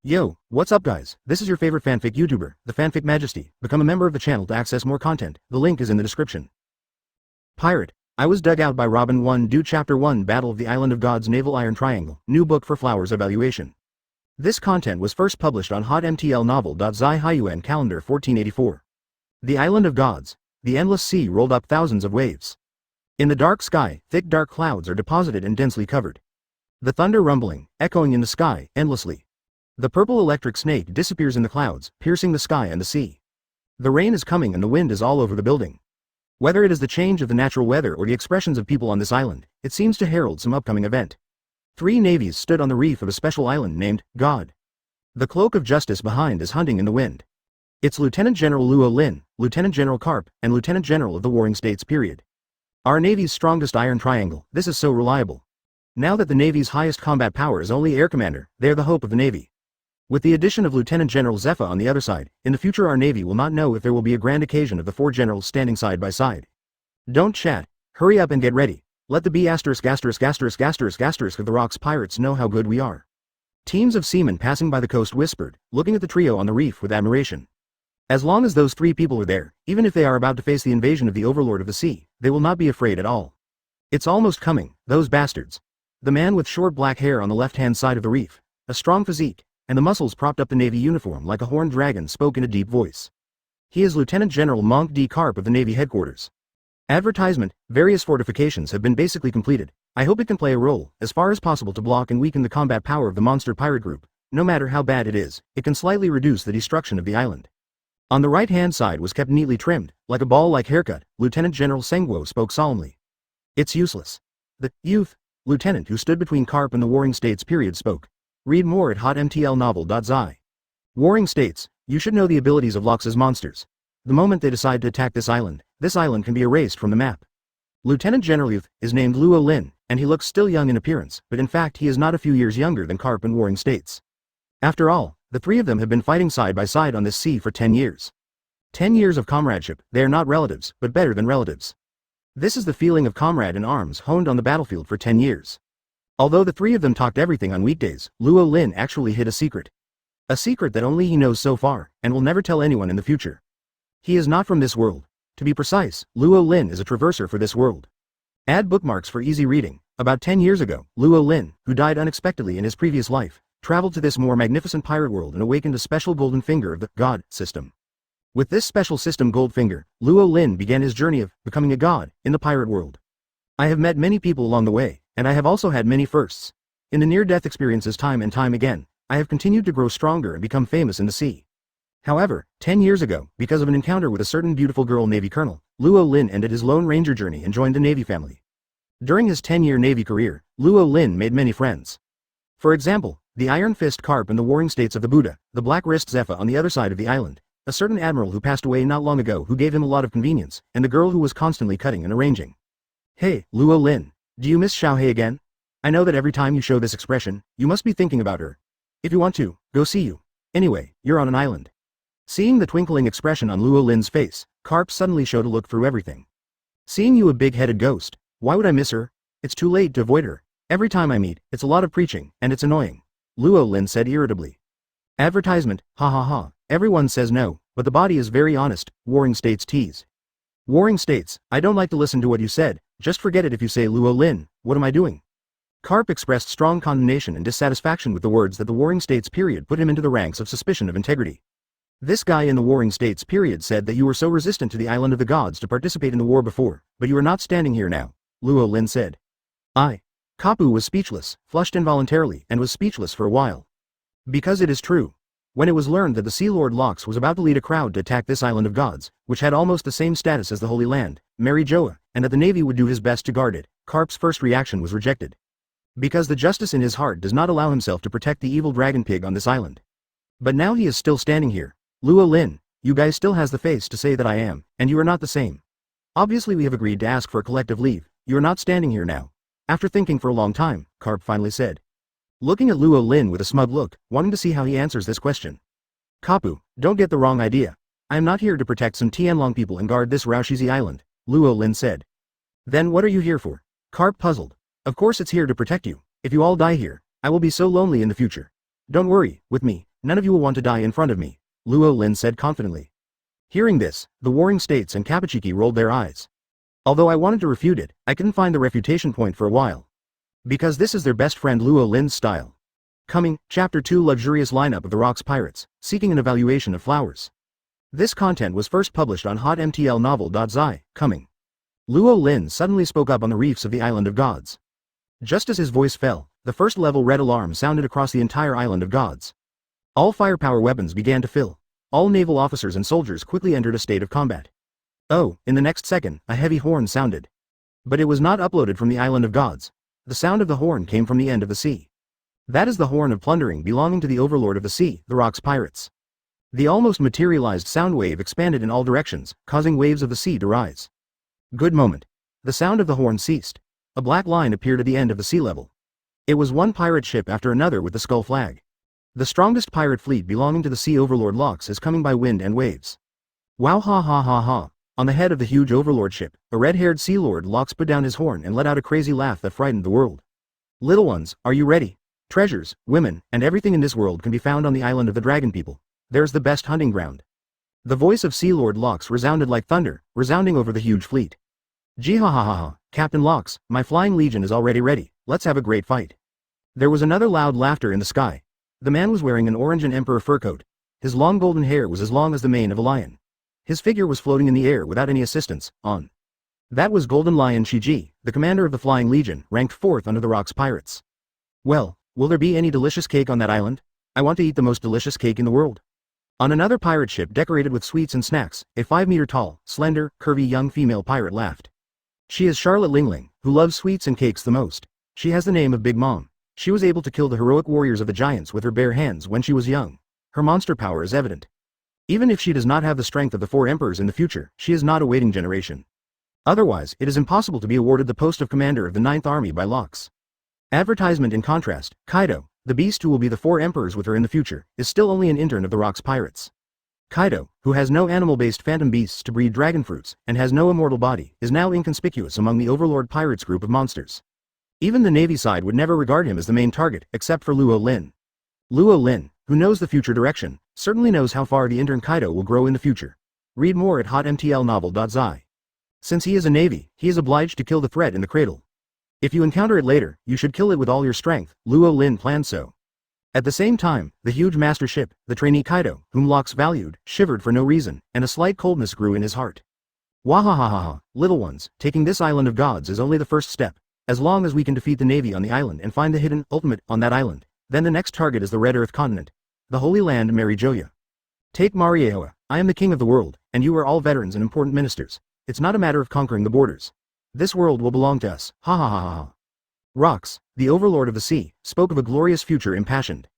Yo, what's up guys? This is your favorite fanfic YouTuber, the Fanfic Majesty. Become a member of the channel to access more content. The link is in the description. Pirate. I was dug out by Robin 1 Do Chapter 1 Battle of the Island of Gods Naval Iron Triangle. New book for Flowers Evaluation. This content was first published on hotmtl novel.zi Hyuan calendar 1484. The Island of Gods. The endless sea rolled up thousands of waves. In the dark sky, thick dark clouds are deposited and densely covered. The thunder rumbling, echoing in the sky, endlessly. The purple electric snake disappears in the clouds, piercing the sky and the sea. The rain is coming and the wind is all over the building. Whether it is the change of the natural weather or the expressions of people on this island, it seems to herald some upcoming event. 3 navies stood on the reef of a special island named God. The cloak of justice behind is hunting in the wind. It's Lieutenant General Luo Lin, Lieutenant General Carp, and Lieutenant General of the Warring States period. Our Navy's strongest iron triangle, this is so reliable. Now that the Navy's highest combat power is only Air Commander, they are the hope of the Navy. With the addition of Lieutenant General Zephyr on the other side, in the future our Navy will not know if there will be a grand occasion of the 4 generals standing side by side. Don't chat, hurry up and get ready. Let the B*** of the Rocks pirates know how good we are. Teams of seamen passing by the coast whispered, looking at the trio on the reef with admiration. As long as those 3 people are there, even if they are about to face the invasion of the overlord of the sea, they will not be afraid at all. It's almost coming, those bastards. The man with short black hair on the left-hand side of the reef, a strong physique, and the muscles propped up the Navy uniform like a horned dragon spoke in a deep voice. He is Lieutenant General Monk D. Carp of the Navy headquarters. Advertisement, various fortifications have been basically completed. I hope it can play a role, as far as possible to block and weaken the combat power of the monster pirate group. No matter how bad it is, it can slightly reduce the destruction of the island. On the right-hand side was kept neatly trimmed, like a ball-like haircut. Lieutenant General Sengwo spoke solemnly. It's useless. The youth, lieutenant who stood between Carp and the Warring States period spoke. Read more at hotmtlnovel.zi. Warring States, you should know the abilities of Lox's monsters. The moment they decide to attack this island can be erased from the map. Lieutenant General Youth is named Luo Lin, and he looks still young in appearance, but in fact he is not a few years younger than Carp and Warring States. After all, the 3 of them have been fighting side by side on this sea for 10 years. 10 years of comradeship. They are not relatives, but better than relatives. This is the feeling of comrade in arms honed on the battlefield for 10 years. Although the 3 of them talked everything on weekdays, Luo Lin actually hid a secret. A secret that only he knows so far, and will never tell anyone in the future. He is not from this world. To be precise, Luo Lin is a traverser for this world. Add bookmarks for easy reading. About 10 years ago, Luo Lin, who died unexpectedly in his previous life, traveled to this more magnificent pirate world and awakened a special golden finger of the God system. With this special system Goldfinger, Luo Lin began his journey of becoming a god in the pirate world. I have met many people along the way, and I have also had many firsts. In the near-death experiences time and time again, I have continued to grow stronger and become famous in the sea. However, 10 years ago, because of an encounter with a certain beautiful girl Navy Colonel, Luo Lin ended his Lone Ranger journey and joined the Navy family. During his 10-year Navy career, Luo Lin made many friends. For example, the Iron Fist Carp and the Warring States of the Buddha, the Black Wrist Zephyr on the other side of the island, a certain admiral who passed away not long ago who gave him a lot of convenience, and the girl who was constantly cutting and arranging. Hey, Luo Lin, do you miss Xiaohei again? I know that every time you show this expression, you must be thinking about her. If you want to, go see you. Anyway, you're on an island. Seeing the twinkling expression on Luo Lin's face, Carp suddenly showed a look through everything. Seeing you a big-headed ghost, why would I miss her? It's too late to avoid her. Every time I meet, it's a lot of preaching, and it's annoying. Luo Lin said irritably. Advertisement, ha ha ha, everyone says no, but the body is very honest, Warring States tease. Warring States, I don't like to listen to what you said, just forget it if you say Luo Lin, what am I doing? Carp expressed strong condemnation and dissatisfaction with the words that the Warring States period put him into the ranks of suspicion of integrity. This guy in the Warring States period said that you were so resistant to the Island of the Gods to participate in the war before, but you are not standing here now, Luo Lin said. Kapu was speechless, flushed involuntarily, and was speechless for a while. Because it is true. When it was learned that the Sea Lord Lox was about to lead a crowd to attack this Island of Gods, which had almost the same status as the Holy Land, Mary Joa, and that the Navy would do his best to guard it, Carp's first reaction was rejected. Because the justice in his heart does not allow himself to protect the evil dragon pig on this island. But now he is still standing here. Luo Lin, you guys still has the face to say that I am, and you are not the same. Obviously we have agreed to ask for a collective leave, you are not standing here now. After thinking for a long time, Carp finally said. Looking at Luo Lin with a smug look, wanting to see how he answers this question. Kapu, don't get the wrong idea. I am not here to protect some Tianlong people and guard this Raoshizi island, Luo Lin said. Then what are you here for? Carp puzzled. Of course it's here to protect you. If you all die here, I will be so lonely in the future. Don't worry, with me, none of you will want to die in front of me, Luo Lin said confidently. Hearing this, the warring states and Kapachiki rolled their eyes. Although I wanted to refute it, I couldn't find the refutation point for a while. Because this is their best friend Luo Lin's style. Coming, Chapter 2 Luxurious Lineup of the Rocks Pirates, Seeking an Evaluation of Flowers. This content was first published on hotmtlnovel.zi, coming. Luo Lin suddenly spoke up on the reefs of the Island of Gods. Just as his voice fell, the first level red alarm sounded across the entire Island of Gods. All firepower weapons began to fill. All naval officers and soldiers quickly entered a state of combat. Oh, in the next second, a heavy horn sounded. But it was not uploaded from the Island of Gods. The sound of the horn came from the end of the sea. That is the horn of plundering belonging to the overlord of the sea, the Rocks Pirates. The almost materialized sound wave expanded in all directions, causing waves of the sea to rise. Good moment. The sound of the horn ceased. A black line appeared at the end of the sea level. It was one pirate ship after another with the skull flag. The strongest pirate fleet belonging to the sea overlord Locks is coming by wind and waves. Wow ha ha ha ha. On the head of the huge overlord ship, a red-haired sea lord Locks put down his horn and let out a crazy laugh that frightened the world. Little ones, are you ready? Treasures, women, and everything in this world can be found on the island of the dragon people. There's the best hunting ground. The voice of Sea Lord Locks resounded like thunder, resounding over the huge fleet. Gee ha ha ha ha, Captain Locks, my flying legion is already ready, let's have a great fight. There was another loud laughter in the sky. The man was wearing an orange and emperor fur coat. His long golden hair was as long as the mane of a lion. His figure was floating in the air without any assistance, on. That was Golden Lion Shiji, the commander of the Flying Legion, ranked 4th under the Rocks Pirates. Well, will there be any delicious cake on that island? I want to eat the most delicious cake in the world. On another pirate ship decorated with sweets and snacks, a 5-meter-tall, slender, curvy young female pirate laughed. She is Charlotte Lingling, who loves sweets and cakes the most. She has the name of Bigmom. She was able to kill the heroic warriors of the giants with her bare hands when she was young. Her monster power is evident. Even if she does not have the strength of the 4 emperors in the future, she is not a waiting generation. Otherwise, it is impossible to be awarded the post of commander of the 9th Army by Locks. Advertisement in contrast, Kaido, the beast who will be the 4 emperors with her in the future, is still only an intern of the Rocks Pirates. Kaido, who has no animal-based phantom beasts to breed dragon fruits, and has no immortal body, is now inconspicuous among the Overlord Pirates group of monsters. Even the Navy side would never regard him as the main target, except for Luo Lin. Luo Lin, who knows the future direction, certainly knows how far the intern Kaido will grow in the future. Read more at hotmtlnovel.zi. Since he is a Navy, he is obliged to kill the threat in the cradle. If you encounter it later, you should kill it with all your strength, Luo Lin planned so. At the same time, the huge master ship, the trainee Kaido, whom Locks valued, shivered for no reason, and a slight coldness grew in his heart. Wahahaha, little ones, taking this island of gods is only the first step. As long as we can defeat the Navy on the island and find the hidden ultimate on that island, then the next target is the Red Earth continent. The Holy Land Mary Joa. Take Mary Joa, I am the king of the world, and you are all veterans and important ministers. It's not a matter of conquering the borders. This world will belong to us, ha ha ha ha ha. Rocks, the overlord of the sea, spoke of a glorious future impassioned.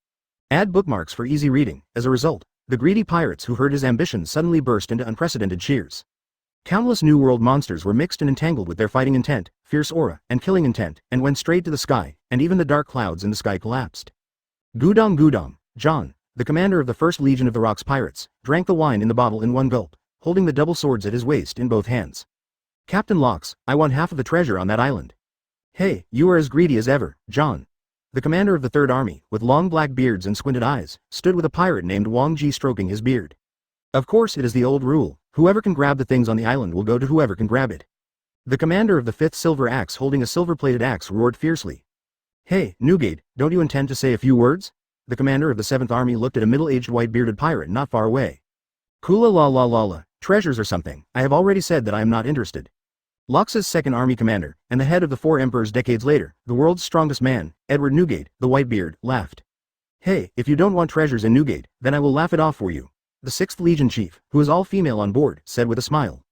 Add bookmarks for easy reading. As a result, the greedy pirates who heard his ambition suddenly burst into unprecedented cheers. Countless New World monsters were mixed and entangled with their fighting intent, fierce aura, and killing intent, and went straight to the sky, and even the dark clouds in the sky collapsed. Gudam, John, the commander of the 1st Legion of the Rocks Pirates, drank the wine in the bottle in one gulp, holding the double swords at his waist in both hands. Captain Locks, I want half of the treasure on that island. Hey, you are as greedy as ever, John. The commander of the 3rd Army, with long black beards and squinted eyes, stood with a pirate named Wang Ji stroking his beard. Of course it is the old rule, whoever can grab the things on the island will go to whoever can grab it. The commander of the 5th Silver Axe holding a silver-plated axe roared fiercely. Hey, Newgate, don't you intend to say a few words? The commander of the 7th Army looked at a middle-aged white-bearded pirate not far away. Kula la la la la, treasures or something, I have already said that I am not interested. Locks' 2nd Army commander, and the head of the 4 emperors decades later, the world's strongest man, Edward Newgate, the Whitebeard, laughed. Hey, if you don't want treasures in Newgate, then I will laugh it off for you. The 6th Legion chief, who is all female on board, said with a smile.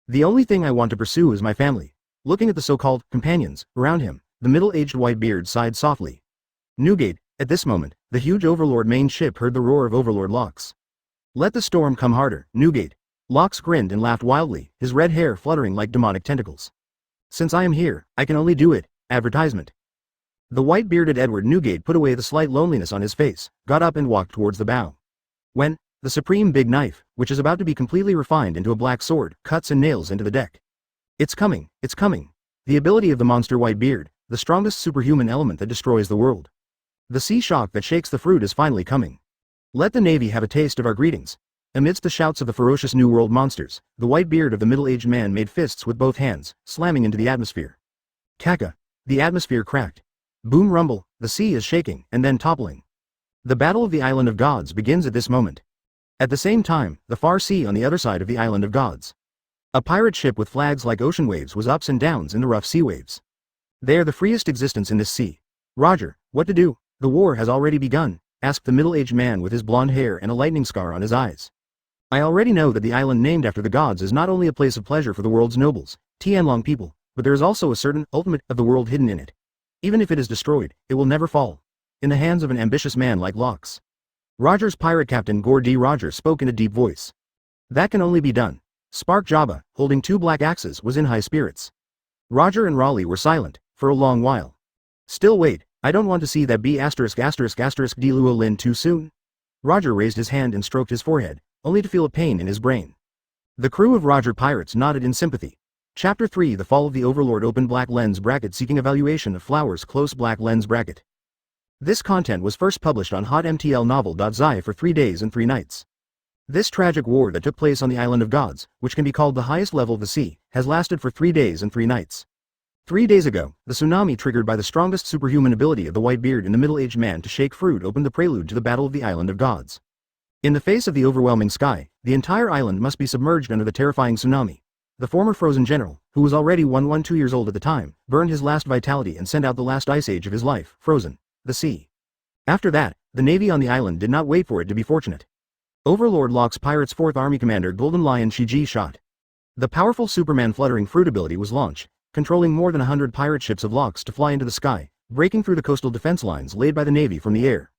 The only thing I want to pursue is my family. Looking at the so-called companions around him, the middle-aged Whitebeard sighed softly. Newgate, at this moment, the huge Overlord main ship heard the roar of Overlord Locks. Let the storm come harder, Newgate. Locks grinned and laughed wildly, his red hair fluttering like demonic tentacles. Since I am here, I can only do it. Advertisement. The white-bearded Edward Newgate put away the slight loneliness on his face, got up and walked towards the bow. When, the supreme big knife, which is about to be completely refined into a black sword, cuts and nails into the deck. It's coming, it's coming. The ability of the monster Whitebeard, the strongest superhuman element that destroys the world. The sea shock that shakes the fruit is finally coming. Let the Navy have a taste of our greetings. Amidst the shouts of the ferocious New World monsters, the white beard of the middle-aged man made fists with both hands, slamming into the atmosphere. Kaka. The atmosphere cracked. Boom rumble, the sea is shaking, and then toppling. The Battle of the Island of Gods begins at this moment. At the same time, the far sea on the other side of the Island of Gods. A pirate ship with flags like ocean waves was ups and downs in the rough sea waves. They are the freest existence in this sea. Roger, what to do? The war has already begun, asked the middle-aged man with his blonde hair and a lightning scar on his eyes. I already know that the island named after the gods is not only a place of pleasure for the world's nobles, Tianlong people, but there is also a certain ultimate of the world hidden in it. Even if it is destroyed, it will never fall. In the hands of an ambitious man like Locks. Roger's pirate captain Gore D. Roger spoke in a deep voice. That can only be done. Spark Jabba, holding two black axes, was in high spirits. Roger and Raleigh were silent, for a long while. Still wait, I don't want to see that B***** D. Luo Lin too soon. Roger raised his hand and stroked his forehead, only to feel a pain in his brain. The crew of Roger pirates nodded in sympathy. Chapter 3 The Fall of the Overlord Open black lens bracket seeking evaluation of flowers close black lens bracket. This content was first published on hotmtlnovel.zi for 3 days and 3 nights. This tragic war that took place on the Island of Gods, which can be called the highest level of the sea, has lasted for 3 days and 3 nights. 3 days ago, the tsunami triggered by the strongest superhuman ability of the white beard in the middle-aged man to shake fruit opened the prelude to the Battle of the Island of Gods. In the face of the overwhelming sky, the entire island must be submerged under the terrifying tsunami. The former frozen general, who was already 112 years old at the time, burned his last vitality and sent out the last ice age of his life, frozen, the sea. After that, the navy on the island did not wait for it to be fortunate. Overlord Locke's Pirates 4th Army Commander Golden Lion Shiji shot. The powerful Superman fluttering fruit ability was launched, controlling more than 100 pirate ships of Locke's to fly into the sky, breaking through the coastal defense lines laid by the navy from the air.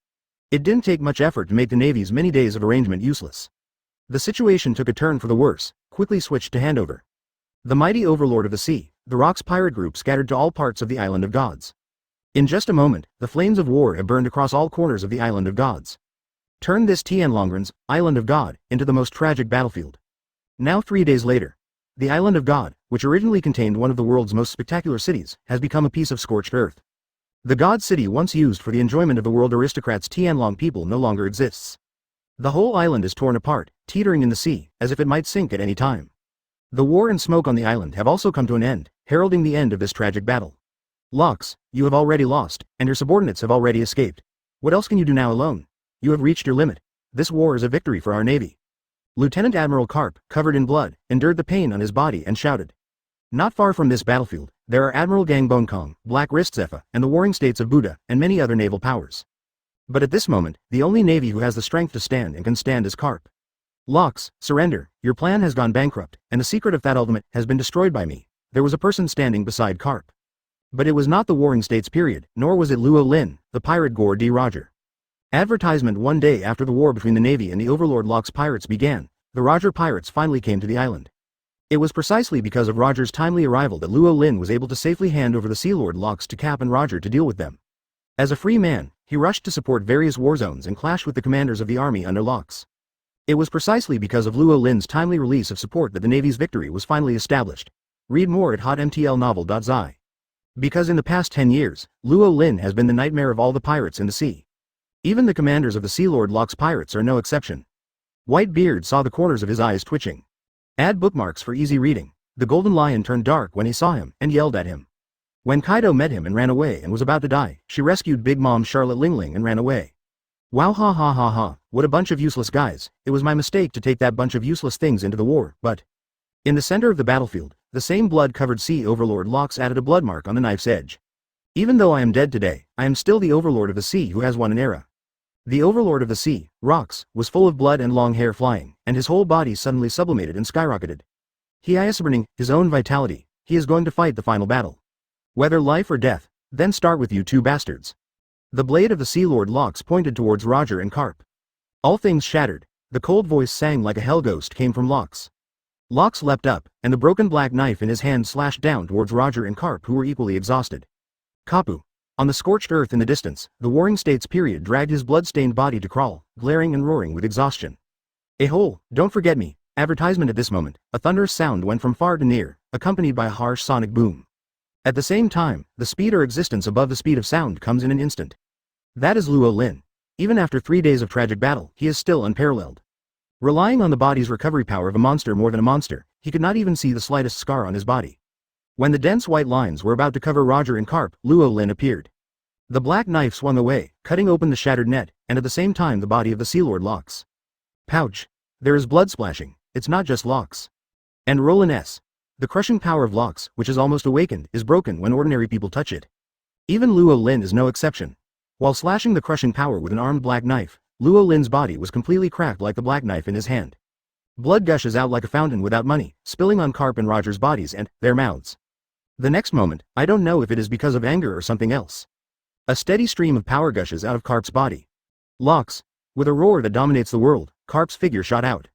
It didn't take much effort to make the navy's many days of arrangement useless. The situation took a turn for the worse, quickly switched to handover. The mighty overlord of the sea, the Rock's pirate group scattered to all parts of the Island of Gods. In just a moment, the flames of war have burned across all corners of the Island of Gods. Turn this Tianlongren's Island of God into the most tragic battlefield. Now 3 days later, the Island of God, which originally contained one of the world's most spectacular cities, has become a piece of scorched earth. The God City once used for the enjoyment of the world aristocrats Tianlong people no longer exists. The whole island is torn apart, teetering in the sea, as if it might sink at any time. The war and smoke on the island have also come to an end, heralding the end of this tragic battle. Locks, you have already lost, and your subordinates have already escaped. What else can you do now alone? You have reached your limit. This war is a victory for our navy. Lieutenant Admiral Karp, covered in blood, endured the pain on his body and shouted. Not far from this battlefield, there are Admiral Gangbone Kong, Black Wrist Zepha, and the warring states of Buddha, and many other naval powers. But at this moment, the only navy who has the strength to stand and can stand is Karp. Locks, surrender, your plan has gone bankrupt, and the secret of that ultimate has been destroyed by me. There was a person standing beside Karp. But it was not the warring states period, nor was it Luo Lin, the pirate Gore D. Roger. Advertisement one day after the war between the Navy and the Overlord Locke's pirates began, the Roger pirates finally came to the island. It was precisely because of Roger's timely arrival that Luo Lin was able to safely hand over the Sea Lord Locks to Cap and Roger to deal with them. As a free man, he rushed to support various war zones and clashed with the commanders of the army under Locks. It was precisely because of Luo Lin's timely release of support that the Navy's victory was finally established. Read more at hotmtlnovel.zi. Because in the past 10 years, Luo Lin has been the nightmare of all the pirates in the sea. Even the commanders of the Sea Lord Locke's pirates are no exception. Whitebeard saw the corners of his eyes twitching. Add bookmarks for easy reading. The Golden Lion turned dark when he saw him and yelled at him. When Kaido met him and ran away and was about to die, she rescued Bigmom Charlotte Lingling and ran away. Wow, ha ha ha ha, what a bunch of useless guys. It was my mistake to take that bunch of useless things into the war, but... In the center of the battlefield, the same blood-covered sea overlord Locks added a blood mark on the knife's edge. Even though I am dead today, I am still the overlord of the sea who has won an era. The overlord of the sea, Rocks, was full of blood and long hair flying, and his whole body suddenly sublimated and skyrocketed. He is burning his own vitality. He is going to fight the final battle. Whether life or death, then start with you two bastards. The blade of the Sea Lord Locks pointed towards Roger and Karp. All things shattered. The cold voice sang like a hell ghost came from Locks. Locks leapt up, and the broken black knife in his hand slashed down towards Roger and Karp, who were equally exhausted. Kapu. On the scorched earth in the distance, the warring states period dragged his blood-stained body to crawl, glaring and roaring with exhaustion. A hole, don't forget me. Advertisement at this moment, a thunderous sound went from far to near, accompanied by a harsh sonic boom. At the same time, the speed or existence above the speed of sound comes in an instant. That is Luo Lin. Even after 3 days of tragic battle, he is still unparalleled. Relying on the body's recovery power of a monster more than a monster, he could not even see the slightest scar on his body. When the dense white lines were about to cover Roger and Carp, Luo Lin appeared. The black knife swung away, cutting open the shattered net, and at the same time the body of the Sea Lord locks. Pouch. There is blood splashing, it's not just locks. And Roland S. The crushing power of locks, which is almost awakened, is broken when ordinary people touch it. Even Luo Lin is no exception. While slashing the crushing power with an armed black knife, Luo Lin's body was completely cracked like the black knife in his hand. Blood gushes out like a fountain without money, spilling on Carp and Roger's bodies and their mouths. The next moment, I don't know if it is because of anger or something else. A steady stream of power gushes out of Carp's body. Locks. With a roar that dominates the world, Carp's figure shot out.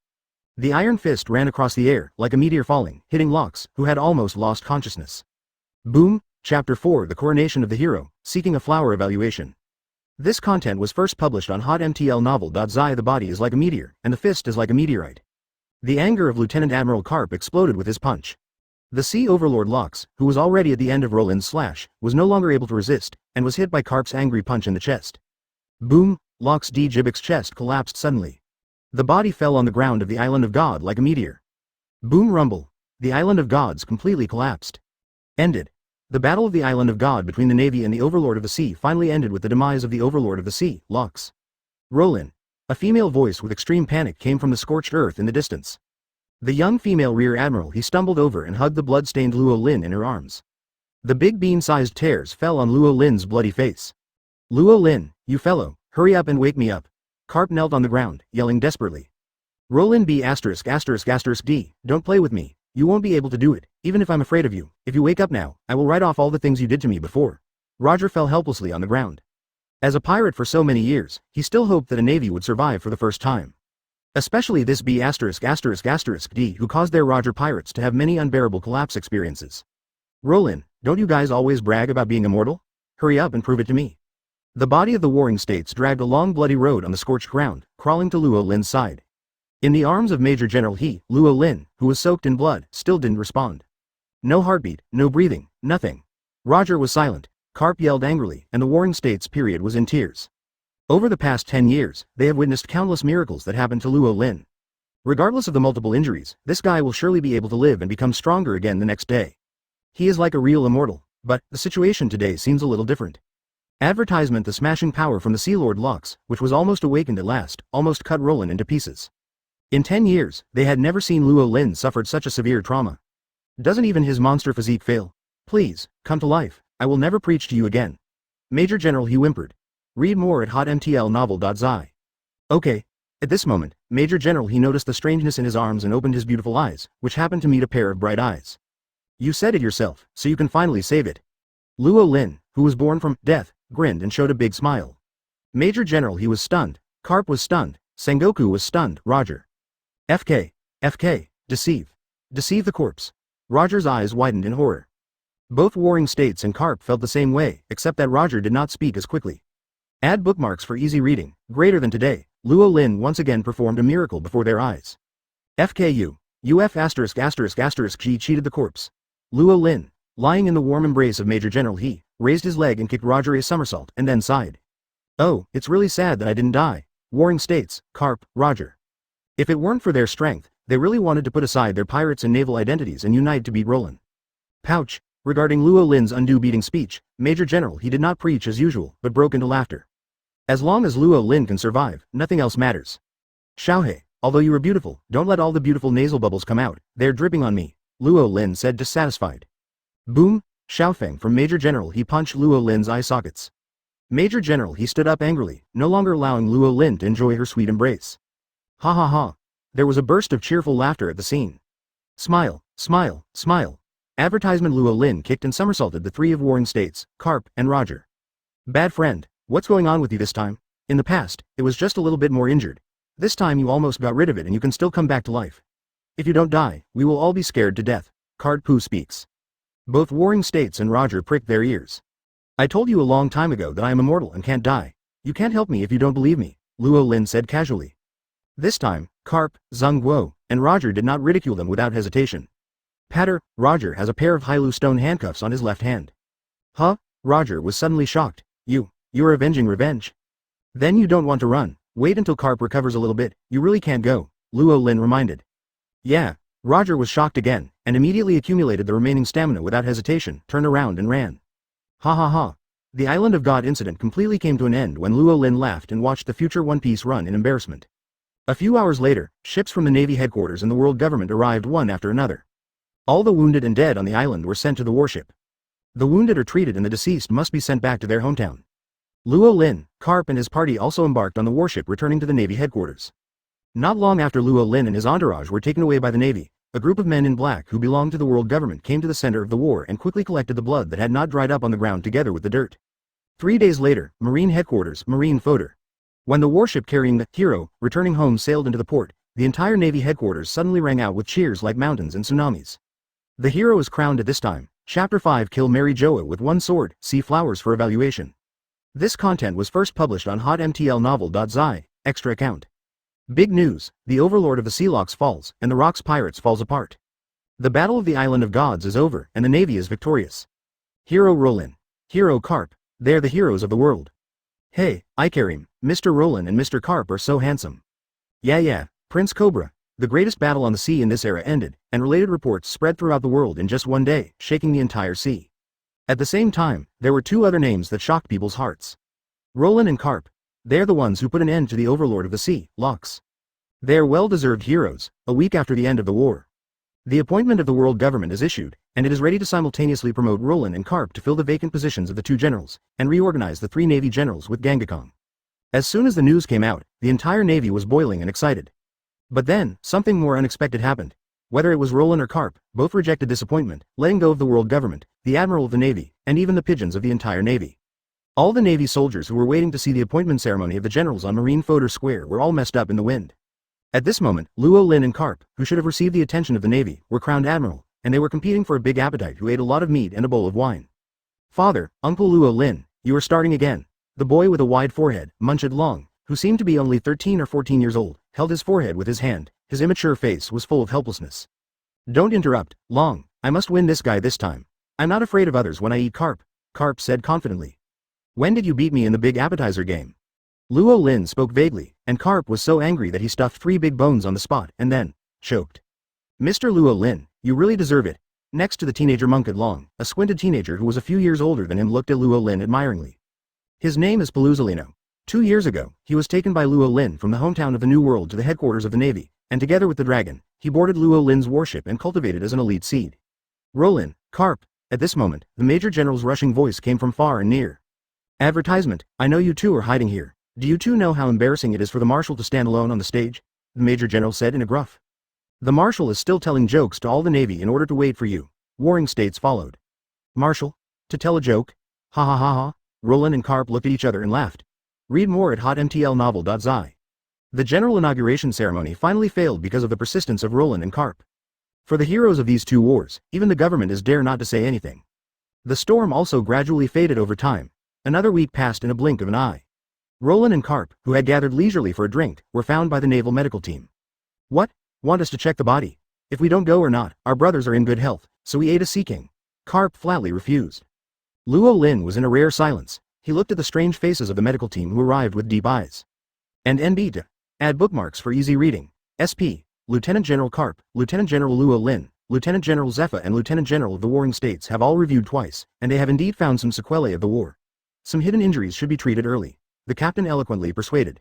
The iron fist ran across the air, like a meteor falling, hitting Locks, who had almost lost consciousness. Boom. Chapter 4 The Coronation of the Hero, Seeking a Flower Evaluation. This content was first published on hotmtl novel.zi. The body is like a meteor, and the fist is like a meteorite. The anger of Lieutenant Admiral Carp exploded with his punch. The Sea Overlord Locks, who was already at the end of Roland's slash, was no longer able to resist, and was hit by Carp's angry punch in the chest. Boom. Locks D. Jibbick's chest collapsed suddenly. The body fell on the ground of the Island of God like a meteor. Boom rumble. The Island of Gods completely collapsed. Ended. The Battle of the Island of God between the Navy and the Overlord of the Sea finally ended with the demise of the Overlord of the Sea, Locks. Roland. A female voice with extreme panic came from the scorched earth in the distance. The young female rear admiral he stumbled over and hugged the blood-stained Luo Lin in her arms. The big bean-sized tears fell on Luo Lin's bloody face. Luo Lin, you fellow, hurry up and wake me up. Carp knelt on the ground, yelling desperately. Roland B**************************** D, don't play with me. You won't be able to do it, even if I'm afraid of you. If you wake up now, I will write off all the things you did to me before. Roger fell helplessly on the ground. As a pirate for so many years, he still hoped that a navy would survive for the first time. Especially this B*********** D who caused their Roger pirates to have many unbearable collapse experiences. Roland, don't you guys always brag about being immortal? Hurry up and prove it to me. The body of the warring states dragged a long bloody road on the scorched ground, crawling to Luo Lin's side. In the arms of Major General Luo Lin, who was soaked in blood, still didn't respond. No heartbeat, no breathing, nothing. Roger was silent, Carp yelled angrily, and the warring states period was in tears. Over the past 10 years, they have witnessed countless miracles that happened to Luo Lin. Regardless of the multiple injuries, this guy will surely be able to live and become stronger again the next day. He is like a real immortal, but the situation today seems a little different. Advertisement: the smashing power from the Sea Lord Locks, which was almost awakened at last, almost cut Roland into pieces. In 10 years, they had never seen Luo Lin suffered such a severe trauma. Doesn't even his monster physique fail? Please, come to life, I will never preach to you again. Major General he whimpered. Read more at hotmtlnovel.zi. Okay. At this moment, Major General he noticed the strangeness in his arms and opened his beautiful eyes, which happened to meet a pair of bright eyes. You said it yourself, so you can finally save it. Luo Lin, who was born from death, grinned and showed a big smile. Major General he was stunned, Carp was stunned, Sengoku was stunned, Roger. FK, deceive. Deceive the corpse. Roger's eyes widened in horror. Both warring states and Carp felt the same way, except that Roger did not speak as quickly. Add bookmarks for easy reading. Greater than today, Luo Lin once again performed a miracle before their eyes. FKU. UF****** G cheated the corpse. Luo Lin, lying in the warm embrace of Major General he, raised his leg and kicked Roger a somersault and then sighed. Oh, it's really sad that I didn't die. Warring states, Carp, Roger. If it weren't for their strength, they really wanted to put aside their pirates and naval identities and unite to beat Roland. Pouch. Regarding Luo Lin's undue beating speech, Major General he did not preach as usual, but broke into laughter. As long as Luo Lin can survive, nothing else matters. Xiaohei, although you are beautiful, don't let all the beautiful nasal bubbles come out, they're dripping on me, Luo Lin said dissatisfied. Boom. Xiaofeng from Major General he punched Luo Lin's eye sockets. Major General he stood up angrily, no longer allowing Luo Lin to enjoy her sweet embrace. Ha ha ha. There was a burst of cheerful laughter at the scene. Smile, smile, smile. Advertisement: Luo Lin kicked and somersaulted the three of warring states, Carp, and Roger. Bad friend, what's going on with you this time? In the past, it was just a little bit more injured. This time you almost got rid of it and you can still come back to life. If you don't die, we will all be scared to death. Card Poo speaks. Both warring states and Roger pricked their ears. I told you a long time ago that I am immortal and can't die. You can't help me if you don't believe me, Luo Lin said casually. This time, Carp, Zheng Guo, and Roger did not ridicule them without hesitation. Patter, Roger has a pair of Hailu stone handcuffs on his left hand. Huh? Roger was suddenly shocked. You're avenging revenge? Then you don't want to run. Wait until Carp recovers a little bit, you really can't go, Luo Lin reminded. Yeah. Roger was shocked again, and immediately accumulated the remaining stamina without hesitation, turned around and ran. Ha ha ha. The Island of God incident completely came to an end when Luo Lin laughed and watched the future One Piece run in embarrassment. A few hours later, ships from the Navy headquarters and the world government arrived one after another. All the wounded and dead on the island were sent to the warship. The wounded are treated and the deceased must be sent back to their hometown. Luo Lin, Carp and his party also embarked on the warship returning to the Navy headquarters. Not long after Luo Lin and his entourage were taken away by the Navy, a group of men in black who belonged to the world government came to the center of the war and quickly collected the blood that had not dried up on the ground together with the dirt. 3 days later, Marine headquarters, Marine Fodor. When the warship carrying the hero returning home sailed into the port, the entire Navy headquarters suddenly rang out with cheers like mountains and tsunamis. The hero is crowned at this time. Chapter 5 Kill Mary Joa with one sword, see flowers for evaluation. This content was first published on hotmtlnovel.zi, extra account. Big news, the overlord of the Sea Locks falls, and the Rocks Pirates falls apart. The Battle of the Island of Gods is over, and the Navy is victorious. Hero Rollin. Hero Carp, they're the heroes of the world. Hey, Ikarim, Mr. Rollin and Mr. Carp are so handsome. Yeah, Prince Cobra. The greatest battle on the sea in this era ended, and related reports spread throughout the world in just one day, shaking the entire sea. At the same time, there were two other names that shocked people's hearts. Rollin and Carp. They're the ones who put an end to the overlord of the sea, Locks. They're well-deserved heroes, a week after the end of the war. The appointment of the world government is issued, and it is ready to simultaneously promote Rollin and Carp to fill the vacant positions of the two generals, and reorganize the 3 Navy generals with Gangakong. As soon as the news came out, the entire Navy was boiling and excited. But then, something more unexpected happened. Whether it was Rollin or Carp, both rejected this appointment, letting go of the world government, the admiral of the Navy, and even the pigeons of the entire Navy. All the Navy soldiers who were waiting to see the appointment ceremony of the generals on Marine Fodor Square were all messed up in the wind. At this moment, Luo Lin and Carp, who should have received the attention of the Navy, were crowned admiral, and they were competing for a big appetite who ate a lot of meat and a bowl of wine. Father, Uncle Luo Lin, you are starting again. The boy with a wide forehead, Munched Long, who seemed to be only 13 or 14 years old, held his forehead with his hand. His immature face was full of helplessness. Don't interrupt, Long, I must win this guy this time. I'm not afraid of others when I eat Carp, Carp said confidently. When did you beat me in the big appetizer game? Luo Lin spoke vaguely, and Carp was so angry that he stuffed 3 big bones on the spot and then choked. Mr. Luo Lin, you really deserve it. Next to the teenager Munched Long, a squinted teenager who was a few years older than him looked at Luo Lin admiringly. His name is Paluzalino. 2 years ago, he was taken by Luo Lin from the hometown of the New World to the headquarters of the Navy, and together with the dragon, he boarded Luo Lin's warship and cultivated as an elite seed. Rollin, Carp. At this moment, the Major General's rushing voice came from far and near. Advertisement, I know you two are hiding here. Do you two know how embarrassing it is for the Marshal to stand alone on the stage? The Major General said in a gruff. The Marshal is still telling jokes to all the Navy in order to wait for you. Warring states followed. Marshal? To tell a joke? Ha ha ha ha. Rollin and Carp looked at each other and laughed. Read more at hotmtlnovel.zi. The general inauguration ceremony finally failed because of the persistence of Rollin and Carp. For the heroes of these two wars, even the government is dare not to say anything. The storm also gradually faded over time. Another week passed in a blink of an eye. Rollin and Carp, who had gathered leisurely for a drink, were found by the naval medical team. What? Want us to check the body? If we don't go or not, our brothers are in good health, so we ate a sea king. Carp flatly refused. Luo Lin was in a rare silence. He looked at the strange faces of the medical team who arrived with deep eyes. And NB to add bookmarks for easy reading. SP, Lieutenant General Carp, Lieutenant General Luo Lin, Lieutenant General Zephyr and Lieutenant General of the warring states have all reviewed twice, and they have indeed found some sequelae of the war. Some hidden injuries should be treated early. The captain eloquently persuaded.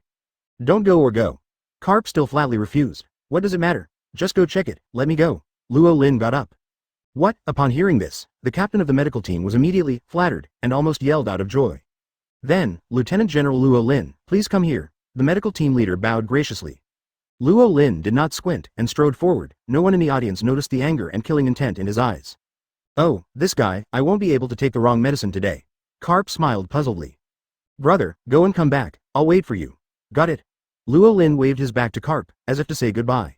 Don't go or go. Carp still flatly refused. What does it matter? Just go check it, let me go. Luo Lin got up. What? Upon hearing this, the captain of the medical team was immediately flattered and almost yelled out of joy. Then, Lieutenant General Luo Lin, please come here. The medical team leader bowed graciously. Luo Lin did not squint and strode forward. No one in the audience noticed the anger and killing intent in his eyes. Oh, this guy, I won't be able to take the wrong medicine today. Carp smiled puzzledly. Brother, go and come back, I'll wait for you. Got it? Luo Lin waved his back to Carp, as if to say goodbye.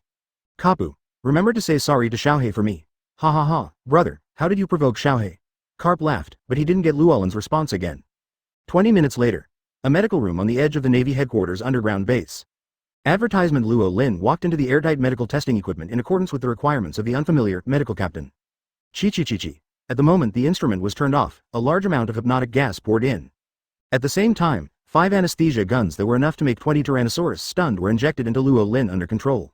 Kapu, remember to say sorry to Xiaohei for me. Ha ha ha, brother, how did you provoke Xiaohei? Carp laughed, but he didn't get Luo Lin's response again. 20 minutes later. A medical room on the edge of the Navy headquarters underground base. Advertisement Luo Lin walked into the airtight medical testing equipment in accordance with the requirements of the unfamiliar medical captain. Chi. At the moment the instrument was turned off, a large amount of hypnotic gas poured in. At the same time, 5 anesthesia guns that were enough to make 20 Tyrannosaurus stunned were injected into Luo Lin under control.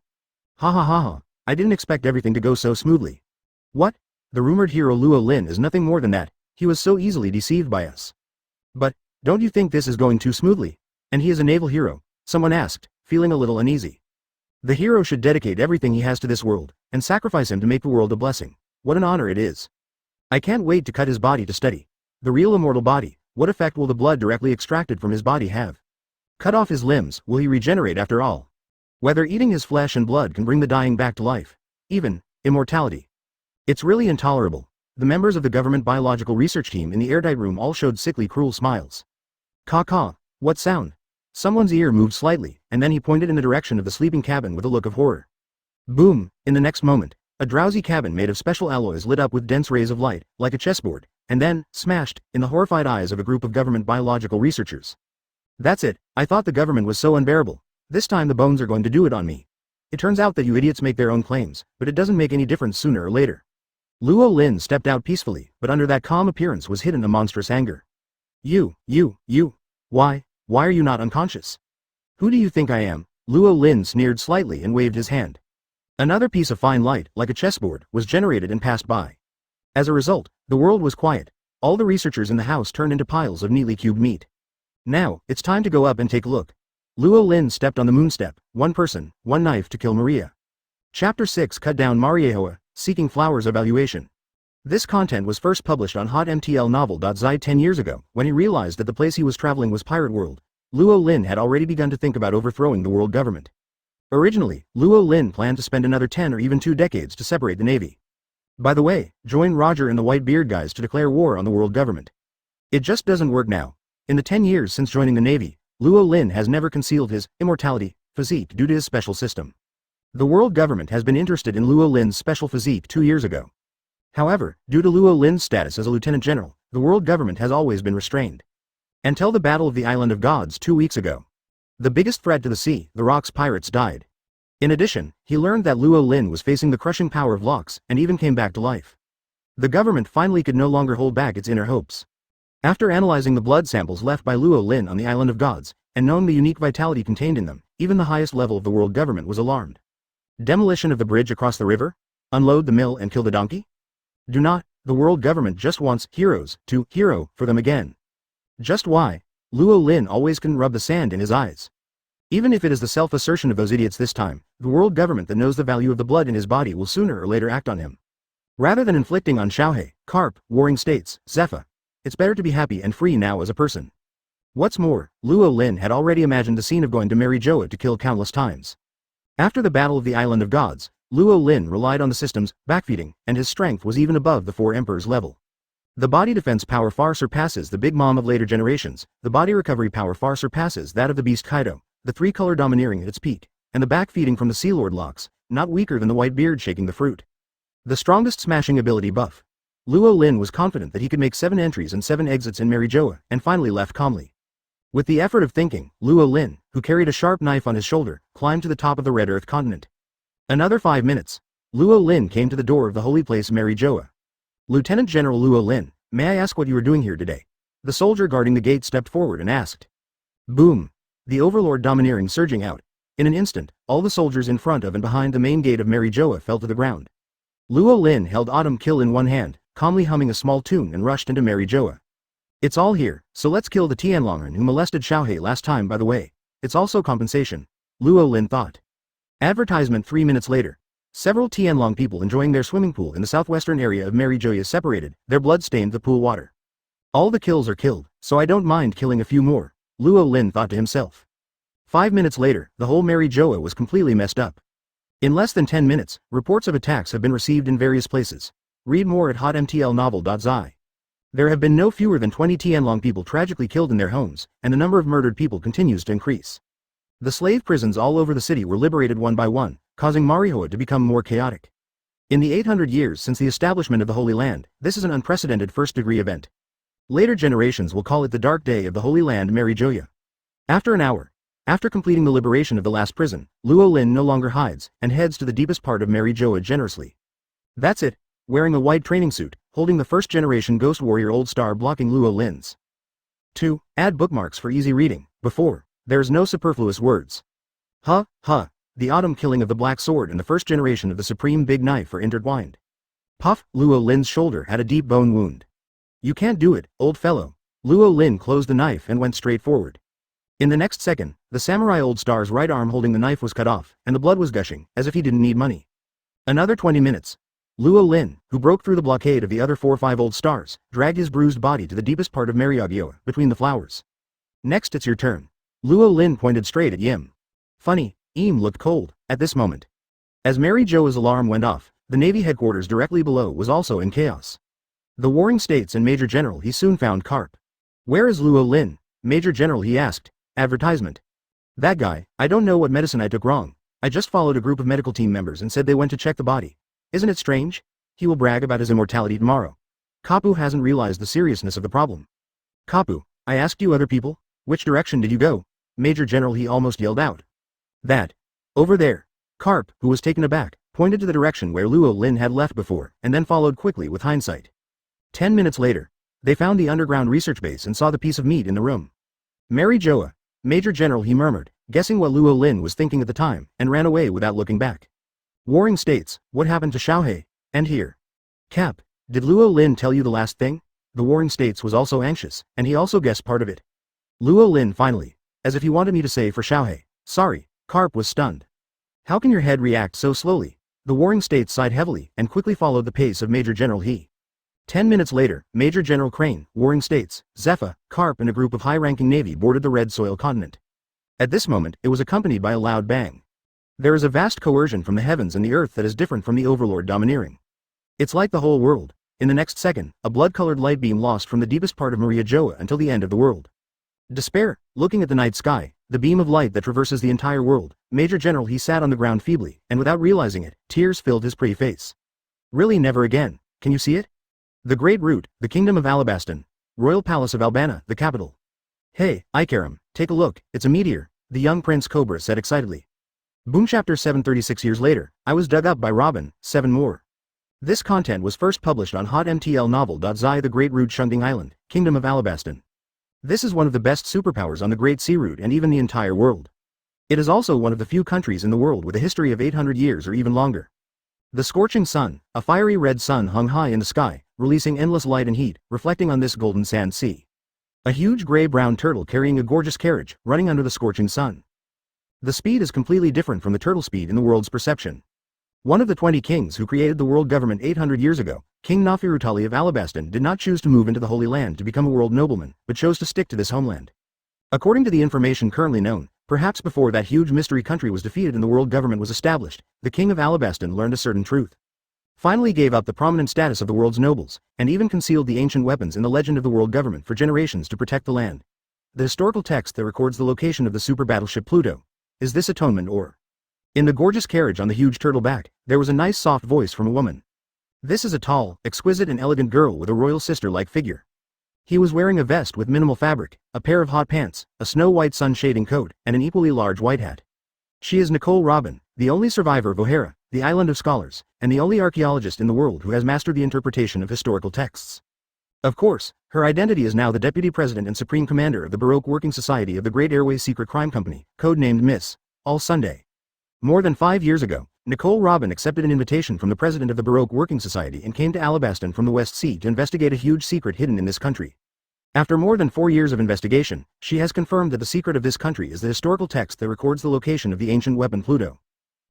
Ha ha ha ha, I didn't expect everything to go so smoothly. What? The rumored hero Luo Lin is nothing more than that, he was so easily deceived by us. But, don't you think this is going too smoothly? And he is a naval hero, someone asked, feeling a little uneasy. The hero should dedicate everything he has to this world, and sacrifice him to make the world a blessing. What an honor it is. I can't wait to cut his body to study. The real immortal body, what effect will the blood directly extracted from his body have? Cut off his limbs, will he regenerate after all? Whether eating his flesh and blood can bring the dying back to life. Even, immortality. It's really intolerable. The members of the government biological research team in the airtight room all showed sickly cruel smiles. Caw-caw, what sound? Someone's ear moved slightly, and then he pointed in the direction of the sleeping cabin with a look of horror. Boom, in the next moment, a drowsy cabin made of special alloys lit up with dense rays of light, like a chessboard, and then, smashed, in the horrified eyes of a group of government biological researchers. That's it, I thought the government was so unbearable. This time the bones are going to do it on me. It turns out that you idiots make their own claims, but it doesn't make any difference sooner or later. Luo Lin stepped out peacefully, but under that calm appearance was hidden a monstrous anger. You, why are you not unconscious? Who do you think I am? Luo Lin sneered slightly and waved his hand. Another piece of fine light, like a chessboard, was generated and passed by. As a result, the world was quiet. All the researchers in the house turned into piles of neatly cubed meat. Now, it's time to go up and take a look. Luo Lin stepped on the moonstep, one person, one knife to kill Maria. Chapter 6 cut down Mary Joa, seeking flowers evaluation. This content was first published on hotmtlnovel.zi 10 years ago, when he realized that the place he was traveling was Pirate World. Luo Lin had already begun to think about overthrowing the world government. Originally, Luo Lin planned to spend another 10 or even 2 decades to separate the navy. By the way, join Roger and the Whitebeard guys to declare war on the world government. It just doesn't work now. In the 10 years since joining the navy, Luo Lin has never concealed his immortality physique due to his special system. The world government has been interested in Luo Lin's special physique 2 years ago. However, due to Luo Lin's status as a lieutenant general, the world government has always been restrained. Until the Battle of the Island of Gods 2 weeks ago. The biggest threat to the sea, the Rock's pirates, died. In addition, he learned that Luo Lin was facing the crushing power of Locks, and even came back to life. The government finally could no longer hold back its inner hopes. After analyzing the blood samples left by Luo Lin on the Island of Gods, and knowing the unique vitality contained in them, even the highest level of the world government was alarmed. Demolition of the bridge across the river? Unload the mill and kill the donkey? Do not, the world government just wants heroes to hero for them again. Just why? Luo Lin always couldn't rub the sand in his eyes. Even if it is the self-assertion of those idiots this time, the world government that knows the value of the blood in his body will sooner or later act on him. Rather than inflicting on Xiaohe, Carp, warring states, Zephyr, it's better to be happy and free now as a person. What's more, Luo Lin had already imagined the scene of going to Mary Joa to kill countless times. After the Battle of the Island of Gods, Luo Lin relied on the system's backfeeding, and his strength was even above the 4 emperors level. The body defense power far surpasses the Bigmom of later generations, the body recovery power far surpasses that of the beast Kaido, the 3-color domineering at its peak, and the backfeeding from the Sea Lord Locks, not weaker than the Whitebeard shaking the fruit. The strongest smashing ability buff. Luo Lin was confident that he could make 7 entries and 7 exits in Mary Joa, and finally left calmly. With the effort of thinking, Luo Lin, who carried a sharp knife on his shoulder, climbed to the top of the Red Earth continent. Another 5 minutes. Luo Lin came to the door of the holy place Mary Joa. Lieutenant General Luo Lin, may I ask what you are doing here today? The soldier guarding the gate stepped forward and asked. Boom. The overlord domineering surging out. In an instant, all the soldiers in front of and behind the main gate of Mary Joa fell to the ground. Luo Lin held Autumn Kill in one hand, calmly humming a small tune, and rushed into Mary Joa. It's all here, so let's kill the Tianlongren who molested Xiaohe last time. By the way, it's also compensation, Luo Lin thought. Advertisement 3 minutes later. Several Tianlong people enjoying their swimming pool in the southwestern area of Mary Joa separated, their blood stained the pool water. All the kills are killed, so I don't mind killing a few more, Luo Lin thought to himself. 5 minutes later, the whole Mary Joa was completely messed up. In less than 10 minutes, reports of attacks have been received in various places. Read more at hotmtlnovel.zi. There have been no fewer than 20 Tianlong people tragically killed in their homes, and the number of murdered people continues to increase. The slave prisons all over the city were liberated one by one, causing Marijoa to become more chaotic. In the 800 years since the establishment of the Holy Land, this is an unprecedented first-degree event. Later generations will call it the Dark Day of the Holy Land Mary Joa. After an hour, after completing the liberation of the last prison, Luo Lin no longer hides, and heads to the deepest part of Mary Joa generously. That's it, wearing a white training suit, holding the first-generation Ghost Warrior Old Star blocking Luo Lin's 2. Add bookmarks for easy reading. Before, there's no superfluous words. The autumn killing of the Black Sword and the first generation of the Supreme Big Knife are intertwined. Puff, Luo Lin's shoulder had a deep bone wound. You can't do it, old fellow. Luo Lin closed the knife and went straight forward. In the next second, the samurai old star's right arm holding the knife was cut off, and the blood was gushing, as if he didn't need money. Another 20 minutes. Luo Lin, who broke through the blockade of the other 4-5 old stars, dragged his bruised body to the deepest part of Mary Geoise, between the flowers. Next it's your turn. Luo Lin pointed straight at Yim. Funny, Yim looked cold, at this moment. As Mary Joa's alarm went off, the Navy headquarters directly below was also in chaos. The Warring States and Major General he soon found Carp. Where is Luo Lin? Major General he asked. Advertisement. That guy, I don't know what medicine I took wrong. I just followed a group of medical team members and said they went to check the body. Isn't it strange? He will brag about his immortality tomorrow. Kapu hasn't realized the seriousness of the problem. Kapu, I asked you other people, which direction did you go? Major General he almost yelled out. That. Over there. Carp, who was taken aback, pointed to the direction where Luo Lin had left before, and then followed quickly with hindsight. 10 minutes later, they found the underground research base and saw the piece of meat in the room. Mary Joa, Major General he murmured, guessing what Luo Lin was thinking at the time, and ran away without looking back. Warring States, what happened to Xiaohe? And here. Cap, did Luo Lin tell you the last thing? The Warring States was also anxious, and he also guessed part of it. Luo Lin finally, as if he wanted me to say for Xiaohe. Sorry, Carp was stunned. How can your head react so slowly? The Warring States sighed heavily and quickly followed the pace of Major General he. 10 minutes later, Major General Crane, Warring States, Zephyr, Carp and a group of high-ranking Navy boarded the Red Soil continent. At this moment, it was accompanied by a loud bang. There is a vast coercion from the heavens and the earth that is different from the overlord domineering. It's like the whole world. In the next second, a blood-colored light beam lost from the deepest part of Mary Joa until the end of the world. Despair, looking at the night sky, the beam of light that traverses the entire world, Major General he sat on the ground feebly, and without realizing it, tears filled his pretty face. Really never again, can you see it? The Great Root, the Kingdom of Alabasta, Royal Palace of Albana, the capital. Hey, Ikaram, take a look, it's a meteor, the young Prince Cobra said excitedly. Boom Chapter 736 years later, I was dug up by Robin, 7 more. This content was first published on hotmtl novel.zi The Great Root Shunting Island, Kingdom of Alabasta. This is one of the best superpowers on the Great Sea Route and even the entire world. It is also one of the few countries in the world with a history of 800 years or even longer. The scorching sun, a fiery red sun hung high in the sky, releasing endless light and heat, reflecting on this golden sand sea. A huge gray-brown turtle carrying a gorgeous carriage, running under the scorching sun. The speed is completely different from the turtle speed in the world's perception. One of the 20 kings who created the world government 800 years ago, King Nafirutali of Alabasta, did not choose to move into the Holy Land to become a world nobleman, but chose to stick to this homeland. According to the information currently known, perhaps before that huge mystery country was defeated and the world government was established, the king of Alabasta learned a certain truth. Finally gave up the prominent status of the world's nobles, and even concealed the ancient weapons in the legend of the world government for generations to protect the land. The historical text that records the location of the super battleship Pluto. Is this atonement or? In the gorgeous carriage on the huge turtle back, there was a nice soft voice from a woman. This is a tall, exquisite and elegant girl with a royal sister-like figure. He was wearing a vest with minimal fabric, a pair of hot pants, a snow-white sun-shading coat, and an equally large white hat. She is Nicole Robin, the only survivor of O'Hara, the Island of Scholars, and the only archaeologist in the world who has mastered the interpretation of historical texts. Of course, her identity is now the Deputy President and Supreme Commander of the Baroque Working Society of the Great Airways Secret Crime Company, codenamed Miss All Sunday. More than 5 years ago, Nicole Robin accepted an invitation from the President of the Baroque Working Society and came to Alabasta from the West Sea to investigate a huge secret hidden in this country. After more than 4 years of investigation, she has confirmed that the secret of this country is the historical text that records the location of the ancient weapon Pluto.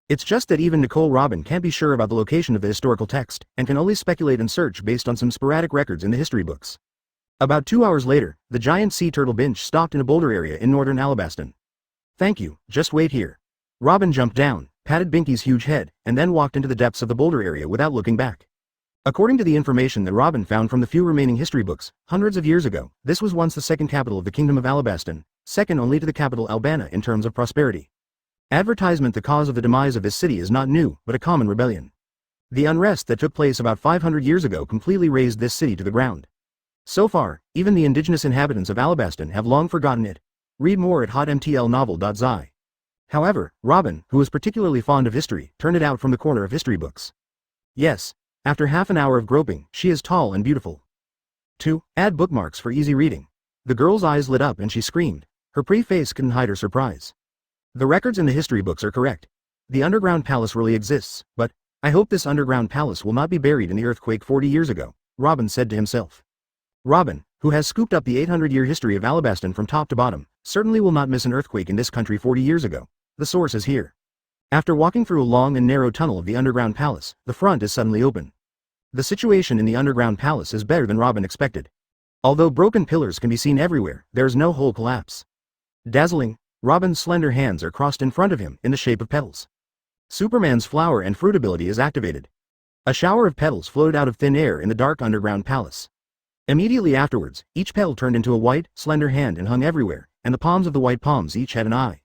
It's just that even Nicole Robin can't be sure about the location of the historical text, and can only speculate and search based on some sporadic records in the history books. About 2 hours later, the giant sea turtle binch stopped in a boulder area in northern Alabasta. Thank you, just wait here. Robin jumped down, patted Binky's huge head, and then walked into the depths of the boulder area without looking back. According to the information that Robin found from the few remaining history books, hundreds of years ago, this was once the second capital of the Kingdom of Alabasta, second only to the capital Albana in terms of prosperity. Advertisement: the cause of the demise of this city is not new, but a common rebellion. The unrest that took place about 500 years ago completely razed this city to the ground. So far, even the indigenous inhabitants of Alabasta have long forgotten it. Read more at hotmtlnovel.zi. However, Robin, who was particularly fond of history, turned it out from the corner of history books. Yes, after half an hour of groping, she is tall and beautiful. 2. Add bookmarks for easy reading. The girl's eyes lit up and she screamed. Her pretty face couldn't hide her surprise. The records in the history books are correct. The underground palace really exists, but I hope this underground palace will not be buried in the earthquake 40 years ago, Robin said to himself. Robin, who has scooped up the 800-year history of Alabasta from top to bottom, certainly will not miss an earthquake in this country 40 years ago. The source is here. After walking through a long and narrow tunnel of the underground palace, the front is suddenly open. The situation in the underground palace is better than Robin expected. Although broken pillars can be seen everywhere, there is no whole collapse. Dazzling, Robin's slender hands are crossed in front of him in the shape of petals. Superman's flower and fruit ability is activated. A shower of petals floated out of thin air in the dark underground palace. Immediately afterwards, each petal turned into a white, slender hand and hung everywhere, and the palms of the white palms each had an eye.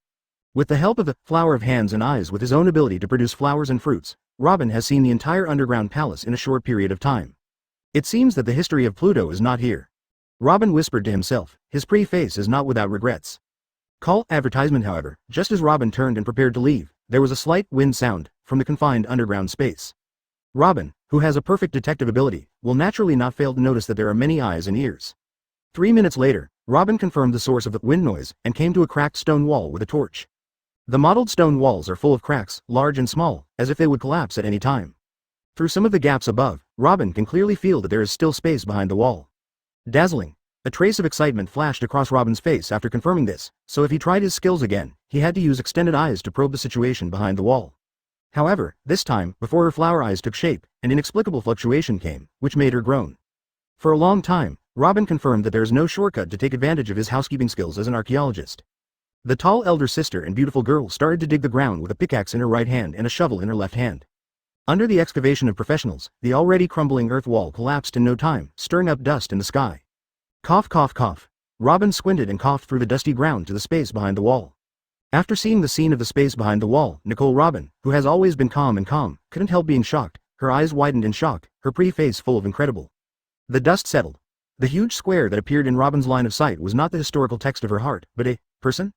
With the help of the flower of hands and eyes with his own ability to produce flowers and fruits, Robin has seen the entire underground palace in a short period of time. It seems that the history of Pluto is not here. Robin whispered to himself, his pretty face is not without regrets. Call advertisement however, just as Robin turned and prepared to leave, there was a slight wind sound from the confined underground space. Robin, who has a perfect detective ability, will naturally not fail to notice that there are many eyes and ears. 3 minutes later, Robin confirmed the source of the wind noise and came to a cracked stone wall with a torch. The mottled stone walls are full of cracks, large and small, as if they would collapse at any time. Through some of the gaps above, Robin can clearly feel that there is still space behind the wall. Dazzling. A trace of excitement flashed across Robin's face after confirming this, so if he tried his skills again, he had to use extended eyes to probe the situation behind the wall. However, this time, before her flower eyes took shape, an inexplicable fluctuation came, which made her groan. For a long time, Robin confirmed that there is no shortcut to take advantage of his housekeeping skills as an archaeologist. The tall elder sister and beautiful girl started to dig the ground with a pickaxe in her right hand and a shovel in her left hand. Under the excavation of professionals, the already crumbling earth wall collapsed in no time, stirring up dust in the sky. Cough cough cough. Robin squinted and coughed through the dusty ground to the space behind the wall. After seeing the scene of the space behind the wall, Nicole Robin, who has always been calm, couldn't help being shocked. Her eyes widened in shock, her pretty face full of incredible. The dust settled. The huge square that appeared in Robin's line of sight was not the historical text of her heart, but a person?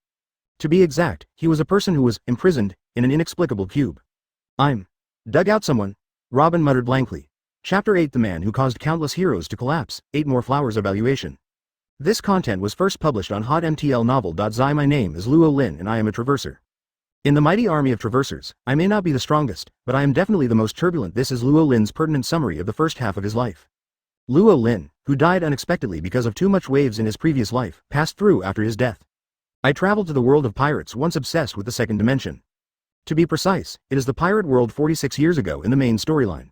To be exact, he was a person who was imprisoned in an inexplicable cube. I'm dug out someone, Robin muttered blankly. Chapter 8 The Man Who Caused Countless Heroes to Collapse, 8 More Flowers Evaluation. This content was first published on hotmtlnovel.zi. My name is Luo Lin and I am a traverser. In the mighty army of traversers, I may not be the strongest, but I am definitely the most turbulent. This is Luo Lin's pertinent summary of the first half of his life. Luo Lin, who died unexpectedly because of too much waves in his previous life, passed through after his death. I traveled to the world of pirates once obsessed with the second dimension. To be precise, it is the pirate world 46 years ago in the main storyline.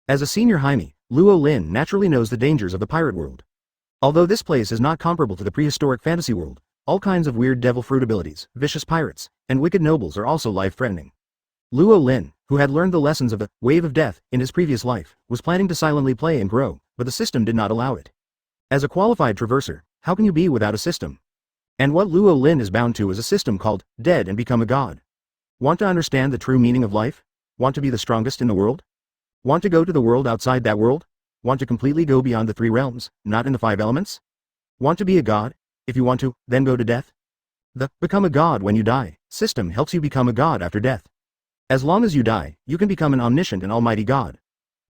As a senior Jaime, Luo Lin naturally knows the dangers of the pirate world. Although this place is not comparable to the prehistoric fantasy world, all kinds of weird devil fruit abilities, vicious pirates, and wicked nobles are also life-threatening. Luo Lin, who had learned the lessons of the wave of death in his previous life, was planning to silently play and grow, but the system did not allow it. As a qualified traverser, how can you be without a system? And what Luo Lin is bound to is a system called dead and become a god. Want to understand the true meaning of life? Want to be the strongest in the world? Want to go to the world outside that world? Want to completely go beyond the 3 realms, not in the 5 elements? Want to be a god? If you want to, then go to death. The become a god when you die system helps you become a god after death. As long as you die, you can become an omniscient and almighty god.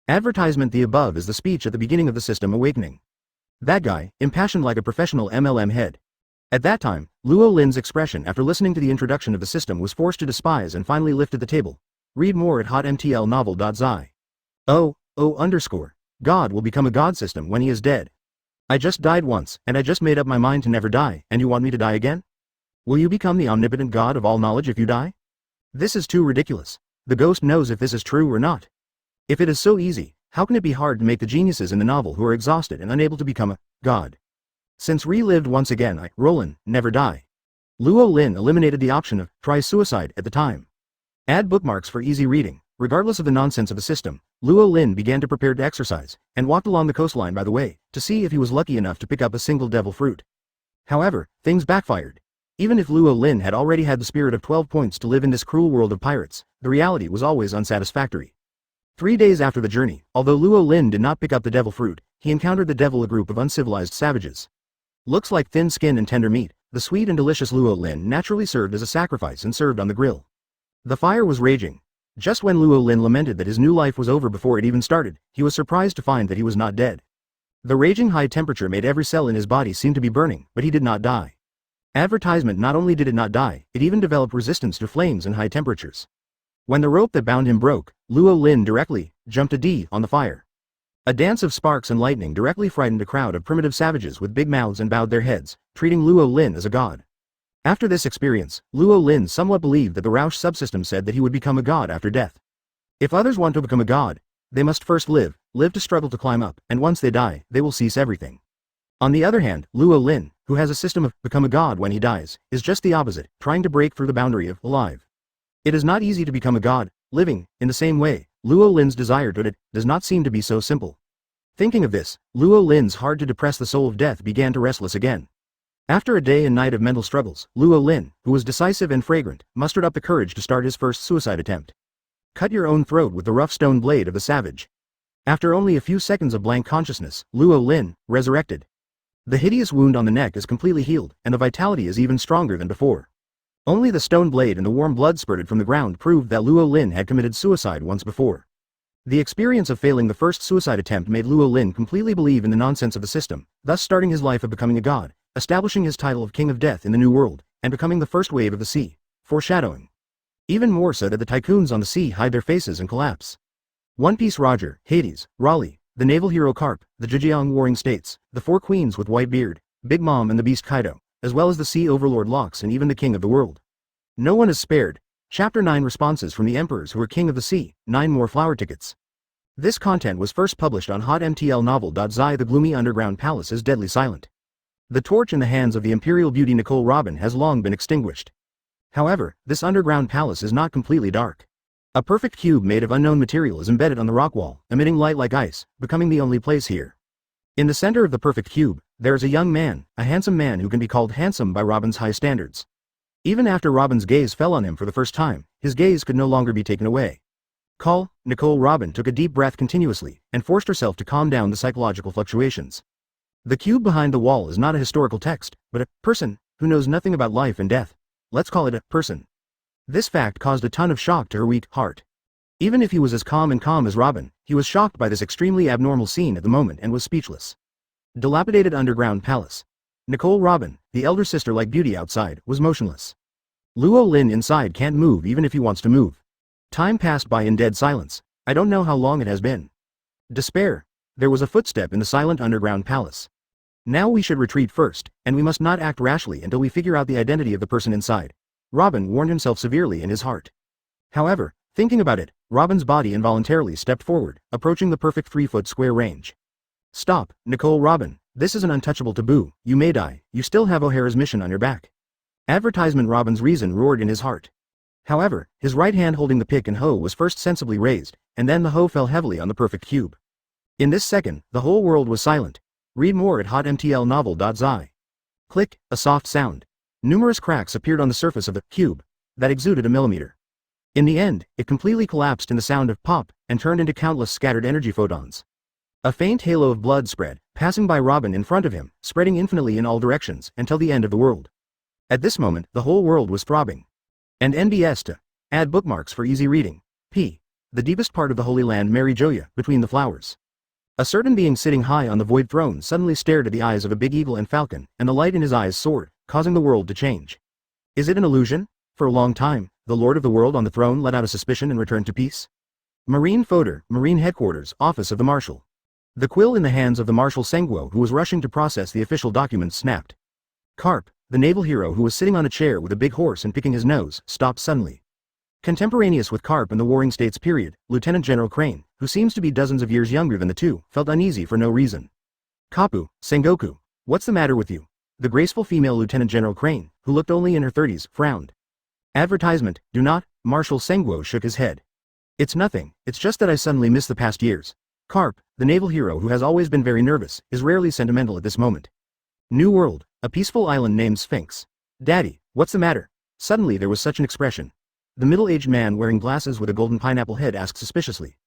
Advertisement. The above is the speech at the beginning of the system awakening. That guy, impassioned like a professional MLM head. At that time, Luo Lin's expression after listening to the introduction of the system was forced to despise and finally lifted the table. Read more at hotmtlnovel.zi. God will become a god system when he is dead. I just died once, and I just made up my mind to never die, and you want me to die again? Will you become the omnipotent god of all knowledge if you die? This is too ridiculous. The ghost knows if this is true or not. If it is so easy, how can it be hard to make the geniuses in the novel who are exhausted and unable to become a god? Since relived once again, Roland, never die. Luo Lin eliminated the option of try suicide at the time. Add bookmarks for easy reading. Regardless of the nonsense of the system, Luo Lin began to prepare to exercise, and walked along the coastline by the way, to see if he was lucky enough to pick up a single devil fruit. However, things backfired. Even if Luo Lin had already had the spirit of 12 points to live in this cruel world of pirates, the reality was always unsatisfactory. 3 days after the journey, although Luo Lin did not pick up the devil fruit, he encountered the devil, a group of uncivilized savages. Looks like thin skin and tender meat, the sweet and delicious Luo Lin naturally served as a sacrifice and served on the grill. The fire was raging. Just when Luo Lin lamented that his new life was over before it even started, he was surprised to find that he was not dead. The raging high temperature made every cell in his body seem to be burning, but he did not die. Advertisement not only did it not die, it even developed resistance to flames and high temperatures. When the rope that bound him broke, Luo Lin directly jumped on the fire. A dance of sparks and lightning directly frightened a crowd of primitive savages with big mouths and bowed their heads, treating Luo Lin as a god. After this experience, Luo Lin somewhat believed that the Rausch subsystem said that he would become a god after death. If others want to become a god, they must first live to struggle to climb up, and once they die, they will cease everything. On the other hand, Luo Lin, who has a system of become a god when he dies, is just the opposite, trying to break through the boundary of alive. It is not easy to become a god, living, in the same way. Luo Lin's desire to it does not seem to be so simple. Thinking of this, Luo Lin's hard to depress the soul of death began to restless again. After a day and night of mental struggles, Luo Lin, who was decisive and fragrant, mustered up the courage to start his first suicide attempt. Cut your own throat with the rough stone blade of the savage. After only a few seconds of blank consciousness, Luo Lin resurrected. The hideous wound on the neck is completely healed, and the vitality is even stronger than before. Only the stone blade and the warm blood spurted from the ground proved that Luo Lin had committed suicide once before. The experience of failing the first suicide attempt made Luo Lin completely believe in the nonsense of the system, thus starting his life of becoming a god, establishing his title of King of Death in the New World, and becoming the first wave of the sea, foreshadowing. Even more so that the tycoons on the sea hide their faces and collapse. One Piece Roger, Hades, Raleigh, the naval hero Carp, the Zhejiang Warring States, the four queens with white beard, Bigmom and the beast Kaido, as well as the sea overlord Locks and even the king of the world. No one is spared. Chapter 9 Responses from the emperors who were king of the sea, 9 more flower tickets. This content was first published on hotmtl novel.zi. The gloomy underground palace is deadly silent. The torch in the hands of the imperial beauty Nicole Robin has long been extinguished. However, this underground palace is not completely dark. A perfect cube made of unknown material is embedded on the rock wall, emitting light like ice, becoming the only place here. In the center of the perfect cube, there is a young man, a handsome man who can be called handsome by Robin's high standards. Even after Robin's gaze fell on him for the first time, his gaze could no longer be taken away. Nicole Robin took a deep breath continuously, and forced herself to calm down the psychological fluctuations. The cube behind the wall is not a historical text, but a person who knows nothing about life and death. Let's call it a person. This fact caused a ton of shock to her weak heart. Even if he was as calm as Robin, he was shocked by this extremely abnormal scene at the moment and was speechless. Dilapidated underground palace. Nicole Robin, the elder sister-like beauty outside, was motionless. Luo Lin inside can't move even if he wants to move. Time passed by in dead silence. I don't know how long it has been. Despair. There was a footstep in the silent underground palace. Now we should retreat first, and we must not act rashly until we figure out the identity of the person inside. Robin warned himself severely in his heart. However, thinking about it, Robin's body involuntarily stepped forward, approaching the perfect 3-foot square range. Stop, Nicole Robin, this is an untouchable taboo, you may die, you still have O'Hara's mission on your back. Advertisement Robin's reason roared in his heart. However, his right hand holding the pick and hoe was first sensibly raised, and then the hoe fell heavily on the perfect cube. In this second, the whole world was silent. Read more at hotmtlnovel.zi. Click, a soft sound. Numerous cracks appeared on the surface of the cube that exuded a millimeter. In the end, it completely collapsed in the sound of pop and turned into countless scattered energy photons. A faint halo of blood spread, passing by Robin in front of him, spreading infinitely in all directions until the end of the world. At this moment, the whole world was throbbing. And NBS to add bookmarks for easy reading. P. The deepest part of the Holy Land, Mary Joa, between the flowers. A certain being sitting high on the void throne suddenly stared at the eyes of a big eagle and falcon, and the light in his eyes soared, causing the world to change. Is it an illusion? For a long time, the Lord of the World on the throne let out a suspicion and returned to peace. Marine Fodor, Marine Headquarters, Office of the Marshal. The quill in the hands of the Marshal Sengguo, who was rushing to process the official documents, snapped. Carp, the naval hero who was sitting on a chair with a big horse and picking his nose, stopped suddenly. Contemporaneous with Carp in the Warring States period, Lieutenant General Crane, who seems to be dozens of years younger than the two, felt uneasy for no reason. Kapu, Sengoku, what's the matter with you? The graceful female Lieutenant General Crane, who looked only in her 30s, frowned. Advertisement, do not, Marshal Sengguo shook his head. It's nothing, it's just that I suddenly miss the past years. Carp, the naval hero who has always been very nervous, is rarely sentimental at this moment. New World, a peaceful island named Sphinx. Daddy, what's the matter? Suddenly there was such an expression. The middle-aged man wearing glasses with a golden pineapple head asked suspiciously.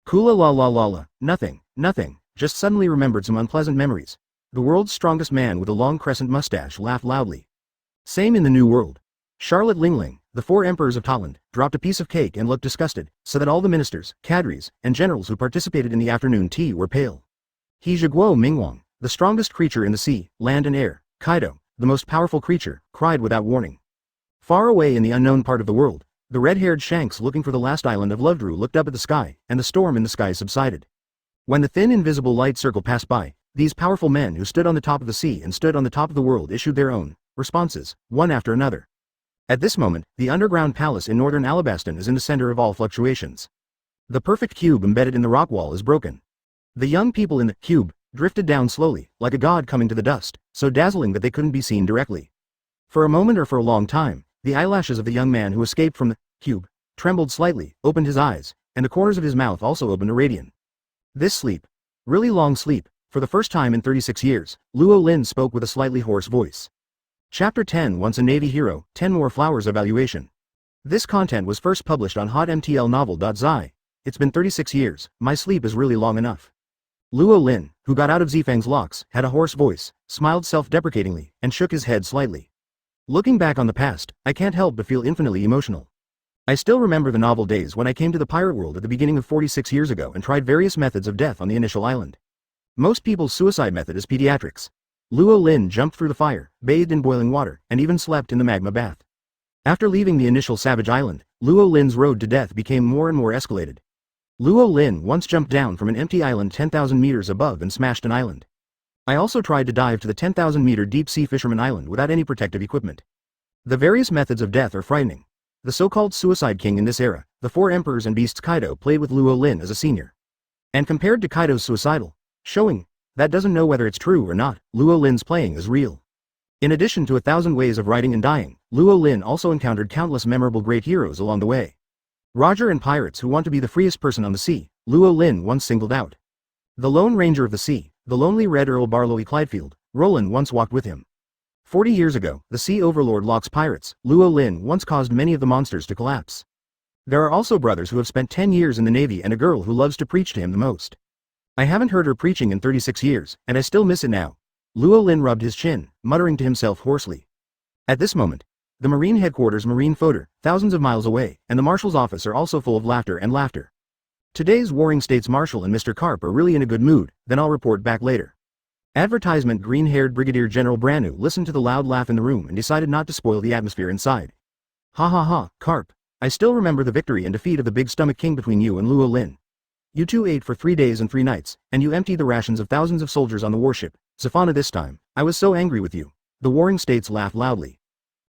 Kula la la la la, nothing, just suddenly remembered some unpleasant memories. The world's strongest man with a long crescent mustache laughed loudly. Same in the New World. Charlotte Lingling, the 4 emperors of Totland, dropped a piece of cake and looked disgusted, so that all the ministers, cadres, and generals who participated in the afternoon tea were pale. He Zhiguo Mingwang, the strongest creature in the sea, land and air, Kaido, the most powerful creature, cried without warning. Far away in the unknown part of the world, the red-haired Shanks looking for the last island of Lovedrew looked up at the sky, and the storm in the sky subsided. When the thin invisible light circle passed by, these powerful men who stood on the top of the sea and stood on the top of the world issued their own responses, one after another. At this moment, the underground palace in northern Alabasta is in the center of all fluctuations. The perfect cube embedded in the rock wall is broken. The young people in the cube drifted down slowly, like a god coming to the dust, so dazzling that they couldn't be seen directly. For a moment or for a long time, the eyelashes of the young man who escaped from the cube trembled slightly, opened his eyes, and the corners of his mouth also opened a radiant. This sleep, really long sleep, for the first time in 36 years, Luo Lin spoke with a slightly hoarse voice. Chapter 10 Once a Navy Hero, 10 More Flowers Evaluation. This content was first published on hotmtlnovel.zi. It's been 36 years, my sleep is really long enough. Luo Lin, who got out of Zifang's locks, had a hoarse voice, smiled self-deprecatingly, and shook his head slightly. Looking back on the past, I can't help but feel infinitely emotional. I still remember the novel days when I came to the pirate world at the beginning of 46 years ago and tried various methods of death on the initial island. Most people's suicide method is pediatrics. Luo Lin jumped through the fire, bathed in boiling water, and even slept in the magma bath. After leaving the initial savage island, Luo Lin's road to death became more and more escalated. Luo Lin once jumped down from an empty island 10,000 meters above and smashed an island. I also tried to dive to the 10,000-meter deep-sea fisherman island without any protective equipment. The various methods of death are frightening. The so-called suicide king in this era, the four emperors and beasts Kaido played with Luo Lin as a senior. And compared to Kaido's suicidal, showing that doesn't know whether it's true or not, Luo Lin's playing is real. In addition to 1,000 ways of writing and dying, Luo Lin also encountered countless memorable great heroes along the way. Roger and pirates who want to be the freest person on the sea, Luo Lin once singled out. The Lone Ranger of the Sea, the lonely Red Earl Barlow E. Clydefield, Roland once walked with him. 40 years ago, the sea overlord Locke's pirates, Luo Lin once caused many of the monsters to collapse. There are also brothers who have spent 10 years in the Navy and a girl who loves to preach to him the most. I haven't heard her preaching in 36 years, and I still miss it now. Luo Lin rubbed his chin, muttering to himself hoarsely. At this moment, the Marine headquarters Marine Fodor, thousands of miles away, and the Marshal's office are also full of laughter and laughter. Today's Warring States Marshal and Mr. Karp are really in a good mood, then I'll report back later. Advertisement Green-haired Brigadier General Branu listened to the loud laugh in the room and decided not to spoil the atmosphere inside. Ha ha ha, Karp. I still remember the victory and defeat of the Big Stomach King between you and Luo Lin. You two ate for 3 days and 3 nights, and you emptied the rations of thousands of soldiers on the warship, Zafana this time. I was so angry with you. The Warring States laughed loudly.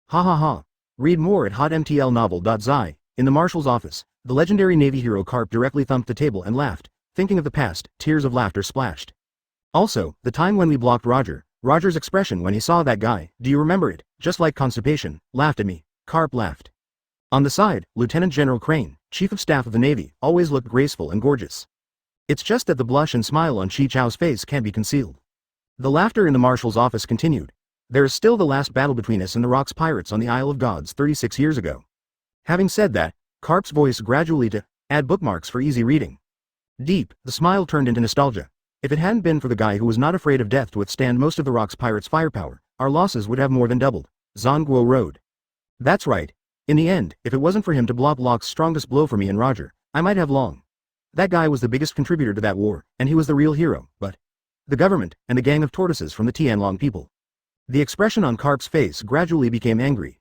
Ha ha ha. Read more at hotmtlnovel.zi. In the Marshal's office, the legendary Navy hero Karp directly thumped the table and laughed. Thinking of the past, tears of laughter splashed. Also, the time when we blocked Roger's expression when he saw that guy, do you remember it? Just like constipation, laughed at me. Karp laughed. On the side, Lieutenant General Crane, Chief of Staff of the Navy, always looked graceful and gorgeous. It's just that the blush and smile on Chi Chow's face can't be concealed. The laughter in the Marshal's office continued. There is still the last battle between us and the Rocks pirates on the Isle of Gods 36 years ago. Having said that, Karp's voice gradually to add bookmarks for easy reading. Deep, the smile turned into nostalgia. If it hadn't been for the guy who was not afraid of death to withstand most of the Rocks pirates' firepower, our losses would have more than doubled. Zhongguo rode. That's right. In the end, if it wasn't for him to block Locke's strongest blow for me and Roger, I might have long. That guy was the biggest contributor to that war, and he was the real hero, but the government, and the gang of tortoises from the Tianlong people. The expression on Karp's face gradually became angry.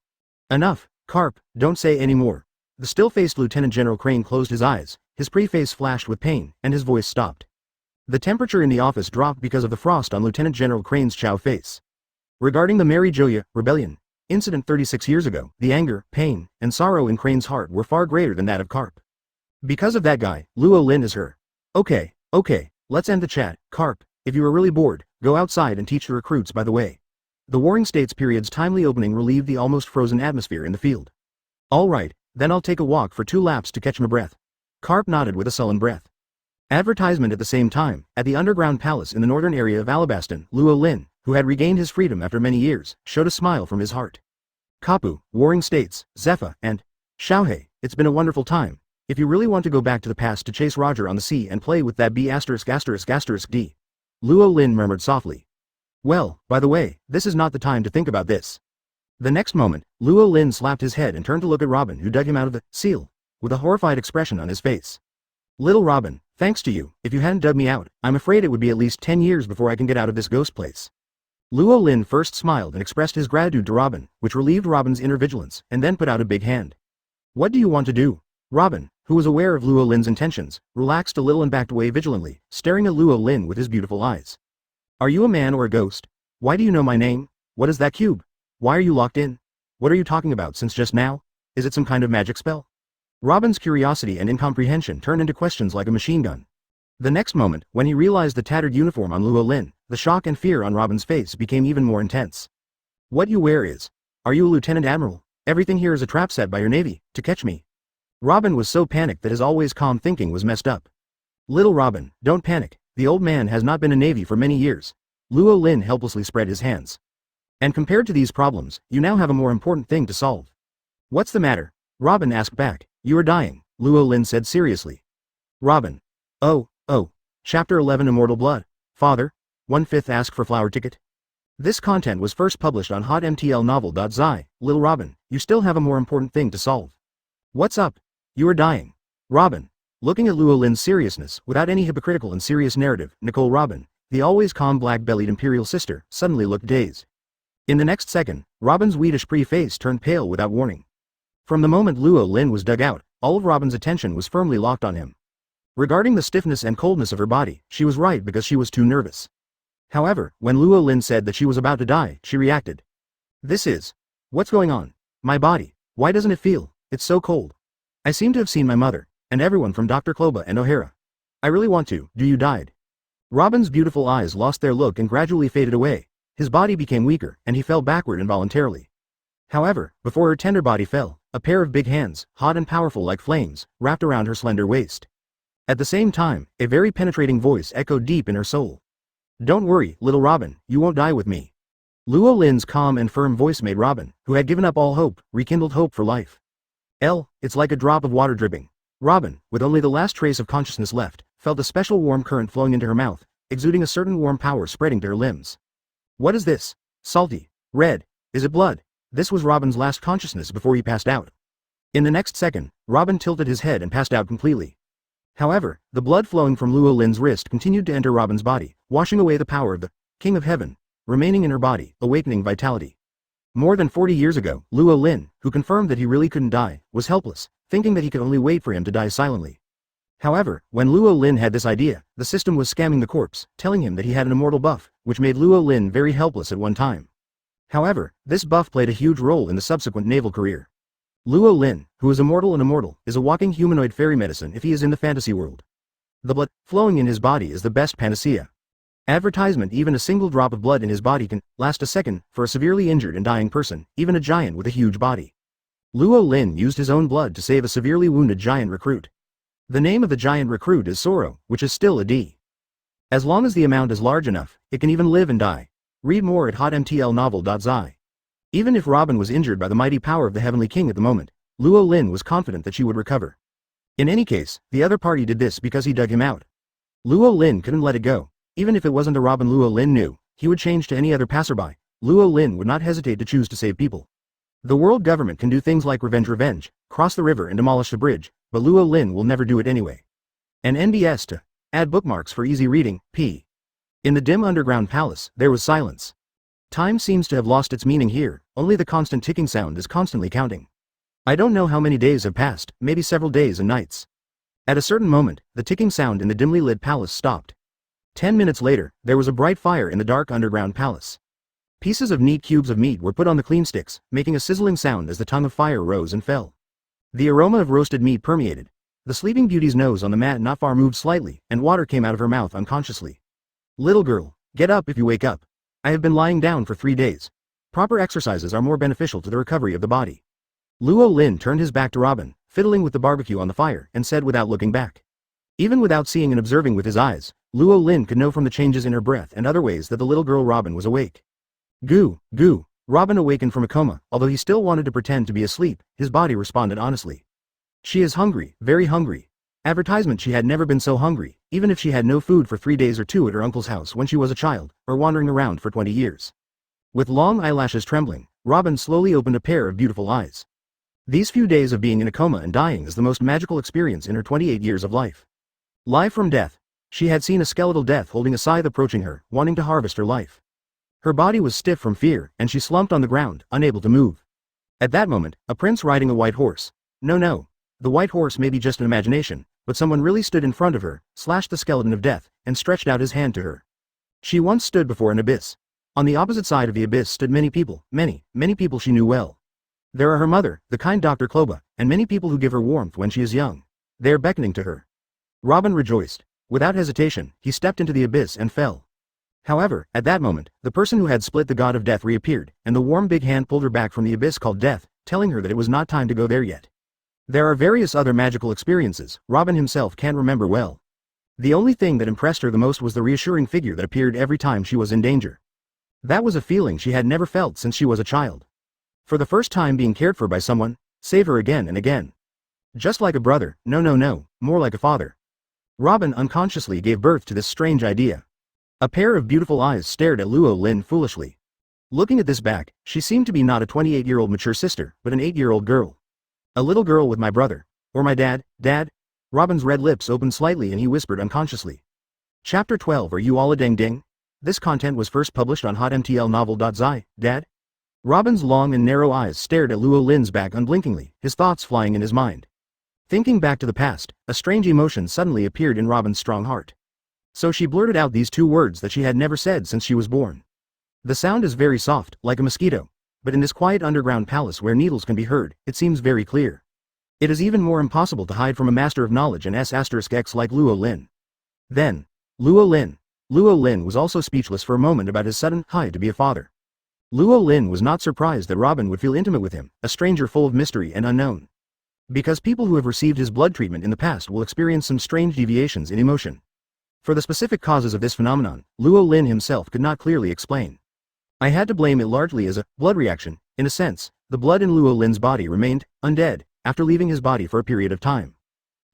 Enough, Karp, don't say any more. The still-faced Lieutenant General Crane closed his eyes, his pretty face flashed with pain, and his voice stopped. The temperature in the office dropped because of the frost on Lieutenant General Crane's Chow face. Regarding the Mary Joa rebellion incident 36 years ago, the anger, pain, and sorrow in Crane's heart were far greater than that of Karp. Because of that guy, Luo Lin is her. Okay, let's end the chat. Karp, if you are really bored, go outside and teach the recruits by the way. The Warring States period's timely opening relieved the almost frozen atmosphere in the field. Alright, then I'll take a walk for 2 laps to catch my breath. Karp nodded with a sullen breath. Advertisement at the same time, at the underground palace in the northern area of Alabasta, Luo Lin, who had regained his freedom after many years, showed a smile from his heart. Kapu, Warring States, Zepha, and Xiaohei, it's been a wonderful time. If you really want to go back to the past to chase Roger on the sea and play with that B**********, Luo Lin murmured softly. Well, by the way, this is not the time to think about this. The next moment, Luo Lin slapped his head and turned to look at Robin who dug him out of the seal, with a horrified expression on his face. Little Robin, Thanks to you, if you hadn't dug me out, I'm afraid it would be at least 10 years before I can get out of this ghost place. Luo Lin first smiled and expressed his gratitude to Robin, which relieved Robin's inner vigilance, and then put out a big hand. What do you want to do? Robin, who was aware of Luo Lin's intentions, relaxed a little and backed away vigilantly, staring at Luo Lin with his beautiful eyes. Are you a man or a ghost? Why do you know my name? What is that cube? Why are you locked in? What are you talking about since just now? Is it some kind of magic spell? Robin's curiosity and incomprehension turned into questions like a machine gun. The next moment, when he realized the tattered uniform on Luo Lin, the shock and fear on Robin's face became even more intense. What you wear is. Are you a lieutenant admiral? Everything here is a trap set by your navy, to catch me. Robin was so panicked that his always calm thinking was messed up. Little Robin, don't panic, the old man has not been in navy for many years. Luo Lin helplessly spread his hands. And compared to these problems, you now have a more important thing to solve. What's the matter? Robin asked back. You are dying, Luo Lin said seriously. Robin. Oh. Chapter 11 Immortal Blood. Father, 1/5 ask for flower ticket. This content was first published on hotmtlnovel.zi. Little Robin, you still have a more important thing to solve. What's up? You are dying. Robin. Looking at Luo Lin's seriousness, without any hypocritical and serious narrative, Nicole Robin, the always calm black-bellied imperial sister, suddenly looked dazed. In the next second, Robin's wheatish pretty face turned pale without warning. From the moment Luo Lin was dug out, all of Robin's attention was firmly locked on him. Regarding the stiffness and coldness of her body, she was right because she was too nervous. However, when Luo Lin said that she was about to die, she reacted. This is. What's going on? My body. Why doesn't it feel? It's so cold. I seem to have seen my mother, and everyone from Dr. Kloba and O'Hara. I really want to. Do you died? Robin's beautiful eyes lost their look and gradually faded away. His body became weaker, and he fell backward involuntarily. However, before her tender body fell, a pair of big hands, hot and powerful like flames, wrapped around her slender waist. At the same time, a very penetrating voice echoed deep in her soul. Don't worry, little Robin, you won't die with me. Luo Lin's calm and firm voice made Robin, who had given up all hope, rekindled hope for life. It's like a drop of water dripping. Robin, with only the last trace of consciousness left, felt a special warm current flowing into her mouth, exuding a certain warm power spreading to her limbs. What is this? Salty. Red. Is it blood? This was Robin's last consciousness before he passed out. In the next second, Robin tilted his head and passed out completely. However, the blood flowing from Luo Lin's wrist continued to enter Robin's body, washing away the power of the King of Heaven, remaining in her body, awakening vitality. More than 40 years ago, Luo Lin, who confirmed that he really couldn't die, was helpless, thinking that he could only wait for him to die silently. However, when Luo Lin had this idea, the system was scamming the corpse, telling him that he had an immortal buff, which made Luo Lin very helpless at one time. However, this buff played a huge role in the subsequent naval career. Luo Lin, who is immortal, is a walking humanoid fairy medicine if he is in the fantasy world. The blood flowing in his body is the best panacea. Advertisement: even a single drop of blood in his body can last a second for a severely injured and dying person, even a giant with a huge body. Luo Lin used his own blood to save a severely wounded giant recruit. The name of the giant recruit is Soro, which is still a D. As long as the amount is large enough, it can even live and die. Read more at hotmtlnovel.zi. Even if Robin was injured by the mighty power of the Heavenly King at the moment, Luo Lin was confident that she would recover. In any case, the other party did this because he dug him out. Luo Lin couldn't let it go. Even if it wasn't a Robin Luo Lin knew, he would change to any other passerby. Luo Lin would not hesitate to choose to save people. The world government can do things like revenge, cross the river and demolish the bridge, but Luo Lin will never do it anyway. And NBS to add bookmarks for easy reading, p. In the dim underground palace, there was silence. Time seems to have lost its meaning here, only the constant ticking sound is constantly counting. I don't know how many days have passed, maybe several days and nights. At a certain moment, the ticking sound in the dimly lit palace stopped. 10 minutes later, there was a bright fire in the dark underground palace. Pieces of neat cubes of meat were put on the clean sticks, making a sizzling sound as the tongue of fire rose and fell. The aroma of roasted meat permeated. The sleeping beauty's nose on the mat not far moved slightly, and water came out of her mouth unconsciously. Little girl, get up if you wake up. I have been lying down for 3 days. Proper exercises are more beneficial to the recovery of the body. Luo Lin turned his back to Robin, fiddling with the barbecue on the fire, and said without looking back. Even without seeing and observing with his eyes, Luo Lin could know from the changes in her breath and other ways that the little girl Robin was awake. Goo, goo. Robin awakened from a coma. Although he still wanted to pretend to be asleep, his body responded honestly. She is hungry, very hungry. Advertisement: she had never been so hungry, even if she had no food for 3 days or 2 at her uncle's house when she was a child, or wandering around for 20 years. With long eyelashes trembling, Robin slowly opened a pair of beautiful eyes. These few days of being in a coma and dying is the most magical experience in her 28 years of life. Live from death. She had seen a skeletal death holding a scythe approaching her, wanting to harvest her life. Her body was stiff from fear, and she slumped on the ground, unable to move. At that moment, a prince riding a white horse. No. The white horse may be just an imagination, but someone really stood in front of her, slashed the skeleton of death, and stretched out his hand to her. She once stood before an abyss. On the opposite side of the abyss stood many people, many people she knew well. There are her mother, the kind Dr. Kloba, and many people who give her warmth when she is young. They are beckoning to her. Robin rejoiced. Without hesitation, he stepped into the abyss and fell. However, at that moment, the person who had split the god of death reappeared, and the warm big hand pulled her back from the abyss called death, telling her that it was not time to go there yet. There are various other magical experiences Robin himself can't remember well. The only thing that impressed her the most was the reassuring figure that appeared every time she was in danger. That was a feeling she had never felt since she was a child. For the first time being cared for by someone, save her again and again. Just like a brother, no, more like a father. Robin unconsciously gave birth to this strange idea. A pair of beautiful eyes stared at Luo Lin foolishly. Looking at this back, she seemed to be not a 28-year-old mature sister, but an 8-year-old girl. A little girl with my brother. Or my dad. Robin's red lips opened slightly and he whispered unconsciously. Chapter 12. Are you all a ding ding? This content was first published on hotmtlnovel.zi, Dad? Robin's long and narrow eyes stared at Luo Lin's back unblinkingly, his thoughts flying in his mind. Thinking back to the past, a strange emotion suddenly appeared in Robin's strong heart. So she blurted out these two words that she had never said since she was born. The sound is very soft, like a mosquito, but in this quiet underground palace where needles can be heard, it seems very clear. It is even more impossible to hide from a master of knowledge and x like Luo Lin. Then, Luo Lin was also speechless for a moment about his sudden high to be a father. Luo Lin was not surprised that Robin would feel intimate with him, a stranger full of mystery and unknown. Because people who have received his blood treatment in the past will experience some strange deviations in emotion. For the specific causes of this phenomenon, Luo Lin himself could not clearly explain. I had to blame it largely as a blood reaction. In a sense, the blood in Luo Lin's body remained undead after leaving his body for a period of time.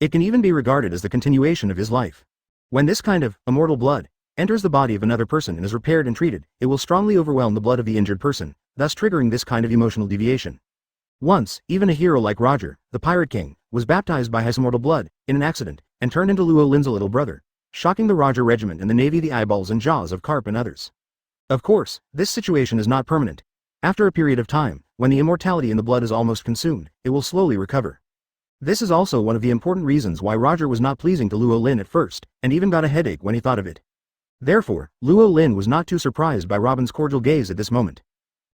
It can even be regarded as the continuation of his life. When this kind of immortal blood enters the body of another person and is repaired and treated, it will strongly overwhelm the blood of the injured person, thus triggering this kind of emotional deviation. Once, even a hero like Roger, the Pirate King, was baptized by his immortal blood in an accident and turned into Luo Lin's little brother, shocking the Roger regiment and the navy, the eyeballs and jaws of Carp and others. Of course, this situation is not permanent. After a period of time, when the immortality in the blood is almost consumed, it will slowly recover. This is also one of the important reasons why Roger was not pleasing to Luo Lin at first, and even got a headache when he thought of it. Therefore, Luo Lin was not too surprised by Robin's cordial gaze at this moment.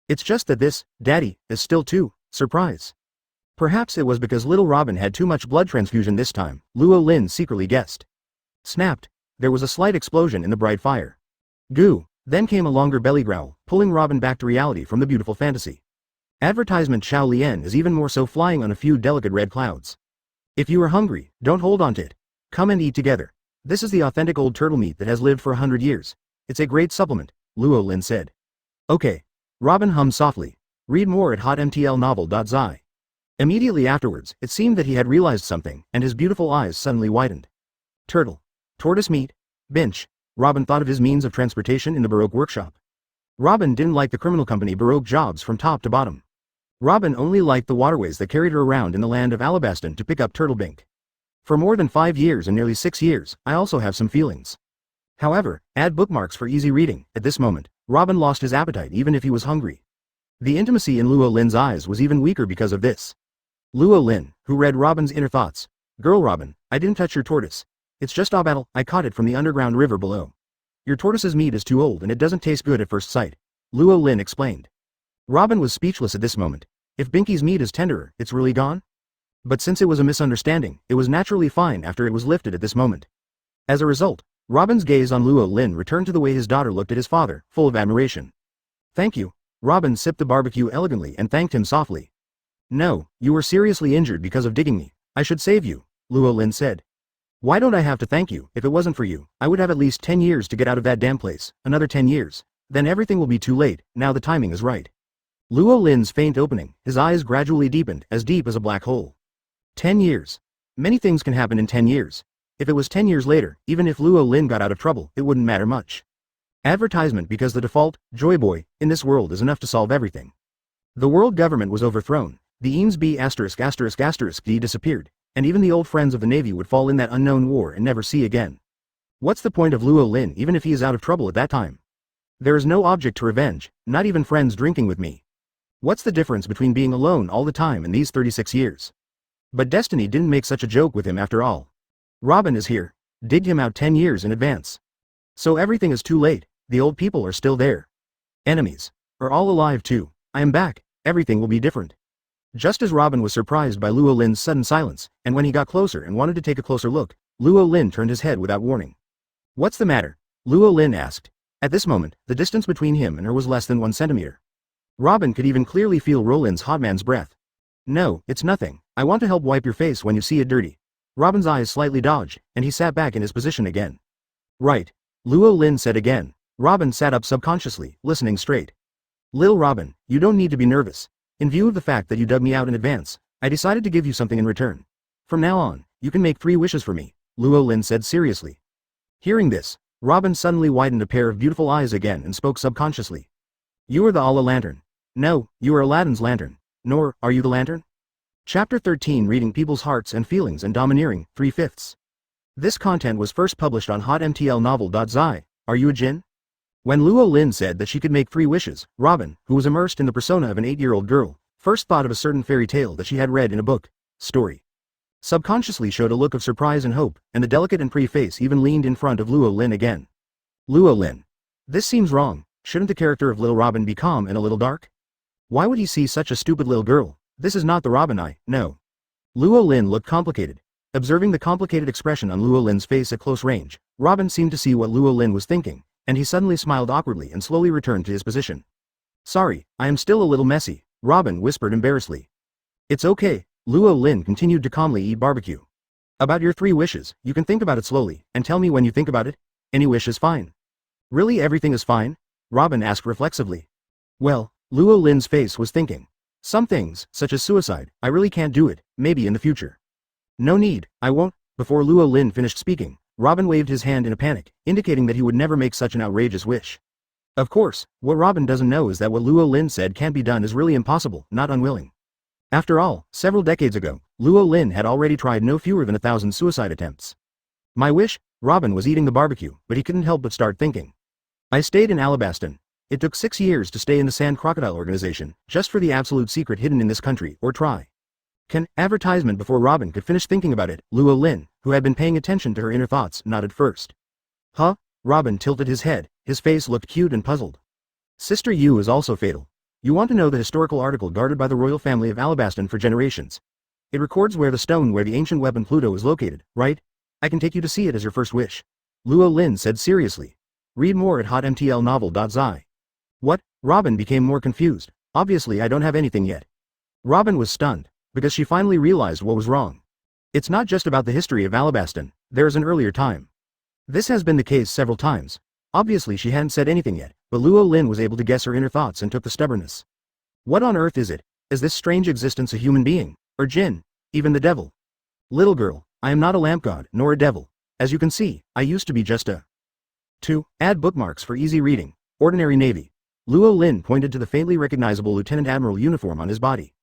It's just that this, Daddy, is still too surprise. Perhaps it was because little Robin had too much blood transfusion this time, Luo Lin secretly guessed. Snapped. There was a slight explosion in the bright fire. Goo. Then came a longer belly growl, pulling Robin back to reality from the beautiful fantasy. Advertisement Xiao Lian is even more so, flying on a few delicate red clouds. If you are hungry, don't hold on to it. Come and eat together. This is the authentic old turtle meat that has lived for 100 years. It's a great supplement, Luo Lin said. Okay. Robin hummed softly. Read more at hotmtlnovel.zi. Immediately afterwards, it seemed that he had realized something, and his beautiful eyes suddenly widened. Turtle. Tortoise meat. Bench. Robin thought of his means of transportation in the Baroque workshop. Robin didn't like the criminal company Baroque jobs from top to bottom. Robin only liked the waterways that carried her around in the land of Alabasta to pick up turtlebink. For more than 5 years and nearly 6 years, I also have some feelings. However, add bookmarks for easy reading. At this moment, Robin lost his appetite even if he was hungry. The intimacy in Luo Lin's eyes was even weaker because of this. Luo Lin, who read Robin's inner thoughts. Girl Robin, I didn't touch your tortoise. It's just a battle. I caught it from the underground river below. Your tortoise's meat is too old and it doesn't taste good at first sight, Luo Lin explained. Robin was speechless at this moment. If Binky's meat is tenderer, it's really gone? But since it was a misunderstanding, it was naturally fine after it was lifted at this moment. As a result, Robin's gaze on Luo Lin returned to the way his daughter looked at his father, full of admiration. Thank you. Robin sipped the barbecue elegantly and thanked him softly. No, you were seriously injured because of digging me. I should save you, Luo Lin said. Why don't I have to thank you? If it wasn't for you, I would have at least 10 years to get out of that damn place, another 10 years. Then everything will be too late, now the timing is right. Luo Lin's faint opening, his eyes gradually deepened, as deep as a black hole. 10 years. Many things can happen in 10 years. If it was 10 years later, even if Luo Lin got out of trouble, it wouldn't matter much. Advertisement because the default, Joy Boy, in this world is enough to solve everything. The world government was overthrown, the Eames B*****D disappeared, and even the old friends of the Navy would fall in that unknown war and never see again. What's the point of Luo Lin even if he is out of trouble at that time? There is no object to revenge, not even friends drinking with me. What's the difference between being alone all the time and these 36 years? But destiny didn't make such a joke with him after all. Robin is here. Digged him out 10 years in advance. So everything is too late, the old people are still there. Enemies are all alive too. I am back, everything will be different. Just as Robin was surprised by Luo Lin's sudden silence, and when he got closer and wanted to take a closer look, Luo Lin turned his head without warning. What's the matter? Luo Lin asked. At this moment, the distance between him and her was less than 1 centimeter. Robin could even clearly feel Roland's hot man's breath. No, it's nothing. I want to help wipe your face when you see it dirty. Robin's eyes slightly dodged, and he sat back in his position again. Right. Luo Lin said again. Robin sat up subconsciously, listening straight. Lil Robin, you don't need to be nervous. In view of the fact that you dug me out in advance, I decided to give you something in return. From now on, you can make 3 wishes for me, Luo Lin said seriously. Hearing this, Robin suddenly widened a pair of beautiful eyes again and spoke subconsciously. You are the Allah lantern. No, you are Aladdin's lantern. Nor, are you the lantern? Chapter 13 Reading People's Hearts and Feelings and Domineering, 3/5. This content was first published on hotmtlnovel.zi. Are you a jinn? When Luo Lin said that she could make 3 wishes, Robin, who was immersed in the persona of an 8-year-old girl, first thought of a certain fairy tale that she had read in a book. Story. Subconsciously showed a look of surprise and hope, and the delicate and pretty face even leaned in front of Luo Lin again. Luo Lin. This seems wrong. Shouldn't the character of little Robin be calm and a little dark? Why would he see such a stupid little girl? This is not the Robin I know. Luo Lin looked complicated. Observing the complicated expression on Luo Lin's face at close range, Robin seemed to see what Luo Lin was thinking, and he suddenly smiled awkwardly and slowly returned to his position. Sorry, I am still a little messy, Robin whispered embarrassedly. It's okay, Luo Lin continued to calmly eat barbecue. About your 3 wishes, you can think about it slowly, and tell me when you think about it. Any wish is fine. Really everything is fine? Robin asked reflexively. Well, Luo Lin's face was thinking. Some things, such as suicide, I really can't do it, maybe in the future. No need, I won't. Before Luo Lin finished speaking, Robin waved his hand in a panic, indicating that he would never make such an outrageous wish. Of course, what Robin doesn't know is that what Luo Lin said can't be done is really impossible, not unwilling. After all, several decades ago, Luo Lin had already tried no fewer than 1,000 suicide attempts. My wish? Robin was eating the barbecue, but he couldn't help but start thinking. I stayed in Alabasta. It took 6 years to stay in the Sand Crocodile organization, just for the absolute secret hidden in this country, or try. Advertisement before Robin could finish thinking about it, Luo Lin, who had been paying attention to her inner thoughts, nodded first. Huh? Robin tilted his head, his face looked cute and puzzled. Sister Yu is also fatal. You want to know the historical article guarded by the royal family of Alabasta for generations. It records where the ancient weapon Pluto is located, right? I can take you to see it as your first wish. Luo Lin said seriously. Read more at hotmtlnovel.zi. What? Robin became more confused. Obviously I don't have anything yet. Robin was stunned, because she finally realized what was wrong. It's not just about the history of Alabasta, there is an earlier time. This has been the case several times. Obviously she hadn't said anything yet, but Luo Lin was able to guess her inner thoughts and took the stubbornness. What on earth is it? Is this strange existence a human being? Or jinn? Even the devil? Little girl, I am not a lamp god, nor a devil. As you can see, I used to be just a... 2. Add bookmarks for easy reading. Ordinary Navy. Luo Lin pointed to the faintly recognizable Lieutenant Admiral uniform on his body.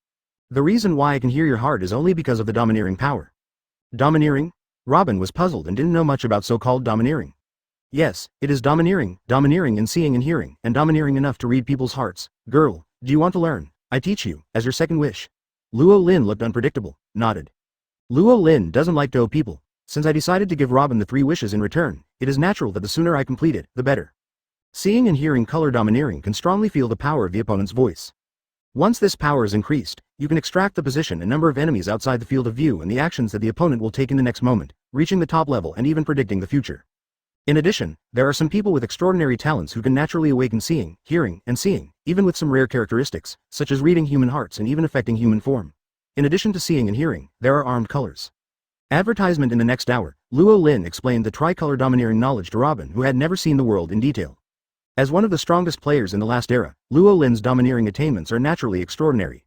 The reason why I can hear your heart is only because of the domineering power. Domineering? Robin was puzzled and didn't know much about so-called domineering. Yes, it is domineering in seeing and hearing, and domineering enough to read people's hearts. Girl, do you want to learn? I teach you, as your second wish. Luo Lin looked unpredictable, nodded. Luo Lin doesn't like to owe people. Since I decided to give Robin the 3 wishes in return, it is natural that the sooner I complete it, the better. Seeing and hearing color domineering can strongly feel the power of the opponent's voice. Once this power is increased, you can extract the position and number of enemies outside the field of view and the actions that the opponent will take in the next moment, reaching the top level and even predicting the future. In addition, there are some people with extraordinary talents who can naturally awaken seeing, hearing, and seeing, even with some rare characteristics, such as reading human hearts and even affecting human form. In addition to seeing and hearing, there are armed colors. Advertisement in the next hour, Luo Lin explained the tricolor domineering knowledge to Robin, who had never seen the world in detail. As one of the strongest players in the last era, Luo Lin's domineering attainments are naturally extraordinary.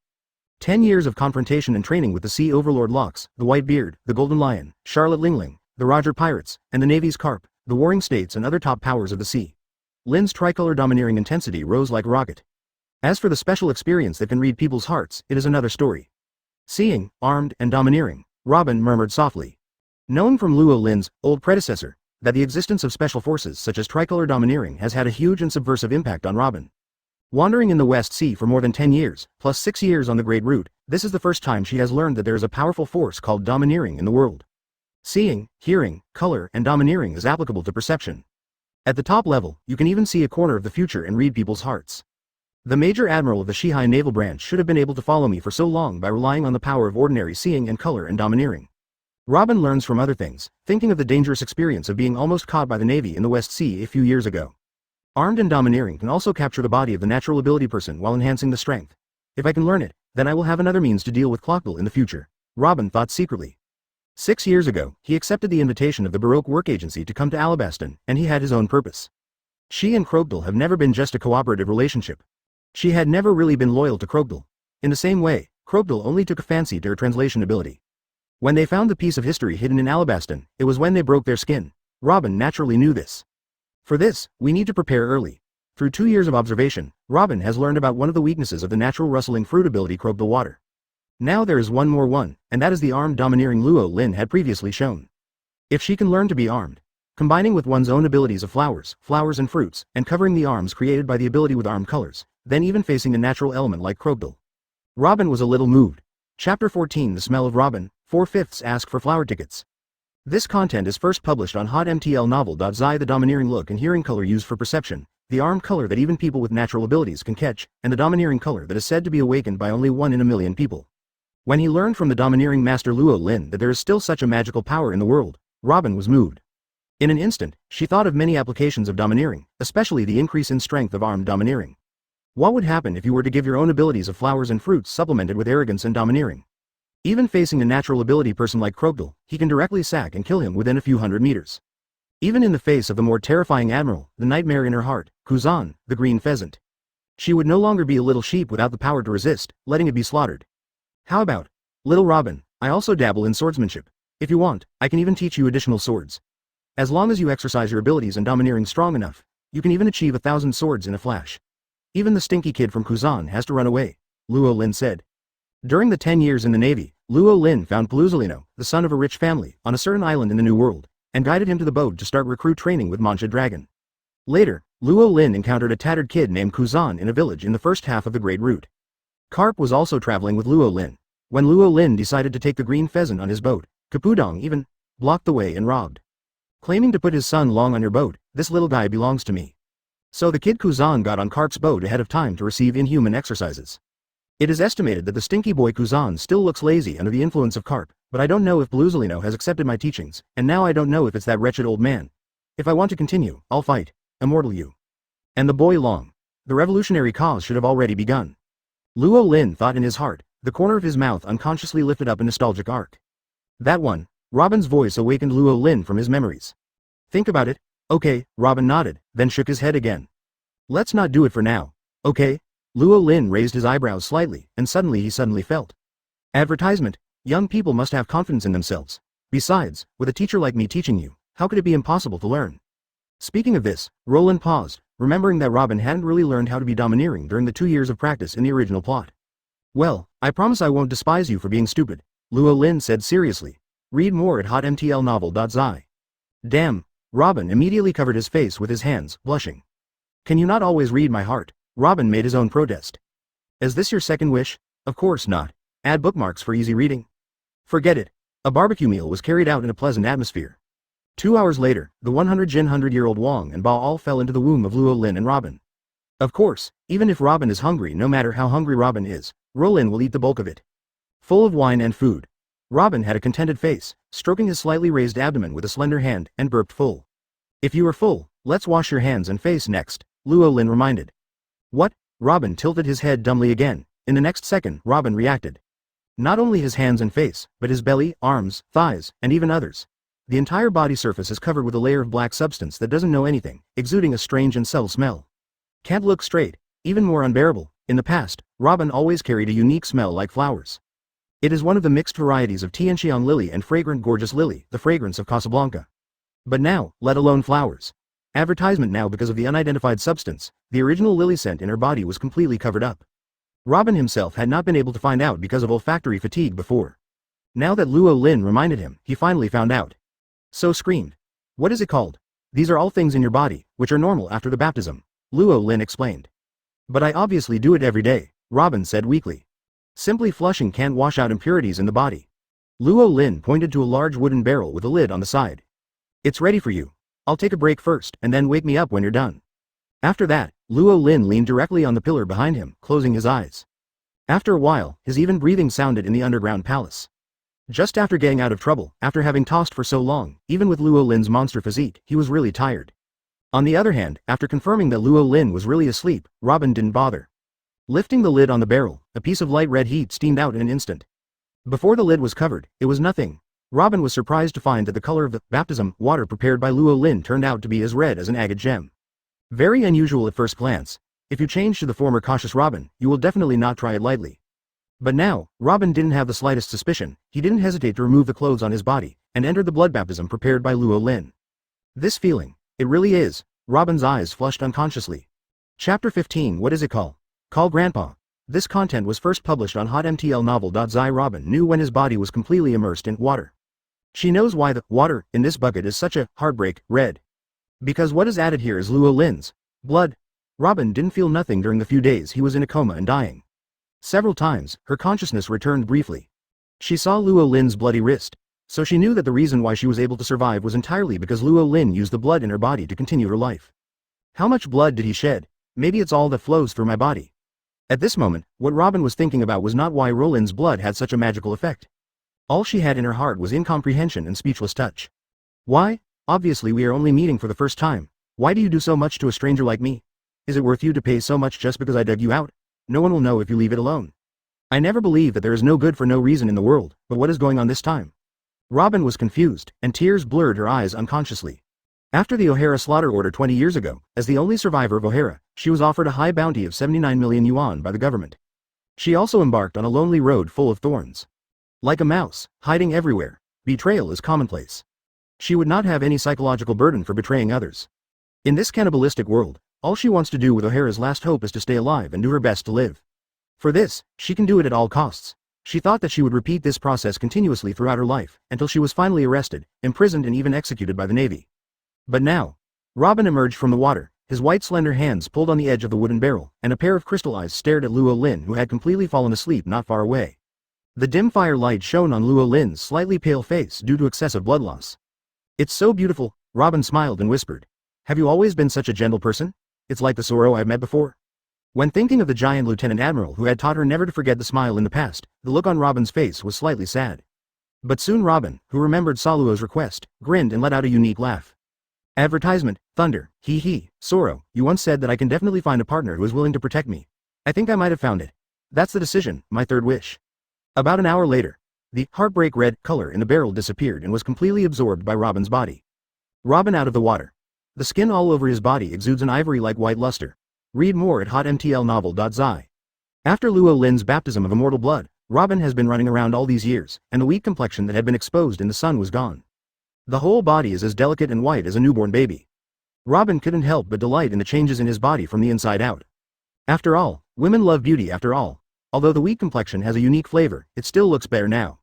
10 years of confrontation and training with the Sea Overlord Locks, the White Beard, the Golden Lion, Charlotte Lingling, the Roger Pirates, and the Navy's Carp, the Warring States and other top powers of the sea. Lin's tricolor domineering intensity rose like a rocket. As for the special experience that can read people's hearts, it is another story. Seeing, armed, and domineering, Robin murmured softly. Knowing from Luo Lin's old predecessor that the existence of special forces such as tricolor domineering has had a huge and subversive impact on Robin. Wandering in the West Sea for more than 10 years, plus 6 years on the Great Route, this is the first time she has learned that there is a powerful force called domineering in the world. Seeing, hearing, color, and domineering is applicable to perception. At the top level, you can even see a corner of the future and read people's hearts. The Major Admiral of the Shihai Naval Branch should have been able to follow me for so long by relying on the power of ordinary seeing and color and domineering. Robin learns from other things, thinking of the dangerous experience of being almost caught by the Navy in the West Sea a few years ago. Armed and domineering can also capture the body of the natural ability person while enhancing the strength. If I can learn it, then I will have another means to deal with Clockville in the future, Robin thought secretly. 6 years ago, he accepted the invitation of the Baroque Work Agency to come to Alabasta, and he had his own purpose. She and Crocodile have never been just a cooperative relationship. She had never really been loyal to Crocodile. In the same way, Crocodile only took a fancy to her translation ability. When they found the piece of history hidden in Alabasta, it was when they broke their skin. Robin naturally knew this. For this, we need to prepare early. Through 2 years of observation, Robin has learned about one of the weaknesses of the natural rustling fruit ability Crocodile Water. Now there is one more, and that is the armed domineering Luo Lin had previously shown. If she can learn to be armed, combining with one's own abilities of flowers and fruits, and covering the arms created by the ability with armed colors, then even facing a natural element like Crocodile. Robin was a little moved. Chapter 14 The Smell of Robin, 4/5 Ask for Flower Tickets. This content is first published on hotmtlnovel.zi. The domineering look and hearing color used for perception, the armed color that even people with natural abilities can catch, and the domineering color that is said to be awakened by only 1 in a million people. When he learned from the domineering master Luo Lin that there is still such a magical power in the world, Robin was moved. In an instant, she thought of many applications of domineering, especially the increase in strength of armed domineering. What would happen if you were to give your own abilities of flowers and fruits supplemented with arrogance and domineering? Even facing a natural ability person like Crocodile, he can directly sack and kill him within a few hundred meters. Even in the face of the more terrifying admiral, the nightmare in her heart, Kuzan, the green pheasant. She would no longer be a little sheep without the power to resist, letting it be slaughtered. How about, little Robin, I also dabble in swordsmanship. If you want, I can even teach you additional swords. As long as you exercise your abilities and domineering strong enough, you can even achieve 1,000 swords in a flash. Even the stinky kid from Kuzan has to run away, Luo Lin said. During the 10 years in the Navy, Luo Lin found Paluzolino, the son of a rich family, on a certain island in the New World, and guided him to the boat to start recruit training with Mancha Dragon. Later, Luo Lin encountered a tattered kid named Kuzan in a village in the first half of the Great Route. Karp was also traveling with Luo Lin. When Luo Lin decided to take the green pheasant on his boat, Kapudong even blocked the way and robbed. Claiming to put his son Long on your boat, this little guy belongs to me. So the kid Kuzan got on Karp's boat ahead of time to receive inhuman exercises. It is estimated that the stinky boy Kuzan still looks lazy under the influence of Karp, but I don't know if Paluzolino has accepted my teachings, and now I don't know if it's that wretched old man. If I want to continue, I'll fight, immortal you. And the boy Long. The revolutionary cause should have already begun. Luo Lin thought in his heart, the corner of his mouth unconsciously lifted up a nostalgic arc. That one, Robin's voice awakened Luo Lin from his memories. Think about it. Okay, Robin nodded, then shook his head again. Let's not do it for now, okay? Luo Lin raised his eyebrows slightly, and suddenly he felt. Advertisement, young people must have confidence in themselves. Besides, with a teacher like me teaching you, how could it be impossible to learn? Speaking of this, Roland paused, remembering that Robin hadn't really learned how to be domineering during the 2 years of practice in the original plot. Well, I promise I won't despise you for being stupid, Luo Lin said seriously. Read more at hotmtlnovel.zi. Damn, Robin immediately covered his face with his hands, blushing. Can you not always read my heart? Robin made his own protest. Is this your second wish? Of course not. Add bookmarks for easy reading. Forget it. A barbecue meal was carried out in a pleasant atmosphere. 2 hours later, the 100-year-old Wang and Ba all fell into the womb of Luo Lin and Robin. Of course, even if Robin is hungry, no matter how hungry Robin is, Lin will eat the bulk of it. Full of wine and food. Robin had a contented face, stroking his slightly raised abdomen with a slender hand, and burped full. If you are full, let's wash your hands and face next, Luo Lin reminded. What? Robin tilted his head dumbly again. In the next second, Robin reacted. Not only his hands and face, but his belly, arms, thighs, and even others. The entire body surface is covered with a layer of black substance that doesn't know anything, exuding a strange and subtle smell. Can't look straight. Even more unbearable, in the past, Robin always carried a unique smell like flowers. It is one of the mixed varieties of Tianxiang lily and fragrant gorgeous lily, the fragrance of Casablanca. But now, let alone flowers. Advertisement now because of the unidentified substance, the original lily scent in her body was completely covered up. Robin himself had not been able to find out because of olfactory fatigue before. Now that Luo Lin reminded him, he finally found out. So screamed. What is it called? These are all things in your body, which are normal after the baptism, Luo Lin explained. But I obviously do it every day, Robin said weakly. Simply flushing can't wash out impurities in the body. Luo Lin pointed to a large wooden barrel with a lid on the side. It's ready for you. I'll take a break first and then wake me up when you're done. After that, Luo Lin leaned directly on the pillar behind him, closing his eyes. After a while, his even breathing sounded in the underground palace. Just after getting out of trouble, after having tossed for so long, even with Luo Lin's monster physique, he was really tired. On the other hand, after confirming that Luo Lin was really asleep, Robin didn't bother. Lifting the lid on the barrel, a piece of light red heat steamed out in an instant. Before the lid was covered, it was nothing. Robin was surprised to find that the color of the baptism water prepared by Luo Lin turned out to be as red as an agate gem. Very unusual at first glance. If you change to the former cautious Robin, you will definitely not try it lightly. But now, Robin didn't have the slightest suspicion. He didn't hesitate to remove the clothes on his body, and entered the blood baptism prepared by Luo Lin. This feeling, it really is. Robin's eyes flushed unconsciously. Chapter 15. What is it called? Call Grandpa. This content was first published on hotmtl novel.zi. Robin knew when his body was completely immersed in water. She knows why the water in this bucket is such a heartbreak red. Because what is added here is Luo Lin's blood. Robin didn't feel nothing during the few days he was in a coma and dying. Several times, her consciousness returned briefly. She saw Luo Lin's bloody wrist, so she knew that the reason why she was able to survive was entirely because Luo Lin used the blood in her body to continue her life. How much blood did he shed? Maybe it's all that flows through my body. At this moment, what Robin was thinking about was not why Roland's blood had such a magical effect. All she had in her heart was incomprehension and speechless touch. Why? Obviously we are only meeting for the first time. Why do you do so much to a stranger like me? Is it worth you to pay so much just because I dug you out? No one will know if you leave it alone. I never believed that there is no good for no reason in the world, but what is going on this time? Robin was confused, and tears blurred her eyes unconsciously. After the O'Hara slaughter order 20 years ago, as the only survivor of O'Hara, she was offered a high bounty of 79 million yuan by the government. She also embarked on a lonely road full of thorns. Like a mouse, hiding everywhere, betrayal is commonplace. She would not have any psychological burden for betraying others. In this cannibalistic world, all she wants to do with O'Hara's last hope is to stay alive and do her best to live. For this, she can do it at all costs. She thought that she would repeat this process continuously throughout her life, until she was finally arrested, imprisoned and even executed by the Navy. But now, Robin emerged from the water, his white slender hands pulled on the edge of the wooden barrel, and a pair of crystal eyes stared at Luo Lin who had completely fallen asleep not far away. The dim fire light shone on Luo Lin's slightly pale face due to excessive blood loss. It's so beautiful, Robin smiled and whispered. Have you always been such a gentle person? It's like the Zoro I've met before. When thinking of the giant lieutenant admiral who had taught her never to forget the smile in the past, the look on Robin's face was slightly sad. But soon Robin, who remembered Saluo's request, grinned and let out a unique laugh. Advertisement, thunder, hee hee, Zoro, you once said that I can definitely find a partner who is willing to protect me. I think I might have found it. That's the decision, my third wish. About an hour later, the heartbreak red color in the barrel disappeared and was completely absorbed by Robin's body. Robin out of the water. The skin all over his body exudes an ivory-like white luster. Read more at hotmtlnovel.zi. After Luo Lin's baptism of immortal blood, Robin has been running around all these years, and the weak complexion that had been exposed in the sun was gone. The whole body is as delicate and white as a newborn baby. Robin couldn't help but delight in the changes in his body from the inside out. After all, women love beauty after all. Although the wheat complexion has a unique flavor, it still looks better now.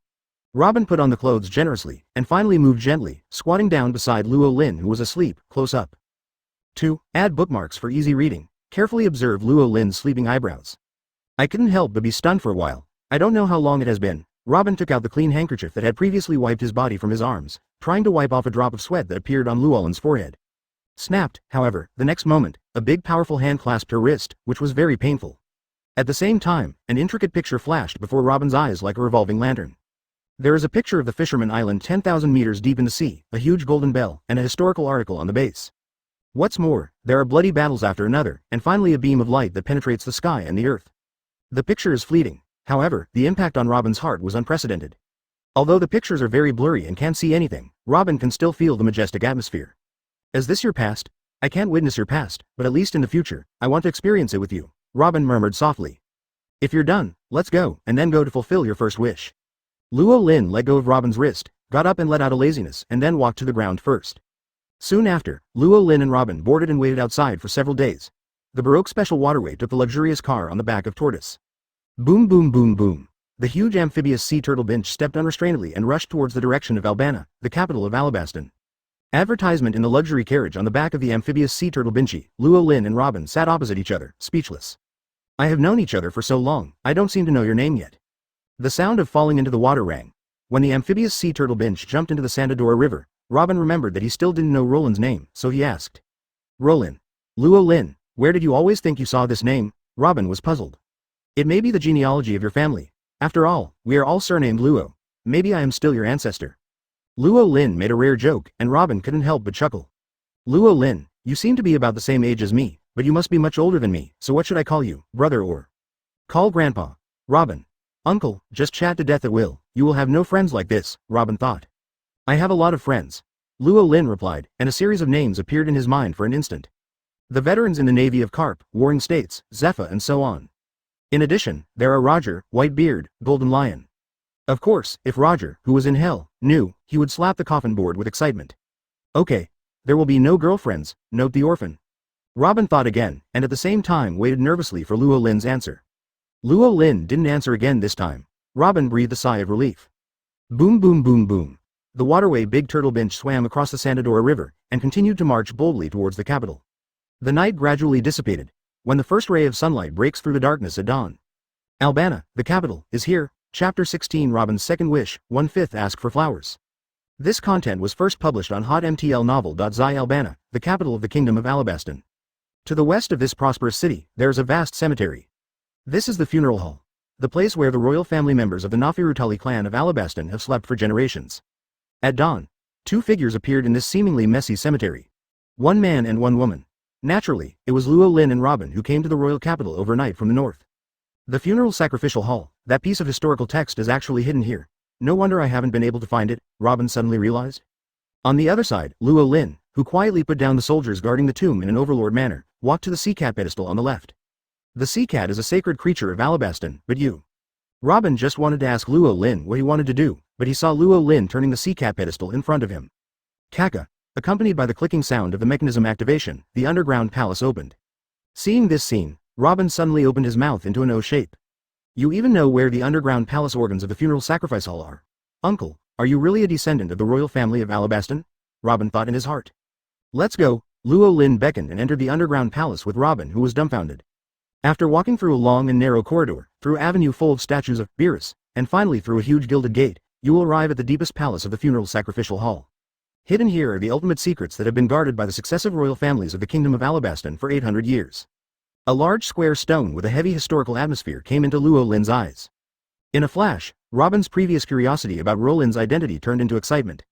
Robin put on the clothes generously, and finally moved gently, squatting down beside Luo Lin who was asleep, close up. 2. Add bookmarks for easy reading. Carefully observe Luo Lin's sleeping eyebrows. I couldn't help but be stunned for a while. I don't know how long it has been. Robin took out the clean handkerchief that had previously wiped his body from his arms, trying to wipe off a drop of sweat that appeared on Luo Lin's forehead. Snapped, however, the next moment, a big powerful hand clasped her wrist, which was very painful. At the same time, an intricate picture flashed before Robin's eyes like a revolving lantern. There is a picture of the fisherman island 10,000 meters deep in the sea, a huge golden bell, and a historical article on the base. What's more, there are bloody battles after another, and finally a beam of light that penetrates the sky and the earth. The picture is fleeting. However, the impact on Robin's heart was unprecedented. Although the pictures are very blurry and can't see anything, Robin can still feel the majestic atmosphere. Is this your past? I can't witness your past, but at least in the future, I want to experience it with you, Robin murmured softly. If you're done, let's go, and then go to fulfill your first wish. Luo Lin let go of Robin's wrist, got up and let out a laziness, and then walked to the ground first. Soon after, Luo Lin and Robin boarded and waited outside for several days. The Baroque special waterway took the luxurious car on the back of Tortoise. Boom boom boom boom. The huge amphibious sea turtle bench stepped unrestrainedly and rushed towards the direction of Albana, the capital of Alabasta. Advertisement in the luxury carriage on the back of the amphibious sea turtle benchy. Luo Lin and Robin sat opposite each other, speechless. I have known each other for so long, I don't seem to know your name yet. The sound of falling into the water rang. When the amphibious sea turtle bench jumped into the Sandadora River, Robin remembered that he still didn't know Roland's name, so he asked. Roland. Luo Lin, where did you always think you saw this name? Robin was puzzled. It may be the genealogy of your family. After all, we are all surnamed Luo. Maybe I am still your ancestor. Luo Lin made a rare joke, and Robin couldn't help but chuckle. Luo Lin, you seem to be about the same age as me, but you must be much older than me, so what should I call you, brother or? Call Grandpa. Robin. Uncle, just chat to death at will, you will have no friends like this, Robin thought. I have a lot of friends. Luo Lin replied, and a series of names appeared in his mind for an instant. The veterans in the Navy of Carp, Warring States, Zephyr and so on. In addition, there are Roger, Whitebeard, Golden Lion. Of course, if Roger, who was in hell, knew, he would slap the coffin board with excitement. Okay. There will be no girlfriends, note the orphan. Robin thought again, and at the same time waited nervously for Luo Lin's answer. Luo Lin didn't answer again this time. Robin breathed a sigh of relief. Boom boom boom boom. The waterway big turtle bench swam across the Sandadora River, and continued to march boldly towards the capital. The night gradually dissipated, when the first ray of sunlight breaks through the darkness at dawn. Albana, the capital, is here. Chapter 16 Robin's Second Wish, 1/5 Ask for Flowers. This content was first published on hotmtlnovel.zi Albana, the capital of the Kingdom of Alabasta. To the west of this prosperous city, there is a vast cemetery. This is the funeral hall, the place where the royal family members of the Nafirutali clan of Alabasta have slept for generations. At dawn, two figures appeared in this seemingly messy cemetery. One man and one woman. Naturally, it was Luo Lin and Robin who came to the royal capital overnight from the north. The funeral sacrificial hall, that piece of historical text is actually hidden here. No wonder I haven't been able to find it, Robin suddenly realized. On the other side, Luo Lin, who quietly put down the soldiers guarding the tomb in an overlord manner, walked to the sea cat pedestal on the left. The sea cat is a sacred creature of Alabasta, but you. Robin just wanted to ask Luo Lin what he wanted to do, but he saw Luo Lin turning the sea cat pedestal in front of him. Kaka. Accompanied by the clicking sound of the mechanism activation, the underground palace opened. Seeing this scene, Robin suddenly opened his mouth into an O shape. You even know where the underground palace organs of the funeral sacrifice hall are. Uncle, are you really a descendant of the royal family of Alabasta? Robin thought in his heart. Let's go. Luo Lin beckoned and entered the underground palace with Robin, who was dumbfounded. After walking through a long and narrow corridor, through an avenue full of statues of Beerus, and finally through a huge gilded gate, you will arrive at the deepest palace of the funeral sacrificial hall. Hidden here are the ultimate secrets that have been guarded by the successive royal families of the Kingdom of Alabasta for 800 years. A large square stone with a heavy historical atmosphere came into Luo Lin's eyes. In a flash, Robin's previous curiosity about Roland's identity turned into excitement.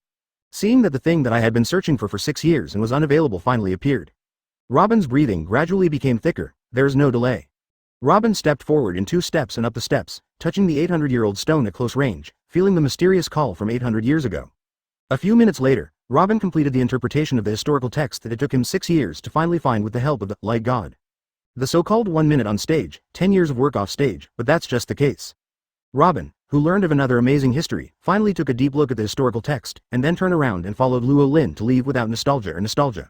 Seeing that the thing that I had been searching for 6 years and was unavailable finally appeared. Robin's breathing gradually became thicker. There is no delay. Robin stepped forward in 2 steps and up the steps, touching the 800-year-old stone at close range, feeling the mysterious call from 800 years ago. A few minutes later, Robin completed the interpretation of the historical text that it took him 6 years to finally find with the help of the light god. The so-called 1 minute on stage, 10 years of work off stage, but that's just the case. Robin, who learned of another amazing history, finally took a deep look at the historical text, and then turned around and followed Luo Lin to leave without nostalgia.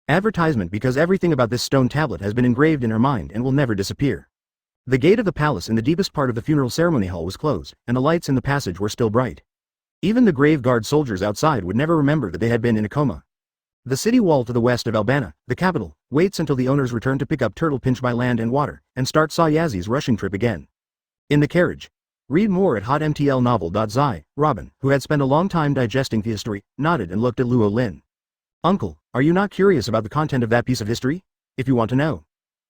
Advertisement because everything about this stone tablet has been engraved in her mind and will never disappear. The gate of the palace in the deepest part of the funeral ceremony hall was closed, and the lights in the passage were still bright. Even the grave guard soldiers outside would never remember that they had been in a coma. The city wall to the west of Albana, the capital, waits until the owners return to pick up Turtle Pinch by land and water, and start Sayazi's rushing trip again. In the carriage. Read more at hotmtlnovel.zi. Robin, who had spent a long time digesting the history, nodded and looked at Luo Lin. Uncle, are you not curious about the content of that piece of history? If you want to know.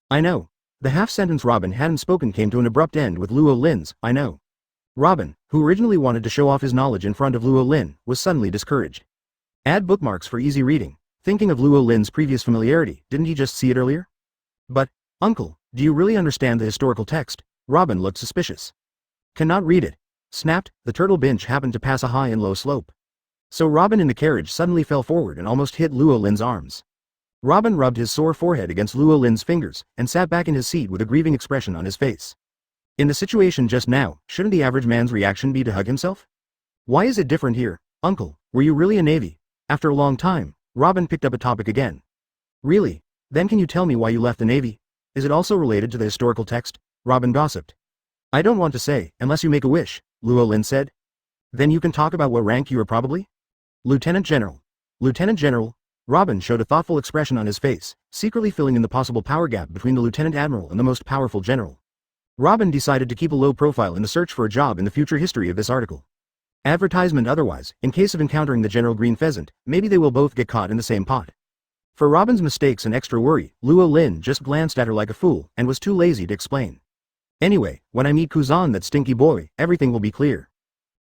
I know. The half-sentence Robin hadn't spoken came to an abrupt end with Luo Lin's, I know. Robin, who originally wanted to show off his knowledge in front of Luo Lin, was suddenly discouraged. Add bookmarks for easy reading. Thinking of Luo Lin's previous familiarity, didn't he just see it earlier? But, Uncle, do you really understand the historical text? Robin looked suspicious. Cannot read it. Snapped, the turtle bench happened to pass a high and low slope. So Robin in the carriage suddenly fell forward and almost hit Luo Lin's arms. Robin rubbed his sore forehead against Luo Lin's fingers, and sat back in his seat with a grieving expression on his face. In the situation just now, shouldn't the average man's reaction be to hug himself? Why is it different here? Uncle, were you really a Navy? After a long time, Robin picked up a topic again. Really? Then can you tell me why you left the Navy? Is it also related to the historical text? Robin gossiped. I don't want to say, unless you make a wish, Luo Lin said. Then you can talk about what rank you are probably? Lieutenant General. Lieutenant General. Robin showed a thoughtful expression on his face, secretly filling in the possible power gap between the Lieutenant Admiral and the most powerful general. Robin decided to keep a low profile in the search for a job in the future history of this article. Advertisement otherwise, in case of encountering the General Green Pheasant, maybe they will both get caught in the same pot. For Robin's mistakes and extra worry, Luo Lin just glanced at her like a fool, and was too lazy to explain. Anyway, when I meet Kuzan, that stinky boy, everything will be clear.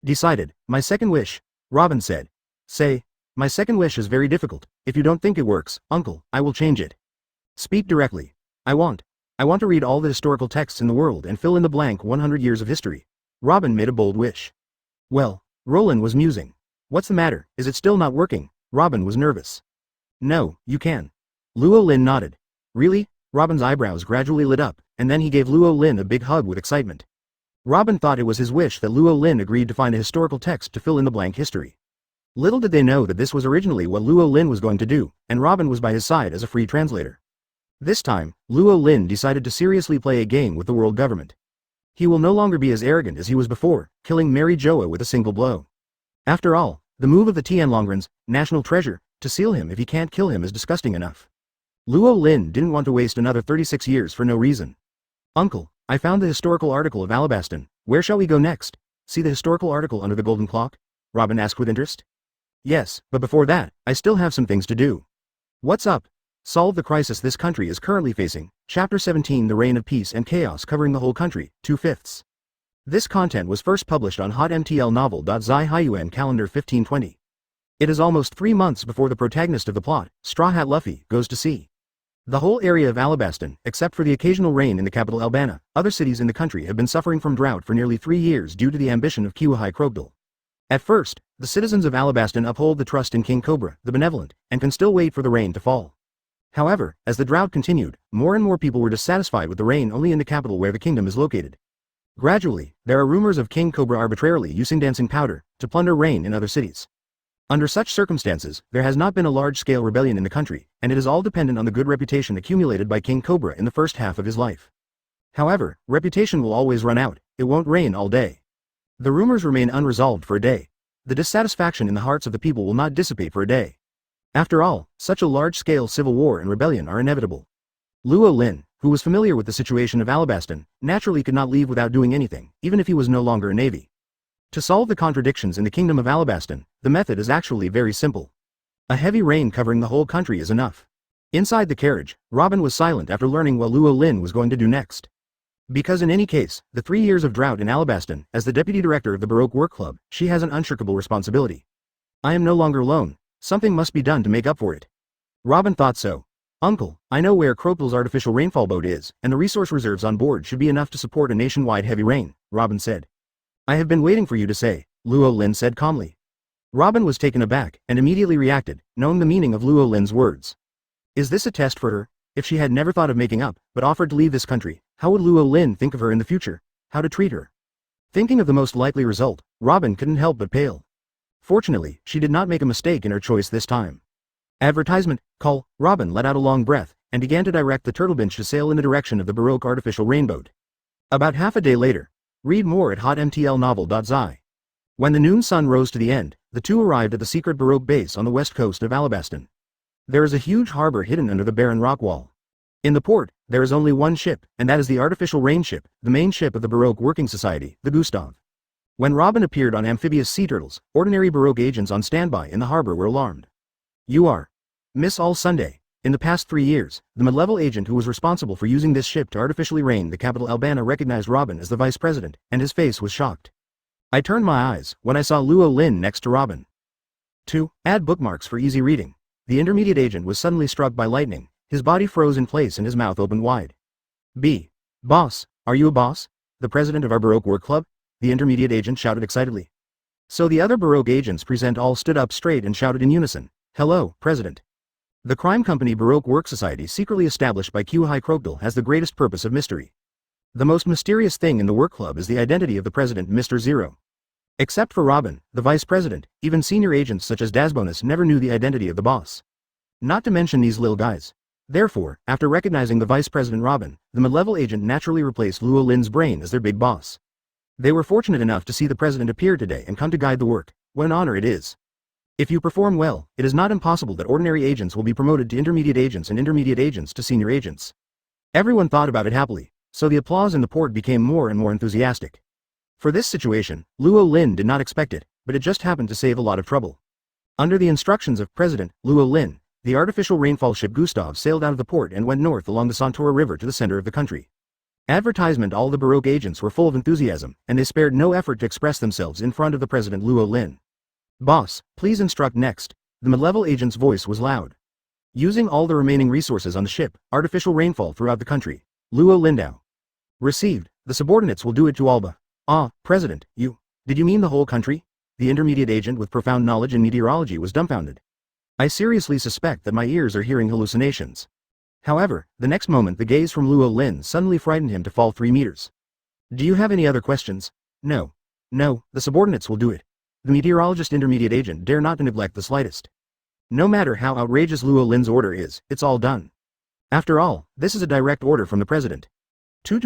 Decided. My second wish, Robin said. Say, my second wish is very difficult. If you don't think it works, uncle, I will change it. Speak directly. I want to read all the historical texts in the world and fill in the blank 100 years of history. Robin made a bold wish. Well, Roland was musing. What's the matter, is it still not working? Robin was nervous. No, you can. Luo Lin nodded. Really? Robin's eyebrows gradually lit up, and then he gave Luo Lin a big hug with excitement. Robin thought it was his wish that Luo Lin agreed to find a historical text to fill in the blank history. Little did they know that this was originally what Luo Lin was going to do, and Robin was by his side as a free translator. This time, Luo Lin decided to seriously play a game with the world government. He will no longer be as arrogant as he was before, killing Mary Joa with a single blow. After all, the move of the Tianlongrens, national treasure, to seal him if he can't kill him is disgusting enough. Luo Lin didn't want to waste another 36 years for no reason. Uncle, I found the historical article of Alabasta. Where shall we go next? See the historical article under the golden clock? Robin asked with interest. Yes, but before that, I still have some things to do. What's up? Solve the crisis this country is currently facing. Chapter 17, The Reign of Peace and Chaos covering the whole country, 2/5. This content was first published on hotmtlnovel.zi calendar 1520. It is almost 3 months before the protagonist of the plot, Straw Hat Luffy, goes to sea. The whole area of Alabasta, except for the occasional rain in the capital Albana, other cities in the country have been suffering from drought for nearly 3 years due to the ambition of Kiwahai Crocodile. At first, the citizens of Alabasta uphold the trust in King Cobra, the benevolent, and can still wait for the rain to fall. However, as the drought continued, more and more people were dissatisfied with the rain only in the capital where the kingdom is located. Gradually, there are rumors of King Cobra arbitrarily using dancing powder to plunder rain in other cities. Under such circumstances, there has not been a large-scale rebellion in the country, and it is all dependent on the good reputation accumulated by King Cobra in the first half of his life. However, reputation will always run out, it won't rain all day. The rumors remain unresolved for a day. The dissatisfaction in the hearts of the people will not dissipate for a day. After all, such a large-scale civil war and rebellion are inevitable. Luo Lin, who was familiar with the situation of Alabasta, naturally could not leave without doing anything, even if he was no longer a navy. To solve the contradictions in the kingdom of Alabasta, the method is actually very simple. A heavy rain covering the whole country is enough. Inside the carriage, Robin was silent after learning what Luo Lin was going to do next. Because in any case, the 3 years of drought in Alabasta, as the deputy director of the Baroque Work Club, she has an unshirkable responsibility. I am no longer alone, something must be done to make up for it. Robin thought so. Uncle, I know where Crocodile's artificial rainfall boat is, and the resource reserves on board should be enough to support a nationwide heavy rain, Robin said. I have been waiting for you to say, Luo Lin said calmly. Robin was taken aback, and immediately reacted, knowing the meaning of Luo Lin's words. Is this a test for her? If she had never thought of making up, but offered to leave this country, how would Luo Lin think of her in the future? How to treat her? Thinking of the most likely result, Robin couldn't help but pale. Fortunately, she did not make a mistake in her choice this time. Advertisement, call, Robin let out a long breath, and began to direct the turtlebench to sail in the direction of the Baroque artificial rainboat. About half a day later. Read more at hotmtlnovel.zi. When the noon sun rose to the end, the two arrived at the secret Baroque base on the west coast of Alabasta. There is a huge harbor hidden under the barren rock wall. In the port, there is only one ship, and that is the artificial rain ship, the main ship of the Baroque Working Society, the Gustav. When Robin appeared on amphibious sea turtles, ordinary Baroque agents on standby in the harbor were alarmed. You are Miss All Sunday. In the past 3 years, the mid-level agent who was responsible for using this ship to artificially rain the capital Albana recognized Robin as the vice president, and his face was shocked. I turned my eyes when I saw Luo Lin next to Robin. 2. Add bookmarks for easy reading. The intermediate agent was suddenly struck by lightning, his body froze in place and his mouth opened wide. B. Boss, are you a boss? The president of our Baroque Work Club? The intermediate agent shouted excitedly. So the other Baroque agents present all stood up straight and shouted in unison, Hello, President. The crime company Baroque Work Society secretly established by Kiwahai Crocodile has the greatest purpose of mystery. The most mysterious thing in the work club is the identity of the president, Mr. Zero. Except for Robin, the vice president, even senior agents such as Dasbonus never knew the identity of the boss. Not to mention these little guys. Therefore, after recognizing the Vice President Robin, the mid-level agent naturally replaced Luo Lin's brain as their big boss. They were fortunate enough to see the president appear today and come to guide the work. What an honor it is. If you perform well, it is not impossible that ordinary agents will be promoted to intermediate agents and intermediate agents to senior agents. Everyone thought about it happily, so the applause in the port became more and more enthusiastic. For this situation, Luo Lin did not expect it, but it just happened to save a lot of trouble. Under the instructions of President Luo Lin, the artificial rainfall ship Gustav sailed out of the port and went north along the Santora River to the center of the country. Advertisement. All the Baroque agents were full of enthusiasm, and they spared no effort to express themselves in front of the President Luo Lin. Boss, please instruct next. The mid-level agent's voice was loud. Using all the remaining resources on the ship, artificial rainfall throughout the country. Luo Lindau. Received. The subordinates will do it to Alba. Ah, President, did you mean the whole country? The intermediate agent with profound knowledge in meteorology was dumbfounded. I seriously suspect that my ears are hearing hallucinations. However, the next moment the gaze from Luo Lin suddenly frightened him to fall 3 meters. Do you have any other questions? No. No, the subordinates will do it. The meteorologist intermediate agent dare not neglect the slightest. No matter how outrageous Luo Lin's order is, it's all done. After all, this is a direct order from the president. Two.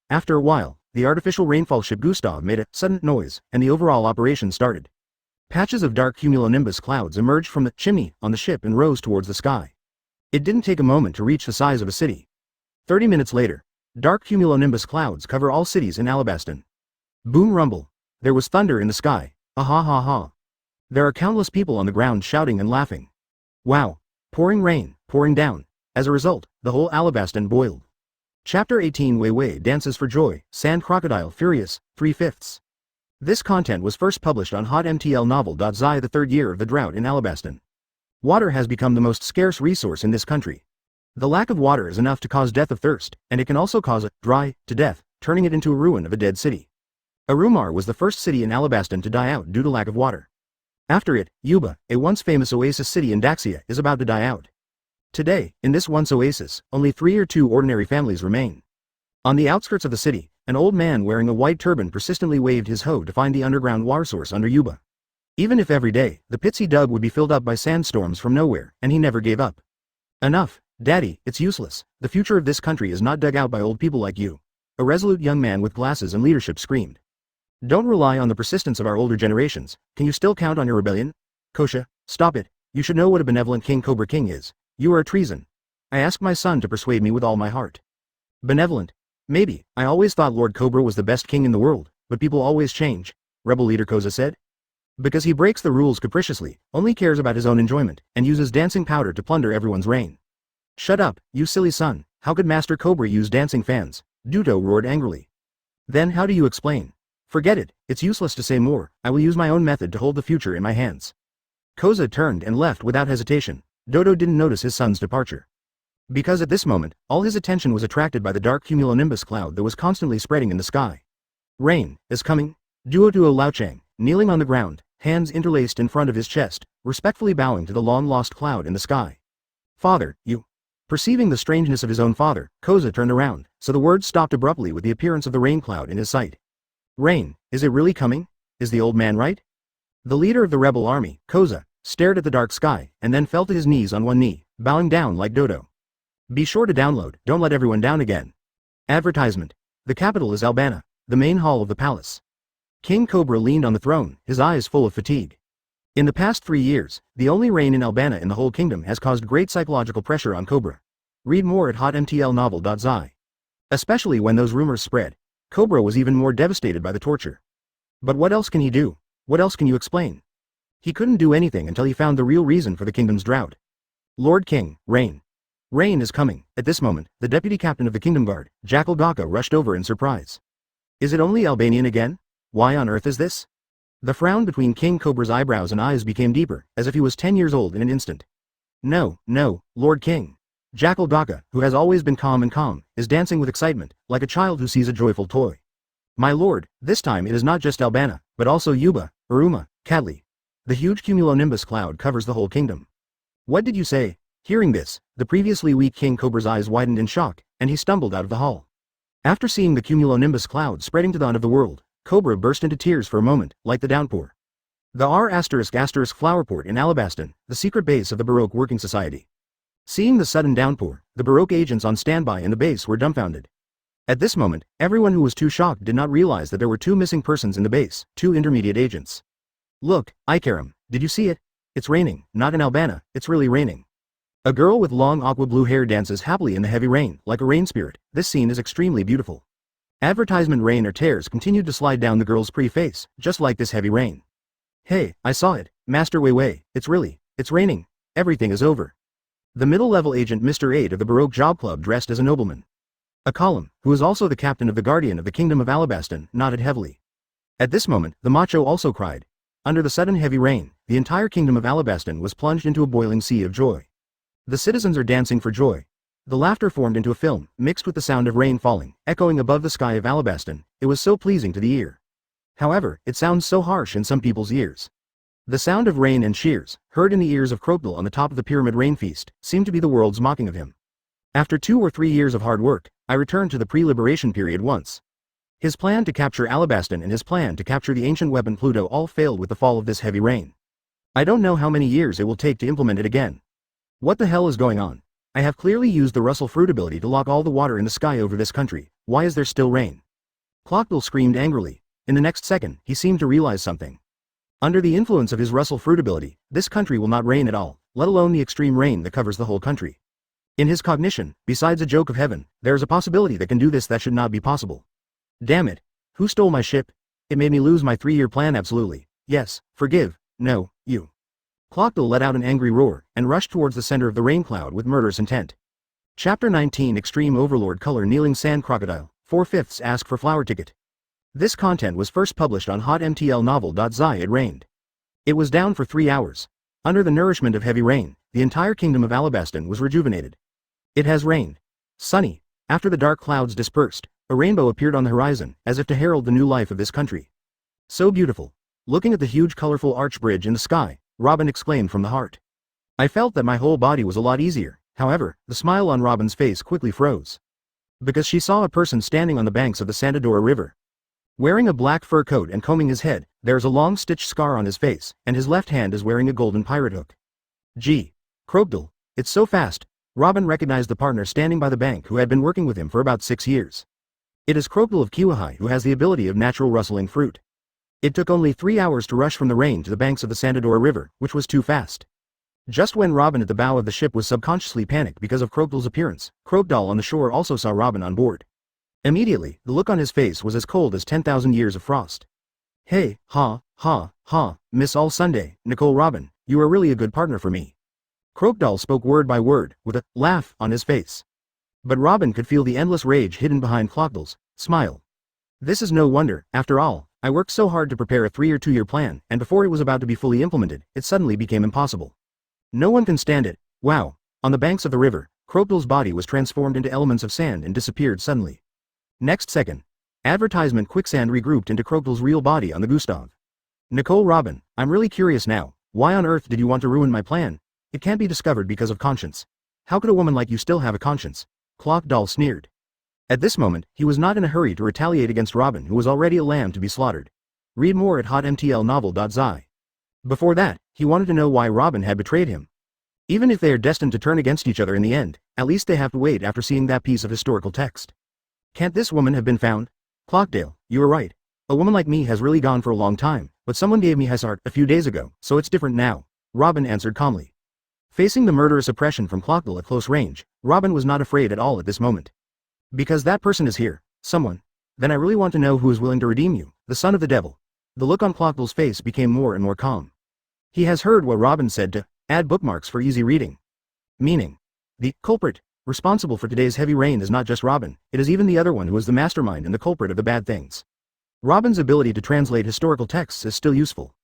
After a while, the artificial rainfall ship Gustav made a sudden noise, and the overall operation started. Patches of dark cumulonimbus clouds emerged from the chimney on the ship and rose towards the sky. It didn't take a moment to reach the size of a city. 30 minutes later, dark cumulonimbus clouds cover all cities in Alabasta. Boom rumble. There was thunder in the sky. Ah ha ha. There are countless people on the ground shouting and laughing. Wow. Pouring rain, pouring down. As a result, the whole Alabasta boiled. Chapter 18. Wei Wei dances for joy. Sand crocodile furious. 3/5. This content was first published on hotmtl novel.zi the 3rd year of the drought in Alabasta. Water has become the most scarce resource in this country. The lack of water is enough to cause death of thirst, and it can also cause a dry to death, turning it into a ruin of a dead city. Arumar was the first city in Alabasta to die out due to lack of water. After it, Yuba, a once famous oasis city in Daxia, is about to die out. Today, in this once oasis, only 3 or 2 ordinary families remain. On the outskirts of the city, an old man wearing a white turban persistently waved his hoe to find the underground water source under Yuba. Even if every day, the pits he dug would be filled up by sandstorms from nowhere, and he never gave up. Enough, Daddy, it's useless. The future of this country is not dug out by old people like you. A resolute young man with glasses and leadership screamed. Don't rely on the persistence of our older generations. Can you still count on your rebellion? Kosha, stop it. You should know what a benevolent King Cobra King is. You are a treason. I ask my son to persuade me with all my heart. Benevolent? Maybe. I always thought Lord Cobra was the best king in the world, but people always change, rebel leader Koza said. Because he breaks the rules capriciously, only cares about his own enjoyment, and uses dancing powder to plunder everyone's reign. Shut up, you silly son. How could Master Cobra use dancing fans? Duto roared angrily. Then how do you explain? Forget it, it's useless to say more. I will use my own method to hold the future in my hands. Koza turned and left without hesitation. Dodo didn't notice his son's departure. Because at this moment, all his attention was attracted by the dark cumulonimbus cloud that was constantly spreading in the sky. Rain is coming. Duo Laochang, kneeling on the ground, hands interlaced in front of his chest, respectfully bowing to the long-lost cloud in the sky. Father, you. Perceiving the strangeness of his own father, Koza turned around, so the words stopped abruptly with the appearance of the rain cloud in his sight. Rain, is it really coming? Is the old man right? The leader of the rebel army, Koza, stared at the dark sky, and then fell to his knees on one knee, bowing down like Dodo. Be sure to download, don't let everyone down again. Advertisement. The capital is Albana, the main hall of the palace. King Cobra leaned on the throne, his eyes full of fatigue. In the past 3 years, the only rain in Albana in the whole kingdom has caused great psychological pressure on Cobra. Read more at hotmtlnovel.zi. Especially when those rumors spread, Cobra was even more devastated by the torture. But what else can he do? What else can you explain? He couldn't do anything until he found the real reason for the kingdom's drought. Lord King, rain. Rain is coming. At this moment, the deputy captain of the Kingdom Guard, Jackal Gaka, rushed over in surprise. Is it only Albanian again? Why on earth is this? The frown between King Cobra's eyebrows and eyes became deeper, as if he was 10 years old in an instant. No, Lord King. Jackal Gaka, who has always been calm, is dancing with excitement, like a child who sees a joyful toy. My lord, this time it is not just Albana, but also Yuba, Uruma, Kadli. The huge cumulonimbus cloud covers the whole kingdom. What did you say? Hearing this, the previously weak King Cobra's eyes widened in shock, and he stumbled out of the hall. After seeing the cumulonimbus cloud spreading to the end of the world, Cobra burst into tears for a moment, like the downpour. The R*** flower port in Alabasta, the secret base of the Baroque Working Society. Seeing the sudden downpour, the Baroque agents on standby in the base were dumbfounded. At this moment, everyone who was too shocked did not realize that there were 2 missing persons in the base, 2 intermediate agents. Look, Ikaram, did you see it? It's raining, not in Albana, it's really raining. A girl with long aqua blue hair dances happily in the heavy rain, like a rain spirit. This scene is extremely beautiful. Advertisement rain or tears continued to slide down the girl's pretty face, just like this heavy rain. Hey, I saw it, Master Weiwei, it's raining, everything is over. The middle-level agent Mr. 8 of the Baroque Job Club dressed as a nobleman. A column, who is also the captain of the Guardian of the Kingdom of Alabasta, nodded heavily. At this moment, the macho also cried. Under the sudden heavy rain, the entire Kingdom of Alabasta was plunged into a boiling sea of joy. The citizens are dancing for joy. The laughter formed into a film, mixed with the sound of rain falling, echoing above the sky of Alabasta. It was so pleasing to the ear. However, it sounds so harsh in some people's ears. The sound of rain and shears, heard in the ears of Crocodile on the top of the pyramid rain feast, seemed to be the world's mocking of him. After 2 or 3 years of hard work, I returned to the pre-liberation period once. His plan to capture Alabasta and his plan to capture the ancient weapon Pluto all failed with the fall of this heavy rain. I don't know how many years it will take to implement it again. What the hell is going on? I have clearly used the Russell Fruit ability to lock all the water in the sky over this country. Why is there still rain? Crocodile screamed angrily. In the next second, he seemed to realize something. Under the influence of his Russell Fruit ability, this country will not rain at all, let alone the extreme rain that covers the whole country. In his cognition, besides a joke of heaven, there is a possibility that can do this that should not be possible. Damn it. Who stole my ship? It made me lose my 3-year plan absolutely. Yes, forgive. No, you. Crocodile let out an angry roar, and rushed towards the center of the rain cloud with murderous intent. Chapter 19 Extreme Overlord Color Kneeling Sand Crocodile, 4/5 Ask for Flower Ticket. This content was first published on hotmtlnovel.zi. It rained. It was down for 3 hours. Under the nourishment of heavy rain, the entire kingdom of Alabasta was rejuvenated. It has rained. Sunny. After the dark clouds dispersed, a rainbow appeared on the horizon, as if to herald the new life of this country. So beautiful. Looking at the huge colorful arch bridge in the sky, Robin exclaimed from the heart. I felt that my whole body was a lot easier. However, the smile on Robin's face quickly froze. Because she saw a person standing on the banks of the Sandadora River. Wearing a black fur coat and combing his head, there is a long stitched scar on his face, and his left hand is wearing a golden pirate hook. Gee. Crocodile, it's so fast. Robin recognized the partner standing by the bank who had been working with him for about 6 years. It is Crocodile of Kiwahai who has the ability of natural rustling fruit. It took only 3 hours to rush from the rain to the banks of the Sandadora River, which was too fast. Just when Robin at the bow of the ship was subconsciously panicked because of Crocodile's appearance, Crocodile on the shore also saw Robin on board. Immediately, the look on his face was as cold as 10,000 years of frost. Hey, Miss All Sunday, Nicole Robin, you are really a good partner for me. Crocodile spoke word by word, with a laugh on his face. But Robin could feel the endless rage hidden behind Crocodile's smile. This is no wonder, after all, I worked so hard to prepare a 3 or 2 year plan, and before it was about to be fully implemented, it suddenly became impossible. No one can stand it. Wow. On the banks of the river, Crocodile's body was transformed into elements of sand and disappeared suddenly. Next second, advertisement quicksand regrouped into Crocodile's real body on the Gustav. Nicole Robin, I'm really curious now, why on earth did you want to ruin my plan? It can't be discovered because of conscience. How could a woman like you still have a conscience? Crocodile sneered. At this moment, he was not in a hurry to retaliate against Robin, who was already a lamb to be slaughtered. Read more at hotmtlnovel.zi. Before that, he wanted to know why Robin had betrayed him. Even if they are destined to turn against each other in the end, at least they have to wait after seeing that piece of historical text. Can't this woman have been found? Crocodile, you are right. A woman like me has really gone for a long time, but someone gave me his heart a few days ago, so it's different now, Robin answered calmly. Facing the murderous oppression from Crocodile at close range, Robin was not afraid at all at this moment. Because that person is here, someone. Then I really want to know who is willing to redeem you, the son of the devil. The look on Crocodile's face became more and more calm. He has heard what Robin said to add bookmarks for easy reading. Meaning, the culprit responsible for today's heavy rain is not just Robin, it is even the other one who is the mastermind and the culprit of the bad things. Robin's ability to translate historical texts is still useful.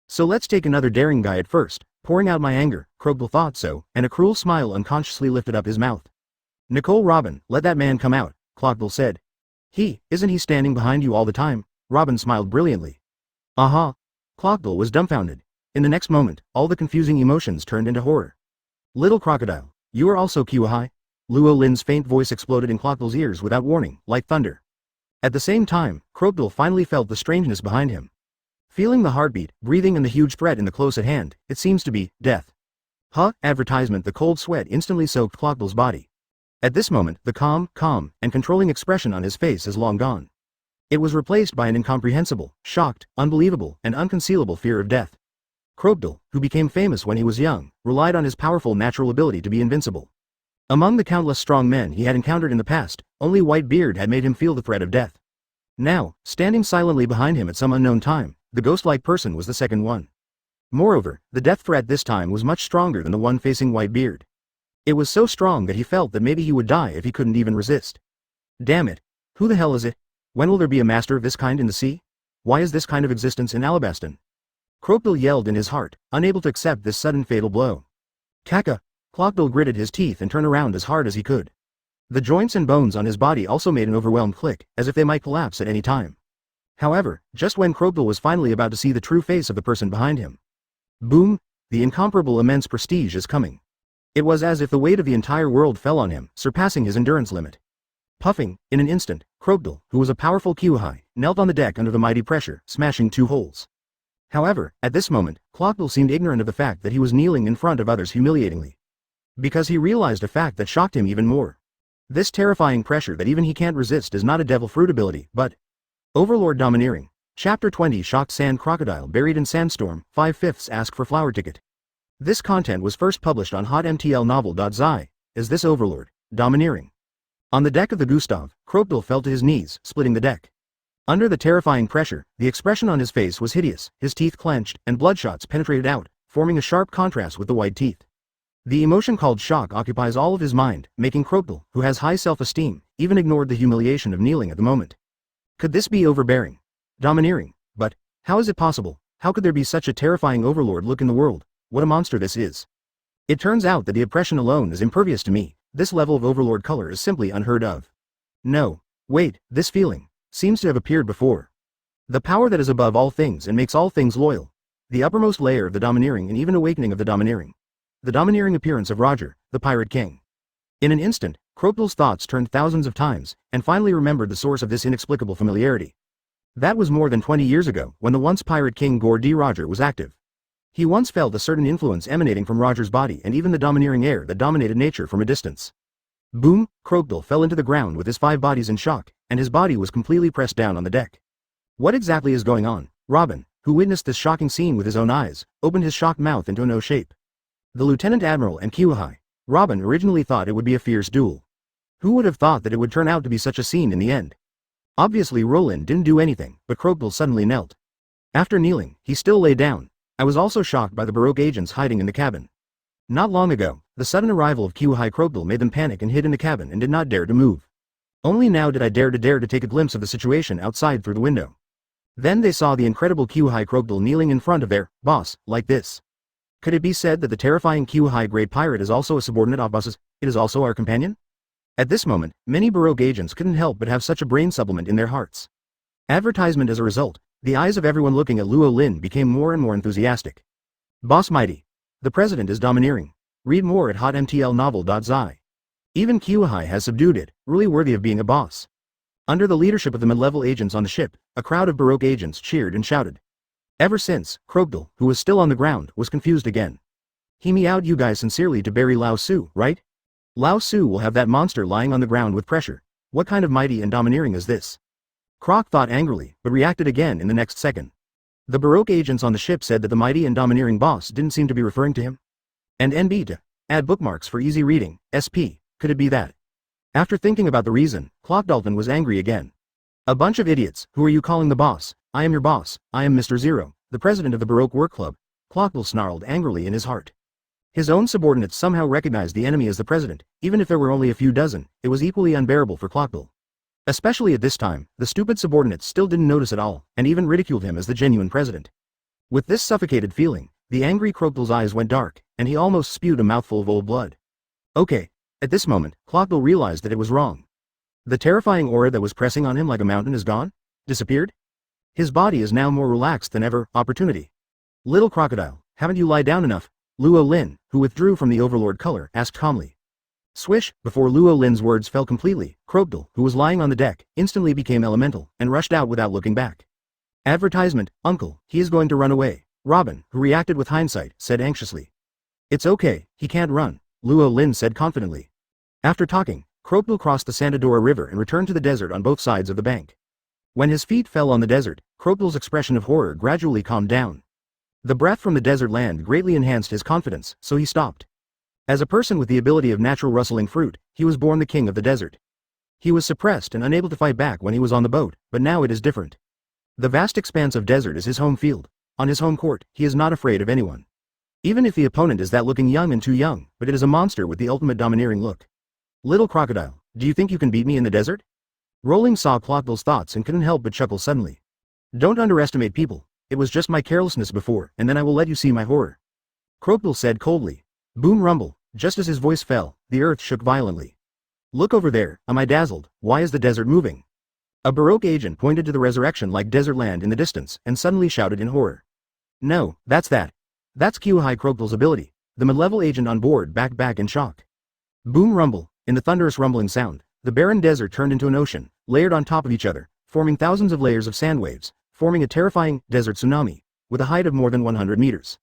So let's take another daring guy at first, pouring out my anger, Crocodile thought so, and a cruel smile unconsciously lifted up his mouth. Nicole Robin, let that man come out, Crocodile said. Isn't he standing behind you all the time? Robin smiled brilliantly. Crocodile was dumbfounded. In the next moment, all the confusing emotions turned into horror. Little Crocodile, you are also Kiwahai? Luo Lin's faint voice exploded in Crocodile's ears without warning, like thunder. At the same time, Crocodile finally felt the strangeness behind him. Feeling the heartbeat, breathing and the huge threat in the close at hand, it seems to be death. Huh? Advertisement. The cold sweat instantly soaked Clockdale's body. At this moment, the calm, and controlling expression on his face is long gone. It was replaced by an incomprehensible, shocked, unbelievable, and unconcealable fear of death. Clockdale, who became famous when he was young, relied on his powerful natural ability to be invincible. Among the countless strong men he had encountered in the past, only Whitebeard had made him feel the threat of death. Now, standing silently behind him at some unknown time, the ghost-like person was the second one. Moreover, the death threat this time was much stronger than the one facing Whitebeard. It was so strong that he felt that maybe he would die if he couldn't even resist. Damn it! Who the hell is it? When will there be a master of this kind in the sea? Why is this kind of existence in Alabasta? Clockdale yelled in his heart, unable to accept this sudden fatal blow. Kaka! Clockdale gritted his teeth and turned around as hard as he could. The joints and bones on his body also made an overwhelmed click, as if they might collapse at any time. However, just when Clockdale was finally about to see the true face of the person behind him. Boom! The incomparable immense prestige is coming. It was as if the weight of the entire world fell on him, surpassing his endurance limit. Puffing, in an instant, Clockdale, who was a powerful Kyuhai, knelt on the deck under the mighty pressure, smashing 2 holes. However, at this moment, Clockdale seemed ignorant of the fact that he was kneeling in front of others humiliatingly. Because he realized a fact that shocked him even more. This terrifying pressure that even he can't resist is not a devil fruit ability, but Overlord Domineering. Chapter 20 Shocked Sand Crocodile Buried in Sandstorm, 5/5 Ask for Flower Ticket. This content was first published on hotmtlnovel.zi, as this Overlord, Domineering. On the deck of the Gustav, Clockdale fell to his knees, splitting the deck. Under the terrifying pressure, the expression on his face was hideous, his teeth clenched, and bloodshots penetrated out, forming a sharp contrast with the white teeth. The emotion called shock occupies all of his mind, making Clockdale, who has high self-esteem, even ignored the humiliation of kneeling at the moment. Could this be overbearing? Domineering? But how is it possible? How could there be such a terrifying overlord look in the world? What a monster this is. It turns out that the oppression alone is impervious to me. This level of overlord color is simply unheard of. No. Wait, this feeling seems to have appeared before. The power that is above all things and makes all things loyal. The uppermost layer of the domineering and even awakening of the domineering. The domineering appearance of Roger, the Pirate King. In an instant, Clockdale's thoughts turned thousands of times, and finally remembered the source of this inexplicable familiarity. That was more than 20 years ago, when the once Pirate King Gore D. Roger was active. He once felt a certain influence emanating from Roger's body and even the domineering air that dominated nature from a distance. Boom! Clockdale fell into the ground with his 5 bodies in shock, and his body was completely pressed down on the deck. What exactly is going on? Robin, who witnessed this shocking scene with his own eyes, opened his shocked mouth into an O shape. The Lieutenant Admiral and Kyuhai, Robin originally thought it would be a fierce duel. Who would have thought that it would turn out to be such a scene in the end? Obviously Luo Lin didn't do anything, but Clockdale suddenly knelt. After kneeling, he still lay down. I was also shocked by the Baroque agents hiding in the cabin. Not long ago, the sudden arrival of Kyuhai Clockdale made them panic and hid in the cabin and did not dare to move. Only now did I dare to take a glimpse of the situation outside through the window. Then they saw the incredible Kyuhai Clockdale kneeling in front of their boss, like this. Could it be said that the terrifying Kyuhai Great Pirate is also a subordinate of boss's? It is also our companion? At this moment, many Baroque agents couldn't help but have such a brain supplement in their hearts. Advertisement as a result, the eyes of everyone looking at Luo Lin became more and more enthusiastic. Boss Mighty. The president is domineering. Read more at hotmtlnovel.zi. Even Kyuhai has subdued it, really worthy of being a boss. Under the leadership of the mid-level agents on the ship, a crowd of Baroque agents cheered and shouted. Ever since, Clockdale, who was still on the ground, was confused again. He meowed you guys sincerely to bury Lao Su, right? Lao Su will have that monster lying on the ground with pressure. What kind of mighty and domineering is this? Croc thought angrily, but reacted again in the next second. The Baroque agents on the ship said that the mighty and domineering boss didn't seem to be referring to him. And NB to add bookmarks for easy reading, SP, could it be that? After thinking about the reason, Clockdalton was angry again. A bunch of idiots, who are you calling the boss? I am your boss, I am Mr. Zero, the president of the Baroque Work Club, Clockdale snarled angrily in his heart. His own subordinates somehow recognized the enemy as the president, even if there were only a few dozen, it was equally unbearable for Clockdale. Especially at this time, the stupid subordinates still didn't notice at all, and even ridiculed him as the genuine president. With this suffocated feeling, the angry Clockdale's eyes went dark, and he almost spewed a mouthful of old blood. Okay. At this moment, Clockdale realized that it was wrong. The terrifying aura that was pressing on him like a mountain is gone? Disappeared? His body is now more relaxed than ever. Opportunity. Little crocodile, haven't you lied down enough? Luo Lin, who withdrew from the overlord color, asked calmly. Swish, before Luo Lin's words fell completely, Clockdale, who was lying on the deck, instantly became elemental, and rushed out without looking back. Advertisement, uncle, he is going to run away. Robin, who reacted with hindsight, said anxiously. It's okay, he can't run, Luo Lin said confidently. After talking, Crocodile crossed the Sandadora River and returned to the desert on both sides of the bank. When his feet fell on the desert, Crocodile's expression of horror gradually calmed down. The breath from the desert land greatly enhanced his confidence, so he stopped. As a person with the ability of natural rustling fruit, he was born the king of the desert. He was suppressed and unable to fight back when he was on the boat, but now it is different. The vast expanse of desert is his home field. On his home court, he is not afraid of anyone. Even if the opponent is that looking young and too young, but it is a monster with the ultimate domineering look. Little crocodile, do you think you can beat me in the desert? Rolling saw Crocodile's thoughts and couldn't help but chuckle suddenly. Don't underestimate people, it was just my carelessness before, and then I will let you see my horror. Crocodile said coldly. Boom rumble, just as his voice fell, the earth shook violently. Look over there, am I dazzled, why is the desert moving? A Baroque agent pointed to the resurrection-like desert land in the distance and suddenly shouted in horror. No, that's that. That's Kyuhai Crocodile's ability. The mid-level agent on board backed back in shock. Boom rumble, in the thunderous rumbling sound, the barren desert turned into an ocean, layered on top of each other, forming thousands of layers of sand waves, forming a terrifying desert tsunami, with a height of more than 100 meters.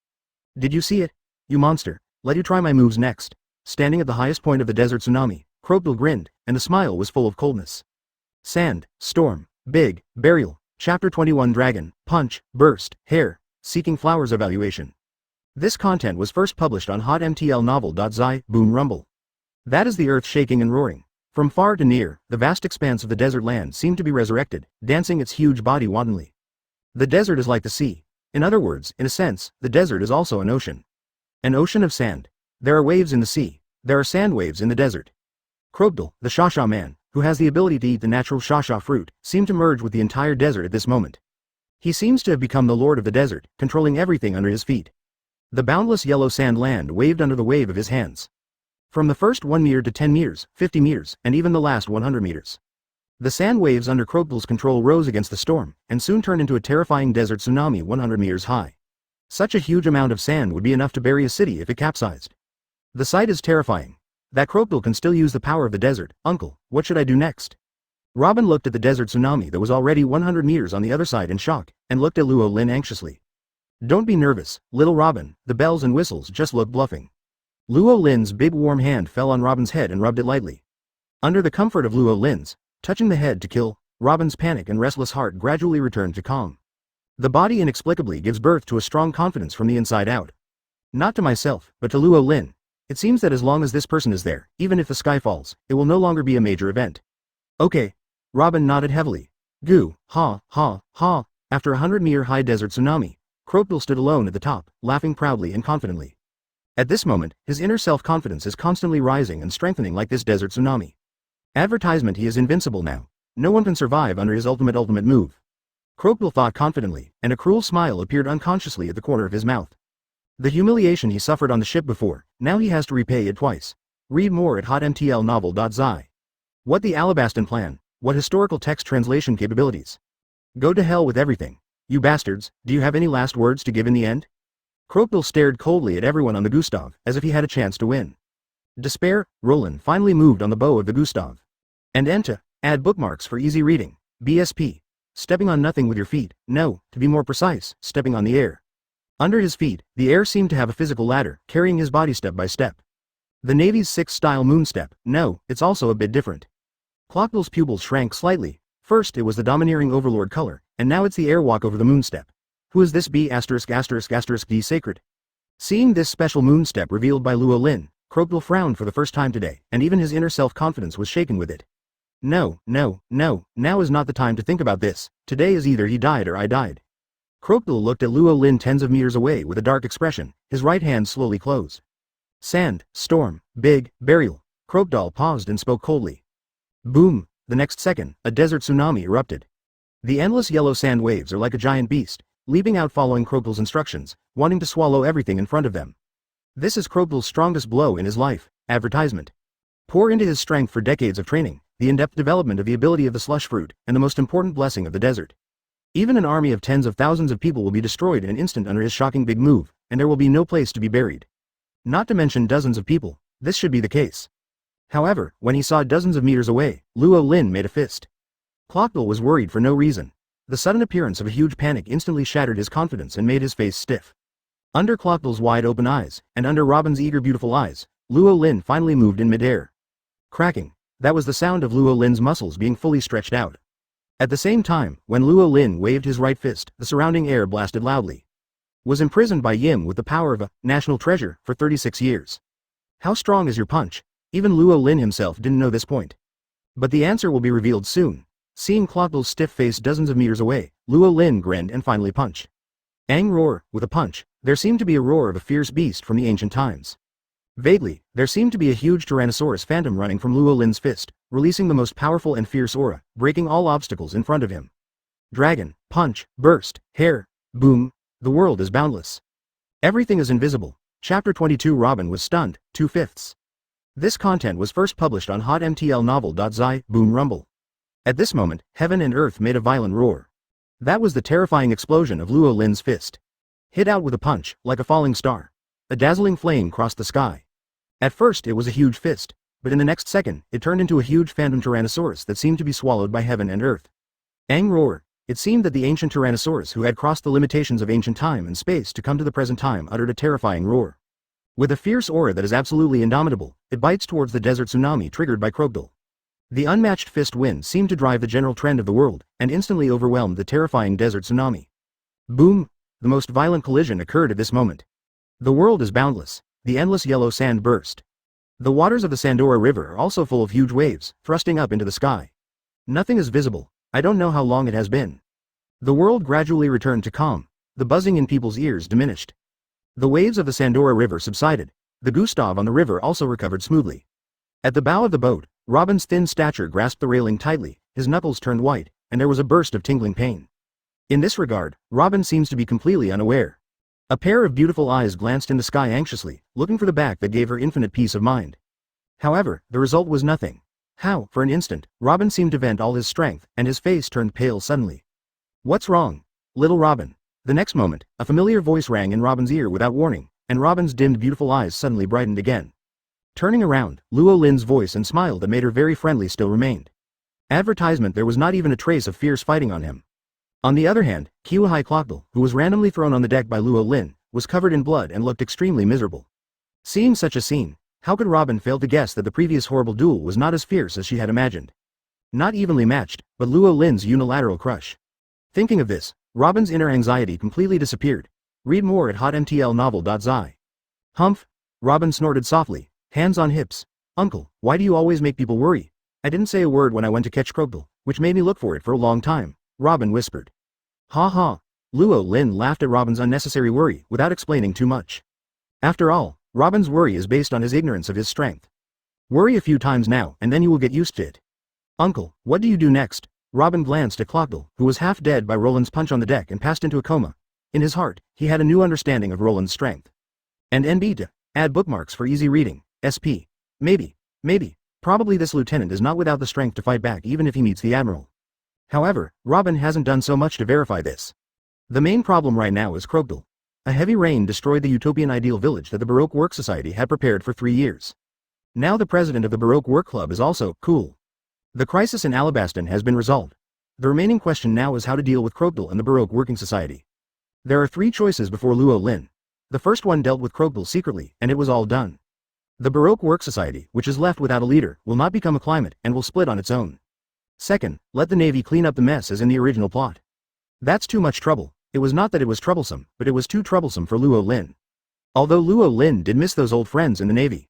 Did you see it? You monster, let you try my moves next. Standing at the highest point of the desert tsunami, Crocodile grinned, and the smile was full of coldness. Sand, storm, big, burial, Chapter 21 Dragon, Punch, Burst, Hair, Seeking Flowers Evaluation. This content was first published on hotmtlnovel.zi, Boom Rumble. That is the earth shaking and roaring. From far to near, the vast expanse of the desert land seemed to be resurrected, dancing its huge body wantonly. The desert is like the sea. In other words, in a sense, the desert is also an ocean. An ocean of sand. There are waves in the sea. There are sand waves in the desert. Crocodile, the Shasha man, who has the ability to eat the natural Shasha fruit, seemed to merge with the entire desert at this moment. He seems to have become the lord of the desert, controlling everything under his feet. The boundless yellow sand land waved under the wave of his hands. From the first 1 meter to 10 meters, 50 meters, and even the last 100 meters. The sand waves under Crocodile's control rose against the storm, and soon turned into a terrifying desert tsunami 100 meters high. Such a huge amount of sand would be enough to bury a city if it capsized. The sight is terrifying. That Crocodile can still use the power of the desert. Uncle, what should I do next? Robin looked at the desert tsunami that was already 100 meters on the other side in shock, and looked at Luo Lin anxiously. Don't be nervous, little Robin, the bells and whistles just look bluffing. Luo Lin's big warm hand fell on Robin's head and rubbed it lightly. Under the comfort of Luo Lin's, touching the head to kill, Robin's panic and restless heart gradually returned to calm. The body inexplicably gives birth to a strong confidence from the inside out. Not to myself, but to Luo Lin. It seems that as long as this person is there, even if the sky falls, it will no longer be a major event. Okay. Robin nodded heavily. Goo, ha, ha, ha. After 100-meter high desert tsunami, Crocodile stood alone at the top, laughing proudly and confidently. At this moment, his inner self-confidence is constantly rising and strengthening like this desert tsunami. Advertisement: he is invincible now. No one can survive under his ultimate move. Crocodile thought confidently, and a cruel smile appeared unconsciously at the corner of his mouth. The humiliation he suffered on the ship before, now he has to repay it twice. Read more at hotmtlnovel.zi. What the Alabastan plan? What historical text translation capabilities? Go to hell with everything. You bastards, do you have any last words to give in the end? Crocodile stared coldly at everyone on the Gustav, as if he had a chance to win. Despair. Roland finally moved on the bow of the Gustav. And enter. Add bookmarks for easy reading. BSP. Stepping on nothing with your feet. No, to be more precise, stepping on the air. Under his feet, the air seemed to have a physical ladder, carrying his body step by step. The Navy's 6th-style moon step. No, it's also a bit different. Crocodile's pupils shrank slightly. First it was the domineering overlord color, and now it's the airwalk over the moon step. Who is this B******** D sacred? Seeing this special moon step revealed by Luo Lin, Crocodile frowned for the first time today, and even his inner self-confidence was shaken with it. No, now is not the time to think about this. Today is either he died or I died. Crocodile looked at Luo Lin tens of meters away with a dark expression, his right hand slowly closed. Sand, storm, big, burial. Crocodile paused and spoke coldly. Boom! The next second, a desert tsunami erupted. The endless yellow sand waves are like a giant beast, leaping out following Crocodile's instructions, wanting to swallow everything in front of them. This is Crocodile's strongest blow in his life. Advertisement. Pour into his strength for decades of training, the in-depth development of the ability of the slush fruit, and the most important blessing of the desert. Even an army of tens of thousands of people will be destroyed in an instant under his shocking big move, and there will be no place to be buried. Not to mention dozens of people. This should be the case. However, when he saw dozens of meters away, Luo Lin made a fist. Crocodile was worried for no reason. The sudden appearance of a huge panic instantly shattered his confidence and made his face stiff. Under Clockdale's wide open eyes, and under Robin's eager beautiful eyes, Luo Lin finally moved in midair. Cracking. That was the sound of Luo Lin's muscles being fully stretched out. At the same time, when Luo Lin waved his right fist, the surrounding air blasted loudly. Was imprisoned by Yim with the power of a national treasure for 36 years. How strong is your punch? Even Luo Lin himself didn't know this point. But the answer will be revealed soon. Seeing Clockdale's stiff face dozens of meters away, Luo Lin grinned and finally punched. Ang roar, with a punch, there seemed to be a roar of a fierce beast from the ancient times. Vaguely, there seemed to be a huge Tyrannosaurus phantom running from Luo Lin's fist, releasing the most powerful and fierce aura, breaking all obstacles in front of him. Dragon, punch, burst, hair, boom, the world is boundless. Everything is invisible. Chapter 22. Robin was stunned, 2/5. This content was first published on hotmtlnovel.zi, boom rumble. At this moment, heaven and earth made a violent roar. That was the terrifying explosion of Luo Lin's fist. Hit out with a punch, like a falling star. A dazzling flame crossed the sky. At first it was a huge fist, but in the next second, it turned into a huge phantom Tyrannosaurus that seemed to be swallowed by heaven and earth. Ang roar. It seemed that the ancient Tyrannosaurus who had crossed the limitations of ancient time and space to come to the present time uttered a terrifying roar. With a fierce aura that is absolutely indomitable, it bites towards the desert tsunami triggered by Crocodile. The unmatched fist wind seemed to drive the general trend of the world, and instantly overwhelmed the terrifying desert tsunami. Boom! The most violent collision occurred at this moment. The world is boundless. The endless yellow sand burst. The waters of the Sandora River are also full of huge waves, thrusting up into the sky. Nothing is visible. I don't know how long it has been. The world gradually returned to calm. The buzzing in people's ears diminished. The waves of the Sandora River subsided. The Gustav on the river also recovered smoothly. At the bow of the boat, Robin's thin stature grasped the railing tightly, his knuckles turned white, and there was a burst of tingling pain. In this regard, Robin seems to be completely unaware. A pair of beautiful eyes glanced in the sky anxiously, looking for the back that gave her infinite peace of mind. However, the result was nothing. How, for an instant, Robin seemed to vent all his strength, and his face turned pale suddenly. What's wrong? Little Robin. The next moment, a familiar voice rang in Robin's ear without warning, and Robin's dimmed beautiful eyes suddenly brightened again. Turning around, Luo Lin's voice and smile that made her very friendly still remained. Advertisement. There was not even a trace of fierce fighting on him. On the other hand, Kiwahai Clockdale, who was randomly thrown on the deck by Luo Lin, was covered in blood and looked extremely miserable. Seeing such a scene, how could Robin fail to guess that the previous horrible duel was not as fierce as she had imagined? Not evenly matched, but Luo Lin's unilateral crush. Thinking of this, Robin's inner anxiety completely disappeared. Read more at hotmtlnovel.zi. Humph! Robin snorted softly, hands on hips. Uncle, why do you always make people worry? I didn't say a word when I went to catch Crocodile, which made me look for it for a long time, Robin whispered. Ha ha! Luo Lin laughed at Robin's unnecessary worry without explaining too much. After all, Robin's worry is based on his ignorance of his strength. Worry a few times now and then you will get used to it. Uncle, what do you do next? Robin glanced at Clockdale, who was half dead by Roland's punch on the deck and passed into a coma. In his heart, he had a new understanding of Roland's strength. And NB to add bookmarks for easy reading. SP. Maybe. Probably this lieutenant is not without the strength to fight back even if he meets the admiral. However, Robin hasn't done so much to verify this. The main problem right now is Crocodile. A heavy rain destroyed the utopian ideal village that the Baroque Work Society had prepared for 3 years. Now the president of the Baroque Work Club is also cool. The crisis in Alabasta has been resolved. The remaining question now is how to deal with Crocodile and the Baroque Working Society. There are 3 choices before Luo Lin. The first one dealt with Crocodile secretly, and it was all done. The Baroque Work Society, which is left without a leader, will not become a climate and will split on its own. Second, let the Navy clean up the mess as in the original plot. That's too much trouble. It was not that it was troublesome, but it was too troublesome for Luo Lin. Although Luo Lin did miss those old friends in the Navy.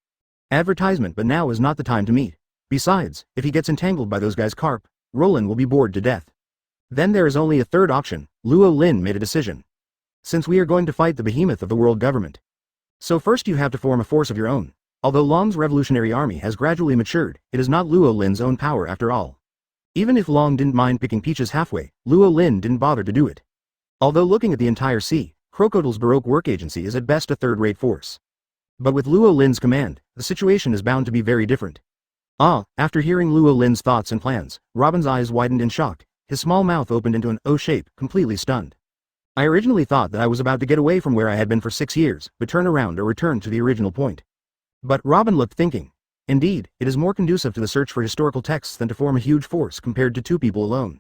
Advertisement, but now is not the time to meet. Besides, if he gets entangled by those guys carp, Roland will be bored to death. Then there is only a third option. Luo Lin made a decision. Since we are going to fight the behemoth of the world government. So first you have to form a force of your own. Although Long's revolutionary army has gradually matured, it is not Luo Lin's own power after all. Even if Long didn't mind picking peaches halfway, Luo Lin didn't bother to do it. Although looking at the entire sea, Crocodile's Baroque Work Agency is at best a third-rate force. But with Luo Lin's command, the situation is bound to be very different. After hearing Luo Lin's thoughts and plans, Robin's eyes widened in shock, his small mouth opened into an O shape, completely stunned. I originally thought that I was about to get away from where I had been for 6 years, but turn around or return to the original point. But Robin looked thinking. Indeed, it is more conducive to the search for historical texts than to form a huge force compared to 2 people alone.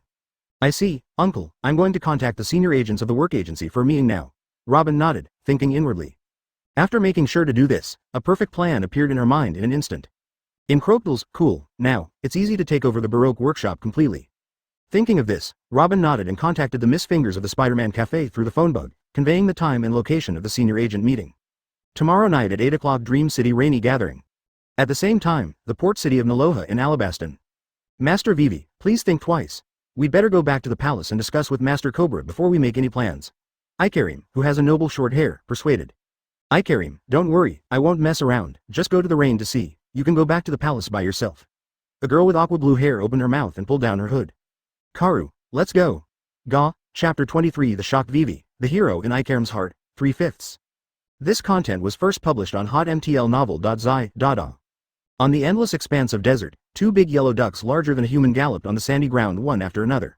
I see, Uncle, I'm going to contact the senior agents of the work agency for a meeting now. Robin nodded, thinking inwardly. After making sure to do this, a perfect plan appeared in her mind in an instant. In Crocodile's, cool, now, it's easy to take over the Baroque workshop completely. Thinking of this, Robin nodded and contacted the Miss Fingers of the Spider-Man Cafe through the phone bug, conveying the time and location of the senior agent meeting. Tomorrow night at 8 o'clock Dream City Rainy Gathering. At the same time, the port city of Naloha in Alabasta. Master Vivi, please think twice. We'd better go back to the palace and discuss with Master Cobra before we make any plans. Ikarim, who has a noble short hair, persuaded. Ikarim, don't worry, I won't mess around, just go to the rain to see. You can go back to the palace by yourself. The girl with aqua blue hair opened her mouth and pulled down her hood. Karu, let's go. Ga, Chapter 23 The Shocked Vivi, the hero in Ikarim's heart, 3/5. This content was first published on hotmtlnovel.zi.a. On the endless expanse of desert, two big yellow ducks larger than a human galloped on the sandy ground one after another.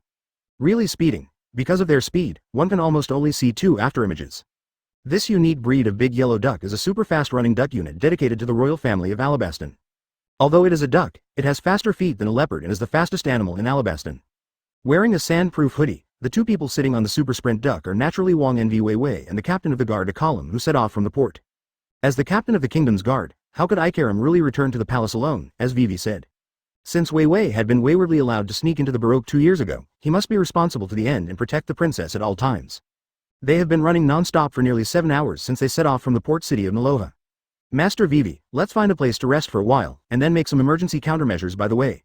Really speeding. Because of their speed, one can almost only see two afterimages. This unique breed of big yellow duck is a super fast-running duck unit dedicated to the royal family of Alabasta. Although it is a duck, it has faster feet than a leopard and is the fastest animal in Alabasta. Wearing a sand-proof hoodie, the two people sitting on the super sprint duck are naturally Wang and Wei Wei and the captain of the guard Akalim who set off from the port. As the captain of the kingdom's guard, how could Ikarim really return to the palace alone, as Vivi said? Since Wei Wei had been waywardly allowed to sneak into the Baroque 2 years ago, he must be responsible to the end and protect the princess at all times. They have been running non-stop for nearly 7 hours since they set off from the port city of Naloha. Master Vivi, let's find a place to rest for a while, and then make some emergency countermeasures by the way.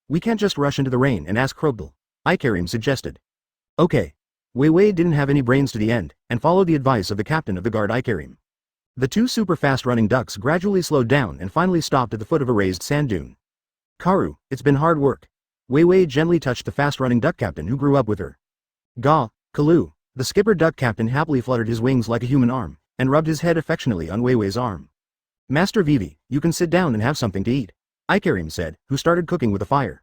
We can't just rush into the rain and ask Crocodile, Ikarim suggested. Okay. Wei Wei didn't have any brains to the end, and followed the advice of the captain of the guard Ikarim. The two super fast-running ducks gradually slowed down and finally stopped at the foot of a raised sand dune. Karu, it's been hard work. Wei Wei gently touched the fast-running duck captain who grew up with her. Ga, Kalu. The skipper duck captain happily fluttered his wings like a human arm, and rubbed his head affectionately on Wei Wei's arm. Master Vivi, you can sit down and have something to eat, Ikarim said, who started cooking with a fire.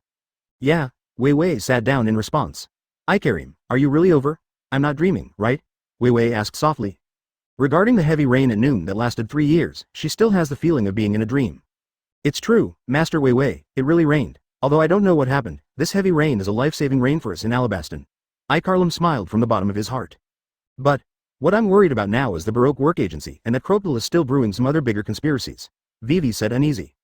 Yeah, Wei Wei sat down in response. Ikarim, are you really over? I'm not dreaming, right? Wei Wei asked softly. Regarding the heavy rain at noon that lasted 3 years, she still has the feeling of being in a dream. It's true, Master Wei Wei, it really rained, although I don't know what happened, this heavy rain is a life-saving rain for us in Alabasta. Ikarim smiled from the bottom of his heart. But, what I'm worried about now is the Baroque Work Agency and that Crocodile is still brewing some other bigger conspiracies. Vivi said uneasy.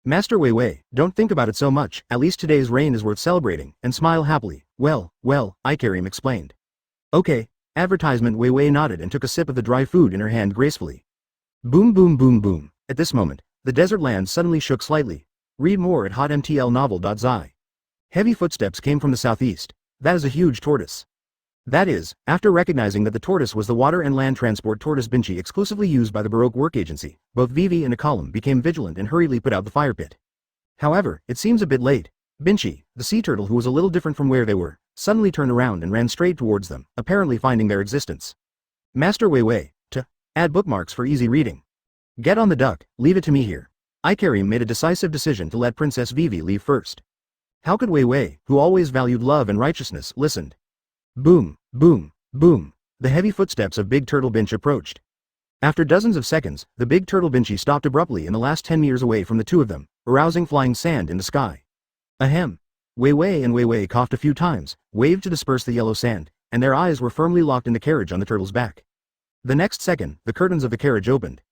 Master Wei Wei, don't think about it so much, at least today's rain is worth celebrating, and smile happily. Well, Ikarim explained. Okay, advertisement. Wei Wei nodded and took a sip of the dry food in her hand gracefully. Boom boom boom boom. At this moment, the desert land suddenly shook slightly. Read more at hotmtlnovel.zi. Heavy footsteps came from the southeast. That is a huge tortoise. That is, after recognizing that the tortoise was the water and land transport tortoise Binchi exclusively used by the Baroque Work Agency, both Vivi and Akalim became vigilant and hurriedly put out the fire pit. However, it seems a bit late. Binchi, the sea turtle who was a little different from where they were, suddenly turned around and ran straight towards them, apparently finding their existence. Master Wei Wei, to add bookmarks for easy reading. Get on the duck, leave it to me here. Ikarim made a decisive decision to let Princess Vivi leave first. How could Wei Wei, who always valued love and righteousness, listened? Boom, boom, boom. The heavy footsteps of Big Turtle Binch approached. After dozens of seconds, the Big Turtle Binchi stopped abruptly in the last 10 meters away from the two of them, arousing flying sand in the sky. Ahem. Wei Wei and Wei Wei coughed a few times, waved to disperse the yellow sand, and their eyes were firmly locked in the carriage on the turtle's back. The next second, the curtains of the carriage opened.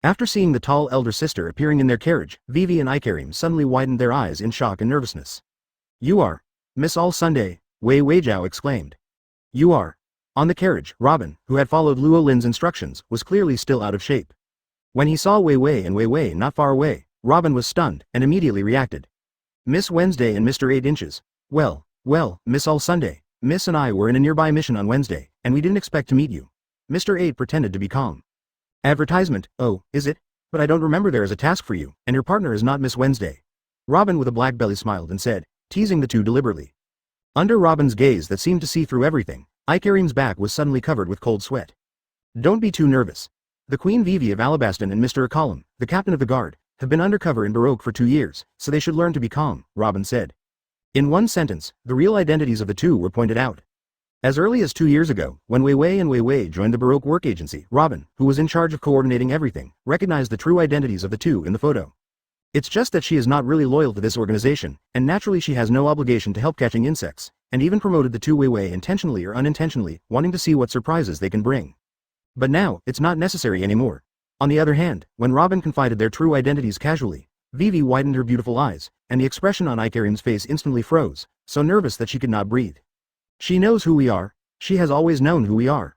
After seeing the tall elder sister appearing in their carriage, Vivi and Ikarim suddenly widened their eyes in shock and nervousness. You are Miss All Sunday, Wei Weijiao exclaimed. You are. On the carriage, Robin, who had followed Luo Lin's instructions, was clearly still out of shape. When he saw Wei Wei and Wei Wei not far away, Robin was stunned and immediately reacted. Miss Wednesday and Mr. 8 Inches. Well, Miss All Sunday, Miss and I were in a nearby mission on Wednesday, and we didn't expect to meet you. Mr. 8 pretended to be calm. Advertisement, oh, is it? But I don't remember there is a task for you, and your partner is not Miss Wednesday. Robin with a black belly smiled and said, teasing the two deliberately. Under Robin's gaze that seemed to see through everything, Ikarim's back was suddenly covered with cold sweat. Don't be too nervous. The Queen Vivi of Alabasta and Mr. Akalim, the captain of the guard, have been undercover in Baroque for 2 years, so they should learn to be calm, Robin said. In one sentence, the real identities of the two were pointed out. As early as 2 years ago, when Wei Wei and Wei Wei joined the Baroque Work Agency, Robin, who was in charge of coordinating everything, recognized the true identities of the two in the photo. It's just that she is not really loyal to this organization, and naturally she has no obligation to help catching insects, and even promoted the two Wei Wei intentionally or unintentionally, wanting to see what surprises they can bring. But now, it's not necessary anymore. On the other hand, when Robin confided their true identities casually, Vivi widened her beautiful eyes, and the expression on Ikarim's face instantly froze, so nervous that she could not breathe. She knows who we are. She has always known who we are.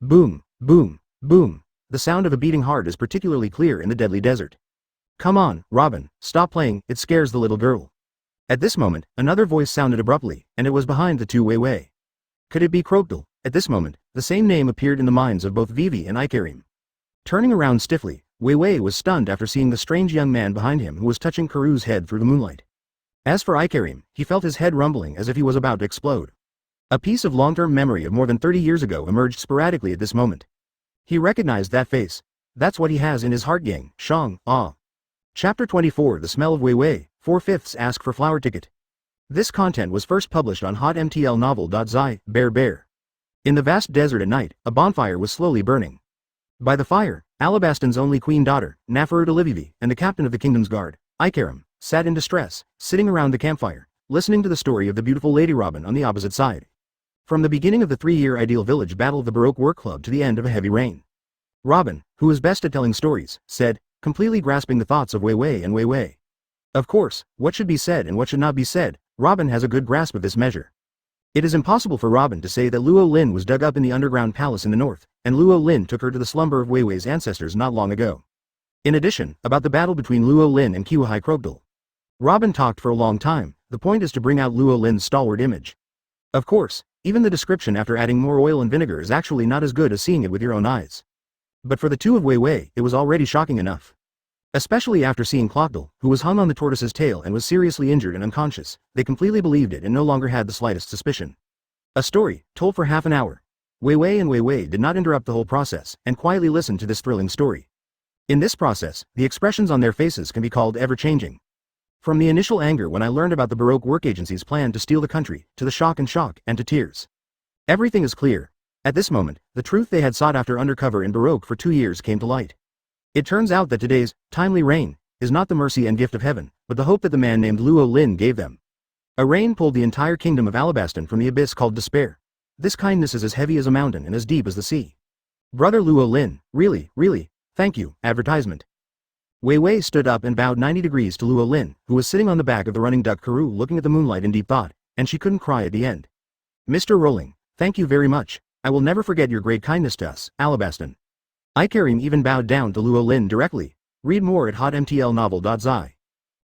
Boom, boom, boom. The sound of a beating heart is particularly clear in the deadly desert. Come on, Robin, stop playing, it scares the little girl. At this moment, another voice sounded abruptly, and it was behind the two Wei. Could it be Crocodile? At this moment, the same name appeared in the minds of both Vivi and Ikarim. Turning around stiffly, Wei was stunned after seeing the strange young man behind him who was touching Karu's head through the moonlight. As for Ikarim, he felt his head rumbling as if he was about to explode. A piece of long-term memory of more than 30 years ago emerged sporadically at this moment. He recognized that face. That's what he has in his heart, gang. Shang, ah. Chapter 24, The Smell of Wei, 4/5 Ask for Flower Ticket. This content was first published on hotmtlnovel.zi, Bear. In the vast desert at night, a bonfire was slowly burning. By the fire, Alabastan's only queen daughter, Nafaruta, and the captain of the kingdom's guard, Ikarim, sat in distress, sitting around the campfire, listening to the story of the beautiful Lady Robin on the opposite side. From the beginning of the 3-year Ideal Village Battle of the Baroque Work Club to the end of a heavy rain. Robin, who was best at telling stories, said, completely grasping the thoughts of Wei. Of course, what should be said and what should not be said, Robin has a good grasp of this measure. It is impossible for Robin to say that Luo Lin was dug up in the underground palace in the north, and Luo Lin took her to the slumber of Wei's ancestors not long ago. In addition, about the battle between Luo Lin and Kiwahai Crocodile. Robin talked for a long time. The point is to bring out Luo Lin's stalwart image. Of course, even the description after adding more oil and vinegar is actually not as good as seeing it with your own eyes. But for the two of Wei, it was already shocking enough. Especially after seeing Crocodile, who was hung on the tortoise's tail and was seriously injured and unconscious, they completely believed it and no longer had the slightest suspicion. A story, told for half an hour. Wei did not interrupt the whole process, and quietly listened to this thrilling story. In this process, the expressions on their faces can be called ever-changing. From the initial anger when I learned about the Baroque work agency's plan to steal the country, to the shock, and to tears. Everything is clear. At this moment, the truth they had sought after undercover in Baroque for 2 years came to light. It turns out that today's timely rain is not the mercy and gift of heaven, but the hope that the man named Luo Lin gave them. A rain pulled the entire kingdom of Alabasta from the abyss called despair. This kindness is as heavy as a mountain and as deep as the sea. Brother Luo Lin, really, thank you. Advertisement. Wei stood up and bowed 90 degrees to Luo Lin, who was sitting on the back of the running duck Karu looking at the moonlight in deep thought, and she couldn't cry at the end. Mr. Rolling, thank you very much. I will never forget your great kindness to us, Alabastan. Ikarim even bowed down to Luo Lin directly. Read more at hotmtlnovel.zi.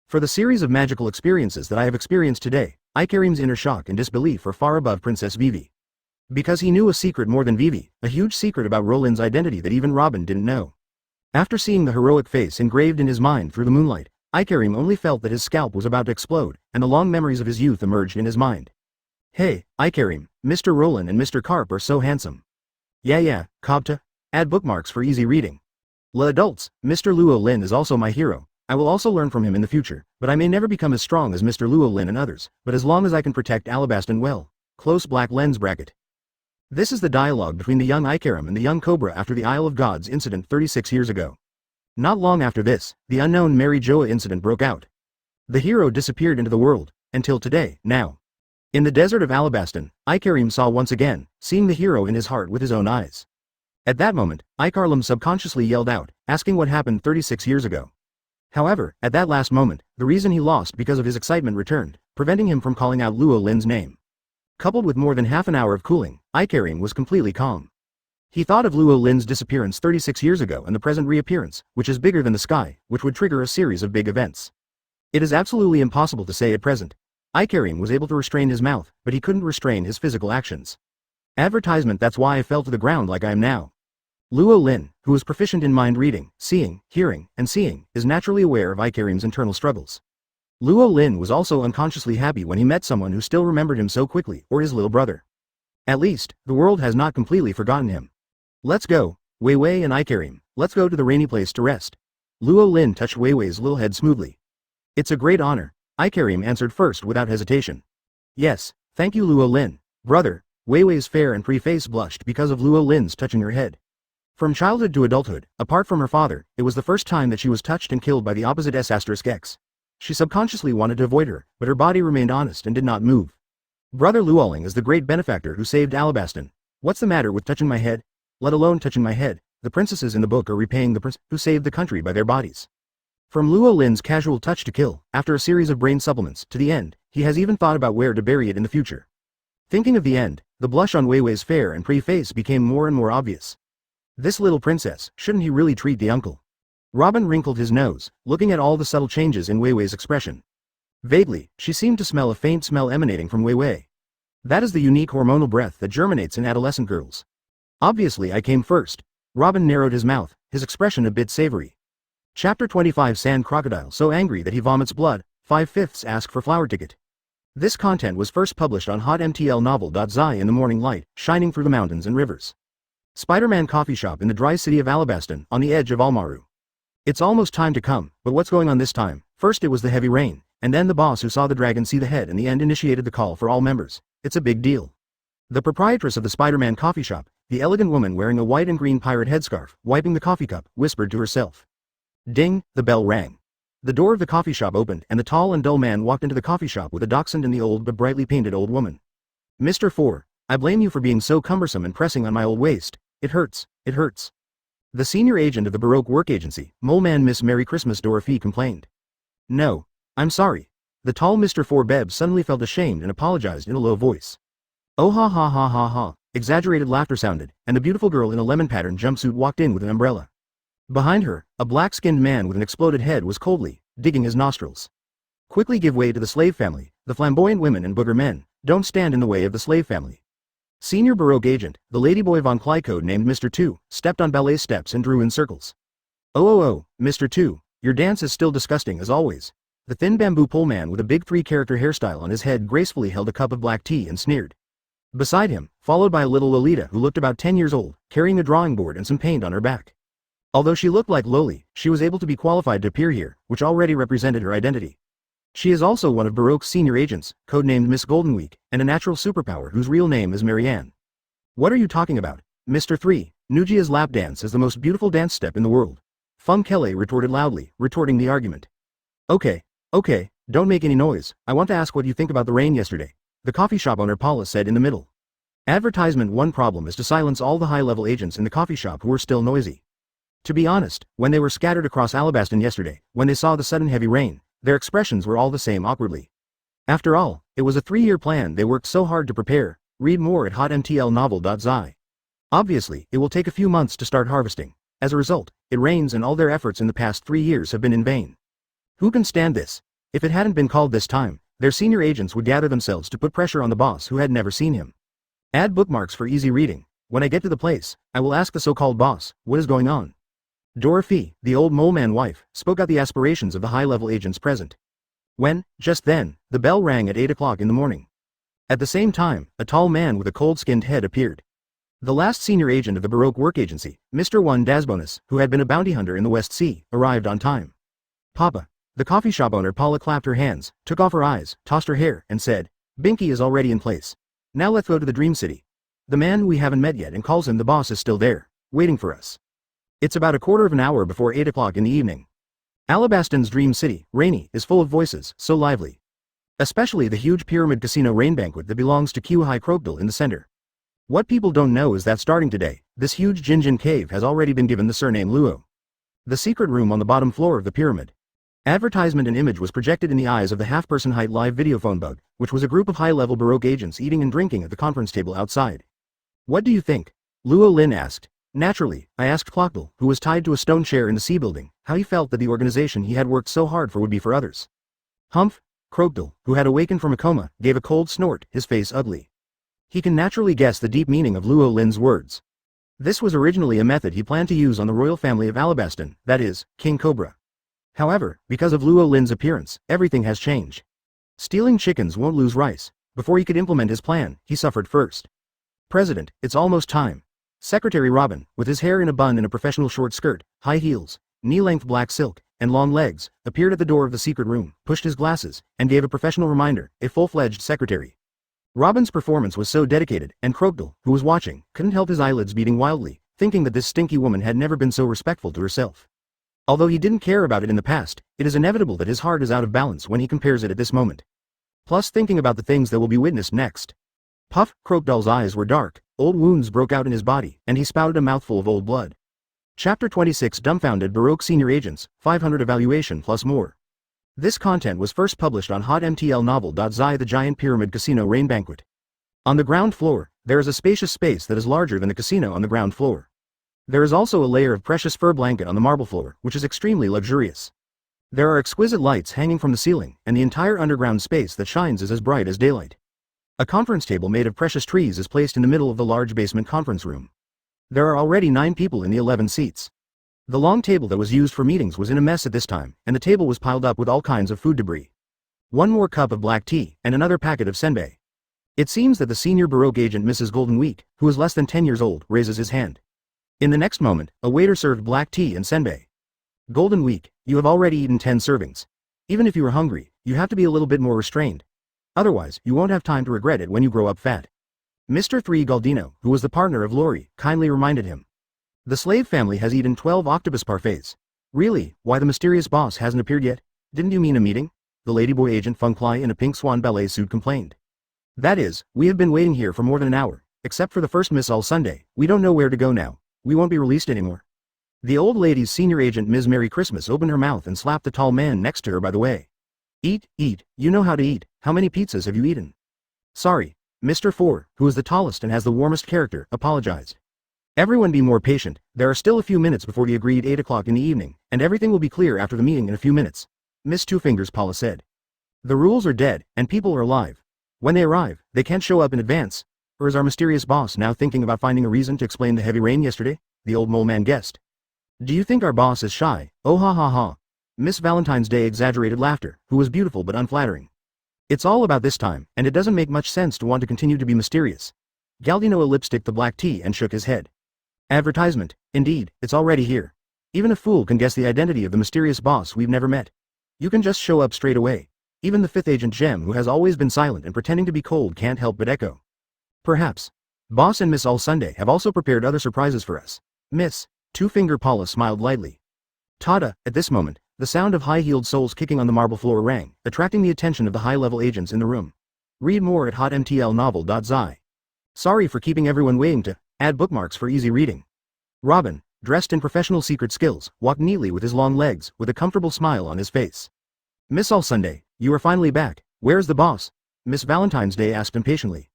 For the series of magical experiences that I have experienced today, Ikarim's inner shock and disbelief are far above Princess Vivi. Because he knew a secret more than Vivi, a huge secret about Roland's identity that even Robin didn't know. After seeing the heroic face engraved in his mind through the moonlight, Ikarim only felt that his scalp was about to explode, and the long memories of his youth emerged in his mind. Hey, Ikarim, Mr. Roland and Mr. Karp are so handsome. Yeah, Kobta. Add bookmarks for easy reading. La adults, Mr. Luo Lin is also my hero. I will also learn from him in the future, but I may never become as strong as Mr. Luo Lin and others, but as long as I can protect Alabastan well. Close black lens bracket. This is the dialogue between the young Ikarim and the young Cobra after the Isle of Gods incident 36 years ago. Not long after this, the unknown Mary Joa incident broke out. The hero disappeared into the world, until today, now. In the desert of Alabastan, Ikarim saw once again, seeing the hero in his heart with his own eyes. At that moment, Ikarim subconsciously yelled out, asking what happened 36 years ago. However, at that last moment, the reason he lost because of his excitement returned, preventing him from calling out Luo Lin's name. Coupled with more than half an hour of cooling, Ikarim was completely calm. He thought of Luo Lin's disappearance 36 years ago and the present reappearance, which is bigger than the sky, which would trigger a series of big events. It is absolutely impossible to say at present. Ikarim was able to restrain his mouth, but he couldn't restrain his physical actions. Advertisement. That's why I fell to the ground like I am now. Luo Lin, who is proficient in mind reading, seeing, hearing, and seeing, is naturally aware of Ikarim's internal struggles. Luo Lin was also unconsciously happy when he met someone who still remembered him so quickly, or his little brother. At least, the world has not completely forgotten him. Let's go, Wei and Ikarim, let's go to the rainy place to rest. Luo Lin touched Wei's little head smoothly. It's a great honor, Ikarim answered first without hesitation. Yes, thank you Luo Lin, brother. Wei's fair and pretty face blushed because of Luo Lin's touching her head. From childhood to adulthood, apart from her father, it was the first time that she was touched and killed by the opposite S*X. She subconsciously wanted to avoid her, but her body remained honest and did not move. Brother Luo Lin is the great benefactor who saved Alabastan. What's the matter with touching my head? let alone touching my head. The princesses in the book are repaying the prince who saved the country by their bodies. From Luo Lin's casual touch to kill, after a series of brain supplements, to the end, he has even thought about where to bury it in the future. Thinking of the end, the blush on Wei Wei's fair and pretty face became more and more obvious. This little princess, shouldn't he really treat the uncle? Robin wrinkled his nose, looking at all the subtle changes in Wei Wei's expression. Vaguely, she seemed to smell a faint smell emanating from Wei Wei. That is the unique hormonal breath that germinates in adolescent girls. Obviously I came first. Robin narrowed his mouth, his expression a bit savory. Chapter 25 Sand Crocodile so angry that he vomits blood, 5/5 ask for flower ticket. This content was first published on hotmtlnovel.zi in the morning light, shining through the mountains and rivers. Spider-Man coffee shop in the dry city of Alabasta, on the edge of Almaru. It's almost time to come, but what's going on this time? First it was the heavy rain, and then the boss who saw the dragon see the head and the end initiated the call for all members. It's a big deal. The proprietress of the Spider-Man coffee shop, the elegant woman wearing a white and green pirate headscarf, wiping the coffee cup, whispered to herself. Ding, the bell rang. The door of the coffee shop opened and the tall and dull man walked into the coffee shop with a dachshund and the old but brightly painted old woman. Mr. 4, I blame you for being so cumbersome and pressing on my old waist. It hurts, it hurts. The senior agent of the Baroque work agency, Mole Man Miss Merry Christmas Dorothy complained. No, I'm sorry. The tall Mr. 4 Beb suddenly felt ashamed and apologized in a low voice. Oh ha ha ha ha ha, exaggerated laughter sounded, and the beautiful girl in a lemon pattern jumpsuit walked in with an umbrella. Behind her, a black-skinned man with an exploded head was coldly digging his nostrils. Quickly give way to the slave family, the flamboyant women and booger men, don't stand in the way of the slave family. Senior Baroque agent, the ladyboy von Clycode named Mr. 2, stepped on ballet steps and drew in circles. Oh, Mr. 2, your dance is still disgusting as always. The thin bamboo pole man with a big 3-character hairstyle on his head gracefully held a cup of black tea and sneered. Beside him, followed by a little Lolita who looked about 10 years old, carrying a drawing board and some paint on her back. Although she looked like Loli, she was able to be qualified to appear here, which already represented her identity. She is also one of Baroque's senior agents, codenamed Miss Goldenweek, and a natural superpower whose real name is Marianne. What are you talking about, Mr. 3? Nujia's lap dance is the most beautiful dance step in the world. Fum Kele retorted loudly, retorting the argument. Okay, don't make any noise, I want to ask what you think about the rain yesterday, the coffee shop owner Paula said in the middle. Advertisement one problem is to silence all the high-level agents in the coffee shop who were still noisy. To be honest, when they were scattered across Alabasta yesterday, when they saw the sudden heavy rain, their expressions were all the same awkwardly. After all, it was a 3-year plan they worked so hard to prepare. Read more at hotmtlnovel.zi. Obviously, it will take a few months to start harvesting. As a result, it rains and all their efforts in the past 3 years have been in vain. Who can stand this? If it hadn't been called this time, their senior agents would gather themselves to put pressure on the boss who had never seen him. Add bookmarks for easy reading. When I get to the place, I will ask the so-called boss, what is going on? Dorothy, the old mole man wife, spoke out the aspirations of the high-level agents present. When, just then, the bell rang at 8 o'clock in the morning. At the same time, a tall man with a cold-skinned head appeared. The last senior agent of the Baroque work agency, Mr. 1 Dasbonus, who had been a bounty hunter in the West Sea, arrived on time. Papa. The coffee shop owner Paula clapped her hands, took off her eyes, tossed her hair, and said, Binky is already in place. Now let's go to the Dream City. The man who we haven't met yet and calls him the boss is still there, waiting for us. It's about a quarter of an hour before 8 o'clock in the evening. Alabastan's Dream City, rainy, is full of voices, so lively. Especially the huge pyramid casino rain banquet that belongs to Kyuhai Crocodile in the center. What people don't know is that starting today, this huge Jinjin cave has already been given the surname Luo. The secret room on the bottom floor of the pyramid. Advertisement and image was projected in the eyes of the half-person height live videophone bug, which was a group of high-level Baroque agents eating and drinking at the conference table outside. What do you think? Luo Lin asked. Naturally, I asked Clockdale, who was tied to a stone chair in the C building, how he felt that the organization he had worked so hard for would be for others. Humph, Crocodile, who had awakened from a coma, gave a cold snort, his face ugly. He can naturally guess the deep meaning of Luo Lin's words. This was originally a method he planned to use on the royal family of Alabasta, that is, King Cobra. However, because of Luo Lin's appearance, everything has changed. Stealing chickens won't lose rice. Before he could implement his plan, he suffered first. President, it's almost time. Secretary Robin, with his hair in a bun and a professional short skirt, high heels, knee-length black silk, and long legs, appeared at the door of the secret room, pushed his glasses, and gave a professional reminder, a full-fledged secretary. Robin's performance was so dedicated, and Crocodile, who was watching, couldn't help his eyelids beating wildly, thinking that this stinky woman had never been so respectful to herself. Although he didn't care about it in the past, it is inevitable that his heart is out of balance when he compares it at this moment. Plus thinking about the things that will be witnessed next. Puff, Crocodile's eyes were dark, old wounds broke out in his body, and he spouted a mouthful of old blood. Chapter 26 Dumbfounded Baroque Senior Agents, 500 Evaluation plus more. This content was first published on hotmtlnovel.zi The Giant Pyramid Casino Rain Banquet. On the ground floor, there is a spacious space that is larger than the casino on the ground floor. There is also a layer of precious fur blanket on the marble floor, which is extremely luxurious. There are exquisite lights hanging from the ceiling, and the entire underground space that shines is as bright as daylight. A conference table made of precious trees is placed in the middle of the large basement conference room. There are already 9 people in the 11 seats. The long table that was used for meetings was in a mess at this time, and the table was piled up with all kinds of food debris. One more cup of black tea, and another packet of senbei. It seems that the senior Baroque agent Mrs. Golden Week, who is less than 10 years old, raises his hand. In the next moment, a waiter served black tea and senbei. Golden Week, you have already eaten 10 servings. Even if you are hungry, you have to be a little bit more restrained. Otherwise, you won't have time to regret it when you grow up fat. Mr. 3 Galdino, who was the partner of Lori, kindly reminded him. The slave family has eaten 12 octopus parfaits. Really, why the mysterious boss hasn't appeared yet? Didn't you mean a meeting? The ladyboy agent Feng Klai in a pink swan ballet suit complained. That is, we have been waiting here for more than an hour, except for the first miss all Sunday. We don't know where to go now. We won't be released anymore. The old lady's senior agent Ms. Merry Christmas opened her mouth and slapped the tall man next to her by the way. Eat, you know how to eat. How many pizzas have you eaten? Sorry, Mr. 4, who is the tallest and has the warmest character, apologized. Everyone be more patient, there are still a few minutes before the agreed 8 o'clock in the evening, and everything will be clear after the meeting in a few minutes. Miss Two Fingers Paula said. The rules are dead, and people are alive. When they arrive, they can't show up in advance. Or is our mysterious boss now thinking about finding a reason to explain the heavy rain yesterday? The old mole man guessed. Do you think our boss is shy? Oh ha ha ha. Miss Valentine's Day exaggerated laughter, who was beautiful but unflattering. It's all about this time, and it doesn't make much sense to want to continue to be mysterious. Galdino lipsticked the black tea and shook his head. Advertisement, indeed, it's already here. Even a fool can guess the identity of the mysterious boss we've never met. You can just show up straight away. Even the 5th agent Gem, who has always been silent and pretending to be cold, can't help but echo. Perhaps. Boss and Miss All Sunday have also prepared other surprises for us. Miss Two-Finger Paula smiled lightly. Tada, at this moment, the sound of high-heeled soles kicking on the marble floor rang, attracting the attention of the high-level agents in the room. Read more at hotmtlnovel.zi. Sorry for keeping everyone waiting to add bookmarks for easy reading. Robin, dressed in professional secret skills, walked neatly with his long legs, with a comfortable smile on his face. Miss All Sunday, you are finally back. Where's the boss? Miss Valentine's Day asked impatiently.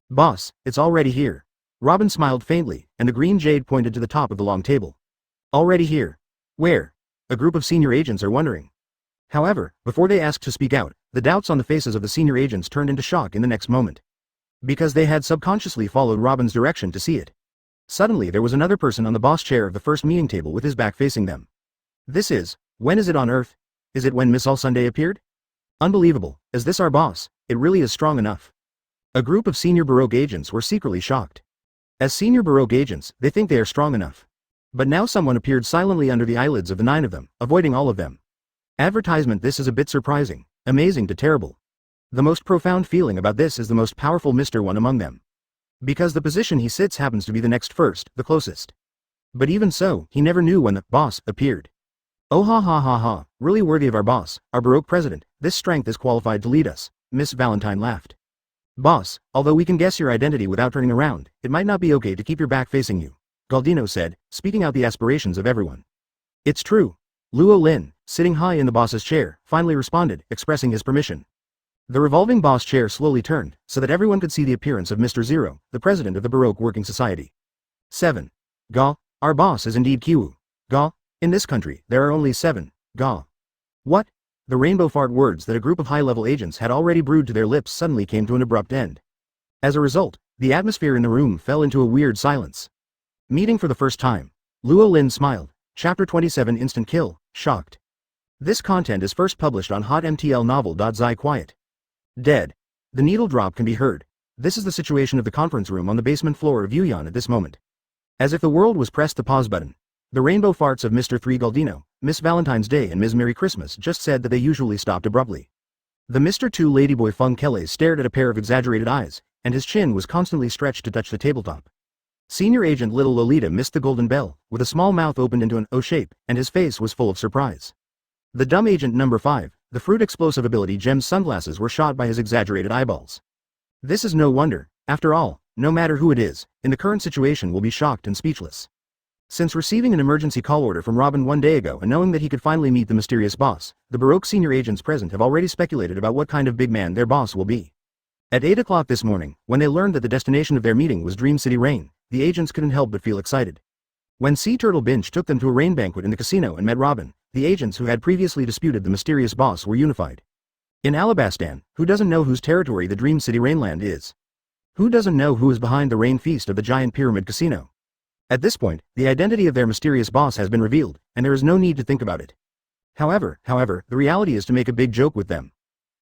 Boss, it's already here. Robin smiled faintly, and the green jade pointed to the top of the long table. Already here. Where? A group of senior agents are wondering. However, before they asked to speak out, the doubts on the faces of the senior agents turned into shock in the next moment. Because they had subconsciously followed Robin's direction to see it. Suddenly there was another person on the boss chair of the first meeting table with his back facing them. This is, when is it on Earth? Is it when Miss All Sunday appeared? Unbelievable, is this our boss? It really is strong enough. A group of senior Baroque agents were secretly shocked. As senior Baroque agents, they think they are strong enough. But now someone appeared silently under the eyelids of the 9 of them, avoiding all of them. Advertisement. This is a bit surprising, amazing to terrible. The most profound feeling about this is the most powerful Mr. One among them. Because the position he sits happens to be the next first, the closest. But even so, he never knew when the boss appeared. Oh ha ha ha ha, really worthy of our boss, our Baroque president, this strength is qualified to lead us, Miss Valentine laughed. Boss, although we can guess your identity without turning around, it might not be okay to keep your back facing you, Galdino said, speaking out the aspirations of everyone. It's true. Luo Lin, sitting high in the boss's chair, finally responded, expressing his permission. The revolving boss chair slowly turned, so that everyone could see the appearance of Mr. Zero, the president of the Baroque Working Society. 7. Ga, our boss is indeed Kiwu. Ga, in this country, there are only 7. Ga. What? The rainbow fart words that a group of high-level agents had already brewed to their lips suddenly came to an abrupt end. As a result, the atmosphere in the room fell into a weird silence. Meeting for the first time. Luo Lin smiled. Chapter 27 Instant Kill, shocked. This content is first published on hotmtlnovel.zi quiet. Dead. The needle drop can be heard. This is the situation of the conference room on the basement floor of Yuyan at this moment. As if the world was pressed the pause button. The rainbow farts of Mr. 3 Galdino, Miss Valentine's Day and Ms. Merry Christmas just said that they usually stopped abruptly. The Mr. 2 Ladyboy Feng Kele stared at a pair of exaggerated eyes, and his chin was constantly stretched to touch the tabletop. Senior Agent Little Lolita missed the golden bell, with a small mouth opened into an O shape, and his face was full of surprise. The dumb agent number 5, the fruit explosive ability Gem's sunglasses were shot by his exaggerated eyeballs. This is no wonder, After all, no matter who it is, in the current situation will be shocked and speechless. Since receiving an emergency call order from Robin one day ago and knowing that he could finally meet the mysterious boss, the Baroque senior agents present have already speculated about what kind of big man their boss will be. At 8 o'clock this morning, when they learned that the destination of their meeting was Dream City Rain, the agents couldn't help but feel excited. When Sea Turtle Binge took them to a rain banquet in the casino and met Robin, the agents who had previously disputed the mysterious boss were unified. In Alabasta, who doesn't know whose territory the Dream City Rainland is? Who doesn't know who is behind the rain feast of the giant pyramid casino? At this point, the identity of their mysterious boss has been revealed, and there is no need to think about it. However, the reality is to make a big joke with them.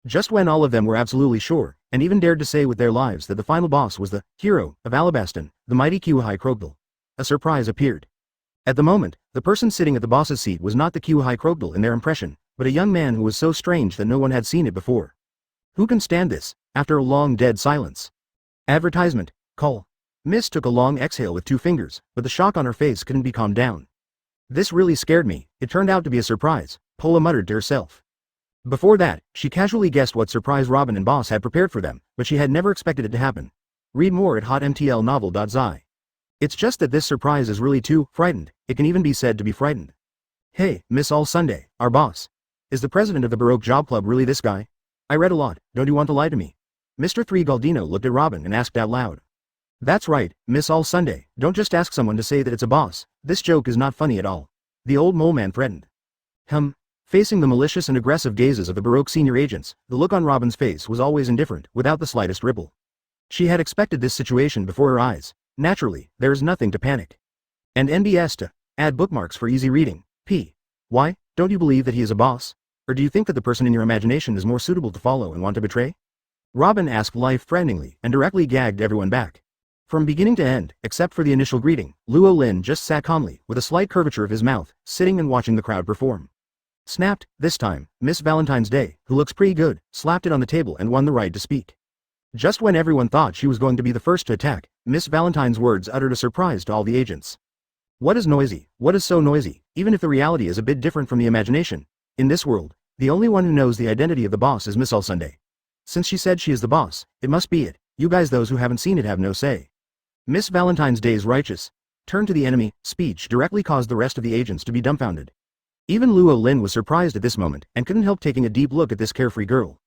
Just when all of them were absolutely sure, and even dared to say with their lives that the final boss was the hero of Alabasta, the mighty Kuhai Crocodile, a surprise appeared. At the moment, the person sitting at the boss's seat was not the Kuhai Crocodile in their impression, but a young man who was so strange that no one had seen it before. Who can stand this, after a long dead silence? Advertisement, call. Miss took a long exhale with 2 fingers, but the shock on her face couldn't be calmed down. This really scared me, it turned out to be a surprise, Pola muttered to herself. Before that, she casually guessed what surprise Robin and Boss had prepared for them, but she had never expected it to happen. Read more at hotmtlnovel.zi. It's just that this surprise is really too frightened, it can even be said to be frightened. Hey, Miss All Sunday, our boss. Is the president of the Baroque Job Club really this guy? I read a lot, don't you want to lie to me? Mr. 3 Galdino looked at Robin and asked out loud. That's right, Miss All Sunday, don't just ask someone to say that it's a boss, this joke is not funny at all. The old mole man threatened. Facing the malicious and aggressive gazes of the Baroque senior agents, the look on Robin's face was always indifferent, without the slightest ripple. She had expected this situation before her eyes. Naturally, there is nothing to panic. And NBS to add bookmarks for easy reading. Why, don't you believe that he is a boss? Or do you think that the person in your imagination is more suitable to follow and want to betray? Robin asked life-threateningly and directly gagged everyone back. From beginning to end, except for the initial greeting, Luo Lin just sat calmly, with a slight curvature of his mouth, sitting and watching the crowd perform. Snapped, this time, Miss Valentine's Day, who looks pretty good, slapped it on the table and won the right to speak. Just when everyone thought she was going to be the first to attack, Miss Valentine's words uttered a surprise to all the agents. What is noisy? What is so noisy, even if the reality is a bit different from the imagination? In this world, the only one who knows the identity of the boss is Miss All Sunday. Since she said she is the boss, it must be it. You guys, those who haven't seen it, have no say. Miss Valentine's Day's righteous turn to the enemy speech directly caused the rest of the agents to be dumbfounded. Even Luo Lin was surprised at this moment and couldn't help taking a deep look at this carefree girl.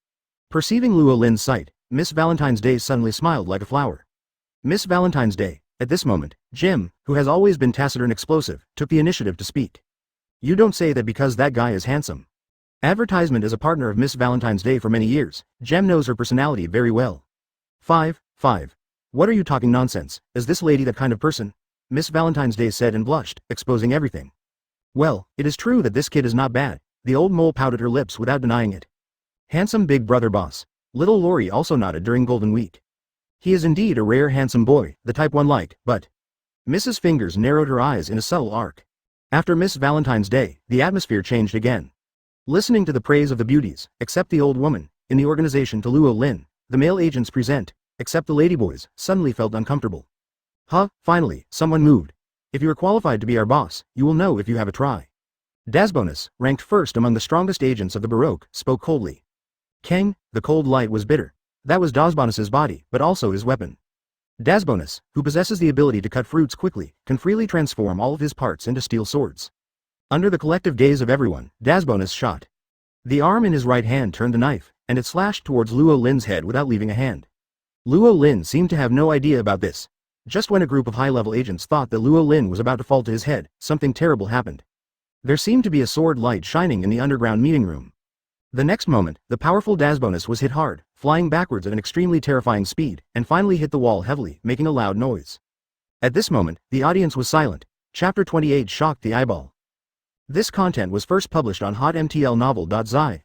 Perceiving Luo Lin's sight, Miss Valentine's Day suddenly smiled like a flower. Miss Valentine's Day, at this moment, Jim, who has always been taciturn and explosive, took the initiative to speak. You don't say that because that guy is handsome. Advertisement is a partner of Miss Valentine's Day for many years. Jem knows her personality very well. 5. What are you talking nonsense? Is this lady that kind of person? Miss Valentine's Day said and blushed, exposing everything. Well, it is true that this kid is not bad. The old mole pouted her lips without denying it. Handsome big brother boss. Little Lori also nodded during Golden Week. He is indeed a rare handsome boy, the type one like, but... Mrs. Fingers narrowed her eyes in a subtle arc. After Miss Valentine's Day, the atmosphere changed again. Listening to the praise of the beauties, except the old woman, in the organization to Luo Lin, the male agents present, except the ladyboys, suddenly felt uncomfortable. Finally, someone moved. If you are qualified to be our boss, you will know if you have a try. Dasbonus, ranked first among the strongest agents of the Baroque, spoke coldly. Kang, the cold light was bitter. That was Dasbonus's body, but also his weapon. Dasbonus, who possesses the ability to cut fruits quickly, can freely transform all of his parts into steel swords. Under the collective gaze of everyone, Dasbonus shot. The arm in his right hand turned the knife, and it slashed towards Luo Lin's head without leaving a hand. Luo Lin seemed to have no idea about this. Just when a group of high-level agents thought that Luo Lin was about to fall to his head, something terrible happened. There seemed to be a sword light shining in the underground meeting room. The next moment, the powerful Dasbonus was hit hard, flying backwards at an extremely terrifying speed, and finally hit the wall heavily, making a loud noise. At this moment, the audience was silent. Chapter 28 shocked the eyeball. This content was first published on hotmtlnovel.zi.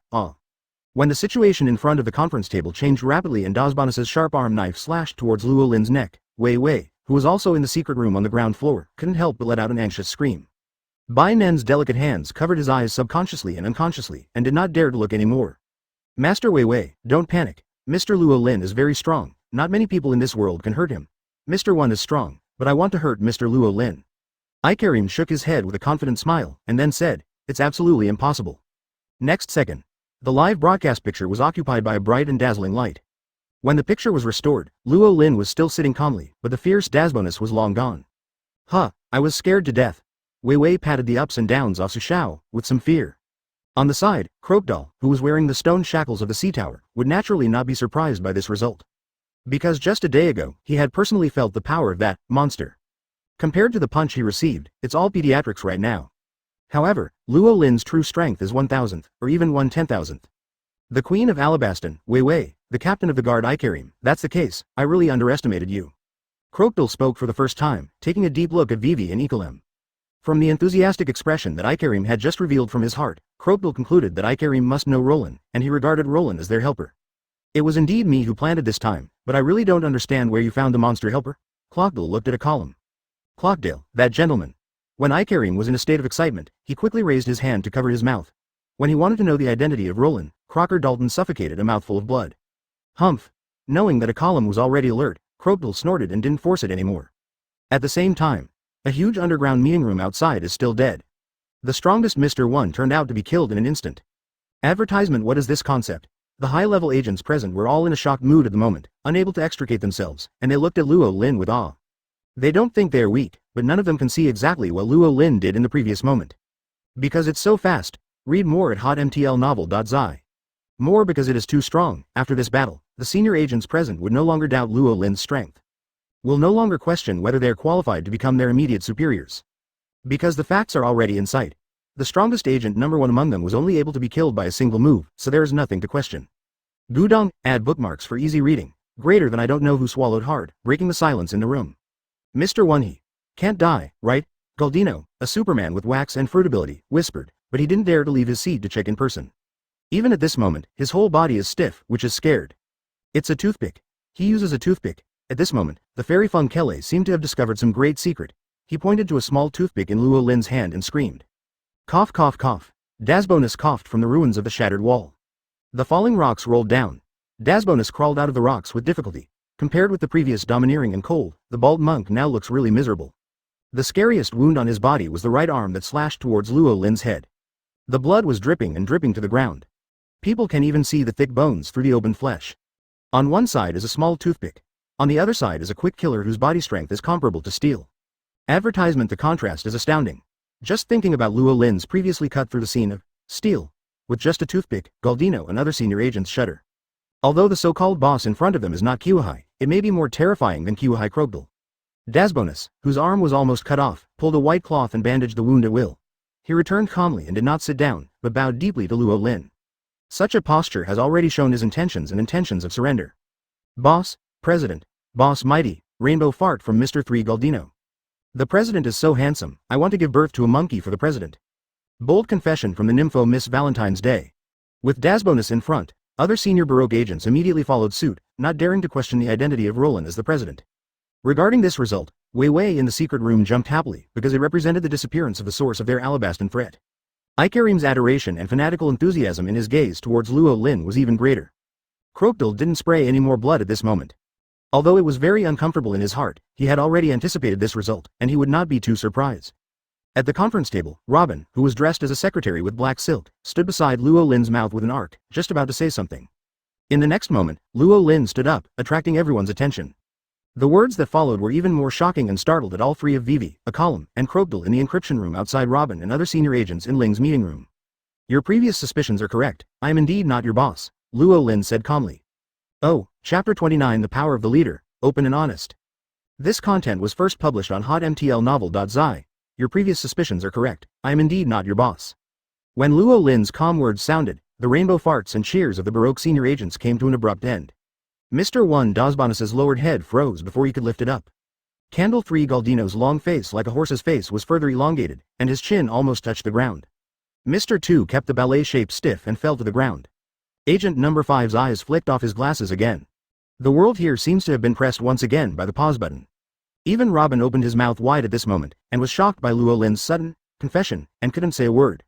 When the situation in front of the conference table changed rapidly and Dasbonus's sharp arm knife slashed towards Luo Lin's neck, Wei Wei, who was also in the secret room on the ground floor, couldn't help but let out an anxious scream. Bai Nen's delicate hands covered his eyes subconsciously and unconsciously, and did not dare to look anymore. Master Wei Wei, don't panic. Mr. Luo Lin is very strong. Not many people in this world can hurt him. Mr. 1 is strong, but I want to hurt Mr. Luo Lin. Ikarim shook his head with a confident smile, and then said, it's absolutely impossible. Next second, the live broadcast picture was occupied by a bright and dazzling light. When the picture was restored, Luo Lin was still sitting calmly, but the fierce Dasbonus was long gone. Huh, I was scared to death. Wei Wei patted the ups and downs of Su Xiao, with some fear. On the side, Crocodile, who was wearing the stone shackles of the sea tower, would naturally not be surprised by this result. Because just a day ago, he had personally felt the power of that monster. Compared to the punch he received, it's all pediatrics right now. However, Luo Lin's true strength is 1,000th, or even 1/10,000th. The Queen of Alabasta, Wei Wei, the captain of the guard Ikarim, that's the case, I really underestimated you. Crocodile spoke for the first time, taking a deep look at Vivi and Ikolem. From the enthusiastic expression that Ikarim had just revealed from his heart, Crocodile concluded that Ikarim must know Roland, and he regarded Roland as their helper. It was indeed me who planted this time, but I really don't understand where you found the monster helper. Crocodile looked at a column. Clockdale, that gentleman. When Ikarim was in a state of excitement, he quickly raised his hand to cover his mouth. When he wanted to know the identity of Roland, Crocker Dalton suffocated a mouthful of blood. Humph. Knowing that a column was already alert, Crocodile snorted and didn't force it anymore. At the same time, a huge underground meeting room outside is still dead. The strongest Mr. 1 turned out to be killed in an instant. Advertisement. What is this concept? The high-level agents present were all in a shocked mood at the moment, unable to extricate themselves, and they looked at Luo Lin with awe. They don't think they are weak, but none of them can see exactly what Luo Lin did in the previous moment. Because it's so fast, read more at hotmtlnovel.zi. More because it is too strong. After this battle, the senior agents present would no longer doubt Luo Lin's strength. Will no longer question whether they are qualified to become their immediate superiors. Because the facts are already in sight. The strongest agent number 1 among them was only able to be killed by a single move, so there is nothing to question. Gudong, add bookmarks for easy reading. Greater than I don't know who swallowed hard, breaking the silence in the room. Mr. 1 he can't die, right? Galdino, a Superman with wax and fruit ability, whispered, but he didn't dare to leave his seat to check in person. Even at this moment, his whole body is stiff, which is scared. It's a toothpick. He uses a toothpick. At this moment, the fairy Funkele seemed to have discovered some great secret. He pointed to a small toothpick in Luo Lin's hand and screamed. Cough cough cough. Dasbonus coughed from the ruins of the shattered wall. The falling rocks rolled down. Dasbonus crawled out of the rocks with difficulty. Compared with the previous domineering and cold, the bald monk now looks really miserable. The scariest wound on his body was the right arm that slashed towards Luo Lin's head. The blood was dripping and dripping to the ground. People can even see the thick bones through the open flesh. On one side is a small toothpick. On the other side is a quick killer whose body strength is comparable to steel. Advertisement. The contrast is astounding. Just thinking about Luo Lin's previously cut through the scene of steel. With just a toothpick, Galdino and other senior agents shudder. Although the so-called boss in front of them is not Kiwahai, it may be more terrifying than Kiwahai Crocodile. Dasbonus, whose arm was almost cut off, pulled a white cloth and bandaged the wound at will. He returned calmly and did not sit down, but bowed deeply to Luo Lin. Such a posture has already shown his intentions and intentions of surrender. Boss, President, Boss Mighty, Rainbow Fart from Mr. 3 Galdino. The President is so handsome, I want to give birth to a monkey for the President. Bold confession from the nympho Miss Valentine's Day. With Dasbonus in front, other senior Baroque agents immediately followed suit, not daring to question the identity of Roland as the President. Regarding this result, Wei Wei in the secret room jumped happily, because it represented the disappearance of the source of their Alabastan threat. Ikarim's adoration and fanatical enthusiasm in his gaze towards Luo Lin was even greater. Crocodile didn't spray any more blood at this moment. Although it was very uncomfortable in his heart, he had already anticipated this result, and he would not be too surprised. At the conference table, Robin, who was dressed as a secretary with black silk, stood beside Luo Lin's mouth with an arc, just about to say something. In the next moment, Luo Lin stood up, attracting everyone's attention. The words that followed were even more shocking and startled at all three of Vivi, a column, and Crocodile in the encryption room outside Robin and other senior agents in Ling's meeting room. Your previous suspicions are correct, I am indeed not your boss, Luo Lin said calmly. Oh, Chapter 29 The Power of the Leader, Open and Honest. This content was first published on hotmtlnovel.zi. Your previous suspicions are correct, I am indeed not your boss. When Luo Lin's calm words sounded, the rainbow farts and cheers of the Baroque senior agents came to an abrupt end. Mr. 1 Dasbonus's lowered head froze before he could lift it up. Candle 3 Galdino's long face like a horse's face was further elongated, and his chin almost touched the ground. Mr. 2 kept the ballet shape stiff and fell to the ground. Agent number 5's eyes flicked off his glasses again. The world here seems to have been pressed once again by the pause button. Even Robin opened his mouth wide at this moment, and was shocked by Luo Lin's sudden confession, and couldn't say a word.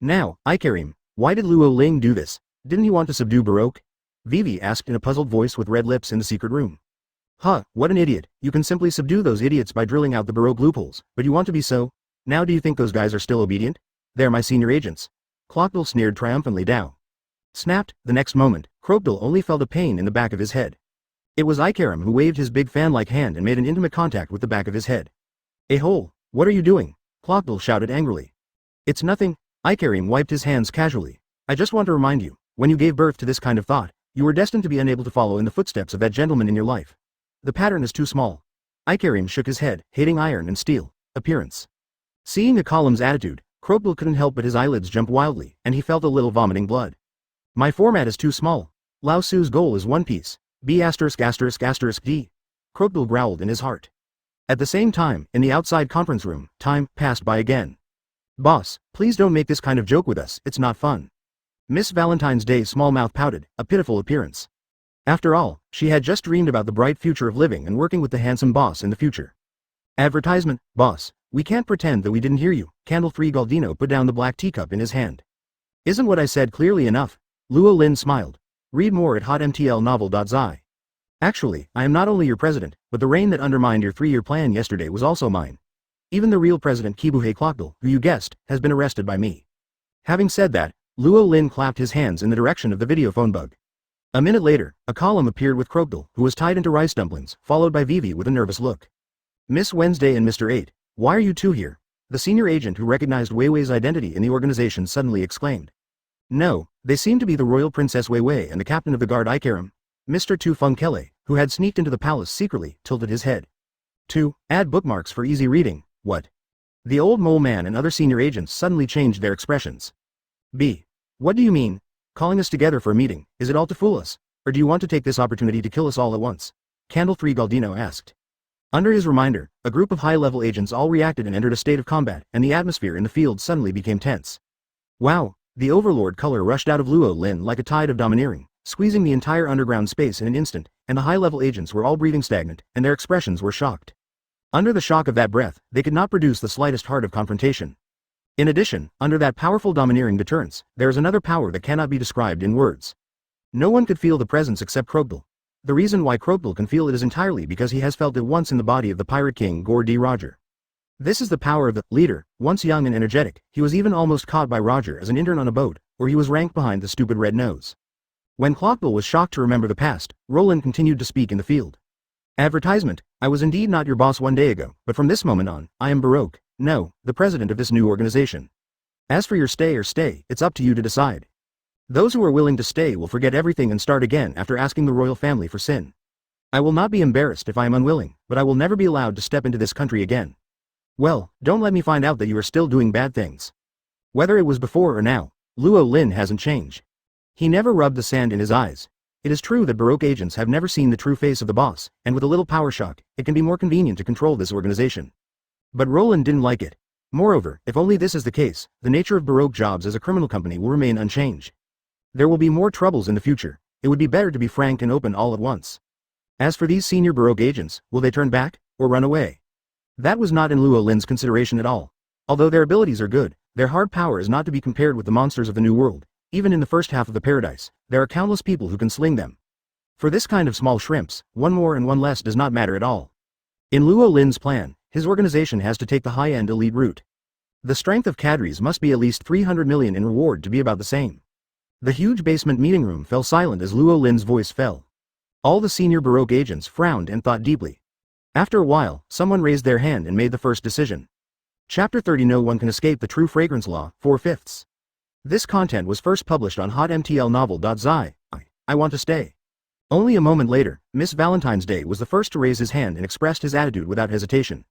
Now, Ikarim, why did Luo Ling do this? Didn't he want to subdue Baroque? Vivi asked in a puzzled voice with red lips in the secret room. Huh, what an idiot, you can simply subdue those idiots by drilling out the Baroque loopholes, but you want to be so? Now do you think those guys are still obedient? They're my senior agents. Clockdale sneered triumphantly down. Snapped, the next moment, Crocodile only felt a pain in the back of his head. It was Ikarim who waved his big fan-like hand and made an intimate contact with the back of his head. "A-hole, what are you doing?" Clockbill shouted angrily. "It's nothing." Ikarim wiped his hands casually. "I just want to remind you, when you gave birth to this kind of thought, you were destined to be unable to follow in the footsteps of that gentleman in your life. The pattern is too small." Ikarim shook his head, hating iron and steel. Appearance. Seeing the column's attitude, Clockbill couldn't help but his eyelids jump wildly, and he felt a little vomiting blood. "My format is too small. Lao Tzu's goal is One Piece. B***********. D. Clockbill growled in his heart. At the same time, in the outside conference room, time passed by again. "Boss, please don't make this kind of joke with us, it's not fun." Miss Valentine's Day's small mouth pouted, a pitiful appearance. After all, she had just dreamed about the bright future of living and working with the handsome boss in the future. Advertisement, "Boss, we can't pretend that we didn't hear you." Candle-free Galdino put down the black teacup in his hand. "Isn't what I said clearly enough?" Luo Lin smiled. Read more at hotmtlnovel.zi. "Actually, I am not only your president, but the rain that undermined your 3-year plan yesterday was also mine. Even the real president Kibuhei Clockbill, who you guessed, has been arrested by me." Having said that, Luo Lin clapped his hands in the direction of the videophone bug. A minute later, a column appeared with Clockbill, who was tied into rice dumplings, followed by Vivi with a nervous look. "Miss Wednesday and Mr. 8, why are you two here?" The senior agent who recognized Weiwei's identity in the organization suddenly exclaimed. "No, they seem to be the royal Princess Weiwei and the captain of the guard Ikarim." Mr. Tu Funkele, who had sneaked into the palace secretly, tilted his head. "2. Add bookmarks for easy reading." "What?" The old mole man and other senior agents suddenly changed their expressions. "B. What do you mean? Calling us together for a meeting, is it all to fool us? Or do you want to take this opportunity to kill us all at once?" Candle-free Galdino asked. Under his reminder, a group of high-level agents all reacted and entered a state of combat, and the atmosphere in the field suddenly became tense. Wow! The overlord color rushed out of Luo Lin like a tide of domineering, squeezing the entire underground space in an instant, and the high-level agents were all breathing stagnant, and their expressions were shocked. Under the shock of that breath, they could not produce the slightest heart of confrontation. In addition, under that powerful domineering deterrence, there is another power that cannot be described in words. No one could feel the presence except Clockbill. The reason why Clockbill can feel it is entirely because he has felt it once in the body of the Pirate King Gore D. Roger. This is the power of the leader. Once young and energetic, he was even almost caught by Roger as an intern on a boat, or he was ranked behind the stupid red nose. When Clockbill was shocked to remember the past, Roland continued to speak in the field. Advertisement, "I was indeed not your boss one day ago, but from this moment on, I am Baroque, no, the president of this new organization. As for your stay or stay, it's up to you to decide. Those who are willing to stay will forget everything and start again after asking the royal family for sin. I will not be embarrassed if I am unwilling, but I will never be allowed to step into this country again. Well, don't let me find out that you are still doing bad things." Whether it was before or now, Luo Lin hasn't changed. He never rubbed the sand in his eyes. It is true that Baroque agents have never seen the true face of the boss, and with a little power shock, it can be more convenient to control this organization. But Roland didn't like it. Moreover, if only this is the case, the nature of Baroque jobs as a criminal company will remain unchanged. There will be more troubles in the future. It would be better to be frank and open all at once. As for these senior Baroque agents, will they turn back, or run away? That was not in Luo Lin's consideration at all. Although their abilities are good, their hard power is not to be compared with the monsters of the New World. Even in the first half of the paradise, there are countless people who can sling them. For this kind of small shrimps, one more and one less does not matter at all. In Luo Lin's plan, his organization has to take the high-end elite route. The strength of cadres must be at least 300 million in reward to be about the same. The huge basement meeting room fell silent as Luo Lin's voice fell. All the senior Baroque agents frowned and thought deeply. After a while, someone raised their hand and made the first decision. Chapter 30. No one can escape the true fragrance law, 4/5. This content was first published on hotmtlnovel.zi. I want to stay. Only a moment later, Miss Valentine's Day was the first to raise his hand and expressed his attitude without hesitation.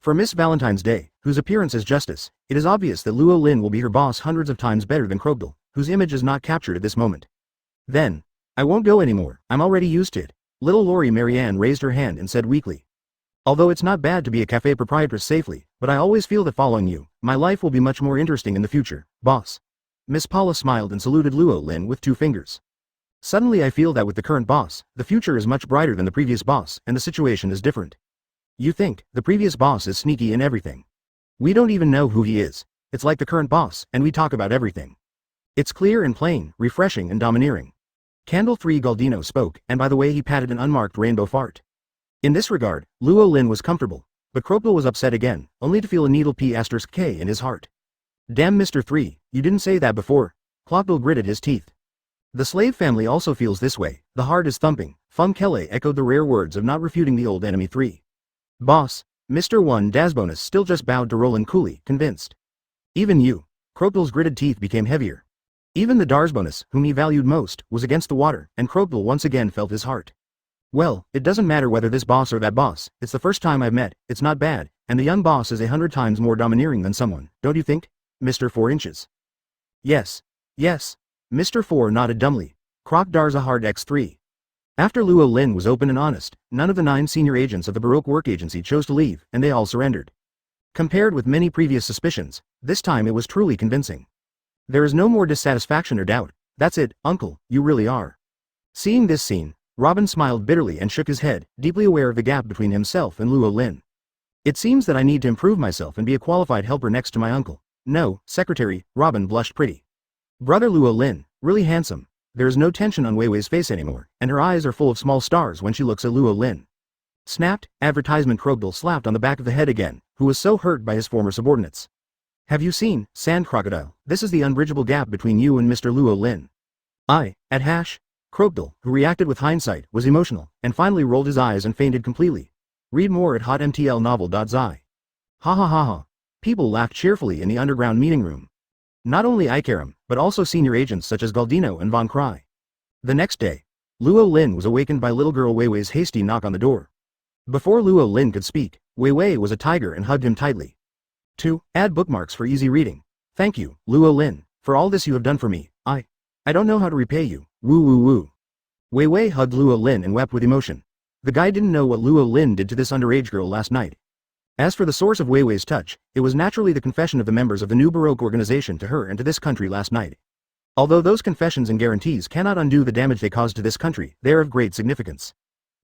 For Miss Valentine's Day, whose appearance is justice, it is obvious that Luo Lin will be her boss hundreds of times better than Clockbill, whose image is not captured at this moment. Then, "I won't go anymore, I'm already used to it." Little Lori Marianne raised her hand and said weakly. "Although it's not bad to be a cafe proprietress safely, but I always feel that following you, my life will be much more interesting in the future, boss." Miss Paula smiled and saluted Luo Lin with 2 fingers. "Suddenly I feel that with the current boss, the future is much brighter than the previous boss, and the situation is different. You think, the previous boss is sneaky in everything. We don't even know who he is. It's like the current boss, and we talk about everything. It's clear and plain, refreshing and domineering." Candle-free Galdino spoke, and by the way he patted an unmarked rainbow fart. In this regard, Luo Lin was comfortable, but Clockbill was upset again, only to feel a needle P***K in his heart. "Damn Mr. 3, you didn't say that before." Clockbill gritted his teeth. "The slave family also feels this way, the heart is thumping, Feng Kele echoed the rare words of not refuting the old enemy 3. Boss, Mr. 1 Dasbonus still just bowed to Roland coolly, convinced. Even you. Crocodile's gritted teeth became heavier. Even the Darsbonus, whom he valued most, was against the water, and Crocodile once again felt his heart. Well, it doesn't matter whether this boss or that boss, it's the first time I've met, it's not bad, and the young boss is 100 times more domineering than someone, don't you think? Mr. 4 Inches. Yes. Yes. Mr. 4 nodded dumbly. Croc Darzahard X3. After Luo Lin was open and honest, none of the 9 senior agents of the Baroque Work Agency chose to leave, and they all surrendered. Compared with many previous suspicions, this time it was truly convincing. There is no more dissatisfaction or doubt. That's it, uncle, you really are. Seeing this scene, Robin smiled bitterly and shook his head, deeply aware of the gap between himself and Luo Lin. It seems that I need to improve myself and be a qualified helper next to my uncle. No, secretary, Robin blushed pretty. Brother Luo Lin, really handsome. There is no tension on Weiwei's face anymore, and her eyes are full of small stars when she looks at Luo Lin. Snapped, advertisement Crocodile slapped on the back of the head again, who was so hurt by his former subordinates. Have you seen, Sand Crocodile, this is the unbridgeable gap between you and Mr. Luo Lin. At hash. Crocodile, who reacted with hindsight, was emotional, and finally rolled his eyes and fainted completely. Read more at hotmtlnovel.zi. Ha ha ha ha. People laughed cheerfully in the underground meeting room. Not only Ikaram, but also senior agents such as Galdino and Von Cry. The next day, Luo Lin was awakened by little girl Weiwei's hasty knock on the door. Before Luo Lin could speak, Weiwei was a tiger and hugged him tightly. 2. Add bookmarks for easy reading. Thank you, Luo Lin, for all this you have done for me. I don't know how to repay you. Woo woo woo. Weiwei hugged Luo Lin and wept with emotion. The guy didn't know what Luo Lin did to this underage girl last night. As for the source of Weiwei's touch, it was naturally the confession of the members of the new Baroque organization to her and to this country last night. Although those confessions and guarantees cannot undo the damage they caused to this country, they are of great significance.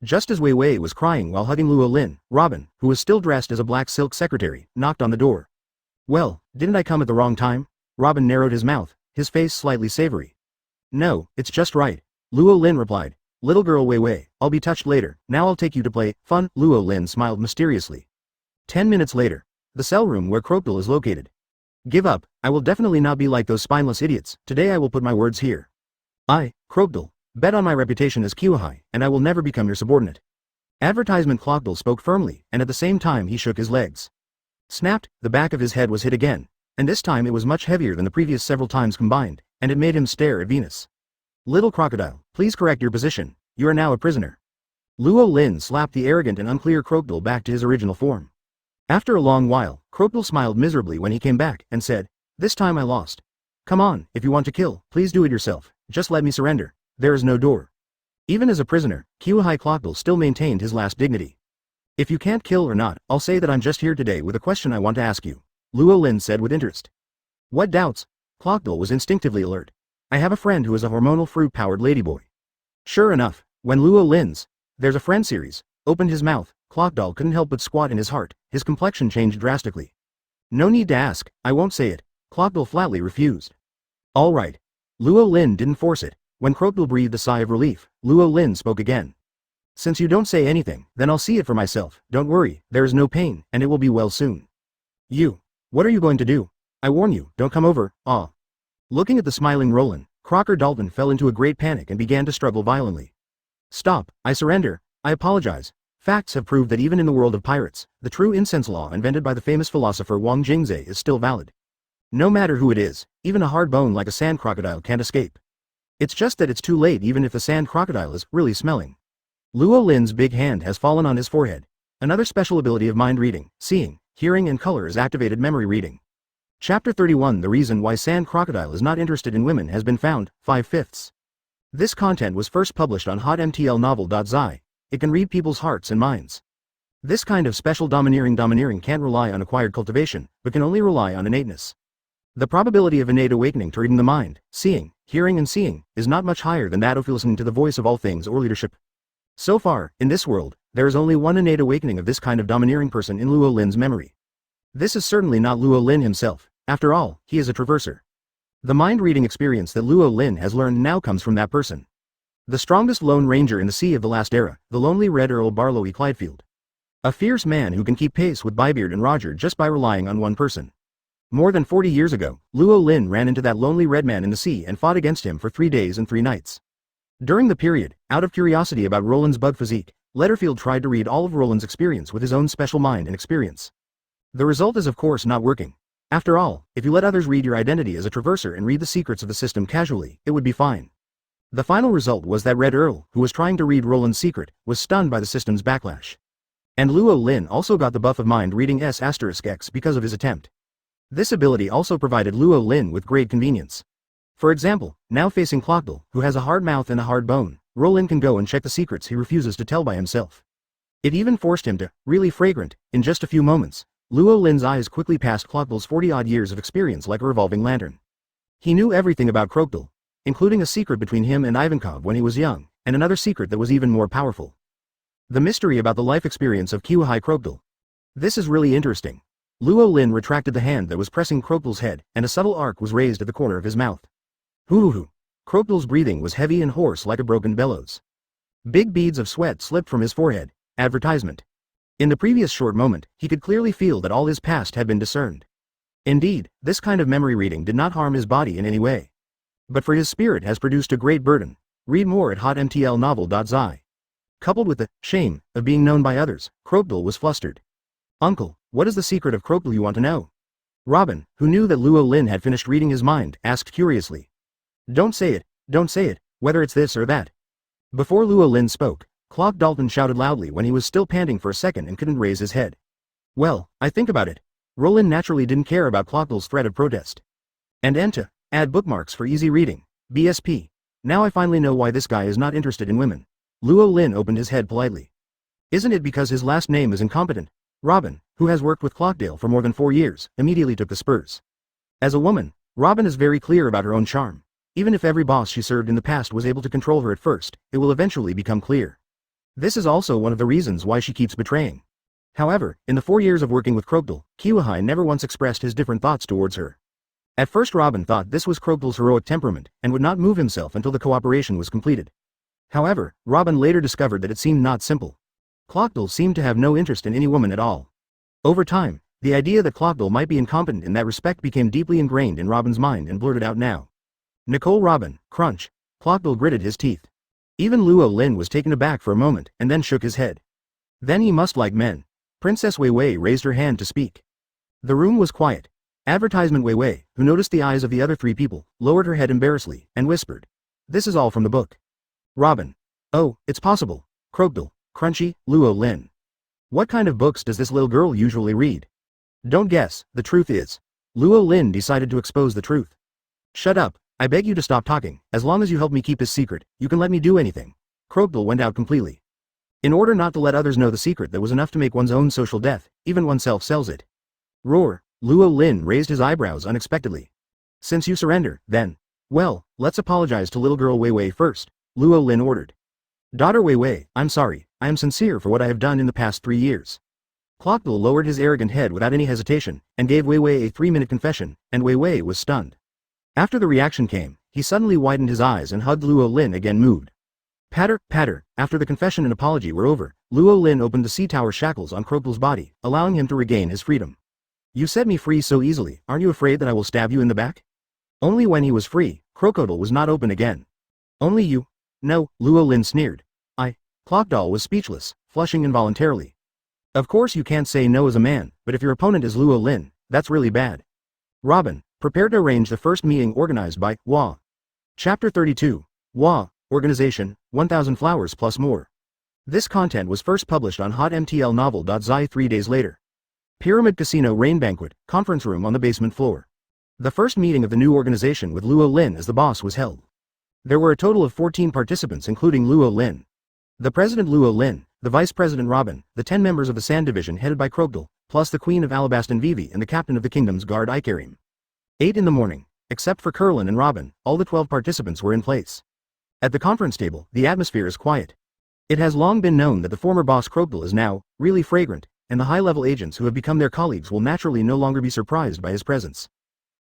Just as Weiwei was crying while hugging Luo Lin, Robin, who was still dressed as a black silk secretary, knocked on the door. Well, didn't I come at the wrong time? Robin narrowed his mouth, his face slightly savory. No, it's just right. Luo Lin replied. Little girl Weiwei, I'll be touched later, now I'll take you to play, fun. Luo Lin smiled mysteriously. 10 minutes later, the cell room where Crocodile is located. Give up, I will definitely not be like those spineless idiots, today I will put my words here. Crocodile, bet on my reputation as Hawkeye, and I will never become your subordinate. Advertisement Crocodile spoke firmly, and at the same time he shook his legs. Snapped, the back of his head was hit again, and this time it was much heavier than the previous several times combined, and it made him stare at Venus. Little Crocodile, please correct your position, you are now a prisoner. Luo Lin slapped the arrogant and unclear Crocodile back to his original form. After a long while, Crocodile smiled miserably when he came back, and said, this time I lost. Come on, if you want to kill, please do it yourself, just let me surrender, there is no door. Even as a prisoner, Hawkeye Crocodile still maintained his last dignity. If you can't kill or not, I'll say that I'm just here today with a question I want to ask you, Luo Lin said with interest. What doubts? Crocodile was instinctively alert. I have a friend who is a hormonal fruit-powered ladyboy. Sure enough, when Luo Lin's There's a Friend series opened his mouth, Crocodile couldn't help but squat in his heart, his complexion changed drastically. No need to ask, I won't say it, Crocodile flatly refused. All right. Luo Lin didn't force it. When Crocodile breathed a sigh of relief, Luo Lin spoke again. Since you don't say anything, then I'll see it for myself, don't worry, there is no pain, and it will be well soon. You. What are you going to do? I warn you, don't come over, Looking at the smiling Roland, Crocker Dalton fell into a great panic and began to struggle violently. Stop, I surrender, I apologize. Facts have proved that even in the world of pirates, the true incense law invented by the famous philosopher Wang Jingzhe is still valid. No matter who it is, even a hard bone like a sand crocodile can't escape. It's just that it's too late even if the sand crocodile is really smelling. Luo Lin's big hand has fallen on his forehead. Another special ability of mind reading, seeing, hearing and color is activated memory reading. Chapter 31 The reason why sand crocodile is not interested in women has been found, 5/5. This content was first published on hotmtlnovel.zi. It can read people's hearts and minds. This kind of special domineering can't rely on acquired cultivation, but can only rely on innateness. The probability of innate awakening to reading the mind, seeing, hearing and seeing, is not much higher than that of listening to the voice of all things or leadership. So far, in this world, there is only one innate awakening of this kind of domineering person in Luo Lin's memory. This is certainly not Luo Lin himself, after all, he is a traverser. The mind-reading experience that Luo Lin has learned now comes from that person. The strongest lone ranger in the sea of the last era, the lonely Red Earl Barlow E. Clydefield. A fierce man who can keep pace with Blackbeard and Roger just by relying on one person. More than 40 years ago, Luo Lin ran into that lonely red man in the sea and fought against him for 3 days and 3 nights. During the period, out of curiosity about Roland's bug physique, Letterfield tried to read all of Roland's experience with his own special mind and experience. The result is of course not working. After all, if you let others read your identity as a traverser and read the secrets of the system casually, it would be fine. The final result was that Red Earl, who was trying to read Roland's secret, was stunned by the system's backlash. And Luo Lin also got the buff of mind reading S*X because of his attempt. This ability also provided Luo Lin with great convenience. For example, now facing Clockdale, who has a hard mouth and a hard bone, Roland can go and check the secrets he refuses to tell by himself. It even forced him to, really fragrant, in just a few moments. Luo Lin's eyes quickly passed Clockdale's 40-odd years of experience like a revolving lantern. He knew everything about Clockdale, including a secret between him and Ivankov when he was young, and another secret that was even more powerful. The mystery about the life experience of Kiwahai Clockdale. This is really interesting. Luo Lin retracted the hand that was pressing Clockdale's head, and a subtle arc was raised at the corner of his mouth. Hoo-hoo-hoo. Clockdale's breathing was heavy and hoarse like a broken bellows. Big beads of sweat slipped from his forehead. Advertisement. In the previous short moment, he could clearly feel that all his past had been discerned. Indeed, this kind of memory reading did not harm his body in any way. But for his spirit has produced a great burden. Read more at hotmtlnovel.zi. Coupled with the shame of being known by others, Clockdale was flustered. Uncle, what is the secret of Clockdale you want to know? Robin, who knew that Luo Lin had finished reading his mind, asked curiously. Don't say it, whether it's this or that. Before Luo Lin spoke, Clock Dalton shouted loudly when he was still panting for a second and couldn't raise his head. Well, I think about it. Roland naturally didn't care about Clockdale's threat of protest. And Enta, add bookmarks for easy reading, BSP. Now I finally know why this guy is not interested in women. Luo Lin opened his head politely. Isn't it because his last name is incompetent? Robin, who has worked with Clockdale for more than 4 years, immediately took the spurs. As a woman, Robin is very clear about her own charm. Even if every boss she served in the past was able to control her at first, it will eventually become clear. This is also one of the reasons why she keeps betraying. However, in the 4 years of working with Clockdale, Kiwahai never once expressed his different thoughts towards her. At first Robin thought this was Clockdale's heroic temperament, and would not move himself until the cooperation was completed. However, Robin later discovered that it seemed not simple. Clockdale seemed to have no interest in any woman at all. Over time, the idea that Clockdale might be incompetent in that respect became deeply ingrained in Robin's mind and blurted out now. Nicole Robin, crunch. Clockdale gritted his teeth. Even Luo Lin was taken aback for a moment and then shook his head. Then he must like men. Princess Wei Wei raised her hand to speak. The room was quiet. Advertisement Wei Wei, who noticed the eyes of the other 3 people, lowered her head embarrassedly and whispered. This is all from the book. Robin. Oh, it's possible. Clockdale, crunchy, Luo Lin. What kind of books does this little girl usually read? Don't guess, the truth is. Luo Lin decided to expose the truth. Shut up. I beg you to stop talking. As long as you help me keep this secret, you can let me do anything. Clockdale went out completely. In order not to let others know the secret that was enough to make one's own social death, even oneself sells it. Roar. Luo Lin raised his eyebrows unexpectedly. Since you surrender, then. Well, let's apologize to little girl Wei Wei first, Luo Lin ordered. Daughter Wei Wei, I'm sorry, I am sincere for what I have done in the past 3 years. Clockdale lowered his arrogant head without any hesitation, and gave Wei Wei a 3-minute confession, and Wei Wei was stunned. After the reaction came, he suddenly widened his eyes and hugged Luo Lin again moved. Patter, patter, after the confession and apology were over, Luo Lin opened the sea tower shackles on Clockdale's body, allowing him to regain his freedom. You set me free so easily, aren't you afraid that I will stab you in the back? Only when he was free, Clockdale was not open again. Only you? No, Luo Lin sneered. Clockdale was speechless, flushing involuntarily. Of course you can't say no as a man, but if your opponent is Luo Lin, that's really bad. Robin, prepare to arrange the first meeting organized by Joah. Chapter 32. Joah, Organization, 1000 Flowers plus more. This content was first published on hotmtlnovel.zi 3 days later. Pyramid Casino Rain Banquet, conference room on the basement floor. The first meeting of the new organization with Luo Lin as the boss was held. There were a total of 14 participants including Luo Lin. The President Luo Lin, the Vice President Robin, the 10 members of the Sand Division headed by Clockdale, plus the Queen of Alabasta Vivi and the Captain of the Kingdom's Guard Ikarim. 8 in the morning. Except for Curlin and Robin, all the 12 participants were in place. At the conference table, the atmosphere is quiet. It has long been known that the former boss Clockdale is now really fragrant, and the high-level agents who have become their colleagues will naturally no longer be surprised by his presence.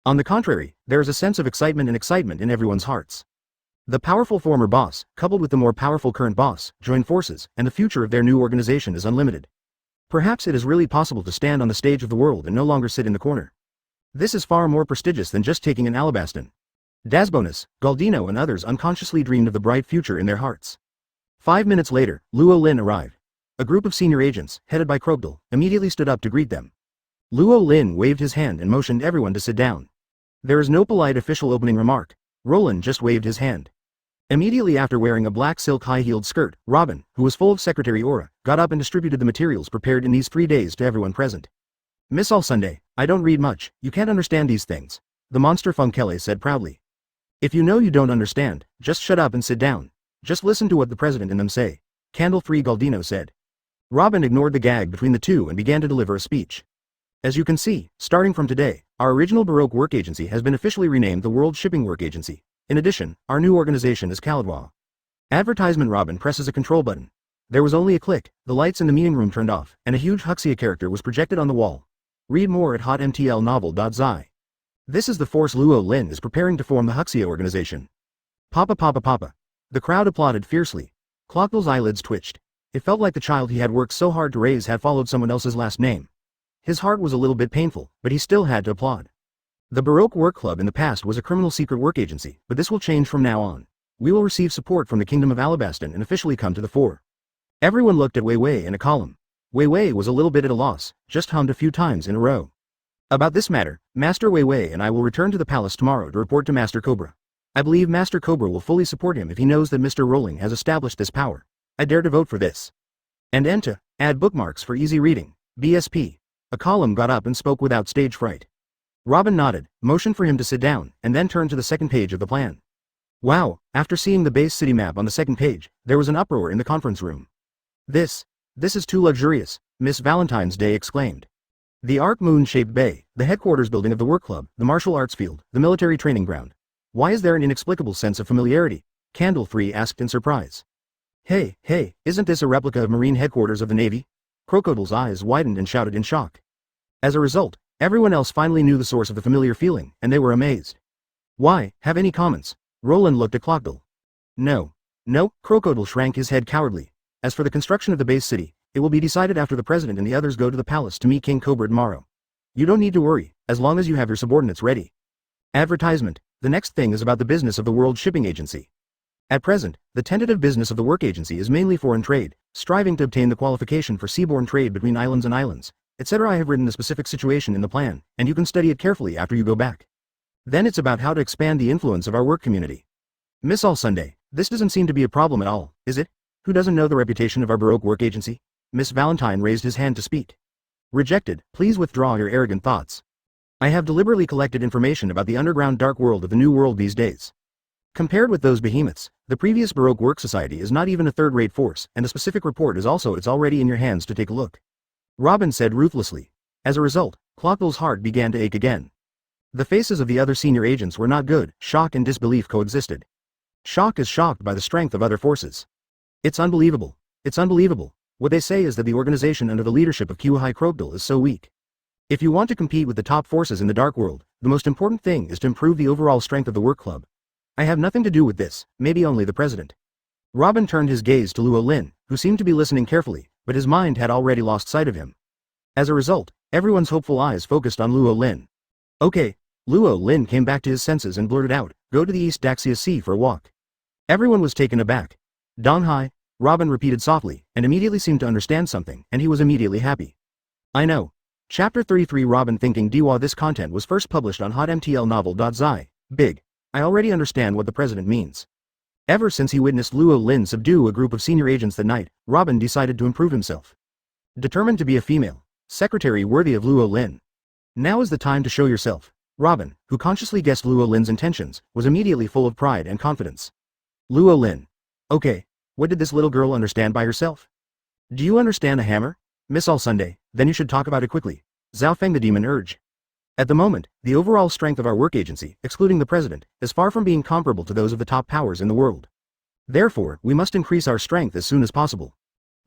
On the contrary, there is a sense of excitement in everyone's hearts. The powerful former boss, coupled with the more powerful current boss, join forces, and the future of their new organization is unlimited. Perhaps it is really possible to stand on the stage of the world and no longer sit in the corner. This is far more prestigious than just taking an Alabastan. Dasbonus, Galdino and others unconsciously dreamed of the bright future in their hearts. 5 minutes later, Luo Lin arrived. A group of senior agents, headed by Crocodile, immediately stood up to greet them. Luo Lin waved his hand and motioned everyone to sit down. There is no polite official opening remark. Roland just waved his hand. Immediately after, wearing a black silk high-heeled skirt, Robin, who was full of secretary aura, got up and distributed the materials prepared in these 3 days to everyone present. Miss All Sunday, I don't read much, you can't understand these things, the monster Funkele said proudly. If you know you don't understand, just shut up and sit down. Just listen to what the president and them say, Candle-Free Galdino said. Robin ignored the gag between the two and began to deliver a speech. As you can see, starting from today, our original Baroque work agency has been officially renamed the World Shipping Work Agency. In addition, our new organization is Caladwa. Advertisement. Robin presses a control button. There was only a click, the lights in the meeting room turned off, and a huge Huxia character was projected on the wall. Read more at hotmtlnovel.zi. This is the force Luo Lin is preparing to form the Huxia organization. Papa papa papa. The crowd applauded fiercely. Clockville's eyelids twitched. It felt like the child he had worked so hard to raise had followed someone else's last name. His heart was a little bit painful, but he still had to applaud. The Baroque Work Club in the past was a criminal secret work agency, but this will change from now on. We will receive support from the Kingdom of Alabasta and officially come to the fore. Everyone looked at Wei Wei in a column. Wei Wei was a little bit at a loss, just hummed a few times in a row. About this matter, Master Wei Wei and I will return to the palace tomorrow to report to Master Cobra. I believe Master Cobra will fully support him if he knows that Mr. Rolling has established this power. I dare to vote for this. And Enta, add bookmarks for easy reading, BSP. A column got up and spoke without stage fright. Robin nodded, motioned for him to sit down, and then turned to the second page of the plan. Wow, after seeing the base city map on the second page, there was an uproar in the conference room. This is too luxurious, Miss Valentine's Day exclaimed. The arc moon-shaped bay, the headquarters building of the work club, the martial arts field, the military training ground. Why is there an inexplicable sense of familiarity? Candle-Free asked in surprise. Hey, isn't this a replica of Marine headquarters of the Navy? Crocodile's eyes widened and shouted in shock. As a result, everyone else finally knew the source of the familiar feeling, and they were amazed. Why, have any comments? Roland looked at Clockdale. No, Crocodile shrank his head cowardly. As for the construction of the base city, it will be decided after the president and the others go to the palace to meet King Cobra tomorrow. You don't need to worry, as long as you have your subordinates ready. Advertisement. The next thing is about the business of the World Shipping Agency. At present, the tentative business of the work agency is mainly foreign trade, striving to obtain the qualification for seaborne trade between islands and islands, etc. I have written the specific situation in the plan, and you can study it carefully after you go back. Then it's about how to expand the influence of our work community. Miss All Sunday, this doesn't seem to be a problem at all, is it? Who doesn't know the reputation of our Baroque work agency? Miss Valentine raised his hand to speak. Rejected, please withdraw your arrogant thoughts. I have deliberately collected information about the underground dark world of the New World these days. Compared with those behemoths, the previous Baroque Work Society is not even a third-rate force, and the specific report is also it's already in your hands to take a look. Robin said ruthlessly. As a result, Clockville's heart began to ache again. The faces of the other senior agents were not good, shock and disbelief coexisted. Shock is shocked by the strength of other forces. It's unbelievable. What they say is that the organization under the leadership of Q-High Crocodile is so weak. If you want to compete with the top forces in the Dark World, the most important thing is to improve the overall strength of the work club. I have nothing to do with this, maybe only the president. Robin turned his gaze to Luo Lin, who seemed to be listening carefully, but his mind had already lost sight of him. As a result, everyone's hopeful eyes focused on Luo Lin. Okay. Luo Lin came back to his senses and blurted out, go to the East Daxia Sea for a walk. Everyone was taken aback. Donghai, Robin repeated softly, and immediately seemed to understand something, and he was immediately happy. I know. Chapter 33 Robin thinking Diwa. This content was first published on hotmtlnovel.zi. Big. I already understand what the president means. Ever since he witnessed Luo Lin subdue a group of senior agents that night, Robin decided to improve himself. Determined to be a female secretary worthy of Luo Lin. Now is the time to show yourself. Robin, who consciously guessed Luo Lin's intentions, was immediately full of pride and confidence. Luo Lin. Okay. What did this little girl understand by herself? Do you understand a hammer? Miss All Sunday, then you should talk about it quickly. Zhao Feng the demon urged. At the moment, the overall strength of our work agency, excluding the president, is far from being comparable to those of the top powers in the world. Therefore, we must increase our strength as soon as possible.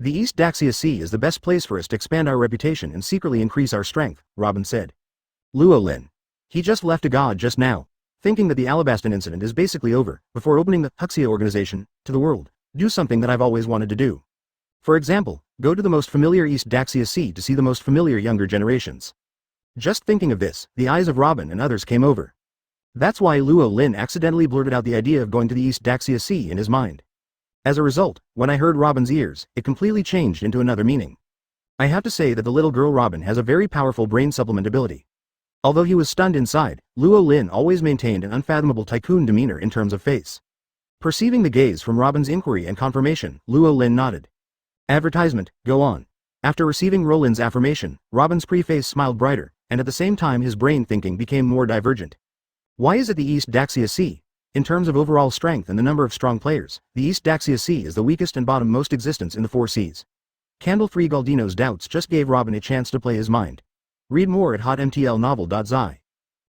The East Daxia Sea is the best place for us to expand our reputation and secretly increase our strength, Robin said. Luo Lin. He just left a god just now, thinking that the Alabasta incident is basically over, before opening the Huxia organization to the world. Do something that I've always wanted to do. For example, go to the most familiar East Daxia Sea to see the most familiar younger generations. Just thinking of this, the eyes of Robin and others came over. That's why Luo Lin accidentally blurted out the idea of going to the East Daxia Sea in his mind. As a result, when I heard Robin's ears, it completely changed into another meaning. I have to say that the little girl Robin has a very powerful brain supplement ability. Although he was stunned inside, Luo Lin always maintained an unfathomable tycoon demeanor in terms of face. Perceiving the gaze from Robin's inquiry and confirmation, Luo Lin nodded. Advertisement, go on. After receiving Roland's affirmation, Robin's preface smiled brighter, and at the same time his brain thinking became more divergent. Why is it the East Daxia Sea? In terms of overall strength and the number of strong players, the East Daxia Sea is the weakest and bottom-most existence in the four seas. Candle-free Galdino's doubts just gave Robin a chance to play his mind. Read more at hotmtlnovel.zi.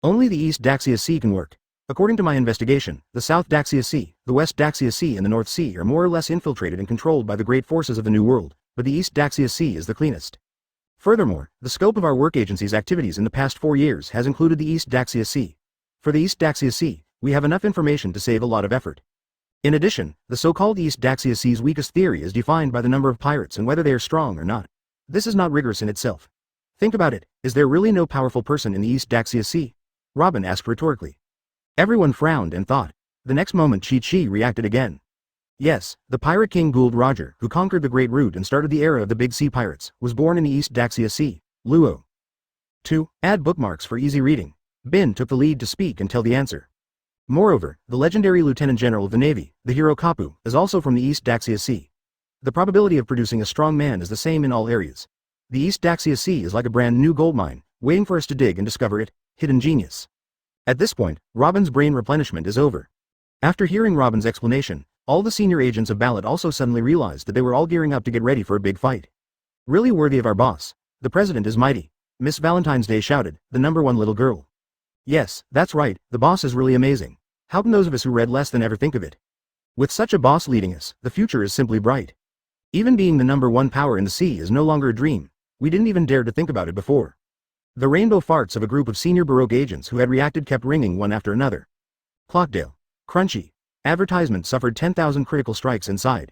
Only the East Daxia Sea can work. According to my investigation, the South Daxia Sea, the West Daxia Sea and the North Sea are more or less infiltrated and controlled by the great forces of the New World, but the East Daxia Sea is the cleanest. Furthermore, the scope of our work agency's activities in the past 4 years has included the East Daxia Sea. For the East Daxia Sea, we have enough information to save a lot of effort. In addition, the so-called East Daxia Sea's weakest theory is defined by the number of pirates and whether they are strong or not. This is not rigorous in itself. Think about it, is there really no powerful person in the East Daxia Sea? Robin asked rhetorically. Everyone frowned and thought. The next moment Chi-Chi reacted again. Yes, the pirate king Gould Roger, who conquered the Great Root and started the era of the Big Sea Pirates, was born in the East Daxia Sea. Luo. 2. Add bookmarks for easy reading. Bin took the lead to speak and tell the answer. Moreover, the legendary Lieutenant General of the Navy, the hero Kapu, is also from the East Daxia Sea. The probability of producing a strong man is the same in all areas. The East Daxia Sea is like a brand new gold mine, waiting for us to dig and discover it. Hidden genius. At this point, Robin's brain replenishment is over. After hearing Robin's explanation, all the senior agents of Ballot also suddenly realized that they were all gearing up to get ready for a big fight. Really worthy of our boss. The president is mighty. Miss Valentine's Day shouted, the #1 little girl. Yes, that's right, the boss is really amazing. How can those of us who read less than ever think of it? With such a boss leading us, the future is simply bright. Even being the #1 power in the sea is no longer a dream. We didn't even dare to think about it before. The rainbow farts of a group of senior Baroque agents who had reacted kept ringing one after another. Clockdale. Crunchy. Advertisement suffered 10,000 critical strikes inside.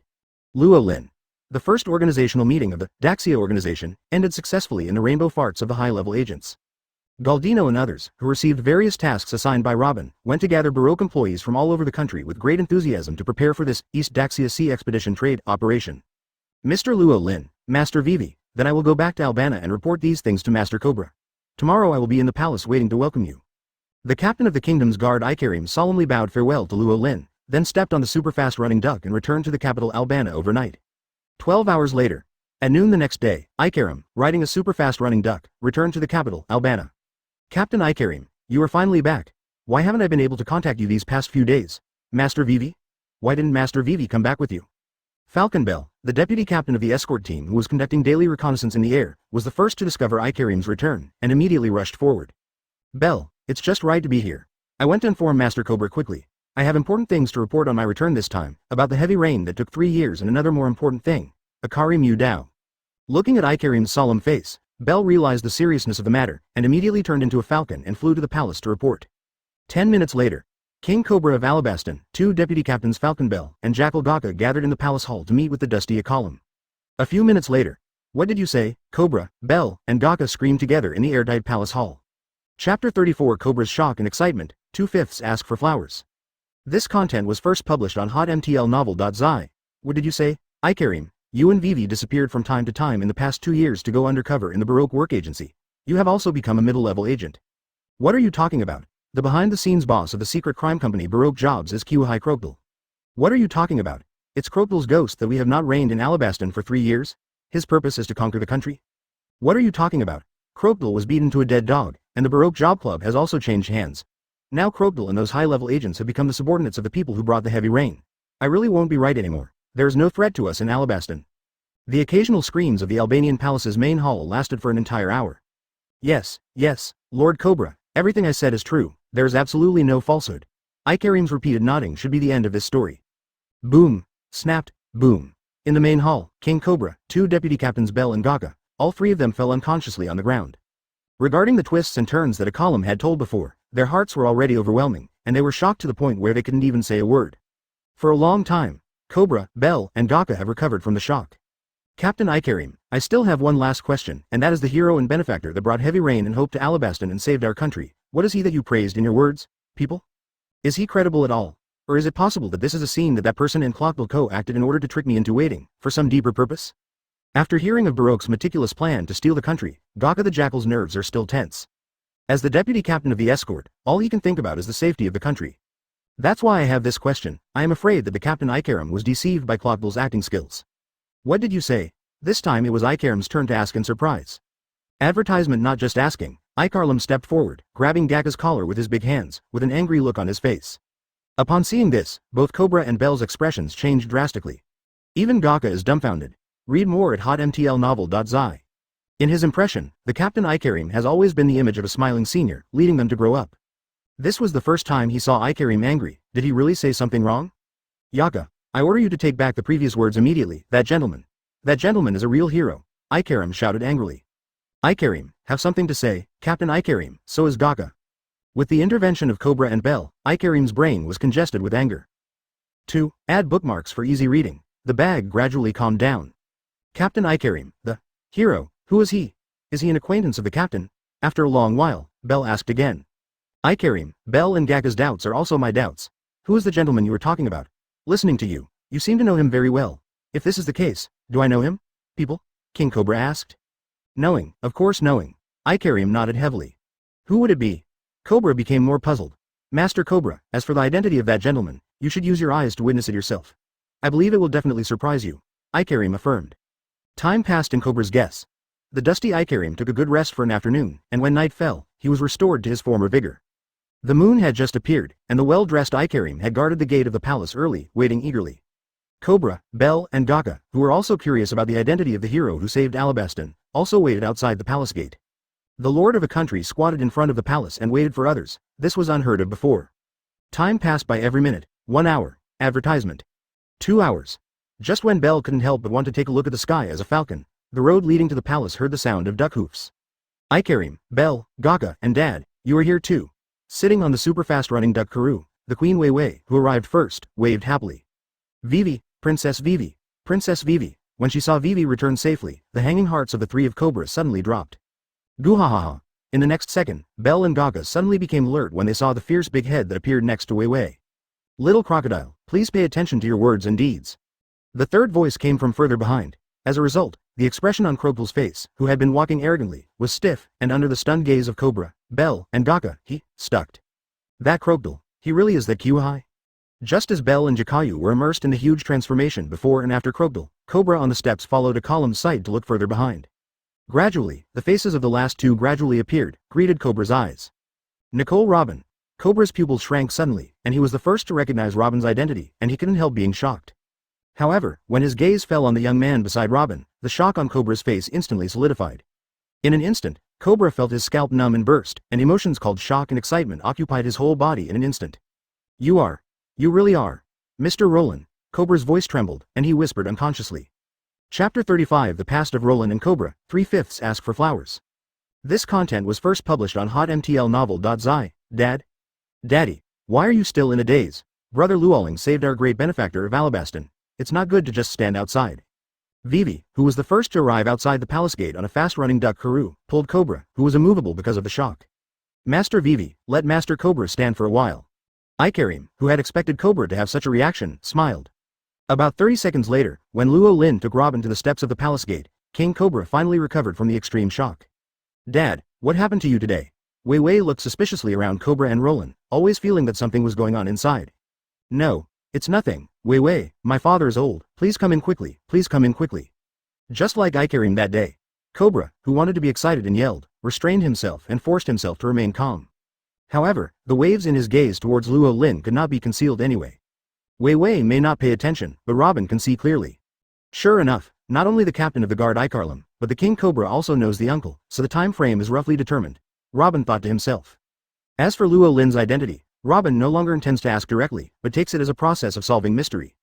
Luo Lin. The first organizational meeting of the Daxia organization ended successfully in the rainbow farts of the high-level agents. Galdino and others, who received various tasks assigned by Robin, went to gather Baroque employees from all over the country with great enthusiasm to prepare for this East Daxia Sea Expedition trade operation. Mr. Luo Lin, Master Vivi, then I will go back to Albana and report these things to Master Cobra. Tomorrow I will be in the palace waiting to welcome you. The captain of the kingdom's guard Ikarim solemnly bowed farewell to Luo Lin, then stepped on the super-fast running duck and returned to the capital Albana overnight. 12 hours later, at noon the next day, Ikarim, riding a super-fast running duck, returned to the capital Albana. Captain Ikarim, you are finally back. Why haven't I been able to contact you these past few days? Master Vivi? Why didn't Master Vivi come back with you? Falcon Bell, the deputy captain of the escort team who was conducting daily reconnaissance in the air, was the first to discover Ikarim's return, and immediately rushed forward. Bell, it's just right to be here. I went to inform Master Cobra quickly. I have important things to report on my return this time, about the heavy rain that took 3 years and another more important thing. Akari Mu Dao. Looking at Ikarim's solemn face, Bell realized the seriousness of the matter, and immediately turned into a falcon and flew to the palace to report. 10 minutes later, King Cobra of Alabasta, 2 deputy captains Falcon Bell and Jackal Gaka gathered in the palace hall to meet with the dusty Akalim. A few minutes later, what did you say? Cobra, Bell, and Gaka screamed together in the airtight palace hall. Chapter 34 Cobra's Shock and Excitement, 2/5 Ask for Flowers. This content was first published on hotmtlnovel.zi. What did you say? Ikarim, you and Vivi disappeared from time to time in the past 2 years to go undercover in the Baroque work agency. You have also become a middle-level agent. What are you talking about? The behind-the-scenes boss of the secret crime company Baroque Jobs is Kyuhai Crocodile. What are you talking about? It's Crocodile's ghost that we have not reigned in Alabasta for 3 years? His purpose is to conquer the country? What are you talking about? Crocodile was beaten to a dead dog, and the Baroque Job Club has also changed hands. Now Crocodile and those high-level agents have become the subordinates of the people who brought the heavy rain. I really won't be right anymore. There is no threat to us in Alabasta. The occasional screams of the Albanian palace's main hall lasted for an entire hour. Yes, Lord Cobra, everything I said is true, there is absolutely no falsehood. Ikarim's repeated nodding should be the end of this story. Boom, snapped, boom. In the main hall, King Cobra, 2 deputy captains Bell and Gaka, all 3 of them fell unconsciously on the ground. Regarding the twists and turns that Akalim had told before, their hearts were already overwhelming, and they were shocked to the point where they couldn't even say a word. For a long time, Cobra, Bell, and Gaka have recovered from the shock. Captain Ikarim, I still have one last question, and that is the hero and benefactor that brought heavy rain and hope to Alabasta and saved our country. What is he that you praised in your words? people? Is he credible at all? Or is it possible that this is a scene that person and Clockville co-acted in order to trick me into waiting, for some deeper purpose? After hearing of Baroque's meticulous plan to steal the country, Gaka the Jackal's nerves are still tense. As the deputy captain of the escort, all he can think about is the safety of the country. That's why I have this question. I am afraid that the Captain Ikarim was deceived by Clockville's acting skills. What did you say? This time it was Ikarim's turn to ask in surprise. Advertisement not just asking, Ikarim stepped forward, grabbing Gaka's collar with his big hands, with an angry look on his face. Upon seeing this, both Cobra and Bell's expressions changed drastically. Even Gaka is dumbfounded. Read more at hotmtlnovel.zi. In his impression, the Captain Ikarim has always been the image of a smiling senior, leading them to grow up. This was the first time he saw Ikarim angry. Did he really say something wrong? Yaka, I order you to take back the previous words immediately. That gentleman is a real hero, Ikarim shouted angrily. Ikarim, have something to say, Captain Ikarim, so is Gaka. With the intervention of Cobra and Bell, Ikarim's brain was congested with anger. 2. Add bookmarks for easy reading. The bag gradually calmed down. Captain Ikarim, the hero, who is he? Is he an acquaintance of the captain? After a long while, Bell asked again. Ikarim, Bell and Gaka's doubts are also my doubts. Who is the gentleman you were talking about? Listening to you, you seem to know him very well. If this is the case, do I know him? People? King Cobra asked. Knowing, of course knowing. Ikarim nodded heavily. Who would it be? Cobra became more puzzled. Master Cobra, as for the identity of that gentleman, you should use your eyes to witness it yourself. I believe it will definitely surprise you, Ikarim affirmed. Time passed in Cobra's guess. The dusty Ikarim took a good rest for an afternoon, and when night fell, he was restored to his former vigor. The moon had just appeared, and the well-dressed Ikarim had guarded the gate of the palace early, waiting eagerly. Cobra, Bell, and Gaka, who were also curious about the identity of the hero who saved Alabasta, also waited outside the palace gate. The lord of a country squatted in front of the palace and waited for others. This was unheard of before. Time passed by every minute. 1 hour. Advertisement. 2 hours. Just when Bell couldn't help but want to take a look at the sky as a falcon, the road leading to the palace heard the sound of duck hoofs. Ikarim, Bell, Gaka, and Dad, you are here too. Sitting on the super-fast-running duck karoo, the Queen Wei Wei, who arrived first, waved happily. Vivi, Princess Vivi, Princess Vivi. When she saw Vivi return safely, the hanging hearts of the three of Cobra suddenly dropped. Guhahaha. In the next second, Bell and Gaka suddenly became alert when they saw the fierce big head that appeared next to Wei Wei. Little crocodile, please pay attention to your words and deeds. The third voice came from further behind. As a result, the expression on Crocodile's face, who had been walking arrogantly, was stiff, and under the stunned gaze of Cobra, Bell, and Gaka, he stuck. That Crocodile, he really is that Kyuhai? Just as Bell and Jakayu were immersed in the huge transformation before and after Crocodile, Cobra on the steps followed a column sight to look further behind. Gradually, the faces of the last two gradually appeared, greeted Cobra's eyes. Nicole Robin. Cobra's pupils shrank suddenly, and he was the first to recognize Robin's identity, and he couldn't help being shocked. However, when his gaze fell on the young man beside Robin, the shock on Cobra's face instantly solidified. In an instant, Cobra felt his scalp numb and burst, and emotions called shock and excitement occupied his whole body in an instant. You really are. Mr. Roland. Cobra's voice trembled, and he whispered unconsciously. Chapter 35 The Past of Roland and Cobra, 3/5 Ask for Flowers. This content was first published on hotmtlnovel.zi. Daddy, why are you still in a daze? Brother Luo Lin saved our great benefactor of Alabasta. It's not good to just stand outside. Vivi, who was the first to arrive outside the palace gate on a fast-running duck karoo, pulled Cobra, who was immovable because of the shock. Master Vivi, let Master Cobra stand for a while. Ikarim, who had expected Cobra to have such a reaction, smiled. About 30 seconds later, when Luo Lin took Robin to the steps of the palace gate, King Cobra finally recovered from the extreme shock. Dad, what happened to you today? Wei Wei looked suspiciously around Cobra and Roland, always feeling that something was going on inside. No, it's nothing, Wei Wei, my father is old, please come in quickly, please come in quickly. Just like Ikarim that day. Cobra, who wanted to be excited and yelled, restrained himself and forced himself to remain calm. However, the waves in his gaze towards Luo Lin could not be concealed anyway. Wei Wei may not pay attention, but Robin can see clearly. Sure enough, not only the captain of the guard Ikarim, but the King Cobra also knows the uncle, so the time frame is roughly determined. Robin thought to himself. As for Luo Lin's identity, Robin no longer intends to ask directly, but takes it as a process of solving mystery.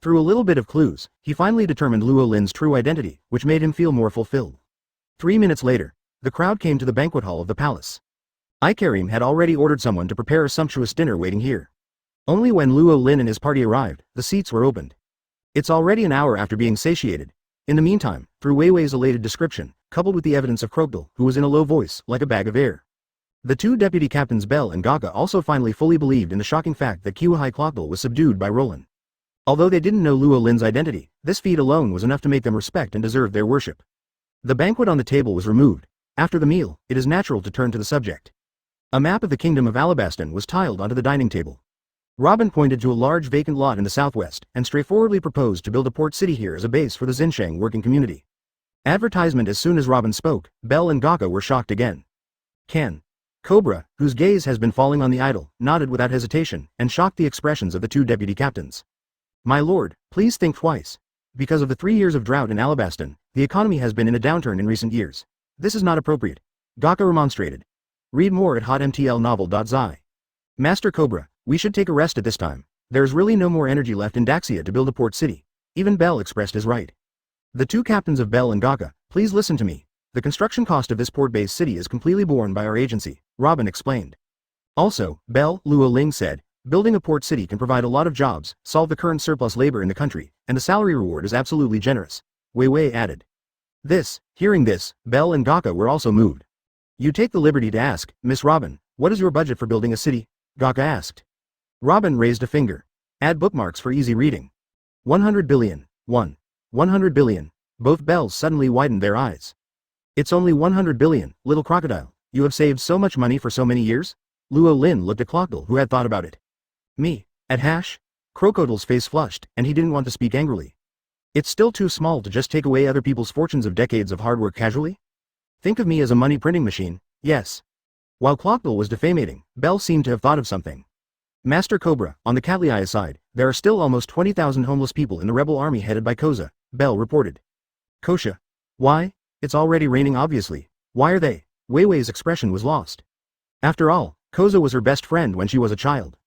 Through a little bit of clues, he finally determined Luo Lin's true identity, which made him feel more fulfilled. 3 minutes later, the crowd came to the banquet hall of the palace. Ikarim had already ordered someone to prepare a sumptuous dinner waiting here. Only when Luo Lin and his party arrived, the seats were opened. It's already an hour after being satiated. In the meantime, through Wei Wei's elated description, coupled with the evidence of Crocodile, who was in a low voice, like a bag of air. The two deputy captains Bell and Gaka also finally fully believed in the shocking fact that Kiwahai Clockdale was subdued by Roland. Although they didn't know Luo Lin's identity, this feat alone was enough to make them respect and deserve their worship. The banquet on the table was removed. After the meal, it is natural to turn to the subject. A map of the kingdom of Alabasta was tiled onto the dining table. Robin pointed to a large vacant lot in the southwest, and straightforwardly proposed to build a port city here as a base for the Xinjiang working community. Advertisement. As soon as Robin spoke, Bell and Gaka were shocked again. Can Cobra, whose gaze has been falling on the idol, nodded without hesitation, and shocked the expressions of the two deputy captains. My lord, please think twice. Because of the 3 years of drought in Alabasta, the economy has been in a downturn in recent years. This is not appropriate. Gaka remonstrated. Read more at hotmtlnovel.zi. Master Cobra, we should take a rest at this time. There is really no more energy left in Daxia to build a port city. Even Bell expressed his right. The two captains of Bell and Gaka, please listen to me. The construction cost of this port-based city is completely borne by our agency, Robin explained. Also, Bell, Luo Lin said, building a port city can provide a lot of jobs, solve the current surplus labor in the country, and the salary reward is absolutely generous. Wei Wei added. Hearing this, Bell and Gaka were also moved. You take the liberty to ask, Miss Robin, what is your budget for building a city? Gaka asked. Robin raised a finger. Add bookmarks for easy reading. 100 billion. 100 billion. Both Bells suddenly widened their eyes. It's only 100 billion, little crocodile. You have saved so much money for so many years? Luo Lin looked at Clockdale, who had thought about it. Me? At hash? Crocodile's face flushed, and he didn't want to speak angrily. It's still too small to just take away other people's fortunes of decades of hard work casually? Think of me as a money printing machine, yes. While Clockdale was defamating, Bell seemed to have thought of something. Master Cobra, on the Catliai side, there are still almost 20,000 homeless people in the rebel army headed by Koza, Bell reported. Kosha? Why? It's already raining obviously. Why are they? Wei Wei's expression was lost. After all, Koza was her best friend when she was a child.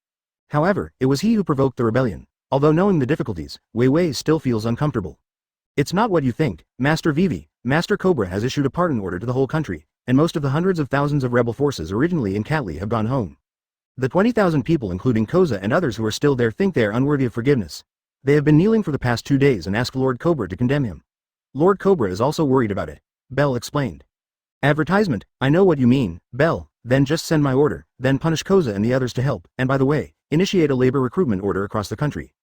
However, it was he who provoked the rebellion. Although knowing the difficulties, Wei Wei still feels uncomfortable. It's not what you think, Master Vivi. Master Cobra has issued a pardon order to the whole country, and most of the hundreds of thousands of rebel forces originally in Catli have gone home. The 20,000 people including Koza and others who are still there think they are unworthy of forgiveness. They have been kneeling for the past 2 days and ask Lord Cobra to condemn him. Lord Cobra is also worried about it, Bell explained. Advertisement, I know what you mean, Bell, then just send my order, then punish Koza and the others to help, and by the way, initiate a labor recruitment order across the country.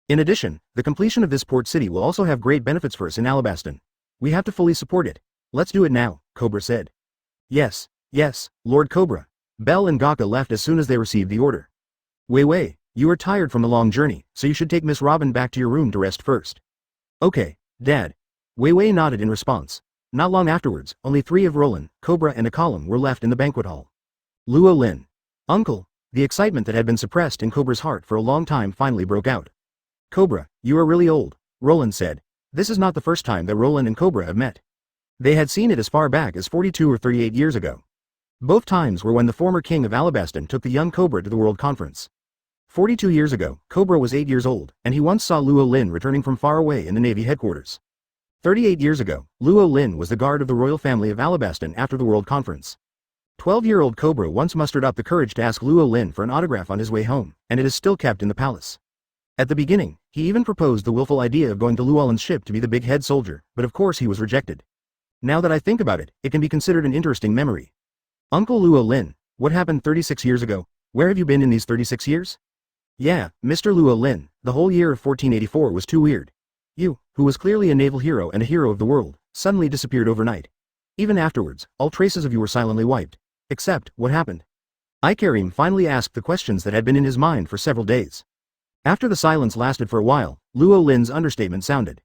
In addition, the completion of this port city will also have great benefits for us in Alabasta. We have to fully support it. Let's do it now, Cobra said. Yes, Lord Cobra. Bell and Gaka left as soon as they received the order. Wei Wei, you are tired from the long journey, so you should take Miss Robin back to your room to rest first. Okay, Dad. Wei Wei nodded in response. Not long afterwards, only 3 of Roland, Cobra and a column were left in the banquet hall. Luo Lin. Uncle. The excitement that had been suppressed in Cobra's heart for a long time finally broke out. Cobra, you are really old, Roland said. This is not the first time that Roland and Cobra have met. They had seen it as far back as 42 or 38 years ago. Both times were when the former king of Alabasta took the young Cobra to the World Conference. 42 years ago, Cobra was 8 years old, and he once saw Luo Lin returning from far away in the Navy headquarters. 38 years ago, Luo Lin was the guard of the royal family of Alabasta after the World Conference. 12-year-old Cobra once mustered up the courage to ask Luo Lin for an autograph on his way home, and it is still kept in the palace. At the beginning, he even proposed the willful idea of going to Luo Lin's ship to be the big head soldier, but of course he was rejected. Now that I think about it, it can be considered an interesting memory. Uncle Luo Lin, what happened 36 years ago? Where have you been in these 36 years? Yeah, Mr. Luo Lin, the whole year of 1484 was too weird. You, who was clearly a naval hero and a hero of the world, suddenly disappeared overnight. Even afterwards, all traces of you were silently wiped. Except, what happened? Ikarim finally asked the questions that had been in his mind for several days. After the silence lasted for a while, Luo Lin's understatement sounded.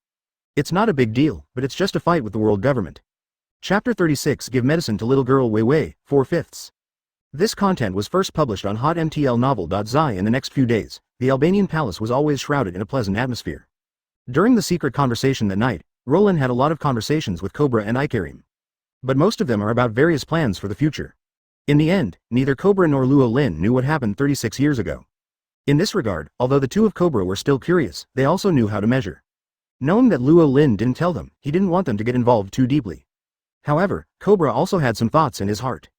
It's not a big deal, but it's just a fight with the world government. Chapter 36 Give medicine to little girl Wei Wei, 4/5. This content was first published on hotmtlnovel.zi in the next few days. The Albanian palace was always shrouded in a pleasant atmosphere. During the secret conversation that night, Roland had a lot of conversations with Cobra and Ikarim. But most of them are about various plans for the future. In the end, neither Cobra nor Luo Lin knew what happened 36 years ago. In this regard, although the two of Cobra were still curious, they also knew how to measure. Knowing that Luo Lin didn't tell them, he didn't want them to get involved too deeply. However, Cobra also had some thoughts in his heart.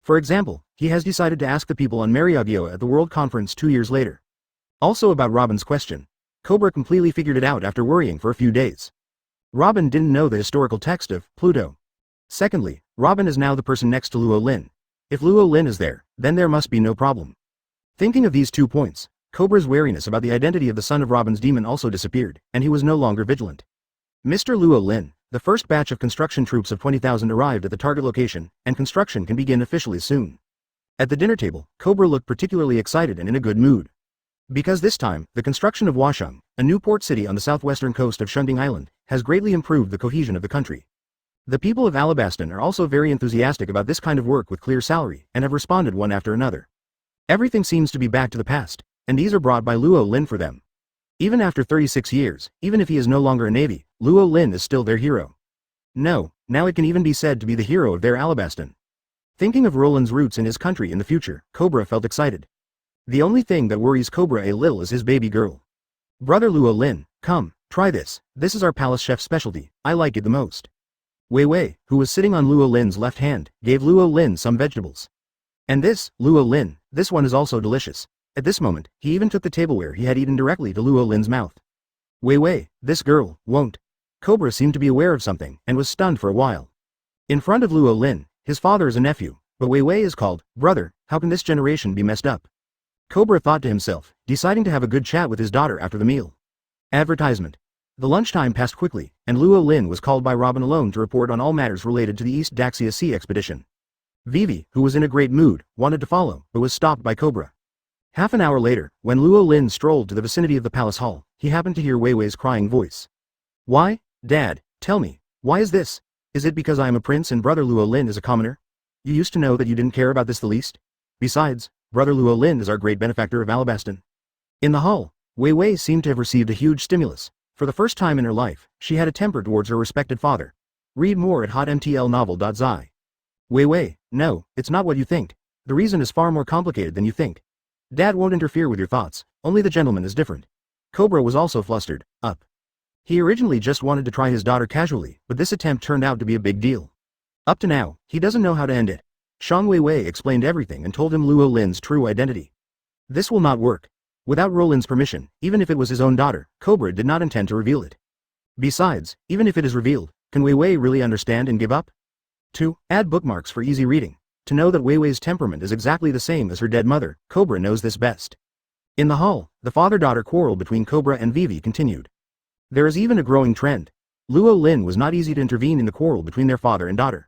For example, he has decided to ask the people on Mary Joa at the World Conference 2 years later. Also about Robin's question. Cobra completely figured it out after worrying for a few days. Robin didn't know the historical text of Pluto. Secondly, Robin is now the person next to Luo Lin. If Luo Lin is there, then there must be no problem. Thinking of these 2 points, Cobra's wariness about the identity of the son of Robin's demon also disappeared, and he was no longer vigilant. Mr. Luo Lin, the first batch of construction troops of 20,000 arrived at the target location, and construction can begin officially soon. At the dinner table, Cobra looked particularly excited and in a good mood. Because this time, the construction of Washeng, a new port city on the southwestern coast of Shunting Island, has greatly improved the cohesion of the country. The people of Alabasta are also very enthusiastic about this kind of work with clear salary, and have responded one after another. Everything seems to be back to the past, and these are brought by Luo Lin for them. Even after 36 years, even if he is no longer a navy, Luo Lin is still their hero. No, now it can even be said to be the hero of their Alabasta. Thinking of Roland's roots in his country in the future, Cobra felt excited. The only thing that worries Cobra a little is his baby girl. Brother Luo Lin, come, try this is our palace chef's specialty, I like it the most. Wei Wei, who was sitting on Luo Lin's left hand, gave Luo Lin some vegetables. And this, Luo Lin, this one is also delicious. At this moment, he even took the tableware he had eaten directly to Luo Lin's mouth. Wei Wei, this girl, won't. Cobra seemed to be aware of something, and was stunned for a while. In front of Luo Lin, his father is a nephew, but Wei Wei is called, brother, how can this generation be messed up? Cobra thought to himself, deciding to have a good chat with his daughter after the meal. Advertisement. The lunchtime passed quickly, and Luo Lin was called by Robin alone to report on all matters related to the East Daxia Sea expedition. Vivi, who was in a great mood, wanted to follow, but was stopped by Cobra. Half an hour later, when Luo Lin strolled to the vicinity of the palace hall, he happened to hear Wei Wei's crying voice. Why, Dad, tell me, why is this? Is it because I am a prince and brother Luo Lin is a commoner? You used to know that you didn't care about this the least? Besides, brother Luo Lin is our great benefactor of Alabasta. In the hall, Wei Wei seemed to have received a huge stimulus. For the first time in her life, she had a temper towards her respected father. Read more at hotmtlnovel.zi. Wei Wei, no, it's not what you think. The reason is far more complicated than you think. Dad won't interfere with your thoughts, only the gentleman is different. Cobra was also flustered, up. He originally just wanted to try his daughter casually, but this attempt turned out to be a big deal. Up to now, he doesn't know how to end it. Shang Wei Wei explained everything and told him Luo Lin's true identity. This will not work. Without Roland's permission, even if it was his own daughter, Cobra did not intend to reveal it. Besides, even if it is revealed, can Wei Wei really understand and give up? 2. Add bookmarks for easy reading. To know that Wei Wei's temperament is exactly the same as her dead mother, Cobra knows this best. In the hall, the father-daughter quarrel between Cobra and Vivi continued. There is even a growing trend. Luo Lin was not easy to intervene in the quarrel between their father and daughter.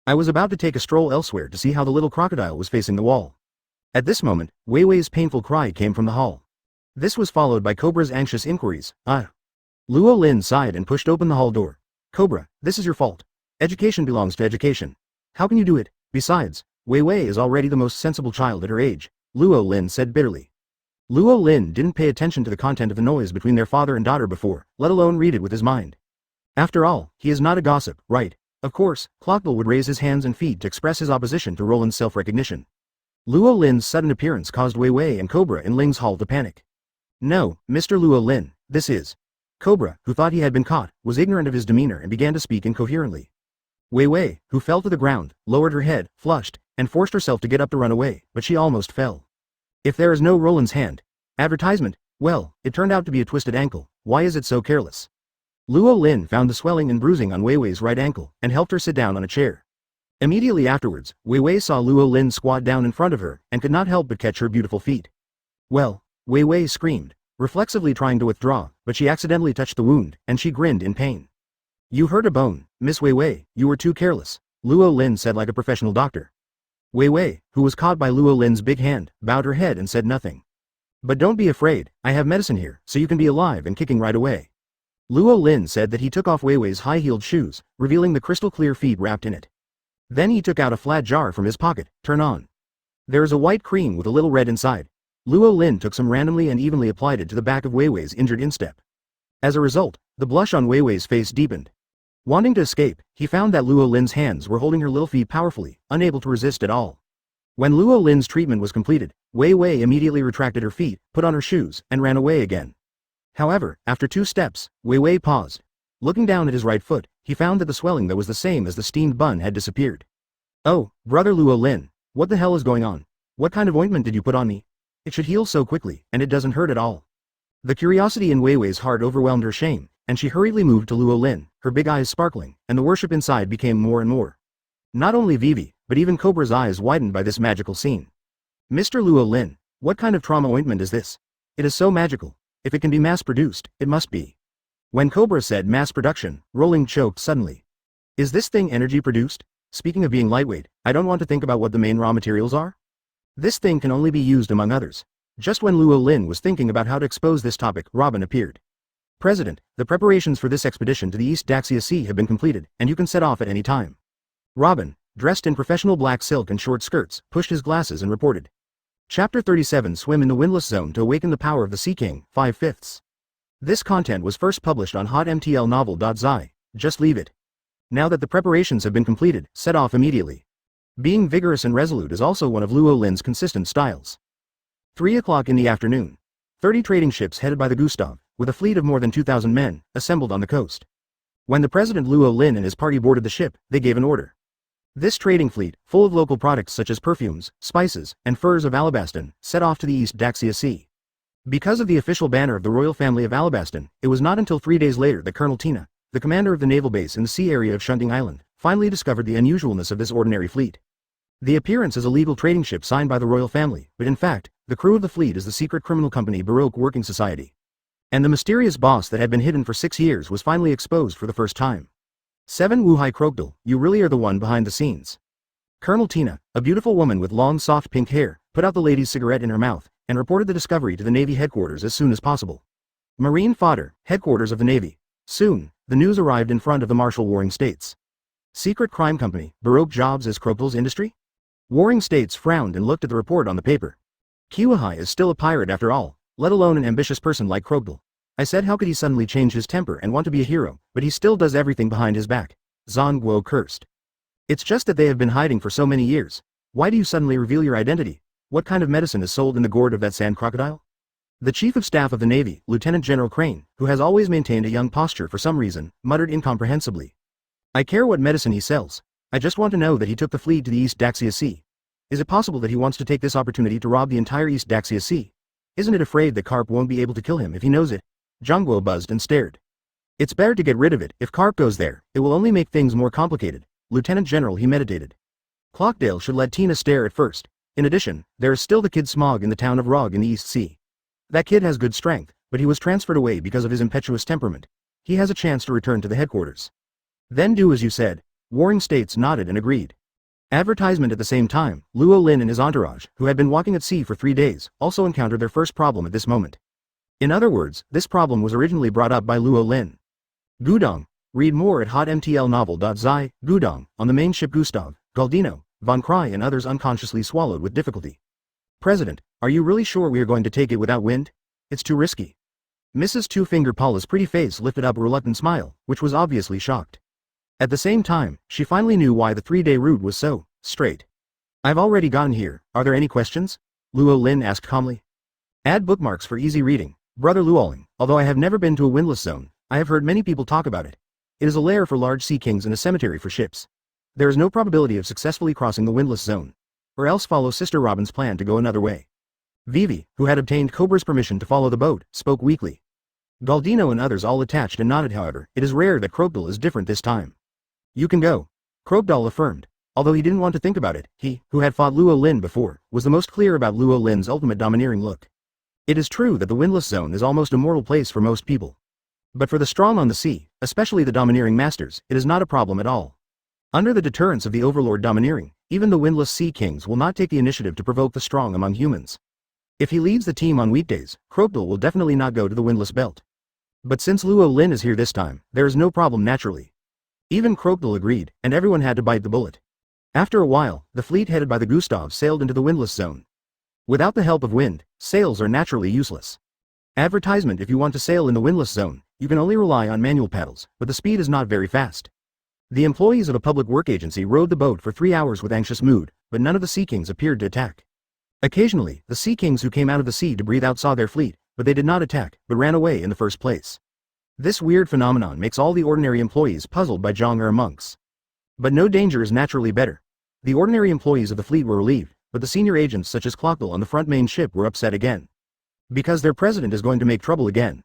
I was about to take a stroll elsewhere to see how the little crocodile was facing the wall. At this moment, Wei Wei's painful cry came from the hall. This was followed by Cobra's anxious inquiries. Luo Lin sighed and pushed open the hall door. Cobra, this is your fault. Education belongs to education. How can you do it? Besides, Wei Wei is already the most sensible child at her age, Luo Lin said bitterly. Luo Lin didn't pay attention to the content of the noise between their father and daughter before, let alone read it with his mind. After all, he is not a gossip, right? Of course, Clockville would raise his hands and feet to express his opposition to Roland's self-recognition. Luo Lin's sudden appearance caused Wei Wei and Cobra in Ling's hall to panic. No, Mr. Luo Lin, this is. Cobra, who thought he had been caught, was ignorant of his demeanor and began to speak incoherently. Wei Wei, who fell to the ground, lowered her head, flushed, and forced herself to get up to run away, but she almost fell. If there is no Roland's hand. Advertisement, well, it turned out to be a twisted ankle, why is it so careless? Luo Lin found the swelling and bruising on Wei Wei's right ankle, and helped her sit down on a chair. Immediately afterwards, Wei Wei saw Luo Lin squat down in front of her, and could not help but catch her beautiful feet. Well, Wei Wei screamed, reflexively trying to withdraw, but she accidentally touched the wound, and she grinned in pain. You hurt a bone, Miss Wei Wei, you were too careless, Luo Lin said like a professional doctor. Wei Wei, who was caught by Luo Lin's big hand, bowed her head and said nothing. But don't be afraid, I have medicine here, so you can be alive and kicking right away. Luo Lin said that he took off Wei Wei's high-heeled shoes, revealing the crystal-clear feet wrapped in it. Then he took out a flat jar from his pocket, turn on. There is a white cream with a little red inside. Luo Lin took some randomly and evenly applied it to the back of Wei Wei's injured instep. As a result, the blush on Wei Wei's face deepened. Wanting to escape, he found that Luo Lin's hands were holding her little feet powerfully, unable to resist at all. When Luo Lin's treatment was completed, Wei Wei immediately retracted her feet, put on her shoes, and ran away again. However, after 2 steps, Wei Wei paused. Looking down at his right foot, he found that the swelling that was the same as the steamed bun had disappeared. Oh, brother Luo Lin, what the hell is going on? What kind of ointment did you put on me? It should heal so quickly, and it doesn't hurt at all. The curiosity in Wei Wei's heart overwhelmed her shame, and she hurriedly moved to Luo Lin, her big eyes sparkling, and the worship inside became more and more. Not only Vivi, but even Cobra's eyes widened by this magical scene. Mr. Luo Lin, what kind of trauma ointment is this? It is so magical. If it can be mass-produced, it must be. When Cobra said mass production, Rolling choked suddenly. Is this thing energy-produced? Speaking of being lightweight, I don't want to think about what the main raw materials are. This thing can only be used among others. Just when Luo Lin was thinking about how to expose this topic, Robin appeared. President, the preparations for this expedition to the East Daxia Sea have been completed, and you can set off at any time. Robin, dressed in professional black silk and short skirts, pushed his glasses and reported. Chapter 37 Swim in the Windless Zone to Awaken the Power of the Sea King, 5/5. This content was first published on hotmtlnovel.zi. Just leave it. Now that the preparations have been completed, set off immediately. Being vigorous and resolute is also one of Luo Lin's consistent styles. 3 o'clock in the afternoon. 30 trading ships headed by the Gustav, with a fleet of more than 2,000 men, assembled on the coast. When the President Luo Lin and his party boarded the ship, they gave an order. This trading fleet, full of local products such as perfumes, spices, and furs of Alabasta, set off to the East Daxia Sea. Because of the official banner of the royal family of Alabasta, it was not until 3 days later that Colonel Tina, the commander of the naval base in the sea area of Shunting Island, finally discovered the unusualness of this ordinary fleet. The appearance is a legal trading ship signed by the royal family, but in fact, the crew of the fleet is the secret criminal company Baroque Working Society. And the mysterious boss that had been hidden for 6 years was finally exposed for the first time. 7 Wuhai Krokdal, you really are the one behind the scenes. Colonel Tina, a beautiful woman with long soft pink hair, put out the lady's cigarette in her mouth, and reported the discovery to the Navy headquarters as soon as possible. Marine Fodder, headquarters of the Navy. Soon, the news arrived in front of the Marshal Warring States. Secret crime company, Baroque jobs as Krokdal's industry? Warring States frowned and looked at the report on the paper. Kiwahai is still a pirate after all, let alone an ambitious person like Krokdal. I said how could he suddenly change his temper and want to be a hero, but he still does everything behind his back. Zhang Guo cursed. It's just that they have been hiding for so many years. Why do you suddenly reveal your identity? What kind of medicine is sold in the gourd of that sand crocodile? The Chief of Staff of the Navy, Lieutenant General Crane, who has always maintained a young posture for some reason, muttered incomprehensibly. I care what medicine he sells. I just want to know that he took the fleet to the East Daxia Sea. Is it possible that he wants to take this opportunity to rob the entire East Daxia Sea? Isn't it afraid that Karp won't be able to kill him if he knows it? Zhang Guo buzzed and stared. It's better to get rid of it. If Karp goes there, it will only make things more complicated. Lieutenant General, he meditated. Clockdale should let Tina stare at first. In addition, there is still the kid Smog in the town of Rog in the East Sea. That kid has good strength, but he was transferred away because of his impetuous temperament. He has a chance to return to the headquarters. Then do as you said. Warring States nodded and agreed. Advertisement at the same time, Luo Lin and his entourage, who had been walking at sea for 3 days, also encountered their first problem at this moment. In other words, this problem was originally brought up by Luo Lin. Gudong. Read more at hotmtlnovel.zi. Gudong, on the main ship Gustav, Galdino, Von Cry and others unconsciously swallowed with difficulty. President, are you really sure we are going to take it without wind? It's too risky. Mrs. Two-Finger Paula's pretty face lifted up a reluctant smile, which was obviously shocked. At the same time, she finally knew why the 3-day route was so straight. I've already gotten here. Are there any questions? Luo Lin asked calmly. Add bookmarks for easy reading. Brother Luoling, although I have never been to a windless zone, I have heard many people talk about it. It is a lair for large sea kings and a cemetery for ships. There is no probability of successfully crossing the windless zone. Or else follow Sister Robin's plan to go another way. Vivi, who had obtained Cobra's permission to follow the boat, spoke weakly. Galdino and others all attached and nodded. However, it is rare that Krokdal is different this time. You can go. Krokdal affirmed. Although he didn't want to think about it, he, who had fought Luo Lin before, was the most clear about Luo Lin's ultimate domineering look. It is true that the windless zone is almost a mortal place for most people. But for the strong on the sea, especially the domineering masters, it is not a problem at all. Under the deterrence of the overlord domineering, even the windless sea kings will not take the initiative to provoke the strong among humans. If he leads the team on weekdays, Krokdal will definitely not go to the windless belt. But since Luo Lin is here this time, there is no problem naturally. Even Krokdal agreed, and everyone had to bite the bullet. After a while, the fleet headed by the Gustav sailed into the windless zone. Without the help of wind, sails are naturally useless. Advertisement: if you want to sail in the windless zone, you can only rely on manual paddles, but the speed is not very fast. The employees of a public work agency rowed the boat for 3 hours with anxious mood, but none of the sea kings appeared to attack. Occasionally, the sea kings who came out of the sea to breathe out saw their fleet, but they did not attack, but ran away in the first place. This weird phenomenon makes all the ordinary employees puzzled by Zhong monks. But no danger is naturally better. The ordinary employees of the fleet were relieved, but the senior agents such as Clockdale on the front main ship were upset again. Because their president is going to make trouble again.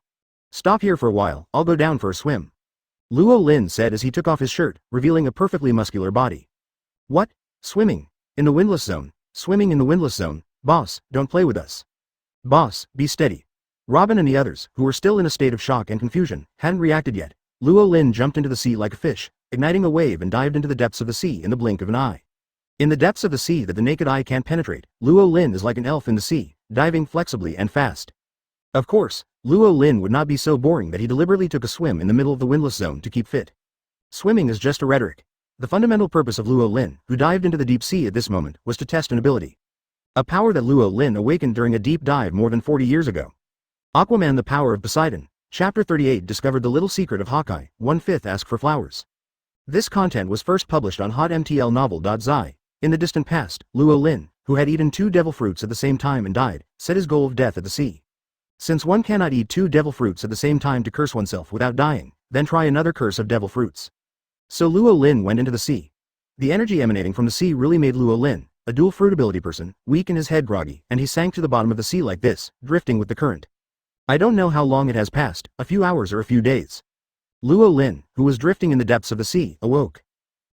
Stop here for a while, I'll go down for a swim. Luo Lin said as he took off his shirt, revealing a perfectly muscular body. What? Swimming. In the windless zone. Swimming in the windless zone. Boss, don't play with us. Boss, be steady. Robin and the others, who were still in a state of shock and confusion, hadn't reacted yet. Luo Lin jumped into the sea like a fish, igniting a wave and dived into the depths of the sea in the blink of an eye. In the depths of the sea that the naked eye can't penetrate, Luo Lin is like an elf in the sea, diving flexibly and fast. Of course, Luo Lin would not be so boring that he deliberately took a swim in the middle of the windless zone to keep fit. Swimming is just a rhetoric. The fundamental purpose of Luo Lin, who dived into the deep sea at this moment, was to test an ability. A power that Luo Lin awakened during a deep dive more than 40 years ago. Aquaman: The Power of Poseidon. Chapter 38 discovered the little secret of Hawkeye, 1/5 Ask for Flowers. This content was first published on hotmtlnovel.zi. In the distant past, Luo Lin, who had eaten 2 devil fruits at the same time and died, set his goal of death at the sea. Since one cannot eat 2 devil fruits at the same time to curse oneself without dying, then try another curse of devil fruits. So Luo Lin went into the sea. The energy emanating from the sea really made Luo Lin, a dual fruit ability person, weak and his head groggy, and he sank to the bottom of the sea like this, drifting with the current. I don't know how long it has passed, a few hours or a few days. Luo Lin, who was drifting in the depths of the sea, awoke.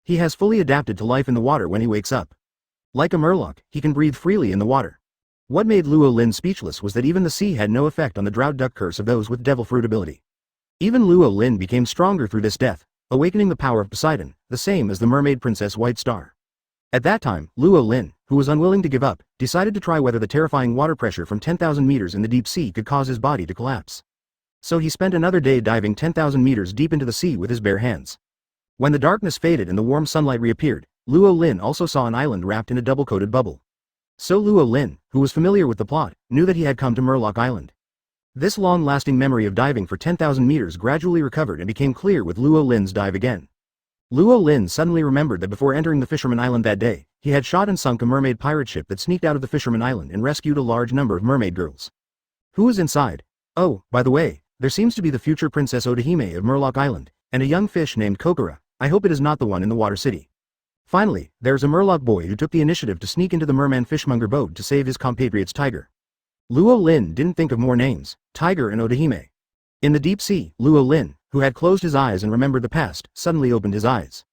He has fully adapted to life in the water when he wakes up. Like a murloc, he can breathe freely in the water. What made Luo Lin speechless was that even the sea had no effect on the drought duck curse of those with devil fruit ability. Even Luo Lin became stronger through this death, awakening the power of Poseidon, the same as the mermaid princess White Star. At that time, Luo Lin, who was unwilling to give up, decided to try whether the terrifying water pressure from 10,000 meters in the deep sea could cause his body to collapse. So he spent another day diving 10,000 meters deep into the sea with his bare hands. When the darkness faded and the warm sunlight reappeared, Luo Lin also saw an island wrapped in a double-coated bubble. So Luo Lin, who was familiar with the plot, knew that he had come to Murloc Island. This long-lasting memory of diving for 10,000 meters gradually recovered and became clear with Luo Lin's dive again. Luo Lin suddenly remembered that before entering the Fisherman Island that day, he had shot and sunk a mermaid pirate ship that sneaked out of the Fisherman Island and rescued a large number of mermaid girls. Who was inside? Oh, by the way, there seems to be the future Princess Odahime of Murloc Island, and a young fish named Kokora. I hope it is not the one in the Water City. Finally, there's a Murloc boy who took the initiative to sneak into the merman fishmonger boat to save his compatriots Tiger. Luo Lin didn't think of more names, Tiger and Odahime. In the deep sea, Luo Lin, who had closed his eyes and remembered the past, suddenly opened his eyes.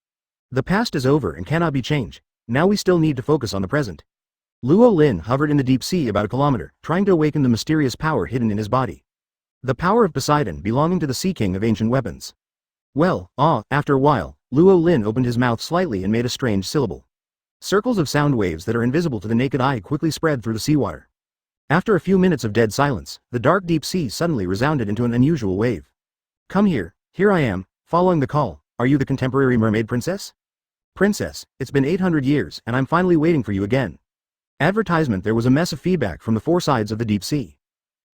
The past is over and cannot be changed. Now we still need to focus on the present. Luo Lin hovered in the deep sea about a kilometer, trying to awaken the mysterious power hidden in his body. The power of Poseidon belonging to the Sea King of ancient weapons. Well, after a while, Luo Lin opened his mouth slightly and made a strange syllable. Circles of sound waves that are invisible to the naked eye quickly spread through the seawater. After a few minutes of dead silence, the dark deep sea suddenly resounded into an unusual wave. Come here I am, following the call. Are you the contemporary mermaid princess? Princess, it's been 800 years and I'm finally waiting for you again. Advertisement. There was a mess of feedback from the 4 sides of the deep sea.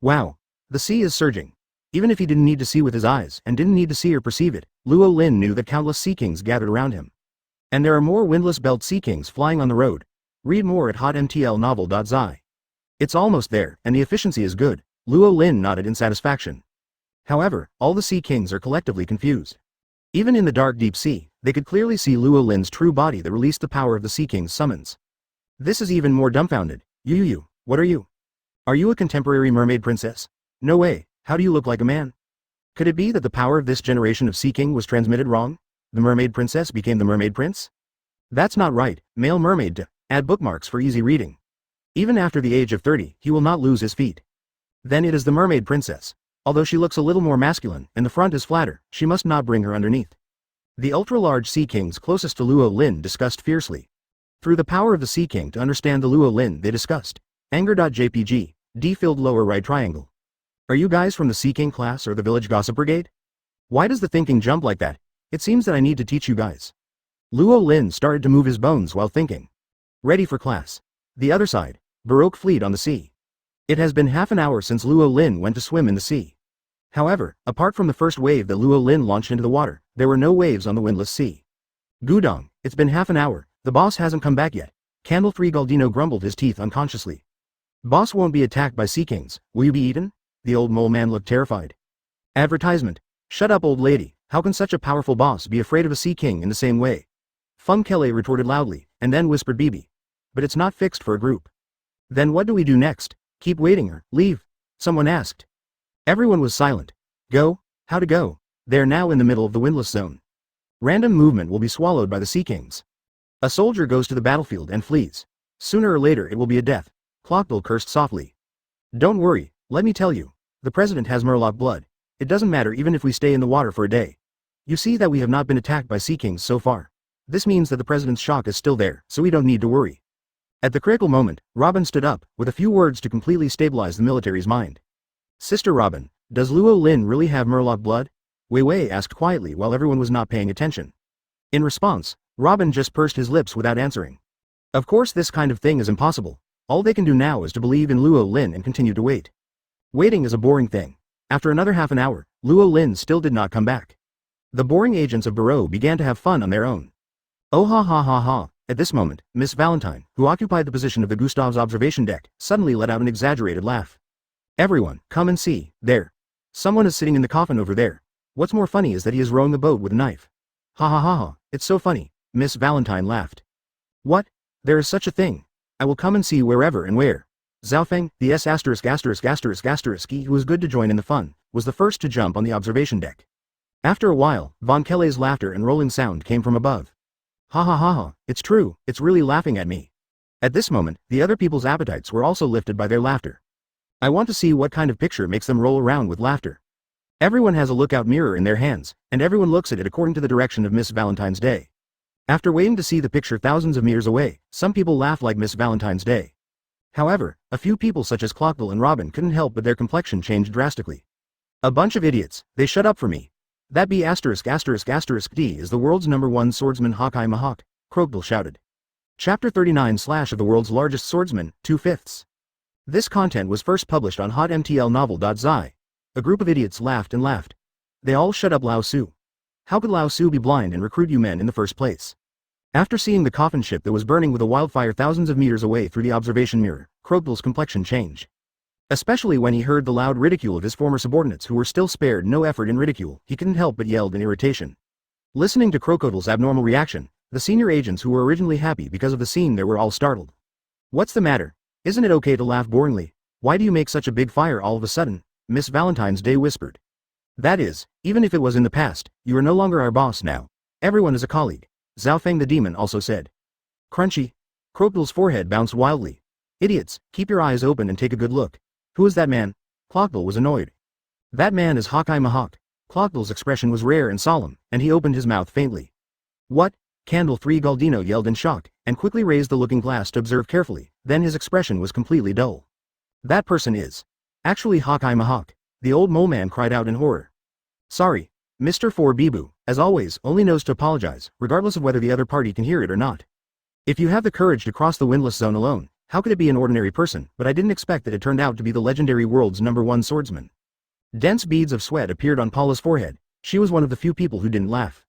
Wow. The sea is surging. Even if he didn't need to see with his eyes and didn't need to see or perceive it, Luo Lin knew that countless sea kings gathered around him. And there are more windless belt sea kings flying on the road. Read more at hotmtlnovel.zi. It's almost there, and the efficiency is good. Luo Lin nodded in satisfaction. However, all the sea kings are collectively confused. Even in the dark deep sea, they could clearly see Luo Lin's true body that released the power of the sea king's summons. This is even more dumbfounded. You, what are you? Are you a contemporary mermaid princess? No way, how do you look like a man? Could it be that the power of this generation of sea king was transmitted wrong? The mermaid princess became the mermaid prince? That's not right. Male mermaid. Add bookmarks for easy reading. Even after the age of 30, he will not lose his feet. Then it is the mermaid princess. Although she looks a little more masculine, and the front is flatter, she must not bring her underneath. The ultra-large sea kings closest to Luo Lin discussed fiercely. Through the power of the sea king to understand the Luo Lin they discussed. Anger.jpg, D-filled lower right triangle. Are you guys from the Sea King class or the Village Gossip Brigade? Why does the thinking jump like that? It seems that I need to teach you guys. Luo Lin started to move his bones while thinking. Ready for class. The other side. Baroque fleet on the sea. It has been half an hour since Luo Lin went to swim in the sea. However, apart from the first wave that Luo Lin launched into the water, there were no waves on the windless sea. Gudong, it's been half an hour, the boss hasn't come back yet. Candle 3 Galdino grumbled his teeth unconsciously. Boss won't be attacked by sea kings, will you be eaten? The old mole man looked terrified. Advertisement. Shut up old lady, how can such a powerful boss be afraid of a sea king in the same way? Feng Kele retorted loudly, and then whispered Bibi. But it's not fixed for a group. Then what do we do next? Keep waiting or leave? Someone asked. Everyone was silent. Go? How to go? They are now in the middle of the windless zone. Random movement will be swallowed by the sea kings. A soldier goes to the battlefield and flees. Sooner or later it will be a death. Clockbill cursed softly. Don't worry, let me tell you. The president has Murloc blood. It doesn't matter even if we stay in the water for a day. You see that we have not been attacked by sea kings so far. This means that the president's shock is still there, so we don't need to worry. At the critical moment, Robin stood up, with a few words to completely stabilize the military's mind. Sister Robin, does Luo Lin really have Murloc blood? Wei Wei asked quietly while everyone was not paying attention. In response, Robin just pursed his lips without answering. Of course this kind of thing is impossible. All they can do now is to believe in Luo Lin and continue to wait. Waiting is a boring thing. After another half an hour, Luo Lin still did not come back. The boring agents of Bureau began to have fun on their own. Oh ha ha ha ha. At this moment, Miss Valentine, who occupied the position of the Gustav's observation deck, suddenly let out an exaggerated laugh. Everyone, come and see, there. Someone is sitting in the coffin over there. What's more funny is that he is rowing the boat with a knife. Ha ha ha ha, it's so funny, Miss Valentine laughed. What? There is such a thing. I will come and see wherever and where. Zhaofeng, the S******, who was good to join in the fun, was the first to jump on the observation deck. After a while, Von Kelly's laughter and rolling sound came from above. Ha ha ha ha, it's true, it's really laughing at me. At this moment, the other people's appetites were also lifted by their laughter. I want to see what kind of picture makes them roll around with laughter. Everyone has a lookout mirror in their hands, and everyone looks at it according to the direction of Miss Valentine's Day. After waiting to see the picture thousands of meters away, some people laugh like Miss Valentine's Day. However, a few people such as Clockbill and Robin couldn't help but their complexion changed drastically. A bunch of idiots, they shut up for me. That B*******D is the world's #1 swordsman Hawkeye Mahawk, Croakbill shouted. Chapter 39 / of the world's largest swordsman, 2/5. This content was first published on hotmtlnovel.zi. A group of idiots laughed and laughed. They all shut up Lao Su. How could Lao Su be blind and recruit you men in the first place? After seeing the coffin ship that was burning with a wildfire thousands of meters away through the observation mirror, Croakbill's complexion changed. Especially when he heard the loud ridicule of his former subordinates who were still spared no effort in ridicule, he couldn't help but yelled in irritation. Listening to Crocodile's abnormal reaction, the senior agents who were originally happy because of the scene there were all startled. What's the matter? Isn't it okay to laugh boringly? Why do you make such a big fire all of a sudden? Miss Valentine's Day whispered. That is, even if it was in the past, you are no longer our boss now. Everyone is a colleague. Zhaofeng the demon also said. Crunchy. Croakbill's forehead bounced wildly. Idiots, keep your eyes open and take a good look. Who is that man? Clockbill was annoyed. That man is Hawkeye Mahawk. Clockbill's expression was rare and solemn, and he opened his mouth faintly. What? Candle 3 Galdino yelled in shock, and quickly raised the looking glass to observe carefully, then his expression was completely dull. That person is actually Hawkeye Mahawk. The old mole man cried out in horror. Sorry, Mr. 4 Bibu, as always, only knows to apologize, regardless of whether the other party can hear it or not. If you have the courage to cross the windless zone alone, how could it be an ordinary person? But I didn't expect that it turned out to be the legendary world's #1 swordsman. Dense beads of sweat appeared on Paula's forehead. She was one of the few people who didn't laugh.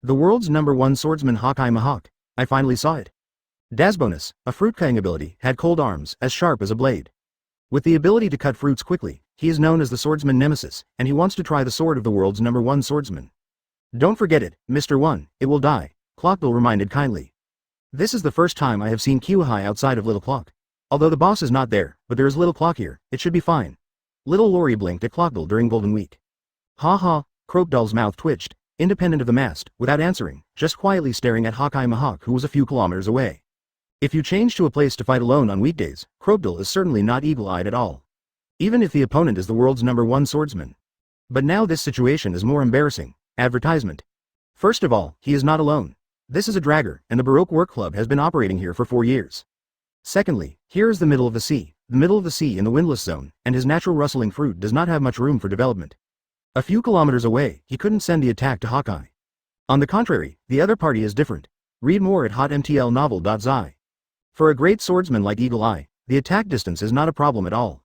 The world's #1 swordsman Hawkeye Mahawk. I finally saw it. Dasbonus, a fruit-cutting ability, had cold arms, as sharp as a blade. With the ability to cut fruits quickly, he is known as the swordsman Nemesis, and he wants to try the sword of the world's #1 swordsman. Don't forget it, Mr. 1, it will die, Clockbill reminded kindly. This is the first time I have seen Kiwahai outside of Little Clock. Although the boss is not there, but there is Little Clock here, it should be fine. Little Lori blinked at Clockbill during Golden Week. Ha ha, Croakdoll's mouth twitched, independent of the mast, without answering, just quietly staring at Hawkeye Mahawk who was a few kilometers away. If you change to a place to fight alone on weekdays, Croakdoll is certainly not eagle-eyed at all. Even if the opponent is the world's #1 swordsman. But now this situation is more embarrassing. Advertisement. First of all, he is not alone. This is a dragger, and the Baroque Work Club has been operating here for 4 years. Secondly, here is the middle of the sea in the windless zone, and his natural rustling fruit does not have much room for development. A few kilometers away, he couldn't send the attack to Hawkeye. On the contrary, the other party is different. Read more at hotmtlnovel.zi. For a great swordsman like Eagle Eye, the attack distance is not a problem at all.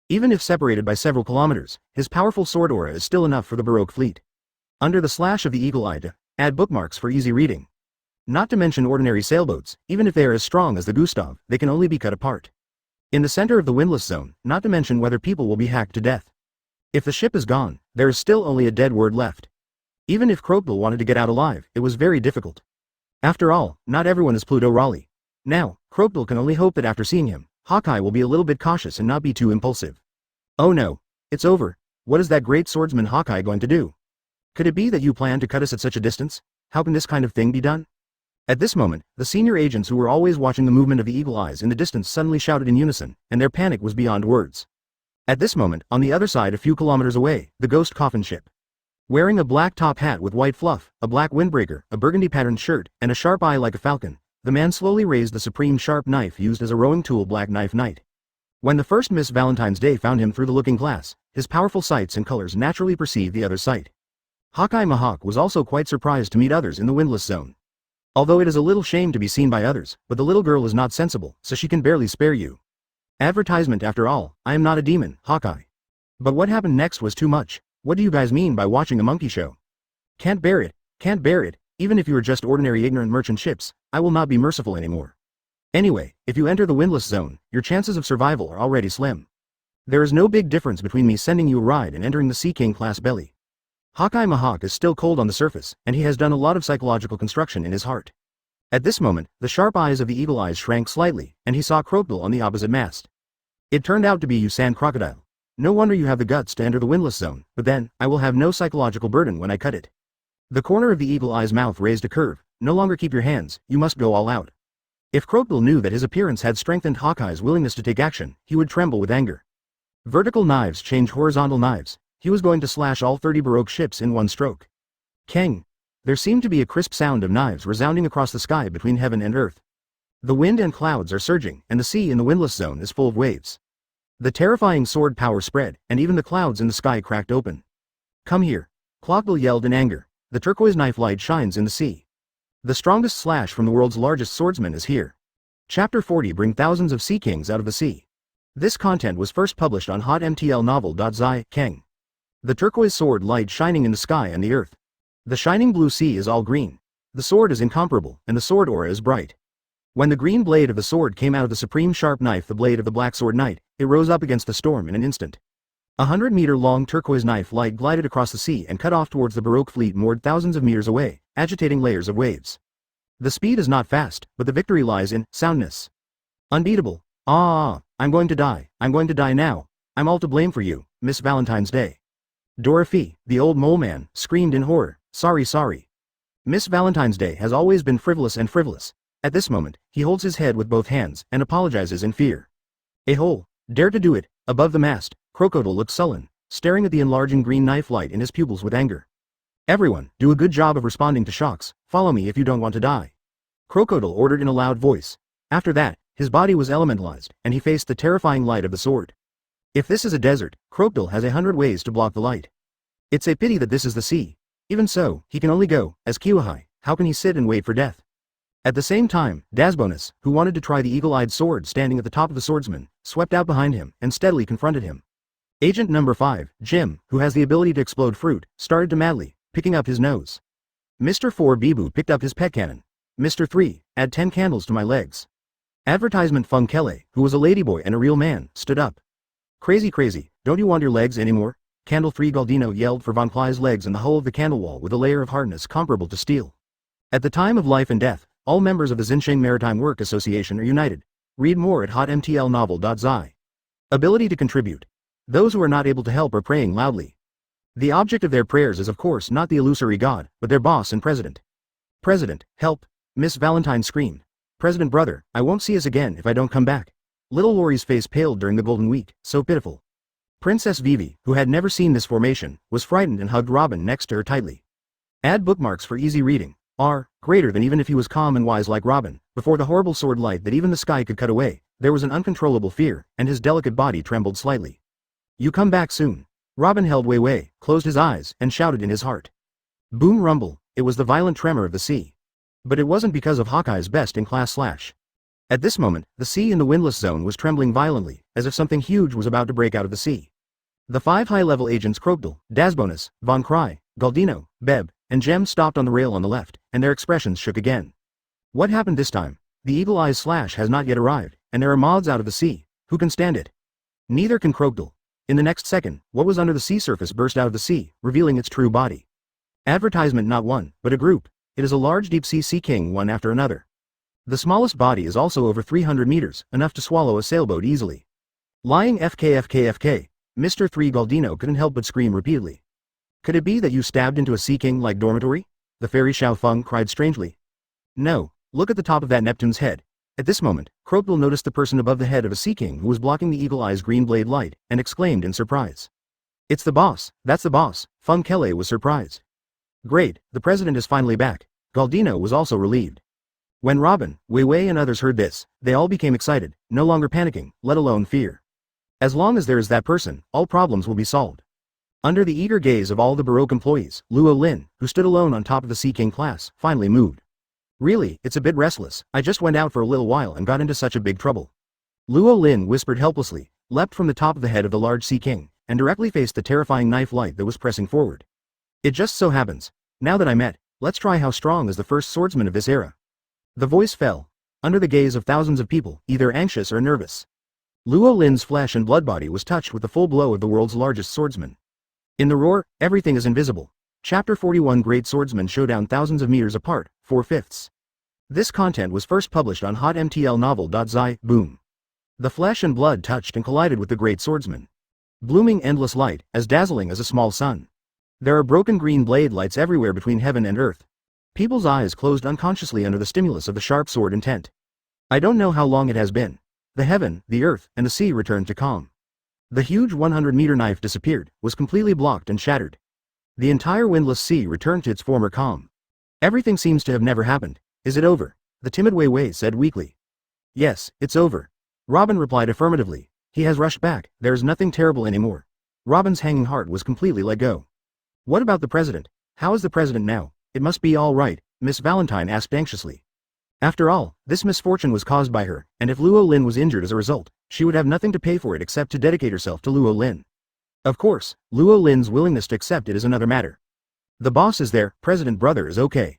Even if separated by several kilometers, his powerful sword aura is still enough for the Baroque fleet. Under the slash of the Eagle Eye to add bookmarks for easy reading. Not to mention ordinary sailboats, even if they are as strong as the Gustav, they can only be cut apart. In the center of the windless zone, not to mention whether people will be hacked to death. If the ship is gone, there is still only a dead word left. Even if Croakbill wanted to get out alive, it was very difficult. After all, not everyone is Pluto Raleigh. Now, Croakbill can only hope that after seeing him, Hawkeye will be a little bit cautious and not be too impulsive. Oh no, it's over. What is that great swordsman Hawkeye going to do? Could it be that you plan to cut us at such a distance? How can this kind of thing be done? At this moment, the senior agents who were always watching the movement of the Eagle Eyes in the distance suddenly shouted in unison, and their panic was beyond words. At this moment, on the other side a few kilometers away, the ghost coffin ship. Wearing a black top hat with white fluff, a black windbreaker, a burgundy-patterned shirt, and a sharp eye like a falcon, the man slowly raised the supreme sharp knife used as a rowing tool, Black Knife Knight. When the first Miss Valentine's Day found him through the looking glass, his powerful sights and colors naturally perceived the other sight. Hawkeye Mahawk was also quite surprised to meet others in the windless zone. Although it is a little shame to be seen by others, but the little girl is not sensible, so she can barely spare you. Advertisement after all, I am not a demon, Hawkeye. But what happened next was too much. What do you guys mean by watching a monkey show? Can't bear it, can't bear it, even if you are just ordinary ignorant merchant ships, I will not be merciful anymore. Anyway, if you enter the windless zone, your chances of survival are already slim. There is no big difference between me sending you a ride and entering the Sea King class belly. Hawkeye Mahawk is still cold on the surface, and he has done a lot of psychological construction in his heart. At this moment, the sharp eyes of the Eagle Eyes shrank slightly, and he saw Crocodile on the opposite mast. It turned out to be you, Sand Crocodile. No wonder you have the guts to enter the windless zone, but then, I will have no psychological burden when I cut it. The corner of the Eagle Eye's mouth raised a curve. No longer keep your hands, you must go all out. If Crocodile knew that his appearance had strengthened Hawkeye's willingness to take action, he would tremble with anger. Vertical knives change horizontal knives. He was going to slash all 30 Baroque ships in one stroke. Kang! There seemed to be a crisp sound of knives resounding across the sky between heaven and earth. The wind and clouds are surging, and the sea in the windless zone is full of waves. The terrifying sword power spread, and even the clouds in the sky cracked open. Come here! Crocodile yelled in anger. The turquoise knife light shines in the sea. The strongest slash from the world's largest swordsman is here. Chapter 40 Bring thousands of sea kings out of the sea. This content was first published on hotmtlnovel.zi, Kang. The turquoise sword light shining in the sky and the earth. The shining blue sea is all green. The sword is incomparable, and the sword aura is bright. When the green blade of the sword came out of the supreme sharp knife, the blade of the Black Sword Knight, it rose up against the storm in an instant. 100-meter-long turquoise knife light glided across the sea and cut off towards the Baroque fleet moored thousands of meters away, agitating layers of waves. The speed is not fast, but the victory lies in soundness. Unbeatable. I'm going to die now. I'm all to blame for you, Miss Valentine's Day. Dorothy, the old mole man, screamed in horror. Sorry. Miss Valentine's Day has always been frivolous. At this moment, he holds his head with both hands and apologizes in fear. A-hole, dare to do it. Above the mast, Crocodile looked sullen, staring at the enlarging green knife light in his pupils with anger. Everyone, do a good job of responding to shocks. Follow me if you don't want to die. Crocodile ordered in a loud voice. After that, his body was elementalized, and he faced the terrifying light of the sword. If this is a desert, Crocodile has 100 ways to block the light. It's a pity that this is the sea. Even so, he can only go, as Kiwahai. How can he sit and wait for death? At the same time, Dasbonus, who wanted to try the eagle-eyed sword standing at the top of the swordsman, swept out behind him and steadily confronted him. Agent number 5, Jim, who has the ability to explode fruit, started to madly, picking up his nose. Mr. 4 Bibu picked up his pet cannon. Mr. 3, add 10 candles to my legs. Advertisement Fung Kele, who was a ladyboy and a real man, stood up. Crazy, don't you want your legs anymore? Candle 3 Galdino yelled for Von Cly's legs in the hull of the candle wall with a layer of hardness comparable to steel. At the time of life and death, all members of the Xinjiang Maritime Work Association are united. Read more at hotmtlnovel.zi. Ability to contribute. Those who are not able to help are praying loudly. The object of their prayers is of course not the illusory god, but their boss and president. President, help! Miss Valentine screamed. President brother, I won't see us again if I don't come back. Little Lori's face paled during the Golden Week, so pitiful. Princess Vivi, who had never seen this formation, was frightened and hugged Robin next to her tightly. Add bookmarks for easy reading. Greater than even if he was calm and wise like Robin. Before the horrible sword light that even the sky could cut away, there was an uncontrollable fear, and his delicate body trembled slightly. You come back soon. Robin held Wei, closed his eyes, and shouted in his heart. Boom rumble, it was the violent tremor of the sea. But it wasn't because of Hawkeye's best-in-class slash. At this moment, the sea in the windless zone was trembling violently, as if something huge was about to break out of the sea. The 5 high-level agents Crocodile, Dasbonus, Von Cry, Galdino, Beb, and Jem stopped on the rail on the left, and their expressions shook again. What happened this time? The Eagle Eyes slash has not yet arrived, and there are moths out of the sea. Who can stand it? Neither can Crocodile. In the next second, what was under the sea surface burst out of the sea, revealing its true body. Advertisement not one, but a group. It is a large deep-sea sea king one after another. The smallest body is also over 300 meters, enough to swallow a sailboat easily. Lying FK, Mr. 3 Galdino couldn't help but scream repeatedly. Could it be that you stabbed into a sea king like dormitory? The fairy Xiao Feng cried strangely. No, look at the top of that Neptune's head. At this moment, Kropil noticed the person above the head of a Sea King who was blocking the Eagle Eye's green blade light, and exclaimed in surprise. It's the boss, that's the boss. Feng Kele was surprised. Great, the president is finally back. Galdino was also relieved. When Robin, Wei Wei and others heard this, they all became excited, no longer panicking, let alone fear. As long as there is that person, all problems will be solved. Under the eager gaze of all the Baroque employees, Luo Lin, who stood alone on top of the Sea King class, finally moved. Really, it's a bit restless. I just went out for a little while and got into such a big trouble. Luo Lin whispered helplessly, leapt from the top of the head of the large Sea King, and directly faced the terrifying knife light that was pressing forward. It just so happens, now that I met, let's try how strong is the first swordsman of this era. The voice fell, under the gaze of thousands of people, either anxious or nervous. Luo Lin's flesh and blood body was touched with the full blow of the world's largest swordsman. In the roar, everything is invisible. Chapter 41 Great Swordsman Showdown thousands of meters apart, 4/5. This content was first published on hotmtl novel.zi, boom. The flesh and blood touched and collided with the great swordsman. Blooming endless light, as dazzling as a small sun. There are broken green blade lights everywhere between heaven and earth. People's eyes closed unconsciously under the stimulus of the sharp sword intent. I don't know how long it has been. The heaven, the earth, and the sea returned to calm. The huge 100-meter knife disappeared, was completely blocked and shattered. The entire windless sea returned to its former calm. Everything seems to have never happened. Is it over? The timid Wei Wei said weakly. Yes, it's over. Robin replied affirmatively. He has rushed back, there is nothing terrible anymore. Robin's hanging heart was completely let go. What about the president? How is the president now? It must be all right, Miss Valentine asked anxiously. After all, this misfortune was caused by her, and if Luo Lin was injured as a result, she would have nothing to pay for it except to dedicate herself to Luo Lin. Of course, Luo Lin's willingness to accept it is another matter. The boss is there, President brother is okay.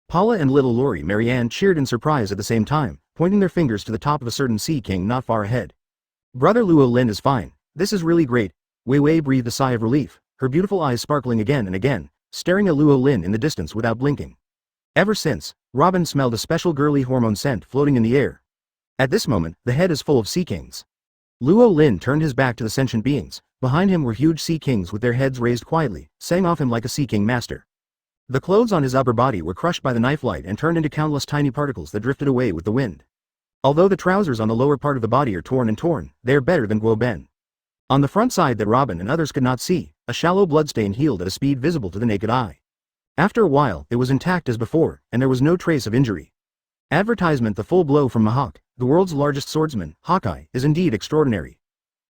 Paula and little Lori Marianne cheered in surprise at the same time, pointing their fingers to the top of a certain Sea King not far ahead. Brother Luo Lin is fine, this is really great. Wei Wei breathed a sigh of relief, her beautiful eyes sparkling again and again, staring at Luo Lin in the distance without blinking. Ever since, Robin smelled a special girly hormone scent floating in the air. At this moment, the head is full of Sea Kings. Luo Lin turned his back to the sentient beings. Behind him were huge Sea Kings with their heads raised quietly, saying off him like a Sea King master. The clothes on his upper body were crushed by the knife light and turned into countless tiny particles that drifted away with the wind. Although the trousers on the lower part of the body are torn, they are better than Guo Ben. On the front side that Robin and others could not see, a shallow bloodstain healed at a speed visible to the naked eye. After a while, it was intact as before, and there was no trace of injury. Advertisement: the full blow from Mahawk, the world's largest swordsman, Hawkeye, is indeed extraordinary.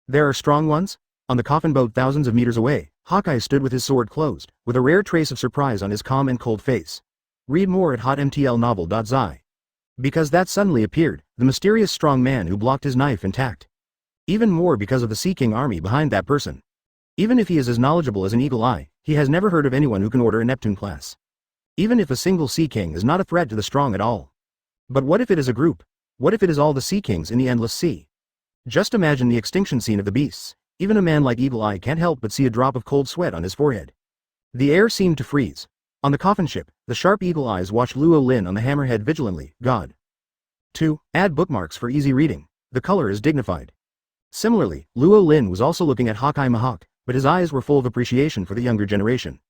There are strong ones? On the coffin boat thousands of meters away, Hawkeye stood with his sword closed, with a rare trace of surprise on his calm and cold face. Read more at hotmtlnovel.zi. Because that suddenly appeared, the mysterious strong man who blocked his knife intact. Even more because of the Sea King army behind that person. Even if he is as knowledgeable as an eagle eye, he has never heard of anyone who can order a Neptune class. Even if a single Sea King is not a threat to the strong at all. But what if it is a group? What if it is all the Sea Kings in the endless sea? Just imagine the extinction scene of the beasts. Even a man like Eagle Eye can't help but see a drop of cold sweat on his forehead. The air seemed to freeze. On the coffin ship, the sharp eagle eyes watched Luo Lin on the hammerhead vigilantly. God. 2. Add bookmarks for easy reading. The color is dignified. Similarly, Luo Lin was also looking at Hawkeye Mahawk, but his eyes were full of appreciation for the younger generation.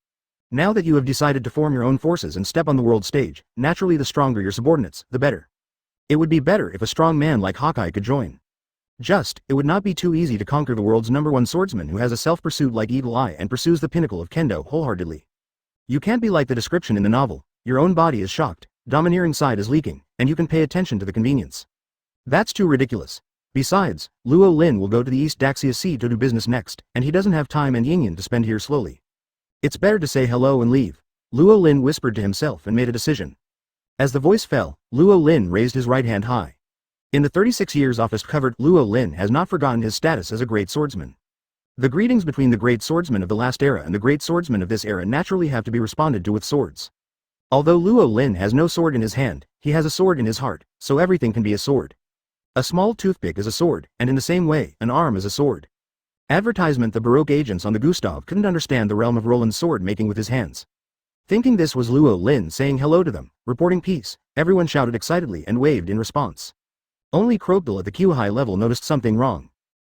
Now that you have decided to form your own forces and step on the world stage, naturally the stronger your subordinates, the better. It would be better if a strong man like Hawkeye could join. It would not be too easy to conquer the world's #1 swordsman who has a self-pursuit like Eagle Eye and pursues the pinnacle of kendo wholeheartedly. You can't be like the description in the novel. Your own body is shocked, domineering side is leaking, and you can pay attention to the convenience. That's too ridiculous. Besides, Luo Lin will go to the East Daxia Sea to do business next, and he doesn't have time and yin to spend here slowly. It's better to say hello and leave. Luo Lin whispered to himself and made a decision. As the voice fell, Luo Lin raised his right hand high. In the 36 years office covered, Luo Lin has not forgotten his status as a great swordsman. The greetings between the great swordsman of the last era and the great swordsman of this era naturally have to be responded to with swords. Although Luo Lin has no sword in his hand, he has a sword in his heart, so everything can be a sword. A small toothpick is a sword, and in the same way, an arm is a sword. Advertisement: the Baroque agents on the Gustav couldn't understand the realm of Roland's sword making with his hands. Thinking this was Luo Lin saying hello to them, reporting peace, everyone shouted excitedly and waved in response. Only Kropil at the Q-high level noticed something wrong.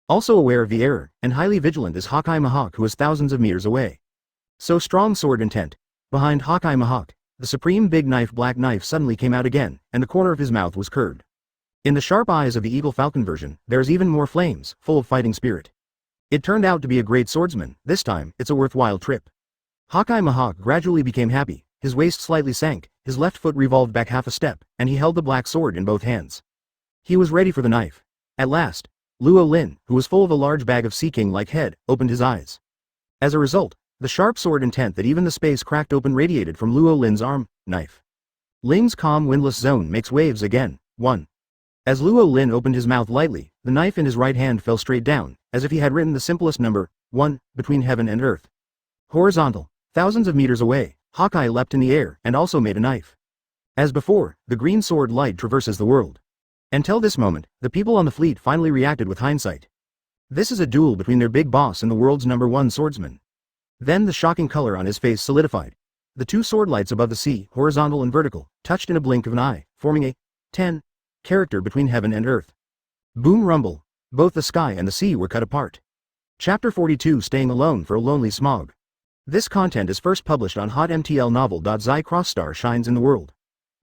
Also aware of the error, and highly vigilant is Hawkeye Mahawk, who is thousands of meters away. So strong sword intent. Behind Hawkeye Mahawk, the supreme big knife black knife suddenly came out again, and the corner of his mouth was curved. In the sharp eyes of the Eagle Falcon version, there is even more flames, full of fighting spirit. It turned out to be a great swordsman. This time, it's a worthwhile trip. Hawkeye Mahawk gradually became happy, his waist slightly sank, his left foot revolved back half a step, and he held the black sword in both hands. He was ready for the knife. At last, Luo Lin, who was full of a large bag of Sea King-like head, opened his eyes. As a result, the sharp sword intent that even the space cracked open radiated from Luo Lin's arm, knife. Ling's calm windless zone makes waves again. 1. As Luo Lin opened his mouth lightly, the knife in his right hand fell straight down, as if he had written the simplest number, 1, between heaven and earth. Horizontal. Thousands of meters away, Hawkeye leapt in the air and also made a knife. As before, the green sword light traverses the world. Until this moment, the people on the fleet finally reacted with hindsight. This is a duel between their big boss and the world's #1 swordsman. Then the shocking color on his face solidified. The two sword lights above the sea, horizontal and vertical, touched in a blink of an eye, forming a 10 character between heaven and earth. Boom rumble. Both the sky and the sea were cut apart. Chapter 42 Staying Alone for a Lonely Smog. This content is first published on hotmtl novel.zi Crossstar shines in the world.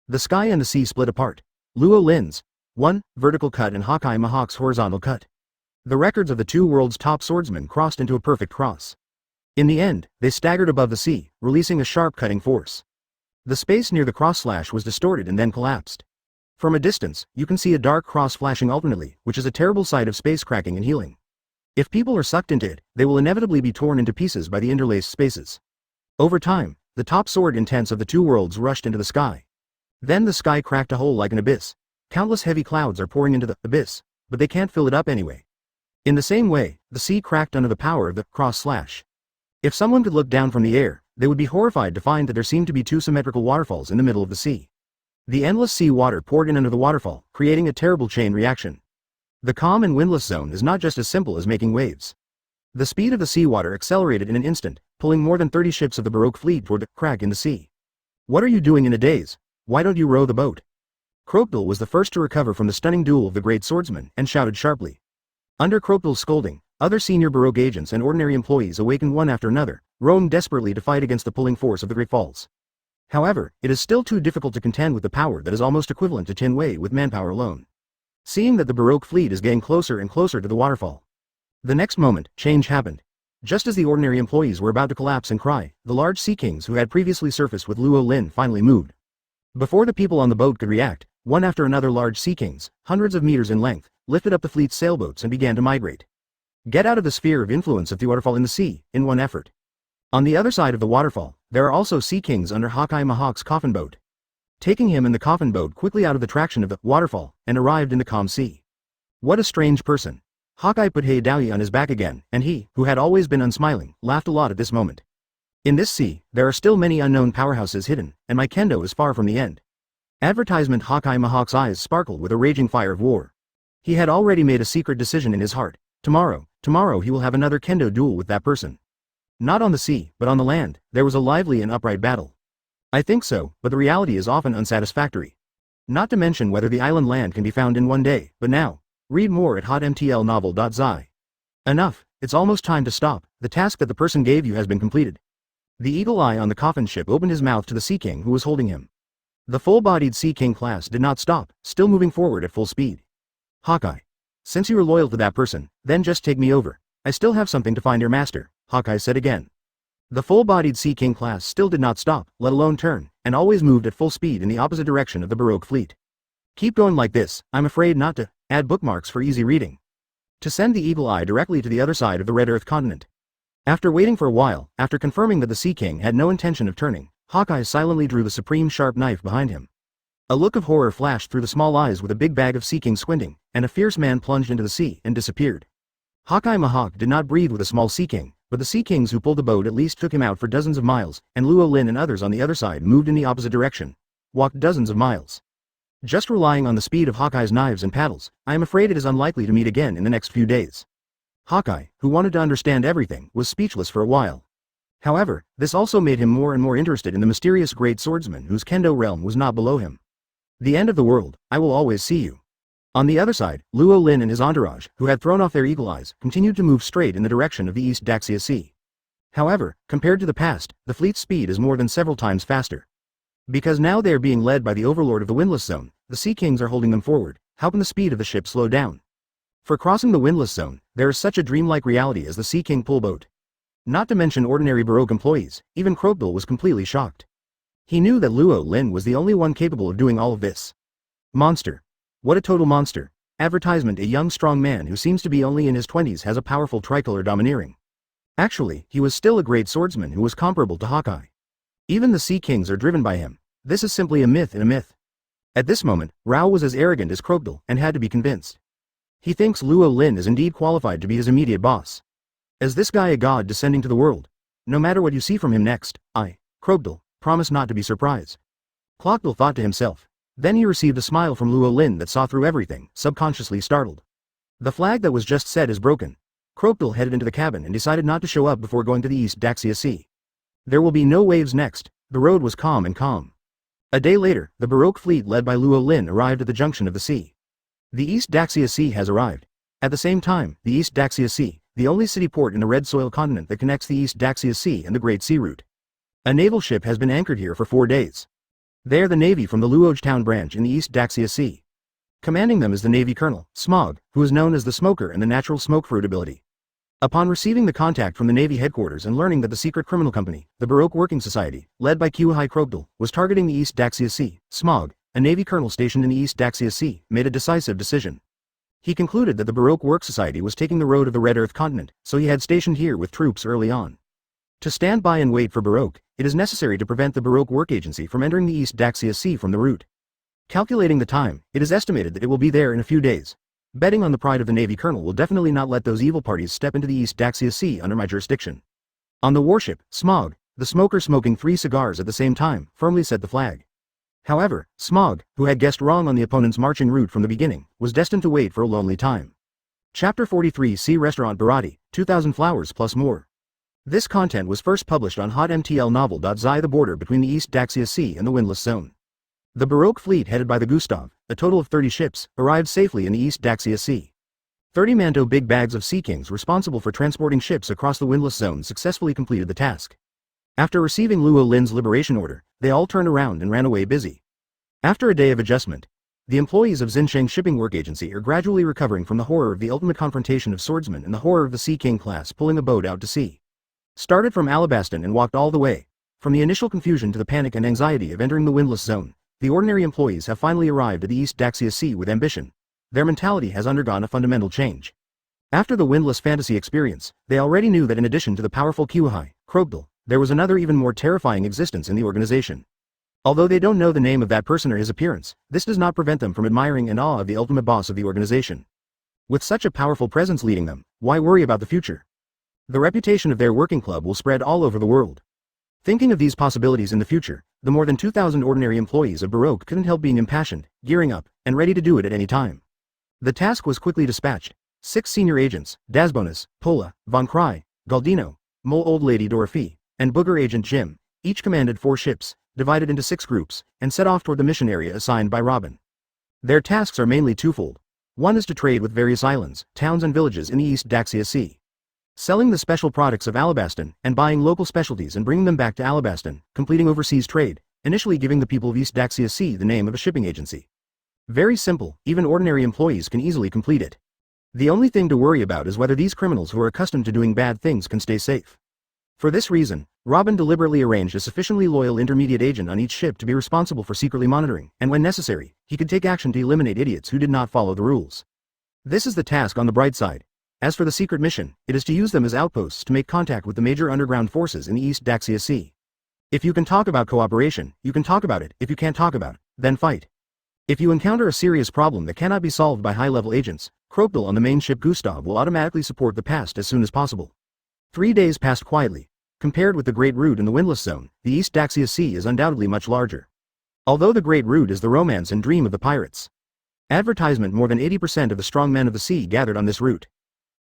The sky and the sea split apart. Luo Lin's 1 vertical cut and Hawkeye Mahawk's horizontal cut. The records of the two world's top swordsmen crossed into a perfect cross. In the end, they staggered above the sea, releasing a sharp cutting force. The space near the cross slash was distorted and then collapsed. From a distance, you can see a dark cross flashing alternately, which is a terrible sight of space cracking and healing. If people are sucked into it, they will inevitably be torn into pieces by the interlaced spaces. Over time, the top sword intents of the two worlds rushed into the sky. Then the sky cracked a hole like an abyss. Countless heavy clouds are pouring into the abyss, but they can't fill it up anyway. In the same way, the sea cracked under the power of the cross slash. If someone could look down from the air, they would be horrified to find that there seemed to be two symmetrical waterfalls in the middle of the sea. The endless sea water poured in under the waterfall, creating a terrible chain reaction. The calm and windless zone is not just as simple as making waves. The speed of the seawater accelerated in an instant, pulling more than 30 ships of the Baroque fleet toward the crack in the sea. What are you doing in a daze? Why don't you row the boat? Crocodile was the first to recover from the stunning duel of the great swordsman, and shouted sharply. Under Crocodile's scolding, other senior Baroque agents and ordinary employees awakened one after another, rowing desperately to fight against the pulling force of the Great Falls. However, it is still too difficult to contend with the power that is almost equivalent to Tin Wei with manpower alone. Seeing that the Baroque fleet is getting closer and closer to the waterfall. The next moment, change happened. Just as the ordinary employees were about to collapse and cry, the large sea kings who had previously surfaced with Luo Lin finally moved. Before the people on the boat could react, one after another large sea kings, hundreds of meters in length, lifted up the fleet's sailboats and began to migrate. Get out of the sphere of influence of the waterfall in the sea, in one effort. On the other side of the waterfall, there are also sea kings under Hawkeye Mahawk's coffin boat. Taking him and the coffin boat quickly out of the traction of the waterfall, and arrived in the calm sea. What a strange person. Hawkeye put Hey Dowie on his back again, and he, who had always been unsmiling, laughed a lot at this moment. In this sea, there are still many unknown powerhouses hidden, and my kendo is far from the end. Advertisement Hawkeye Mahawk's eyes sparkled with a raging fire of war. He had already made a secret decision in his heart. Tomorrow he will have another kendo duel with that person. Not on the sea, but on the land, there was a lively and upright battle. I think so, but the reality is often unsatisfactory. Not to mention whether the island land can be found in one day, but now. Read more at hotmtlnovel.zi. Enough, it's almost time to stop, the task that the person gave you has been completed. The eagle eye on the coffin ship opened his mouth to the Sea King who was holding him. The full-bodied Sea King class did not stop, still moving forward at full speed. Hawkeye. Since you were loyal to that person, then just take me over. I still have something to find your master, Hawkeye said again. The full-bodied Sea King class still did not stop, let alone turn, and always moved at full speed in the opposite direction of the Baroque fleet. Keep going like this, I'm afraid not to add bookmarks for easy reading. To send the eagle eye directly to the other side of the Red Earth continent. After waiting for a while, after confirming that the Sea King had no intention of turning, Hawkeye silently drew the supreme sharp knife behind him. A look of horror flashed through the small eyes with a big bag of Sea King squinting, and a fierce man plunged into the sea and disappeared. Hawkeye Mahawk did not breathe with a small Sea King, but the Sea Kings who pulled the boat at least took him out for dozens of miles, and Luo Lin and others on the other side moved in the opposite direction. Walked dozens of miles. Just relying on the speed of Hawkeye's knives and paddles, I am afraid it is unlikely to meet again in the next few days. Hawkeye, who wanted to understand everything, was speechless for a while. However, this also made him more and more interested in the mysterious great swordsman whose kendo realm was not below him. The end of the world, I will always see you. On the other side, Luo Lin and his entourage, who had thrown off their eagle eyes, continued to move straight in the direction of the East Daxia Sea. However, compared to the past, the fleet's speed is more than several times faster. Because now they are being led by the overlord of the windless zone, the Sea Kings are holding them forward, helping the speed of the ship slow down. For crossing the windless zone, there is such a dreamlike reality as the Sea King pull boat. Not to mention ordinary Baroque employees, even Crocodile was completely shocked. He knew that Luo Lin was the only one capable of doing all of this. Monster. What a total monster. Advertisement: a young strong man who seems to be only in his 20s has a powerful tricolor domineering. Actually, he was still a great swordsman who was comparable to Hawkeye. Even the Sea Kings are driven by him. This is simply a myth in a myth. At this moment, Rao was as arrogant as Crocodile and had to be convinced. He thinks Luo Lin is indeed qualified to be his immediate boss. Is this guy a god descending to the world? No matter what you see from him next, Crocodile, promise not to be surprised. Crocodile thought to himself. Then he received a smile from Luo Lin that saw through everything, subconsciously startled. The flag that was just set is broken. Crocodile headed into the cabin and decided not to show up before going to the East Daxia Sea. There will be no waves next. The road was calm and calm. A day later, the Baroque fleet led by Luo Lin arrived at the junction of the sea. The East Daxia Sea has arrived. At the same time, the East Daxia Sea, the only city port in the red soil continent that connects the East Daxia Sea and the Great Sea Route. A naval ship has been anchored here for 4 days. They are the Navy from the Luoj Town branch in the East Daxia Sea. Commanding them is the Navy Colonel, Smog, who is known as the Smoker and the natural smoke fruit ability. Upon receiving the contact from the Navy headquarters and learning that the secret criminal company, the Baroque Working Society, led by High Crocodile, was targeting the East Daxia Sea, Smog, a Navy colonel stationed in the East Daxia Sea, made a decisive decision. He concluded that the Baroque Work Society was taking the road of the Red Earth continent, so he had stationed here with troops early on. To stand by and wait for Baroque, it is necessary to prevent the Baroque Work Agency from entering the East Daxia Sea from the route. Calculating the time, it is estimated that it will be there in a few days. Betting on the pride of the Navy colonel will definitely not let those evil parties step into the East Daxia Sea under my jurisdiction. On the warship, Smog, the smoker smoking 3 cigars at the same time, firmly set the flag. However, Smog, who had guessed wrong on the opponent's marching route from the beginning, was destined to wait for a lonely time. Chapter 43: Sea Restaurant Bharati, 2,000 flowers plus more. This content was first published on hotmtl novel.zi, the border between the East Daxia Sea and the Windless Zone. The Baroque fleet headed by the Gustav, a total of 30 ships, arrived safely in the East Daxia Sea. 30 Manto big bags of Sea Kings responsible for transporting ships across the Windless Zone successfully completed the task. After receiving Luo Lin's liberation order, they all turned around and ran away busy. After a day of adjustment, the employees of Xinsheng Shipping Work Agency are gradually recovering from the horror of the ultimate confrontation of swordsmen and the horror of the Sea King class pulling a boat out to sea. Started from Alabasta and walked all the way. From the initial confusion to the panic and anxiety of entering the Windless Zone, the ordinary employees have finally arrived at the East Daxia Sea with ambition. Their mentality has undergone a fundamental change. After the windless fantasy experience, they already knew that in addition to the powerful High Crocodile, there was another even more terrifying existence in the organization. Although they don't know the name of that person or his appearance, this does not prevent them from admiring and awe of the ultimate boss of the organization. With such a powerful presence leading them, why worry about the future? The reputation of their working club will spread all over the world. Thinking of these possibilities in the future, the more than 2,000 ordinary employees of Baroque couldn't help being impassioned, gearing up, and ready to do it at any time. The task was quickly dispatched. 6 senior agents, Dasbonus, Pola, Von Cry, Galdino, Mole Old Lady Dorothy, and Booger Agent Jim, each commanded 4 ships, divided into 6 groups, and set off toward the mission area assigned by Robin. Their tasks are mainly twofold. One is to trade with various islands, towns and villages in the East Daxia Sea. Selling the special products of Alabastan and buying local specialties and bringing them back to Alabastan, completing overseas trade, initially giving the people of East Daxia Sea the name of a shipping agency. Very simple, even ordinary employees can easily complete it. The only thing to worry about is whether these criminals who are accustomed to doing bad things can stay safe. For this reason, Robin deliberately arranged a sufficiently loyal intermediate agent on each ship to be responsible for secretly monitoring, and when necessary, he could take action to eliminate idiots who did not follow the rules. This is the task on the bright side. As for the secret mission, it is to use them as outposts to make contact with the major underground forces in the East Daxia Sea. If you can talk about cooperation, you can talk about it. If you can't talk about it, then fight. If you encounter a serious problem that cannot be solved by high-level agents, Crocodile on the main ship Gustav will automatically support the past as soon as possible. 3 days passed quietly. Compared with the Great Root in the Windless Zone, the East Daxia Sea is undoubtedly much larger. Although the Great Root is the romance and dream of the pirates. Advertisement: more than 80% of the strong men of the sea gathered on this route.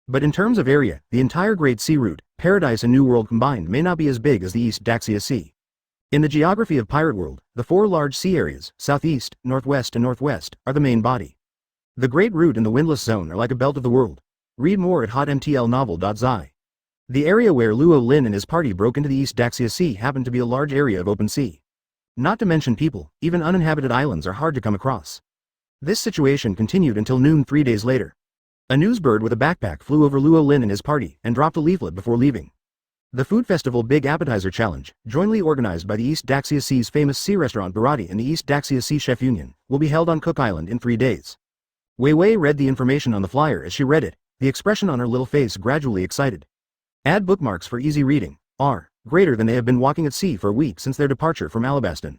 But in terms of area, the entire Great Sea Route, Paradise and New World combined may not be as big as the East Daxia Sea. In the geography of Pirate World, the 4 large sea areas, southeast, northwest and northwest, are the main body. The Great Route and the Windless Zone are like a belt of the world. Read more at hotmtlnovel.zi. The area where Luo Lin and his party broke into the East Daxia Sea happened to be a large area of open sea. Not to mention people, even uninhabited islands are hard to come across. This situation continued until noon 3 days later. A newsbird with a backpack flew over Luo Lin and his party and dropped a leaflet before leaving. The food festival Big Appetizer Challenge, jointly organized by the East Daxia Sea's famous sea restaurant Barati and the East Daxia Sea Chef Union, will be held on Cook Island in 3 days. Wei Wei read the information on the flyer as she read it, the expression on her little face gradually excited. Add bookmarks for easy reading, are greater than they have been walking at sea for a week since their departure from Alabasta.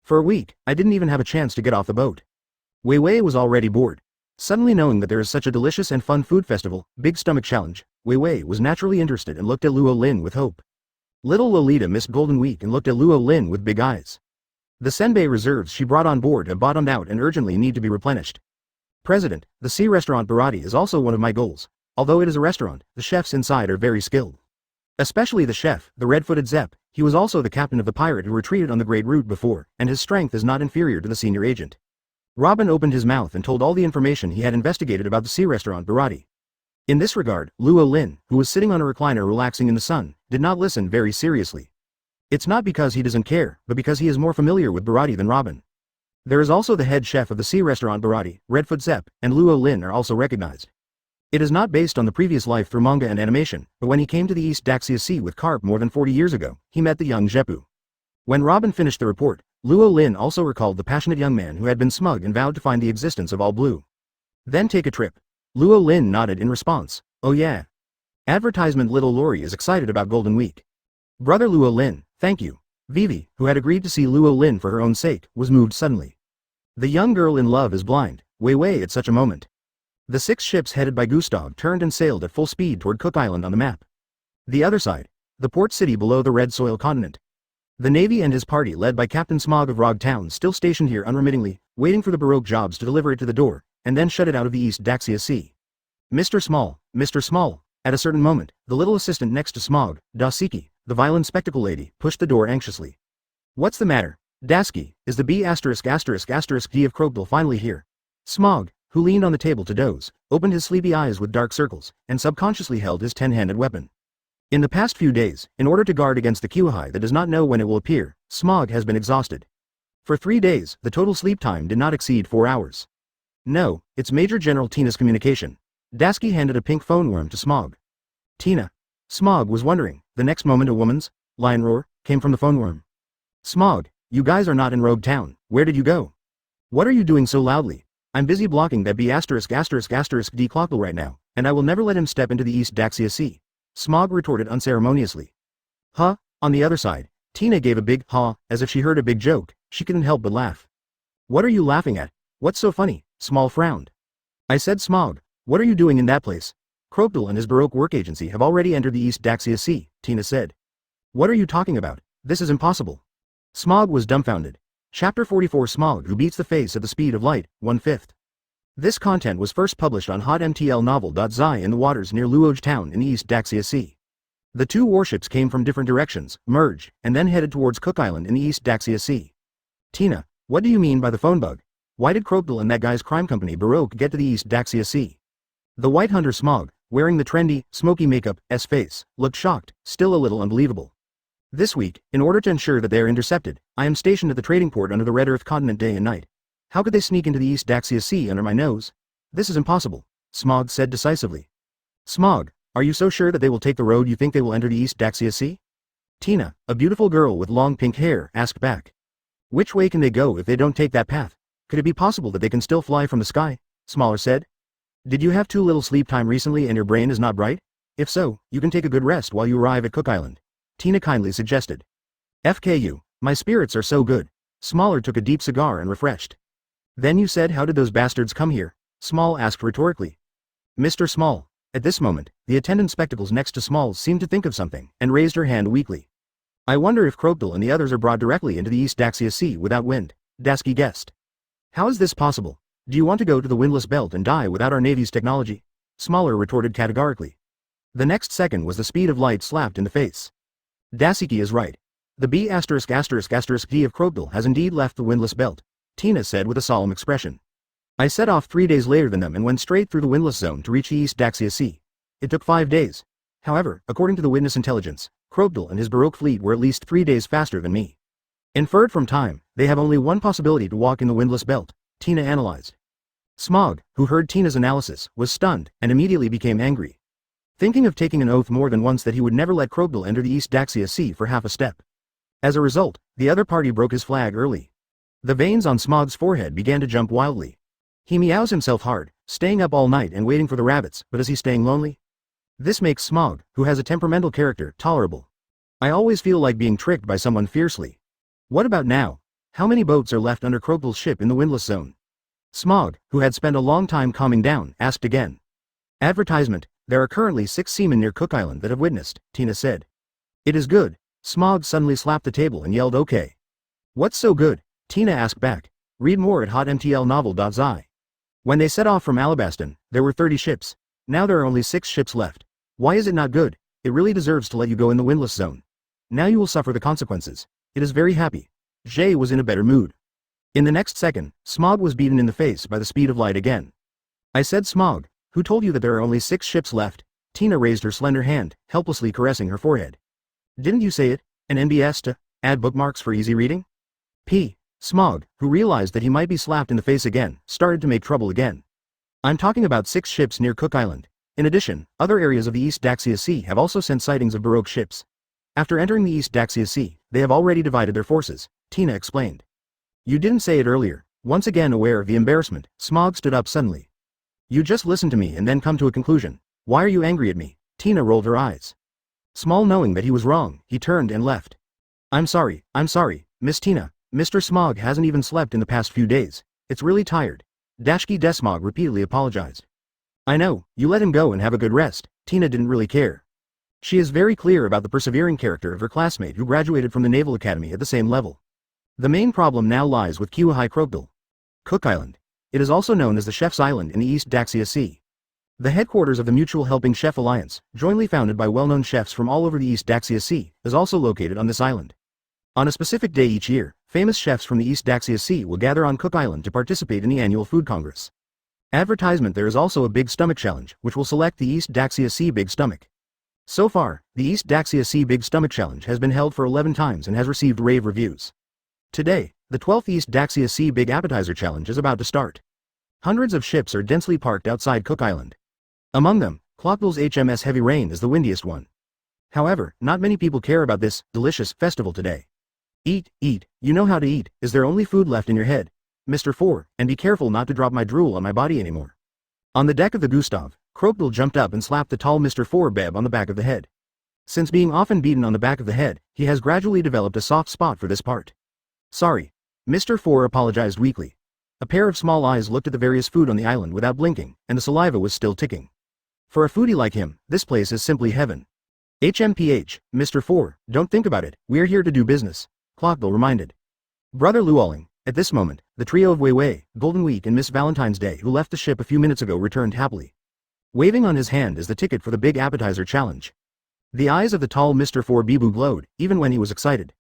For a week, I didn't even have a chance to get off the boat. Wei Wei was already bored. Suddenly knowing that there is such a delicious and fun food festival, Big Stomach Challenge, Wei Wei was naturally interested and looked at Luo Lin with hope. Little Lolita missed Golden Week and looked at Luo Lin with big eyes. The senbei reserves she brought on board have bottomed out and urgently need to be replenished. President, the sea restaurant Barati is also one of my goals. Although it is a restaurant, the chefs inside are very skilled. Especially the chef, the red-footed Zepp. He was also the captain of the pirate who retreated on the Great Route before, and his strength is not inferior to the senior agent. Robin opened his mouth and told all the information he had investigated about the sea restaurant Barati. In this regard, Luo Lin, who was sitting on a recliner relaxing in the sun, did not listen very seriously. It's not because he doesn't care, but because he is more familiar with Barati than Robin. There is also the head chef of the sea restaurant Barati, Redfoot Zepp, and Luo Lin are also recognized. It is not based on the previous life through manga and animation, but when he came to the East Daxia Sea with Carp more than 40 years ago, he met the young Jeppu. When Robin finished the report, Luo Lin also recalled the passionate young man who had been smug and vowed to find the existence of all blue. Then take a trip. Luo Lin nodded in response. Oh yeah. Advertisement Little Lori is excited about Golden Week. Brother Luo Lin, thank you. Vivi, who had agreed to see Luo Lin for her own sake, was moved suddenly. The young girl in love is blind, Wei Wei at such a moment. The 6 ships headed by Gustav turned and sailed at full speed toward Cook Island on the map. The other side, the port city below the Red Soil continent. The Navy and his party led by Captain Smog of Rog Town still stationed here unremittingly, waiting for the Baroque jobs to deliver it to the door, and then shut it out of the East Daxia Sea. Mr. Small, at a certain moment, the little assistant next to Smog, Dasiki, the violent spectacle lady, pushed the door anxiously. What's the matter, Dasky, is the B********* D of Crocodile finally here? Smog, who leaned on the table to doze, opened his sleepy eyes with dark circles, and subconsciously held his 10-handed weapon. In the past few days, in order to guard against the Kaido that does not know when it will appear, Smog has been exhausted. For 3 days, the total sleep time did not exceed 4 hours. No, it's Major General Tina's communication. Dasky handed a pink phone worm to Smog. Tina. Smog was wondering, the next moment a woman's lion roar came from the phone worm. Smog, you guys are not in Rogue Town, where did you go? What are you doing so loudly? I'm busy blocking that B******** D Clockle right now, and I will never let him step into the East Daxia Sea. Smog retorted unceremoniously. Huh? On the other side, Tina gave a big ha, as if she heard a big joke. She couldn't help but laugh. What are you laughing at? What's so funny? Small frowned. I said Smog, what are you doing in that place? Crocodile and his Baroque work agency have already entered the East Daxia Sea, Tina said. What are you talking about? This is impossible. Smog was dumbfounded. Chapter 44 Smog who beats the face at the speed of light, 1/5. This content was first published on hotmtlnovel.zi in the waters near Luoj Town in the East Daxia Sea. The 2 warships came from different directions, merged, and then headed towards Cook Island in the East Daxia Sea. Tina, what do you mean by the phone bug? Why did Crocodile and that guy's crime company Baroque get to the East Daxia Sea? The White Hunter Smog, wearing the trendy, smoky makeup, face, looked shocked, still a little unbelievable. This week, in order to ensure that they are intercepted, I am stationed at the trading port under the Red Earth continent day and night. How could they sneak into the East Daxia Sea under my nose? This is impossible, Smog said decisively. Smog, are you so sure that they will take the road you think they will enter the East Daxia Sea? Tina, a beautiful girl with long pink hair, asked back. Which way can they go if they don't take that path? Could it be possible that they can still fly from the sky? Smaller said. Did you have too little sleep time recently and your brain is not bright? If so, you can take a good rest while you arrive at Cook Island. Tina kindly suggested. FKU, my spirits are so good. Smaller took a deep cigar and refreshed. Then you said how did those bastards come here? Small asked rhetorically. Mr. Small. At this moment, the attendant spectacles next to Small seemed to think of something, and raised her hand weakly. I wonder if Crocodile and the others are brought directly into the East Daxia Sea without wind, Dasky guessed. How is this possible? Do you want to go to the windless belt and die without our Navy's technology? Smaller retorted categorically. The next second was the speed of light slapped in the face. Dasiki is right. The B******** D of Crocodile has indeed left the windless belt, Tina said with a solemn expression. I set off 3 days later than them and went straight through the windless zone to reach the East Daxia Sea. It took 5 days. However, according to the witness intelligence, Crocodile and his Baroque fleet were at least 3 days faster than me. Inferred from time, they have only one possibility to walk in the windless belt, Tina analyzed. Smog, who heard Tina's analysis, was stunned, and immediately became angry. Thinking of taking an oath more than once that he would never let Krogdal enter the East Daxia Sea for half a step. As a result, the other party broke his flag early. The veins on Smog's forehead began to jump wildly. He meows himself hard, staying up all night and waiting for the rabbits, but is he staying lonely? This makes Smog, who has a temperamental character, tolerable. I always feel like being tricked by someone fiercely. What about now? How many boats are left under Krogdal's ship in the windless zone? Smog, who had spent a long time calming down, asked again. Advertisement, there are currently 6 seamen near Cook Island that have witnessed, Tina said. It is good. Smog suddenly slapped the table and yelled okay. What's so good? Tina asked back. Read more at hotmtlnovel.zi. When they set off from Alabasta, there were 30 ships. Now there are only 6 ships left. Why is it not good? It really deserves to let you go in the windless zone. Now you will suffer the consequences. It is very happy. Jay was in a better mood. In the next second, Smog was beaten in the face by the speed of light again. I said Smog, who told you that there are only 6 ships left? Tina raised her slender hand, helplessly caressing her forehead. Didn't you say it? An NBS to add bookmarks for easy reading? Smog, who realized that he might be slapped in the face again, started to make trouble again. I'm talking about 6 ships near Cook Island. In addition, other areas of the East Daxia Sea have also sent sightings of Baroque ships. After entering the East Daxia Sea, they have already divided their forces, Tina explained. You didn't say it earlier. Once again aware of the embarrassment, Smog stood up suddenly. You just listen to me and then come to a conclusion. Why are you angry at me? Tina rolled her eyes. Small knowing that he was wrong, he turned and left. I'm sorry, Miss Tina. Mr. Smog hasn't even slept in the past few days. It's really tired. Dashki Desmog repeatedly apologized. I know, you let him go and have a good rest. Tina didn't really care. She is very clear about the persevering character of her classmate who graduated from the Naval Academy at the same level. The main problem now lies with Kiwahai Krogdal. Cook Island. It is also known as the Chef's Island in the East Daxia Sea. The headquarters of the Mutual Helping Chef Alliance, jointly founded by well-known chefs from all over the East Daxia Sea, is also located on this island. On a specific day each year, famous chefs from the East Daxia Sea will gather on Cook Island to participate in the annual food congress. Advertisement: there is also a Big Stomach Challenge, which will select the East Daxia Sea Big Stomach. So far, the East Daxia Sea Big Stomach Challenge has been held for 11 times and has received rave reviews. Today, the 12th East Daxia Sea Big Appetizer Challenge is about to start. Hundreds of ships are densely parked outside Cook Island. Among them, Clockville's HMS Heavy Rain is the windiest one. However, not many people care about this delicious festival today. Eat, you know how to eat. Is there only food left in your head? Mr. 4, and be careful not to drop my drool on my body anymore. On the deck of the Gustav, Krogdal jumped up and slapped the tall Mr. 4 Beb on the back of the head. Since being often beaten on the back of the head, he has gradually developed a soft spot for this part. Sorry. Mr. 4 apologized weakly. A pair of small eyes looked at the various food on the island without blinking, and the saliva was still ticking. For a foodie like him, this place is simply heaven. HMPH, Mr. 4, don't think about it, we're here to do business, Clockville reminded. Brother Luo Lin. At this moment, the trio of Wei Wei, Golden Week and Miss Valentine's Day who left the ship a few minutes ago returned happily. Waving on his hand is the ticket for the Big Appetizer Challenge. The eyes of the tall Mr. 4 Bibu glowed, even when he was excited.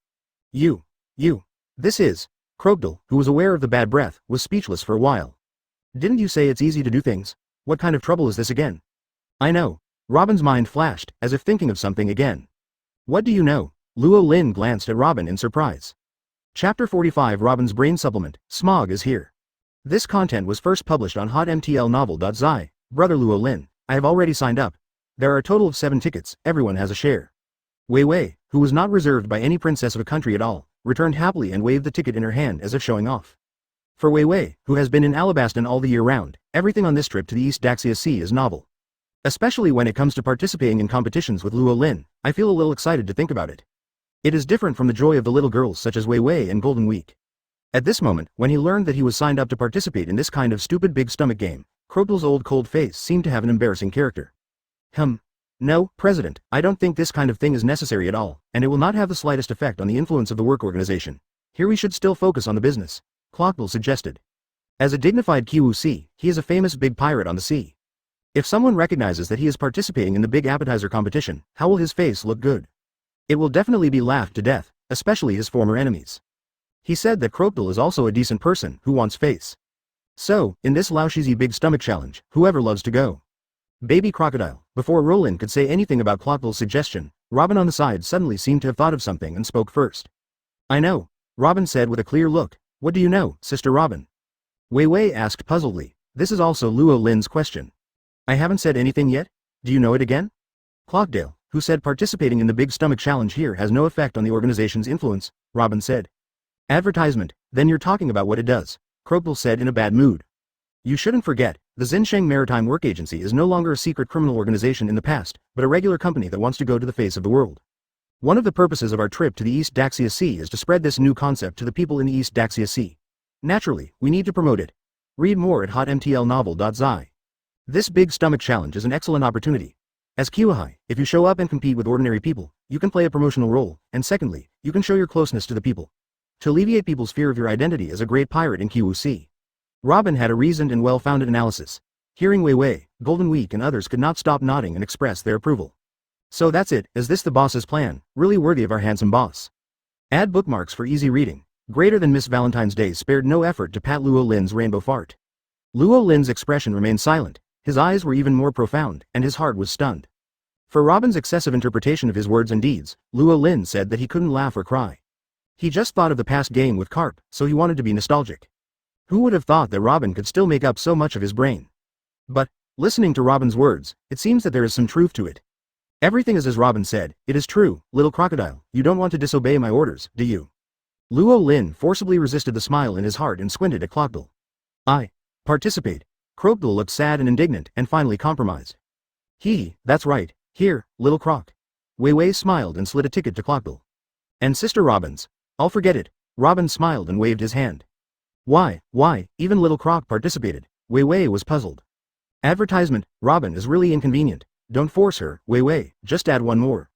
You. This is. Krogdal, who was aware of the bad breath, was speechless for a while. Didn't you say it's easy to do things? What kind of trouble is this again? I know. Robin's mind flashed, as if thinking of something again. What do you know? Luo Lin glanced at Robin in surprise. Chapter 45 Robin's Brain Supplement, Smog is here. This content was first published on hotmtlnovel.zi. Brother Luo Lin, I have already signed up. There are a total of 7 tickets, everyone has a share. Wei Wei, who was not reserved by any princess of a country at all, returned happily and waved the ticket in her hand as if showing off. For Wei Wei, who has been in Alabasta all the year round, everything on this trip to the East Daxia Sea is novel. Especially when it comes to participating in competitions with Luo Lin, I feel a little excited to think about it. It is different from the joy of the little girls such as Wei Wei and Golden Week. At this moment, when he learned that he was signed up to participate in this kind of stupid big stomach game, Krogdal's old cold face seemed to have an embarrassing character. No, President, I don't think this kind of thing is necessary at all, and it will not have the slightest effect on the influence of the work organization. Here we should still focus on the business, Clockville suggested. As a dignified Kiwu, he is a famous big pirate on the sea. If someone recognizes that he is participating in the big appetizer competition, how will his face look good? It will definitely be laughed to death, especially his former enemies. He said that Krogdal is also a decent person who wants face. So, in this Laoshizi Big Stomach Challenge, whoever loves to go. Baby Crocodile. Before Roland could say anything about Clockville's suggestion, Robin on the side suddenly seemed to have thought of something and spoke first. I know. Robin said with a clear look. What do you know, Sister Robin? Wei Wei asked puzzledly. This is also Luo Lin's question. I haven't said anything yet? Do you know it again? Clockdale, who said participating in the Big Stomach Challenge here has no effect on the organization's influence, Robin said. Advertisement, then you're talking about what it does, Crocodile said in a bad mood. You shouldn't forget, the Xinsheng Maritime Work Agency is no longer a secret criminal organization in the past, but a regular company that wants to go to the face of the world. One of the purposes of our trip to the East Daxia Sea is to spread this new concept to the people in the East Daxia Sea. Naturally, we need to promote it. Read more at hotmtlnovel.zi. This Big Stomach Challenge is an excellent opportunity. As Kiwahai, if you show up and compete with ordinary people, you can play a promotional role, and secondly, you can show your closeness to the people. To alleviate people's fear of your identity as a great pirate in Kiwu Sea. Robin had a reasoned and well-founded analysis. Hearing Wei Wei, Golden Week and others could not stop nodding and express their approval. So that's it, is this the boss's plan, really worthy of our handsome boss? Add bookmarks for easy reading. Greater than Miss Valentine's Day spared no effort to pat Luo Lin's rainbow fart. Luo Lin's expression remained silent, his eyes were even more profound, and his heart was stunned. For Robin's excessive interpretation of his words and deeds, Luo Lin said that he couldn't laugh or cry. He just thought of the past game with Carp, so he wanted to be nostalgic. Who would have thought that Robin could still make up so much of his brain? But, listening to Robin's words, it seems that there is some truth to it. Everything is as Robin said, it is true, little crocodile, you don't want to disobey my orders, do you? Luo Lin forcibly resisted the smile in his heart and squinted at Crocodile. I participate. Crocodile looked sad and indignant and finally compromised. That's right, here, little croc. Wei Wei smiled and slid a ticket to Crocodile. And Sister Robin's. I'll forget it. Robin smiled and waved his hand. Why, even little croc participated. Wei Wei was puzzled. Advertisement, Robin is really inconvenient. Don't force her, Wei Wei, just add one more.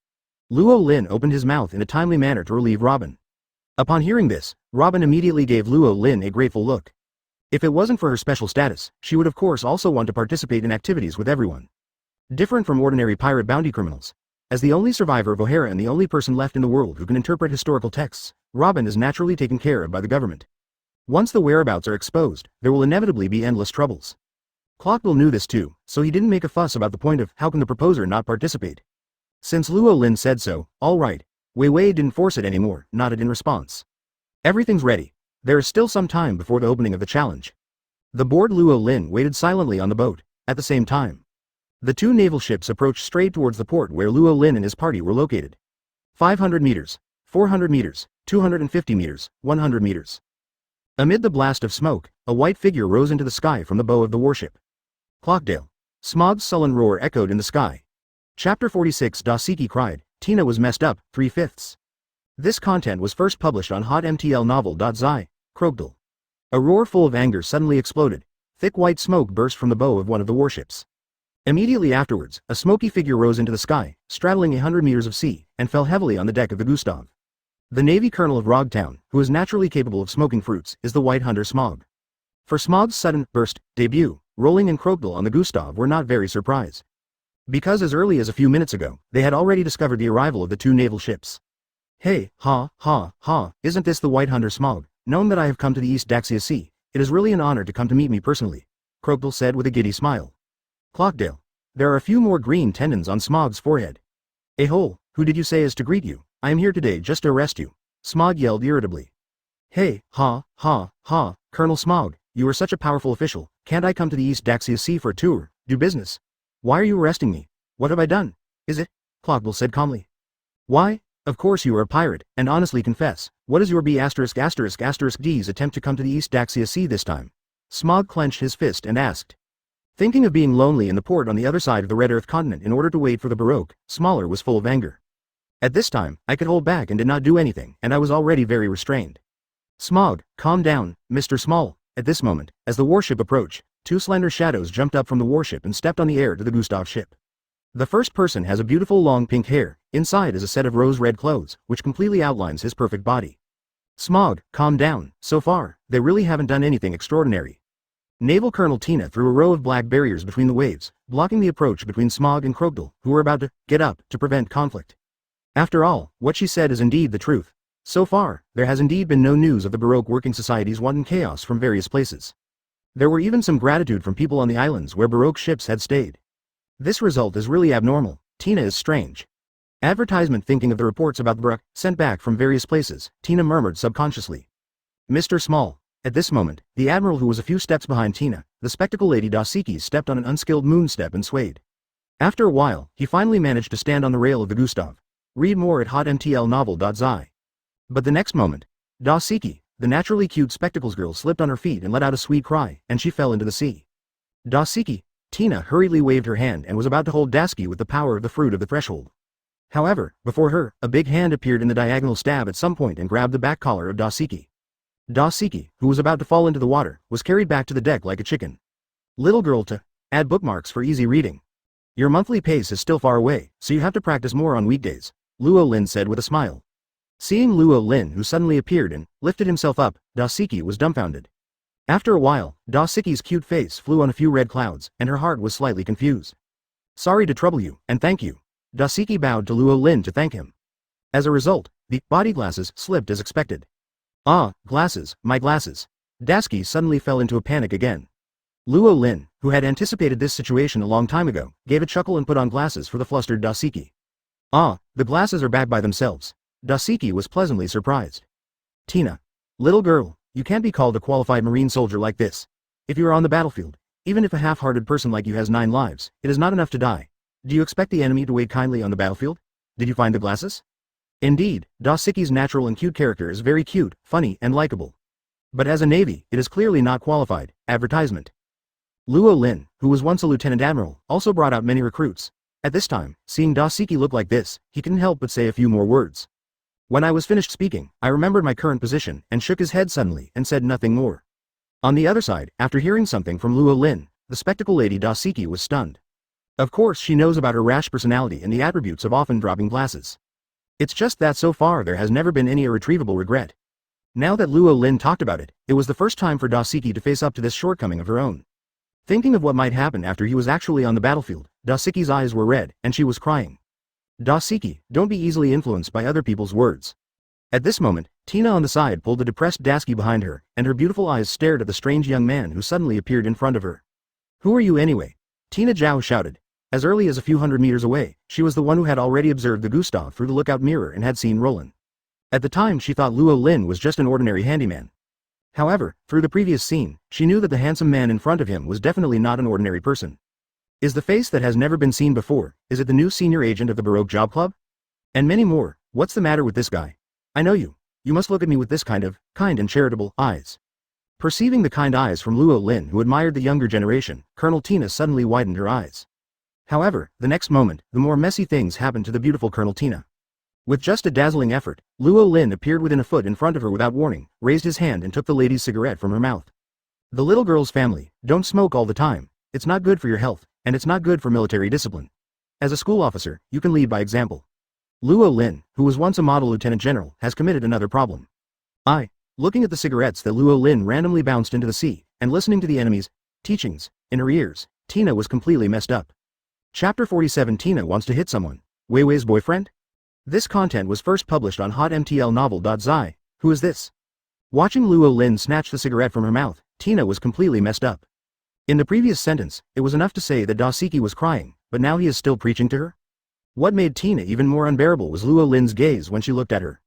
Luo Lin opened his mouth in a timely manner to relieve Robin. Upon hearing this, Robin immediately gave Luo Lin a grateful look. If it wasn't for her special status, she would of course also want to participate in activities with everyone. Different from ordinary pirate bounty criminals. As the only survivor of O'Hara and the only person left in the world who can interpret historical texts, Robin is naturally taken care of by the government. Once the whereabouts are exposed, there will inevitably be endless troubles. Clockbill knew this too, so he didn't make a fuss about the point of how can the proposer not participate. Since Luo Lin said so, all right. Wei Wei didn't force it anymore, nodded in response. Everything's ready. There is still some time before the opening of the challenge. The bored Luo Lin waited silently on the boat. At the same time, the two naval ships approached straight towards the port where Luo Lin and his party were located. 500 meters, 400 meters, 250 meters, 100 meters. Amid the blast of smoke, a white figure rose into the sky from the bow of the warship. Clockdale. Smog's sullen roar echoed in the sky. Chapter 46 Dasiki cried, Tina was messed up, 3/5. This content was first published on hotmtlnovel.zi, Crocodile. A roar full of anger suddenly exploded. Thick white smoke burst from the bow of one of the warships. Immediately afterwards, a smoky figure rose into the sky, straddling 100 meters of sea, and fell heavily on the deck of the Gustav. The Navy Colonel of Rogtown, who is naturally capable of smoking fruits, is the White Hunter Smog. For Smog's sudden burst debut, Rolling and Crocodile on the Gustav were not very surprised. Because as early as a few minutes ago, they had already discovered the arrival of the two naval ships. Hey, isn't this the White Hunter Smog? Knowing that I have come to the East Daxia Sea, it is really an honor to come to meet me personally, Crocodile said with a giddy smile. Clockdale. There are a few more green tendons on Smog's forehead. Hole, who did you say is to greet you? I am here today just to arrest you, Smog yelled irritably. Hey, Colonel Smog, you are such a powerful official, can't I come to the East Daxia Sea for a tour, do business? Why are you arresting me? What have I done? Is it? Clockbill said calmly. Why? Of course you are a pirate, and honestly confess, what is your D's attempt to come to the East Daxia Sea this time? Smog clenched his fist and asked. Thinking of being lonely in the port on the other side of the Red Earth continent in order to wait for the Baroque, Smaller was full of anger. At this time, I could hold back and did not do anything, and I was already very restrained. Smog, calm down, Mr. Small. At this moment, as the warship approached, two slender shadows jumped up from the warship and stepped on the air to the Gustav ship. The first person has a beautiful long pink hair, inside is a set of rose-red clothes, which completely outlines his perfect body. Smog, calm down, so far, they really haven't done anything extraordinary. Naval Colonel Tina threw a row of black barriers between the waves, blocking the approach between Smog and Crocodile, who were about to get up to prevent conflict. After all, what she said is indeed the truth. So far, there has indeed been no news of the Baroque working societies wanting chaos from various places. There were even some gratitude from people on the islands where Baroque ships had stayed. This result is really abnormal. Tina is strange. Advertisement. Thinking of the reports about the Brook, sent back from various places, Tina murmured subconsciously. Mr. Small. At this moment, the Admiral, who was a few steps behind Tina, the spectacle lady Dosiki, stepped on an unskilled moon step and swayed. After a while, he finally managed to stand on the rail of the Gustav. Read more at hotmtlnovel.zi. But the next moment, Dosiki, the naturally cute spectacles girl, slipped on her feet and let out a sweet cry, and she fell into the sea. Dosiki. Tina hurriedly waved her hand and was about to hold Dosiki with the power of the fruit of the threshold. However, before her, a big hand appeared in the diagonal stab at some point and grabbed the back collar of Dosiki. Dosiki, who was about to fall into the water, was carried back to the deck like a chicken. Little girl, to add bookmarks for easy reading. Your monthly pace is still far away, so you have to practice more on weekdays, Luo Lin said with a smile. Seeing Luo Lin, who suddenly appeared and lifted himself up, Dosiki was dumbfounded. After a while, Dosiki's cute face flew on a few red clouds, and her heart was slightly confused. Sorry to trouble you, and thank you. Dosiki bowed to Luo Lin to thank him. As a result, the body glasses slipped as expected. Ah, glasses, my glasses. Dosiki suddenly fell into a panic again. Luo Lin, who had anticipated this situation a long time ago, gave a chuckle and put on glasses for the flustered Dosiki. Ah, the glasses are back by themselves. Dosiki was pleasantly surprised. Tina. Little girl, you can't be called a qualified marine soldier like this. If you are on the battlefield, even if a half-hearted person like you has 9 lives, it is not enough to die. Do you expect the enemy to wait kindly on the battlefield? Did you find the glasses? Indeed, Dosiki's natural and cute character is very cute, funny, and likable. But as a navy, it is clearly not qualified. Advertisement. Luo Lin, who was once a lieutenant admiral, also brought out many recruits. At this time, seeing Dosiki look like this, he couldn't help but say a few more words. When I was finished speaking, I remembered my current position and shook his head suddenly and said nothing more. On the other side, after hearing something from Luo Lin, the spectacle lady Dosiki was stunned. Of course she knows about her rash personality and the attributes of often dropping glasses. It's just that so far there has never been any irretrievable regret. Now that Luo Lin talked about it, it was the first time for Dosiki to face up to this shortcoming of her own. Thinking of what might happen after he was actually on the battlefield, Dosiki's eyes were red, and she was crying. Dosiki, don't be easily influenced by other people's words. At this moment, Tina on the side pulled a depressed Dosiki behind her, and her beautiful eyes stared at the strange young man who suddenly appeared in front of her. Who are you anyway? Tina Joa shouted. As early as a few hundred meters away, she was the one who had already observed the Gustav through the lookout mirror and had seen Roland. At the time she thought Luo Lin was just an ordinary handyman. However, through the previous scene, she knew that the handsome man in front of him was definitely not an ordinary person. Is the face that has never been seen before? Is it the new senior agent of the Baroque Job Club? And many more. What's the matter with this guy? I know you. You must look at me with this kind and charitable eyes. Perceiving the kind eyes from Luo Lin, who admired the younger generation, Colonel Tina suddenly widened her eyes. However, the next moment, the more messy things happened to the beautiful Colonel Tina. With just a dazzling effort, Luo Lin appeared within a foot in front of her without warning, raised his hand and took the lady's cigarette from her mouth. The little girl's family, don't smoke all the time. It's not good for your health, and it's not good for military discipline. As a school officer, you can lead by example. Luo Lin, who was once a model lieutenant general, has committed another problem. Looking at the cigarettes that Luo Lin randomly bounced into the sea, and listening to the enemy's teachings in her ears, Tina was completely messed up. Chapter 47. Tina wants to hit someone. Wei Wei's boyfriend? This content was first published on hotmtlnovel.zi. Who is this? Watching Luo Lin snatch the cigarette from her mouth, Tina was completely messed up. In the previous sentence, it was enough to say that Dosiki was crying, but now he is still preaching to her? What made Tina even more unbearable was Luo Lin's gaze when she looked at her.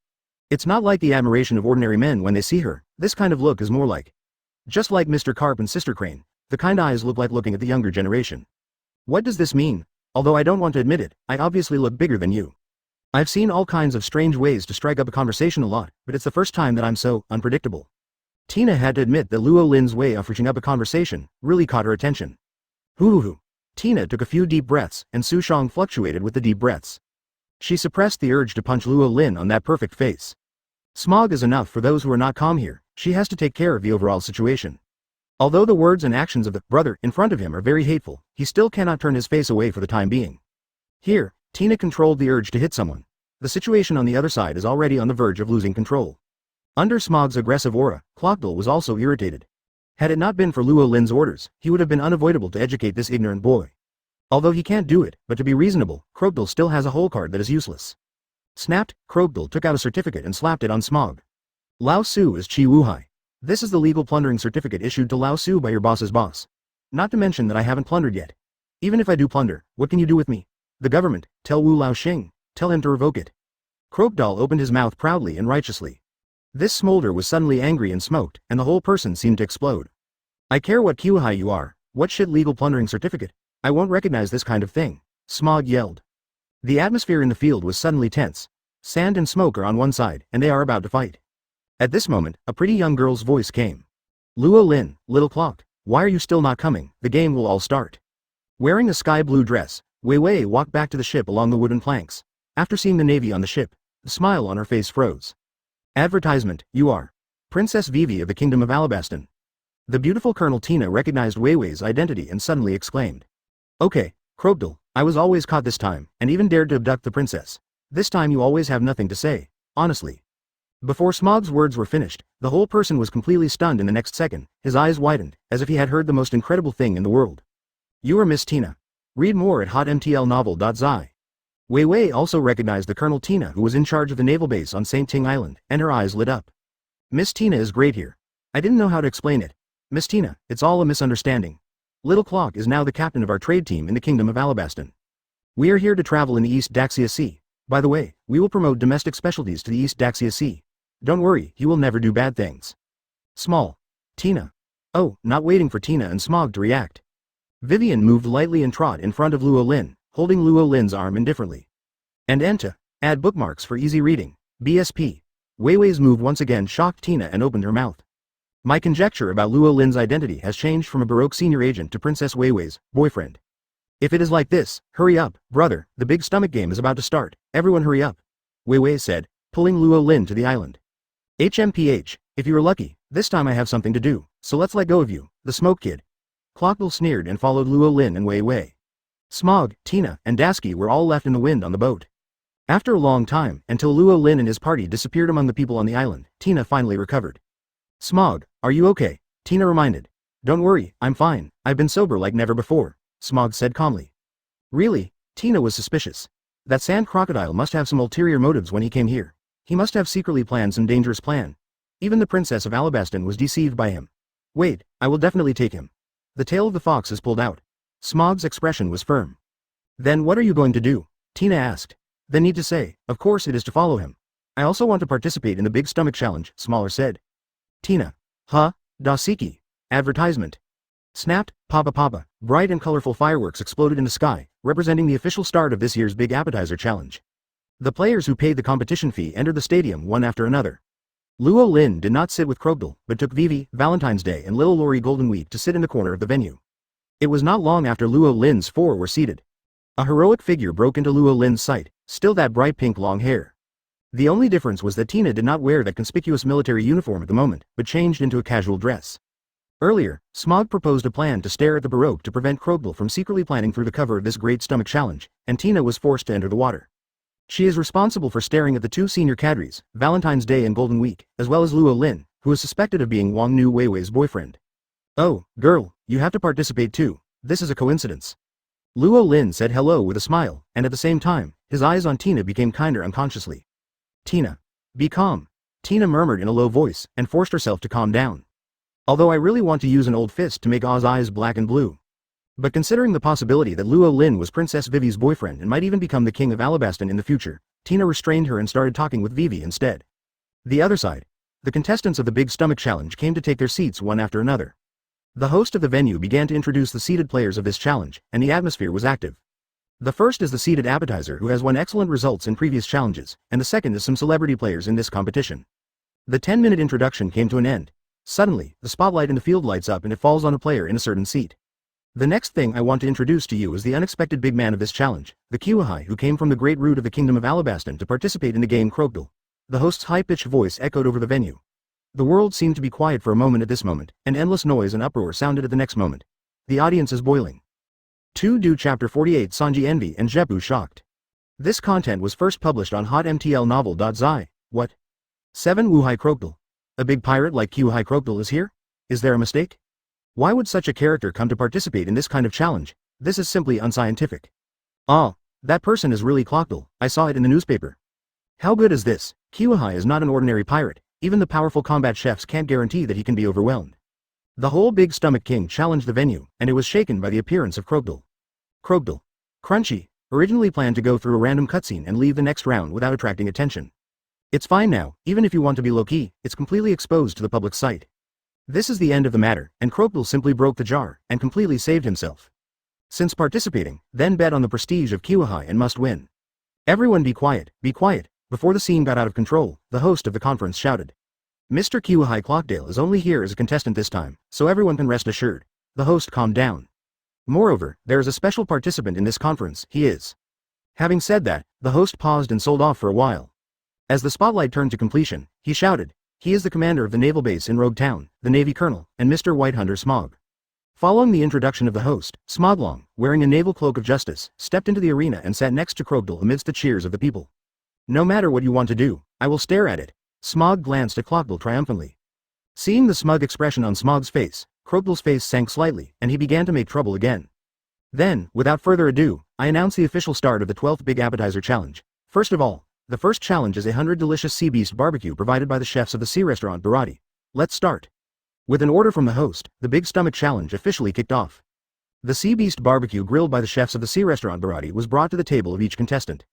It's not like the admiration of ordinary men when they see her. This kind of look is more like, just like Mr. Carp and Sister Crane, the kind eyes look like looking at the younger generation. What does this mean? Although I don't want to admit it, I obviously look bigger than you. I've seen all kinds of strange ways to strike up a conversation a lot, but it's the first time that I'm so unpredictable. Tina had to admit that Luo Lin's way of reaching up a conversation really caught her attention. Hoo. Tina took a few deep breaths, and Su Shang fluctuated with the deep breaths. She suppressed the urge to punch Luo Lin on that perfect face. Smog is enough for those who are not calm here. She has to take care of the overall situation. Although the words and actions of the brother in front of him are very hateful, he still cannot turn his face away for the time being. Here, Tina controlled the urge to hit someone. The situation on the other side is already on the verge of losing control. Under Smog's aggressive aura, Clockdale was also irritated. Had it not been for Luo Lin's orders, he would have been unavoidable to educate this ignorant boy. Although he can't do it, but to be reasonable, Crocodile still has a hole card that is useless. Snapped, Crocodile took out a certificate and slapped it on Smog. Lao Su is Chi Wuhai. This is the legal plundering certificate issued to Lao Su by your boss's boss. Not to mention that I haven't plundered yet. Even if I do plunder, what can you do with me? The government, tell Wu Lao Xing. Tell him to revoke it. Crocodile opened his mouth proudly and righteously. This smolder was suddenly angry and smoked, and the whole person seemed to explode. I care what Kyuhai you are, what shit legal plundering certificate? I won't recognize this kind of thing, Smog yelled. The atmosphere in the field was suddenly tense. Sand and smoke are on one side, and they are about to fight. At this moment, a pretty young girl's voice came. Luo Lin, little clock, why are you still not coming? The game will all start. Wearing a sky blue dress, Wei Wei walked back to the ship along the wooden planks. After seeing the navy on the ship, the smile on her face froze. Advertisement, you are Princess Vivi of the Kingdom of Alabasta. The beautiful Colonel Tina recognized Wei Wei's identity and suddenly exclaimed. Okay, Crocodile, I was always caught this time, and even dared to abduct the princess. This time you always have nothing to say, honestly. Before Smog's words were finished, the whole person was completely stunned in the next second, his eyes widened, as if he had heard the most incredible thing in the world. You are Miss Tina. Read more at hotmtlnovel.zi. Wei Wei also recognized the Colonel Tina who was in charge of the naval base on St. Ting Island, and her eyes lit up. Miss Tina is great here. I didn't know how to explain it. Miss Tina, it's all a misunderstanding. Little Clock is now the captain of our trade team in the Kingdom of Alabasta. We are here to travel in the East Daxia Sea. By the way, we will promote domestic specialties to the East Daxia Sea. Don't worry, he will never do bad things. Small. Tina. Oh, not waiting for Tina and Smog to react. Vivian moved lightly and trot in front of Luo Lin, holding Luo Lin's arm indifferently. And Enta. Add bookmarks for easy reading. BSP. Wei Wei's move once again shocked Tina and opened her mouth. My conjecture about Luo Lin's identity has changed from a Baroque senior agent to Princess Wei Wei's boyfriend. If it is like this, hurry up, brother, the big stomach game is about to start, everyone hurry up. Wei Wei said, pulling Luo Lin to the island. HMPH, if you are lucky, this time I have something to do, so let's let go of you, the smoke kid. Clockbill sneered and followed Luo Lin and Wei Wei. Smog, Tina, and Dasky were all left in the wind on the boat. After a long time, until Luo Lin and his party disappeared among the people on the island, Tina finally recovered. Smog, are you okay? Tina reminded. Don't worry, I'm fine, I've been sober like never before, Smog said calmly. Really? Tina was suspicious. That sand crocodile must have some ulterior motives when he came here. He must have secretly planned some dangerous plan. Even the Princess of Alabasta was deceived by him. Wait, I will definitely take him. The tail of the fox is pulled out. Smog's expression was firm. Then what are you going to do? Tina asked. Then need to say, of course it is to follow him. I also want to participate in the big stomach challenge, Smaller said. Tina. Huh? Dasiki. Advertisement. Snapped, Papa Papa, bright and colorful fireworks exploded in the sky, representing the official start of this year's big appetizer challenge. The players who paid the competition fee entered the stadium one after another. Luo Lin did not sit with Crocodile, but took Vivi, Valentine's Day and Little Lori Golden Week to sit in the corner of the venue. It was not long after Luo Lin's four were seated. A heroic figure broke into Luo Lin's sight, still that bright pink long hair. The only difference was that Tina did not wear that conspicuous military uniform at the moment, but changed into a casual dress. Earlier, Smog proposed a plan to stare at the Baroque to prevent Crocodile from secretly planning through the cover of this great stomach challenge, and Tina was forced to enter the water. She is responsible for staring at the two senior cadres, Valentine's Day and Golden Week, as well as Luo Lin, who is suspected of being Wang Nu Weiwei's boyfriend. Oh, girl, you have to participate too, this is a coincidence. Luo Lin said hello with a smile, and at the same time, his eyes on Tina became kinder unconsciously. Tina. Be calm. Tina murmured in a low voice, and forced herself to calm down. Although I really want to use an old fist to make Oz eyes black and blue. But considering the possibility that Luo Lin was Princess Vivi's boyfriend and might even become the king of Alabasta in the future, Tina restrained her and started talking with Vivi instead. The other side. The contestants of the Big Stomach Challenge came to take their seats one after another. The host of the venue began to introduce the seated players of this challenge, and the atmosphere was active. The first is the seated appetizer who has won excellent results in previous challenges, and the second is some celebrity players in this competition. The 10-minute introduction came to an end. Suddenly, the spotlight in the field lights up and it falls on a player in a certain seat. The next thing I want to introduce to you is the unexpected big man of this challenge, the Kyuhai who came from the great root of the Kingdom of Alabasta to participate in the game Crocodile. The host's high-pitched voice echoed over the venue. The world seemed to be quiet for a moment at this moment, and endless noise and uproar sounded at the next moment. The audience is boiling. 2 Do Chapter 48 Sanji Envy and Jepu Shocked. This content was first published on hotmtlnovel.zi. What? 7 Wuhai Crocodile. A big pirate like Kyuhai Crocodile is here? Is there a mistake? Why would such a character come to participate in this kind of challenge? This is simply unscientific. Ah, that person is really Crocodile, I saw it in the newspaper. How good is this? Kyuhai is not an ordinary pirate, even the powerful combat chefs can't guarantee that he can be overwhelmed. The whole Big Stomach King challenged the venue, and it was shaken by the appearance of Crocodile. Crocodile. Crunchy. originally planned to go through a random cutscene and leave the next round without attracting attention. It's fine now, even if you want to be low-key, it's completely exposed to the public sight. This is the end of the matter, and Crocodile simply broke the jar, and completely saved himself. Since participating, then bet on the prestige of Kiwahai and must win. Everyone be quiet, before the scene got out of control, the host of the conference shouted. Mr. Kiwahai Clockdale is only here as a contestant this time, so everyone can rest assured. The host calmed down. Moreover, there is a special participant in this conference, he is. Having said that, the host paused and sold off for a while. As the spotlight turned to completion, he shouted, he is the commander of the naval base in Rogue Town, the Navy Colonel, and Mr. Whitehunter Smog. Following the introduction of the host, Smoglong, wearing a naval cloak of justice, stepped into the arena and sat next to Crocodile amidst the cheers of the people. No matter what you want to do, I will stare at it. Smog glanced at Crocodile triumphantly. Seeing the smug expression on Smog's face, Crocodile's face sank slightly, and he began to make trouble again. Then, without further ado, I announce the official start of the 12th Big Appetizer Challenge. First of all, the first challenge is 100 delicious sea beast barbecue provided by the chefs of the sea restaurant Barati. Let's start. With an order from the host, the Big Stomach Challenge officially kicked off. The sea beast barbecue grilled by the chefs of the sea restaurant Barati was brought to the table of each contestant.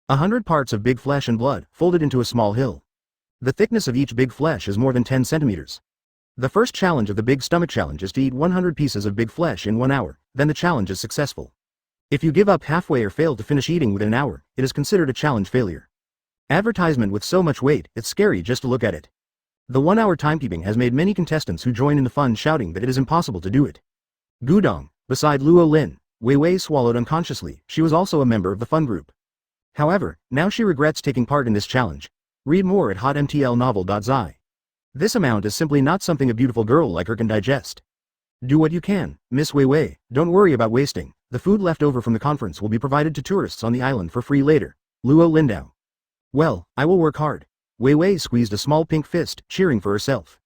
100 parts of big flesh and blood, folded into a small hill. The thickness of each big flesh is more than 10 centimeters. The first challenge of the Big Stomach Challenge is to eat 100 pieces of big flesh in 1 hour, then the challenge is successful. If you give up halfway or fail to finish eating within an hour, it is considered a challenge failure. Advertisement with so much weight, it's scary just to look at it. The 1-hour timekeeping has made many contestants who join in the fun shouting that it is impossible to do it. Gudong, beside Luo Lin, Wei Wei swallowed unconsciously, she was also a member of the fun group. However, now she regrets taking part in this challenge. Read more at hotmtlnovel.zi. This amount is simply not something a beautiful girl like her can digest. Do what you can, Miss Wei Wei, don't worry about wasting, the food left over from the conference will be provided to tourists on the island for free later. Luo Lindao. Well, I will work hard. Wei Wei squeezed a small pink fist, cheering for herself.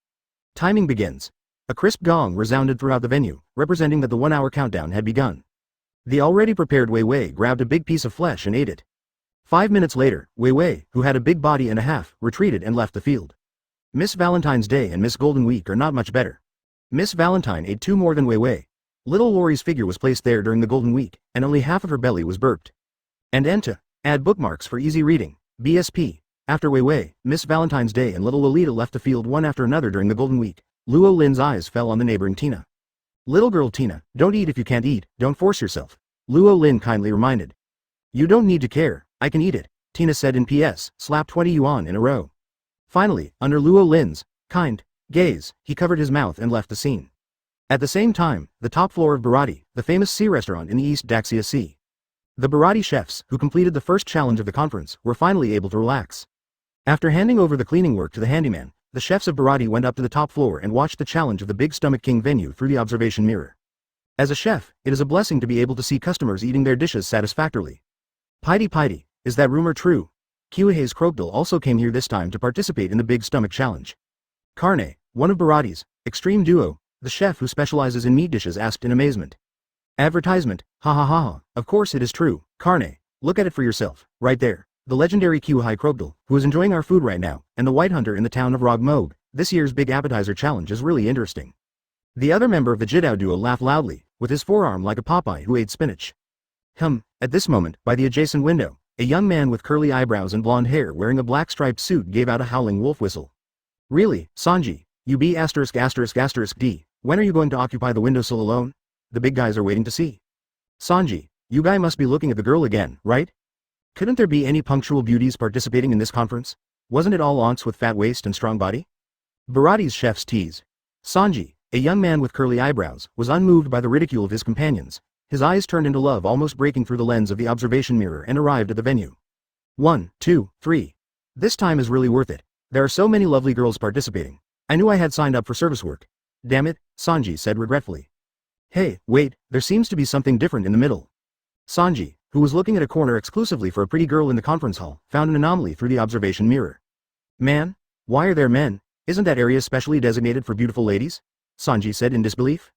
Timing begins. A crisp gong resounded throughout the venue, representing that the 1-hour countdown had begun. The already prepared Wei Wei grabbed a big piece of flesh and ate it. 5 minutes later, Wei Wei, who had a big body and a half, retreated and left the field. Miss Valentine's Day and Miss Golden Week are not much better. Miss Valentine ate 2 more than Wei Wei. Little Lori's figure was placed there during the Golden Week, and only half of her belly was burped. And enter. Add bookmarks for easy reading. BSP. After Wei Wei, Miss Valentine's Day and little Lolita left the field one after another during the Golden Week, Luo Lin's eyes fell on the neighboring Tina. Little girl Tina, don't eat if you can't eat, don't force yourself. Luo Lin kindly reminded. You don't need to care, I can eat it, Tina said in PS, slap 20 yuan in a row. Finally, under Luo Lin's kind gaze, he covered his mouth and left the scene. At the same time, the top floor of Barati, the famous sea restaurant in the East Daxia Sea. The Barati chefs, who completed the first challenge of the conference, were finally able to relax. After handing over the cleaning work to the handyman, the chefs of Barati went up to the top floor and watched the challenge of the Big Stomach King venue through the observation mirror. As a chef, it is a blessing to be able to see customers eating their dishes satisfactorily. Piety, is that rumor true? Kiwahei's Crocodile also came here this time to participate in the Big Stomach Challenge. Carne, one of Barati's extreme duo, the chef who specializes in meat dishes, asked in amazement. Advertisement, ha ha ha ha, of course it is true, Carne, look at it for yourself, right there. The legendary Kiwahai Crocodile, who is enjoying our food right now, and the White Hunter in the town of Rogmog. This year's Big Appetizer Challenge is really interesting. The other member of the Jidao duo laughed loudly, with his forearm like a Popeye who ate spinach. At this moment, by the adjacent window, a young man with curly eyebrows and blonde hair wearing a black striped suit gave out a howling wolf whistle. Really, Sanji, you be *****D, when are you going to occupy the windowsill alone? The big guys are waiting to see. Sanji, you guy must be looking at the girl again, right? Couldn't there be any punctual beauties participating in this conference? Wasn't it all aunts with fat waist and strong body? Barati's chefs tease. Sanji, a young man with curly eyebrows, was unmoved by the ridicule of his companions. His eyes turned into love, almost breaking through the lens of the observation mirror, and arrived at the venue. 1, 2, 3. This time is really worth it. There are so many lovely girls participating. I knew I had signed up for service work. Damn it, Sanji said regretfully. Hey, wait, there seems to be something different in the middle. Sanji, who was looking at a corner exclusively for a pretty girl in the conference hall, found an anomaly through the observation mirror. Man? Why are there men? Isn't that area specially designated for beautiful ladies? Sanji said in disbelief.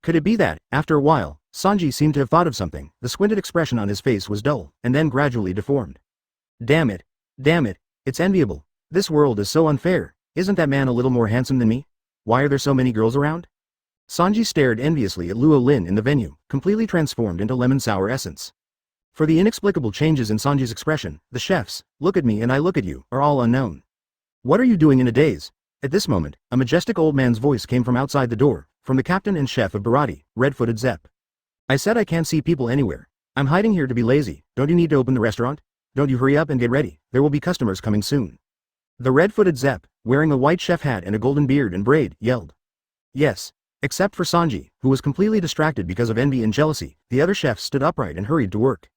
Could it be that, after a while, Sanji seemed to have thought of something, the squinted expression on his face was dull, and then gradually deformed. Damn it, it's enviable. This world is so unfair. Isn't that man a little more handsome than me? Why are there so many girls around? Sanji stared enviously at Luo Lin in the venue, completely transformed into lemon sour essence. For the inexplicable changes in Sanji's expression, the chefs, look at me and I look at you, are all unknown. What are you doing in a daze? At this moment, a majestic old man's voice came from outside the door, from the captain and chef of Bharati, red-footed Zepp. I said I can't see people anywhere. I'm hiding here to be lazy. Don't you need to open the restaurant? Don't you hurry up and get ready, there will be customers coming soon. The red-footed Zepp, wearing a white chef hat and a golden beard and braid, yelled. Yes. Except for Sanji, who was completely distracted because of envy and jealousy, the other chefs stood upright and hurried to work.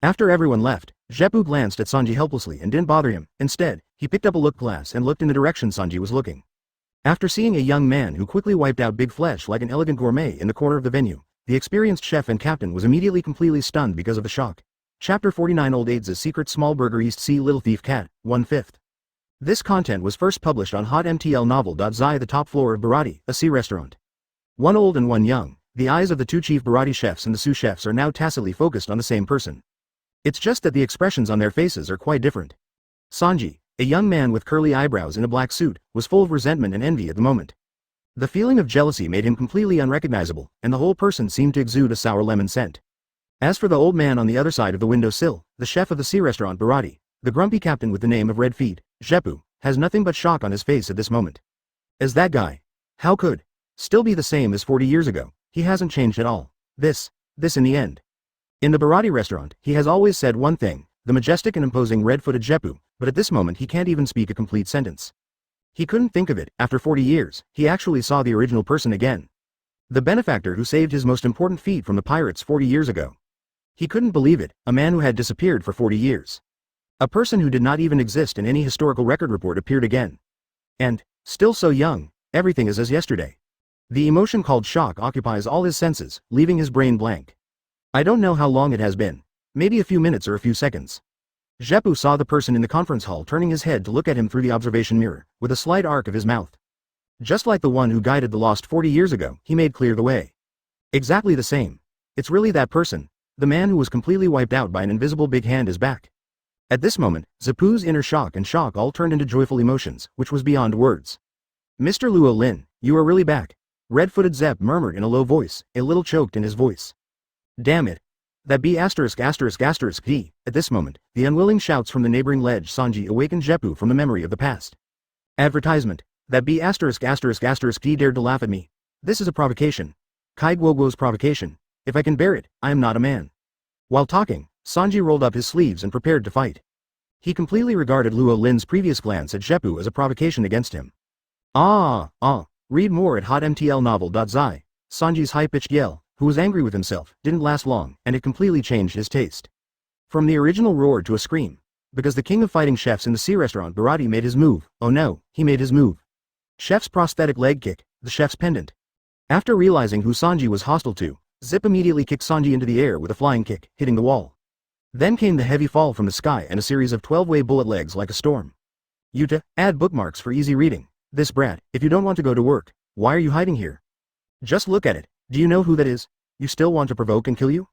After everyone left, Zeppu glanced at Sanji helplessly and didn't bother him. Instead, he picked up a look glass and looked in the direction Sanji was looking. After seeing a young man who quickly wiped out big flesh like an elegant gourmet in the corner of the venue, the experienced chef and captain was immediately completely stunned because of the shock. Chapter 49 Old Aids' Secret Small Burger East Sea Little Thief Cat, 1/5. This content was first published on hotmtl novel.zi the top floor of Bharati, a sea restaurant. One old and one young, the eyes of the two chief Bharati chefs and the sous chefs are now tacitly focused on the same person. It's just that the expressions on their faces are quite different. Sanji, a young man with curly eyebrows in a black suit, was full of resentment and envy at the moment. The feeling of jealousy made him completely unrecognizable, and the whole person seemed to exude a sour lemon scent. As for the old man on the other side of the window sill, the chef of the sea restaurant Bharati, the grumpy captain with the name of Red Feet, Zeppu, has nothing but shock on his face at this moment. As that guy, how could still be the same as 40 years ago, he hasn't changed at all. This in the end. In the Bharati restaurant, he has always said one thing, the majestic and imposing red-footed Zeppu, but at this moment he can't even speak a complete sentence. He couldn't think of it. After 40 years, he actually saw the original person again. The benefactor who saved his most important feat from the pirates 40 years ago. He couldn't believe it, a man who had disappeared for 40 years. A person who did not even exist in any historical record report appeared again. And, still so young, everything is as yesterday. The emotion called shock occupies all his senses, leaving his brain blank. I don't know how long it has been. Maybe a few minutes or a few seconds. Zeppu saw the person in the conference hall turning his head to look at him through the observation mirror, with a slight arc of his mouth. Just like the one who guided the lost 40 years ago, he made clear the way. Exactly the same. It's really that person. The man who was completely wiped out by an invisible big hand is back. At this moment, Zeppu's inner shock and shock all turned into joyful emotions, which was beyond words. Mr. Luo Lin, you are really back. Red-footed Zepp murmured in a low voice, a little choked in his voice. Damn it. That B********. At this moment, the unwilling shouts from the neighboring ledge Sanji awakened Zeppu from the memory of the past. Advertisement. That B*******. Dared to laugh at me. This is a provocation. Kai Guoguo's provocation. If I can bear it, I am not a man. While talking, Sanji rolled up his sleeves and prepared to fight. He completely regarded Luo Lin's previous glance at Zeppu as a provocation against him. Read more at hotmtlnovel.zi. Sanji's high-pitched yell, who was angry with himself, didn't last long, and it completely changed his taste. From the original roar to a scream. Because the king of fighting chefs in the sea restaurant Bharati made his move. Oh no, he made his move. Chef's prosthetic leg kick, the chef's pendant. After realizing who Sanji was hostile to, Zip immediately kicked Sanji into the air with a flying kick, hitting the wall. Then came the heavy fall from the sky and a series of 12-way bullet legs like a storm. Yuta, add bookmarks for easy reading. This brat, if you don't want to go to work, why are you hiding here? Just look at it. Do you know who that is? You still want to provoke and kill you?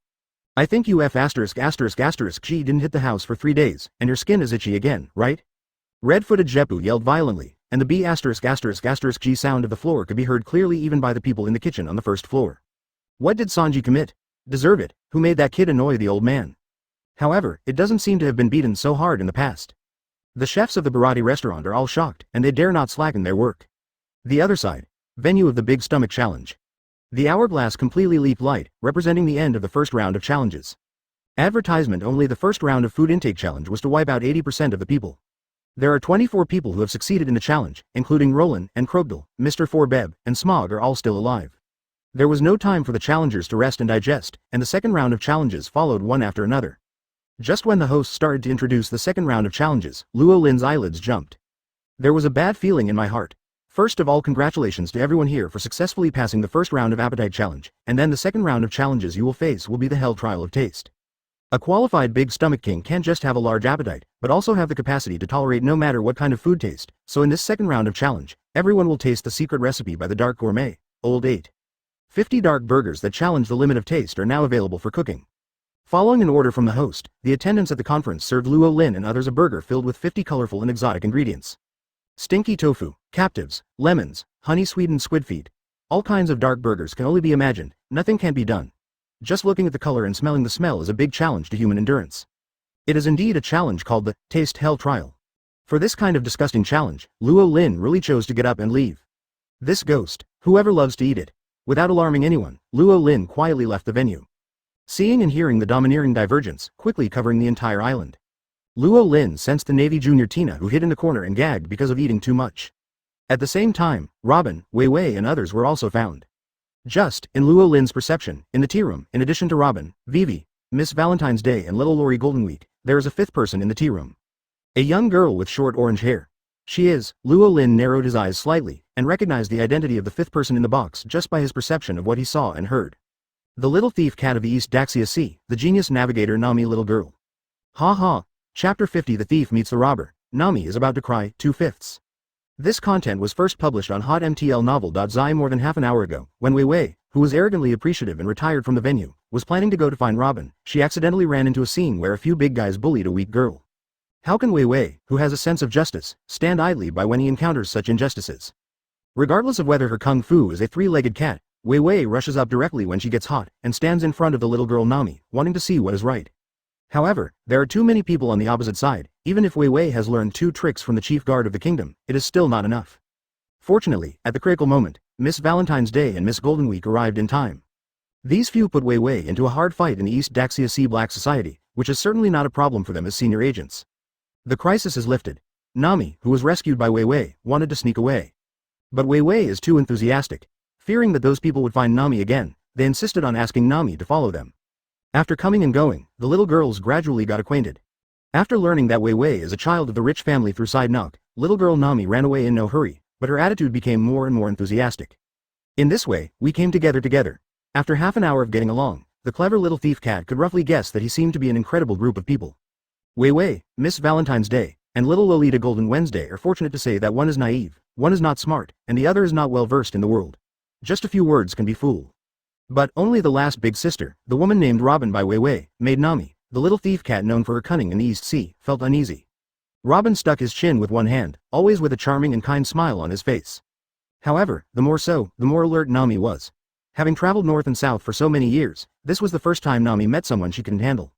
I think you G didn't hit the house for 3 days, and your skin is itchy again, right? Red-footed Zeppu yelled violently, and the G sound of the floor could be heard clearly even by the people in the kitchen on the first floor. What did Sanji commit? Deserve it. Who made that kid annoy the old man? However, it doesn't seem to have been beaten so hard in the past. The chefs of the Bharati restaurant are all shocked, and they dare not slacken their work. The other side. Venue of the Big Stomach Challenge. The hourglass completely leaped light, representing the end of the first round of challenges. Advertisement. Only the first round of food intake challenge was to wipe out 80% of the people. There are 24 people who have succeeded in the challenge, including Roland and Krogdal, Mr. Forbeb, and Smog are all still alive. There was no time for the challengers to rest and digest, and the second round of challenges followed one after another. Just when the host started to introduce the second round of challenges, Luo Lin's eyelids jumped. There was a bad feeling in my heart. First of all, congratulations to everyone here for successfully passing the first round of appetite challenge, and then the second round of challenges you will face will be the hell trial of taste. A qualified big stomach king can't just have a large appetite, but also have the capacity to tolerate no matter what kind of food taste, so in this second round of challenge, everyone will taste the secret recipe by the Dark Gourmet, Old 8. 50 dark burgers that challenge the limit of taste are now available for cooking. Following an order from the host, the attendants at the conference served Luo Lin and others a burger filled with 50 colorful and exotic ingredients. Stinky tofu, captives, lemons, honey-sweetened squid feet. All kinds of dark burgers can only be imagined, nothing can be done. Just looking at the color and smelling the smell is a big challenge to human endurance. It is indeed a challenge called the Taste Hell Trial. For this kind of disgusting challenge, Luo Lin really chose to get up and leave. This ghost, whoever loves to eat it. Without alarming anyone, Luo Lin quietly left the venue. Seeing and hearing the domineering divergence, quickly covering the entire island. Luo Lin sensed the Navy Junior Tina who hid in the corner and gagged because of eating too much. At the same time, Robin, Wei Wei and others were also found. Just, in Luo Lin's perception, in the tea room, in addition to Robin, Vivi, Miss Valentine's Day and little Lori Goldenweek, there is a fifth person in the tea room. A young girl with short orange hair. She is, Luo Lin narrowed his eyes slightly, and recognized the identity of the fifth person in the box just by his perception of what he saw and heard. The little thief cat of the East Daxia Sea, the genius navigator Nami little girl. Ha ha. Chapter 50 The Thief Meets the Robber. Nami is about to cry, 2/5. This content was first published on hotmtlnovel.zi more than half an hour ago, when Wei Wei, who was arrogantly appreciative and retired from the venue, was planning to go to find Robin. She accidentally ran into a scene where a few big guys bullied a weak girl. How can Wei Wei, who has a sense of justice, stand idly by when he encounters such injustices? Regardless of whether her kung fu is a three-legged cat, Wei Wei rushes up directly when she gets hot, and stands in front of the little girl Nami, wanting to see what is right. However, there are too many people on the opposite side. Even if Wei Wei has learned 2 tricks from the chief guard of the kingdom, it is still not enough. Fortunately, at the critical moment, Miss Valentine's Day and Miss Goldenweek arrived in time. These few put Wei Wei into a hard fight in the East Daxia Sea Black Society, which is certainly not a problem for them as senior agents. The crisis is lifted. Nami, who was rescued by Wei Wei, wanted to sneak away. But Wei Wei is too enthusiastic. Fearing that those people would find Nami again, they insisted on asking Nami to follow them. After coming and going, the little girls gradually got acquainted. After learning that Wei Wei is a child of the rich family through side knock, little girl Nami ran away in no hurry, but her attitude became more and more enthusiastic. In this way, we came together. After half an hour of getting along, the clever little thief cat could roughly guess that he seemed to be an incredible group of people. Wei Wei, Miss Valentine's Day, and little Lolita Golden Wednesday are fortunate to say that one is naive, one is not smart, and the other is not well versed in the world. Just a few words can be fool. But only the last big sister, the woman named Robin by Wei Wei, made Nami, the little thief cat known for her cunning in the East Sea, felt uneasy. Robin stuck his chin with one hand, always with a charming and kind smile on his face. However, the more alert Nami was. Having traveled north and south for so many years, this was the first time Nami met someone she couldn't handle.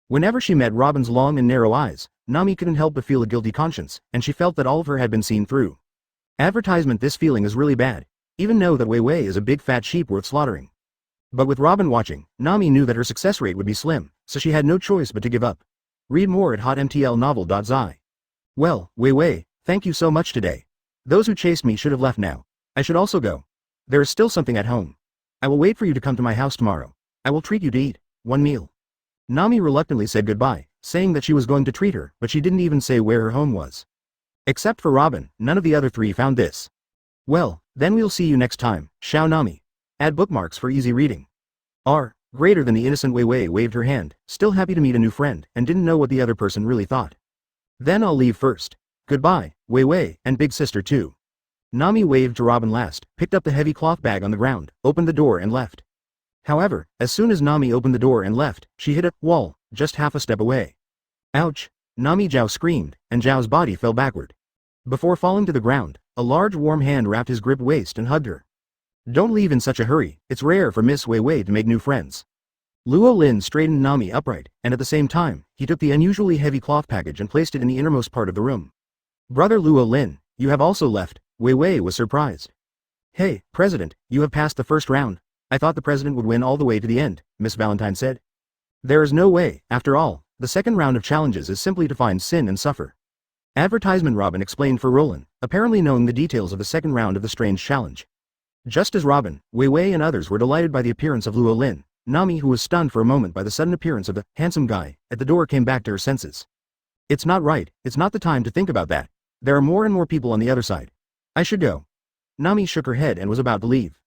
Whenever she met Robin's long and narrow eyes, Nami couldn't help but feel a guilty conscience, and she felt that all of her had been seen through. Advertisement. This feeling is really bad. Even know that Wei Wei is a big fat sheep worth slaughtering. But with Robin watching, Nami knew that her success rate would be slim, so she had no choice but to give up. Read more at hotmtlnovel.zi. Well, Wei Wei, thank you so much today. Those who chased me should have left now. I should also go. There is still something at home. I will wait for you to come to my house tomorrow. I will treat you to eat one meal. Nami reluctantly said goodbye, saying that she was going to treat her, but she didn't even say where her home was. Except for Robin, none of the other 3 found this. Well, then we'll see you next time, Xiao Nami. Add bookmarks for easy reading. Greater than the innocent Wei Wei waved her hand, still happy to meet a new friend, and didn't know what the other person really thought. Then I'll leave first. Goodbye, Wei Wei, and big sister too. Nami waved to Robin last, picked up the heavy cloth bag on the ground, opened the door and left. However, as soon as Nami opened the door and left, she hit a wall, just half a step away. Ouch! Nami Joa screamed, and Joa's body fell backward. Before falling to the ground, a large warm hand wrapped his gripped waist and hugged her. Don't leave in such a hurry, it's rare for Miss Wei Wei to make new friends. Luo Lin straightened Nami upright, and at the same time, he took the unusually heavy cloth package and placed it in the innermost part of the room. Brother Luo Lin, you have also left. Wei Wei was surprised. Hey, President, you have passed the first round. I thought the President would win all the way to the end, Miss Valentine said. There is no way, after all, the second round of challenges is simply to find sin and suffer. Advertisement. Robin explained for Roland, apparently knowing the details of the second round of the strange challenge. Just as Robin, Wei Wei and others were delighted by the appearance of Luo Lin, Nami, who was stunned for a moment by the sudden appearance of the handsome guy at the door, came back to her senses. It's not right, it's not the time to think about that. There are more and more people on the other side. I should go. Nami shook her head and was about to leave.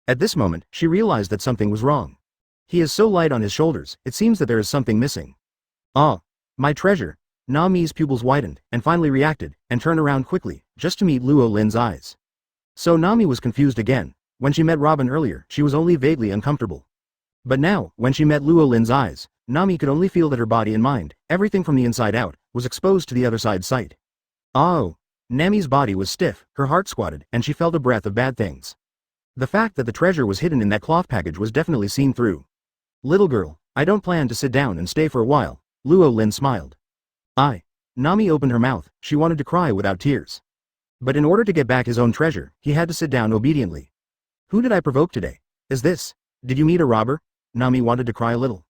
At this moment, she realized that something was wrong. He is so light on his shoulders, it seems that there is something missing. Ah, my treasure. Nami's pupils widened, and finally reacted, and turned around quickly, just to meet Luo Lin's eyes. So Nami was confused again. When she met Robin earlier, she was only vaguely uncomfortable. But now, when she met Luo Lin's eyes, Nami could only feel that her body and mind, everything from the inside out, was exposed to the other side's sight. Oh! Nami's body was stiff, her heart squatted, and she felt a breath of bad things. The fact that the treasure was hidden in that cloth package was definitely seen through. Little girl, I don't plan to sit down and stay for a while, Luo Lin smiled. Nami opened her mouth, she wanted to cry without tears. But in order to get back his own treasure, he had to sit down obediently. Who did I provoke today? Is this? Did you meet a robber? Nami wanted to cry a little.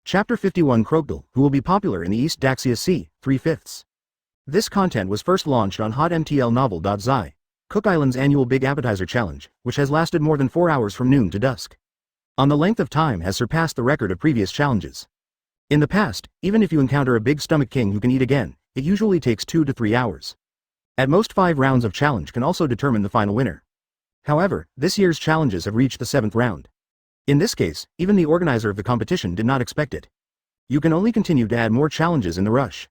Chapter 51 Crocodile, who will be popular in the East Daxia Sea, 3/5. This content was first launched on hotmtlnovel.zi, Cook Island's annual Big Appetizer Challenge, which has lasted more than 4 hours from noon to dusk. On the length of time has surpassed the record of previous challenges. In the past, even if you encounter a big stomach king who can eat again, it usually takes 2 to 3 hours. At most 5 rounds of challenge can also determine the final winner. However, this year's challenges have reached the 7th round. In this case, even the organizer of the competition did not expect it. You can only continue to add more challenges in the rush.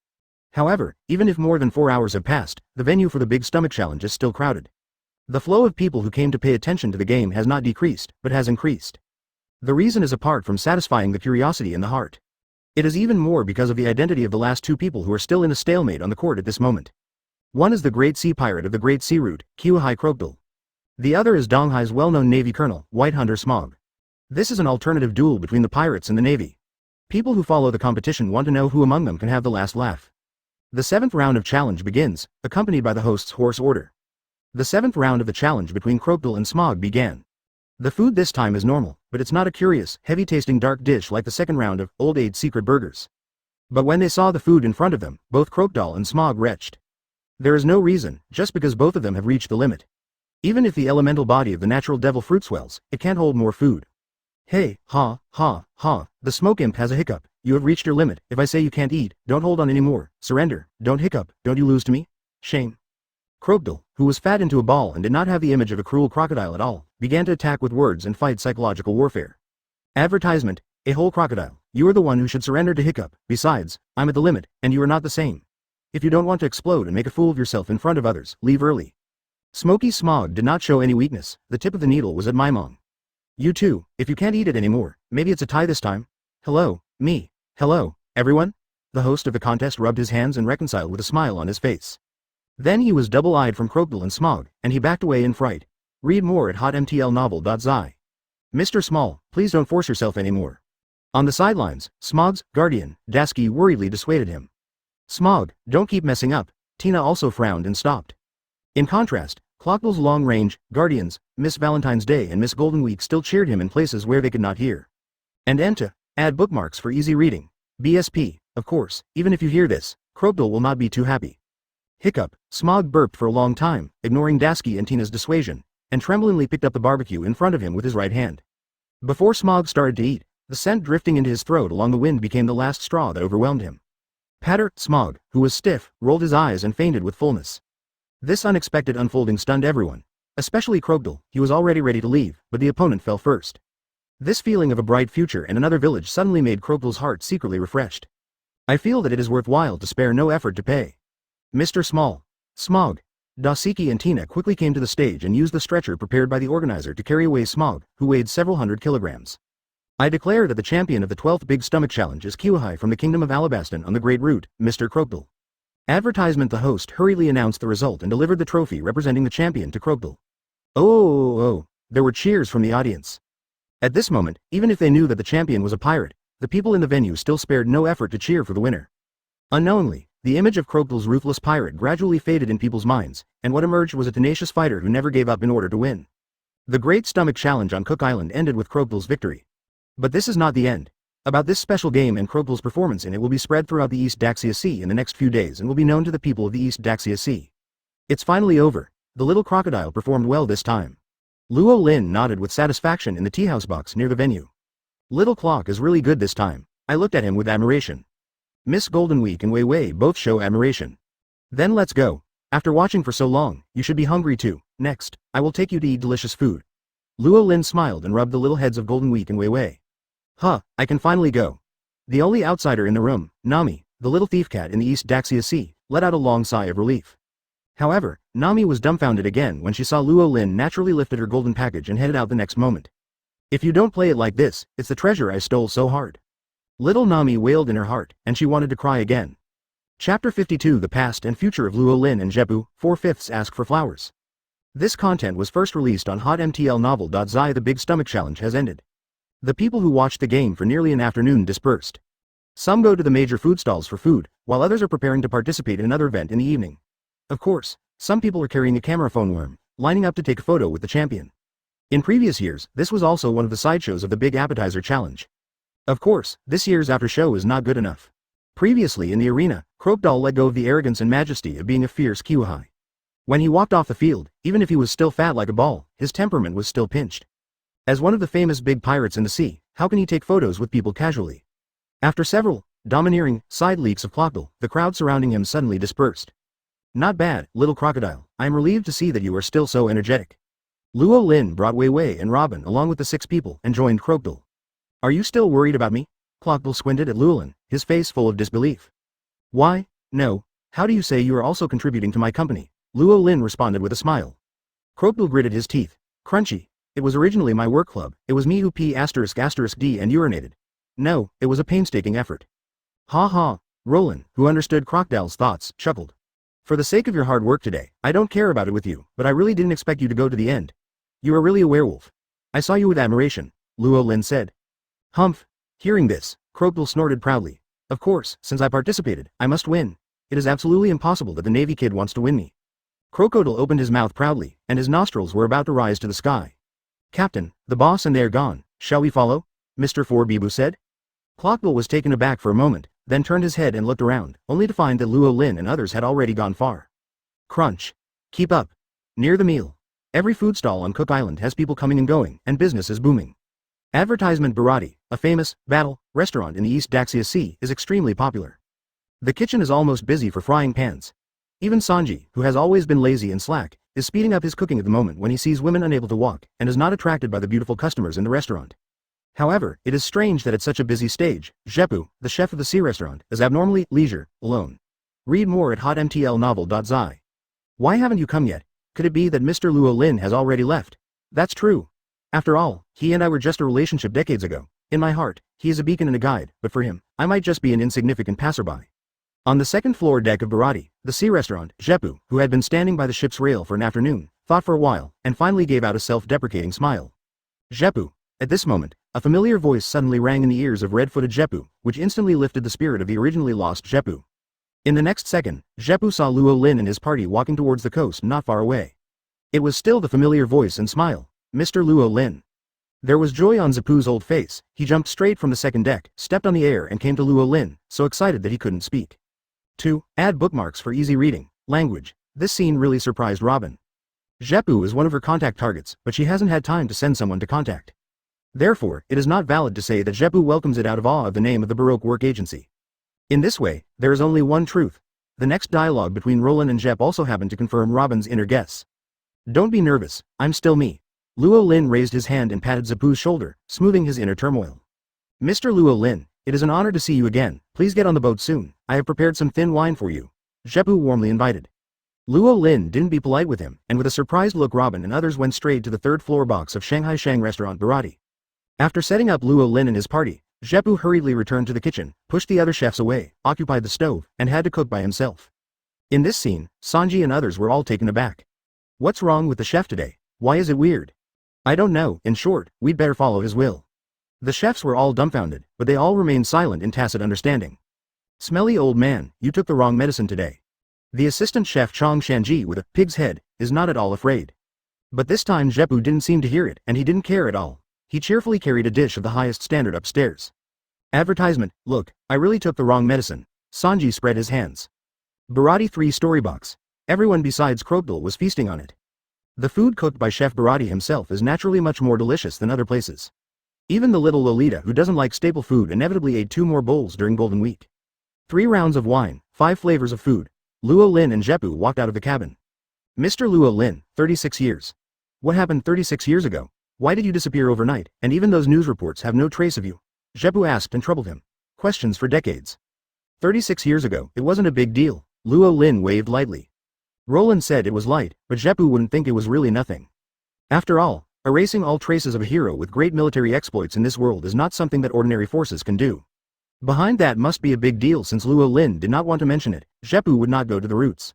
However, even if more than 4 hours have passed, the venue for the Big Stomach Challenge is still crowded. The flow of people who came to pay attention to the game has not decreased, but has increased. The reason is apart from satisfying the curiosity in the heart. It is even more because of the identity of the last 2 people who are still in a stalemate on the court at this moment. One is the Great Sea Pirate of the Great Sea Route, Kiwahai Crocodile. The other is Donghai's well-known Navy Colonel, White Hunter Smog. This is an alternative duel between the pirates and the Navy. People who follow the competition want to know who among them can have the last laugh. The 7th round of challenge begins, accompanied by the host's hoarse order. The 7th round of the challenge between Crocodile and Smog began. The food this time is normal, but it's not a curious, heavy-tasting dark dish like the second round of Old Age Secret Burgers. But when they saw the food in front of them, both Crocodile and Smog retched. There is no reason, just because both of them have reached the limit. Even if the elemental body of the natural devil fruit swells, it can't hold more food. Hey, the smoke imp has a hiccup, you have reached your limit, if I say you can't eat, don't hold on anymore, surrender, don't hiccup, don't you lose to me? Shame. Crocodile, who was fat into a ball and did not have the image of a cruel crocodile at all, began to attack with words and fight psychological warfare. Advertisement, a whole crocodile, you are the one who should surrender to hiccup, besides, I'm at the limit, and you are not the same. If you don't want to explode and make a fool of yourself in front of others, leave early. Smoky Smog did not show any weakness, the tip of the needle was at Mimong. You too, if you can't eat it anymore, maybe it's a tie this time. Hello, me. Hello, everyone? The host of the contest rubbed his hands and reconciled with a smile on his face. Then he was double-eyed from Crocodile and Smog, and he backed away in fright. Read more at hotmtlnovel.zi. Mr. Small, please don't force yourself anymore. On the sidelines, Smog's guardian, Dasky worriedly dissuaded him. Smog, don't keep messing up. Tina also frowned and stopped. In contrast, Clockville's long-range guardians, Miss Valentine's Day and Miss Golden Week still cheered him in places where they could not hear. And Enta, add bookmarks for easy reading. BSP, of course, even if you hear this, Crocodile will not be too happy. Hiccup, Smog burped for a long time, ignoring Dasky and Tina's dissuasion, and tremblingly picked up the barbecue in front of him with his right hand. Before Smog started to eat, the scent drifting into his throat along the wind became the last straw that overwhelmed him. Patter, Smog, who was stiff, rolled his eyes and fainted with fullness. This unexpected unfolding stunned everyone, especially Crocodile. He was already ready to leave, but the opponent fell first. This feeling of a bright future and another village suddenly made Crocodile's heart secretly refreshed. I feel that it is worthwhile to spare no effort to pay. Mr. Small. Smog. Dasiki and Tina quickly came to the stage and used the stretcher prepared by the organizer to carry away Smog, who weighed several hundred kilograms. I declare that the champion of the 12th Big Stomach Challenge is Kiwahai from the Kingdom of Alabasta on the Great Route, Mr. Crocodile. Advertisement. The host hurriedly announced the result and delivered the trophy representing the champion to Crocodile. Oh, there were cheers from the audience. At this moment, even if they knew that the champion was a pirate, the people in the venue still spared no effort to cheer for the winner. Unknowingly, the image of Crocodile's ruthless pirate gradually faded in people's minds, and what emerged was a tenacious fighter who never gave up in order to win. The Great Stomach Challenge on Cook Island ended with Crocodile's victory. But this is not the end. About this special game and Crocodile's performance in it will be spread throughout the East Daxia Sea in the next few days and will be known to the people of the East Daxia Sea. It's finally over. The little crocodile performed well this time. Luo Lin nodded with satisfaction in the teahouse box near the venue. Little Clock is really good this time. I looked at him with admiration. Miss Golden Week and Wei Wei both show admiration. Then let's go. After watching for so long, you should be hungry too. Next, I will take you to eat delicious food. Luo Lin smiled and rubbed the little heads of Golden Week and Wei Wei. I can finally go. The only outsider in the room, Nami, the little thief cat in the East Daxia Sea, let out a long sigh of relief. However, Nami was dumbfounded again when she saw Luo Lin naturally lifted her golden package and headed out the next moment. If you don't play it like this, it's the treasure I stole so hard. Little Nami wailed in her heart, and she wanted to cry again. Chapter 52 The Past and Future of Luo Lin and Jebu, 4/5 Ask for Flowers. This content was first released on hotmtlnovel.zi. The Big Stomach Challenge has ended. The people who watched the game for nearly an afternoon dispersed. Some go to the major food stalls for food, while others are preparing to participate in another event in the evening. Of course, some people are carrying a camera phone worm, lining up to take a photo with the champion. In previous years, this was also one of the sideshows of the Big Appetizer Challenge. Of course, this year's after show is not good enough. Previously in the arena, Crocodile let go of the arrogance and majesty of being a fierce Kiwahai. When he walked off the field, even if he was still fat like a ball, his temperament was still pinched. As one of the famous big pirates in the sea, how can he take photos with people casually? After several domineering side leaks of Crocodile, the crowd surrounding him suddenly dispersed. Not bad, little crocodile, I am relieved to see that you are still so energetic. Luo Lin brought Wei Wei and Robin along with the 6 people and joined Crocodile. Are you still worried about me? Crocodile squinted at Luo Lin, his face full of disbelief. Why, no, how do you say you are also contributing to my company? Luo Lin responded with a smile. Crocodile gritted his teeth. Crunchy. It was originally my work club, it was me who p***d and urinated. No, it was a painstaking effort. Ha ha, Roland, who understood Crocodile's thoughts, chuckled. For the sake of your hard work today, I don't care about it with you, but I really didn't expect you to go to the end. You are really a werewolf. I saw you with admiration, Luo Lin said. Humph. Hearing this, Crocodile snorted proudly. Of course, since I participated, I must win. It is absolutely impossible that the Navy kid wants to win me. Crocodile opened his mouth proudly, and his nostrils were about to rise to the sky. Captain, the boss and they are gone, shall we follow? Mr. Forbibu said. Crocodile was taken aback for a moment, then turned his head and looked around, only to find that Luo Lin and others had already gone far. Crunch. Keep up. Near the meal. Every food stall on Cook Island has people coming and going, and business is booming. Advertisement Barati, a famous battle restaurant in the East Daxia Sea, is extremely popular. The kitchen is almost busy for frying pans. Even Sanji, who has always been lazy and slack, is speeding up his cooking at the moment when he sees women unable to walk, and is not attracted by the beautiful customers in the restaurant. However, it is strange that at such a busy stage, Jepu, the chef of the sea restaurant, is abnormally leisure, alone. Read more at hotmtlnovel.zi. Why haven't you come yet? Could it be that Mr. Luo Lin has already left? That's true. After all, he and I were just a relationship decades ago. In my heart, he is a beacon and a guide, but for him, I might just be an insignificant passerby. On the second floor deck of Barati, the sea restaurant, Jepu, who had been standing by the ship's rail for an afternoon, thought for a while, and finally gave out a self-deprecating smile. Jepu. At this moment, a familiar voice suddenly rang in the ears of red-footed Jepu, which instantly lifted the spirit of the originally lost Jepu. In the next second, Jepu saw Luo Lin and his party walking towards the coast not far away. It was still the familiar voice and smile, Mr. Luo Lin. There was joy on Zepu's old face. He jumped straight from the second deck, stepped on the air and came to Luo Lin, so excited that he couldn't speak. 2. Add bookmarks for easy reading. Language. This scene really surprised Robin. Jepu is one of her contact targets, but she hasn't had time to send someone to contact. Therefore, it is not valid to say that Jepu welcomes it out of awe of the name of the Baroque work agency. In this way, there is only one truth. The next dialogue between Roland and Jep also happened to confirm Robin's inner guess. Don't be nervous, I'm still me. Luo Lin raised his hand and patted Zepu's shoulder, smoothing his inner turmoil. Mr. Luo Lin, it is an honor to see you again, please get on the boat soon, I have prepared some thin wine for you. Jepu warmly invited. Luo Lin didn't be polite with him, and with a surprised look Robin and others went straight to the third floor box of Shanghai Shang restaurant Barati. After setting up Luo Lin and his party, Jepu hurriedly returned to the kitchen, pushed the other chefs away, occupied the stove, and had to cook by himself. In this scene, Sanji and others were all taken aback. What's wrong with the chef today? Why is it weird? I don't know, in short, we'd better follow his will. The chefs were all dumbfounded, but they all remained silent in tacit understanding. Smelly old man, you took the wrong medicine today. The assistant chef Chong Shanji with a pig's head is not at all afraid. But this time Jepu didn't seem to hear it, and he didn't care at all. He cheerfully carried a dish of the highest standard upstairs. Advertisement, look, I really took the wrong medicine. Sanji spread his hands. Barati 3 storybox. Everyone besides Crocodile was feasting on it. The food cooked by Chef Barati himself is naturally much more delicious than other places. Even the little Lolita who doesn't like staple food inevitably ate 2 more bowls during Golden Week. 3 rounds of wine, 5 flavors of food. Luo Lin and Jepu walked out of the cabin. Mr. Luo Lin, 36 years. What happened 36 years ago? Why did you disappear overnight, and even those news reports have no trace of you? Jepu asked and troubled him. Questions for decades. 36 years ago, it wasn't a big deal. Luo Lin waved lightly. Roland said it was light, but Jepu wouldn't think it was really nothing. After all, erasing all traces of a hero with great military exploits in this world is not something that ordinary forces can do. Behind that must be a big deal since Luo Lin did not want to mention it. Jepu would not go to the roots.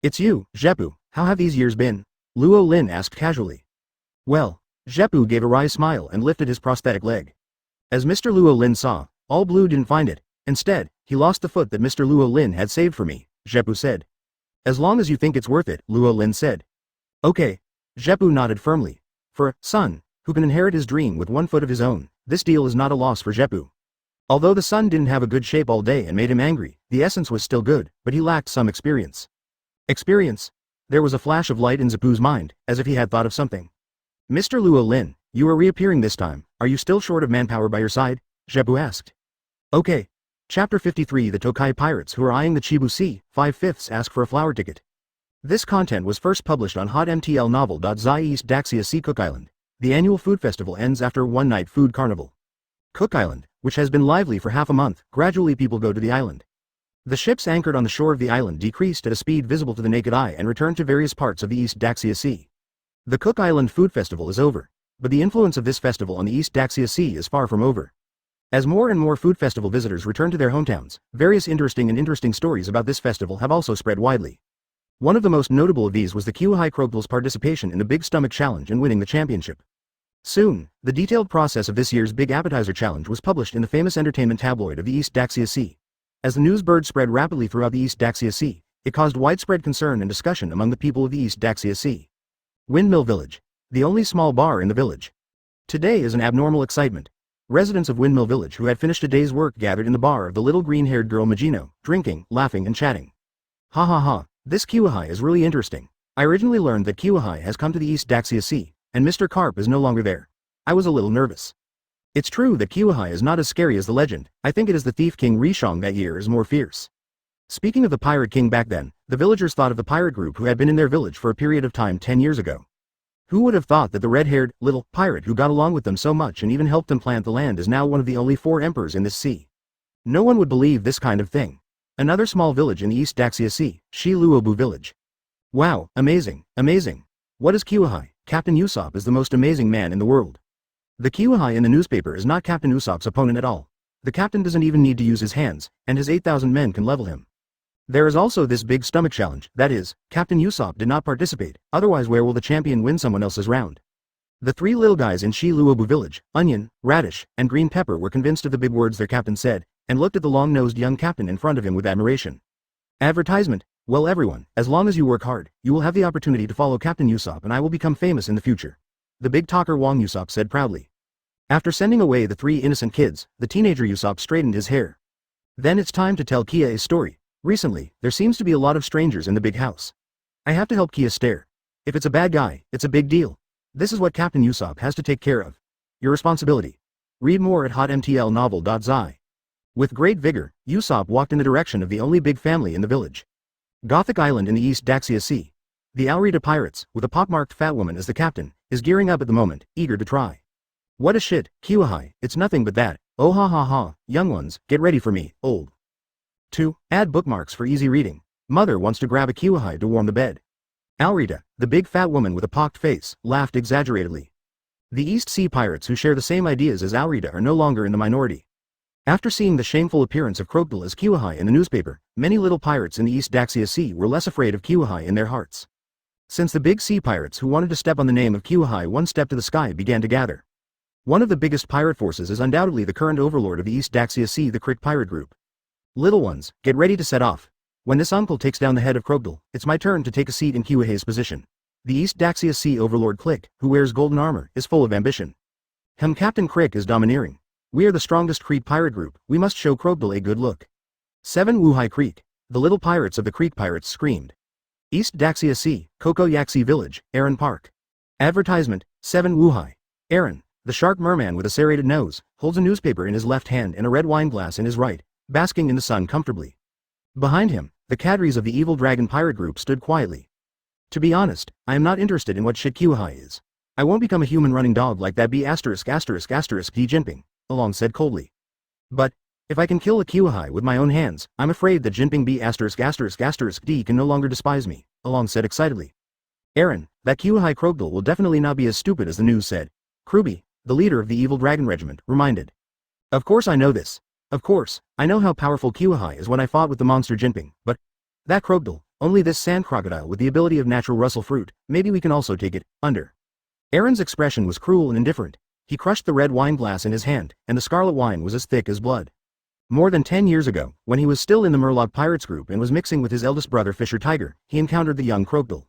It's you, Jepu, how have these years been? Luo Lin asked casually. Well, Jepu gave a wry smile and lifted his prosthetic leg. As Mr. Luo Lin saw, all blue didn't find it. Instead, he lost the foot that Mr. Luo Lin had saved for me, Zhepu said. As long as you think it's worth it, Luo Lin said. Okay. Zhepu nodded firmly. For a son, who can inherit his dream with one foot of his own, this deal is not a loss for Zhepu. Although the son didn't have a good shape all day and made him angry, the essence was still good, but he lacked some experience. Experience? There was a flash of light in Zhepu's mind, as if he had thought of something. Mr. Luo Lin, you are reappearing this time. Are you still short of manpower by your side? Zhepu asked. Okay. Chapter 53 The Tokai Pirates who are eyeing the Chibu Sea, 5/5 ask for a flower ticket. This content was first published on hotmtl novel.zi East Daxia Sea Cook Island. The annual food festival ends after one-night food carnival. Cook Island, which has been lively for half a month, gradually people go to the island. The ships anchored on the shore of the island decreased at a speed visible to the naked eye and returned to various parts of the East Daxia Sea. The Cook Island Food Festival is over, but the influence of this festival on the East Daxia Sea is far from over. As more and more food festival visitors return to their hometowns, various interesting stories about this festival have also spread widely. One of the most notable of these was the Kiwahai Crocodile's participation in the Big Stomach Challenge and winning the championship. Soon, the detailed process of this year's Big Appetizer Challenge was published in the famous entertainment tabloid of the East Daxia Sea. As the news bird spread rapidly throughout the East Daxia Sea, it caused widespread concern and discussion among the people of the East Daxia Sea. Windmill Village. The only small bar in the village. Today is an abnormal excitement. Residents of Windmill Village who had finished a day's work gathered in the bar of the little green-haired girl Magino, drinking, laughing and chatting. Ha ha ha, this Kiwahai is really interesting. I originally learned that Kiwahai has come to the East Daxia Sea, and Mr. Carp is no longer there. I was a little nervous. It's true that Kiwahai is not as scary as the legend. I think it is the Thief King Rishong that year is more fierce. Speaking of the Pirate King back then, the villagers thought of the pirate group who had been in their village for a period of time 10 years ago. Who would have thought that the red-haired, little, pirate who got along with them so much and even helped them plant the land is now one of the only 4 emperors in this sea? No one would believe this kind of thing. Another small village in the East Daxia Sea, Shi Luobu Village. Wow, amazing, amazing. What is Kiwahai? Captain Usopp is the most amazing man in the world. The Kiwahai in the newspaper is not Captain Usopp's opponent at all. The captain doesn't even need to use his hands, and his 8,000 men can level him. There is also this Big Stomach Challenge, that is, Captain Usopp did not participate, otherwise where will the champion win someone else's round? The 3 little guys in Shi Luobu Village, Onion, Radish, and Green Pepper were convinced of the big words their captain said, and looked at the long-nosed young captain in front of him with admiration. Advertisement. Well everyone, as long as you work hard, you will have the opportunity to follow Captain Usopp and I will become famous in the future. The big talker Wong Usopp said proudly. After sending away the 3 innocent kids, the teenager Usopp straightened his hair. Then it's time to tell Kia a story. Recently, there seems to be a lot of strangers in the big house. I have to help Kia stare. If it's a bad guy, it's a big deal. This is what Captain Usopp has to take care of. Your responsibility. Read more at hotmtlnovel.zi. With great vigor, Usopp walked in the direction of the only big family in the village. Gothic Island in the East Daxia Sea. The Aurita Pirates, with a pockmarked fat woman as the captain, is gearing up at the moment, eager to try. What a shit, Kiwahai, it's nothing but that. Oh ha ha ha, young ones, get ready for me, old. 2. Add bookmarks for easy reading. Mother wants to grab a Kiwahai to warm the bed. Aurita, the big fat woman with a pocked face, laughed exaggeratedly. The East Sea Pirates who share the same ideas as Aurita are no longer in the minority. After seeing the shameful appearance of Crocodile as Kiwahai in the newspaper, many little pirates in the East Daxia Sea were less afraid of Kiwahai in their hearts. Since the big sea pirates who wanted to step on the name of Kiwahai one step to the sky began to gather. One of the biggest pirate forces is undoubtedly the current overlord of the East Daxia Sea, the Crick Pirate Group. Little ones, get ready to set off. When this uncle takes down the head of Crocodile, it's my turn to take a seat in Kiwahai's position. The East Daxia Sea overlord Click, who wears golden armor, is full of ambition. Captain Crick is domineering. We are the strongest Creek Pirate Group, we must show Crocodile a good look. 7 Wuhai Creek. The little pirates of the Creek Pirates screamed. East Daxia Sea, Coco Yaxi Village, Aaron Park. Advertisement, 7 Wuhai. Aaron, the shark merman with a serrated nose, holds a newspaper in his left hand and a red wine glass in his right, basking in the sun comfortably. Behind him, the cadres of the Evil Dragon Pirate Group stood quietly. To be honest, I am not interested in what shit Kiwahai is. I won't become a human running dog like that B********* Di Jinping, Along said coldly. But, if I can kill a Kiwahai with my own hands, I'm afraid that Jinping B******* can no longer despise me, Along said excitedly. Aaron, that Kiwahai Crocodile will definitely not be as stupid as the news said. Kruby, the leader of the Evil Dragon Regiment, reminded. Of course I know this. Of course, I know how powerful Kiwahai is when I fought with the monster Jinping, but that crocodile, only this sand crocodile with the ability of natural Russell fruit, maybe we can also take it, under. Aaron's expression was cruel and indifferent. He crushed the red wine glass in his hand, and the scarlet wine was as thick as blood. More than 10 years ago, when he was still in the Murloc Pirates group and was mixing with his eldest brother Fisher Tiger, he encountered the young Crocodile.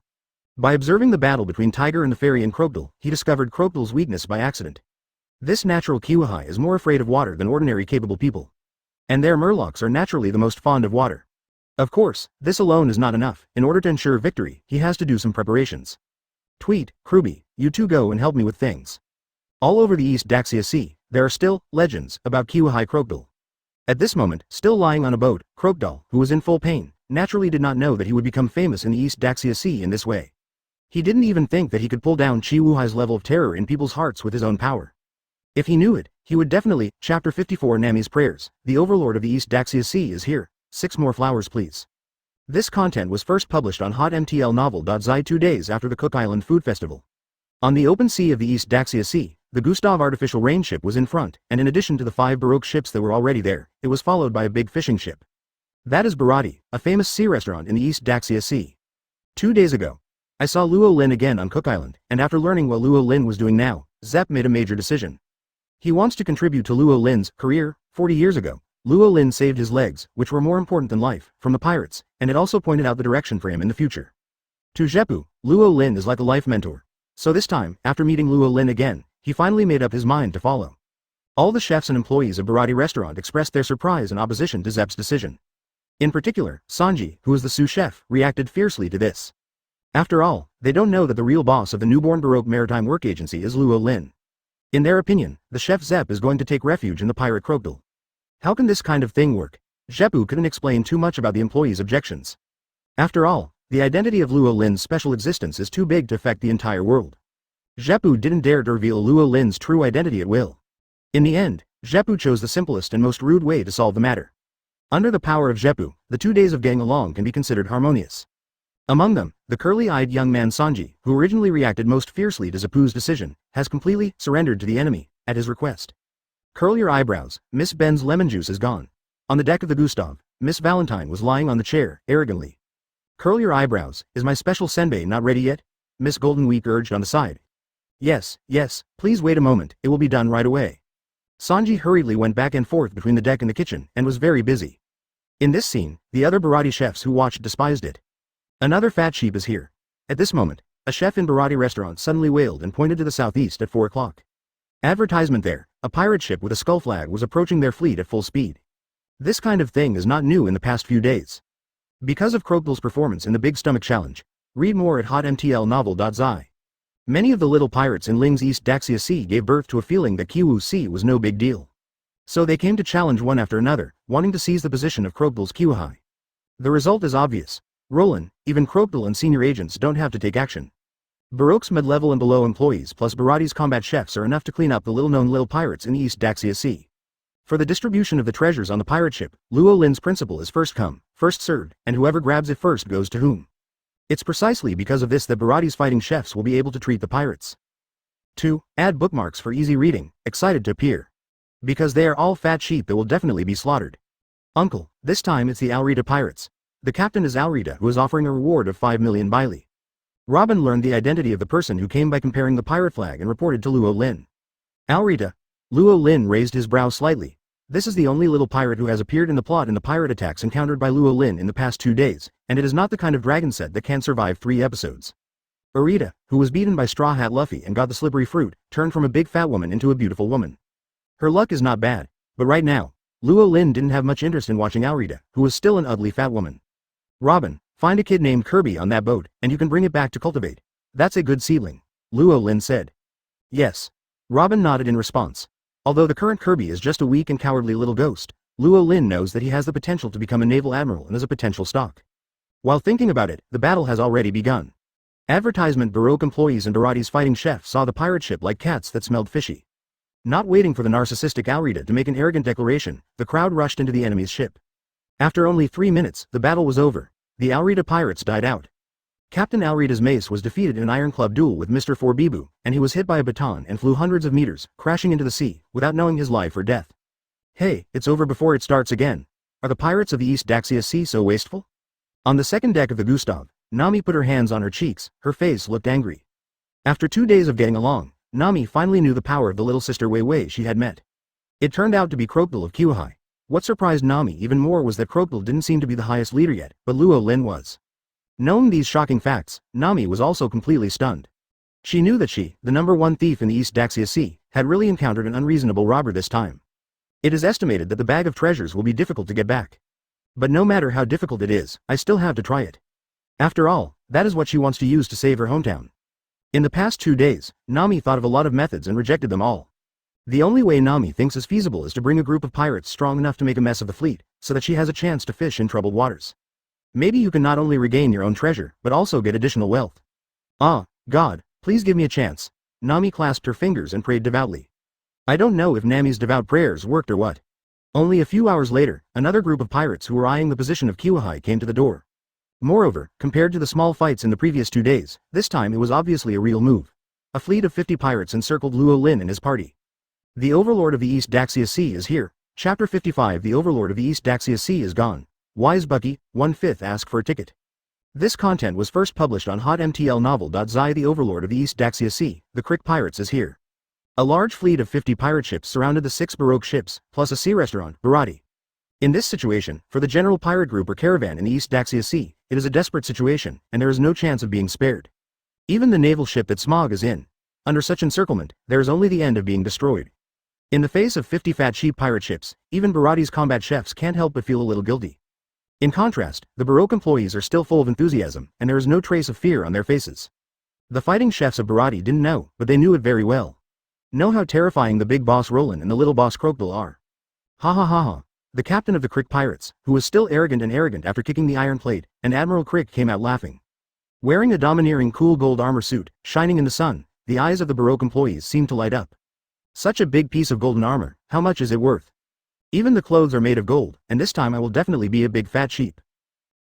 By observing the battle between Tiger and the fairy and Crocodile, he discovered Crocodile's weakness by accident. This natural Kiwahai is more afraid of water than ordinary capable people. And their Murlocs are naturally the most fond of water. Of course, this alone is not enough. In order to ensure victory, he has to do some preparations. Tweet, Kruby, you two go and help me with things. All over the East Daxia Sea, there are still legends about Kiwahai Crocodile. At this moment, still lying on a boat, Crocodile, who was in full pain, naturally did not know that he would become famous in the East Daxia Sea in this way. He didn't even think that he could pull down Kiwahai's level of terror in people's hearts with his own power. If he knew it, he would definitely. Chapter 54 Nami's Prayers. The overlord of the East Daxia Sea is here. 6 more flowers please. This content was first published on hotmtlnovel.zi 2 days after the Cook Island Food Festival. On the open sea of the East Daxia Sea, the Gustav artificial rain ship was in front, and in addition to the 5 Baroque ships that were already there, it was followed by a big fishing ship. That is Barati, a famous sea restaurant in the East Daxia Sea. 2 days ago, I saw Luo Lin again on Cook Island, and after learning what Luo Lin was doing now, Zepp made a major decision. He wants to contribute to Luo Lin's career. 40 years ago, Luo Lin saved his legs, which were more important than life, from the pirates, and it also pointed out the direction for him in the future. To Zeppu, Luo Lin is like a life mentor. So this time, after meeting Luo Lin again, he finally made up his mind to follow. All the chefs and employees of Barati restaurant expressed their surprise and opposition to Zepp's decision. In particular, Sanji, who is the sous chef, reacted fiercely to this. After all, they don't know that the real boss of the newborn Baroque Maritime Work Agency is Luo Lin. In their opinion, the chef Zepp is going to take refuge in the pirate Crocodile. How can this kind of thing work? Zeppu couldn't explain too much about the employees' objections. After all, the identity of Luo Lin's special existence is too big to affect the entire world. Zeppu didn't dare to reveal Luo Lin's true identity at will. In the end, Zeppu chose the simplest and most rude way to solve the matter. Under the power of Zeppu, the 2 days of getting along can be considered harmonious. Among them, the curly-eyed young man Sanji, who originally reacted most fiercely to Zeppu's decision, has completely surrendered to the enemy, at his request. Curl your eyebrows, Miss Ben's lemon juice is gone. On the deck of the Gustav, Miss Valentine was lying on the chair, arrogantly. Curl your eyebrows, is my special senbei not ready yet? Miss Golden Week urged on the side. Yes, please wait a moment, it will be done right away. Sanji hurriedly went back and forth between the deck and the kitchen, and was very busy. In this scene, the other Barati chefs who watched despised it. Another fat sheep is here. At this moment, a chef in Barati restaurant suddenly wailed and pointed to the southeast at 4 o'clock. Advertisement there, a pirate ship with a skull flag was approaching their fleet at full speed. This kind of thing is not new in the past few days. Because of Crocodile's performance in the Big Stomach Challenge, read more at hotmtlnovel.zi. Many of the little pirates in Ling's East Daxia Sea gave birth to a feeling that Kiwu Sea was no big deal. So they came to challenge one after another, wanting to seize the position of Crocodile's Kiwahai. The result is obvious. Roland, even Crocodile and senior agents don't have to take action. Baroque's mid-level and below employees plus Barati's combat chefs are enough to clean up the little-known little pirates in the East Daxia Sea. For the distribution of the treasures on the pirate ship, Luo Lin's principle is first come, first served, and whoever grabs it first goes to whom. It's precisely because of this that Barati's fighting chefs will be able to treat the pirates. 2. Add bookmarks for easy reading, excited to appear. Because they are all fat sheep that will definitely be slaughtered. Uncle, this time it's the Alrita pirates. The captain is Alrita, who is offering a reward of 5 million baili. Robin learned the identity of the person who came by comparing the pirate flag and reported to Luo Lin. Alrita. Luo Lin raised his brow slightly. This is the only little pirate who has appeared in the plot in the pirate attacks encountered by Luo Lin in the past 2 days, and it is not the kind of dragon set that can survive 3 episodes. Arita, who was beaten by Straw Hat Luffy and got the slippery fruit, turned from a big fat woman into a beautiful woman. Her luck is not bad, but right now, Luo Lin didn't have much interest in watching Alrita, who was still an ugly fat woman. Robin, find a kid named Kirby on that boat, and you can bring it back to cultivate. That's a good seedling, Luo Lin said. Yes. Robin nodded in response. Although the current Kirby is just a weak and cowardly little ghost, Luo Lin knows that he has the potential to become a naval admiral and is a potential stock. While thinking about it, the battle has already begun. Advertisement Baroque employees and Barati's fighting chef saw the pirate ship like cats that smelled fishy. Not waiting for the narcissistic Alrita to make an arrogant declaration, the crowd rushed into the enemy's ship. After only 3 minutes, the battle was over. The Alrita pirates died out. Captain Alrita's mace was defeated in an Iron Club duel with Mr. Forbibu, and he was hit by a baton and flew hundreds of meters, crashing into the sea, without knowing his life or death. Hey, it's over before it starts again. Are the pirates of the East Daxia Sea so wasteful? On the second deck of the Gustav, Nami put her hands on her cheeks, her face looked angry. After 2 days of getting along, Nami finally knew the power of the little sister Wei Wei she had met. It turned out to be Crocodile of Coronation. What surprised Nami even more was that Crocodile didn't seem to be the highest leader yet, but Luo Lin was. Knowing these shocking facts, Nami was also completely stunned. She knew that she, the #1 thief in the East Daxia Sea, had really encountered an unreasonable robber this time. It is estimated that the bag of treasures will be difficult to get back. But no matter how difficult it is, I still have to try it. After all, that is what she wants to use to save her hometown. In the past 2 days, Nami thought of a lot of methods and rejected them all. The only way Nami thinks is feasible is to bring a group of pirates strong enough to make a mess of the fleet, so that she has a chance to fish in troubled waters. Maybe you can not only regain your own treasure, but also get additional wealth. Ah, God, please give me a chance. Nami clasped her fingers and prayed devoutly. I don't know if Nami's devout prayers worked or what. Only a few hours later, another group of pirates who were eyeing the position of Coronation came to the door. Moreover, compared to the small fights in the previous 2 days, this time it was obviously a real move. A fleet of 50 pirates encircled Luo Lin and his party. The overlord of the East Daxia Sea is here. Chapter 55. The overlord of the East Daxia Sea is gone. Wise Bucky, 1/5 ask for a ticket. This content was first published on hotmtlnovel.zi. The overlord of the East Daxia Sea, the Crick Pirates, is here. A large fleet of 50 pirate ships surrounded the 6 Baroque ships, plus a sea restaurant, Barati. In this situation, for the general pirate group or caravan in the East Daxia Sea, it is a desperate situation, and there is no chance of being spared. Even the naval ship that Smog is in. Under such encirclement, there is only the end of being destroyed. In the face of 50 fat sheep pirate ships, even Barati's combat chefs can't help but feel a little guilty. In contrast, the Baroque employees are still full of enthusiasm, and there is no trace of fear on their faces. The fighting chefs of Barati didn't know, but they knew it very well. Know how terrifying the big boss Roland and the little boss Crocodile are. Ha ha ha ha. The captain of the Crick Pirates, who was still arrogant after kicking the iron plate, and Admiral Crick came out laughing. Wearing a domineering cool gold armor suit, shining in the sun, the eyes of the Baroque employees seemed to light up. Such a big piece of golden armor, how much is it worth? Even the clothes are made of gold, and this time I will definitely be a big fat sheep.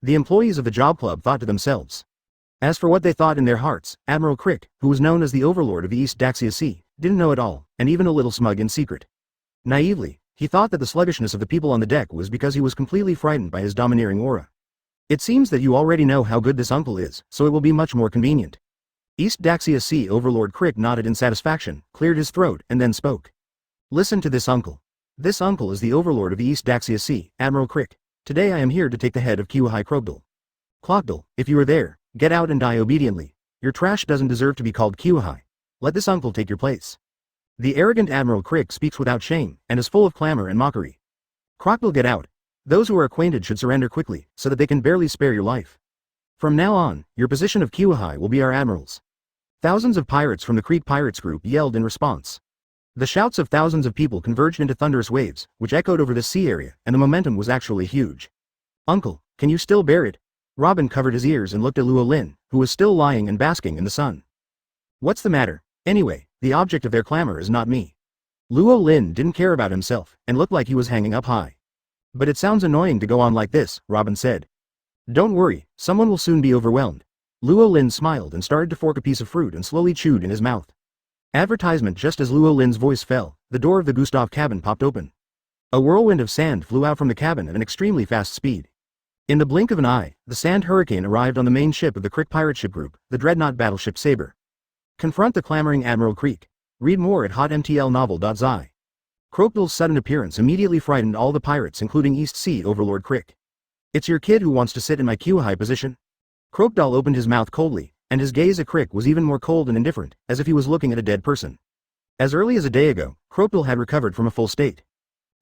The employees of the job club thought to themselves. As for what they thought in their hearts, Admiral Crick, who was known as the overlord of the East Daxia Sea, didn't know at all, and even a little smug in secret. Naively, he thought that the sluggishness of the people on the deck was because he was completely frightened by his domineering aura. It seems that you already know how good this uncle is, so it will be much more convenient. East Daxia Sea Overlord Crick nodded in satisfaction, cleared his throat, and then spoke. Listen to this uncle. This uncle is the overlord of the East Daxia Sea, Admiral Crick. Today I am here to take the head of Coronation Crocodile. Crocodile, if you are there, get out and die obediently. Your trash doesn't deserve to be called Coronation. Let this uncle take your place. The arrogant Admiral Crick speaks without shame, and is full of clamor and mockery. Crocodile, get out. Those who are acquainted should surrender quickly, so that they can barely spare your life. From now on, your position of Coronation will be our admirals. Thousands of pirates from the Crick Pirates group yelled in response. The shouts of thousands of people converged into thunderous waves, which echoed over the sea area, and the momentum was actually huge. Uncle, can you still bear it? Robin covered his ears and looked at Luo Lin, who was still lying and basking in the sun. What's the matter? Anyway, the object of their clamor is not me. Luo Lin didn't care about himself, and looked like he was hanging up high. But it sounds annoying to go on like this, Robin said. Don't worry, someone will soon be overwhelmed. Luo Lin smiled and started to fork a piece of fruit and slowly chewed in his mouth. Advertisement. Just as Luo Lin's voice fell, the door of the Gustav cabin popped open. A whirlwind of sand flew out from the cabin at an extremely fast speed. In the blink of an eye, the sand hurricane arrived on the main ship of the Crick pirate ship group, the dreadnought battleship Saber. Confront the clamoring Admiral Crick. Read more at hotmtlnovel.zi. Crocodile's sudden appearance immediately frightened all the pirates, including East Sea Overlord Crick. It's your kid who wants to sit in my Coronation position? Crocodile opened his mouth coldly, and his gaze at Crick was even more cold and indifferent, as if he was looking at a dead person. As early as a day ago, Crocodile had recovered from a full state.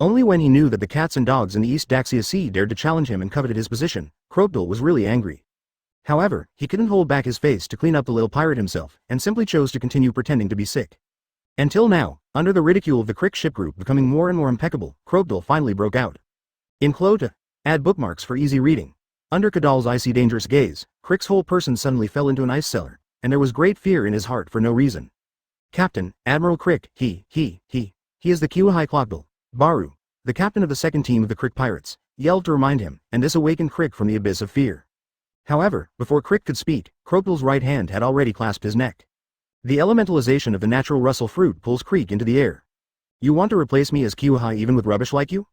Only when he knew that the cats and dogs in the East Daxia Sea dared to challenge him and coveted his position, Crocodile was really angry. However, he couldn't hold back his face to clean up the little pirate himself, and simply chose to continue pretending to be sick. Until now, under the ridicule of the Crick ship group becoming more and more impeccable, Crocodile finally broke out. In Clota, add bookmarks for easy reading. Under Cadal's icy dangerous gaze, Crick's whole person suddenly fell into an ice cellar, and there was great fear in his heart for no reason. Captain, Admiral Crick, he is the Coronation Crocodile. Baru, the captain of the second team of the Crick Pirates, yelled to remind him, and this awakened Crick from the abyss of fear. However, before Crick could speak, Crocodile's right hand had already clasped his neck. The elementalization of the natural Russell fruit pulls Crick into the air. You want to replace me as Coronation even with rubbish like you?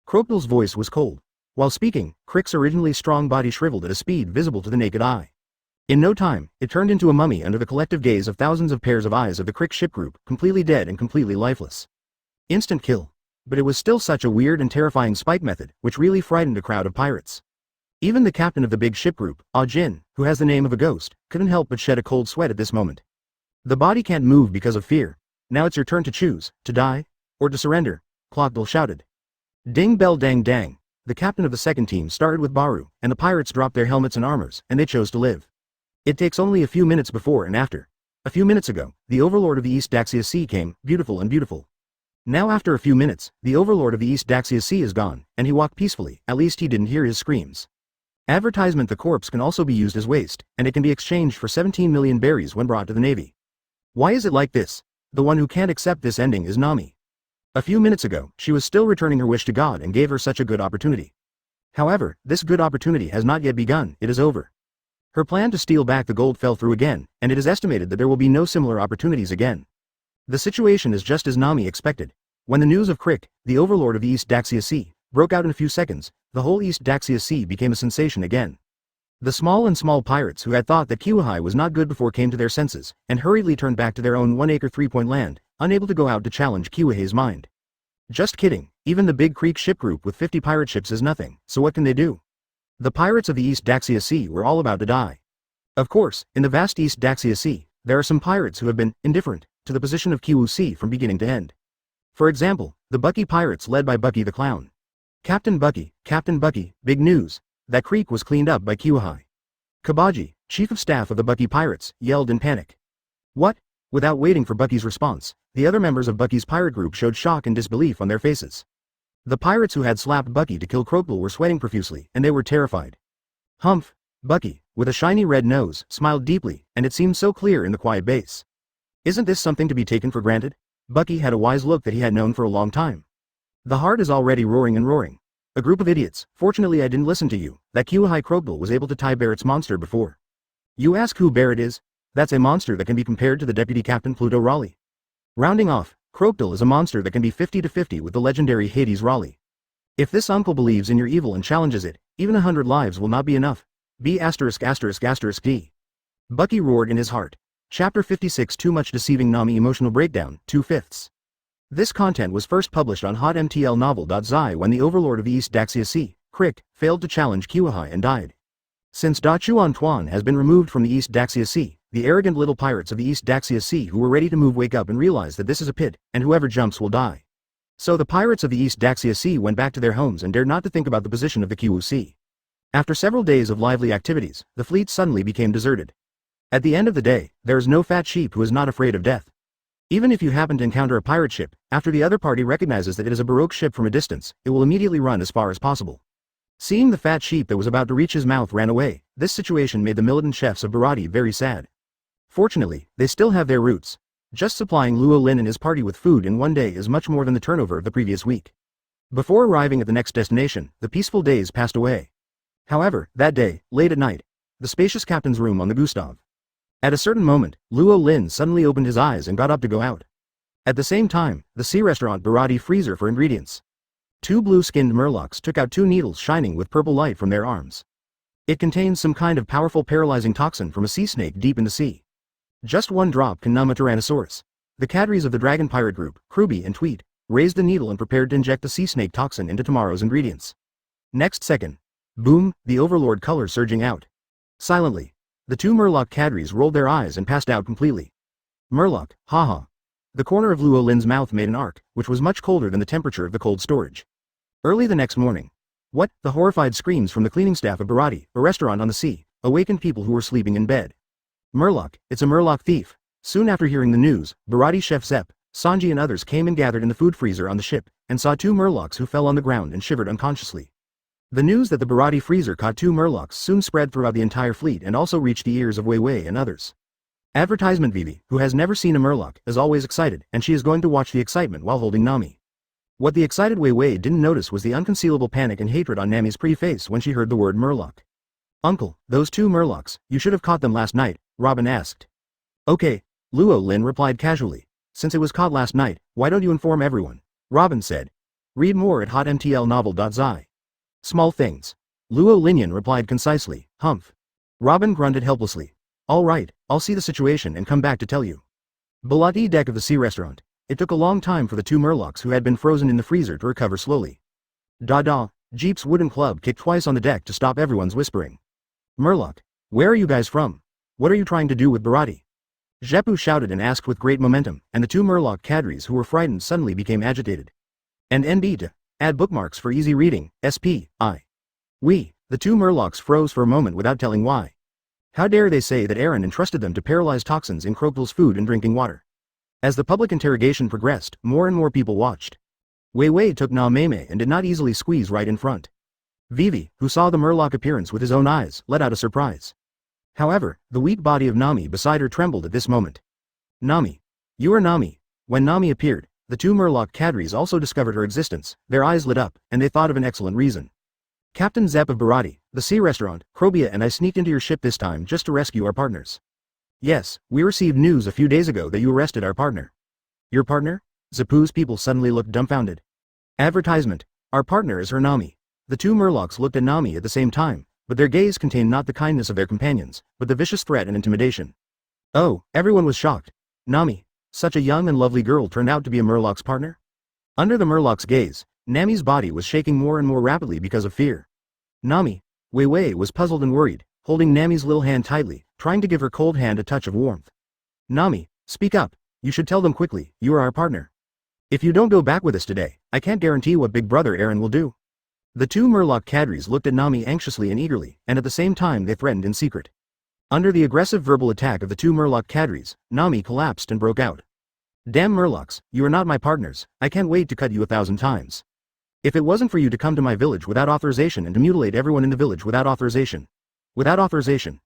Crocodile's voice was cold. While speaking, Crick's originally strong body shriveled at a speed visible to the naked eye. In no time, it turned into a mummy under the collective gaze of thousands of pairs of eyes of the Crick ship group, completely dead and completely lifeless. Instant kill. But it was still such a weird and terrifying spike method, which really frightened a crowd of pirates. Even the captain of the big ship group, Ah Jin, who has the name of a ghost, couldn't help but shed a cold sweat at this moment. The body can't move because of fear. Now it's your turn to choose, to die, or to surrender, Clockdale shouted. Ding bell dang dang. The captain of the second team started with Baru, and the pirates dropped their helmets and armors, and they chose to live. It takes only a few minutes before and after. A few minutes ago, the overlord of the East Daxia Sea came, beautiful and beautiful. Now after a few minutes, the overlord of the East Daxia Sea is gone, and he walked peacefully, at least he didn't hear his screams. Advertisement: the corpse can also be used as waste, and it can be exchanged for 17 million berries when brought to the navy. Why is it like this? The one who can't accept this ending is Nami. A few minutes ago, she was still returning her wish to God and gave her such a good opportunity. However, this good opportunity has not yet begun, it is over. Her plan to steal back the gold fell through again, and it is estimated that there will be no similar opportunities again. The situation is just as Nami expected. When the news of Crick, the overlord of the East Daxia Sea, broke out in a few seconds, the whole East Daxia Sea became a sensation again. The small pirates who had thought that Kiwahai was not good before came to their senses, and hurriedly turned back to their own 1-acre 3-point land, unable to go out to challenge Kiwahai's mind. Just kidding, even the big Creek ship group with 50 pirate ships is nothing, so what can they do? The pirates of the East Daxia Sea were all about to die. Of course, in the vast East Daxia Sea, there are some pirates who have been indifferent to the position of Kiwu Sea from beginning to end. For example, the Bucky pirates led by Bucky the Clown. Captain Bucky, big news, that creek was cleaned up by Kiwahai. Kabaji, chief of staff of the Bucky pirates, yelled in panic. What? Without waiting for Bucky's response, the other members of Bucky's pirate group showed shock and disbelief on their faces. The pirates who had slapped Bucky to kill Crocodile were sweating profusely, and they were terrified. Humph, Bucky, with a shiny red nose, smiled deeply, and it seemed so clear in the quiet base. Isn't this something to be taken for granted? Bucky had a wise look that he had known for a long time. The heart is already roaring and roaring. A group of idiots, fortunately I didn't listen to you, that Kiwahai Crocodile was able to tie Barrett's monster before. You ask who Barrett is? That's a monster that can be compared to the Deputy Captain Pluto Raleigh. Rounding off, Crocodile is a monster that can be 50-50 with the legendary Hades Raleigh. If this uncle believes in your evil and challenges it, even 100 lives will not be enough. B*********. D. Bucky roared in his heart. Chapter 56 Too Much Deceiving Nami Emotional Breakdown, 2/5. This content was first published on hotmtlnovel.zi when the overlord of the East Daxia Sea, Crick, failed to challenge Kiwahai and died. Since Da Chuan Tuan has been removed from the East Daxia Sea, the arrogant little pirates of the East Daxia Sea who were ready to move wake up and realize that this is a pit, and whoever jumps will die. So the pirates of the East Daxia Sea went back to their homes and dared not to think about the position of the Kiwu Sea. After several days of lively activities, the fleet suddenly became deserted. At the end of the day, there is no fat sheep who is not afraid of death. Even if you happen to encounter a pirate ship, after the other party recognizes that it is a Baroque ship from a distance, it will immediately run as far as possible. Seeing the fat sheep that was about to reach his mouth ran away, this situation made the militant chefs of Barati very sad. Fortunately, they still have their roots. Just supplying Luo Lin and his party with food in one day is much more than the turnover of the previous week. Before arriving at the next destination, the peaceful days passed away. However, that day, late at night, the spacious captain's room on the Gustav. At a certain moment, Luo Lin suddenly opened his eyes and got up to go out. At the same time, the sea restaurant Barati freezer for ingredients. Two blue-skinned murlocs took out two needles shining with purple light from their arms. It contains some kind of powerful paralyzing toxin from a sea snake deep in the sea. Just one drop can numb a Tyrannosaurus. The cadres of the Dragon Pirate Group, Kruby and Tweet, raised the needle and prepared to inject the sea snake toxin into tomorrow's ingredients. Next second. Boom, the overlord color surging out. Silently. The two Murloc cadres rolled their eyes and passed out completely. Murloc, haha. The corner of Luo Lin's mouth made an arc, which was much colder than the temperature of the cold storage. Early the next morning. What? The horrified screams from the cleaning staff of Barati, a restaurant on the sea, awakened people who were sleeping in bed. Murloc, it's a Murloc thief. Soon after hearing the news, Barati chef Zepp, Sanji and others came and gathered in the food freezer on the ship, and saw two Murlocs who fell on the ground and shivered unconsciously. The news that the Barati freezer caught two Murlocs soon spread throughout the entire fleet and also reached the ears of Wei Wei and others. Advertisement Vivi, who has never seen a Murloc, is always excited, and she is going to watch the excitement while holding Nami. What the excited Wei Wei didn't notice was the unconcealable panic and hatred on Nami's pretty face when she heard the word Murloc. Uncle, those two Murlocs, you should have caught them last night, Robin asked. Okay, Luo Lin replied casually. Since it was caught last night, why don't you inform everyone? Robin said. Read more at hotmtlnovel.zi. Small things. Luo Linian replied concisely, humph. Robin grunted helplessly. All right, I'll see the situation and come back to tell you. Below deck of the sea restaurant. It took a long time for the two Murlocs who had been frozen in the freezer to recover slowly. Da-da, Jeep's wooden club kicked twice on the deck to stop everyone's whispering. Murloc, where are you guys from? What are you trying to do with Barati? Jepu shouted and asked with great momentum, and the two Murloc cadres who were frightened suddenly became agitated. And NB to add bookmarks for easy reading, SPI. The two Murlocs froze for a moment without telling why. How dare they say that Aaron entrusted them to paralyze toxins in Crocodile's food and drinking water? As the public interrogation progressed, more and more people watched. Wei Wei took Na Mei and did not easily squeeze right in front. Vivi, who saw the Murloc appearance with his own eyes, let out a surprise. However, the weak body of Nami beside her trembled at this moment. Nami. You are Nami. When Nami appeared, the two Murloc cadres also discovered her existence, their eyes lit up, and they thought of an excellent reason. Captain Zepp of Barati, the sea restaurant, Krobia and I sneaked into your ship this time just to rescue our partners. Yes, we received news a few days ago that you arrested our partner. Your partner? Zapu's people suddenly looked dumbfounded. Advertisement. Our partner is her Nami. The two Murlocs looked at Nami at the same time, but their gaze contained not the kindness of their companions, but the vicious threat and intimidation. Oh, everyone was shocked. Nami, such a young and lovely girl turned out to be a Murloc's partner? Under the Murloc's gaze, Nami's body was shaking more and more rapidly because of fear. Nami, Wei Wei was puzzled and worried, holding Nami's little hand tightly, trying to give her cold hand a touch of warmth. Nami, speak up, you should tell them quickly, you are our partner. If you don't go back with us today, I can't guarantee what Big Brother Aaron will do. The two Murloc cadres looked at Nami anxiously and eagerly, and at the same time they threatened in secret. Under the aggressive verbal attack of the two Murloc cadres, Nami collapsed and broke out. Damn Murlocs, you are not my partners, I can't wait to cut you 1,000 times. If it wasn't for you to come to my village without authorization and to mutilate everyone in the village without authorization. Without authorization,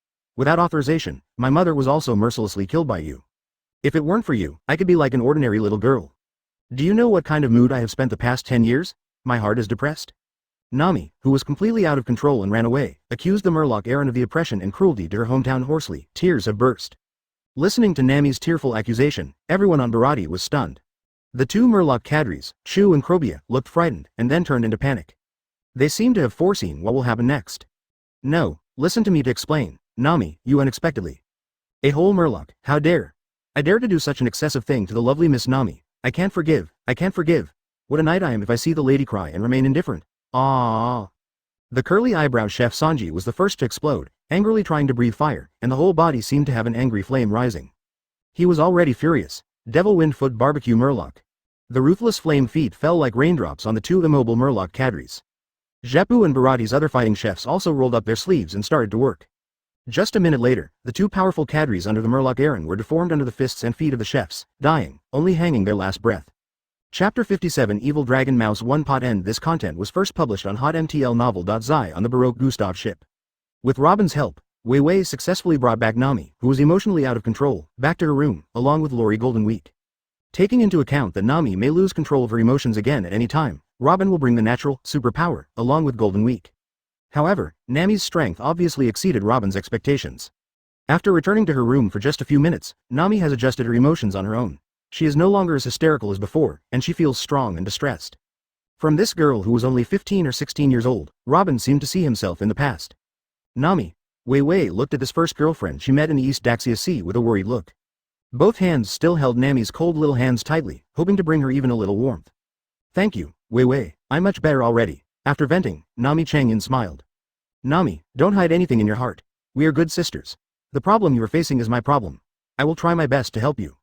my mother was also mercilessly killed by you. If it weren't for you, I could be like an ordinary little girl. Do you know what kind of mood I have spent the past 10 years? My heart is depressed. Nami, who was completely out of control and ran away, accused the Murloc Aaron of the oppression and cruelty to her hometown hoarsely. Tears have burst. Listening to Nami's tearful accusation, everyone on Barati was stunned. The two Murloc cadres, Chu and Krobia, looked frightened and then turned into panic. They seemed to have foreseen what will happen next. No, listen to me to explain. Nami, you unexpectedly. A whole Murloc, how dare? I dare to do such an excessive thing to the lovely Miss Nami. I can't forgive. What a night I am if I see the lady cry and remain indifferent. Ah. The curly eyebrow chef Sanji was the first to explode, angrily trying to breathe fire, and the whole body seemed to have an angry flame rising. He was already furious. Devil Windfoot Barbecue Murloc. The ruthless flame feet fell like raindrops on the two immobile Murloc cadres. Jepu and Barati's other fighting chefs also rolled up their sleeves and started to work. Just a minute later, the two powerful cadres under the Murloc Aaron were deformed under the fists and feet of the chefs, dying, only hanging their last breath. Chapter 57 Evil Dragon Mouse 1 Pot End. This content was first published on hotmtlnovel.zi on the Baroque Gustav ship. With Robin's help, Wei Wei successfully brought back Nami, who was emotionally out of control, back to her room, along with Lori Golden Week. Taking into account that Nami may lose control of her emotions again at any time, Robin will bring the natural, superpower, along with Golden Week. However, Nami's strength obviously exceeded Robin's expectations. After returning to her room for just a few minutes, Nami has adjusted her emotions on her own. She is no longer as hysterical as before, and she feels strong and distressed. From this girl who was only 15 or 16 years old, Robin seemed to see himself in the past. Nami. Wei Wei looked at this first girlfriend she met in the East Daxia Sea with a worried look. Both hands still held Nami's cold little hands tightly, hoping to bring her even a little warmth. Thank you, Wei Wei, I'm much better already. After venting, Nami Changyan smiled. Nami, don't hide anything in your heart. We are good sisters. The problem you are facing is my problem. I will try my best to help you.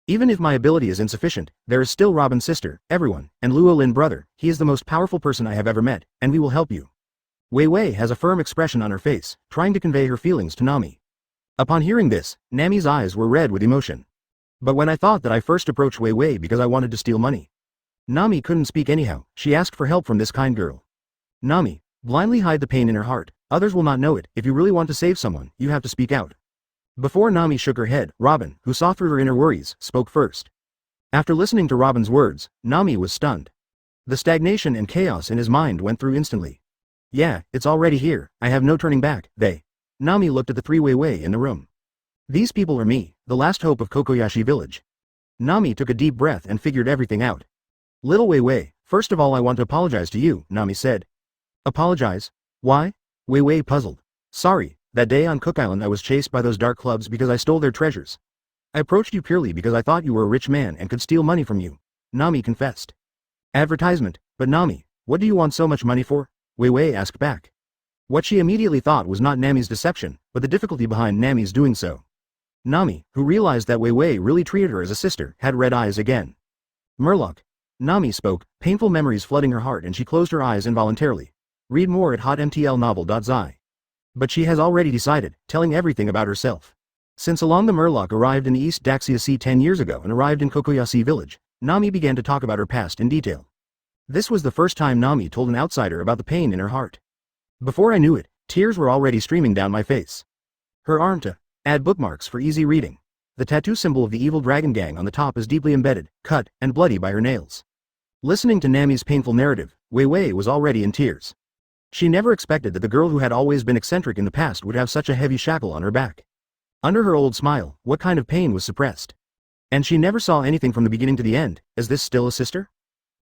Even if my ability is insufficient, there is still Robin's sister, everyone, and Luo Lin brother. He is the most powerful person I have ever met, and we will help you. Wei Wei has a firm expression on her face, trying to convey her feelings to Nami. Upon hearing this, Nami's eyes were red with emotion. But when I thought that I first approached Wei Wei because I wanted to steal money. Nami couldn't speak anyhow, she asked for help from this kind girl. Nami, blindly hide the pain in her heart, others will not know it. If you really want to save someone, you have to speak out. Before Nami shook her head, Robin, who saw through her inner worries, spoke first. After listening to Robin's words, Nami was stunned. The stagnation and chaos in his mind went through instantly. Yeah, it's already here, I have no turning back, Nami looked at the three Wei Wei in the room. These people are me, the last hope of Kokoyashi village. Nami took a deep breath and figured everything out. Little Wei Wei, first of all I want to apologize to you, Nami said. Apologize? Why? Wei Wei puzzled. Sorry, That day on Cook Island I was chased by those dark clubs because I stole their treasures. I approached you purely because I thought you were a rich man and could steal money from you. Nami confessed. Advertisement, but Nami, what do you want so much money for? Wei Wei asked back. What she immediately thought was not Nami's deception, but the difficulty behind Nami's doing so. Nami, who realized that Wei Wei really treated her as a sister, had red eyes again. Murloc. Nami spoke, painful memories flooding her heart, and she closed her eyes involuntarily. Read more at hotmtlnovel.zi. But she has already decided, telling everything about herself. Since Along the Murloc arrived in the East Daxia Sea 10 years ago and arrived in Kokoyashi village, Nami began to talk about her past in detail. This was the first time Nami told an outsider about the pain in her heart. Before I knew it, tears were already streaming down my face. Her arm to add bookmarks for easy reading. The tattoo symbol of the evil dragon gang on the top is deeply embedded, cut, and bloody by her nails. Listening to Nami's painful narrative, Wei Wei was already in tears. She never expected that the girl who had always been eccentric in the past would have such a heavy shackle on her back. Under her old smile, what kind of pain was suppressed? And she never saw anything from the beginning to the end. Is this still a sister?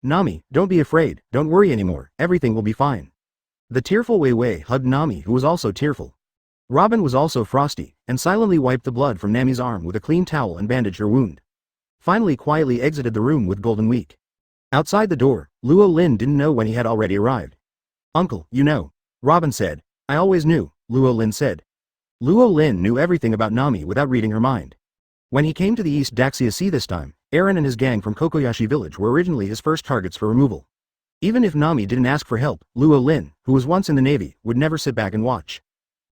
Nami, don't be afraid, don't worry anymore, everything will be fine. The tearful Wei Wei hugged Nami, who was also tearful. Robin was also frosty, and silently wiped the blood from Nami's arm with a clean towel and bandaged her wound. Finally quietly exited the room with Golden Week. Outside the door, Luo Lin didn't know when he had already arrived. Uncle, you know. Robin said. I always knew, Luo Lin said. Luo Lin knew everything about Nami without reading her mind. When he came to the East Daxia Sea this time, Eren and his gang from Kokoyashi village were originally his first targets for removal. Even if Nami didn't ask for help, Luo Lin, who was once in the Navy, would never sit back and watch.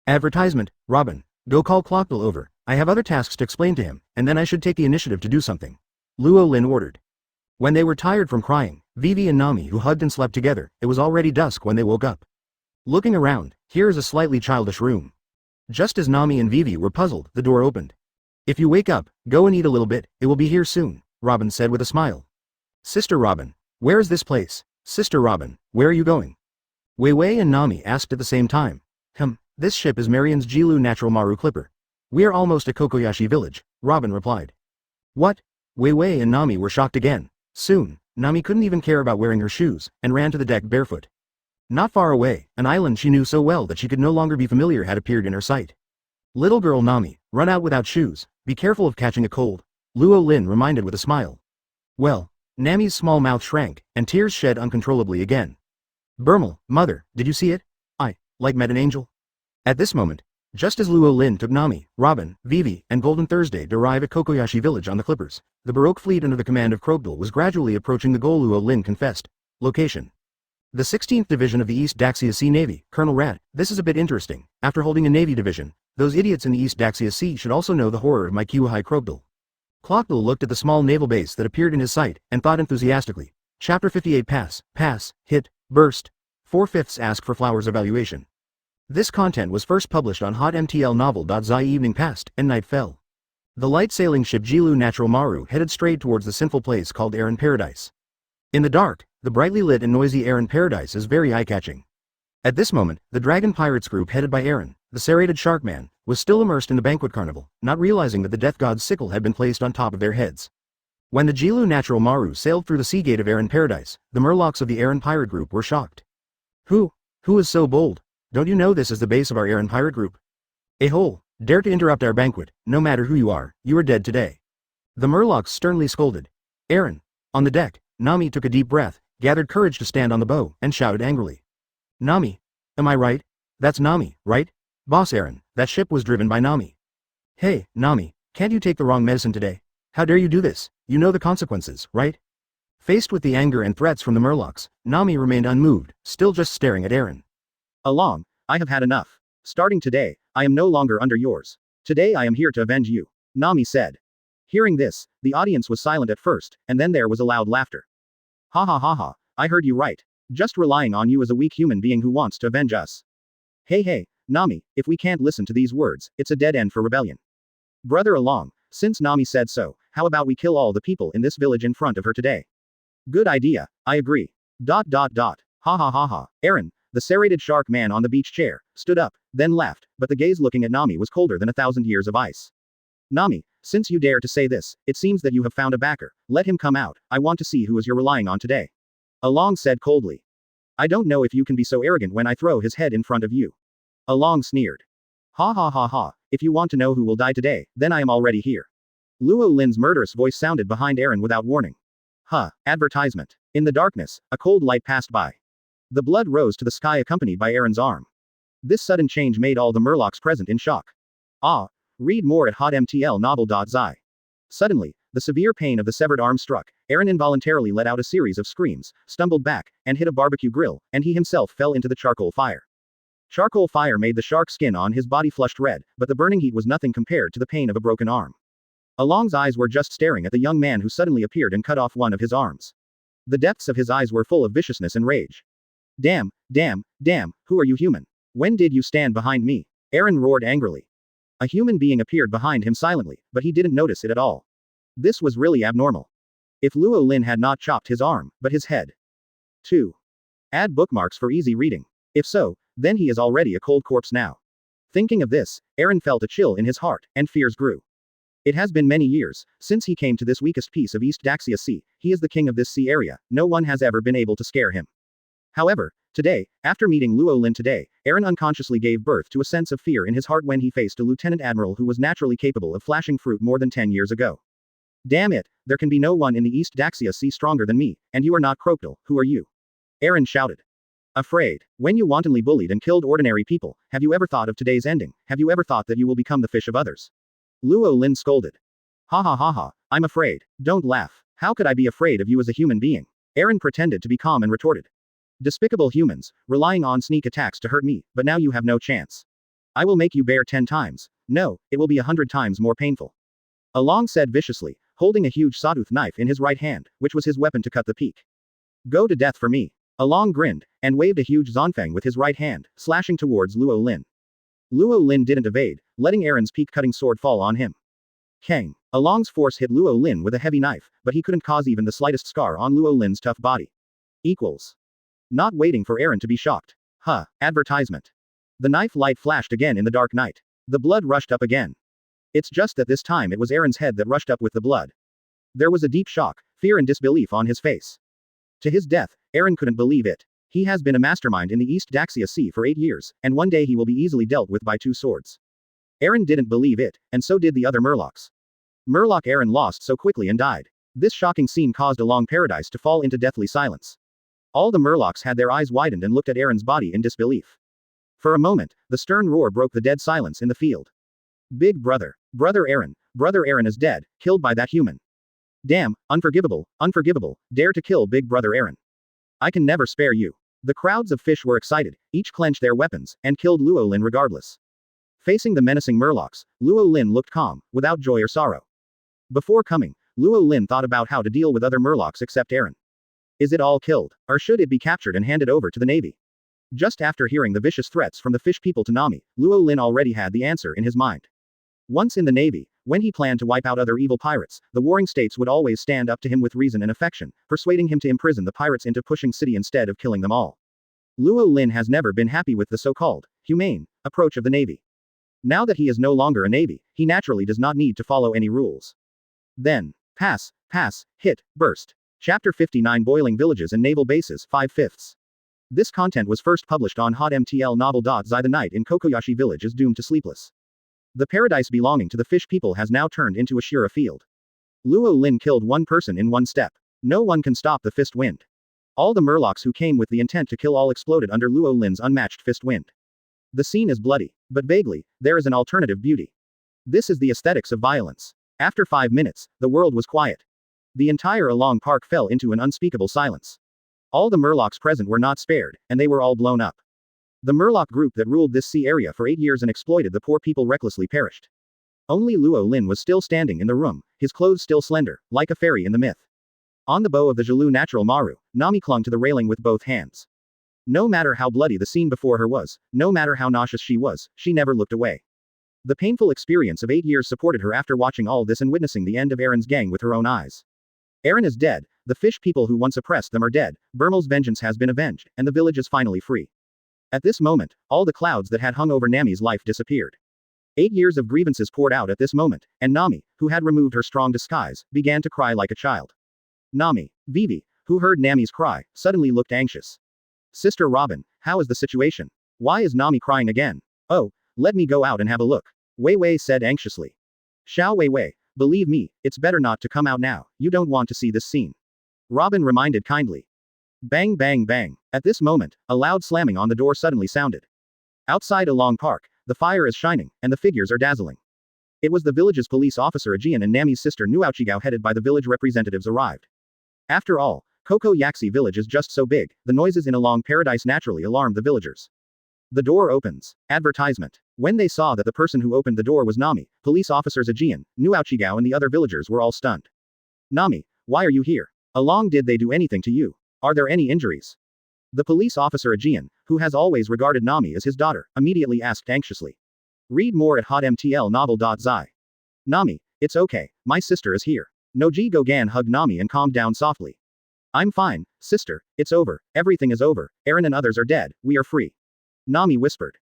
Advertisement, Robin, go call Clockbill over, I have other tasks to explain to him, and then I should take the initiative to do something. Luo Lin ordered. When they were tired from crying, Vivi and Nami who hugged and slept together, it was already dusk when they woke up. Looking around, here is a slightly childish room. Just as Nami and Vivi were puzzled, the door opened. If you wake up, go and eat a little bit, it will be here soon, Robin said with a smile. Sister Robin, where is this place? Sister Robin, where are you going? Wei Wei and Nami asked at the same time. This ship is Marion's Jilu Natural Maru Clipper. We are almost at Kokoyashi village, Robin replied. What? Wei Wei and Nami were shocked again. Soon, Nami couldn't even care about wearing her shoes, and ran to the deck barefoot. Not far away, an island she knew so well that she could no longer be familiar had appeared in her sight. Little girl Nami, run out without shoes, be careful of catching a cold, Luo Lin reminded with a smile. Well, Nami's small mouth shrank, and tears shed uncontrollably again. Burmel, mother, did you see it? Met an angel? At this moment, just as Luo Lin took Nami, Robin, Vivi, and Golden Thursday to arrive at Kokoyashi village on the Clippers, the Baroque fleet under the command of Krogdal was gradually approaching the goal. Luo Lin confessed. Location. The 16th Division of the East Daxia Sea Navy, Colonel Rad. This is a bit interesting. After holding a Navy division, those idiots in the East Daxia Sea should also know the horror of my Kiwahai Krogdal. Clockdal looked at the small naval base that appeared in his sight, and thought enthusiastically. Chapter 58 Pass, hit, burst. 4/5 ask for flowers evaluation. This content was first published on hotmtlnovel.zi. Evening passed, and night fell. The light sailing ship Jilu Natural Maru headed straight towards the sinful place called Eren Paradise. In the dark, the brightly lit and noisy Eren Paradise is very eye-catching. At this moment, the Dragon Pirates group headed by Eren, the serrated shark man, was still immersed in the banquet carnival, not realizing that the death god's sickle had been placed on top of their heads. When the Jilu Natural Maru sailed through the sea gate of Eren Paradise, the Murlocs of the Eren Pirate group were shocked. Who is so bold? Don't you know this is the base of our Eren Pirate group? A-hole, dare to interrupt our banquet, no matter who you are dead today. The Murlocs sternly scolded. Eren. On the deck, Nami took a deep breath, gathered courage to stand on the bow, and shouted angrily. Nami. Am I right? That's Nami, right? Boss Eren, that ship was driven by Nami. Hey, Nami, can't you take the wrong medicine today? How dare you do this? You know the consequences, right? Faced with the anger and threats from the Murlocs, Nami remained unmoved, still just staring at Eren. Along, I have had enough. Starting today, I am no longer under yours. Today I am here to avenge you, Nami said. Hearing this, the audience was silent at first, and then there was a loud laughter. Ha ha ha ha, I heard you right. Just relying on you as a weak human being who wants to avenge us. Hey, Nami, if we can't listen to these words, it's a dead end for rebellion. Brother Along, since Nami said so, how about we kill all the people in this village in front of her today? Good idea, I agree. Ha ha ha ha, Eren, the serrated shark man on the beach chair, stood up, then left, but the gaze looking at Nami was colder than 1,000 years of ice. Nami, since you dare to say this, it seems that you have found a backer. Let him come out, I want to see who is you're relying on today. Along said coldly. I don't know if you can be so arrogant when I throw his head in front of you. Along sneered. Ha ha ha ha, if you want to know who will die today, then I am already here. Luo Lin's murderous voice sounded behind Eren without warning. Advertisement. In the darkness, a cold light passed by. The blood rose to the sky accompanied by Eren's arm. This sudden change made all the Murlocs present in shock. Read more at hotmtlnovel.zi. Suddenly, the severe pain of the severed arm struck. Eren involuntarily let out a series of screams, stumbled back, and hit a barbecue grill, and he himself fell into the charcoal fire. Charcoal fire made the shark skin on his body flushed red, but the burning heat was nothing compared to the pain of a broken arm. Along's eyes were just staring at the young man who suddenly appeared and cut off one of his arms. The depths of his eyes were full of viciousness and rage. Damn, who are you human? When did you stand behind me? Eren roared angrily. A human being appeared behind him silently, but he didn't notice it at all. This was really abnormal. If Luo Lin had not chopped his arm, but his head. 2. Add bookmarks for easy reading. If so, then he is already a cold corpse now. Thinking of this, Eren felt a chill in his heart, and fears grew. It has been many years, since he came to this weakest piece of East Daxia Sea. He is the king of this sea area, no one has ever been able to scare him. However, today, after meeting Luo Lin today, Eren unconsciously gave birth to a sense of fear in his heart when he faced a lieutenant admiral who was naturally capable of flashing fruit more than 10 years ago. Damn it, there can be no one in the East Daxia Sea stronger than me, and you are not Crocodile, who are you? Eren shouted. Afraid. When you wantonly bullied and killed ordinary people, have you ever thought of today's ending? Have you ever thought that you will become the fish of others? Luo Lin scolded. Ha ha ha ha, I'm afraid. Don't laugh. How could I be afraid of you as a human being? Eren pretended to be calm and retorted. Despicable humans, relying on sneak attacks to hurt me, but now you have no chance. I will make you bear 10 times. No, it will be 100 times more painful. Along said viciously, holding a huge sawtooth knife in his right hand, which was his weapon to cut the peak. Go to death for me. Along grinned, and waved a huge Zonfang with his right hand, slashing towards Luo Lin. Luo Lin didn't evade, letting Eren's peak-cutting sword fall on him. Kang. Along's force hit Luo Lin with a heavy knife, but he couldn't cause even the slightest scar on Luo Lin's tough body. Not waiting for Eren to be shocked. Advertisement. The knife light flashed again in the dark night. The blood rushed up again. It's just that this time it was Eren's head that rushed up with the blood. There was a deep shock, fear and disbelief on his face. To his death, Eren couldn't believe it. He has been a mastermind in the East Daxia Sea for 8 years, and one day he will be easily dealt with by 2 swords. Eren didn't believe it, and so did the other Murlocs. Murloc Eren lost so quickly and died. This shocking scene caused Along Paradise to fall into deathly silence. All the Murlocs had their eyes widened and looked at Eren's body in disbelief. For a moment, the stern roar broke the dead silence in the field. Big brother. Brother Eren is dead, killed by that human. Damn, unforgivable, dare to kill Big Brother Eren. I can never spare you. The crowds of fish were excited, each clenched their weapons, and killed Luo Lin regardless. Facing the menacing Murlocs, Luo Lin looked calm, without joy or sorrow. Before coming, Luo Lin thought about how to deal with other Murlocs except Eren. Is it all killed, or should it be captured and handed over to the Navy? Just after hearing the vicious threats from the fish people to Nami, Luo Lin already had the answer in his mind. Once in the Navy, when he planned to wipe out other evil pirates, the warring states would always stand up to him with reason and affection, persuading him to imprison the pirates into pushing city instead of killing them all. Luo Lin has never been happy with the so-called humane approach of the Navy. Now that he is no longer a Navy, he naturally does not need to follow any rules. Then, pass, hit, burst. Chapter 59 Boiling Villages and Naval Bases 5/5. This content was first published on hotmtlnovel.zi. The night in Kokoyashi Village is doomed to sleepless. The paradise belonging to the fish people has now turned into a Shura field. Luo Lin killed one person in one step. No one can stop the fist wind. All the Murlocs who came with the intent to kill all exploded under Luo Lin's unmatched fist wind. The scene is bloody, but vaguely, there is an alternative beauty. This is the aesthetics of violence. After 5 minutes, the world was quiet. The entire Along Park fell into an unspeakable silence. All the Murlocs present were not spared, and they were all blown up. The Murloc group that ruled this sea area for 8 years and exploited the poor people recklessly perished. Only Luo Lin was still standing in the room, his clothes still slender, like a fairy in the myth. On the bow of the Jalu natural Maru, Nami clung to the railing with both hands. No matter how bloody the scene before her was, no matter how nauseous she was, she never looked away. The painful experience of 8 years supported her after watching all this and witnessing the end of Eren's gang with her own eyes. Eren is dead, the fish people who once oppressed them are dead, Bermel's vengeance has been avenged, and the village is finally free. At this moment, all the clouds that had hung over Nami's life disappeared. 8 years of grievances poured out at this moment, and Nami, who had removed her strong disguise, began to cry like a child. Nami, Vivi, who heard Nami's cry, suddenly looked anxious. Sister Robin, how is the situation? Why is Nami crying again? Oh, Let me go out and have a look. Wei Wei said anxiously. Xiao Wei Wei, believe me, it's better not to come out now, you don't want to see this scene. Robin reminded kindly. Bang bang bang. At this moment, a loud slamming on the door suddenly sounded. Outside a long park, the fire is shining, and the figures are dazzling. It was the village's police officer Aegean and Nami's sister Nuaochigao headed by the village representatives arrived. After all, Koko Yaxi village is just so big, the noises in Along Paradise naturally alarmed the villagers. The door opens. Advertisement. When they saw that the person who opened the door was Nami, police officers Aegean, Nuaochigao and the other villagers were all stunned. Nami, why are you here? Along did they do anything to you? Are there any injuries? The police officer Aegean, who has always regarded Nami as his daughter, immediately asked anxiously. Read more at hotmtlnovel.zi. Nami, it's okay, my sister is here. Noji Gogan hugged Nami and calmed down softly. I'm fine, sister, it's over, everything is over, Eren and others are dead, we are free. Nami whispered.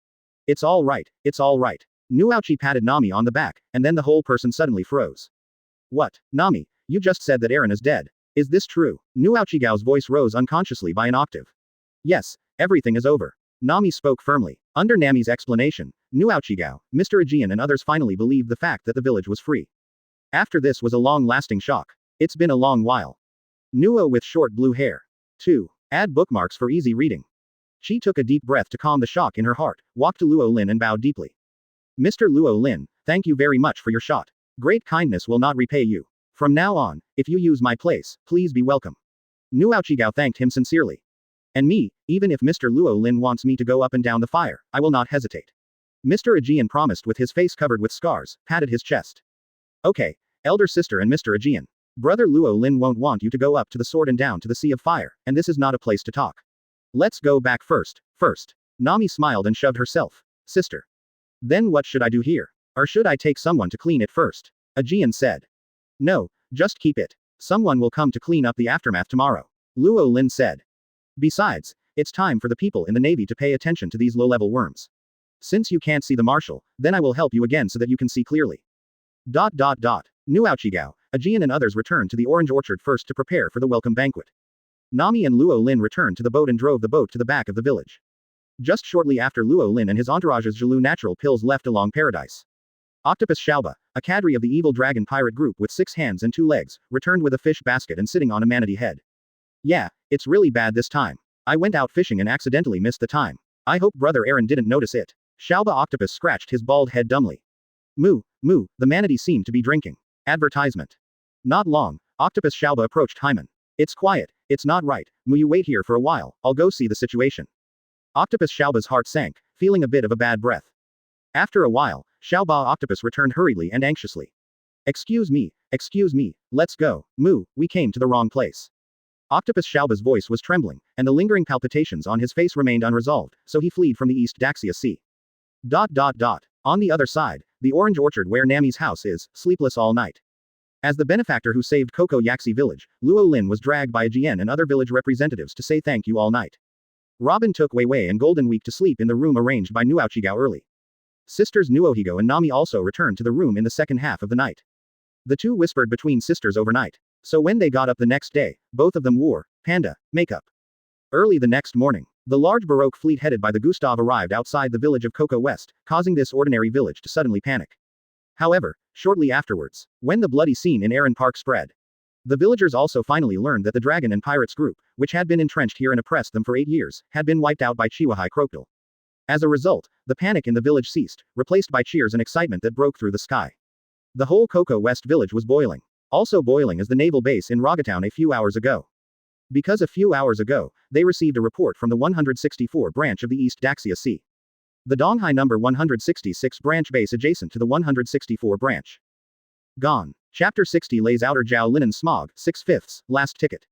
It's all right, it's all right. Nuaochi patted Nami on the back, and then the whole person suddenly froze. What, Nami, you just said that Eren is dead. Is this true? Nuaochigao's voice rose unconsciously by an octave. Yes, everything is over. Nami spoke firmly. Under Nami's explanation, Nuaochigao, Mr. Aegean and others finally believed the fact that the village was free. After this was a long-lasting shock. It's been a long while. Nuo with short blue hair. 2. Add bookmarks for easy reading. She took a deep breath to calm the shock in her heart, walked to Luo Lin and bowed deeply. Mr. Luo Lin, thank you very much for your shot. Great kindness will not repay you. From now on, if you use my place, please be welcome. Nuaochigao thanked him sincerely. And me, even if Mr. Luo Lin wants me to go up and down the fire, I will not hesitate. Mr. Aegean promised with his face covered with scars, patted his chest. Okay, elder sister and Mr. Aegean. Brother Luo Lin won't want you to go up to the sword and down to the sea of fire, and this is not a place to talk. Let's go back first. Nami smiled and shoved herself. Sister. Then what should I do here? Or should I take someone to clean it first? Aegean said. No, just keep it. Someone will come to clean up the aftermath tomorrow. Luo Lin said. Besides, it's time for the people in the navy to pay attention to these low-level worms. Since you can't see the marshal, then I will help you again so that you can see clearly. Nuaochigao, Aegean and others returned to the orange orchard first to prepare for the welcome banquet. Nami and Luo Lin returned to the boat and drove the boat to the back of the village. Just shortly after Luo Lin and his entourage's Jilu natural pills left Along Paradise. Octopus Xiaoba, a cadre of the evil dragon pirate group with 6 hands and 2 legs, returned with a fish basket and sitting on a manatee head. Yeah, it's really bad this time. I went out fishing and accidentally missed the time. I hope brother Eren didn't notice it. Xiaoba Octopus scratched his bald head dumbly. Moo, the manatee seemed to be drinking. Advertisement. Not long, Octopus Xiaoba approached Hyman. It's quiet, it's not right, Moo, you wait here for a while, I'll go see the situation. Octopus Xiaoba's heart sank, feeling a bit of a bad breath. After a while, Xiaoba Octopus returned hurriedly and anxiously. Excuse me, let's go, Moo, we came to the wrong place. Octopus Xiaoba's voice was trembling, and the lingering palpitations on his face remained unresolved, so he fled from the East Daxia Sea. On the other side, the orange orchard where Nami's house is, sleepless all night. As the benefactor who saved Koko Yaxi village, Luo Lin was dragged by Aegean and other village representatives to say thank you all night. Robin took Wei Wei and Golden Week to sleep in the room arranged by Nuaochigao early. Sisters Nuohigo and Nami also returned to the room in the second half of the night. The two whispered between sisters overnight. So when they got up the next day, both of them wore panda makeup. Early the next morning, the large Baroque fleet headed by the Gustav arrived outside the village of Koko West, causing this ordinary village to suddenly panic. However, shortly afterwards, when the bloody scene in Eren Park spread, the villagers also finally learned that the dragon and pirates group, which had been entrenched here and oppressed them for 8 years, had been wiped out by Chihuahai Crocodile. As a result, the panic in the village ceased, replaced by cheers and excitement that broke through the sky. The whole Koko West village was boiling. Also boiling is the naval base in Rogatown a few hours ago. Because a few hours ago, they received a report from the 164 branch of the East Daxia Sea. The Donghai number 166 branch base adjacent to the 164 branch. Gone. Chapter 60 lays outer Jiao Linen Smog, 6/5, last ticket.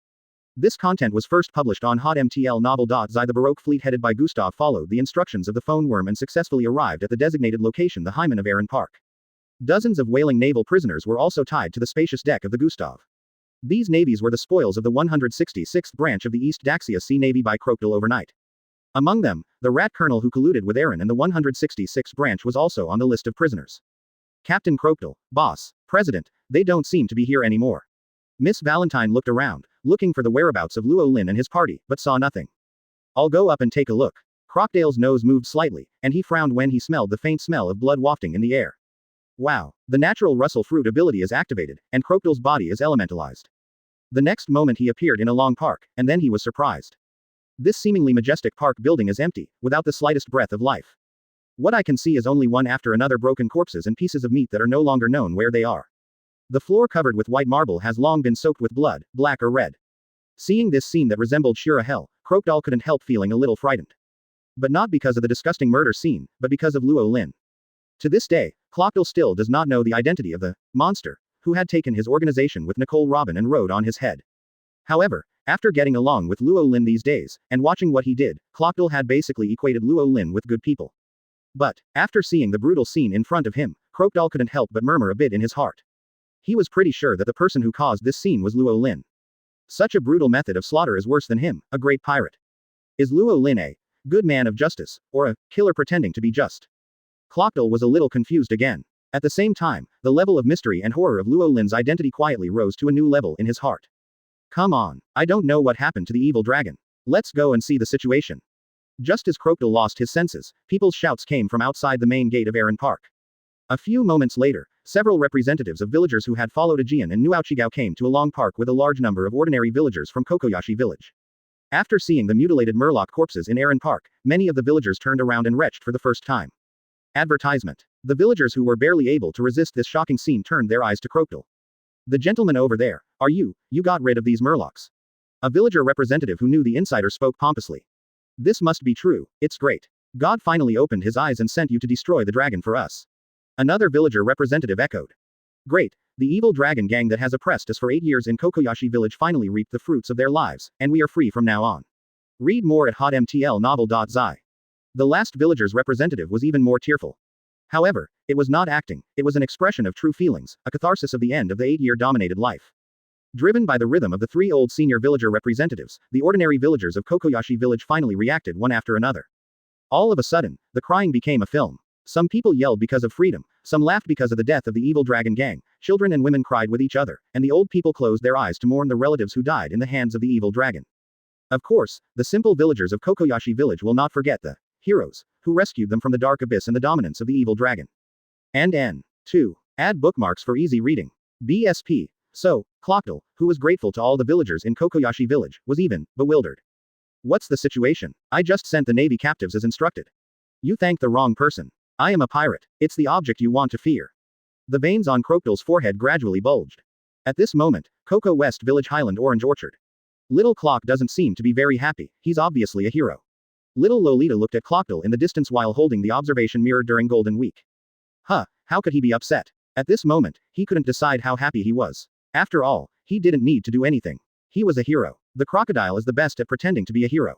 This content was first published on hotmtlnovel.zi. The Baroque fleet headed by Gustav followed the instructions of the phone worm and successfully arrived at the designated location, the Hymen of Eren Park. Dozens of whaling naval prisoners were also tied to the spacious deck of the Gustav. These navies were the spoils of the 166th branch of the East Daxia Sea Navy by Crocodile overnight. Among them, the rat colonel who colluded with Eren and the 166th branch was also on the list of prisoners. Captain Crocodile, boss, president, they don't seem to be here anymore. Miss Valentine looked around, looking for the whereabouts of Luo Lin and his party, but saw nothing. I'll go up and take a look. Crocodile's nose moved slightly, and he frowned when he smelled the faint smell of blood wafting in the air. Wow, the natural Russell fruit ability is activated, and Crocodile's body is elementalized. The next moment he appeared in a long park, and then he was surprised. This seemingly majestic park building is empty, without the slightest breath of life. What I can see is only one after another broken corpses and pieces of meat that are no longer known where they are. The floor covered with white marble has long been soaked with blood, black or red. Seeing this scene that resembled sheer hell, Crocodile couldn't help feeling a little frightened. But not because of the disgusting murder scene, but because of Luo Lin. To this day, Crocodile still does not know the identity of the monster who had taken his organization with Nicole Robin and rode on his head. However, after getting along with Luo Lin these days, and watching what he did, Crocodile had basically equated Luo Lin with good people. But, after seeing the brutal scene in front of him, Crocodile couldn't help but murmur a bit in his heart. He was pretty sure that the person who caused this scene was Luo Lin. Such a brutal method of slaughter is worse than him, a great pirate. Is Luo Lin a good man of justice, or a killer pretending to be just? Crocodile was a little confused again. At the same time, the level of mystery and horror of Luo Lin's identity quietly rose to a new level in his heart. Come on, I don't know what happened to the evil dragon. Let's go and see the situation. Just as Crocodile lost his senses, people's shouts came from outside the main gate of Aaron Park. A few moments later, several representatives of villagers who had followed Aegean and Nuauchigao came to a long park with a large number of ordinary villagers from Kokoyashi village. After seeing the mutilated Murloc corpses in Aaron Park, many of the villagers turned around and retched for the first time. Advertisement. The villagers who were barely able to resist this shocking scene turned their eyes to Crocodile. The gentleman over there, are you got rid of these Murlocs? A villager representative who knew the insider spoke pompously. This must be true, it's great. God finally opened his eyes and sent you to destroy the dragon for us. Another villager representative echoed. Great, the evil dragon gang that has oppressed us for 8 years in Kokoyashi village finally reaped the fruits of their lives, and we are free from now on. Read more at hotmtlnovel.zi. The last villager's representative was even more tearful. However, it was not acting, it was an expression of true feelings, a catharsis of the end of the 8-year dominated life. Driven by the rhythm of the 3 old senior villager representatives, the ordinary villagers of Kokoyashi village finally reacted one after another. All of a sudden, the crying became a film. Some people yelled because of freedom, some laughed because of the death of the evil dragon gang, children and women cried with each other, and the old people closed their eyes to mourn the relatives who died in the hands of the evil dragon. Of course, the simple villagers of Kokoyashi village will not forget the heroes who rescued them from the dark abyss and the dominance of the evil dragon. And N2. Add bookmarks for easy reading. BSP. So, Crocodile, who was grateful to all the villagers in Kokoyashi village, was even bewildered. What's the situation? I just sent the Navy captives as instructed. You thanked the wrong person. I am a pirate. It's the object you want to fear. The veins on Crocodile's forehead gradually bulged. At this moment, Coco West Village Highland Orange Orchard. Little Clock doesn't seem to be very happy, he's obviously a hero. Little Lolita looked at Crocodile in the distance while holding the observation mirror during Golden Week. How could he be upset? At this moment, he couldn't decide how happy he was. After all, he didn't need to do anything. He was a hero. The crocodile is the best at pretending to be a hero.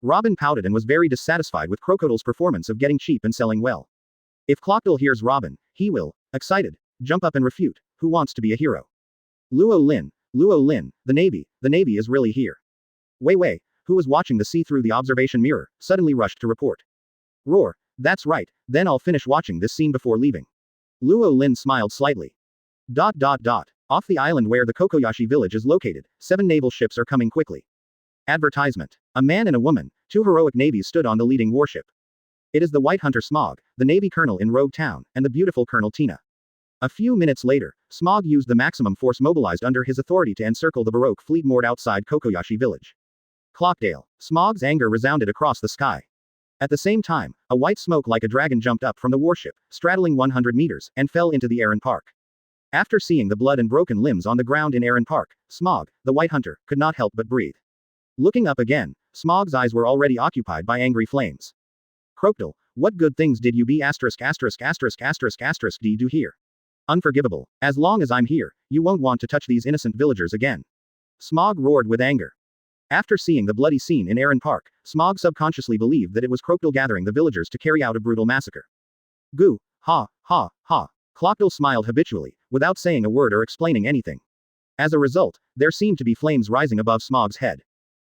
Robin pouted and was very dissatisfied with Crocodile's performance of getting cheap and selling well. If Crocodile hears Robin, he will, excited, jump up and refute, who wants to be a hero? Luo Lin, the Navy is really here. Wei Wei, who was watching the sea through the observation mirror, suddenly rushed to report. Roar, that's right, then I'll finish watching this scene before leaving. Luo Lin smiled slightly. Off the island where the Kokoyashi village is located, 7 naval ships are coming quickly. Advertisement. A man and a woman, 2 heroic navies stood on the leading warship. It is the White Hunter Smog, the Navy Colonel in Rogue Town, and the beautiful Colonel Tina. A few minutes later, Smog used the maximum force mobilized under his authority to encircle the Baroque fleet moored outside Kokoyashi village. Clockdale. Smog's anger resounded across the sky. At the same time, a white smoke like a dragon jumped up from the warship, straddling 100 meters, and fell into the Aaron Park. After seeing the blood and broken limbs on the ground in Aaron Park, Smog, the White Hunter, could not help but breathe. Looking up again, Smog's eyes were already occupied by angry flames. Crocodile, what good things did you do here? Unforgivable. As long as I'm here, you won't want to touch these innocent villagers again. Smog roared with anger. After seeing the bloody scene in Aaron Park, Smog subconsciously believed that it was Crocodile gathering the villagers to carry out a brutal massacre. Goo, ha, ha, ha. Crocodile smiled habitually, without saying a word or explaining anything. As a result, there seemed to be flames rising above Smog's head.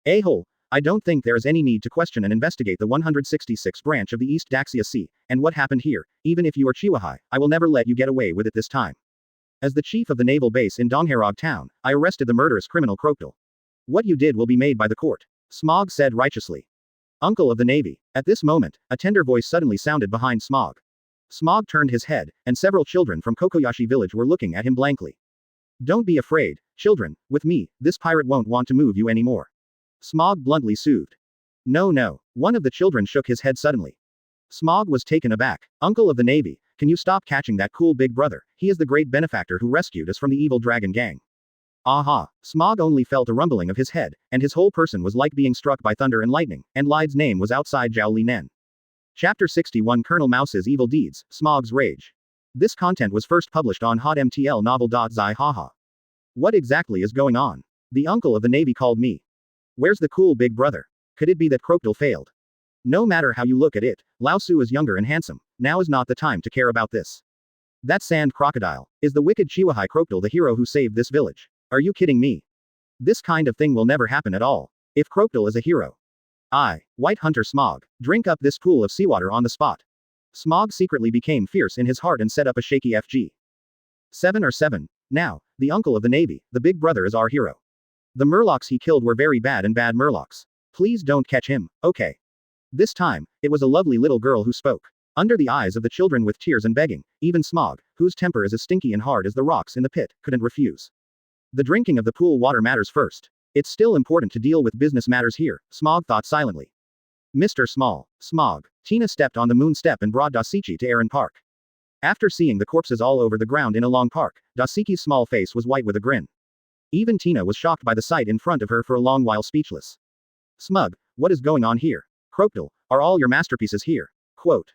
A-hole, I don't think there is any need to question and investigate the 166th branch of the East Daxia Sea, and what happened here, even if you are Chihuahua, I will never let you get away with it this time. As the chief of the naval base in Donghairog town, I arrested the murderous criminal Crocodile. What you did will be made by the court. Smog said righteously. Uncle of the Navy. At this moment, a tender voice suddenly sounded behind Smog. Smog turned his head, and several children from Kokoyashi village were looking at him blankly. Don't be afraid, children, with me, this pirate won't want to move you anymore. Smog bluntly soothed. No, no. One of the children shook his head suddenly. Smog was taken aback. Uncle of the Navy, can you stop catching that cool big brother? He is the great benefactor who rescued us from the evil dragon gang. Aha! Smog only felt a rumbling of his head, and his whole person was like being struck by thunder and lightning, and Lide's name was outside Zhao Linen. Chapter 61 Colonel Mouse's Evil Deeds, Smog's Rage. This content was first published on hotmtl novel.zi haha. What exactly is going on? The uncle of the Navy called me. Where's the cool big brother? Could it be that Crocodile failed? No matter how you look at it, Lao Su is younger and handsome, now is not the time to care about this. That sand crocodile, is the wicked Chihuahua Crocodile the hero who saved this village? Are you kidding me? This kind of thing will never happen at all. If Crocodile is a hero. White Hunter Smog, drink up this pool of seawater on the spot. Smog secretly became fierce in his heart and set up a shaky FG. 7 or 7. Now, the uncle of the Navy, the big brother is our hero. The Murlocs he killed were very bad and bad Murlocs. Please don't catch him, okay? This time, it was a lovely little girl who spoke. Under the eyes of the children with tears and begging, even Smog, whose temper is as stinky and hard as the rocks in the pit, couldn't refuse. The drinking of the pool water matters first. It's still important to deal with business matters here, Smog thought silently. Mr. Smog. Tina stepped on the moon step and brought Dasichi to Aaron Park. After seeing the corpses all over the ground in a long park, Dasiki's small face was white with a grin. Even Tina was shocked by the sight in front of her for a long while speechless. Smug, what is going on here? Crocodile, are all your masterpieces here? Quote.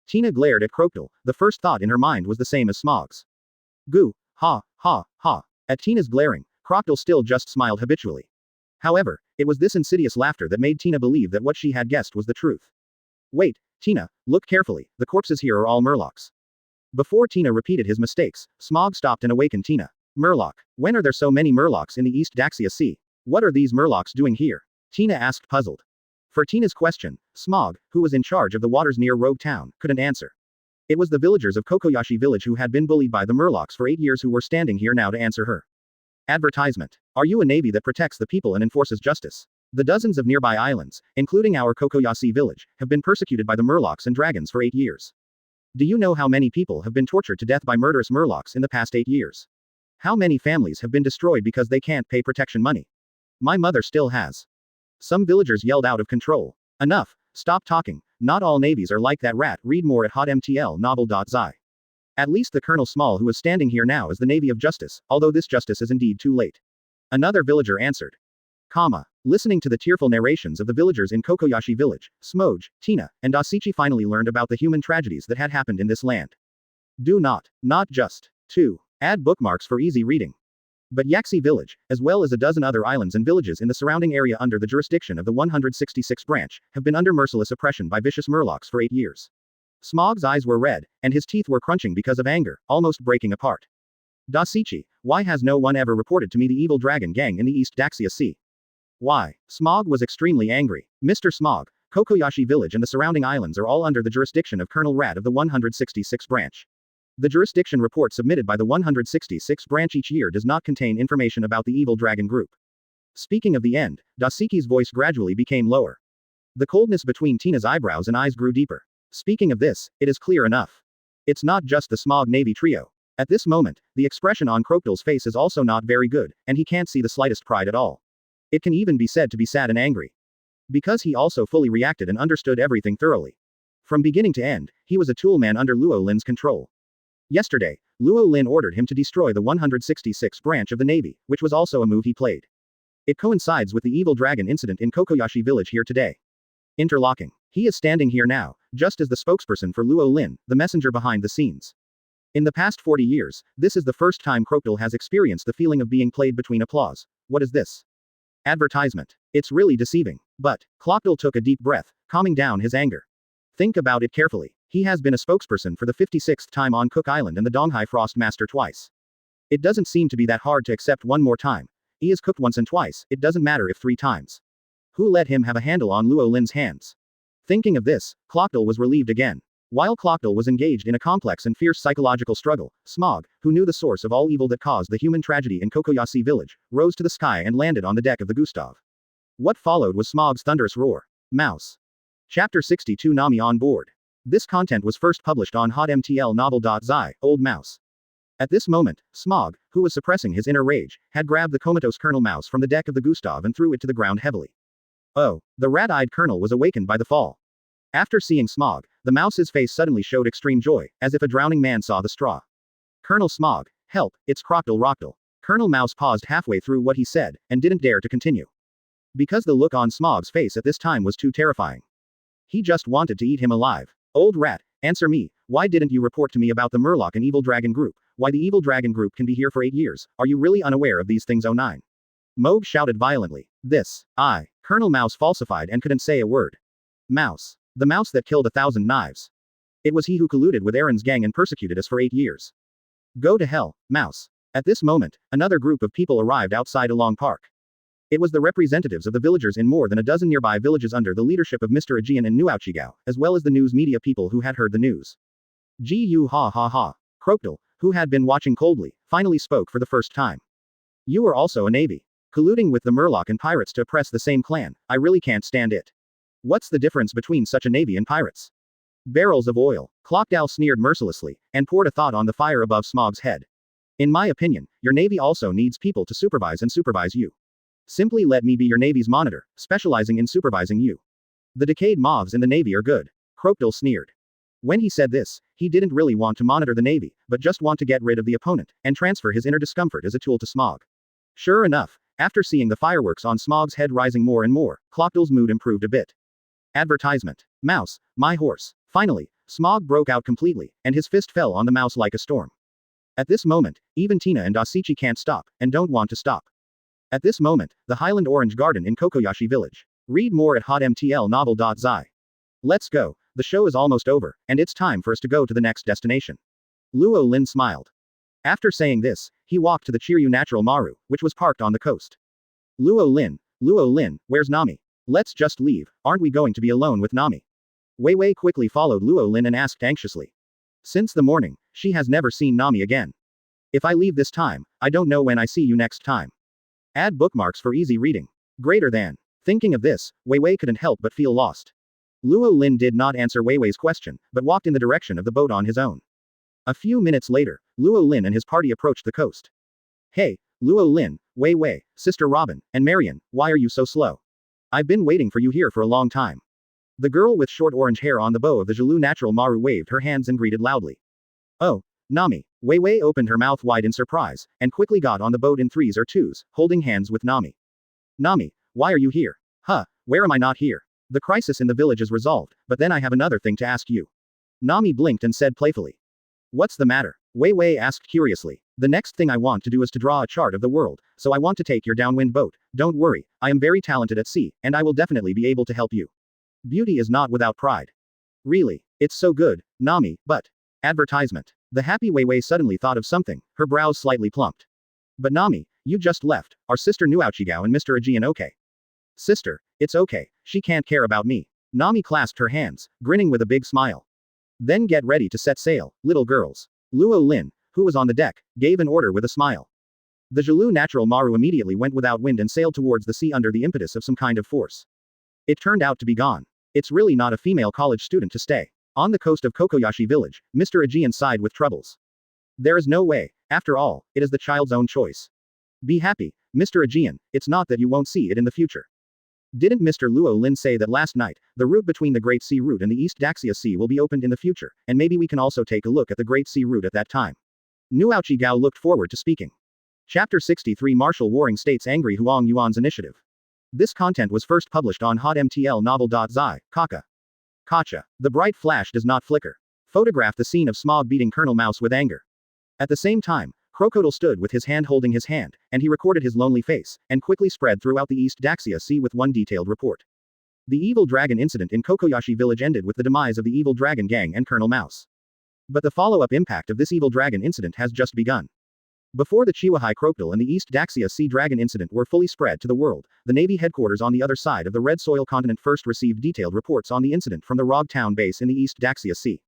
Tina glared at Crocodile, the first thought in her mind was the same as Smog's. Goo, ha, ha, ha. At Tina's glaring, Crocodile still just smiled habitually. However, it was this insidious laughter that made Tina believe that what she had guessed was the truth. Wait, Tina, look carefully, the corpses here are all Murlocs. Before Tina repeated his mistakes, Smog stopped and awakened Tina. Murloc, when are there so many Murlocs in the East Daxia Sea? What are these Murlocs doing here? Tina asked puzzled. For Tina's question, Smog, who was in charge of the waters near Rogue Town, couldn't answer. It was the villagers of Kokoyashi village who had been bullied by the Murlocs for 8 years who were standing here now to answer her. Advertisement. Are you a navy that protects the people and enforces justice? The dozens of nearby islands, including our Kokoyashi village, have been persecuted by the Murlocs and dragons for 8 years. Do you know how many people have been tortured to death by murderous Murlocs in the past 8 years? How many families have been destroyed because they can't pay protection money? My mother still has. Some villagers yelled out of control. Enough, stop talking, not all navies are like that rat, read more at hotmtlnovel.zi. At least the Colonel Small who is standing here now is the Navy of Justice, although this justice is indeed too late. Another villager answered. Listening to the tearful narrations of the villagers in Kokoyashi village, Smoj, Tina, and Dasichi finally learned about the human tragedies that had happened in this land. Do not just. 2. Add bookmarks for easy reading. But Yaxi village, as well as a dozen other islands and villages in the surrounding area under the jurisdiction of the 166th branch, have been under merciless oppression by vicious Murlocs for 8 years. Smog's eyes were red, and his teeth were crunching because of anger, almost breaking apart. Dasichi, why has no one ever reported to me the evil dragon gang in the East Daxia Sea? Why? Smog was extremely angry. Mr. Smog, Kokoyashi village and the surrounding islands are all under the jurisdiction of Colonel Rat of the 166th branch. The jurisdiction report submitted by the 166th branch each year does not contain information about the evil dragon group. Speaking of the end, Dasiki's voice gradually became lower. The coldness between Tina's eyebrows and eyes grew deeper. Speaking of this, it is clear enough. It's not just the Smog Navy trio. At this moment, the expression on Crocodile's face is also not very good, and he can't see the slightest pride at all. It can even be said to be sad and angry. Because he also fully reacted and understood everything thoroughly. From beginning to end, he was a toolman under Luo Lin's control. Yesterday, Luo Lin ordered him to destroy the 166th branch of the Navy, which was also a move he played. It coincides with the evil dragon incident in Kokoyashi village here today. Interlocking. He is standing here now, just as the spokesperson for Luo Lin, the messenger behind the scenes. In the past 40 years, this is the first time Crocodile has experienced the feeling of being played between applause. What is this? Advertisement. It's really deceiving. But, Crocodile took a deep breath, calming down his anger. Think about it carefully. He has been a spokesperson for the 56th time on Cook Island and the Donghai Frost Master twice. It doesn't seem to be that hard to accept one more time. He is cooked once and twice, it doesn't matter if 3 times. Who let him have a handle on Luo Lin's hands? Thinking of this, Crocodile was relieved again. While Crocodile was engaged in a complex and fierce psychological struggle, Smog, who knew the source of all evil that caused the human tragedy in Kokoyashi village, rose to the sky and landed on the deck of the Gustav. What followed was Smog's thunderous roar. Mouse. Chapter 62 Nami on board. This content was first published on hotmtlnovel.zi, Old Mouse. At this moment, Smog, who was suppressing his inner rage, had grabbed the comatose Colonel Mouse from the deck of the Gustav and threw it to the ground heavily. Oh, the rat-eyed colonel was awakened by the fall. After seeing Smog, the mouse's face suddenly showed extreme joy, as if a drowning man saw the straw. Colonel Smog, help, it's Crocodile Rockdale. Colonel Mouse paused halfway through what he said, and didn't dare to continue. Because the look on Smog's face at this time was too terrifying. He just wanted to eat him alive. Old rat, answer me, why didn't you report to me about the Murloc and Evil Dragon Group? Why the Evil Dragon Group can be here for 8 years, are you really unaware of these things? 09. Moog shouted violently. Colonel Mouse falsified and couldn't say a word. Mouse. The mouse that killed 1,000 knives. It was he who colluded with Aaron's gang and persecuted us for 8 years. Go to hell, Mouse. At this moment, another group of people arrived outside a long park. It was the representatives of the villagers in more than a dozen nearby villages under the leadership of Mr. Aegean and Nuauchigao, as well as the news media people who had heard the news. Gu ha ha ha. Crocodile, who had been watching coldly, finally spoke for the first time. You are also a navy. Colluding with the Murloc and pirates to oppress the same clan, I really can't stand it. What's the difference between such a navy and pirates? Barrels of oil. Clockdow sneered mercilessly, and poured a thought on the fire above Smog's head. In my opinion, your navy also needs people to supervise and supervise you. Simply let me be your navy's monitor, specializing in supervising you. The decayed mobs in the navy are good. Crocodile sneered. When he said this, he didn't really want to monitor the navy, but just want to get rid of the opponent, and transfer his inner discomfort as a tool to Smog. Sure enough, after seeing the fireworks on Smog's head rising more and more, Clockdale's mood improved a bit. Advertisement. Mouse, my horse. Finally, Smog broke out completely, and his fist fell on the mouse like a storm. At this moment, even Tina and Dasichi can't stop, and don't want to stop. At this moment, the Highland Orange Garden in Kokoyashi Village. Read more at hotmtlnovel.zi. Let's go, the show is almost over, and it's time for us to go to the next destination. Luo Lin smiled. After saying this, he walked to the Chiryu Natural Maru, which was parked on the coast. Luo Lin, where's Nami? Let's just leave, aren't we going to be alone with Nami? Wei Wei quickly followed Luo Lin and asked anxiously. Since the morning, she has never seen Nami again. If I leave this time, I don't know when I see you next time. Add bookmarks for easy reading. Greater than. Thinking of this, Wei Wei couldn't help but feel lost. Luo Lin did not answer Wei Wei's question, but walked in the direction of the boat on his own. A few minutes later, Luo Lin and his party approached the coast. Hey, Luo Lin, Wei Wei, Sister Robin, and Marian, why are you so slow? I've been waiting for you here for a long time. The girl with short orange hair on the bow of the Jilu Natural Maru waved her hands and greeted loudly. Oh, Nami. Wei Wei opened her mouth wide in surprise, and quickly got on the boat in 3s or 2s, holding hands with Nami. Nami, why are you here? Where am I not here? The crisis in the village is resolved, but then I have another thing to ask you. Nami blinked and said playfully. What's the matter? Wei Wei asked curiously. The next thing I want to do is to draw a chart of the world, so I want to take your downwind boat. Don't worry, I am very talented at sea, and I will definitely be able to help you. Beauty is not without pride. Really, it's so good, Nami, but. Advertisement. The happy Wei Wei suddenly thought of something, her brows slightly plumped. But Nami, you just left, are Sister Nuauchigao and Mr. Aegean okay? Sister, it's okay, she can't care about me. Nami clasped her hands, grinning with a big smile. Then get ready to set sail, little girls. Luo Lin, who was on the deck, gave an order with a smile. The Jilu Natural Maru immediately went without wind and sailed towards the sea under the impetus of some kind of force. It turned out to be gone. It's really not a female college student to stay. On the coast of Kokoyashi Village, Mr. Aegean sighed with troubles. There is no way, after all, it is the child's own choice. Be happy, Mr. Aegean, it's not that you won't see it in the future. Didn't Mr. Luo Lin say that last night, the route between the Great Sea Route and the East Daxia Sea will be opened in the future, and maybe we can also take a look at the Great Sea Route at that time. Nuauchigao looked forward to speaking. Chapter 63 Martial Warring States Angry Huang Yuan's Initiative. This content was first published on hotmtlnovel.zi, Kaka. Kacha. The bright flash does not flicker. Photograph the scene of Smog beating Colonel Mouse with anger. At the same time, Crocodile stood with his hand holding his hand, and he recorded his lonely face, and quickly spread throughout the East Daxia Sea with one detailed report. The Evil Dragon incident in Kokoyashi Village ended with the demise of the Evil Dragon gang and Colonel Mouse. But the follow-up impact of this Evil Dragon incident has just begun. Before the Chihuahai Crocodile and the East Daxia Sea Dragon incident were fully spread to the world, the Navy headquarters on the other side of the Red Soil continent first received detailed reports on the incident from the Rog Town base in the East Daxia Sea.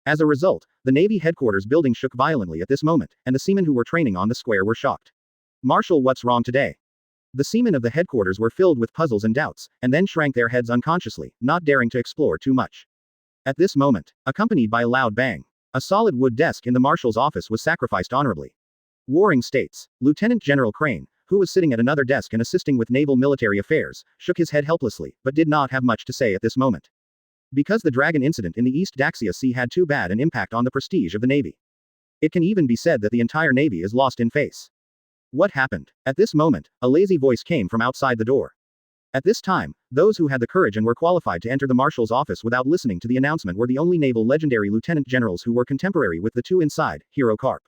As a result, the Navy headquarters building shook violently at this moment, and the seamen who were training on the square were shocked. Marshal, what's wrong today? The seamen of the headquarters were filled with puzzles and doubts, and then shrank their heads unconsciously, not daring to explore too much. At this moment, accompanied by a loud bang, a solid wood desk in the marshal's office was sacrificed honorably. Warring States. Lieutenant General Crane, who was sitting at another desk and assisting with naval military affairs, shook his head helplessly, but did not have much to say at this moment. Because the Dragon incident in the East Daxia Sea had too bad an impact on the prestige of the Navy. It can even be said that the entire Navy is lost in face. What happened? At this moment, a lazy voice came from outside the door. At this time, those who had the courage and were qualified to enter the marshal's office without listening to the announcement were the only naval legendary lieutenant generals who were contemporary with the two inside, Hero Carp.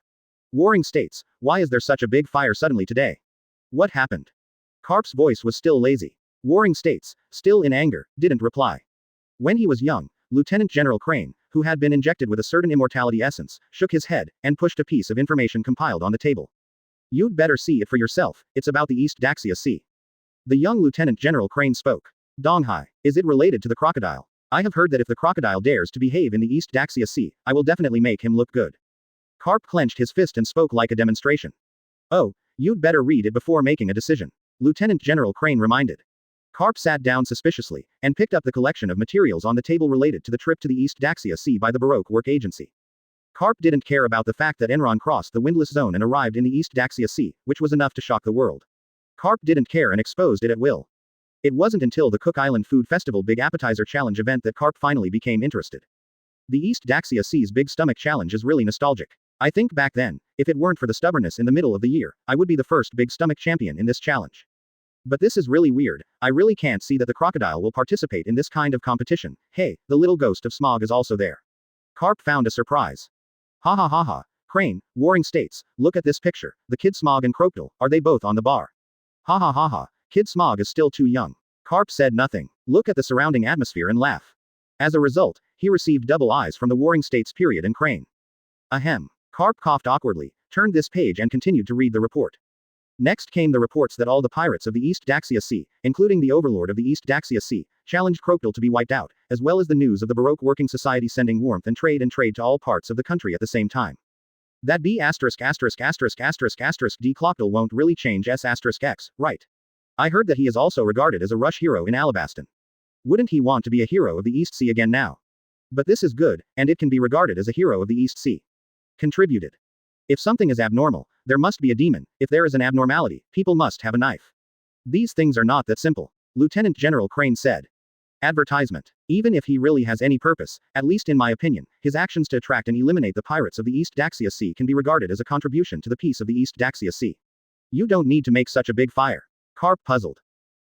Warring States, why is there such a big fire suddenly today? What happened? Carp's voice was still lazy. Warring States, still in anger, didn't reply. When he was young, Lieutenant General Crane, who had been injected with a certain immortality essence, shook his head, and pushed a piece of information compiled on the table. You'd better see it for yourself, it's about the East Daxia Sea. The young Lieutenant General Crane spoke. Donghai, is it related to the crocodile? I have heard that if the crocodile dares to behave in the East Daxia Sea, I will definitely make him look good. Carp clenched his fist and spoke like a demonstration. Oh, you'd better read it before making a decision. Lieutenant General Crane reminded. Carp sat down suspiciously, and picked up the collection of materials on the table related to the trip to the East Daxia Sea by the Baroque Work Agency. Carp didn't care about the fact that Enron crossed the windless zone and arrived in the East Daxia Sea, which was enough to shock the world. Carp didn't care and exposed it at will. It wasn't until the Cook Island Food Festival Big Appetizer Challenge event that Carp finally became interested. The East Daxia Sea's Big Stomach Challenge is really nostalgic. I think back then, if it weren't for the stubbornness in the middle of the year, I would be the first Big Stomach champion in this challenge. But this is really weird, I really can't see that the crocodile will participate in this kind of competition. Hey, the little ghost of Smog is also there. Carp found a surprise. Ha ha ha ha. Crane, Warring States, look at this picture, the kid Smog and Crocodile, are they both on the bar? Ha ha ha ha, kid Smog is still too young. Carp said nothing. Look at the surrounding atmosphere and laugh. As a result, he received double eyes from the Warring States period and Crane. Ahem. Carp coughed awkwardly, turned this page and continued to read the report. Next came the reports that all the pirates of the East Daxia Sea, including the overlord of the East Daxia Sea, challenged Crocodile to be wiped out, as well as the news of the Baroque Working Society sending warmth and trade to all parts of the country at the same time. That B************ D Crocodile won't really change S***X, right? I heard that he is also regarded as a rush hero in Alabasta. Wouldn't he want to be a hero of the East Sea again now? But this is good, and it can be regarded as a hero of the East Sea. Contributed. If something is abnormal, there must be a demon. If there is an abnormality, people must have a knife. These things are not that simple, Lieutenant General Crane said. Advertisement. Even if he really has any purpose, at least in my opinion, his actions to attract and eliminate the pirates of the East Daxia Sea can be regarded as a contribution to the peace of the East Daxia Sea. You don't need to make such a big fire. Carp puzzled.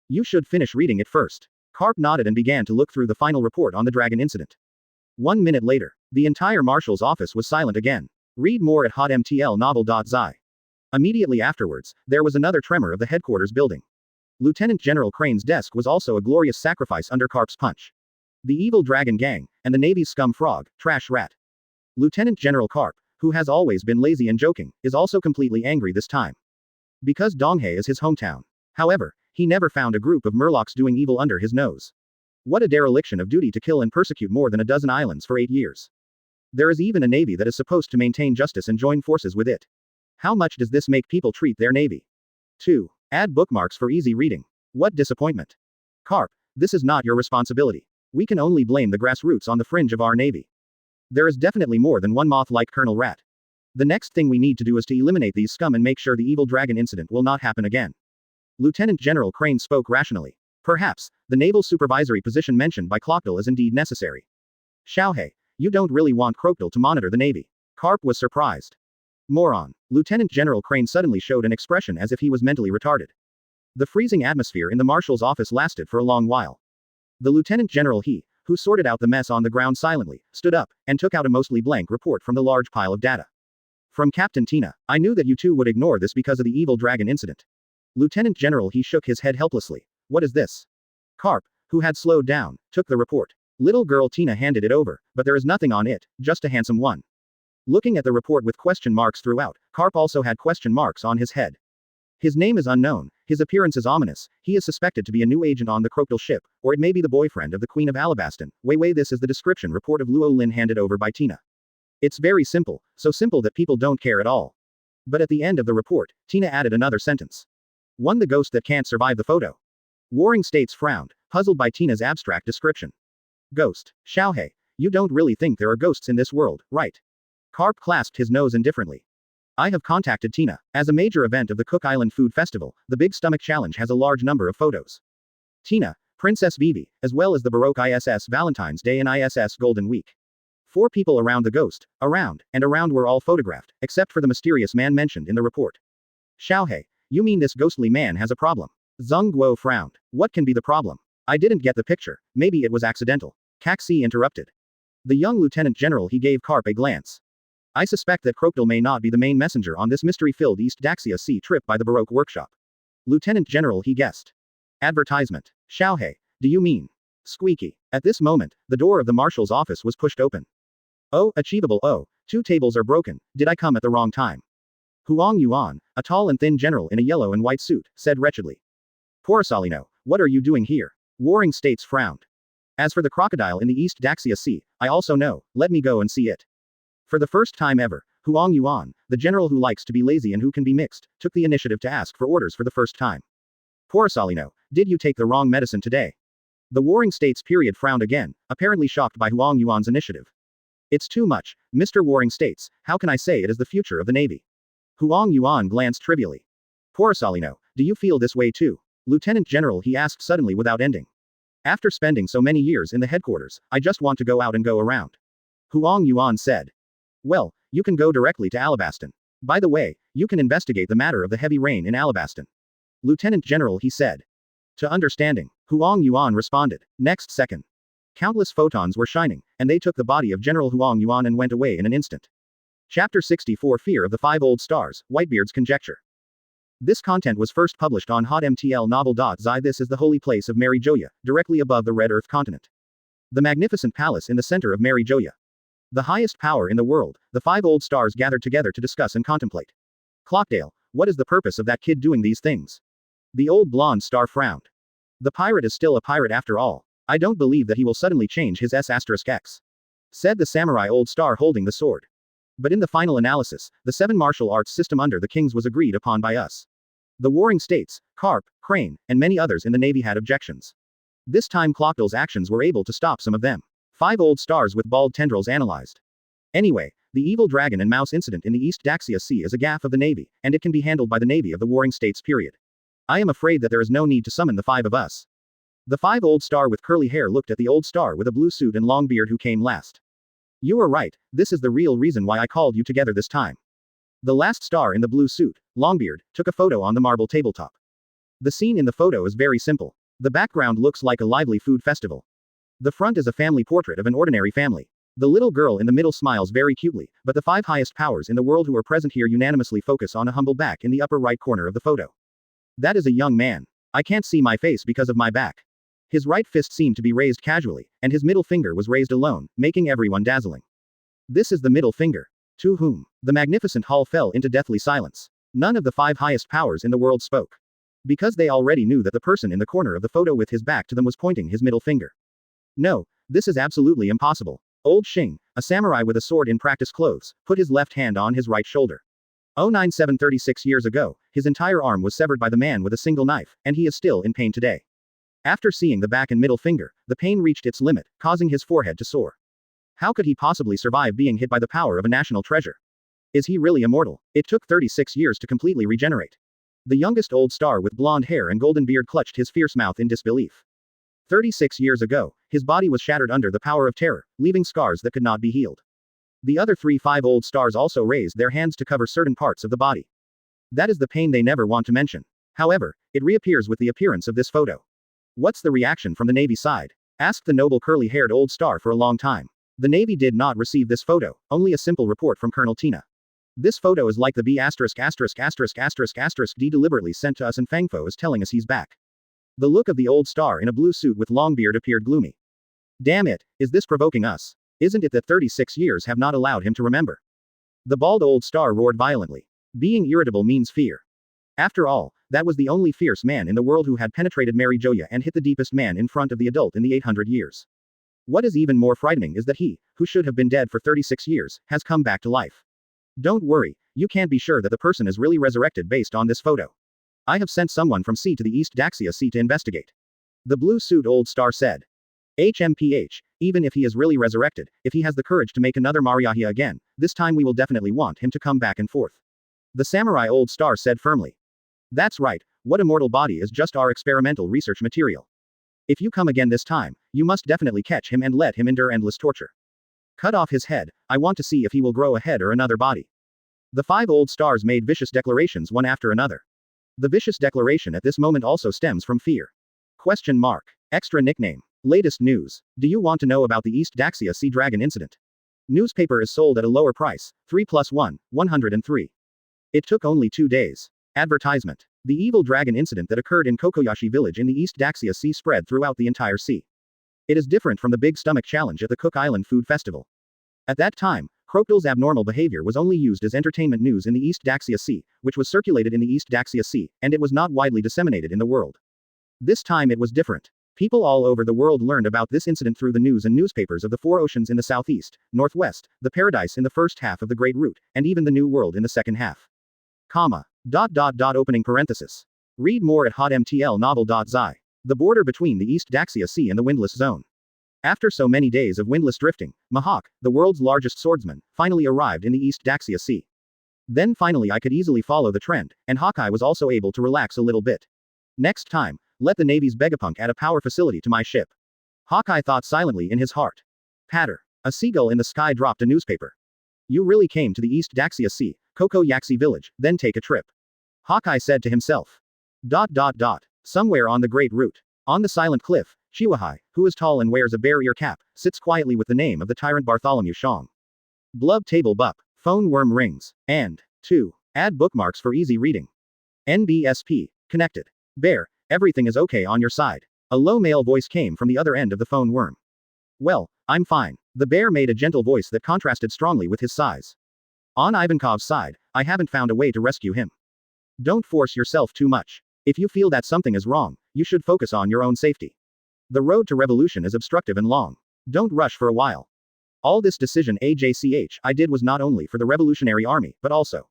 You should finish reading it first. Carp nodded and began to look through the final report on the Dragon incident. 1 minute later, the entire marshal's office was silent again. Read more at hotmtlnovel.zi. Immediately afterwards, there was another tremor of the headquarters building. Lieutenant General Crane's desk was also a glorious sacrifice under Carp's punch. The evil dragon gang, and the Navy's scum frog, trash rat. Lieutenant General Carp, who has always been lazy and joking, is also completely angry this time. Because Donghae is his hometown. However, he never found a group of murlocs doing evil under his nose. What a dereliction of duty to kill and persecute more than a dozen islands for 8 years. There is even a navy that is supposed to maintain justice and join forces with it. How much does this make people treat their navy? 2. Add bookmarks for easy reading. What disappointment. Carp, this is not your responsibility. We can only blame the grassroots on the fringe of our navy. There is definitely more than one moth like Colonel Rat. The next thing we need to do is to eliminate these scum and make sure the evil dragon incident will not happen again. Lieutenant General Crane spoke rationally. Perhaps, the naval supervisory position mentioned by Crocodile is indeed necessary. Xiaohei, you don't really want Crocodile to monitor the navy. Carp was surprised. Moron. Lieutenant General Crane suddenly showed an expression as if he was mentally retarded. The freezing atmosphere in the marshal's office lasted for a long while. The Lieutenant General who sorted out the mess on the ground silently, stood up, and took out a mostly blank report from the large pile of data. From Captain Tina, I knew that you two would ignore this because of the evil dragon incident. Lieutenant General shook his head helplessly. What is this? Carp, who had slowed down, took the report. Little girl Tina handed it over, but there is nothing on it, just a handsome one. Looking at the report with question marks throughout, Carp also had question marks on his head. His name is unknown, his appearance is ominous, he is suspected to be a new agent on the Crocodile ship, or it may be the boyfriend of the Queen of Alabasta. This is the description report of Luo Lin handed over by Tina. It's very simple, so simple that people don't care at all. But at the end of the report, Tina added another sentence. One, the ghost that can't survive the photo. Warring States frowned, puzzled by Tina's abstract description. Ghost. Xiaohei, you don't really think there are ghosts in this world, right? Carp clasped his nose indifferently. I have contacted Tina. As a major event of the Cook Island Food Festival, the Big Stomach Challenge has a large number of photos. Tina, Princess Vivi, as well as the Baroque ISS Valentine's Day and ISS Golden Week. 4 people around the ghost, around were all photographed, except for the mysterious man mentioned in the report. Xiaohei, you mean this ghostly man has a problem? Zheng Guo frowned. What can be the problem? I didn't get the picture, maybe it was accidental. Caxi interrupted. The young lieutenant general he gave Carp a glance. I suspect that Crocodile may not be the main messenger on this mystery-filled East Daxia Sea trip by the Baroque workshop. Lieutenant General he guessed. Advertisement. Xiaohei, do you mean? Squeaky. At this moment, the door of the marshal's office was pushed open. Oh, achievable. Oh, 2 tables are broken. Did I come at the wrong time? Huang Yuan, a tall and thin general in a yellow and white suit, said wretchedly. Porosalino, what are you doing here? Warring States frowned. As for the crocodile in the East Daxia Sea, I also know, let me go and see it. For the first time ever, Huang Yuan, the general who likes to be lazy and who can be mixed, took the initiative to ask for orders for the first time. Porosalino, did you take the wrong medicine today? The Warring States period frowned again, apparently shocked by Huang Yuan's initiative. It's too much, Mr. Warring States, how can I say it is the future of the Navy? Huang Yuan glanced trivially. Porosalino, do you feel this way too? Lieutenant General he asked suddenly without ending. After spending so many years in the headquarters, I just want to go out and go around. Huang Yuan said. Well, you can go directly to Alabasta. By the way, you can investigate the matter of the heavy rain in Alabasta. Lieutenant General he said. To understanding, Huang Yuan responded. Next second. Countless photons were shining, and they took the body of General Huang Yuan and went away in an instant. Chapter 64 Fear of the 5 Old Stars, Whitebeard's Conjecture. This content was first published on hotmtl novel.zi. This is the holy place of Mary Joa, directly above the Red Earth continent. The magnificent palace in the center of Mary Joa. The highest power in the world, the 5 old stars gathered together to discuss and contemplate. Clockdale, what is the purpose of that kid doing these things? The old blonde star frowned. The pirate is still a pirate after all. I don't believe that he will suddenly change his S**X, said the samurai old star holding the sword. But in the final analysis, the 7 martial arts system under the kings was agreed upon by us. The Warring States, Carp, Crane, and many others in the Navy had objections. This time Clockdale's actions were able to stop some of them. 5 old stars with bald tendrils analyzed. Anyway, the evil dragon and mouse incident in the East Daxia Sea is a gaffe of the Navy, and it can be handled by the Navy of the Warring States period. I am afraid that there is no need to summon the 5 of us. The 5 old star with curly hair looked at the old star with a blue suit and long beard who came last. You are right, this is the real reason why I called you together this time. The last star in the blue suit, Longbeard, took a photo on the marble tabletop. The scene in the photo is very simple. The background looks like a lively food festival. The front is a family portrait of an ordinary family. The little girl in the middle smiles very cutely, but the 5 highest powers in the world who are present here unanimously focus on a humble back in the upper right corner of the photo. That is a young man. I can't see my face because of my back. His right fist seemed to be raised casually, and his middle finger was raised alone, making everyone dazzling. This is the middle finger. To whom? The magnificent hall fell into deathly silence. None of the 5 highest powers in the world spoke. Because they already knew that the person in the corner of the photo with his back to them was pointing his middle finger. No, this is absolutely impossible. Old Xing, a samurai with a sword in practice clothes, put his left hand on his right shoulder. 09736 years ago, his entire arm was severed by the man with a single knife, and he is still in pain today. After seeing the back and middle finger, the pain reached its limit, causing his forehead to soar. How could he possibly survive being hit by the power of a national treasure? Is he really immortal? It took 36 years to completely regenerate. The youngest old star with blonde hair and golden beard clutched his fierce mouth in disbelief. 36 years ago, his body was shattered under the power of terror, leaving scars that could not be healed. The other 5 old stars also raised their hands to cover certain parts of the body. That is the pain they never want to mention. However, it reappears with the appearance of this photo. What's the reaction from the Navy side? Asked the noble curly-haired old star for a long time. The Navy did not receive this photo, only a simple report from Colonel Tina. This photo is like the B********** D deliberately sent to us and Fangfo is telling us he's back. The look of the old star in a blue suit with long beard appeared gloomy. Damn it, is this provoking us? Isn't it that 36 years have not allowed him to remember? The bald old star roared violently. Being irritable means fear. After all, that was the only fierce man in the world who had penetrated Mary Joa and hit the deepest man in front of the adult in the 800 years. What is even more frightening is that he, who should have been dead for 36 years, has come back to life. Don't worry, you can't be sure that the person is really resurrected based on this photo. I have sent someone from sea to the East Daxia Sea to investigate. The blue suit old star said. HMPH, even if he is really resurrected, if he has the courage to make another Mariahia again, this time we will definitely want him to come back and forth. The samurai old star said firmly. That's right, what immortal body is just our experimental research material. If you come again this time, you must definitely catch him and let him endure endless torture. Cut off his head, I want to see if he will grow a head or another body. The 5 old stars made vicious declarations one after another. The vicious declaration at this moment also stems from fear. Question mark. Extra nickname. Latest news. Do you want to know about the East Daxia Sea Dragon incident? Newspaper is sold at a lower price, 3 plus 1, 103. It took only 2 days. Advertisement. The evil dragon incident that occurred in Kokoyashi village in the East Daxia Sea spread throughout the entire sea. It is different from the Big Stomach Challenge at the Cook Island Food Festival. At that time, Crocodile's abnormal behavior was only used as entertainment news in the East Daxia Sea, which was circulated in the East Daxia Sea, and it was not widely disseminated in the world. This time it was different. People all over the world learned about this incident through the news and newspapers of the 4 oceans in the southeast, northwest, the paradise in the first half of the Great Root, and even the New World in the second half. Comma. Opening parenthesis. Read more at hotmtlnovel.zi. The border between the East Daxia Sea and the Windless Zone. After so many days of windless drifting, Mahawk, the world's largest swordsman, finally arrived in the East Daxia Sea. Then finally I could easily follow the trend, and Hawkeye was also able to relax a little bit. Next time, let the Navy's Begapunk add a power facility to my ship. Hawkeye thought silently in his heart. Patter. A seagull in the sky dropped a newspaper. You really came to the East Daxia Sea, Kokoyashi village, then take a trip. Hawkeye said to himself. Somewhere on the Great Root. On the silent cliff, Chihuahua, who is tall and wears a bear ear cap, sits quietly with the name of the tyrant Bartholomew Shong. Blub table bup. Phone worm rings. And 2. Add bookmarks for easy reading. NBSP. Connected. Bear, everything is okay on your side. A low male voice came from the other end of the phone worm. Well, I'm fine. The bear made a gentle voice that contrasted strongly with his size. On Ivankov's side, I haven't found a way to rescue him. Don't force yourself too much. If you feel that something is wrong, you should focus on your own safety. The road to revolution is obstructive and long. Don't rush for a while. All this decision I did was not only for the Revolutionary Army, but also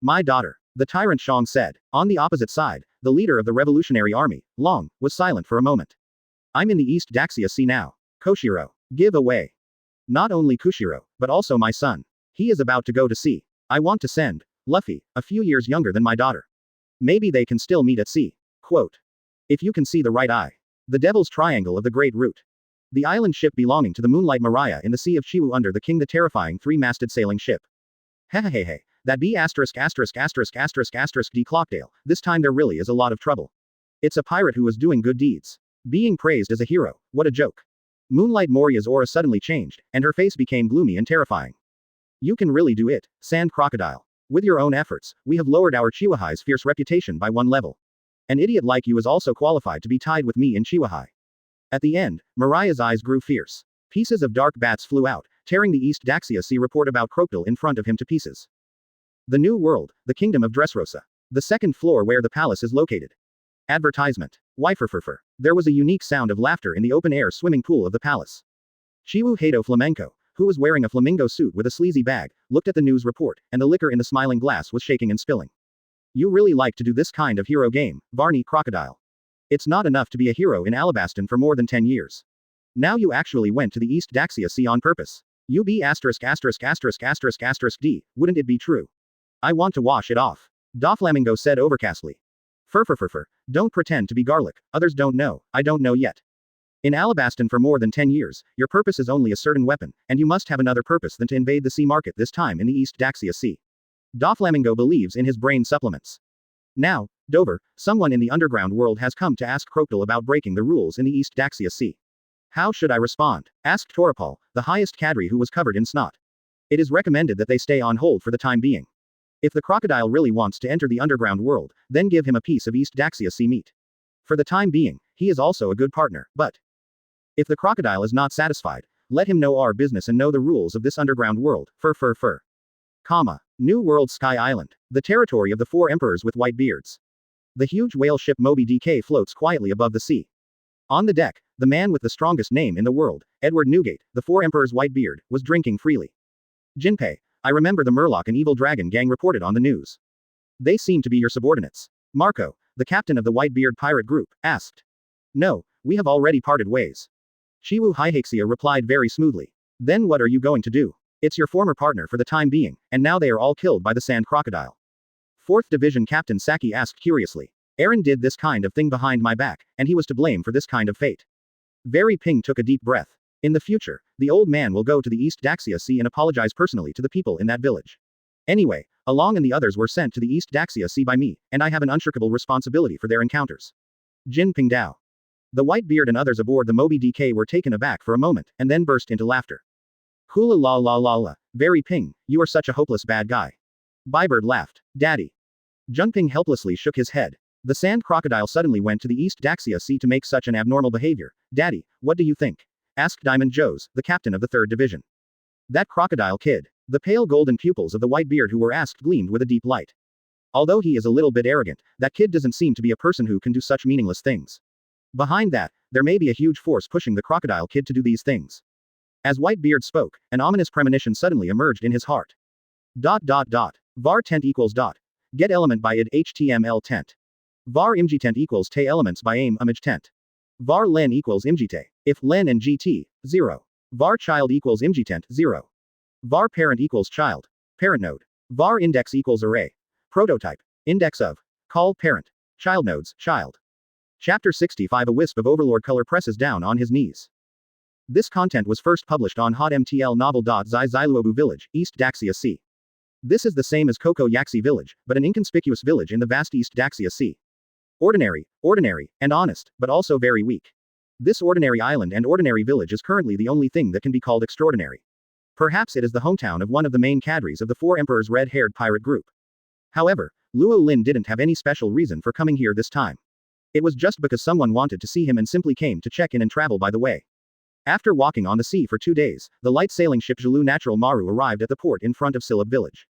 my daughter. The tyrant Shang said. On the opposite side, the leader of the Revolutionary Army, Long, was silent for a moment. I'm in the East Daxia Sea now. Koshiro. Give away. Not only Kushiro, but also my son. He is about to go to sea. I want to send Luffy, a few years younger than my daughter. Maybe they can still meet at sea. Quote. If you can see the right eye. The Devil's Triangle of the Great Root. The island ship belonging to the Moonlight Mariah in the Sea of Chiwu under the King, the terrifying 3-masted sailing ship. Hehehehe. That B*************** D Clockdale, this time there really is a lot of trouble. It's a pirate who was doing good deeds. Being praised as a hero, what a joke. Moonlight Moria's aura suddenly changed, and her face became gloomy and terrifying. You can really do it, Sand Crocodile. With your own efforts, we have lowered our Chihuahua's fierce reputation by 1 level. An idiot like you is also qualified to be tied with me in Chihuahua. At the end, Mariah's eyes grew fierce. Pieces of dark bats flew out, tearing the East Daxia Sea report about Crocodile in front of him to pieces. The New World, the Kingdom of Dressrosa. The 2nd floor where the palace is located. Advertisement. Wiferfurfur. There was a unique sound of laughter in the open-air swimming pool of the palace. Chiwu Hado Flamenco, who was wearing a flamingo suit with a sleazy bag, looked at the news report, and the liquor in the smiling glass was shaking and spilling. You really like to do this kind of hero game, Varney Crocodile. It's not enough to be a hero in Alabasta for more than 10 years. Now you actually went to the East Daxia Sea on purpose. You be **************, wouldn't it be true? I want to wash it off. Doflamingo said overcastly. Furfurfurfur, don't pretend to be garlic, others don't know, I don't know yet. In Alabasta for more than 10 years, your purpose is only a certain weapon, and you must have another purpose than to invade the sea market this time in the East Daxia Sea. Doflamingo believes in his brain supplements. Now, Dover, someone in the underground world has come to ask Crocodile about breaking the rules in the East Daxia Sea. How should I respond? Asked Torapal, the highest cadre who was covered in snot. It is recommended that they stay on hold for the time being. If the crocodile really wants to enter the underground world, then give him a piece of East Daxia Sea meat. For the time being, he is also a good partner, but if the crocodile is not satisfied, let him know our business and know the rules of this underground world. Fur. Comma. New World Sky Island. The territory of the 4 emperors with white beards. The huge whale ship Moby DK floats quietly above the sea. On the deck, the man with the strongest name in the world, Edward Newgate, the 4 emperors' white beard, was drinking freely. Jinpei, I remember the Murloc and Evil Dragon gang reported on the news. They seem to be your subordinates. Marco, the captain of the Whitebeard pirate group, asked. No, we have already parted ways. Chiwu Hihaxia replied very smoothly. Then what are you going to do? It's your former partner for the time being, and now they are all killed by the sand crocodile. 4th Division Captain Saki asked curiously. Eren did this kind of thing behind my back, and he was to blame for this kind of fate. Very Ping took a deep breath. In the future, the old man will go to the East Daxia Sea and apologize personally to the people in that village. Anyway, Along and the others were sent to the East Daxia Sea by me, and I have an unshakable responsibility for their encounters. Jin Ping Dao. The Whitebeard and others aboard the Moby DK were taken aback for a moment, and then burst into laughter. Hula la la la la, Very Ping, you are such a hopeless bad guy. Bybird laughed. Daddy. Junping helplessly shook his head. The sand crocodile suddenly went to the East Daxia Sea to make such an abnormal behavior. Daddy, what do you think? Asked Diamond Joes, the captain of the 3rd Division. That crocodile kid. The pale golden pupils of the Whitebeard who were asked gleamed with a deep light. Although he is a little bit arrogant, that kid doesn't seem to be a person who can do such meaningless things. Behind that, there may be a huge force pushing the crocodile kid to do these things. As Whitebeard spoke, an ominous premonition suddenly emerged in his heart. Var tent equals dot. Get element by id html tent. Var img tent equals te elements by aim image tent. Var len equals imgte. If len and gt, 0. Var child equals imgtent, 0. Var parent equals child. Parent node. Var index equals array. Prototype. Index of. Call parent. Child nodes, child. Chapter 65. A wisp of overlord color presses down on his knees. This content was first published on HotMTL novel.zi Luobu Village, East Daxia Sea. This is the same as Koko Yaxi Village, but an inconspicuous village in the vast East Daxia Sea. Ordinary, and honest, but also very weak. This ordinary island and ordinary village is currently the only thing that can be called extraordinary. Perhaps it is the hometown of one of the main cadres of the 4 Emperors' red-haired pirate group. However, Luo Lin didn't have any special reason for coming here this time. It was just because someone wanted to see him and simply came to check in and travel by the way. After walking on the sea for 2 days, the light sailing ship Zulu Natural Maru arrived at the port in front of Silab village.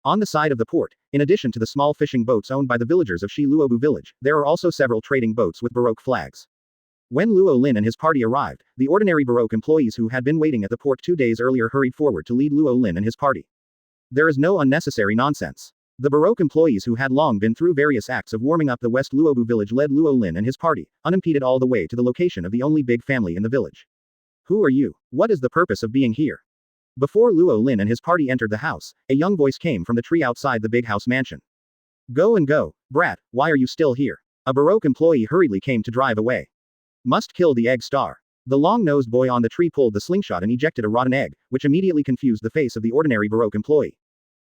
On the side of the port, in addition to the small fishing boats owned by the villagers of Shi Luobu village, there are also several trading boats with Baroque flags. When Luo Lin and his party arrived, the ordinary Baroque employees who had been waiting at the port 2 days earlier hurried forward to lead Luo Lin and his party. There is no unnecessary nonsense. The Baroque employees who had long been through various acts of warming up the West Luobu village led Luo Lin and his party, unimpeded all the way to the location of the only big family in the village. Who are you? What is the purpose of being here? Before Luo Lin and his party entered the house, a young voice came from the tree outside the big house mansion. Go and go, brat, why are you still here? A Baroque employee hurriedly came to drive away. Must kill the egg star. The long-nosed boy on the tree pulled the slingshot and ejected a rotten egg, which immediately confused the face of the ordinary Baroque employee.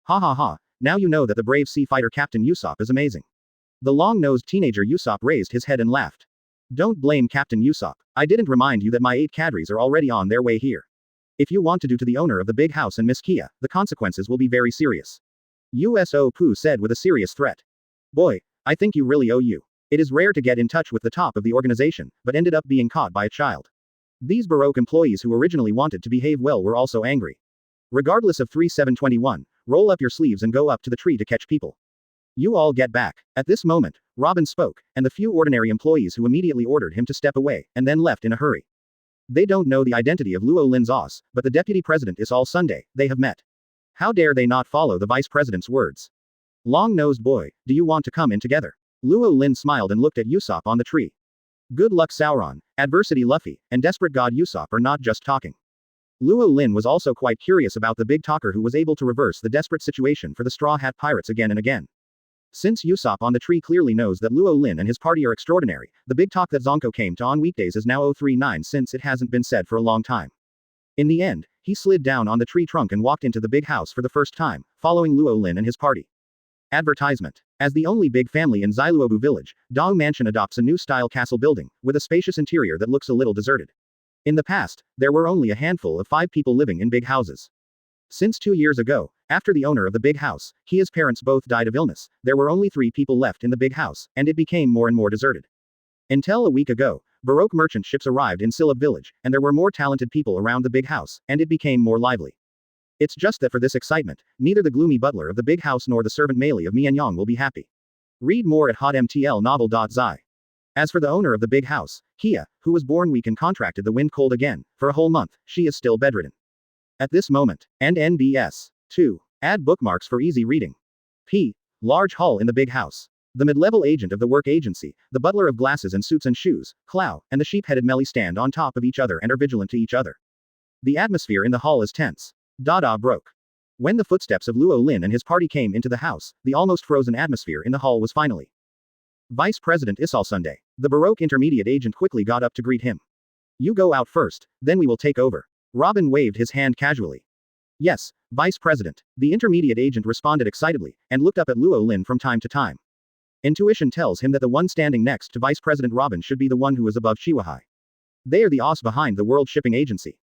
Ha ha ha, now you know that the brave sea fighter Captain Usopp is amazing. The long-nosed teenager Usopp raised his head and laughed. Don't blame Captain Usopp. I didn't remind you that my 8 cadres are already on their way here. If you want to do to the owner of the big house and Miss Kia, the consequences will be very serious. Uso Poo said with a serious threat. Boy, I think you really owe you. It is rare to get in touch with the top of the organization, but ended up being caught by a child. These Baroque employees who originally wanted to behave well were also angry. Regardless of 3721, roll up your sleeves and go up to the tree to catch people. You all get back. At this moment, Robin spoke, and the few ordinary employees who immediately ordered him to step away, and then left in a hurry. They don't know the identity of Luo Lin's Oz, but the deputy president is all Sunday, they have met. How dare they not follow the vice president's words? Long-nosed boy, do you want to come in together? Luo Lin smiled and looked at Usopp on the tree. Good luck Sauron, adversity Luffy, and desperate god Usopp are not just talking. Luo Lin was also quite curious about the big talker who was able to reverse the desperate situation for the Straw Hat Pirates again and again. Since Usopp on the tree clearly knows that Luo Lin and his party are extraordinary, the big talk that Zonko came to on weekdays is now 039 since it hasn't been said for a long time. In the end, he slid down on the tree trunk and walked into the big house for the first time, following Luo Lin and his party. Advertisement. As the only big family in Zailuobu village, Dao Mansion adopts a new style castle building, with a spacious interior that looks a little deserted. In the past, there were only a handful of 5 people living in big houses. Since 2 years ago, after the owner of the big house, Kia's parents both died of illness, there were only 3 people left in the big house, and it became more and more deserted. Until a week ago, Baroque merchant ships arrived in Silab village, and there were more talented people around the big house, and it became more lively. It's just that for this excitement, neither the gloomy butler of the big house nor the servant Meili of Mianyang will be happy. Read more at hotmtl novel.zi. As for the owner of the big house, Kia, who was born weak and contracted the wind cold again, for a whole month, she is still bedridden. At this moment, and NBS. 2. Add bookmarks for easy reading. P. Large hall in the big house. The mid-level agent of the work agency, the butler of glasses and suits and shoes, Clow, and the sheep-headed Melly stand on top of each other and are vigilant to each other. The atmosphere in the hall is tense. Dada broke. When the footsteps of Luo Lin and his party came into the house, the almost frozen atmosphere in the hall was finally. Vice President Isal Sunday. The Baroque intermediate agent quickly got up to greet him. You go out first, then we will take over. Robin waved his hand casually. Yes, Vice President. The intermediate agent responded excitedly, and looked up at Luo Lin from time to time. Intuition tells him that the one standing next to Vice President Robin should be the one who is above Chihuahua. They are the OS behind the World Shipping Agency.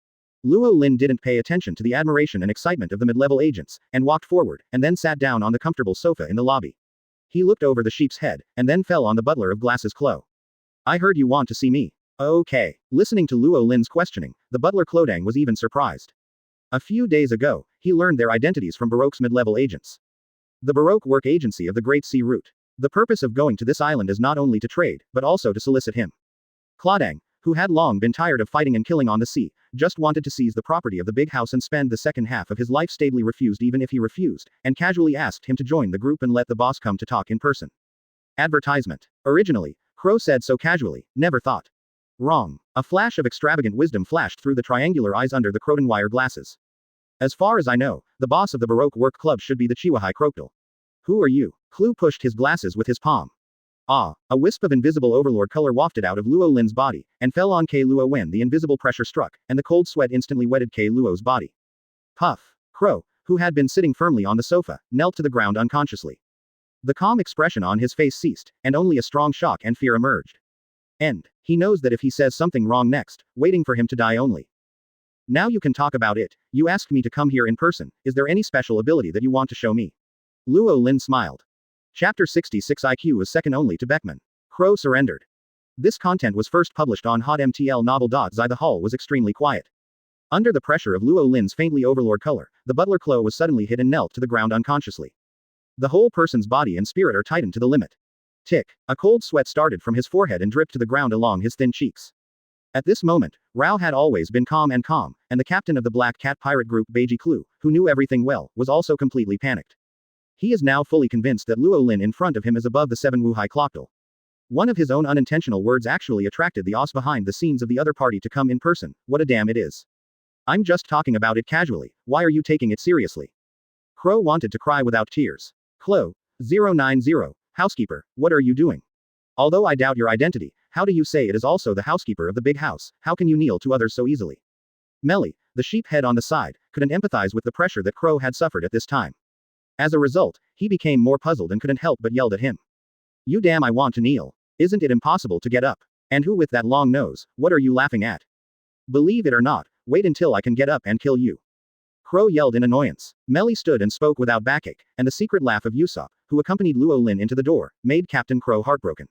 Luo Lin didn't pay attention to the admiration and excitement of the mid-level agents, and walked forward, and then sat down on the comfortable sofa in the lobby. He looked over the sheep's head, and then fell on the butler of glasses Clo. I heard you want to see me. Okay. Listening to Luo Lin's questioning, the butler Clodang was even surprised. A few days ago, he learned their identities from Baroque's mid-level agents. The Baroque work agency of the Great Sea Route. The purpose of going to this island is not only to trade, but also to solicit him. Clodang, who had long been tired of fighting and killing on the sea, just wanted to seize the property of the big house and spend the second half of his life stably refused even if he refused, and casually asked him to join the group and let the boss come to talk in person. Advertisement. Originally, Crow said so casually, never thought. Wrong. A flash of extravagant wisdom flashed through the triangular eyes under the Croton wire glasses. As far as I know, the boss of the Baroque Work Club should be the Chihuahua Crocodile. Who are you? Clue pushed his glasses with his palm. Ah, a wisp of invisible overlord color wafted out of Luo Lin's body, and fell on K Luo when the invisible pressure struck, and the cold sweat instantly wetted K Luo's body. Puff. Crow, who had been sitting firmly on the sofa, knelt to the ground unconsciously. The calm expression on his face ceased, and only a strong shock and fear emerged. End. He knows that if he says something wrong next, waiting for him to die only. Now you can talk about it. You asked me to come here in person. Is there any special ability that you want to show me? Luo Lin smiled. Chapter 66 IQ was second only to Beckman. Crow surrendered. This content was first published on HotMTL Novel.zi. The hall was extremely quiet. Under the pressure of Luo Lin's faintly overlord color, the butler Clo was suddenly hit and knelt to the ground unconsciously. The whole person's body and spirit are tightened to the limit. Tick. A cold sweat started from his forehead and dripped to the ground along his thin cheeks. At this moment, Rao had always been calm, and the captain of the Black Cat pirate group Beiji Clue, who knew everything well, was also completely panicked. He is now fully convinced that Luo Lin in front of him is above the 7 Wuhai Clockdal. One of his own unintentional words actually attracted the OS behind the scenes of the other party to come in person. What a damn it is. I'm just talking about it casually, why are you taking it seriously? Crow wanted to cry without tears. Clo. 090, housekeeper, what are you doing? Although I doubt your identity, how do you say it is also the housekeeper of the big house? How can you kneel to others so easily? Melly, the sheep head on the side, couldn't empathize with the pressure that Crow had suffered at this time. As a result, he became more puzzled and couldn't help but yelled at him. You damn, I want to kneel. Isn't it impossible to get up? And who with that long nose, what are you laughing at? Believe it or not, wait until I can get up and kill you. Crow yelled in annoyance. Melly stood and spoke without backache, and the secret laugh of Usopp, who accompanied Luo Lin into the door, made Captain Crow heartbroken.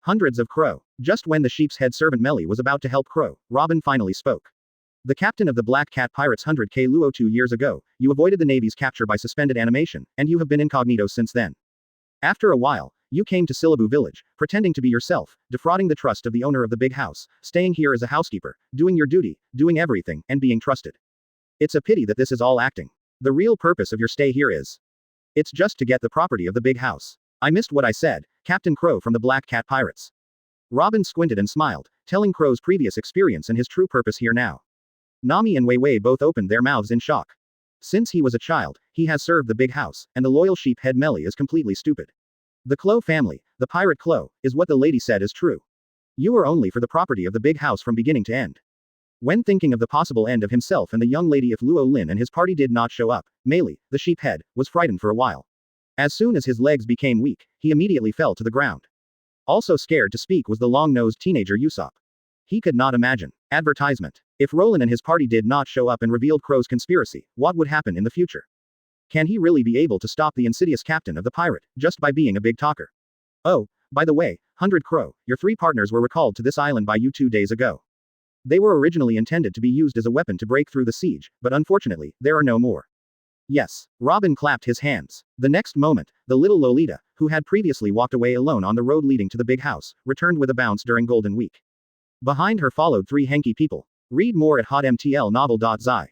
Hundreds of Crow. Just when the sheep's head servant Melly was about to help Crow, Robin finally spoke. The captain of the Black Cat Pirates 100K Luo 2 years ago, you avoided the Navy's capture by suspended animation, and you have been incognito since then. After a while, you came to Silabu village, pretending to be yourself, defrauding the trust of the owner of the big house, staying here as a housekeeper, doing your duty, doing everything, and being trusted. It's a pity that this is all acting. The real purpose of your stay here is. It's just to get the property of the big house. I missed what I said, Captain Crow from the Black Cat Pirates. Robin squinted and smiled, telling Crow's previous experience and his true purpose here now. Nami and Wei Wei both opened their mouths in shock. Since he was a child, he has served the big house, and the loyal sheep head Melly is completely stupid. The Clo family, the pirate Clo, is what the lady said is true. You are only for the property of the big house from beginning to end. When thinking of the possible end of himself and the young lady if Luo Lin and his party did not show up, Meili, the sheep head, was frightened for a while. As soon as his legs became weak, he immediately fell to the ground. Also scared to speak was the long-nosed teenager Usopp. He could not imagine. Advertisement. If Roland and his party did not show up and revealed Crow's conspiracy, what would happen in the future? Can he really be able to stop the insidious captain of the pirate, just by being a big talker? Oh, by the way, 100 Crow, your 3 partners were recalled to this island by you 2 days ago. They were originally intended to be used as a weapon to break through the siege, but unfortunately, there are no more. Yes. Robin clapped his hands. The next moment, the little Lolita, who had previously walked away alone on the road leading to the big house, returned with a bounce during Golden Week. Behind her followed 3 hanky people. Read more at hotmtlnovel.zi.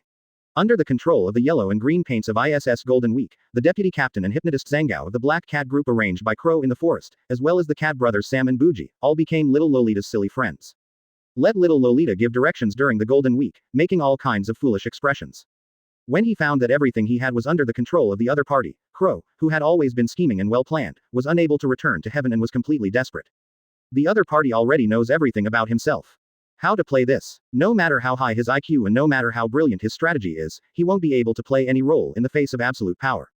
Under the control of the yellow and green paints of ISS Golden Week, the deputy captain and hypnotist Zhangao of the Black Cat group arranged by Crow in the forest, as well as the cat brothers Sam and Buji, all became little Lolita's silly friends. Let little Lolita give directions during the Golden Week, making all kinds of foolish expressions. When he found that everything he had was under the control of the other party, Crow, who had always been scheming and well-planned, was unable to return to heaven and was completely desperate. The other party already knows everything about himself. How to play this? No matter how high his IQ and no matter how brilliant his strategy is, he won't be able to play any role in the face of absolute power.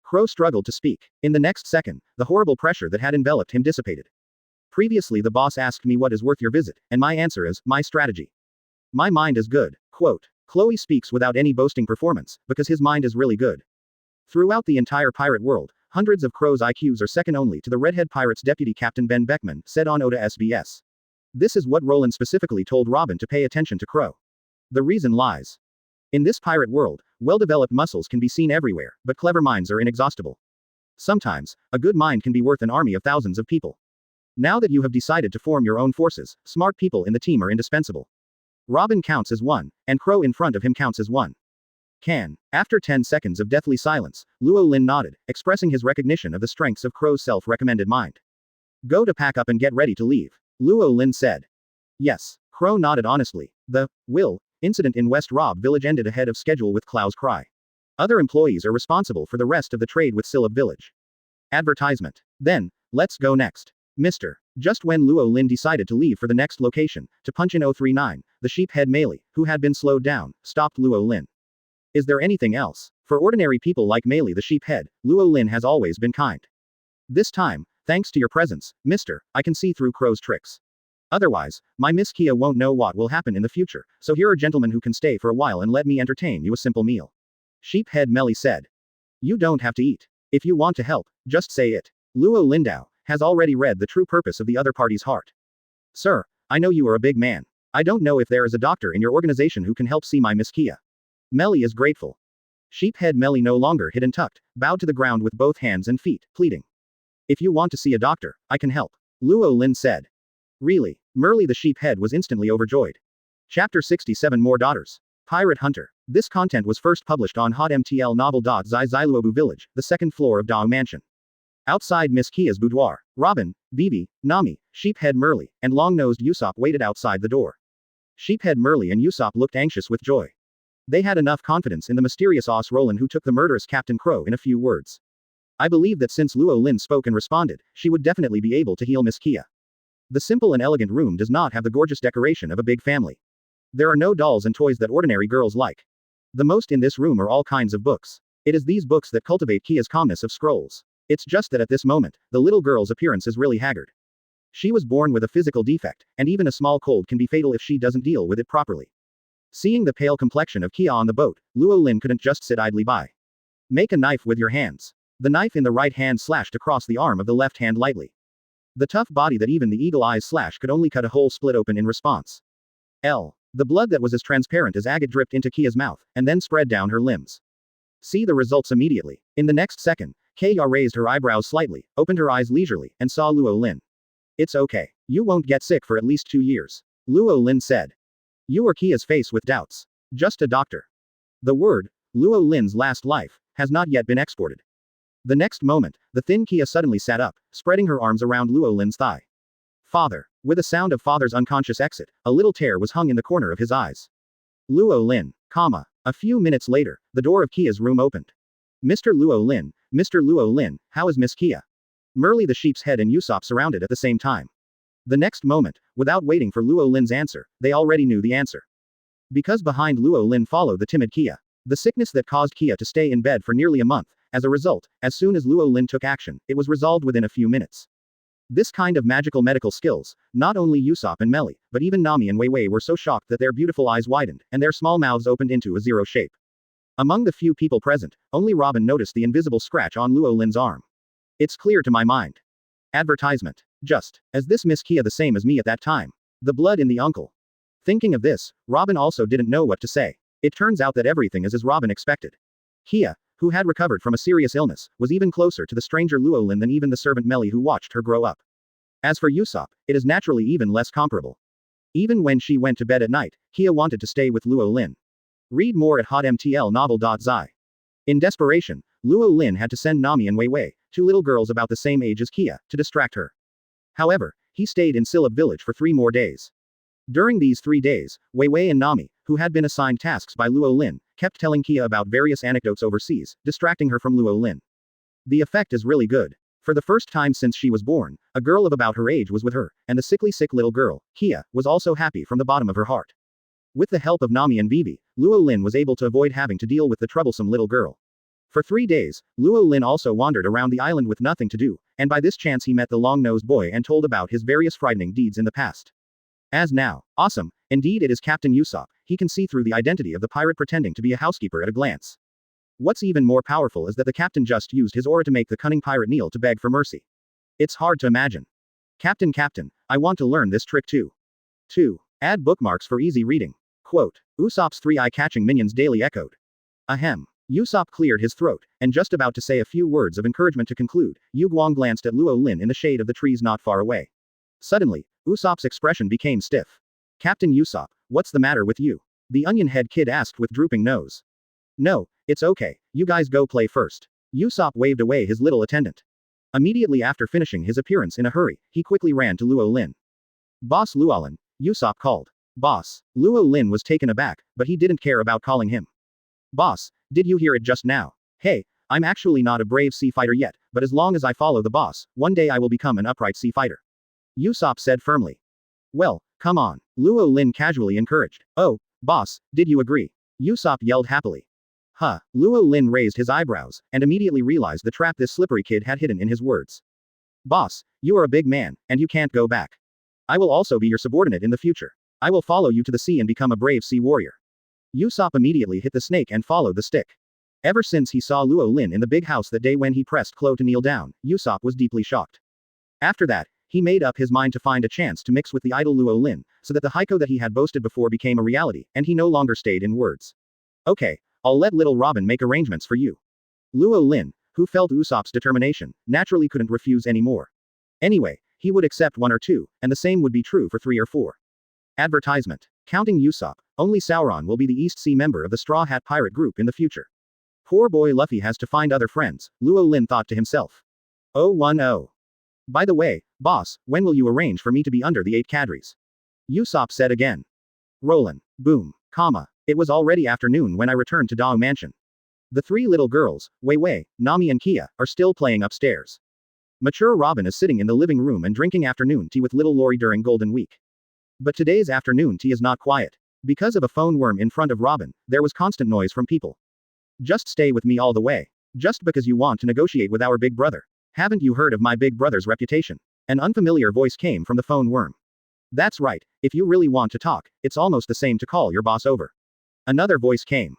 Crow struggled to speak. In the next second, the horrible pressure that had enveloped him dissipated. Previously the boss asked me what is worth your visit, and my answer is, my strategy. My mind is good. Quote. Chloe speaks without any boasting performance, because his mind is really good. Throughout the entire pirate world, hundreds of Crow's IQs are second only to the Redhead Pirates Deputy Captain Ben Beckman, said on Oda SBS. This is what Roland specifically told Robin to pay attention to Crow. The reason lies. In this pirate world, well-developed muscles can be seen everywhere, but clever minds are inexhaustible. Sometimes, a good mind can be worth an army of thousands of people. Now that you have decided to form your own forces, smart people in the team are indispensable. Robin counts as one, and Crow in front of him counts as one. After 10 seconds of deathly silence, Luo Lin nodded, expressing his recognition of the strengths of Crow's self-recommended mind. Go to pack up and get ready to leave. Luo Lin said. Yes. Crow nodded honestly. The incident in West Rob Village ended ahead of schedule with Klau's cry. Other employees are responsible for the rest of the trade with Silab Village. Advertisement. Then, let's go next. Mr. Just when Luo Lin decided to leave for the next location, to punch in 039, the sheephead Meili, who had been slowed down, stopped Luo Lin. Is there anything else? For ordinary people like Meili the sheephead, Luo Lin has always been kind. This time, thanks to your presence, mister, I can see through Crow's tricks. Otherwise, my Miss Kia won't know what will happen in the future, so here are gentlemen who can stay for a while and let me entertain you a simple meal. Sheephead Meili said. You don't have to eat. If you want to help, just say it. Luo Lindao has already read the true purpose of the other party's heart. Sir, I know you are a big man. I don't know if there is a doctor in your organization who can help see my Miss Kia. Meili is grateful. Sheephead Meili no longer hid and tucked, bowed to the ground with both hands and feet, pleading. If you want to see a doctor, I can help. Luo Lin said. Really? Merli the sheephead was instantly overjoyed. Chapter 67 More Daughters. Pirate Hunter. This content was first published on hotmtl novel.zi Village, the second floor of Dao Mansion. Outside Miss Kia's boudoir, Robin, Vivi, Nami, Sheephead Merli, and long-nosed Usopp waited outside the door. Sheephead Merli and Usopp looked anxious with joy. They had enough confidence in the mysterious Os Roland who took the murderous Captain Crow in a few words. I believe that since Luo Lin spoke and responded, she would definitely be able to heal Miss Kia. The simple and elegant room does not have the gorgeous decoration of a big family. There are no dolls and toys that ordinary girls like. The most in this room are all kinds of books. It is these books that cultivate Kia's calmness of scrolls. It's just that at this moment, the little girl's appearance is really haggard. She was born with a physical defect, and even a small cold can be fatal if she doesn't deal with it properly. Seeing the pale complexion of Kia on the boat, Luo Lin couldn't just sit idly by. Make a knife with your hands. The knife in the right hand slashed across the arm of the left hand lightly. The tough body that even the eagle eyes slash could only cut a hole split open in response. The blood that was as transparent as agate dripped into Kia's mouth, and then spread down her limbs. See the results immediately. In the next second, Kia raised her eyebrows slightly, opened her eyes leisurely, and saw Luo Lin. It's okay. You won't get sick for at least 2 years. Luo Lin said. You are Kia's face with doubts. Just a doctor. The word, Luo Lin's last life, has not yet been exported. The next moment, the thin Kia suddenly sat up, spreading her arms around Luo Lin's thigh. Father. With a sound of father's unconscious exit, a little tear was hung in the corner of his eyes. Luo Lin, A few minutes later, the door of Kia's room opened. Mr. Luo Lin, how is Miss Kia? Merli the sheep's head and Usopp surrounded at the same time. The next moment, without waiting for Luo Lin's answer, they already knew the answer. Because behind Luo Lin followed the timid Kia. The sickness that caused Kia to stay in bed for nearly a month. As a result, as soon as Luo Lin took action, it was resolved within a few minutes. This kind of magical medical skills, not only Usopp and Meili, but even Nami and Wei Wei were so shocked that their beautiful eyes widened, and their small mouths opened into a zero shape. Among the few people present, only Robin noticed the invisible scratch on Luo Lin's arm. It's clear to my mind. Advertisement. Just, as this Miss Kia the same as me at that time. The blood in the uncle. Thinking of this, Robin also didn't know what to say. It turns out that everything is as Robin expected. Kia, who had recovered from a serious illness, was even closer to the stranger Luo Lin than even the servant Meili who watched her grow up. As for Usopp, it is naturally even less comparable. Even when she went to bed at night, Kia wanted to stay with Luo Lin. Read more at hotmtlnovel.zi. In desperation, Luo Lin had to send Nami and Wei Wei, two little girls about the same age as Kia, to distract her. However, he stayed in Silab village for 3 more days. During these 3 days, Wei Wei and Nami, who had been assigned tasks by Luo Lin, kept telling Kia about various anecdotes overseas, distracting her from Luo Lin. The effect is really good. For the first time since she was born, a girl of about her age was with her, and the sickly sick little girl, Kia, was also happy from the bottom of her heart. With the help of Nami and Vivi, Luo Lin was able to avoid having to deal with the troublesome little girl. For 3 days, Luo Lin also wandered around the island with nothing to do, and by this chance he met the long-nosed boy and told about his various frightening deeds in the past. As now, awesome, indeed it is Captain Usopp, he can see through the identity of the pirate pretending to be a housekeeper at a glance. What's even more powerful is that the captain just used his aura to make the cunning pirate kneel to beg for mercy. It's hard to imagine. Captain, I want to learn this trick too. 2. Add bookmarks for easy reading. Quote. Usopp's 3 eye-catching minions daily echoed. Ahem. Usopp cleared his throat, and just about to say a few words of encouragement to conclude, Yu Guang glanced at Luo Lin in the shade of the trees not far away. Suddenly, Usopp's expression became stiff. Captain Usopp, what's the matter with you? The onion-head kid asked with drooping nose. No, it's okay, you guys go play first. Usopp waved away his little attendant. Immediately after finishing his appearance in a hurry, he quickly ran to Luo Lin. Boss Luo Lin, Usopp called. Boss. Luo Lin was taken aback, but he didn't care about calling him. Boss, did you hear it just now? Hey, I'm actually not a brave sea fighter yet, but as long as I follow the boss, one day I will become an upright sea fighter. Usopp said firmly. Well, come on, Luo Lin casually encouraged. Oh, boss, did you agree? Usopp yelled happily. Huh, Luo Lin raised his eyebrows, and immediately realized the trap this slippery kid had hidden in his words. Boss, you are a big man, and you can't go back. I will also be your subordinate in the future. I will follow you to the sea and become a brave sea warrior. Usopp immediately hit the snake and followed the stick. Ever since he saw Luo Lin in the big house that day when he pressed Klo to kneel down, Usopp was deeply shocked. After that, he made up his mind to find a chance to mix with the idol Luo Lin, so that the Heiko that he had boasted before became a reality, and he no longer stayed in words. Okay, I'll let little Robin make arrangements for you. Luo Lin, who felt Usopp's determination, naturally couldn't refuse any more. Anyway, he would accept 1 or 2, and the same would be true for 3 or 4. Advertisement. Counting Usopp, only Sauron will be the East Sea member of the Straw Hat Pirate group in the future. Poor boy Luffy has to find other friends, Luo Lin thought to himself. 010. By the way, boss, when will you arrange for me to be under the 8 cadres? Usopp said again. Rollin'. Boom. It was already afternoon when I returned to Dao Mansion. The 3 little girls, Wei Wei, Nami and Kia, are still playing upstairs. Mature Robin is sitting in the living room and drinking afternoon tea with little Lori during Golden Week. But today's afternoon tea is not quiet. Because of a phone worm in front of Robin, there was constant noise from people. Just stay with me all the way. Just because you want to negotiate with our big brother. Haven't you heard of my big brother's reputation? An unfamiliar voice came from the phone worm. That's right, if you really want to talk, it's almost the same to call your boss over. Another voice came.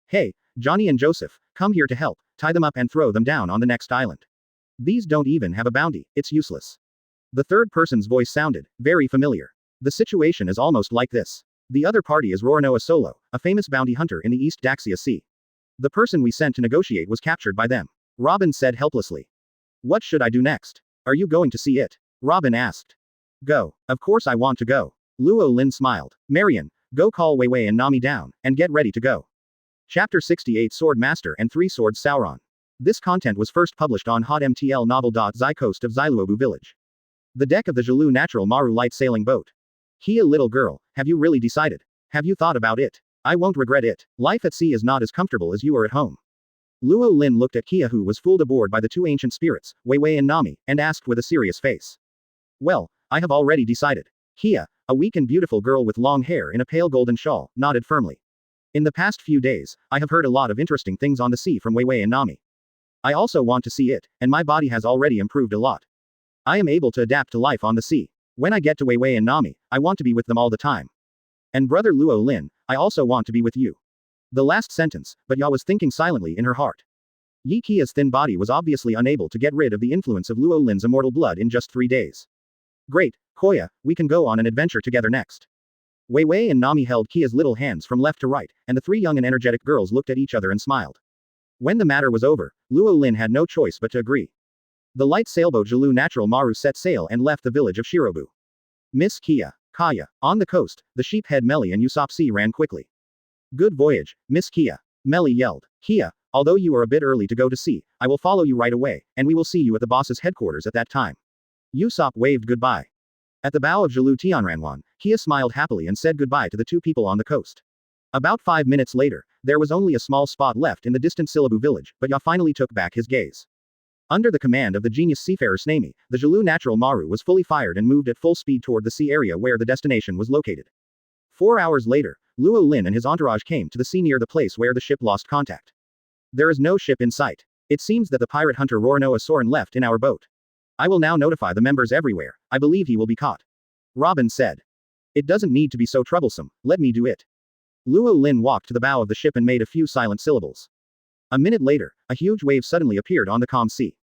Hey, Johnny and Joseph, come here to help, tie them up and throw them down on the next island. These don't even have a bounty, it's useless. The third person's voice sounded very familiar. The situation is almost like this. The other party is Roronoa Solo, a famous bounty hunter in the East Daxia Sea. The person we sent to negotiate was captured by them. Robin said helplessly. What should I do next? Are you going to see it? Robin asked. Go. Of course I want to go. Luo Lin smiled. Marion, go call Wei Wei and Nami down, and get ready to go. Chapter 68 Sword Master and 3 Swords Sauron. This content was first published on hotmtlnovel.zi coast of Xiluobu village. The deck of the Jalu Natural Maru light sailing boat. Kia little girl, have you really decided? Have you thought about it? I won't regret it. Life at sea is not as comfortable as you are at home. Luo Lin looked at Kia who was fooled aboard by the 2 ancient spirits, Wei Wei and Nami, and asked with a serious face. Well, I have already decided. Kia, a weak and beautiful girl with long hair in a pale golden shawl, nodded firmly. In the past few days, I have heard a lot of interesting things on the sea from Wei Wei and Nami. I also want to see it, and my body has already improved a lot. I am able to adapt to life on the sea. When I get to Wei Wei and Nami, I want to be with them all the time. And brother Luo Lin, I also want to be with you. The last sentence, but Ya was thinking silently in her heart. Yi Kia's thin body was obviously unable to get rid of the influence of Luo Lin's immortal blood in just 3 days. Great, Koya, we can go on an adventure together next. Wei Wei and Nami held Kia's little hands from left to right, and the 3 young and energetic girls looked at each other and smiled. When the matter was over, Luo Lin had no choice but to agree. The light sailboat Jalu Natural Maru set sail and left the village of Shirobu. Miss Kia, Kaya. On the coast, the sheephead Melly and Usopp ran quickly. Good voyage, Miss Kia. Melly yelled. Kia, although you are a bit early to go to sea, I will follow you right away, and we will see you at the boss's headquarters at that time. Usopp waved goodbye. At the bow of Jalu Tianranwan, Kia smiled happily and said goodbye to the two people on the coast. About 5 minutes later, there was only a small spot left in the distant Silabu village, but Ya finally took back his gaze. Under the command of the genius seafarer Snami, the Jalu Natural Maru was fully fired and moved at full speed toward the sea area where the destination was located. 4 hours later, Luo Lin and his entourage came to the sea near the place where the ship lost contact. There is no ship in sight. It seems that the pirate hunter Roronoa Soren left in our boat. I will now notify the members everywhere. I believe he will be caught. Robin said. It doesn't need to be so troublesome, let me do it. Luo Lin walked to the bow of the ship and made a few silent syllables. A minute later, a huge wave suddenly appeared on the calm sea.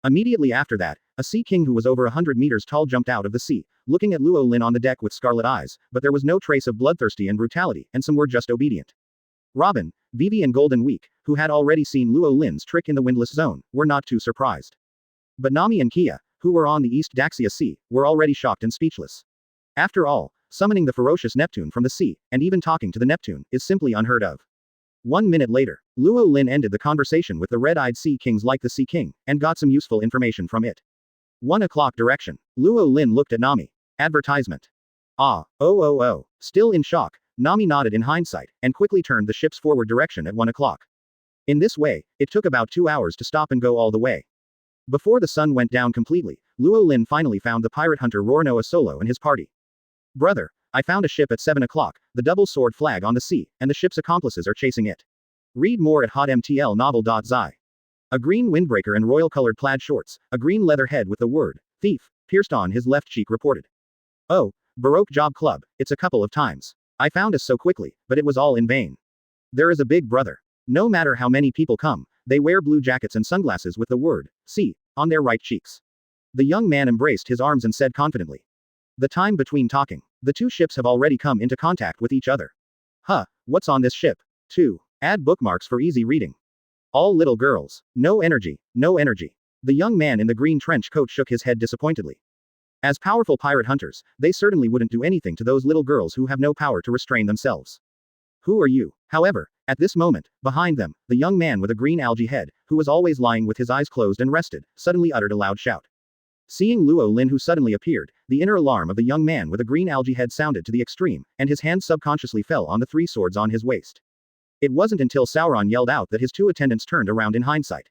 Immediately after that, a sea king who was over 100 meters tall jumped out of the sea, looking at Luo Lin on the deck with scarlet eyes, but there was no trace of bloodthirsty and brutality, and some were just obedient. Robin, Vivi and Golden Week, who had already seen Luo Lin's trick in the windless zone, were not too surprised. But Nami and Kia, who were on the East Daxia Sea, were already shocked and speechless. After all, summoning the ferocious Neptune from the sea, and even talking to the Neptune, is simply unheard of. 1 minute later, Luo Lin ended the conversation with the red-eyed sea kings like the Sea King, and got some useful information from it. 1 o'clock direction. Luo Lin looked at Nami. Advertisement. Oh. Still in shock, Nami nodded in hindsight, and quickly turned the ship's forward direction at 1 o'clock. In this way, it took about 2 hours to stop and go all the way. Before the sun went down completely, Luo Lin finally found the pirate hunter Roronoa Solo and his party. Brother, I found a ship at 7 o'clock, the double sword flag on the sea, and the ship's accomplices are chasing it. Read more at hotmtlnovel.zi. A green windbreaker and royal-colored plaid shorts, a green leather head with the word, thief, pierced on his left cheek reported. Oh, Baroque Job Club, it's a couple of times. I found us so quickly, but it was all in vain. There is a big brother. No matter how many people come, they wear blue jackets and sunglasses with the word, see, on their right cheeks. The young man embraced his arms and said confidently. The time between talking. The two ships have already come into contact with each other. What's on this ship? 2. Add bookmarks for easy reading. All little girls. No energy, no energy. The young man in the green trench coat shook his head disappointedly. As powerful pirate hunters, they certainly wouldn't do anything to those little girls who have no power to restrain themselves. Who are you? However, at this moment, behind them, the young man with a green algae head, who was always lying with his eyes closed and rested, suddenly uttered a loud shout. Seeing Luo Lin who suddenly appeared, the inner alarm of the young man with a green algae head sounded to the extreme, and his hand subconsciously fell on the 3 swords on his waist. It wasn't until Sauron yelled out that his 2 attendants turned around in hindsight.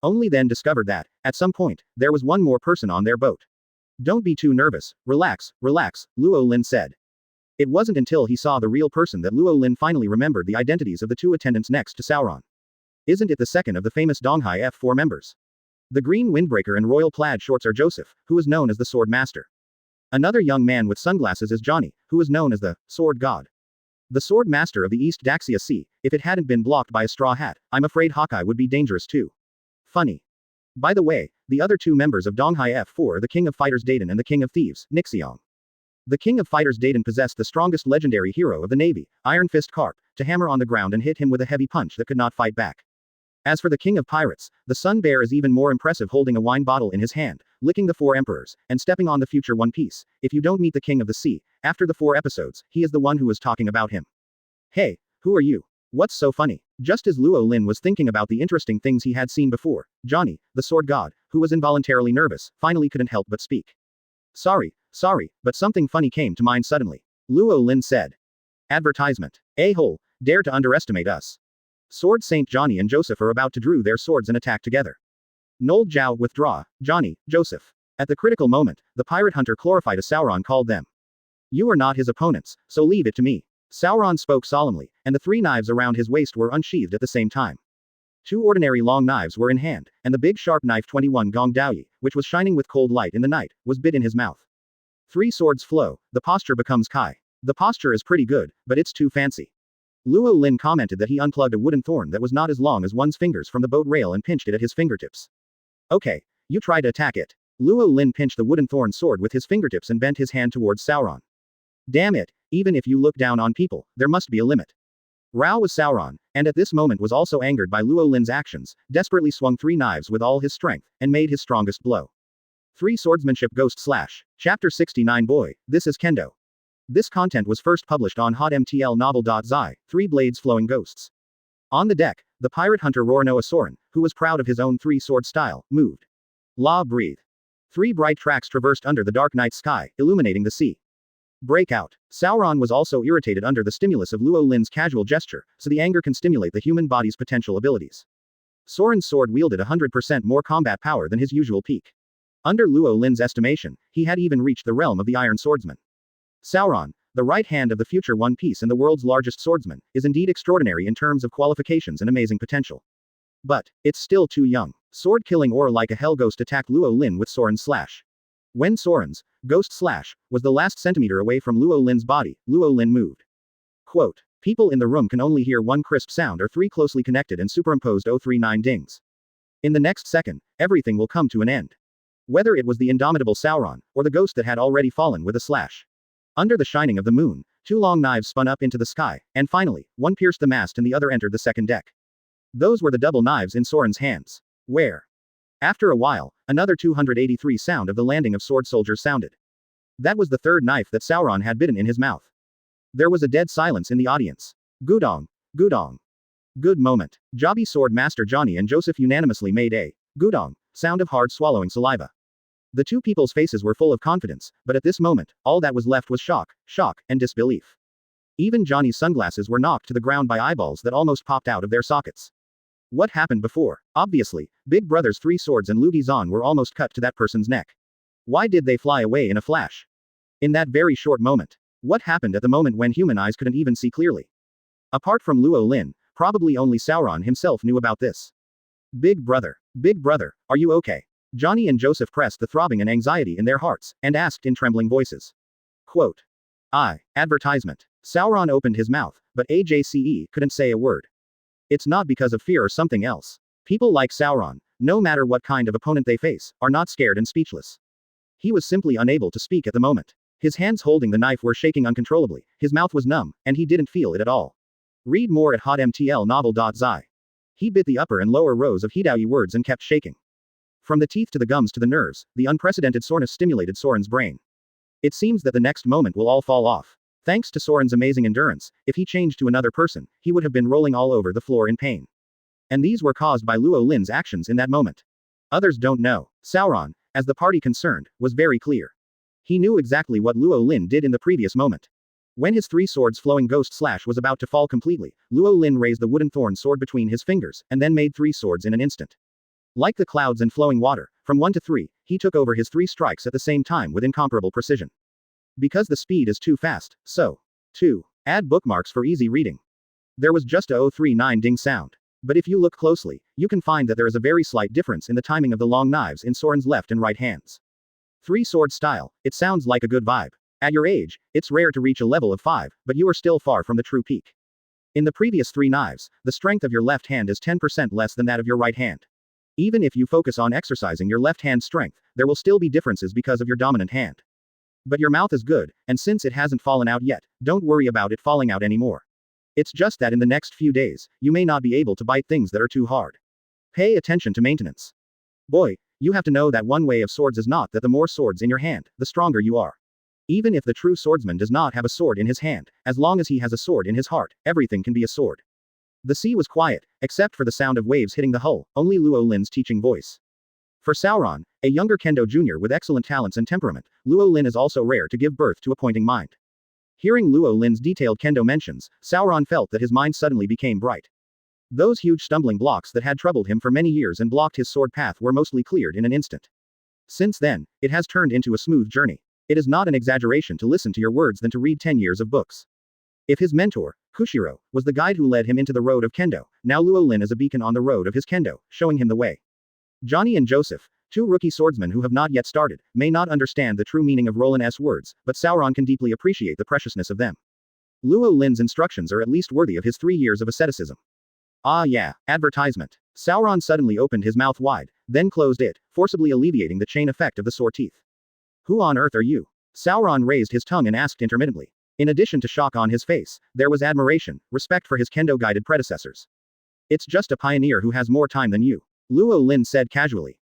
Only then discovered that, at some point, there was one more person on their boat. Don't be too nervous, relax, Luo Lin said. It wasn't until he saw the real person that Luo Lin finally remembered the identities of the 2 attendants next to Sauron. Isn't it the second of the famous Donghai F4 members? The green windbreaker and royal plaid shorts are Joseph, who is known as the Sword Master. Another young man with sunglasses is Johnny, who is known as the Sword God. The Sword Master of the East Daxia Sea, if it hadn't been blocked by a straw hat, I'm afraid Hawkeye would be dangerous too. Funny. By the way, the other 2 members of Donghai F4 are the King of Fighters Daiden and the King of Thieves, Nixiong. The King of Fighters Daiden possessed the strongest legendary hero of the Navy, Iron Fist Carp, to hammer on the ground and hit him with a heavy punch that could not fight back. As for the King of Pirates, the Sun Bear is even more impressive, holding a wine bottle in his hand, licking the 4 emperors, and stepping on the future One Piece. If you don't meet the King of the Sea, after the 4 episodes, he is the one who is talking about him. Hey, who are you? What's so funny? Just as Luo Lin was thinking about the interesting things he had seen before, Johnny, the Sword God, who was involuntarily nervous, finally couldn't help but speak. Sorry, but something funny came to mind suddenly. Luo Lin said. Advertisement. A-hole, dare to underestimate us. Sword Saint Johnny and Joseph are about to draw their swords and attack together. Nold Zhao, withdraw, Johnny, Joseph. At the critical moment, the pirate hunter Chlorophita Sauron called them. You are not his opponents, so leave it to me. Sauron spoke solemnly, and the 3 knives around his waist were unsheathed at the same time. 2 ordinary long knives were in hand, and the big sharp knife 21 Gong Daoyi, which was shining with cold light in the night, was bit in his mouth. 3 swords flow, the posture becomes Kai. The posture is pretty good, but it's too fancy. Luo Lin commented that he unplugged a wooden thorn that was not as long as one's fingers from the boat rail and pinched it at his fingertips. Okay, you try to attack it. Luo Lin pinched the wooden thorn sword with his fingertips and bent his hand towards Sauron. Damn it, even if you look down on people, there must be a limit. Rao was Sauron, and at this moment was also angered by Luo Lin's actions, desperately swung 3 knives with all his strength, and made his strongest blow. 3 Swordsmanship Ghost Slash. Chapter 69 Boy, this is Kendo. This content was first published on hotmtl novel.zi, 3 Blades Flowing Ghosts. On the deck, the pirate hunter Roronoa Soren, who was proud of his own 3-sword style, moved. La breathe. 3 bright tracks traversed under the dark night sky, illuminating the sea. Breakout. Sauron was also irritated under the stimulus of Luo Lin's casual gesture, so the anger can stimulate the human body's potential abilities. Soren's sword wielded 100% more combat power than his usual peak. Under Luo Lin's estimation, he had even reached the realm of the Iron Swordsman. Sauron, the right hand of the future One Piece and the world's largest swordsman, is indeed extraordinary in terms of qualifications and amazing potential. But, it's still too young. Sword-killing or like a hell ghost attacked Luo Lin with Soren's slash. When Soren's ghost slash was the last centimeter away from Luo Lin's body, Luo Lin moved. Quote, people in the room can only hear 1 crisp sound or 3 closely connected and superimposed 039 dings. In the next second, everything will come to an end. Whether it was the indomitable Sauron, or the ghost that had already fallen with a slash. Under the shining of the moon, 2 long knives spun up into the sky, and finally, one pierced the mast and the other entered the second deck. Those were the double knives in Soren's hands. Where? After a while, another 283 sound of the landing of sword soldiers sounded. That was the 3rd knife that Sauron had bitten in his mouth. There was a dead silence in the audience. Gudong. Gudong. Good moment. Jobby Sword Master Johnny and Joseph unanimously made a gudong sound of hard swallowing saliva. The 2 people's faces were full of confidence, but at this moment, all that was left was shock, and disbelief. Even Johnny's sunglasses were knocked to the ground by eyeballs that almost popped out of their sockets. What happened before? Obviously, Big Brother's 3 swords and Lugi Zan were almost cut to that person's neck. Why did they fly away in a flash? In that very short moment. What happened at the moment when human eyes couldn't even see clearly? Apart from Luo Lin, probably only Sauron himself knew about this. Big Brother, are you okay? Johnny and Joseph pressed the throbbing and anxiety in their hearts, and asked in trembling voices. Quote. Advertisement. Sauron opened his mouth, but AJCE couldn't say a word. It's not because of fear or something else. People like Sauron, no matter what kind of opponent they face, are not scared and speechless. He was simply unable to speak at the moment. His hands holding the knife were shaking uncontrollably, his mouth was numb, and he didn't feel it at all. Read more at hotmtlnovel.zi. He bit the upper and lower rows of Hidaoyi words and kept shaking. From the teeth to the gums to the nerves, the unprecedented soreness stimulated Soren's brain. It seems that the next moment will all fall off. Thanks to Soren's amazing endurance, if he changed to another person, he would have been rolling all over the floor in pain. And these were caused by Luo Lin's actions in that moment. Others don't know. Sauron, as the party concerned, was very clear. He knew exactly what Luo Lin did in the previous moment. When his 3 swords flowing ghost slash was about to fall completely, Luo Lin raised the wooden thorn sword between his fingers, and then made 3 swords in an instant. Like the clouds and flowing water, from 1 to 3, he took over his 3 strikes at the same time with incomparable precision. Because the speed is too fast, so. 2. Add bookmarks for easy reading. There was just a 039 ding sound. But if you look closely, you can find that there is a very slight difference in the timing of the long knives in Soren's left and right hands. 3-sword style, it sounds like a good vibe. At your age, it's rare to reach a level of 5, but you are still far from the true peak. In the previous 3 knives, the strength of your left hand is 10% less than that of your right hand. Even if you focus on exercising your left hand strength, there will still be differences because of your dominant hand. But your mouth is good, and since it hasn't fallen out yet, don't worry about it falling out anymore. It's just that in the next few days, you may not be able to bite things that are too hard. Pay attention to maintenance. Boy, you have to know that one way of swords is not that the more swords in your hand, the stronger you are. Even if the true swordsman does not have a sword in his hand, as long as he has a sword in his heart, everything can be a sword. The sea was quiet, except for the sound of waves hitting the hull, only Luo Lin's teaching voice. For Sauron, a younger Kendo Jr. with excellent talents and temperament, Luo Lin is also rare to give birth to a pointing mind. Hearing Luo Lin's detailed Kendo mentions, Sauron felt that his mind suddenly became bright. Those huge stumbling blocks that had troubled him for many years and blocked his sword path were mostly cleared in an instant. Since then, it has turned into a smooth journey. It is not an exaggeration to listen to your words than to read 10 years of books. If his mentor, Kushiro, was the guide who led him into the road of Kendo, now Luo Lin is a beacon on the road of his Kendo, showing him the way. Johnny and Joseph, 2 rookie swordsmen who have not yet started, may not understand the true meaning of Roland's words, but Sauron can deeply appreciate the preciousness of them. Luo Lin's instructions are at least worthy of his 3 years of asceticism. Ah yeah, advertisement. Sauron suddenly opened his mouth wide, then closed it, forcibly alleviating the chain effect of the sore teeth. Who on earth are you? Sauron raised his tongue and asked intermittently. In addition to shock on his face, there was admiration, respect for his Kendo-guided predecessors. It's just a pioneer who has more time than you. Luo Lin said casually.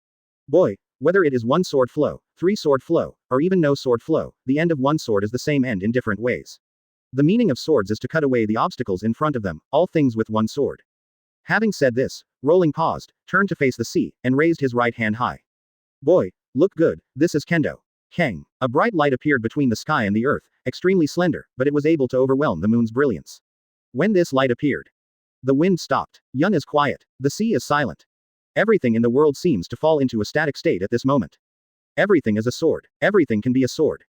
Boy, Whether it is one sword flow, three sword flow, or even no sword flow, the end of one sword is the same end in different ways. The meaning of swords is to cut away the obstacles in front of them, all things with one sword. Having said this, Rolling paused, turned to face the sea, and raised his right hand high. Boy, look good, this is kendo. Kang. A bright light appeared between the sky and the earth, extremely slender, but it was able to overwhelm the moon's brilliance. When this light appeared, the wind stopped. Yun is quiet. The sea is silent. Everything in the world seems to fall into a static state at this moment. Everything is a sword. Everything can be a sword.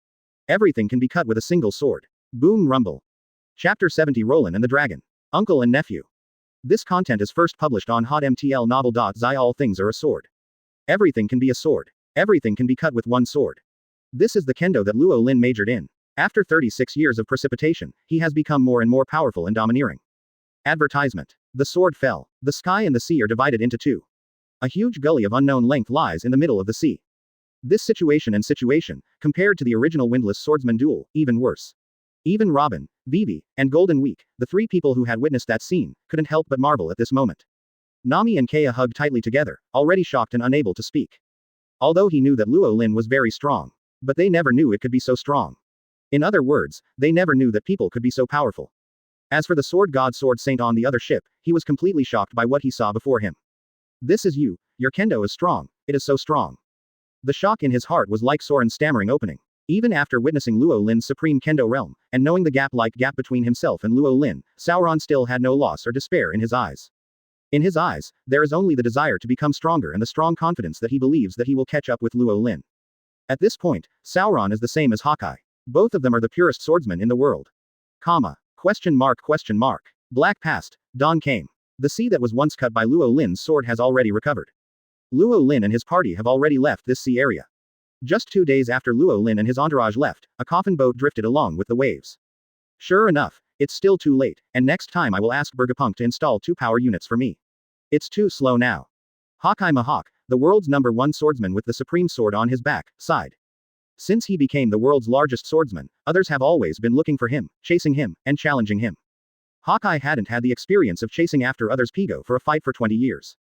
Everything can be cut with a single sword. Boom rumble. Chapter 70 Roland and the Dragon. Uncle and Nephew. This content is first published on hotmtl novel.zi. All things are a sword. Everything can be a sword. Everything can be cut with one sword. This is the kendo that Luo Lin majored in. After 36 years of precipitation, he has become more and more powerful and domineering. Advertisement. The sword fell. The sky and the sea are divided into two. A huge gully of unknown length lies in the middle of the sea. This situation, compared to the original windless swordsman duel, even worse. Even Robin, Vivi, and Golden Week, the three people who had witnessed that scene, couldn't help but marvel at this moment. Nami and Kaya hugged tightly together, already shocked and unable to speak. Although he knew that Luo Lin was very strong. But they never knew it could be so strong. In other words, they never knew that people could be so powerful. As for the sword god Sword Saint on the other ship, he was completely shocked by what he saw before him. This is you, your kendo is strong, it is so strong. The shock in his heart was like Soren's stammering opening. Even after witnessing Luo Lin's supreme kendo realm, and knowing the gap between himself and Luo Lin, Sauron still had no loss or despair in his eyes. In his eyes, there is only the desire to become stronger and the strong confidence that he believes that he will catch up with Luo Lin. At this point, Sauron is the same as Hawkeye. Both of them are the purest swordsmen in the world. Comma. Question mark. Black passed. Dawn came. The sea that was once cut by Luo Lin's sword has already recovered. Luo Lin and his party have already left this sea area. Just 2 days after Luo Lin and his entourage left, a coffin boat drifted along with the waves. Sure enough, it's still too late, and next time I will ask Bergapunk to install 2 power units for me. It's too slow now. Hawkeye Mahawk, the world's #1 swordsman with the supreme sword on his back, sighed. Since he became the world's largest swordsman, others have always been looking for him, chasing him, and challenging him. Hawkeye hadn't had the experience of chasing after others' Pigo for a fight for 20 years.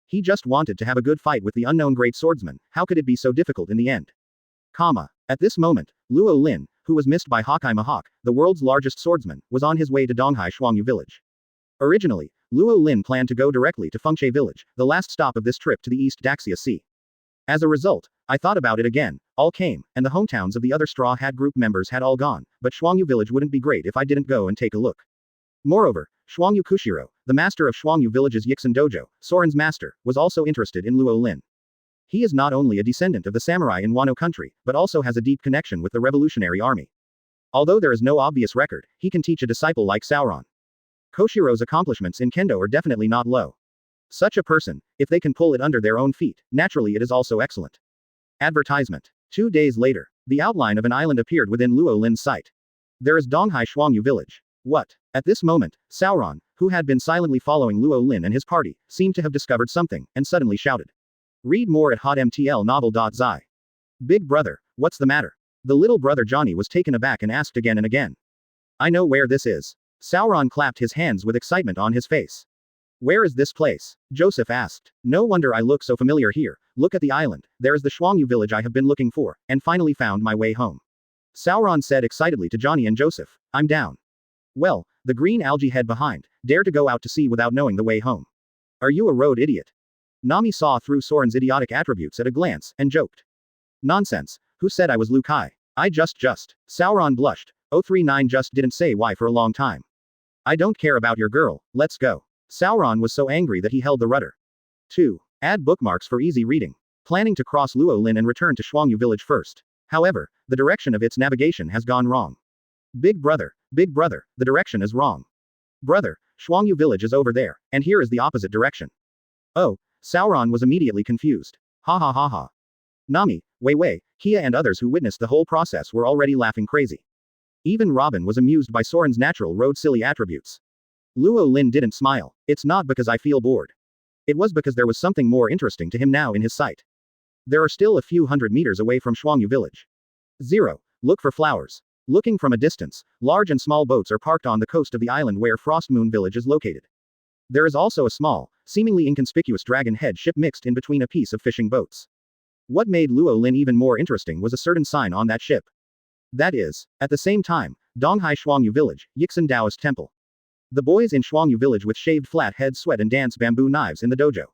He just wanted to have a good fight with the unknown great swordsman. How could it be so difficult in the end? At this moment, Luo Lin, who was missed by Hawkeye Mahawk, the world's largest swordsman, was on his way to Donghai Shuangyu village. Originally, Luo Lin planned to go directly to Fengche village, the last stop of this trip to the East Daxia Sea. As a result, I thought about it again, all came, and the hometowns of the other Straw Hat group members had all gone, but Shuangyu village wouldn't be great if I didn't go and take a look. Moreover, Shuangyu Kushiro, the master of Shuangyu village's Yixin dojo, Soren's master, was also interested in Luo Lin. He is not only a descendant of the samurai in Wano country, but also has a deep connection with the revolutionary army. Although there is no obvious record, he can teach a disciple like Sauron. Koshiro's accomplishments in kendo are definitely not low. Such a person, if they can pull it under their own feet, naturally it is also excellent. Advertisement. 2 days later, the outline of an island appeared within Luo Lin's sight. There is Donghai Shuangyu village. What? At this moment, Sauron, who had been silently following Luo Lin and his party, seemed to have discovered something, and suddenly shouted. Read more at hotmtlnovel.zi. Big brother, what's the matter? The little brother Johnny was taken aback and asked again and again. I know where this is. Sauron clapped his hands with excitement on his face. Where is this place? Joseph asked. No wonder I look so familiar here. Look at the island, there is the Shuangyu village I have been looking for, and finally found my way home. Sauron said excitedly to Johnny and Joseph, I'm down. Well, the green algae head behind, dare to go out to sea without knowing the way home. Are you a road idiot? Nami saw through Soren's idiotic attributes at a glance, and joked. Nonsense, who said I was Luo Kai? I just. Sauron blushed. 039 just didn't say why for a long time. I don't care about your girl, let's go. Sauron was so angry that he held the rudder. 2. Add bookmarks for easy reading. Planning to cross Luo Lin and return to Shuangyu village first. However, the direction of its navigation has gone wrong. Big brother, the direction is wrong. Brother, Shuangyu village is over there, and here is the opposite direction. Oh, Sauron was immediately confused. Ha ha ha ha. Nami, Wei, Kia and others who witnessed the whole process were already laughing crazy. Even Robin was amused by Soren's natural road silly attributes. Luo Lin didn't smile. It's not because I feel bored. It was because there was something more interesting to him now in his sight. There are still a few hundred meters away from Shuangyu village. 0. Look for flowers. Looking from a distance, large and small boats are parked on the coast of the island where Frost Moon village is located. There is also a small, seemingly inconspicuous dragon head ship mixed in between a piece of fishing boats. What made Luo Lin even more interesting was a certain sign on that ship. That is, at the same time, Donghai Shuangyu Village, Yixin Taoist Temple. The boys in Shuangyu Village with shaved flat heads sweat and dance bamboo knives in the dojo.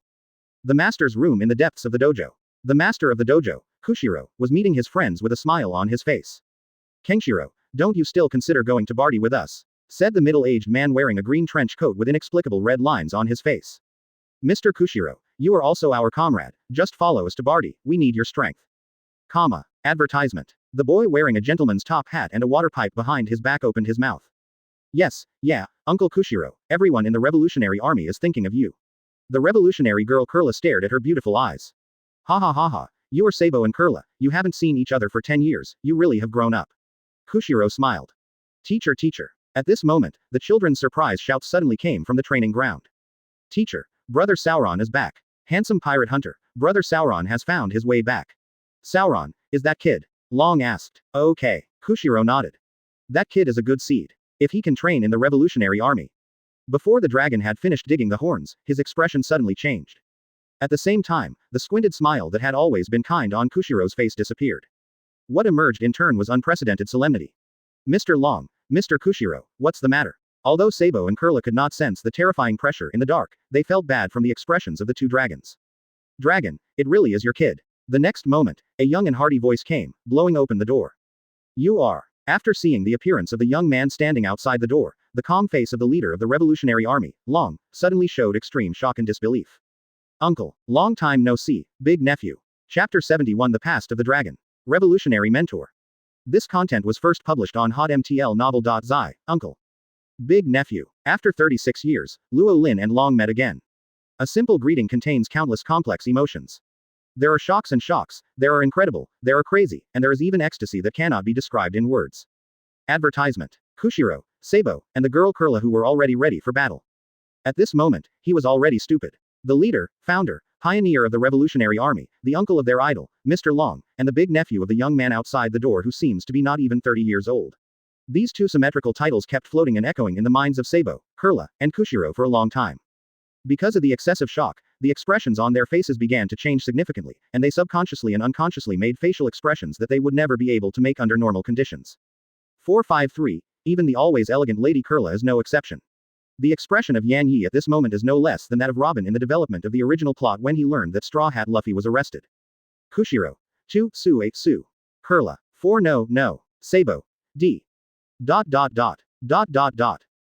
The master's room in the depths of the dojo. The master of the dojo, Kushiro, was meeting his friends with a smile on his face. Kenshiro, don't you still consider going to party with us? Said the middle-aged man wearing a green trench coat with inexplicable red lines on his face. Mr. Kushiro, you are also our comrade, just follow us to Barty, we need your strength. Advertisement. The boy wearing a gentleman's top hat and a water pipe behind his back opened his mouth. Yes, yeah, Uncle Kushiro, everyone in the Revolutionary Army is thinking of you. The revolutionary girl Kurla stared at her beautiful eyes. Ha ha ha ha, you are Sabo and Kurla, you haven't seen each other for 10 years, you really have grown up. Kushiro smiled. Teacher, teacher. At this moment, the children's surprise shouts suddenly came from the training ground. Teacher, Brother Sauron is back. Handsome pirate hunter, Brother Sauron has found his way back. Sauron, is that kid? Long asked. Okay. Kushiro nodded. That kid is a good seed. If he can train in the Revolutionary Army. Before the dragon had finished digging the horns, his expression suddenly changed. At the same time, the squinted smile that had always been kind on Kushiro's face disappeared. What emerged in turn was unprecedented solemnity. Mr. Long, Mr. Kushiro, what's the matter? Although Sabo and Kurla could not sense the terrifying pressure in the dark, they felt bad from the expressions of the two dragons. Dragon, it really is your kid. The next moment, a young and hearty voice came, blowing open the door. You are. After seeing the appearance of the young man standing outside the door, the calm face of the leader of the Revolutionary Army, Long, suddenly showed extreme shock and disbelief. Uncle, long time no see, big nephew. Chapter 71 The Past of the Dragon. Revolutionary Mentor. This content was first published on hotmtl novel.zi, Uncle. Big nephew. After 36 years, Luo Lin and Long met again. A simple greeting contains countless complex emotions. There are shocks and shocks, there are incredible, there are crazy, and there is even ecstasy that cannot be described in words. Advertisement. Kushiro, Sabo, and the girl Kurla who were already ready for battle. At this moment, he was already stupid. The leader, founder, pioneer of the Revolutionary Army, the uncle of their idol, Mr. Long, and the big nephew of the young man outside the door who seems to be not even 30 years old. These two symmetrical titles kept floating and echoing in the minds of Sabo, Kurla, and Kushiro for a long time. Because of the excessive shock, the expressions on their faces began to change significantly, and they subconsciously and unconsciously made facial expressions that they would never be able to make under normal conditions. 453, even the always elegant Lady Kurla is no exception. The expression of Yan Yi at this moment is no less than that of Robin in the development of the original plot when he learned that Straw Hat Luffy was arrested. Kushiro. 2, Su 8 Su. Kurla. 4 No. Sabo. D. ...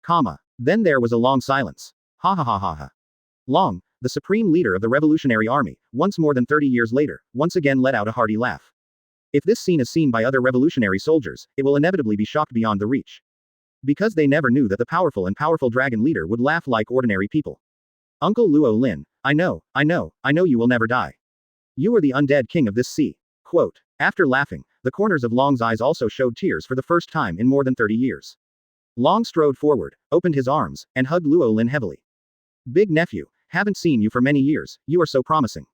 Comma. Then there was a long silence. Ha ha ha ha ha. Long, the supreme leader of the Revolutionary Army, once more than 30 years later, once again let out a hearty laugh. If this scene is seen by other revolutionary soldiers, it will inevitably be shocked beyond the reach. Because they never knew that the powerful dragon leader would laugh like ordinary people. Uncle Luo Lin, I know you will never die. You are the undead king of this sea. Quote. After laughing, the corners of Long's eyes also showed tears for the first time in more than 30 years. Long strode forward, opened his arms, and hugged Luo Lin heavily. Big nephew, haven't seen you for many years, you are so promising.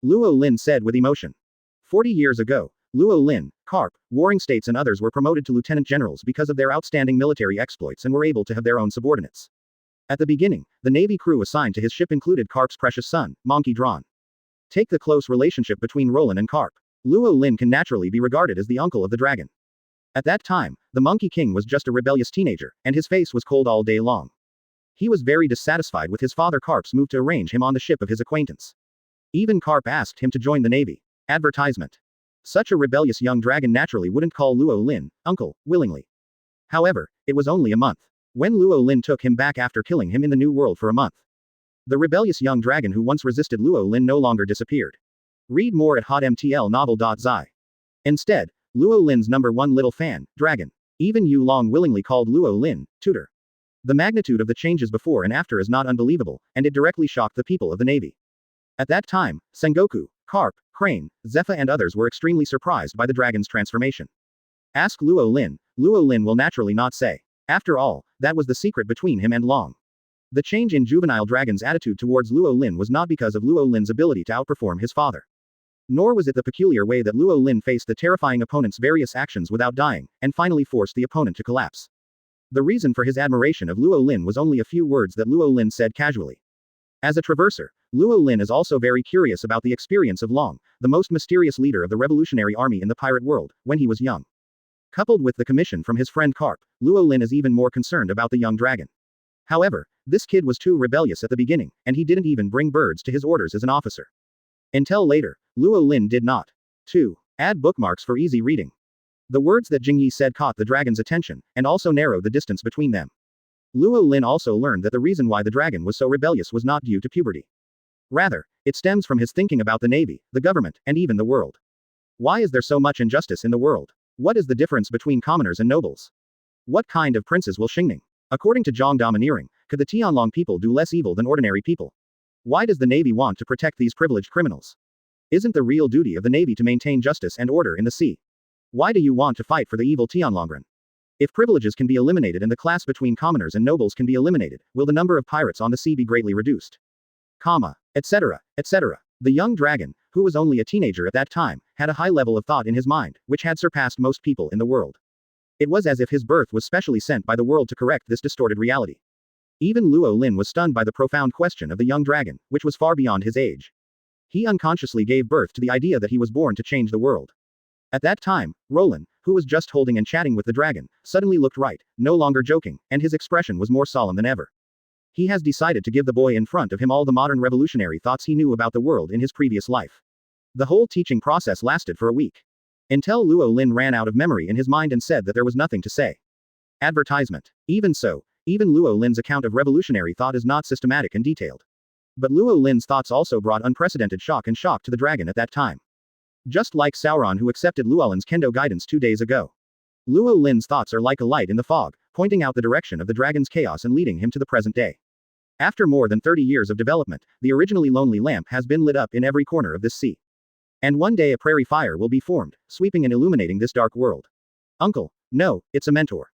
Luo Lin said with emotion. 40 years ago, Luo Lin, Carp, Warring States and others were promoted to lieutenant generals because of their outstanding military exploits and were able to have their own subordinates. At the beginning, the Navy crew assigned to his ship included Carp's precious son, Monkey Drawn. Take the close relationship between Roland and Carp. Luo Lin can naturally be regarded as the uncle of the dragon. At that time, the Monkey King was just a rebellious teenager, and his face was cold all day long. He was very dissatisfied with his father Carp's move to arrange him on the ship of his acquaintance. Even Carp asked him to join the Navy. Advertisement. Such a rebellious young dragon naturally wouldn't call Luo Lin, uncle, willingly. However, it was only a month. When Luo Lin took him back after killing him in the New World for a month. The rebellious young dragon who once resisted Luo Lin no longer disappeared. Read more at hotmtlnovel.zi. Instead, Luo Lin's #1 little fan, dragon. Even Yu Long willingly called Luo Lin, tutor. The magnitude of the changes before and after is not unbelievable, and it directly shocked the people of the Navy. At that time, Sengoku, Carp, Crane, Zephyr and others were extremely surprised by the dragon's transformation. Ask Luo Lin will naturally not say. After all, that was the secret between him and Long. The change in juvenile dragon's attitude towards Luo Lin was not because of Luo Lin's ability to outperform his father. Nor was it the peculiar way that Luo Lin faced the terrifying opponent's various actions without dying, and finally forced the opponent to collapse. The reason for his admiration of Luo Lin was only a few words that Luo Lin said casually. As a traverser, Luo Lin is also very curious about the experience of Long, the most mysterious leader of the revolutionary army in the pirate world, when he was young. Coupled with the commission from his friend Carp, Luo Lin is even more concerned about the young dragon. However, this kid was too rebellious at the beginning, and he didn't even bring birds to his orders as an officer. Until later, Luo Lin did not. 2. Add bookmarks for easy reading. The words that Jingyi said caught the dragon's attention, and also narrowed the distance between them. Luo Lin also learned that the reason why the dragon was so rebellious was not due to puberty. Rather, it stems from his thinking about the navy, the government, and even the world. Why is there so much injustice in the world? What is the difference between commoners and nobles? What kind of princes will Xingning? According to Zhang Domineering, could the Tianlong people do less evil than ordinary people? Why does the navy want to protect these privileged criminals? Isn't the real duty of the navy to maintain justice and order in the sea? Why do you want to fight for the evil Tianlongren? If privileges can be eliminated and the class between commoners and nobles can be eliminated, will the number of pirates on the sea be greatly reduced? Etc., etc. The young dragon, who was only a teenager at that time, had a high level of thought in his mind, which had surpassed most people in the world. It was as if his birth was specially sent by the world to correct this distorted reality. Even Luo Lin was stunned by the profound question of the young dragon, which was far beyond his age. He unconsciously gave birth to the idea that he was born to change the world. At that time, Roland, who was just holding and chatting with the dragon, suddenly looked right, no longer joking, and his expression was more solemn than ever. He has decided to give the boy in front of him all the modern revolutionary thoughts he knew about the world in his previous life. The whole teaching process lasted for a week. Until Luo Lin ran out of memory in his mind and said that there was nothing to say. Advertisement. Even so, even Luo Lin's account of revolutionary thought is not systematic and detailed. But Luo Lin's thoughts also brought unprecedented shock to the dragon at that time. Just like Sauron who accepted Luolin's Kendo guidance 2 days ago. Luo Lin's thoughts are like a light in the fog, pointing out the direction of the dragon's chaos and leading him to the present day. After more than 30 years of development, the originally lonely lamp has been lit up in every corner of this sea. And one day a prairie fire will be formed, sweeping and illuminating this dark world. Uncle, no, it's a mentor.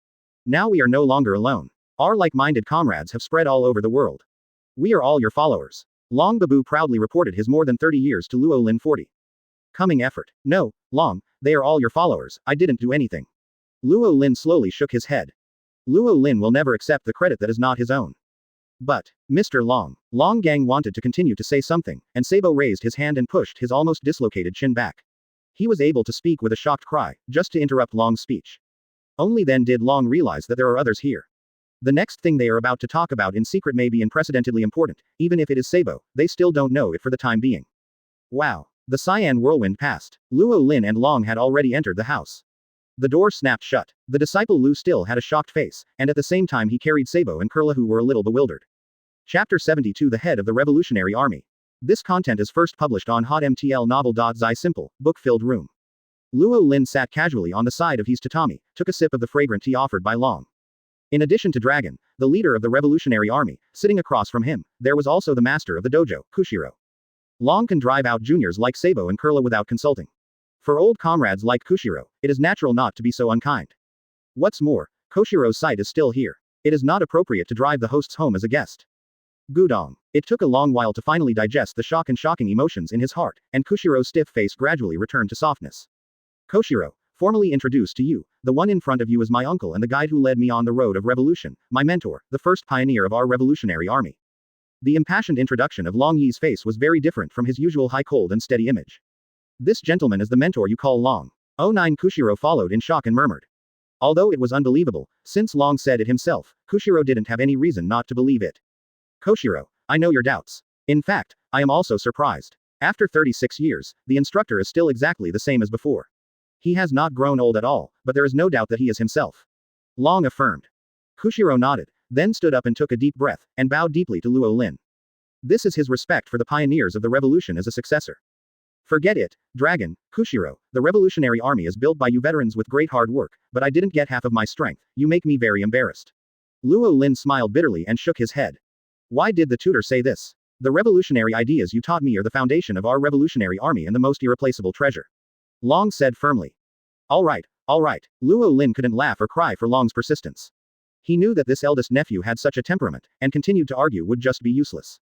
Now we are no longer alone. Our like-minded comrades have spread all over the world. We are all your followers. Long Babu proudly reported his more than 30 years to Luo Lin 40. Coming effort. No, Long, they are all your followers, I didn't do anything. Luo Lin slowly shook his head. Luo Lin will never accept the credit that is not his own. But, Mr. Long. Long Gang wanted to continue to say something, and Sabo raised his hand and pushed his almost dislocated chin back. He was able to speak with a shocked cry, just to interrupt Long's speech. Only then did Long realize that there are others here. The next thing they are about to talk about in secret may be unprecedentedly important, even if it is Sabo, they still don't know it for the time being. Wow. The cyan whirlwind passed. Luo Lin and Long had already entered the house. The door snapped shut. The disciple Lu still had a shocked face, and at the same time he carried Sabo and Kurla who were a little bewildered. Chapter 72 The Head of the Revolutionary Army. This content is first published on hotmtl novel.zi simple, book-filled room. Luo Lin sat casually on the side of his tatami, took a sip of the fragrant tea offered by Long. In addition to Dragon, the leader of the revolutionary army, sitting across from him, there was also the master of the dojo, Kushiro. Long can drive out juniors like Sabo and Kurla without consulting. For old comrades like Kushiro, it is natural not to be so unkind. What's more, Koshiro's site is still here. It is not appropriate to drive the hosts home as a guest. Gudong. It took a long while to finally digest the shock and shocking emotions in his heart, and Kushiro's stiff face gradually returned to softness. Koshiro, formally introduced to you, the one in front of you is my uncle and the guide who led me on the road of revolution, my mentor, the first pioneer of our revolutionary army. The impassioned introduction of Long Yi's face was very different from his usual high cold and steady image. This gentleman is the mentor you call Long. 09 Kushiro followed in shock and murmured. Although it was unbelievable, since Long said it himself, Kushiro didn't have any reason not to believe it. Koshiro, I know your doubts. In fact, I am also surprised. After 36 years, the instructor is still exactly the same as before. He has not grown old at all, but there is no doubt that he is himself. Long affirmed. Kushiro nodded, then stood up and took a deep breath, and bowed deeply to Luo Lin. This is his respect for the pioneers of the revolution as a successor. Forget it, Dragon, Kushiro, the revolutionary army is built by you veterans with great hard work, but I didn't get half of my strength, you make me very embarrassed. Luo Lin smiled bitterly and shook his head. Why did the tutor say this? The revolutionary ideas you taught me are the foundation of our revolutionary army and the most irreplaceable treasure. Long said firmly. Alright. Luo Lin couldn't laugh or cry for Long's persistence. He knew that this eldest nephew had such a temperament, and continued to argue would just be useless.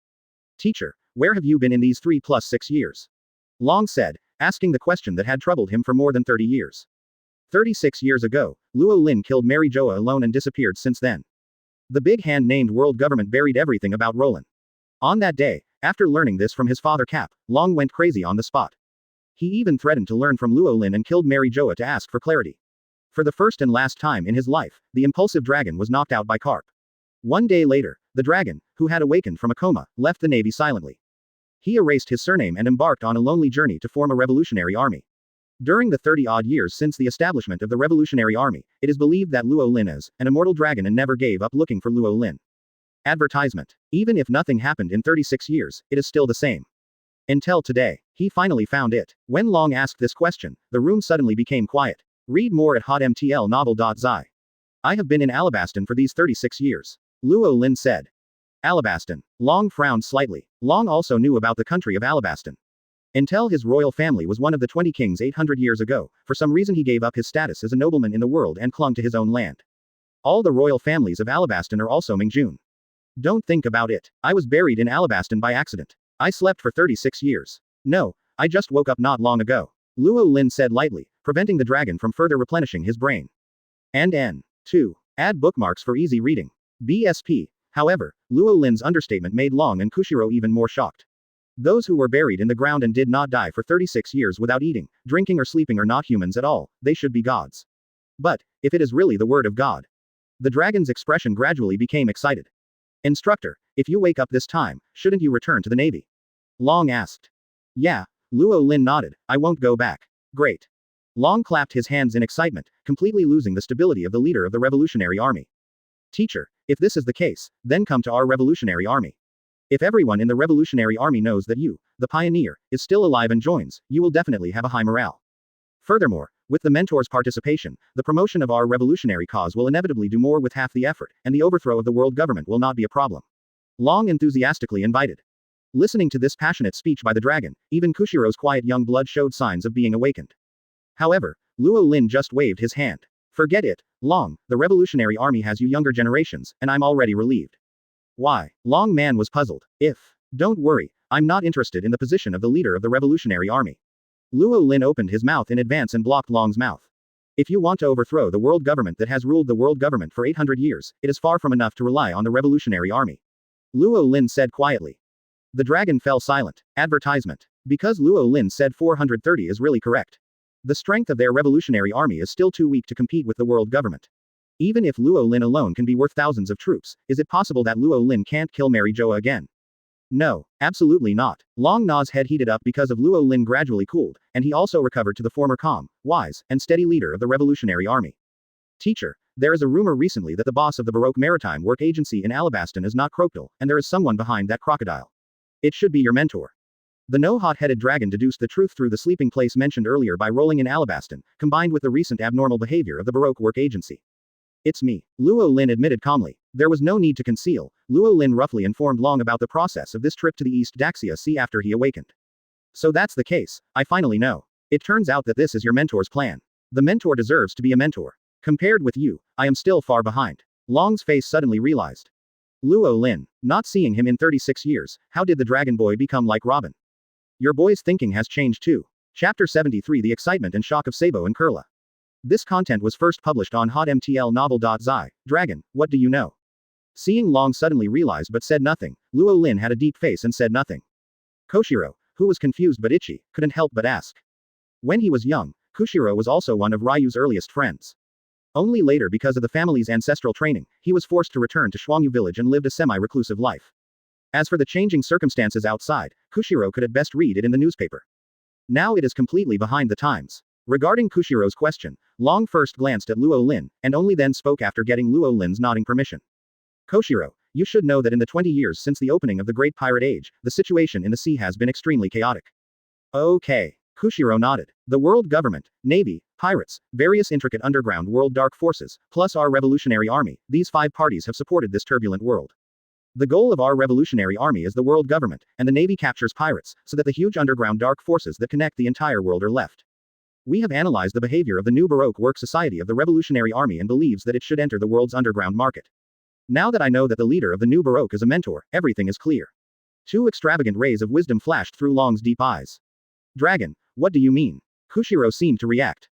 Teacher, where have you been in these 3 + 6 years? Long said, asking the question that had troubled him for more than 30 years. 36 years ago, Luo Lin killed Mary Joa alone and disappeared since then. The big hand named world government buried everything about Roland. On that day, after learning this from his father Cap, Long went crazy on the spot. He even threatened to learn from Luo Lin and killed Mary Joa to ask for clarity. For the first and last time in his life, the impulsive dragon was knocked out by Carp. One day later, the dragon, who had awakened from a coma, left the navy silently. He erased his surname and embarked on a lonely journey to form a revolutionary army. During the 30-odd years since the establishment of the revolutionary army, it is believed that Luo Lin is an immortal dragon and never gave up looking for Luo Lin. Advertisement. Even if nothing happened in 36 years, it is still the same. Until today, he finally found it. When Long asked this question, the room suddenly became quiet. Read more at hotmtlnovel.zi. I have been in Alabasta for these 36 years. Luo Lin said. Alabasta. Long frowned slightly. Long also knew about the country of Alabasta. Until his royal family was one of the 20 kings 800 years ago, for some reason he gave up his status as a nobleman in the world and clung to his own land. All the royal families of Alabasta are also Mingjun. Don't think about it. I was buried in Alabasta by accident. I slept for 36 years. No, I just woke up not long ago. Luo Lin said lightly, preventing the dragon from further replenishing his brain. And N2. Add bookmarks for easy reading. BSP. However, Luo Lin's understatement made Long and Kushiro even more shocked. Those who were buried in the ground and did not die for 36 years without eating, drinking or sleeping are not humans at all, they should be gods. But, if it is really the word of God. The dragon's expression gradually became excited. Instructor, if you wake up this time, shouldn't you return to the navy? Long asked. Yeah, Luo Lin nodded, I won't go back. Great. Long clapped his hands in excitement, completely losing the stability of the leader of the revolutionary army. Teacher, if this is the case, then come to our revolutionary army. If everyone in the revolutionary army knows that you, the pioneer, is still alive and joins, you will definitely have a high morale. Furthermore, with the mentor's participation, the promotion of our revolutionary cause will inevitably do more with half the effort, and the overthrow of the world government will not be a problem. Long enthusiastically invited. Listening to this passionate speech by the dragon, even Kushiro's quiet young blood showed signs of being awakened. However, Luo Lin just waved his hand. Forget it, Long, the revolutionary army has you younger generations, and I'm already relieved. Why? Long Man was puzzled. Don't worry, I'm not interested in the position of the leader of the revolutionary army. Luo Lin opened his mouth in advance and blocked Long's mouth. If you want to overthrow the world government that has ruled the world government for 800 years, it is far from enough to rely on the revolutionary army. Luo Lin said quietly. The dragon fell silent. Advertisement. Because Luo Lin said 430 is really correct. The strength of their revolutionary army is still too weak to compete with the world government. Even if Luo Lin alone can be worth thousands of troops, is it possible that Luo Lin can't kill Mary Joa again? No, absolutely not. Long Na's head heated up because of Luo Lin gradually cooled, and he also recovered to the former calm, wise, and steady leader of the revolutionary army. Teacher, there is a rumor recently that the boss of the Baroque Maritime Work Agency in Alabasta is not Crocodile, and there is someone behind that crocodile. It should be your mentor. The no hot-headed dragon deduced the truth through the sleeping place mentioned earlier by rolling in Alabasta, combined with the recent abnormal behavior of the Baroque Work Agency. It's me, Luo Lin admitted calmly. There was no need to conceal. Luo Lin roughly informed Long about the process of this trip to the East Daxia Sea after he awakened. So that's the case, I finally know. It turns out that this is your mentor's plan. The mentor deserves to be a mentor. Compared with you, I am still far behind. Long's face suddenly realized. Luo Lin, not seeing him in 36 years, how did the dragon boy become like Robin? Your boy's thinking has changed too. Chapter 73 The Excitement and Shock of Sabo and Kurla. This content was first published on hotmtlnovel.zi. Dragon, what do you know? Seeing Long suddenly realize but said nothing, Luo Lin had a deep face and said nothing. Koshiro, who was confused but itchy, couldn't help but ask. When he was young, Kushiro was also one of Ryu's earliest friends. Only later because of the family's ancestral training, he was forced to return to Shuangyu village and lived a semi-reclusive life. As for the changing circumstances outside, Kushiro could at best read it in the newspaper. Now it is completely behind the times. Regarding Kushiro's question, Long first glanced at Luo Lin, and only then spoke after getting Luo Lin's nodding permission. Koshiro, you should know that in the 20 years since the opening of the Great Pirate Age, the situation in the sea has been extremely chaotic. Okay. Kushiro nodded. The world government, navy, pirates, various intricate underground world dark forces, plus our revolutionary army, these 5 parties have supported this turbulent world. The goal of our revolutionary army is the world government, and the navy captures pirates, so that the huge underground dark forces that connect the entire world are left. We have analyzed the behavior of the new Baroque work society of the revolutionary army and believes that it should enter the world's underground market. Now that I know that the leader of the new Baroque is a mentor, everything is clear. 2 extravagant rays of wisdom flashed through Long's deep eyes. Dragon, what do you mean? Kushiro seemed to react.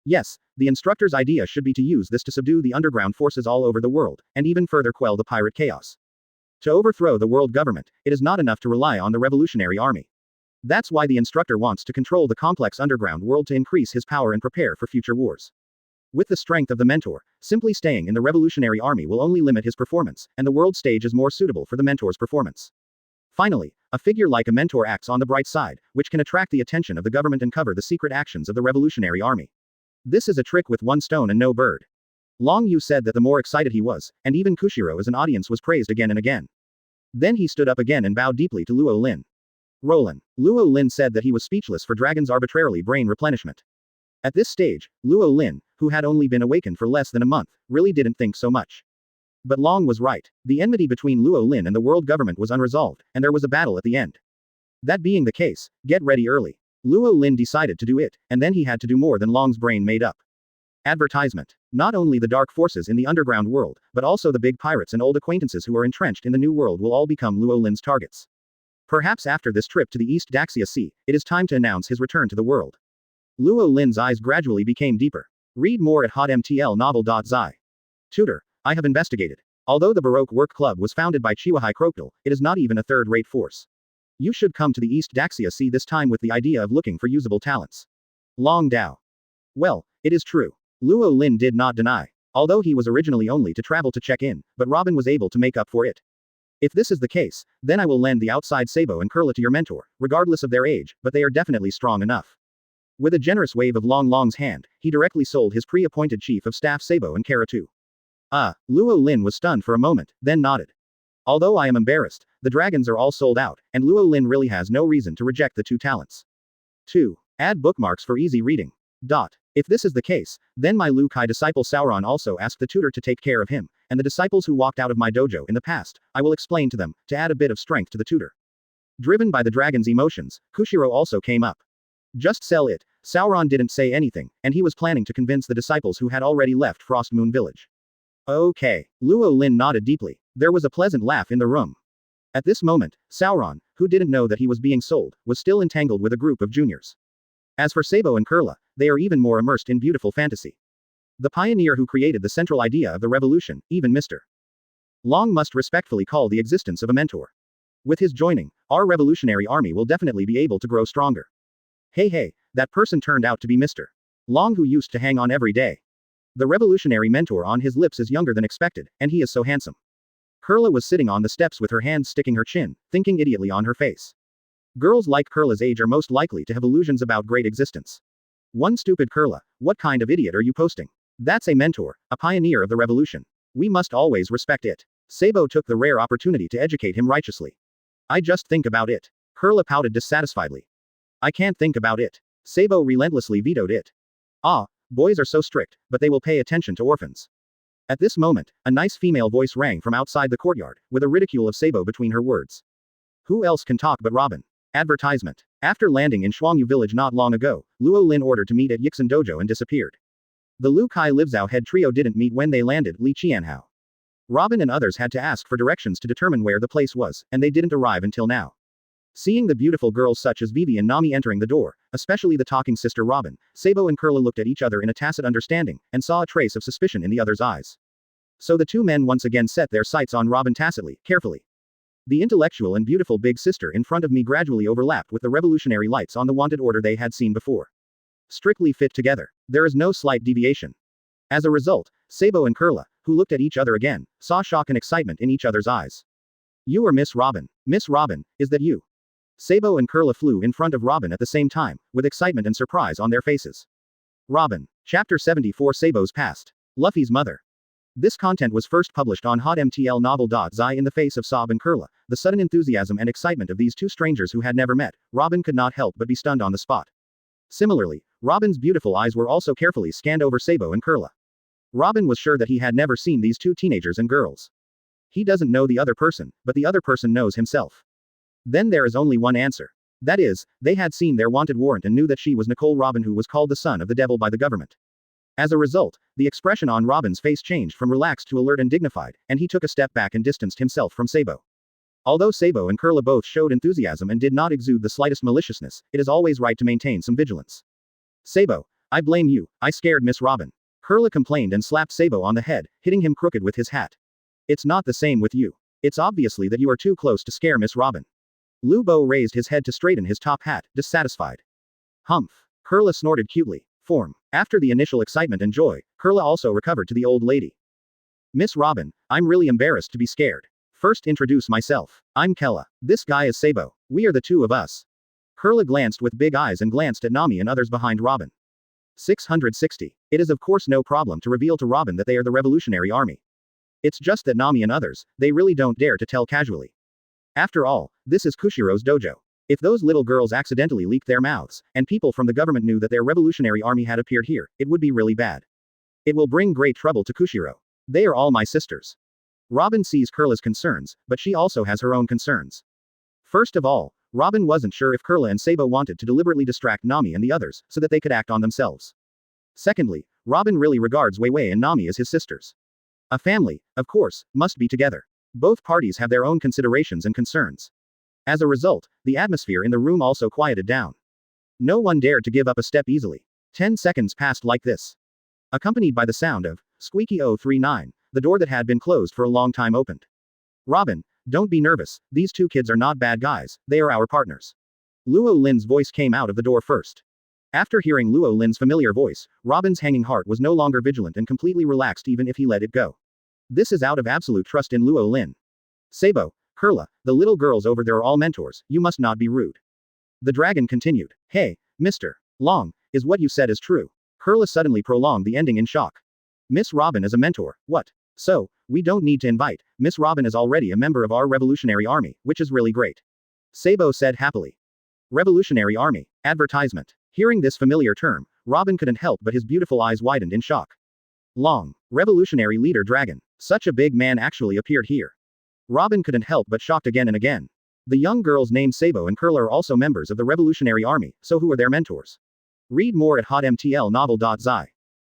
Yes, the instructor's idea should be to use this to subdue the underground forces all over the world, and even further quell the pirate chaos. To overthrow the world government, it is not enough to rely on the revolutionary army. That's why the instructor wants to control the complex underground world to increase his power and prepare for future wars. With the strength of the mentor, simply staying in the revolutionary army will only limit his performance, and the world stage is more suitable for the mentor's performance. Finally, a figure like a mentor acts on the bright side, which can attract the attention of the government and cover the secret actions of the revolutionary army. This is a trick with one stone and no bird. Long Yu said that the more excited he was, and even Kushiro as an audience was praised again and again. Then he stood up again and bowed deeply to Luo Lin. Roland. Luo Lin said that he was speechless for Dragon's arbitrarily brain replenishment. At this stage, Luo Lin, who had only been awakened for less than a month, really didn't think so much. But Long was right. The enmity between Luo Lin and the world government was unresolved, and there was a battle at the end. That being the case, get ready early. Luo Lin decided to do it, and then he had to do more than Long's brain made up. Advertisement. Not only the dark forces in the underground world, but also the big pirates and old acquaintances who are entrenched in the new world will all become Luo Lin's targets. Perhaps after this trip to the East Daxia Sea, it is time to announce his return to the world. Luo Lin's eyes gradually became deeper. Read more at hotmtlnovel.zi. Tutor. I have investigated. Although the Baroque Work Club was founded by Chihuahai Crocodile, it is not even a third-rate force. You should come to the East Daxia Sea this time with the idea of looking for usable talents. Long Dao. Well, it is true. Luo Lin did not deny. Although he was originally only to travel to check in, but Robin was able to make up for it. If this is the case, then I will lend the outside Sabo and Kurla to your mentor, regardless of their age, but they are definitely strong enough. With a generous wave of Long's hand, he directly sold his pre-appointed chief of staff Sabo and Kara too. Luo Lin was stunned for a moment, then nodded. Although I am embarrassed, the dragons are all sold out, and Luo Lin really has no reason to reject the two talents. 2. Add bookmarks for easy reading. If this is the case, then my Liu Kai disciple Sauron also asked the tutor to take care of him, and the disciples who walked out of my dojo in the past, I will explain to them, to add a bit of strength to the tutor. Driven by the dragon's emotions, Kushiro also came up. Just sell it. Sauron didn't say anything, and he was planning to convince the disciples who had already left Frost Moon Village. Okay. Luo Lin nodded deeply. There was a pleasant laugh in the room. At this moment, Sauron, who didn't know that he was being sold, was still entangled with a group of juniors. As for Sabo and Kurla, they are even more immersed in beautiful fantasy. The pioneer who created the central idea of the revolution, even Mr. Long must respectfully call the existence of a mentor. With his joining, our revolutionary army will definitely be able to grow stronger. Hey, that person turned out to be Mr. Long, who used to hang on every day. The revolutionary mentor on his lips is younger than expected, and he is so handsome. Kurla was sitting on the steps with her hands sticking her chin, thinking idiotly on her face. Girls like Kurla's age are most likely to have illusions about great existence. One stupid Kurla, what kind of idiot are you posting? That's a mentor, a pioneer of the revolution. We must always respect it. Sabo took the rare opportunity to educate him righteously. I just think about it. Kurla pouted dissatisfiedly. I can't think about it. Sabo relentlessly vetoed it. Boys are so strict, but they will pay attention to orphans. At this moment, a nice female voice rang from outside the courtyard, with a ridicule of Sabo between her words. Who else can talk but Robin? Advertisement. After landing in Shuangyu village not long ago, Luo Lin ordered to meet at Yixin Dojo and disappeared. The Liu Kai Livzhou head trio didn't meet when they landed Li Qianhao. Robin and others had to ask for directions to determine where the place was, and they didn't arrive until now. Seeing the beautiful girls such as Vivi and Nami entering the door, especially the talking sister Robin, Sabo and Kurla looked at each other in a tacit understanding, and saw a trace of suspicion in the other's eyes. So the two men once again set their sights on Robin tacitly, carefully. The intellectual and beautiful big sister in front of me gradually overlapped with the revolutionary lights on the wanted order they had seen before. Strictly fit together. There is no slight deviation. As a result, Sabo and Kurla, who looked at each other again, saw shock and excitement in each other's eyes. You are Miss Robin. Miss Robin, is that you? Sabo and Kurla flew in front of Robin at the same time, with excitement and surprise on their faces. Robin. Chapter 74 Sabo's Past. Luffy's Mother. This content was first published on hotmtlnovel.zi in the face of Sob and Kurla, the sudden enthusiasm and excitement of these two strangers who had never met. Robin could not help but be stunned on the spot. Similarly, Robin's beautiful eyes were also carefully scanned over Sabo and Kurla. Robin was sure that he had never seen these two teenagers and girls. He doesn't know the other person, but the other person knows himself. Then there is only one answer. That is, they had seen their wanted warrant and knew that she was Nicole Robin, who was called the son of the devil by the government. As a result, the expression on Robin's face changed from relaxed to alert and dignified, and he took a step back and distanced himself from Sabo. Although Sabo and Kurla both showed enthusiasm and did not exude the slightest maliciousness, it is always right to maintain some vigilance. Sabo, I blame you, I scared Miss Robin. Kurla complained and slapped Sabo on the head, hitting him crooked with his hat. It's not the same with you. It's obviously that you are too close to scare Miss Robin. Lu Bo raised his head to straighten his top hat, dissatisfied. Humph. Kurla snorted cutely. Form. After the initial excitement and joy, Kurla also recovered to the old lady. Miss Robin, I'm really embarrassed to be scared. First introduce myself. I'm Kella. This guy is Sabo. We are the two of us. Kurla glanced with big eyes and glanced at Nami and others behind Robin. 660. It is of course no problem to reveal to Robin that they are the Revolutionary Army. It's just that Nami and others, they really don't dare to tell casually. After all, this is Kushiro's dojo. If those little girls accidentally leaked their mouths, and people from the government knew that their Revolutionary Army had appeared here, it would be really bad. It will bring great trouble to Kushiro. They are all my sisters. Robin sees Kurla's concerns, but she also has her own concerns. First of all, Robin wasn't sure if Kurla and Sabo wanted to deliberately distract Nami and the others, so that they could act on themselves. Secondly, Robin really regards Wei Wei and Nami as his sisters. A family, of course, must be together. Both parties have their own considerations and concerns. As a result, the atmosphere in the room also quieted down. No one dared to give up a step easily. 10 seconds passed like this. Accompanied by the sound of squeaky 039, the door that had been closed for a long time opened. Robin, don't be nervous, these two kids are not bad guys, they are our partners. Luo Lin's voice came out of the door first. After hearing Luo Lin's familiar voice, Robin's hanging heart was no longer vigilant and completely relaxed even if he let it go. This is out of absolute trust in Luo Lin. Sabo, Kurla, the little girls over there are all mentors, you must not be rude. The dragon continued. Hey, Mr. Long, is what you said is true? Kurla suddenly prolonged the ending in shock. Miss Robin is a mentor, what? So, we don't need to invite, Miss Robin is already a member of our Revolutionary Army, which is really great. Sabo said happily. Revolutionary Army. Advertisement. Hearing this familiar term, Robin couldn't help but his beautiful eyes widened in shock. Long. Revolutionary Leader Dragon. Such a big man actually appeared here. Robin couldn't help but shocked again and again. The young girls named Sabo and Kurla are also members of the Revolutionary Army, so who are their mentors? Read more at hotmtlnovel.zi.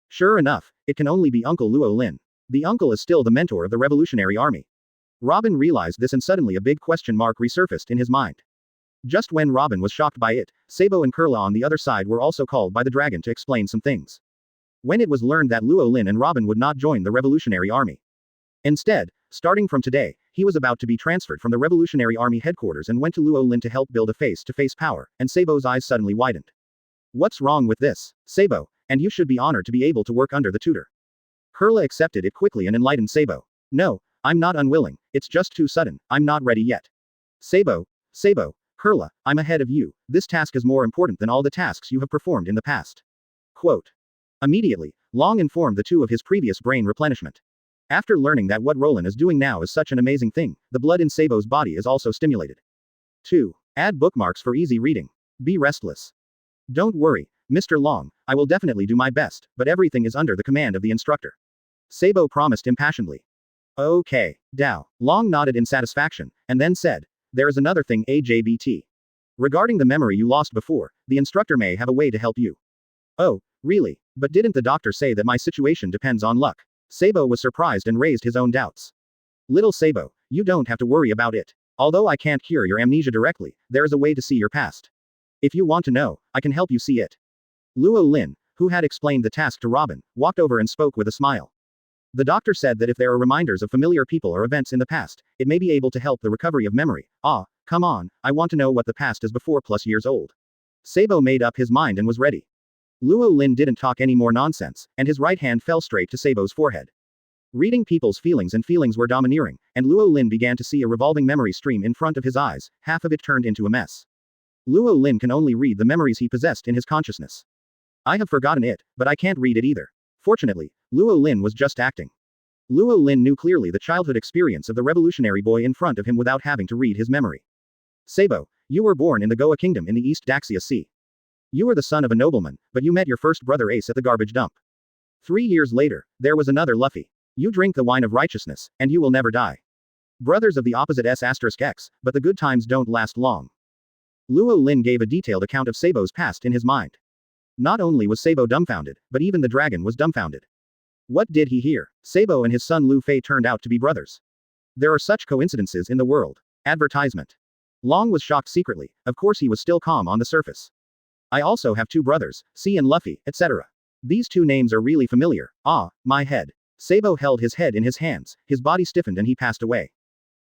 Sure enough, it can only be Uncle Luo Lin. The uncle is still the mentor of the Revolutionary Army. Robin realized this and suddenly a big question mark resurfaced in his mind. Just when Robin was shocked by it, Sabo and Kurla on the other side were also called by the dragon to explain some things. When it was learned that Luo Lin and Robin would not join the Revolutionary Army. Instead, starting from today, he was about to be transferred from the Revolutionary Army headquarters and went to Luo Lin to help build a face-to-face power, and Sabo's eyes suddenly widened. What's wrong with this, Sabo? And you should be honored to be able to work under the tutor. Kurla accepted it quickly and enlightened Sabo. No, I'm not unwilling, it's just too sudden, I'm not ready yet. Sabo, Kurla, I'm ahead of you, this task is more important than all the tasks you have performed in the past. Quote. Immediately, Long informed the two of his previous brain replenishment. After learning that what Roland is doing now is such an amazing thing, the blood in Sabo's body is also stimulated. 2. Add bookmarks for easy reading. Be restless. Don't worry, Mr. Long, I will definitely do my best, but everything is under the command of the instructor. Sabo promised impassionedly. Okay, Dao. Long nodded in satisfaction, and then said, there is another thing AJBT. Regarding the memory you lost before, the instructor may have a way to help you. Oh, really? But didn't the doctor say that my situation depends on luck? Sabo was surprised and raised his own doubts. Little Sabo, you don't have to worry about it. Although I can't cure your amnesia directly, there is a way to see your past. If you want to know, I can help you see it. Luo Lin, who had explained the task to Robin, walked over and spoke with a smile. The doctor said that if there are reminders of familiar people or events in the past, it may be able to help the recovery of memory. Ah, come on, I want to know what the past is before plus years old. Sabo made up his mind and was ready. Luo Lin didn't talk any more nonsense, and his right hand fell straight to Sabo's forehead. Reading people's feelings were domineering, and Luo Lin began to see a revolving memory stream in front of his eyes, half of it turned into a mess. Luo Lin can only read the memories he possessed in his consciousness. I have forgotten it, but I can't read it either. Fortunately, Luo Lin was just acting. Luo Lin knew clearly the childhood experience of the revolutionary boy in front of him without having to read his memory. Sabo, you were born in the Goa Kingdom in the East Daxia Sea. You were the son of a nobleman, but you met your first brother Ace at the garbage dump. 3 years later, there was another Luffy. You drink the wine of righteousness, and you will never die. Brothers of the opposite S**X, but the good times don't last long. Luo Lin gave a detailed account of Sabo's past in his mind. Not only was Sabo dumbfounded, but even the dragon was dumbfounded. What did he hear? Sabo and his son Lu Fei turned out to be brothers. There are such coincidences in the world. Advertisement. Long was shocked secretly, of course he was still calm on the surface. I also have 2 brothers, C and Luffy, etc. These 2 names are really familiar. Ah, my head. Sabo held his head in his hands, his body stiffened and he passed away.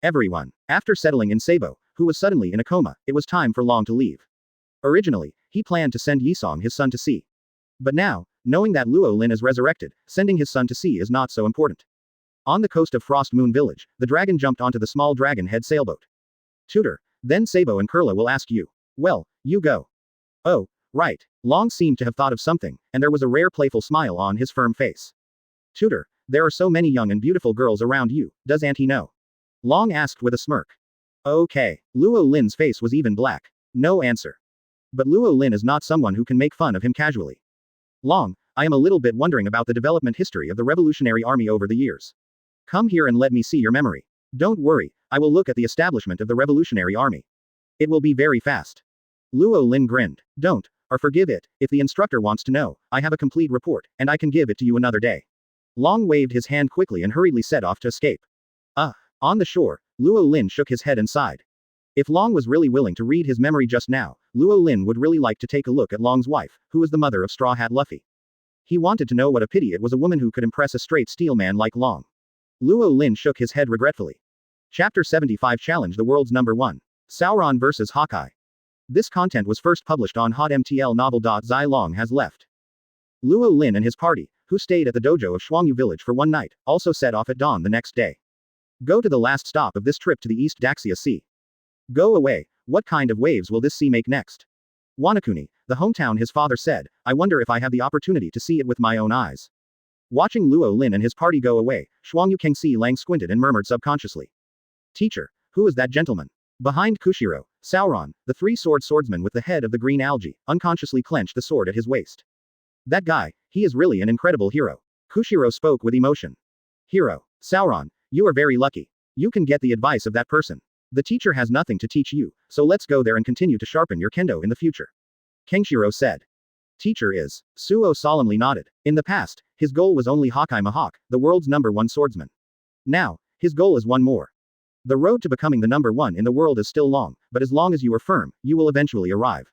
Everyone. After settling in Sabo, who was suddenly in a coma, it was time for Long to leave. Originally, he planned to send Yisong his son to sea. But now, knowing that Luo Lin is resurrected, sending his son to sea is not so important. On the coast of Frost Moon Village, the dragon jumped onto the small dragon head sailboat. Tutor, then Sabo and Kurla will ask you. Well, you go. Oh, right. Long seemed to have thought of something, and there was a rare playful smile on his firm face. Tutor, there are so many young and beautiful girls around you, does Auntie know? Long asked with a smirk. Okay. Luo Lin's face was even black. No answer. But Luo Lin is not someone who can make fun of him casually. Long, I am a little bit wondering about the development history of the Revolutionary Army over the years. Come here and let me see your memory. Don't worry, I will look at the establishment of the Revolutionary Army. It will be very fast. Luo Lin grinned. Don't, or forgive it, if the instructor wants to know, I have a complete report, and I can give it to you another day. Long waved his hand quickly and hurriedly set off to escape. On the shore, Luo Lin shook his head and sighed. If Long was really willing to read his memory just now, Luo Lin would really like to take a look at Long's wife, who was the mother of Straw Hat Luffy. He wanted to know what a pity it was a woman who could impress a straight steel man like Long. Luo Lin shook his head regretfully. Chapter 75 Challenge the World's Number 1. Sauron vs. Hawkeye. This content was first published on hotmtl novel. Zai Long has left. Luo Lin and his party, who stayed at the dojo of Shuangyu village for one night, also set off at dawn the next day. Go to the last stop of this trip to the East Daxia Sea. Go away, what kind of waves will this sea make next? Wanakuni, the hometown his father said, I wonder if I have the opportunity to see it with my own eyes. Watching Luo Lin and his party go away, Shuangyu Kengsi Lang squinted and murmured subconsciously. Teacher, who is that gentleman? Behind Kushiro, Sauron, the three-sword swordsman with the head of the green algae, unconsciously clenched the sword at his waist. That guy, he is really an incredible hero. Kushiro spoke with emotion. Hero, Sauron, you are very lucky. You can get the advice of that person. The teacher has nothing to teach you, so let's go there and continue to sharpen your kendo in the future. Kenshiro said. Teacher is. Suo solemnly nodded. In the past, his goal was only Hawkeye Mahawk, the world's #1 swordsman. Now, his goal is one more. The road to becoming the #1 in the world is still long, but as long as you are firm, you will eventually arrive.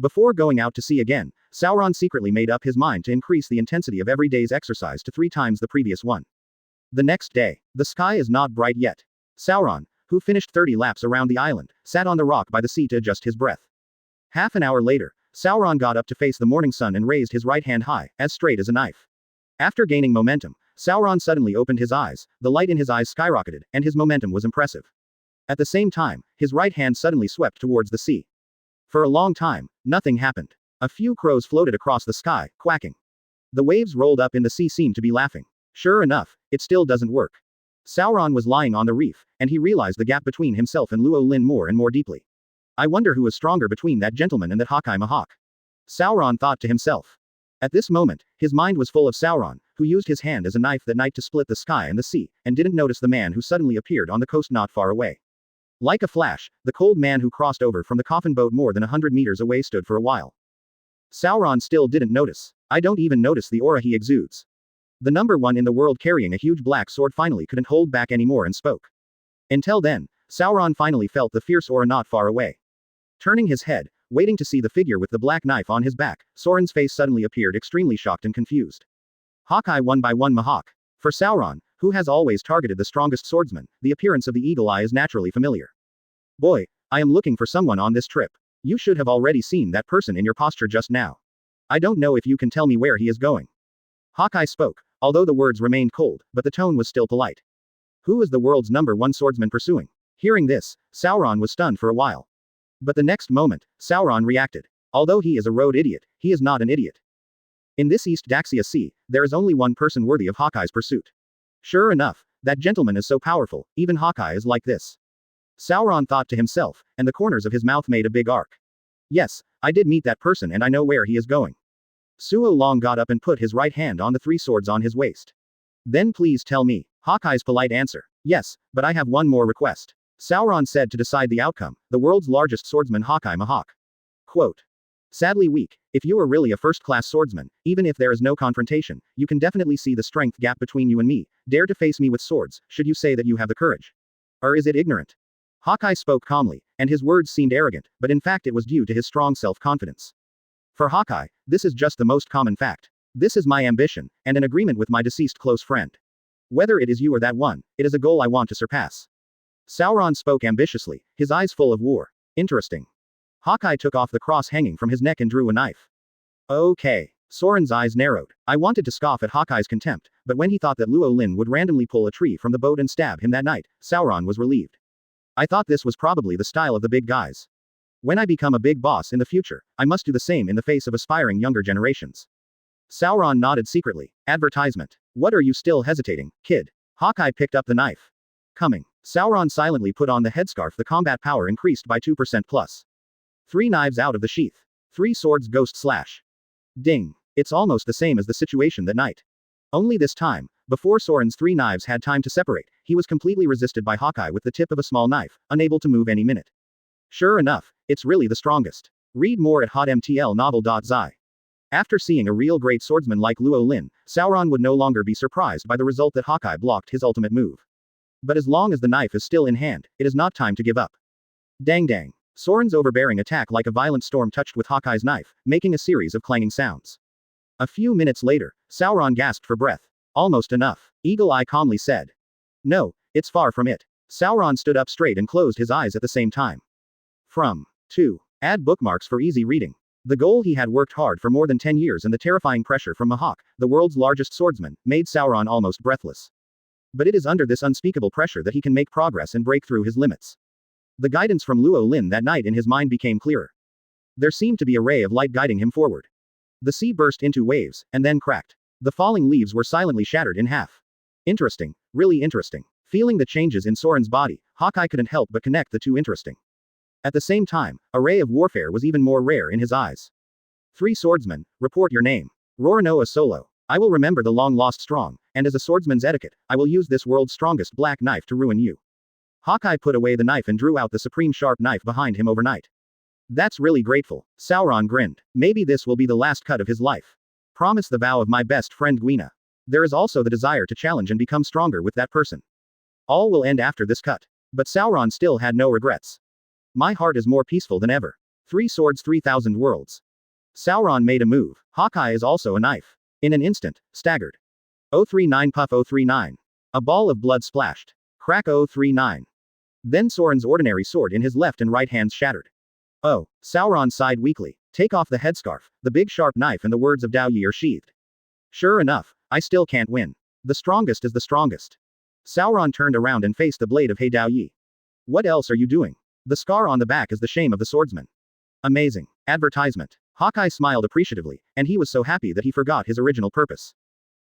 Before going out to sea again, Sauron secretly made up his mind to increase the intensity of every day's exercise to 3 times the previous one. The next day, the sky is not bright yet. Sauron, who finished 30 laps around the island, sat on the rock by the sea to adjust his breath. Half an hour later, Sauron got up to face the morning sun and raised his right hand high, as straight as a knife. After gaining momentum, Sauron suddenly opened his eyes, the light in his eyes skyrocketed, and his momentum was impressive. At the same time, his right hand suddenly swept towards the sea. For a long time, nothing happened. A few crows floated across the sky, quacking. The waves rolled up in the sea seemed to be laughing. Sure enough, it still doesn't work. Sauron was lying on the reef, and he realized the gap between himself and Luo Lin more and more deeply. I wonder who is stronger between that gentleman and that Hawkeye Mahawk. Sauron thought to himself. At this moment, his mind was full of Sauron, who used his hand as a knife that night to split the sky and the sea, and didn't notice the man who suddenly appeared on the coast not far away. Like a flash, the cold man who crossed over from the coffin boat more than 100 meters away stood for a while. Sauron still didn't notice. I don't even notice the aura he exudes. The #1 in the world carrying a huge black sword finally couldn't hold back anymore and spoke. Until then, Sauron finally felt the fierce aura not far away. Turning his head, waiting to see the figure with the black knife on his back, Soren's face suddenly appeared extremely shocked and confused. Hawkeye 1 by 1 Mahawk. For Sauron, who has always targeted the strongest swordsman, the appearance of the eagle eye is naturally familiar. Boy, I am looking for someone on this trip. You should have already seen that person in your posture just now. I don't know if you can tell me where he is going. Hawkeye spoke, although the words remained cold, but the tone was still polite. Who is the world's #1 swordsman pursuing? Hearing this, Sauron was stunned for a while. But the next moment, Sauron reacted. Although he is a road idiot, he is not an idiot. In this East Daxia Sea, there is only one person worthy of Hawkeye's pursuit. Sure enough, that gentleman is so powerful, even Hawkeye is like this. Sauron thought to himself, and the corners of his mouth made a big arc. Yes, I did meet that person and I know where he is going. Suo Long got up and put his right hand on the 3 swords on his waist. Then please tell me. Hawkeye's polite answer. Yes, but I have one more request. Sauron said to decide the outcome, the world's largest swordsman Hawkeye Mahawk. Quote. Sadly weak, if you are really a first-class swordsman, even if there is no confrontation, you can definitely see the strength gap between you and me, dare to face me with swords, should you say that you have the courage? Or is it ignorant? Hawkeye spoke calmly, and his words seemed arrogant, but in fact it was due to his strong self-confidence. For Hawkeye, this is just the most common fact. This is my ambition, and an agreement with my deceased close friend. Whether it is you or that one, it is a goal I want to surpass. Sauron spoke ambitiously, his eyes full of war. Interesting. Hawkeye took off the cross hanging from his neck and drew a knife. Okay. Soren's eyes narrowed. I wanted to scoff at Hawkeye's contempt, but when he thought that Luo Lin would randomly pull a tree from the boat and stab him that night, Sauron was relieved. I thought this was probably the style of the big guys. When I become a big boss in the future, I must do the same in the face of aspiring younger generations. Sauron nodded secretly. Advertisement. What are you still hesitating, kid? Hawkeye picked up the knife. Coming. Sauron silently put on the headscarf. The combat power increased by 2% plus. 3 knives out of the sheath. 3 swords ghost slash. Ding. It's almost the same as the situation that night. Only this time, before Soren's 3 knives had time to separate, he was completely resisted by Hawkeye with the tip of a small knife, unable to move any minute. Sure enough, it's really the strongest. Read more at hotmtlnovel.zi. After seeing a real great swordsman like Luo Lin, Sauron would no longer be surprised by the result that Hawkeye blocked his ultimate move. But as long as the knife is still in hand, it is not time to give up. Dang dang. Soren's overbearing attack like a violent storm touched with Hawkeye's knife, making a series of clanging sounds. A few minutes later, Sauron gasped for breath. Almost enough. Eagle Eye calmly said. No, it's far from it. Sauron stood up straight and closed his eyes at the same time. From 2. Add bookmarks for easy reading. The goal he had worked hard for more than 10 years and the terrifying pressure from Mahawk, the world's largest swordsman, made Sauron almost breathless. But it is under this unspeakable pressure that he can make progress and break through his limits. The guidance from Luo Lin that night in his mind became clearer. There seemed to be a ray of light guiding him forward. The sea burst into waves, and then cracked. The falling leaves were silently shattered in half. Interesting, really interesting. Feeling the changes in Soren's body, Hawkeye couldn't help but connect the two interesting. At the same time, a ray of warfare was even more rare in his eyes. 3 swordsmen, report your name. Roranoa Solo. I will remember the long-lost strong, and as a swordsman's etiquette, I will use this world's strongest black knife to ruin you. Hawkeye put away the knife and drew out the supreme sharp knife behind him overnight. That's really grateful. Sauron grinned. Maybe this will be the last cut of his life. Promise the vow of my best friend Gwina. There is also the desire to challenge and become stronger with that person. All will end after this cut. But Sauron still had no regrets. My heart is more peaceful than ever. 3 swords 3,000 worlds. Sauron made a move. Hawkeye is also a knife. In an instant, staggered. 039 puff 039. A ball of blood splashed. Crack 039. Then Soren's ordinary sword in his left and right hands shattered. Oh, Sauron sighed weakly. Take off the headscarf, the big sharp knife and the words of Dao Yi are sheathed. Sure enough, I still can't win. The strongest is the strongest. Sauron turned around and faced the blade of Hey Dao Yi. What else are you doing? The scar on the back is the shame of the swordsman. Amazing. Advertisement. Hawkeye smiled appreciatively, and he was so happy that he forgot his original purpose.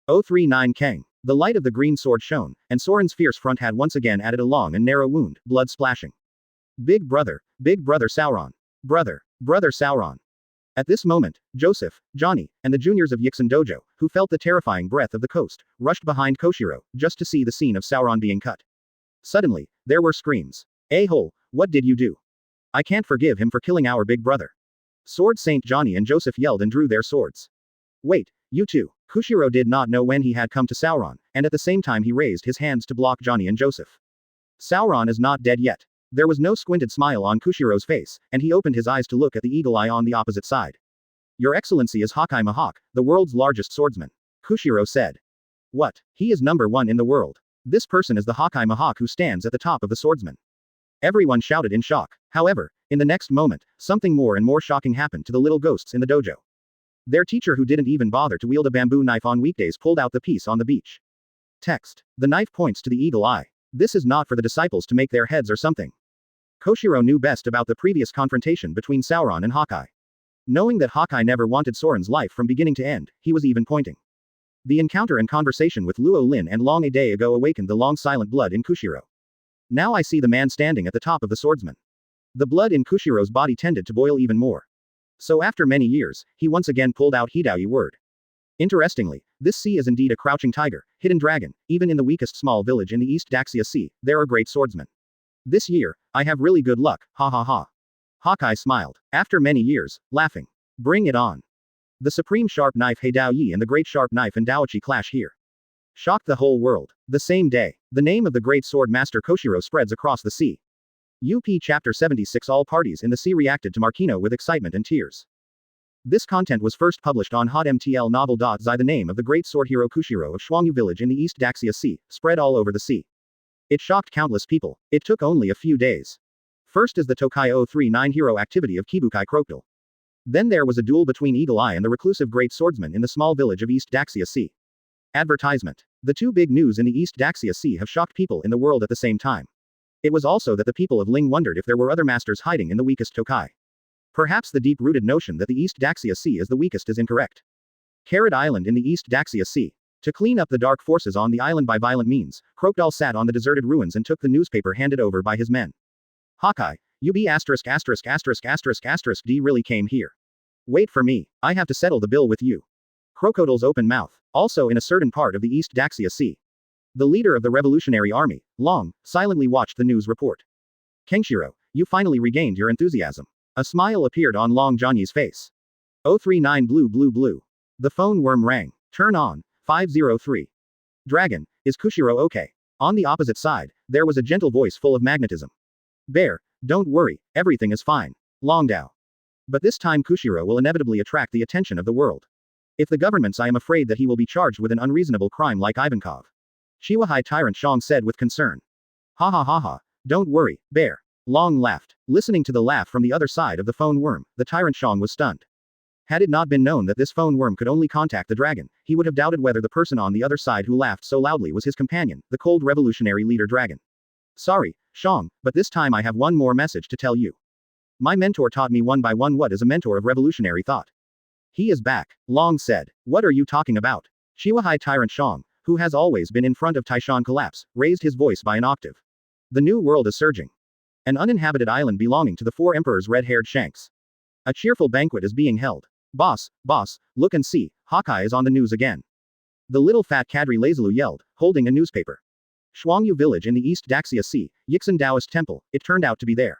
039 Kang. The light of the green sword shone, and Soren's fierce front had once again added a long and narrow wound, blood splashing. Big brother Sauron. Brother Sauron. At this moment, Joseph, Johnny, and the juniors of Yixin Dojo, who felt the terrifying breath of the coast, rushed behind Koshiro, just to see the scene of Sauron being cut. Suddenly, there were screams. A-hole, what did you do? I can't forgive him for killing our big brother. Sword Saint Johnny and Joseph yelled and drew their swords. Wait, you two. Koshiro did not know when he had come to Sauron, and at the same time he raised his hands to block Johnny and Joseph. Sauron is not dead yet. There was no squinted smile on Kushiro's face, and he opened his eyes to look at the eagle eye on the opposite side. Your Excellency is Hawkeye Mahawk, the world's largest swordsman. Kushiro said. What? He is number 1 in the world. This person is the Hawkeye Mahawk who stands at the top of the swordsman. Everyone shouted in shock. However, in the next moment, something more and more shocking happened to the little ghosts in the dojo. Their teacher, who didn't even bother to wield a bamboo knife on weekdays, pulled out the piece on the beach. Text. The knife points to the eagle eye. This is not for the disciples to make their heads or something. Koshiro knew best about the previous confrontation between Sauron and Hawkeye. Knowing that Hawkeye never wanted Soren's life from beginning to end, he was even pointing. The encounter and conversation with Luo Lin and long a day ago awakened the long silent blood in Kushiro. Now I see the man standing at the top of the swordsman. The blood in Kushiro's body tended to boil even more. So after many years, he once again pulled out Hidaoyi word. Interestingly, this sea is indeed a crouching tiger, hidden dragon. Even in the weakest small village in the East Daxia Sea, there are great swordsmen. This year, I have really good luck, ha ha ha. Hawkeye smiled. After many years, laughing. Bring it on. The supreme sharp knife He Dao Yi and the great sharp knife and Daochi clash here. Shocked the whole world. The same day, the name of the great sword master Koshiro spreads across the sea. UP Chapter 76. All parties in the sea reacted to Markino with excitement and tears. This content was first published on hotmtlnovel.zi. The name of the great sword hero Kushiro of Shuangyu village in the East Daxia Sea, spread all over the sea. It shocked countless people. It took only a few days. First is the Tokai 039 hero activity of Kibukai Crocodile. Then there was a duel between Eagle Eye and the reclusive great swordsman in the small village of East Daxia Sea. Advertisement. The two big news in the East Daxia Sea have shocked people in the world at the same time. It was also that the people of Ling wondered if there were other masters hiding in the weakest Tokai. Perhaps the deep-rooted notion that the East Daxia Sea is the weakest is incorrect. Carrot Island in the East Daxia Sea. To clean up the dark forces on the island by violent means, Crocodile sat on the deserted ruins and took the newspaper handed over by his men. Hawkeye, UB ********* D really came here. Wait for me, I have to settle the bill with you. Crocodile's open mouth, also in a certain part of the East Daxia Sea. The leader of the Revolutionary Army, Long, silently watched the news report. Kenshiro, you finally regained your enthusiasm. A smile appeared on Long Johnny's face. 039 blue blue blue. The phone worm rang. Turn on. 503. Dragon, is Kushiro okay? On the opposite side, there was a gentle voice full of magnetism. Bear, don't worry, everything is fine. Longdao. But this time Kushiro will inevitably attract the attention of the world. If the governments, I am afraid that he will be charged with an unreasonable crime like Ivankov. Shiwahai Tyrant Shang said with concern. Ha ha ha ha, don't worry, Bear. Long laughed. Listening to the laugh from the other side of the phone worm, the Tyrant Shang was stunned. Had it not been known that this phone worm could only contact the dragon, he would have doubted whether the person on the other side who laughed so loudly was his companion, the cold revolutionary leader dragon. Sorry, Shang, but this time I have one more message to tell you. My mentor taught me one by one what is a mentor of revolutionary thought. He is back, Long said. What are you talking about? Shiwahai Tyrant Shang, who has always been in front of Taishan collapse, raised his voice by an octave. The new world is surging. An uninhabited island belonging to the four emperors' red-haired Shanks. A cheerful banquet is being held. Boss, look and see, Hawkeye is on the news again. The little fat cadre Lazalu yelled, holding a newspaper. Shuangyu village in the East Daxia Sea, Yixin Taoist temple, it turned out to be there.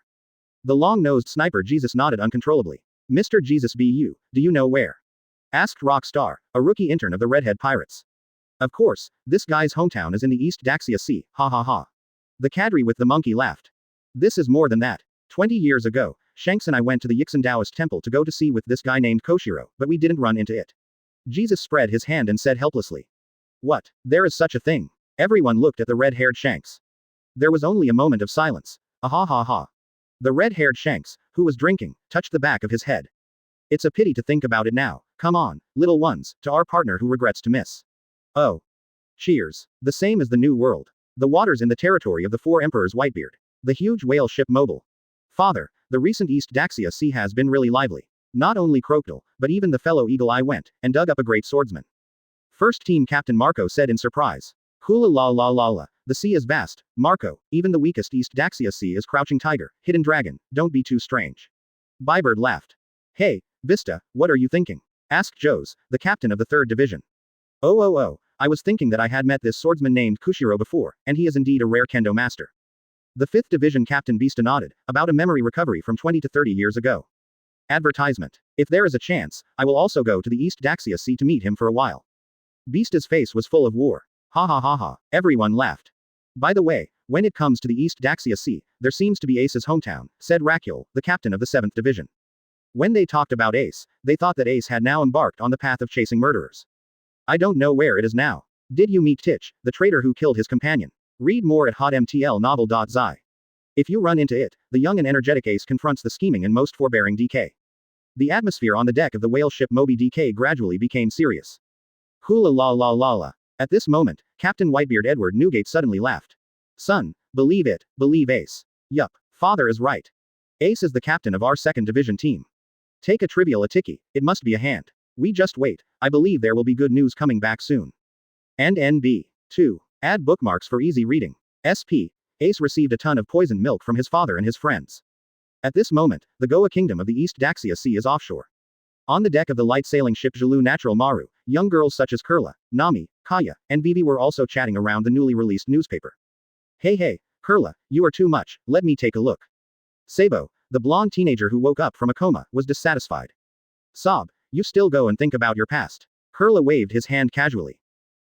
The long-nosed sniper Jesus nodded uncontrollably. Mr. Jesus BU, do you know where? Asked Rockstar, a rookie intern of the Redhead Pirates. Of course, this guy's hometown is in the East Daxia Sea, ha ha ha. The cadre with the monkey laughed. This is more than that. 20 years ago, Shanks and I went to the Yixin Taoist temple to go to see with this guy named Koshiro, but we didn't run into it. Jesus spread his hand and said helplessly. What? There is such a thing. Everyone looked at the red-haired Shanks. There was only a moment of silence. Ah ha ha ha. The red-haired Shanks, who was drinking, touched the back of his head. It's a pity to think about it now. Come on, little ones, to our partner who regrets to miss. Oh. Cheers. The same as the New World. The waters in the territory of the Four Emperors Whitebeard. The huge whale ship mobile. Father, the recent East Daxia Sea has been really lively. Not only Crocodile, but even the fellow Eagle Eye went, and dug up a great swordsman. First Team Captain Marco said in surprise. Hula la la la la, the sea is vast, Marco, even the weakest East Daxia Sea is crouching tiger, hidden dragon, don't be too strange. Bybird laughed. Hey, Vista, what are you thinking? Asked Joes, the captain of the 3rd Division. Oh, I was thinking that I had met this swordsman named Kushiro before, and he is indeed a rare kendo master. The 5th Division Captain Beasta nodded, about a memory recovery from 20 to 30 years ago. Advertisement. If there is a chance, I will also go to the East Daxia Sea to meet him for a while. Beasta's face was full of war. Ha ha ha ha, everyone laughed. By the way, when it comes to the East Daxia Sea, there seems to be Ace's hometown, said Rakyul, the captain of the 7th Division. When they talked about Ace, they thought that Ace had now embarked on the path of chasing murderers. I don't know where it is now. Did you meet Titch, the traitor who killed his companion? Read more at hotmtlnovel.zi. If you run into it, the young and energetic Ace confronts the scheming and most forbearing DK. The atmosphere on the deck of the whale ship Moby DK gradually became serious. Hula la la la la. At this moment, Captain Whitebeard Edward Newgate suddenly laughed. Son, believe it, believe Ace. Yup, father is right. Ace is the captain of our 2nd Division team. Take a trivial Atiki, it must be a hand. We just wait, I believe there will be good news coming back soon. And NB. 2. Add bookmarks for easy reading. SP. Ace received a ton of poisoned milk from his father and his friends. At this moment, the Goa kingdom of the East Daxia Sea is offshore. On the deck of the light sailing ship Jalu Natural Maru, young girls such as Kurla, Nami, Kaya, and Vivi were also chatting around the newly released newspaper. Hey, Kurla, you are too much, let me take a look. Sabo, the blonde teenager who woke up from a coma, was dissatisfied. Sob, you still go and think about your past. Kurla waved his hand casually.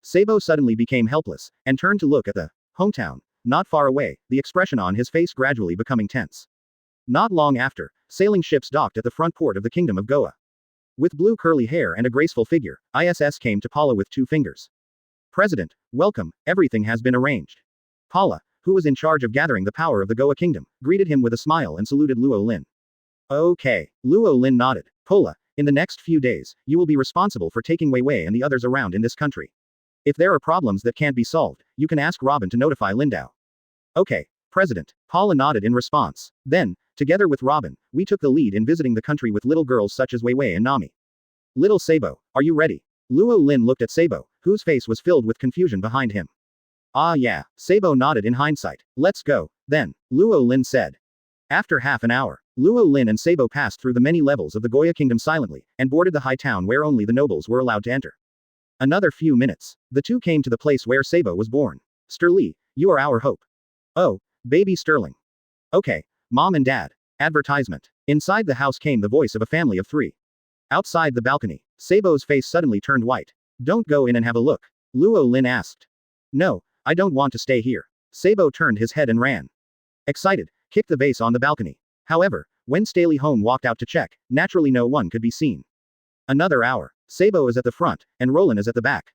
Sabo suddenly became helpless, and turned to look at the hometown, not far away, the expression on his face gradually becoming tense. Not long after, sailing ships docked at the front port of the Kingdom of Goa. With blue curly hair and a graceful figure, ISS came to Paula with 2 fingers. President, welcome, everything has been arranged. Paula, who was in charge of gathering the power of the Goa kingdom, greeted him with a smile and saluted Luo Lin. Okay. Luo Lin nodded. Pola, in the next few days, you will be responsible for taking Wei Wei and the others around in this country. If there are problems that can't be solved, you can ask Robin to notify Lindau. Okay, President. Paula nodded in response. Then, together with Robin, we took the lead in visiting the country with little girls such as Wei Wei and Nami. Little Sabo, are you ready? Luo Lin looked at Sabo, whose face was filled with confusion behind him. Ah yeah, Sabo nodded in hindsight. Let's go, then, Luo Lin said. After half an hour, Luo Lin and Sabo passed through the many levels of the Goya kingdom silently, and boarded the high town where only the nobles were allowed to enter. Another few minutes. The two came to the place where Sabo was born. Sterling, you are our hope. Oh, baby Sterling. Okay, Mom and Dad. Advertisement. Inside the house came the voice of a family of 3. Outside the balcony, Sabo's face suddenly turned white. Don't go in and have a look. Luo Lin asked. No, I don't want to stay here. Sabo turned his head and ran. Excited, kicked the vase on the balcony. However, when Staley Home walked out to check, naturally no one could be seen. Another hour. Sabo is at the front, and Roland is at the back.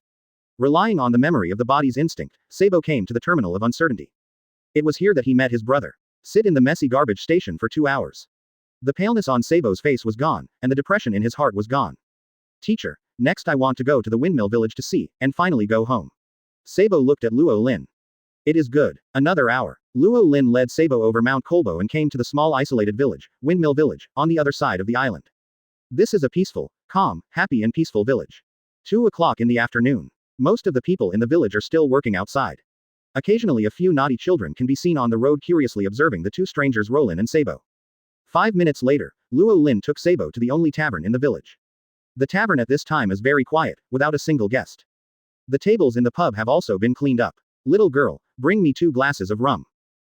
Relying on the memory of the body's instinct, Sabo came to the terminal of uncertainty. It was here that he met his brother. Sit in the messy garbage station for 2 hours. The paleness on Sabo's face was gone, and the depression in his heart was gone. Teacher, next I want to go to the windmill village to see, and finally go home. Sabo looked at Luo Lin. It is good. Another hour. Luo Lin led Sabo over Mount Kolbo and came to the small isolated village, Windmill Village, on the other side of the island. This is a peaceful, calm, happy and peaceful village. 2 o'clock in the afternoon. Most of the people in the village are still working outside. Occasionally a few naughty children can be seen on the road curiously observing the two strangers Roland and Sabo. 5 minutes later, Luo Lin took Sabo to the only tavern in the village. The tavern at this time is very quiet, without a single guest. The tables in the pub have also been cleaned up. Little girl, bring me 2 glasses of rum.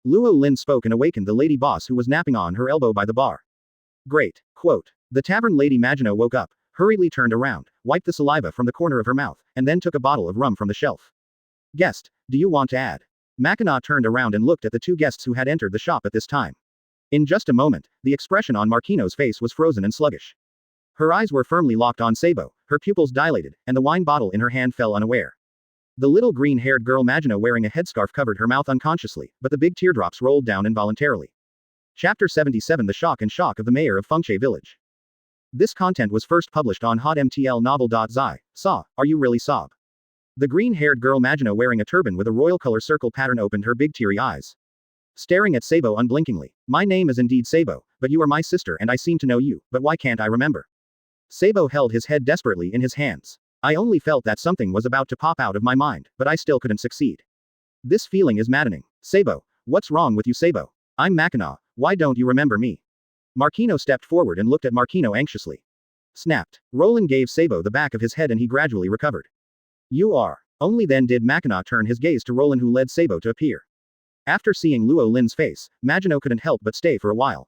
Luo Lin spoke and awakened the lady boss who was napping on her elbow by the bar. Great. Quote. The tavern lady Maginot woke up, hurriedly turned around, wiped the saliva from the corner of her mouth, and then took a bottle of rum from the shelf. Guest, do you want to add? Mackinac turned around and looked at the 2 guests who had entered the shop at this time. In just a moment, the expression on Marquino's face was frozen and sluggish. Her eyes were firmly locked on Sabo, her pupils dilated, and the wine bottle in her hand fell unaware. The little green-haired girl Maginot wearing a headscarf covered her mouth unconsciously, but the big teardrops rolled down involuntarily. Chapter 77 The Shock and Shock of the Mayor of Fengche Village. This content was first published on hotmtlnovel.zi. Saw, are you really sob? The green-haired girl Maginot wearing a turban with a royal color circle pattern opened her big teary eyes. Staring at Sabo unblinkingly. My name is indeed Sabo, but you are my sister and I seem to know you, but why can't I remember? Sabo held his head desperately in his hands. I only felt that something was about to pop out of my mind, but I still couldn't succeed. This feeling is maddening. Sabo, what's wrong with you Sabo? I'm Mackinac, why don't you remember me? Marquino stepped forward and looked at Marquino anxiously. Snapped. Roland gave Sabo the back of his head and he gradually recovered. You are. Only then did Mackinac turn his gaze to Roland who led Sabo to appear. After seeing Luo Lin's face, Maginot couldn't help but stay for a while.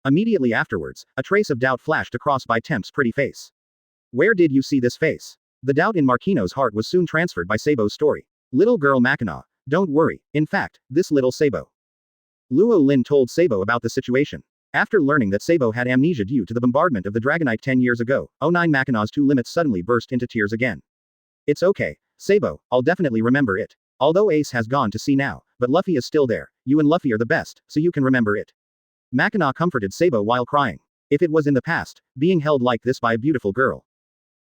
Immediately afterwards, a trace of doubt flashed across by Temp's pretty face. Where did you see this face? The doubt in Marquino's heart was soon transferred by Sabo's story. Little girl Mackinac, don't worry, in fact, this little Sabo. Luo Lin told Sabo about the situation. After learning that Sabo had amnesia due to the bombardment of the Dragonite 10 years ago, 09 Mackinac's 2 limits suddenly burst into tears again. It's okay, Sabo, I'll definitely remember it. Although Ace has gone to sea now, but Luffy is still there, you and Luffy are the best, so you can remember it. Mackinac comforted Sabo while crying. If it was in the past, being held like this by a beautiful girl.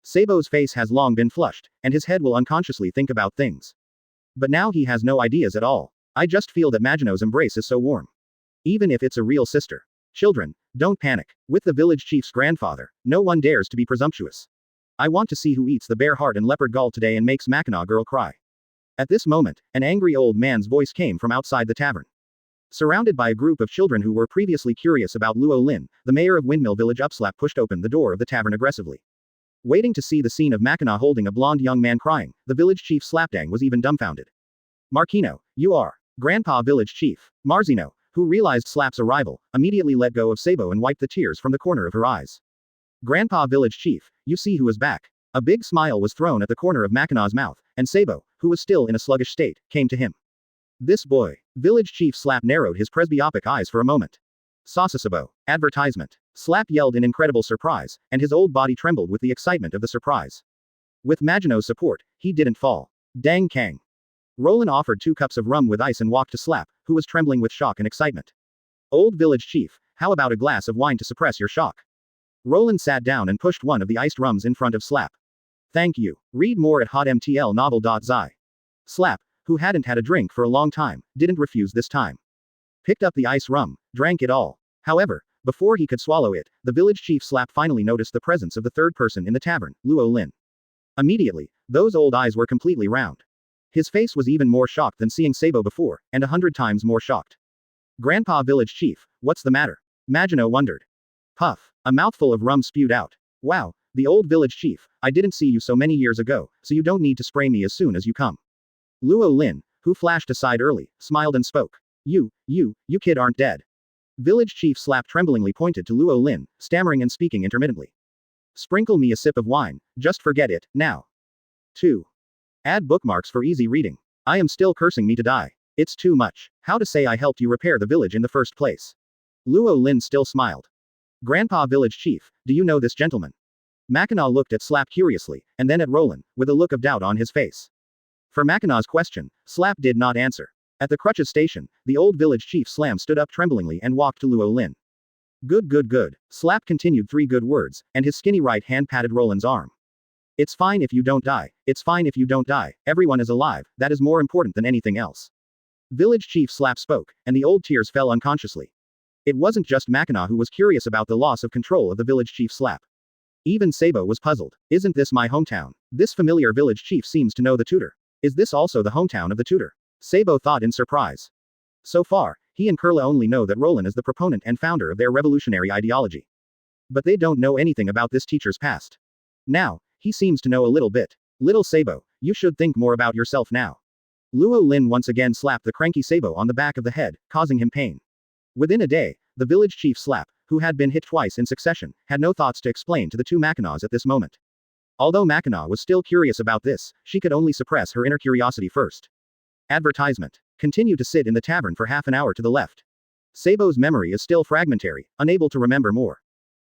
Sabo's face has long been flushed, and his head will unconsciously think about things. But now he has no ideas at all. I just feel that Maginot's embrace is so warm. Even if it's a real sister. Children, don't panic. With the village chief's grandfather, no one dares to be presumptuous. I want to see who eats the bear heart and leopard gall today and makes Mackinac girl cry. At this moment, an angry old man's voice came from outside the tavern. Surrounded by a group of children who were previously curious about Luo Lin, the mayor of Windmill Village Upslap pushed open the door of the tavern aggressively. Waiting to see the scene of Mackinac holding a blonde young man crying, the village chief Slapdang was even dumbfounded. Marquino, you are. Grandpa village chief. Marzino, who realized Slap's arrival, immediately let go of Sabo and wiped the tears from the corner of her eyes. Grandpa village chief, you see who is back. A big smile was thrown at the corner of Mackinac's mouth, and Sabo, who was still in a sluggish state, came to him. This boy. Village chief Slap narrowed his presbyopic eyes for a moment. Sasasabo. Advertisement. Slap yelled in incredible surprise, and his old body trembled with the excitement of the surprise. With Maginot's support, he didn't fall. Dang Kang. Roland offered 2 cups of rum with ice and walked to Slap, who was trembling with shock and excitement. Old village chief, how about a glass of wine to suppress your shock? Roland sat down and pushed one of the iced rums in front of Slap. Thank you. Read more at hotmtlnovel.zi. Slap, who hadn't had a drink for a long time, didn't refuse this time. Picked up the ice rum, drank it all. However, before he could swallow it, the village chief Slap finally noticed the presence of the third person in the tavern, Luo Lin. Immediately, those old eyes were completely round. His face was even more shocked than seeing Sabo before, and 100 times more shocked. Grandpa village chief, what's the matter? Magino wondered. Puff. A mouthful of rum spewed out. Wow, the old village chief, I didn't see you so many years ago, so you don't need to spray me as soon as you come. Luo Lin, who flashed aside early, smiled and spoke. You kid aren't dead. Village chief Slap tremblingly pointed to Luo Lin, stammering and speaking intermittently. Sprinkle me a sip of wine, just forget it, now. 2. Add bookmarks for easy reading. I am still cursing me to die. It's too much. How to say I helped you repair the village in the first place. Luo Lin still smiled. Grandpa village chief, do you know this gentleman? Mackinaw looked at Slap curiously, and then at Roland, with a look of doubt on his face. For Mackinaw's question, Slap did not answer. At the Crutches station, the old village chief Slam stood up tremblingly and walked to Luo Lin. Good. Slap continued 3 good words, and his skinny right hand patted Roland's arm. It's fine if you don't die, it's fine if you don't die, everyone is alive, that is more important than anything else. Village chief Slap spoke, and the old tears fell unconsciously. It wasn't just Mackinaw who was curious about the loss of control of the village chief Slap. Even Sabo was puzzled. Isn't this my hometown? This familiar village chief seems to know the tutor. Is this also the hometown of the tutor? Sabo thought in surprise. So far, he and Kurla only know that Roland is the proponent and founder of their revolutionary ideology. But they don't know anything about this teacher's past. Now, he seems to know a little bit. Little Sabo, you should think more about yourself now. Luo Lin once again slapped the cranky Sabo on the back of the head, causing him pain. Within a day, the village chief Slap, who had been hit twice in succession, had no thoughts to explain to the 2 Mackinaws at this moment. Although Mackinaw was still curious about this, she could only suppress her inner curiosity first. Advertisement. Continue to sit in the tavern for half an hour to the left. Sabo's memory is still fragmentary, unable to remember more.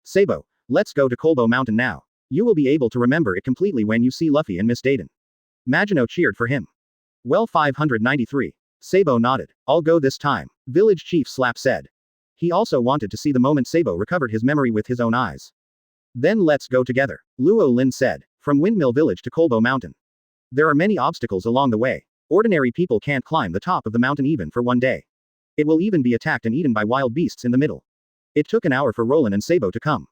Sabo, let's go to Kolbo Mountain now. You will be able to remember it completely when you see Luffy and Miss Dayton. Maginot cheered for him. Well 593. Sabo nodded. I'll go this time, village chief Slap said. He also wanted to see the moment Sabo recovered his memory with his own eyes. Then let's go together, Luo Lin said, from Windmill Village to Kolbo Mountain. There are many obstacles along the way. Ordinary people can't climb the top of the mountain even for one day. It will even be attacked and eaten by wild beasts in the middle. It took an hour for Roland and Sabo to come.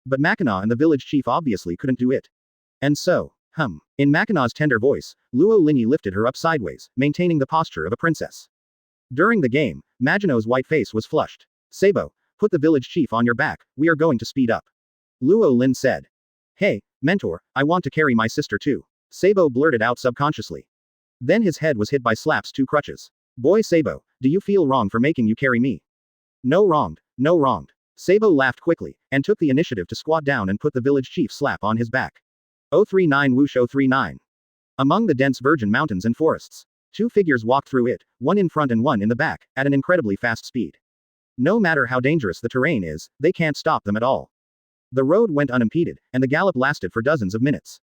But Mackinaw and the village chief obviously couldn't do it. And so, in Mackinaw's tender voice, Luo Lin lifted her up sideways, maintaining the posture of a princess. During the game, Maginot's white face was flushed. Sabo, put the village chief on your back, we are going to speed up. Luo Lin said. Hey, mentor, I want to carry my sister too. Sabo blurted out subconsciously. Then his head was hit by Slap's 2 crutches. Boy Sabo, do you feel wrong for making you carry me? No wronged. Sabo laughed quickly, and took the initiative to squat down and put the village chief Slap on his back. 039 Whoosh 039. Among the dense virgin mountains and forests, 2 figures walked through it, one in front and one in the back, at an incredibly fast speed. No matter how dangerous the terrain is, they can't stop them at all. The road went unimpeded, and the gallop lasted for dozens of minutes.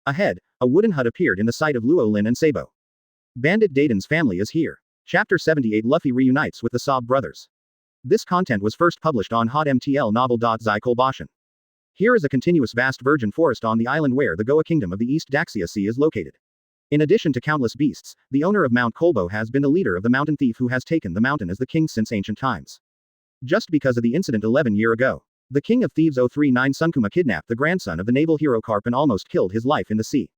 Ahead, a wooden hut appeared in the sight of Luo Lin and Sabo. Bandit Dayton's family is here. Chapter 78 Luffy reunites with the Sob brothers. This content was first published on hotmtlnovel.zi Kolbashan. Here is a continuous vast virgin forest on the island where the Goa Kingdom of the East Daxia Sea is located. In addition to countless beasts, the owner of Mount Kolbo has been the leader of the mountain thief who has taken the mountain as the king since ancient times. Just because of the incident 11 years ago, the king of thieves 039 Sunkuma kidnapped the grandson of the naval hero Karp and almost killed his life in the sea.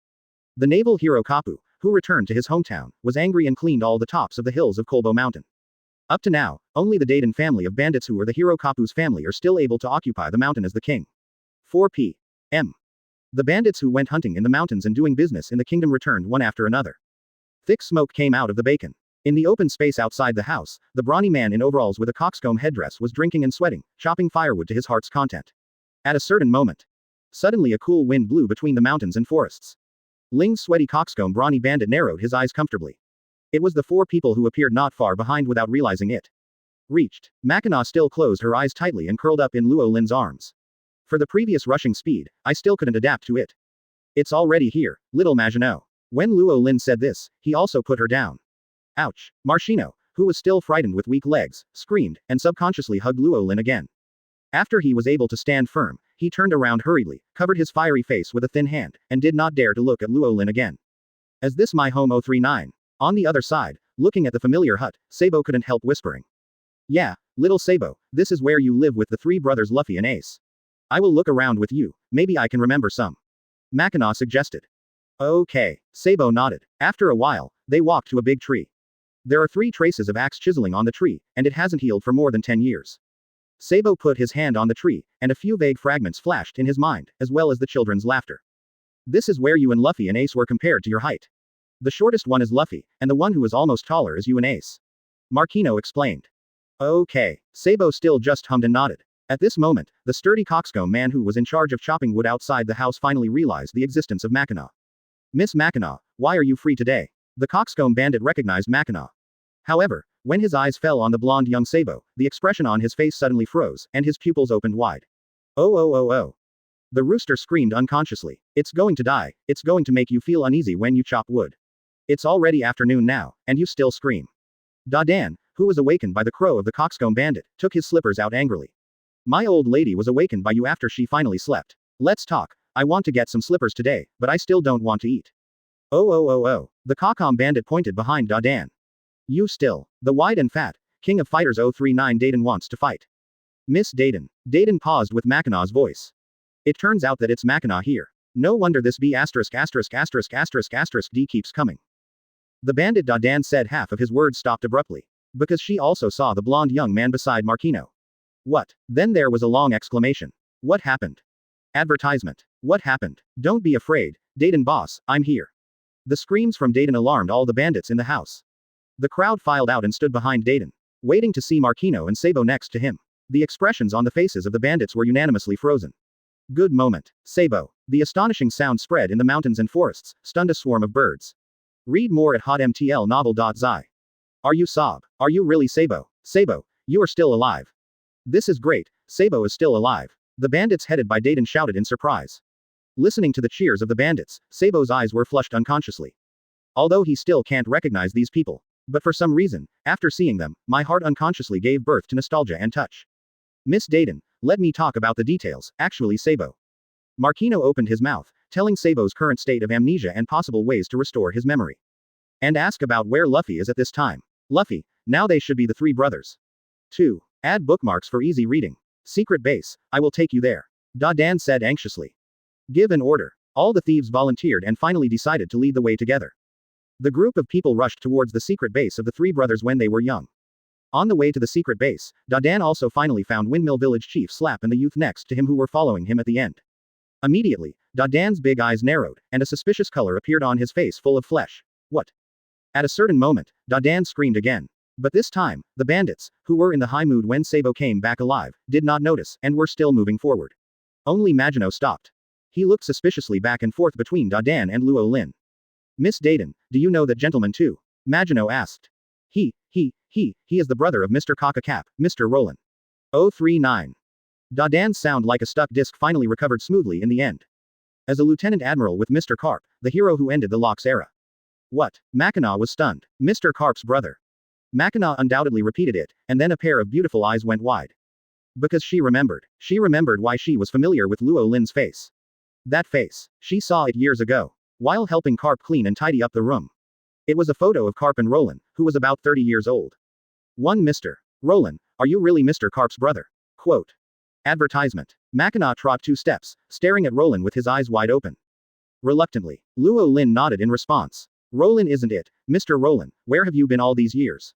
The naval hero Kapu, who returned to his hometown, was angry and cleaned all the tops of the hills of Kolbo Mountain. Up to now, only the Dayton family of bandits who are the hero Kapu's family are still able to occupy the mountain as the king. 4 p.m. The bandits who went hunting in the mountains and doing business in the kingdom returned one after another. Thick smoke came out of the bacon. In the open space outside the house, the brawny man in overalls with a coxcomb headdress was drinking and sweating, chopping firewood to his heart's content. At a certain moment, suddenly a cool wind blew between the mountains and forests. Ling's sweaty coxcomb brawny bandit narrowed his eyes comfortably. It was the 4 people who appeared not far behind without realizing it. Reached. Mackinaw still closed her eyes tightly and curled up in Luo Lin's arms. For the previous rushing speed, I still couldn't adapt to it. It's already here, little Maginot. When Luo Lin said this, he also put her down. Ouch. Marshino, who was still frightened with weak legs, screamed, and subconsciously hugged Luo Lin again. After he was able to stand firm, he turned around hurriedly, covered his fiery face with a thin hand, and did not dare to look at Luo Lin again. Is this my home 039? On the other side, looking at the familiar hut, Sabo couldn't help whispering. Yeah, little Sabo, this is where you live with the three brothers Luffy and Ace. I will look around with you, maybe I can remember some. Mackinaw suggested. Okay, Sabo nodded. After a while, they walked to a big tree. There are 3 traces of axe chiseling on the tree, and it hasn't healed for more than 10 years. Sabo put his hand on the tree, and a few vague fragments flashed in his mind, as well as the children's laughter. This is where you and Luffy and Ace were compared to your height. The shortest one is Luffy, and the one who is almost taller is you and Ace. Markino explained. Okay, Sabo still just hummed and nodded. At this moment, the sturdy coxcomb man who was in charge of chopping wood outside the house finally realized the existence of Mackinaw. Miss Mackinaw, why are you free today? The coxcomb bandit recognized Mackinaw. However, when his eyes fell on the blonde young Sabo, the expression on his face suddenly froze, and his pupils opened wide. Oh. The rooster screamed unconsciously. It's going to die, it's going to make you feel uneasy when you chop wood. It's already afternoon now, and you still scream. Dadan, who was awakened by the crow of the coxcomb bandit, took his slippers out angrily. My old lady was awakened by you after she finally slept. Let's talk, I want to get some slippers today, but I still don't want to eat. Oh. The coxcomb bandit pointed behind Dadan. You still. The wide and fat, king of fighters 039 Dadan wants to fight. Miss Dadan. Dadan paused with Mackinaw's voice. It turns out that it's Mackinaw here. No wonder this B***** D keeps coming. The bandit Dadan said half of his words stopped abruptly. Because she also saw the blonde young man beside Markino. What? Then there was a long exclamation. What happened? Advertisement. What happened? Don't be afraid, Dadan boss, I'm here. The screams from Dadan alarmed all the bandits in the house. The crowd filed out and stood behind Dadan, waiting to see Markino and Sabo next to him. The expressions on the faces of the bandits were unanimously frozen. Good moment. Sabo. The astonishing sound spread in the mountains and forests, stunned a swarm of birds. Read more at hotmtlnovel.zi. Are you Sob? Are you really Sabo? Sabo, you are still alive. This is great, Sabo is still alive. The bandits headed by Dadan shouted in surprise. Listening to the cheers of the bandits, Sabo's eyes were flushed unconsciously. Although he still can't recognize these people. But for some reason, after seeing them, my heart unconsciously gave birth to nostalgia and touch. Miss Dadan, let me talk about the details, actually Sabo. Markino opened his mouth, telling Sabo's current state of amnesia and possible ways to restore his memory. And ask about where Luffy is at this time. Luffy, now they should be the 3 brothers. 2. Add bookmarks for easy reading. Secret base, I will take you there. Dadan said anxiously. Give an order. All the thieves volunteered and finally decided to lead the way together. The group of people rushed towards the secret base of the 3 brothers when they were young. On the way to the secret base, Dadan also finally found Windmill Village Chief Slap and the youth next to him who were following him at the end. Immediately, Dadan's big eyes narrowed, and a suspicious color appeared on his face full of flesh. What? At a certain moment, Dadan screamed again. But this time, the bandits, who were in the high mood when Sabo came back alive, did not notice, and were still moving forward. Only Maginot stopped. He looked suspiciously back and forth between Dadan and Luo Lin. Miss Dadan, do you know that gentleman too? Maginot asked. He is the brother of Mr. Cockacap, Mr. Roland. 039. Dadan's sound like a stuck disc finally recovered smoothly in the end. As a lieutenant admiral with Mr. Carp, the hero who ended the Locks era. What? Mackinaw was stunned. Mr. Carp's brother. Mackinaw undoubtedly repeated it, and then a pair of beautiful eyes went wide. Because she remembered. She remembered why she was familiar with Luo Lin's face. That face. She saw it years ago. While helping Carp clean and tidy up the room. It was a photo of Carp and Roland, who was about 30 years old. One Mr. Roland, are you really Mr. Carp's brother? Quote. Advertisement. Mackinaw trod 2 steps, staring at Roland with his eyes wide open. Reluctantly, Luo Lin nodded in response. Roland isn't it, Mr. Roland, where have you been all these years?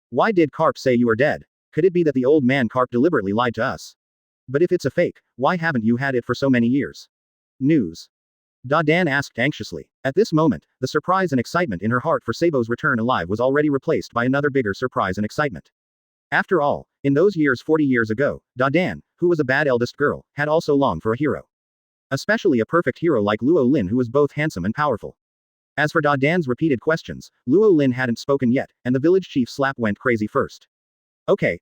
Why did Carp say you are dead? Could it be that the old man Carp deliberately lied to us? But if it's a fake, why haven't you had it for so many years? News. Dadan asked anxiously. At this moment, the surprise and excitement in her heart for Sabo's return alive was already replaced by another bigger surprise and excitement. After all, in those years 40 years ago, Dadan, who was a bad eldest girl, had also longed for a hero. Especially a perfect hero like Luo Lin who was both handsome and powerful. As for Dadan's repeated questions, Luo Lin hadn't spoken yet, and the village chief Slap went crazy first. Okay,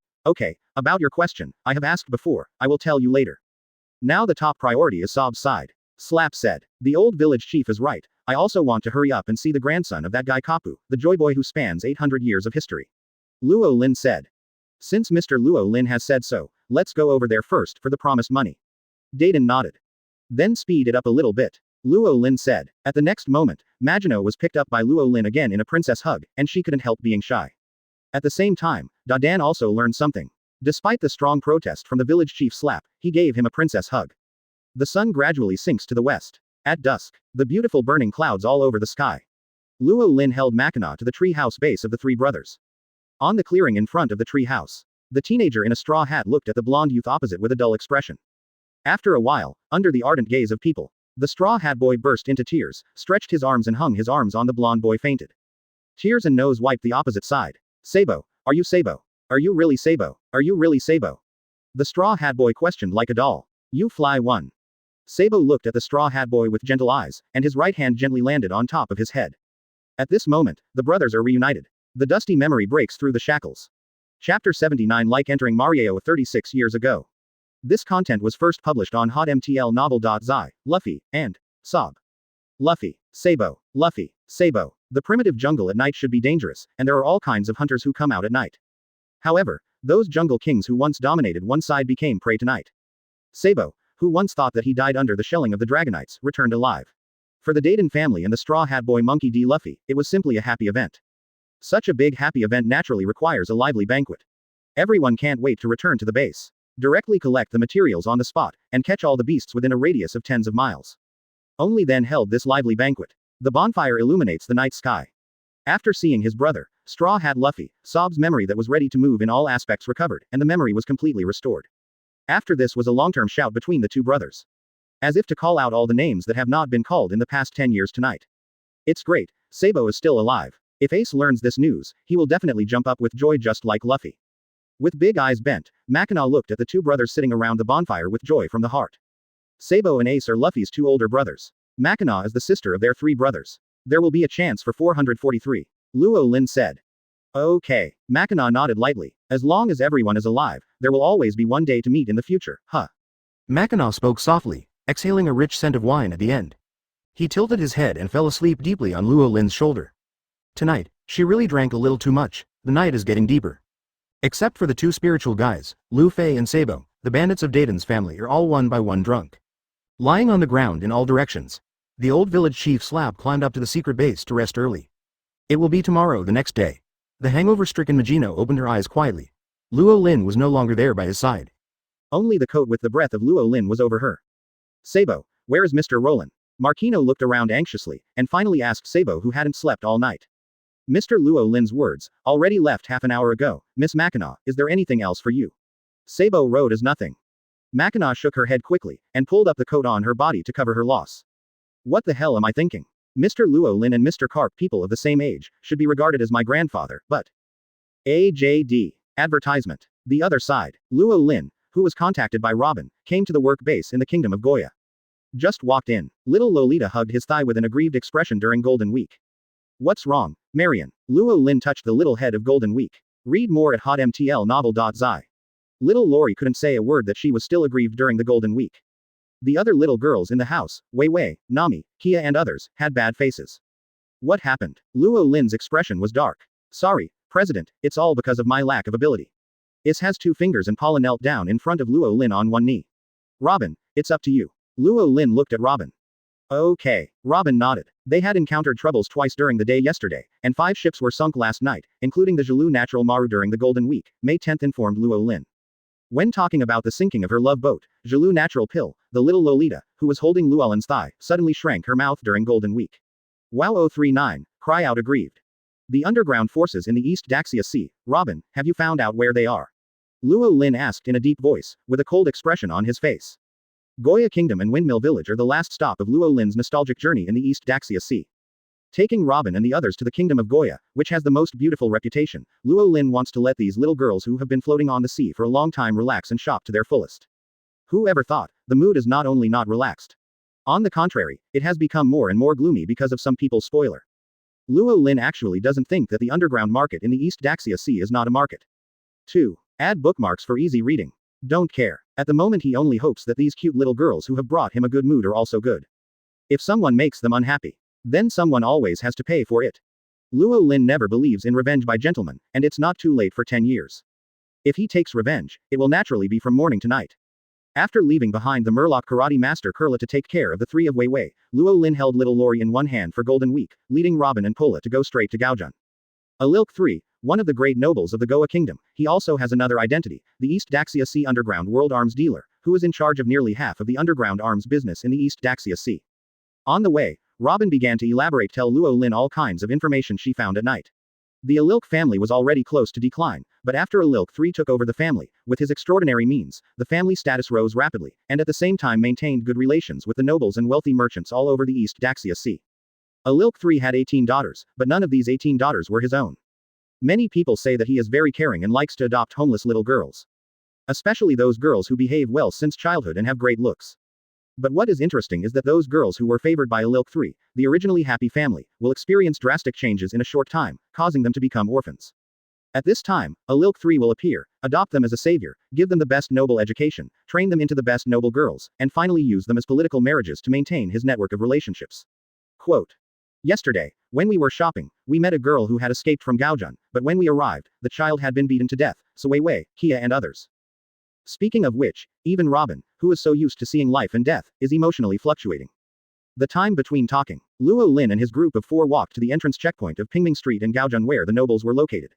about your question, I have asked before, I will tell you later. Now the top priority is Sob's side. Slap said. The old village chief is right, I also want to hurry up and see the grandson of that guy Kapu, the joy boy who spans 800 years of history. Luo Lin said. Since Mr. Luo Lin has said so, let's go over there first for the promised money. Dayton nodded. Then speed it up a little bit. Luo Lin said. At the next moment, Magino was picked up by Luo Lin again in a princess hug, and she couldn't help being shy. At the same time, Dan also learned something. Despite the strong protest from the village chief Slap, he gave him a princess hug. The sun gradually sinks to the west. At dusk, the beautiful burning clouds all over the sky. Luo Lin held Mackinaw to the tree house base of the three brothers. On the clearing in front of the tree house, the teenager in a straw hat looked at the blonde youth opposite with a dull expression. After a while, under the ardent gaze of people, the straw hat boy burst into tears, stretched his arms and hung his arms on the blonde boy fainted. Tears and nose wiped the opposite side. Sabo, are you Sabo? Are you really Sabo? Are you really Sabo? The straw hat boy questioned like a doll. You fly one. Sabo looked at the straw hat boy with gentle eyes, and his right hand gently landed on top of his head. At this moment, the brothers are reunited. The dusty memory breaks through the shackles. Chapter 79 Like entering Mario 36 years ago. This content was first published on hotmtl novel.zi, Luffy, and Sob. Luffy, Sabo, Luffy, Sabo. The primitive jungle at night should be dangerous, and there are all kinds of hunters who come out at night. However, those jungle kings who once dominated one side became prey tonight. Sabo, who once thought that he died under the shelling of the Dragonites, returned alive. For the Dayton family and the Straw Hat Boy Monkey D. Luffy, it was simply a happy event. Such a big happy event naturally requires a lively banquet. Everyone can't wait to return to the base. Directly collect the materials on the spot, and catch all the beasts within a radius of tens of miles. Only then held this lively banquet. The bonfire illuminates the night sky. After seeing his brother, Straw Hat Luffy, Sob's memory that was ready to move in all aspects recovered, and the memory was completely restored. After this was a long-term shout between the two brothers. As if to call out all the names that have not been called in the past 10 years tonight. It's great, Sabo is still alive. If Ace learns this news, he will definitely jump up with joy just like Luffy. With big eyes bent, Mackinaw looked at the two brothers sitting around the bonfire with joy from the heart. Sabo and Ace are Luffy's two older brothers. Mackinaw is the sister of their three brothers. There will be a chance for 443. Luo Lin said. Okay. Mackinaw nodded lightly. As long as everyone is alive, there will always be one day to meet in the future, huh? Mackinaw spoke softly, exhaling a rich scent of wine at the end. He tilted his head and fell asleep deeply on Luo Lin's shoulder. Tonight, she really drank a little too much. The night is getting deeper. Except for the two spiritual guys, Lu Fei and Sabo, the bandits of Dayton's family are all one by one drunk. Lying on the ground in all directions, the old village chief Slap climbed up to the secret base to rest early. It will be tomorrow the next day. The hangover-stricken Magino opened her eyes quietly. Luo Lin was no longer there by his side. Only the coat with the breath of Luo Lin was over her. Sabo, where is Mr. Roland? Marquino looked around anxiously, and finally asked Sabo who hadn't slept all night. Mr. Luo Lin's words, already left half an hour ago. Miss Mackinaw, is there anything else for you? Sabo wrote as nothing. Mackinaw shook her head quickly, and pulled up the coat on her body to cover her loss. What the hell am I thinking? Mr. Luo Lin and Mr. Carp, people of the same age, should be regarded as my grandfather, but... AJD. Advertisement. The other side. Luo Lin, who was contacted by Robin, came to the work base in the kingdom of Goya. Just walked in. Little Lolita hugged his thigh with an aggrieved expression during Golden Week. What's wrong, Marion? Luo Lin touched the little head of Golden Week. Read more at hotmtlnovel.zi. Little Lori couldn't say a word that she was still aggrieved during the Golden Week. The other little girls in the house, Wei Wei, Nami, Kia and others, had bad faces. What happened? Luo Lin's expression was dark. Sorry, President, it's all because of my lack of ability. Is has 2 fingers and Paula knelt down in front of Luo Lin on one knee. Robin, it's up to you. Luo Lin looked at Robin. Okay. Robin nodded. They had encountered troubles twice during the day yesterday, and 5 ships were sunk last night, including the Jalu Natural Maru during the Golden Week, May 10th informed Luo Lin. When talking about the sinking of her love boat, Jalu Natural Pill, the little Lolita, who was holding Luolin's thigh, suddenly shrank her mouth during Golden Week. Wow 039, cry out aggrieved. The underground forces in the East Daxia Sea, Robin, have you found out where they are? Luo Lin asked in a deep voice, with a cold expression on his face. Goya Kingdom and Windmill Village are the last stop of Luo Lin's nostalgic journey in the East Daxia Sea. Taking Robin and the others to the Kingdom of Goya, which has the most beautiful reputation, Luo Lin wants to let these little girls who have been floating on the sea for a long time relax and shop to their fullest. Who ever thought? The mood is not only not relaxed. On the contrary, it has become more and more gloomy because of some people's spoiler. Luo Lin actually doesn't think that the underground market in the East Daxia Sea is not a market. 2. Add bookmarks for easy reading. Don't care. At the moment he only hopes that these cute little girls who have brought him a good mood are also good. If someone makes them unhappy, Then someone always has to pay for it. Luo Lin never believes in revenge by gentlemen, and it's not too late for 10 years. If he takes revenge, it will naturally be from morning to night. After leaving behind the Murloc karate master Kurla to take care of the three of Wei Wei, Luo Lin held little Lori in one hand for Golden Week, leading Robin and Pola to go straight to Gaojun. Alilk III, one of the great nobles of the Goa kingdom, he also has another identity, the East Daxia Sea underground world arms dealer, who is in charge of nearly half of the underground arms business in the East Daxia Sea. On the way, Robin began to tell Luo Lin all kinds of information she found at night. The Alilk family was already close to decline, but after Alilk III took over the family, with his extraordinary means, the family status rose rapidly, and at the same time maintained good relations with the nobles and wealthy merchants all over the East Daxia Sea. Alilk III had 18 daughters, but none of these 18 daughters were his own. Many people say that he is very caring and likes to adopt homeless little girls. Especially those girls who behave well since childhood and have great looks. But what is interesting is that those girls who were favored by Alilk III, the originally happy family, will experience drastic changes in a short time, causing them to become orphans. At this time, Alilk III will appear, adopt them as a savior, give them the best noble education, train them into the best noble girls, and finally use them as political marriages to maintain his network of relationships. Quote. Yesterday, when we were shopping, we met a girl who had escaped from Gaojun, but when we arrived, the child had been beaten to death, so Wei Wei, Kia and others. Speaking of which, even Robin, who is so used to seeing life and death, is emotionally fluctuating. The time between talking, Luo Lin and his group of 4 walked to the entrance checkpoint of Pingming Street in Gaojun where the nobles were located.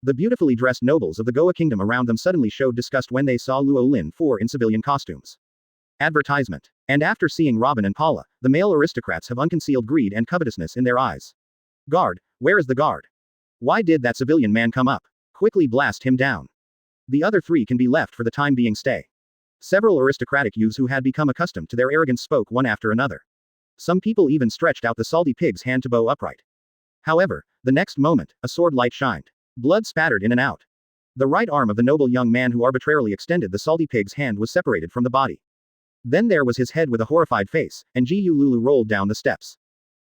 The beautifully dressed nobles of the Goa kingdom around them suddenly showed disgust when they saw Luo Lin 4 in civilian costumes. Advertisement. And after seeing Robin and Paula, the male aristocrats have unconcealed greed and covetousness in their eyes. Guard, where is the guard? Why did that civilian man come up? Quickly blast him down. The other 3 can be left for the time being stay. Several aristocratic youths who had become accustomed to their arrogance spoke one after another. Some people even stretched out the salty pig's hand to bow upright. However, the next moment, a sword light shined. Blood spattered in and out. The right arm of the noble young man who arbitrarily extended the salty pig's hand was separated from the body. Then there was his head with a horrified face, and Ji Lulu rolled down the steps.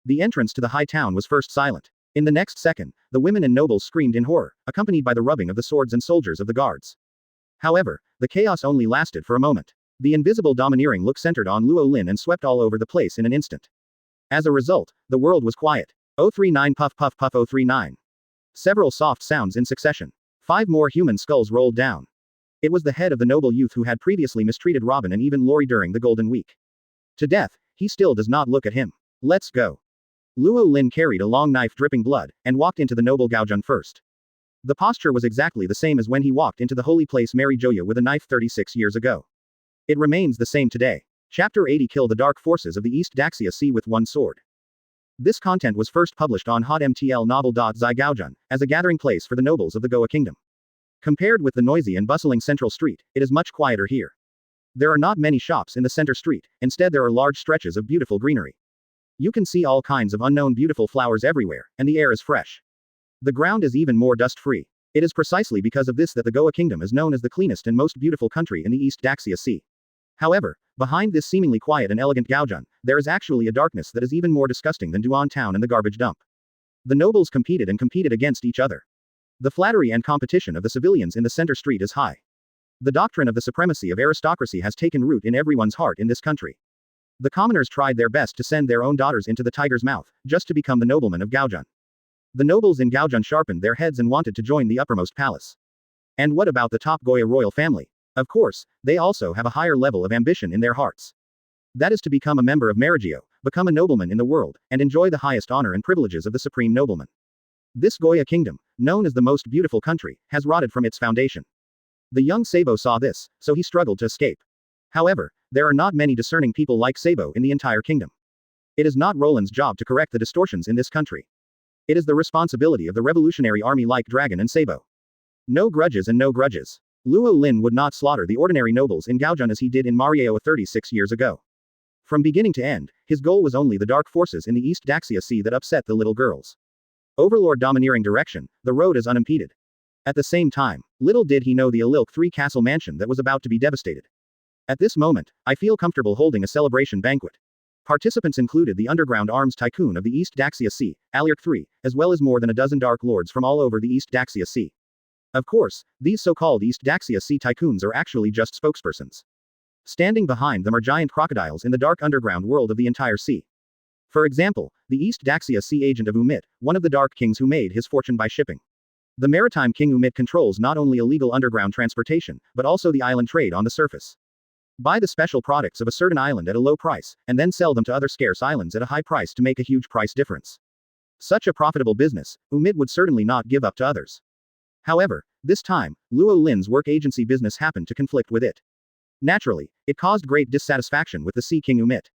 The entrance to the high town was first silent. In the next second, the women and nobles screamed in horror, accompanied by the rubbing of the swords and soldiers of the guards. However, the chaos only lasted for a moment. The invisible domineering look centered on Luo Lin and swept all over the place in an instant. As a result, the world was quiet. 039 puff puff puff 039. Several soft sounds in succession. 5 more human skulls rolled down. It was the head of the noble youth who had previously mistreated Robin and even Lori during the Golden Week. To death, he still does not look at him. Let's go. Luo Lin carried a long knife dripping blood, and walked into the noble Gaojun first. The posture was exactly the same as when he walked into the holy place Mary Joa with a knife 36 years ago. It remains the same today. Chapter 80 Kill the Dark Forces of the East Daxia Sea with One Sword. This content was first published on hotmtl novel.zi Gaojun, as a gathering place for the nobles of the Goa kingdom. Compared with the noisy and bustling central street, it is much quieter here. There are not many shops in the center street, instead there are large stretches of beautiful greenery. You can see all kinds of unknown beautiful flowers everywhere, and the air is fresh. The ground is even more dust-free. It is precisely because of this that the Goa kingdom is known as the cleanest and most beautiful country in the East Daxia Sea. However, behind this seemingly quiet and elegant Gaojun, there is actually a darkness that is even more disgusting than Duan town and the garbage dump. The nobles competed against each other. The flattery and competition of the civilians in the center street is high. The doctrine of the supremacy of aristocracy has taken root in everyone's heart in this country. The commoners tried their best to send their own daughters into the tiger's mouth, just to become the noblemen of Gaojun. The nobles in Gaojun sharpened their heads and wanted to join the uppermost palace. And what about the top Goya royal family? Of course, they also have a higher level of ambition in their hearts. That is to become a member of Mary Geoise, become a nobleman in the world, and enjoy the highest honor and privileges of the supreme nobleman. This Goya kingdom, known as the most beautiful country, has rotted from its foundation. The young Sabo saw this, so he struggled to escape. However, there are not many discerning people like Sabo in the entire kingdom. It is not Roland's job to correct the distortions in this country. It is the responsibility of the revolutionary army like Dragon and Sabo. No grudges and no grudges. Luo Lin would not slaughter the ordinary nobles in Gaojun as he did in Mary Joa 36 years ago. From beginning to end, his goal was only the dark forces in the East Daxia Sea that upset the little girls. Overlord domineering direction, the road is unimpeded. At the same time, little did he know the Alilk III castle mansion that was about to be devastated. At this moment, I feel comfortable holding a celebration banquet. Participants included the underground arms tycoon of the East Daxia Sea, Alirk III, as well as more than a dozen dark lords from all over the East Daxia Sea. Of course, these so-called East Daxia Sea tycoons are actually just spokespersons. Standing behind them are giant crocodiles in the dark underground world of the entire sea. For example, the East Daxia Sea agent of Umit, one of the Dark Kings who made his fortune by shipping. The maritime king Umit controls not only illegal underground transportation, but also the island trade on the surface. Buy the special products of a certain island at a low price, and then sell them to other scarce islands at a high price to make a huge price difference. Such a profitable business, Umit would certainly not give up to others. However, this time, Luo Lin's work agency business happened to conflict with it. Naturally, it caused great dissatisfaction with the Sea King Umit.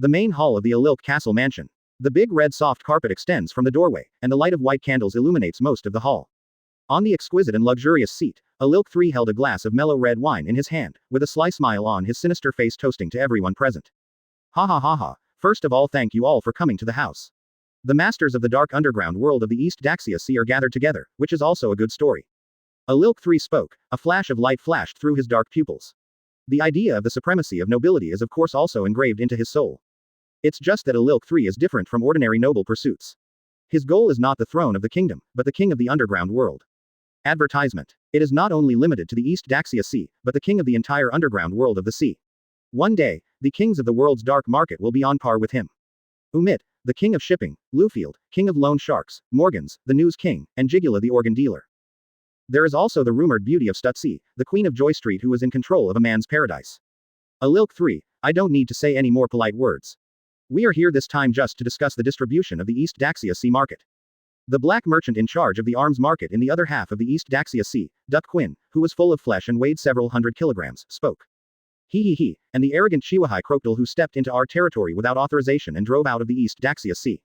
The main hall of the Alilk Castle mansion. The big red soft carpet extends from the doorway, and the light of white candles illuminates most of the hall. On the exquisite and luxurious seat, Alilk III held a glass of mellow red wine in his hand, with a sly smile on his sinister face toasting to everyone present. Ha ha ha ha, first of all thank you all for coming to the house. The masters of the dark underground world of the East Daxia Sea are gathered together, which is also a good story. Alilk III spoke, a flash of light flashed through his dark pupils. The idea of the supremacy of nobility is of course also engraved into his soul. It's just that Alilk III is different from ordinary noble pursuits. His goal is not the throne of the kingdom, but the king of the underground world. Advertisement. It is not only limited to the East Daxia Sea, but the king of the entire underground world of the sea. One day, the kings of the world's dark market will be on par with him. Umit, the king of shipping, Lufield, king of loan sharks, Morgans, the news king, and Jigula the organ dealer. There is also the rumored beauty of Stutzi, the queen of Joy Street who is in control of a man's paradise. Alilk III, I don't need to say any more polite words. We are here this time just to discuss the distribution of the East Daxia Sea market. The black merchant in charge of the arms market in the other half of the East Daxia Sea, Duck Quinn, who was full of flesh and weighed several hundred kilograms, spoke. He, and the arrogant Chihuahai crocodile who stepped into our territory without authorization and drove out of the East Daxia Sea.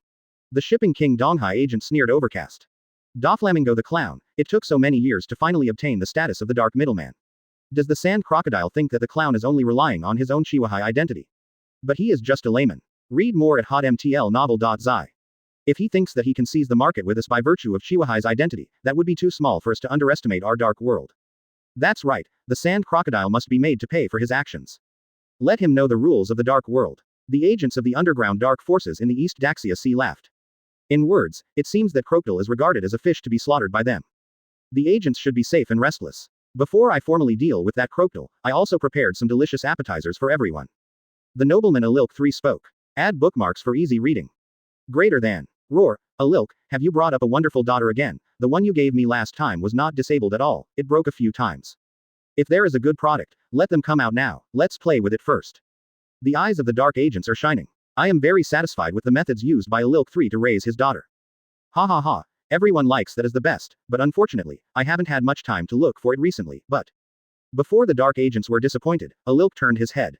The shipping king Donghai agent sneered overcast. Doflamingo the clown, it took so many years to finally obtain the status of the dark middleman. Does the sand crocodile think that the clown is only relying on his own Chihuahai identity? But he is just a layman. Read more at hotmtlnovel.zi. If he thinks that he can seize the market with us by virtue of Chihuahai's identity, that would be too small for us to underestimate our dark world. That's right, the sand crocodile must be made to pay for his actions. Let him know the rules of the dark world. The agents of the underground dark forces in the East Daxia Sea laughed. In words, it seems that crocodile is regarded as a fish to be slaughtered by them. The agents should be safe and restless. Before I formally deal with that crocodile, I also prepared some delicious appetizers for everyone. The nobleman Alilk III spoke. Add bookmarks for easy reading. Greater than. Roar, Alilk, have you brought up a wonderful daughter again? The one you gave me last time was not disabled at all, it broke a few times. If there is a good product, let them come out now, let's play with it first. The eyes of the dark agents are shining. I am very satisfied with the methods used by Alilk III to raise his daughter. Ha ha ha, everyone likes that as the best, but unfortunately, I haven't had much time to look for it recently, but. Before the dark agents were disappointed, Alilk turned his head.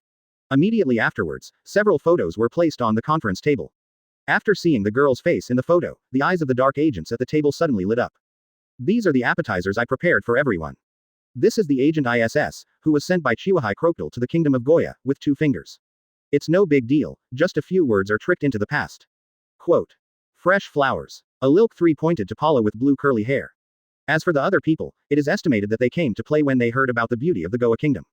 Immediately afterwards, several photos were placed on the conference table. After seeing the girl's face in the photo, the eyes of the dark agents at the table suddenly lit up. These are the appetizers I prepared for everyone. This is the agent ISS, who was sent by Chihuahai Crocodile to the kingdom of Goya, with 2 fingers. It's no big deal, just a few words are tricked into the past. Quote. Fresh flowers. Alilk III pointed to Paula with blue curly hair. As for the other people, it is estimated that they came to play when they heard about the beauty of the Goa kingdom.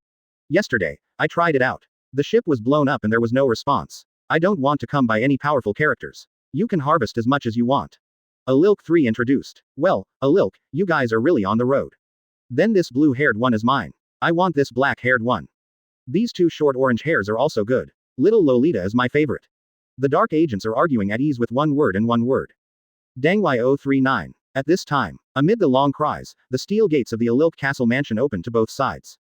Yesterday, I tried it out. The ship was blown up and there was no response. I don't want to come by any powerful characters. You can harvest as much as you want. Alilk III introduced. Well, Alilk, you guys are really on the road. Then this blue-haired one is mine. I want this black-haired one. These 2 short orange hairs are also good. Little Lolita is my favorite. The dark agents are arguing at ease with one word and one word. Dangwai 039. At this time, amid the long cries, the steel gates of the Alilk Castle mansion opened to both sides.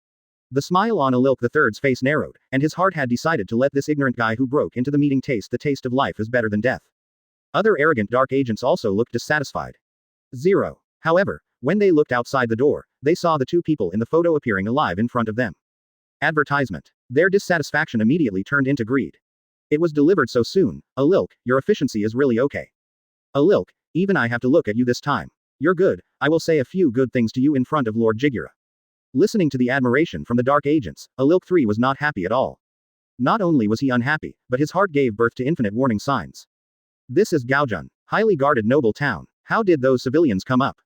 The smile on Alilk III's face narrowed, and his heart had decided to let this ignorant guy who broke into the meeting taste the taste of life is better than death. Other arrogant dark agents also looked dissatisfied. 0. However, when they looked outside the door, they saw the 2 people in the photo appearing alive in front of them. Advertisement. Their dissatisfaction immediately turned into greed. It was delivered so soon. Alilk, your efficiency is really okay. Alilk, even I have to look at you this time. You're good, I will say a few good things to you in front of Lord Jigura. Listening to the admiration from the dark agents, Alilk III was not happy at all. Not only was he unhappy, but his heart gave birth to infinite warning signs. This is Gaojun, highly guarded noble town. How did those civilians come up?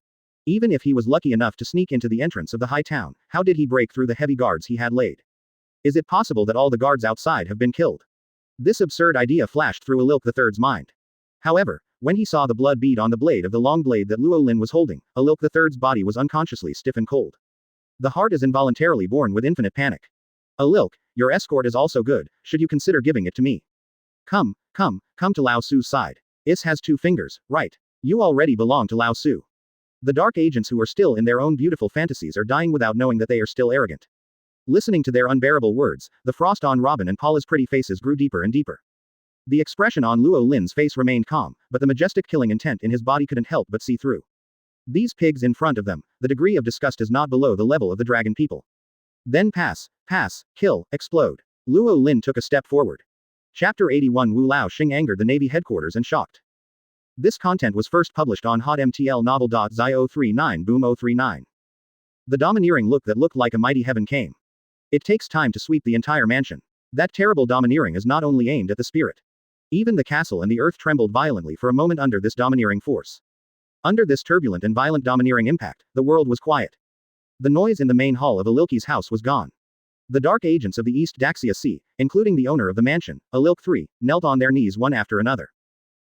Even if he was lucky enough to sneak into the entrance of the high town, how did he break through the heavy guards he had laid? Is it possible that all the guards outside have been killed? This absurd idea flashed through Alilk III's mind. However, when he saw the blood bead on the blade of the long blade that Luo Lin was holding, Alilk III's body was unconsciously stiff and cold. The heart is involuntarily born with infinite panic. Alilk, your escort is also good, should you consider giving it to me? Come to Lao Su's side. Is has 2 fingers, right? You already belong to Lao Su. The dark agents who are still in their own beautiful fantasies are dying without knowing that they are still arrogant. Listening to their unbearable words, the frost on Robin and Paula's pretty faces grew deeper and deeper. The expression on Luo Lin's face remained calm, but the majestic killing intent in his body couldn't help but see through. These pigs in front of them, the degree of disgust is not below the level of the dragon people. Then pass, kill, explode. Luo Lin took a step forward. Chapter 81 Wu Lao Xing angered the Navy headquarters and shocked. This content was first published on hotmtl novel.zi 039 boom 039. The domineering look that looked like a mighty heaven came. It takes time to sweep the entire mansion. That terrible domineering is not only aimed at the spirit. Even the castle and the earth trembled violently for a moment under this domineering force. Under this turbulent and violent domineering impact, the world was quiet. The noise in the main hall of Alilki's house was gone. The dark agents of the East Daxia Sea, including the owner of the mansion, Alilk III, knelt on their knees one after another.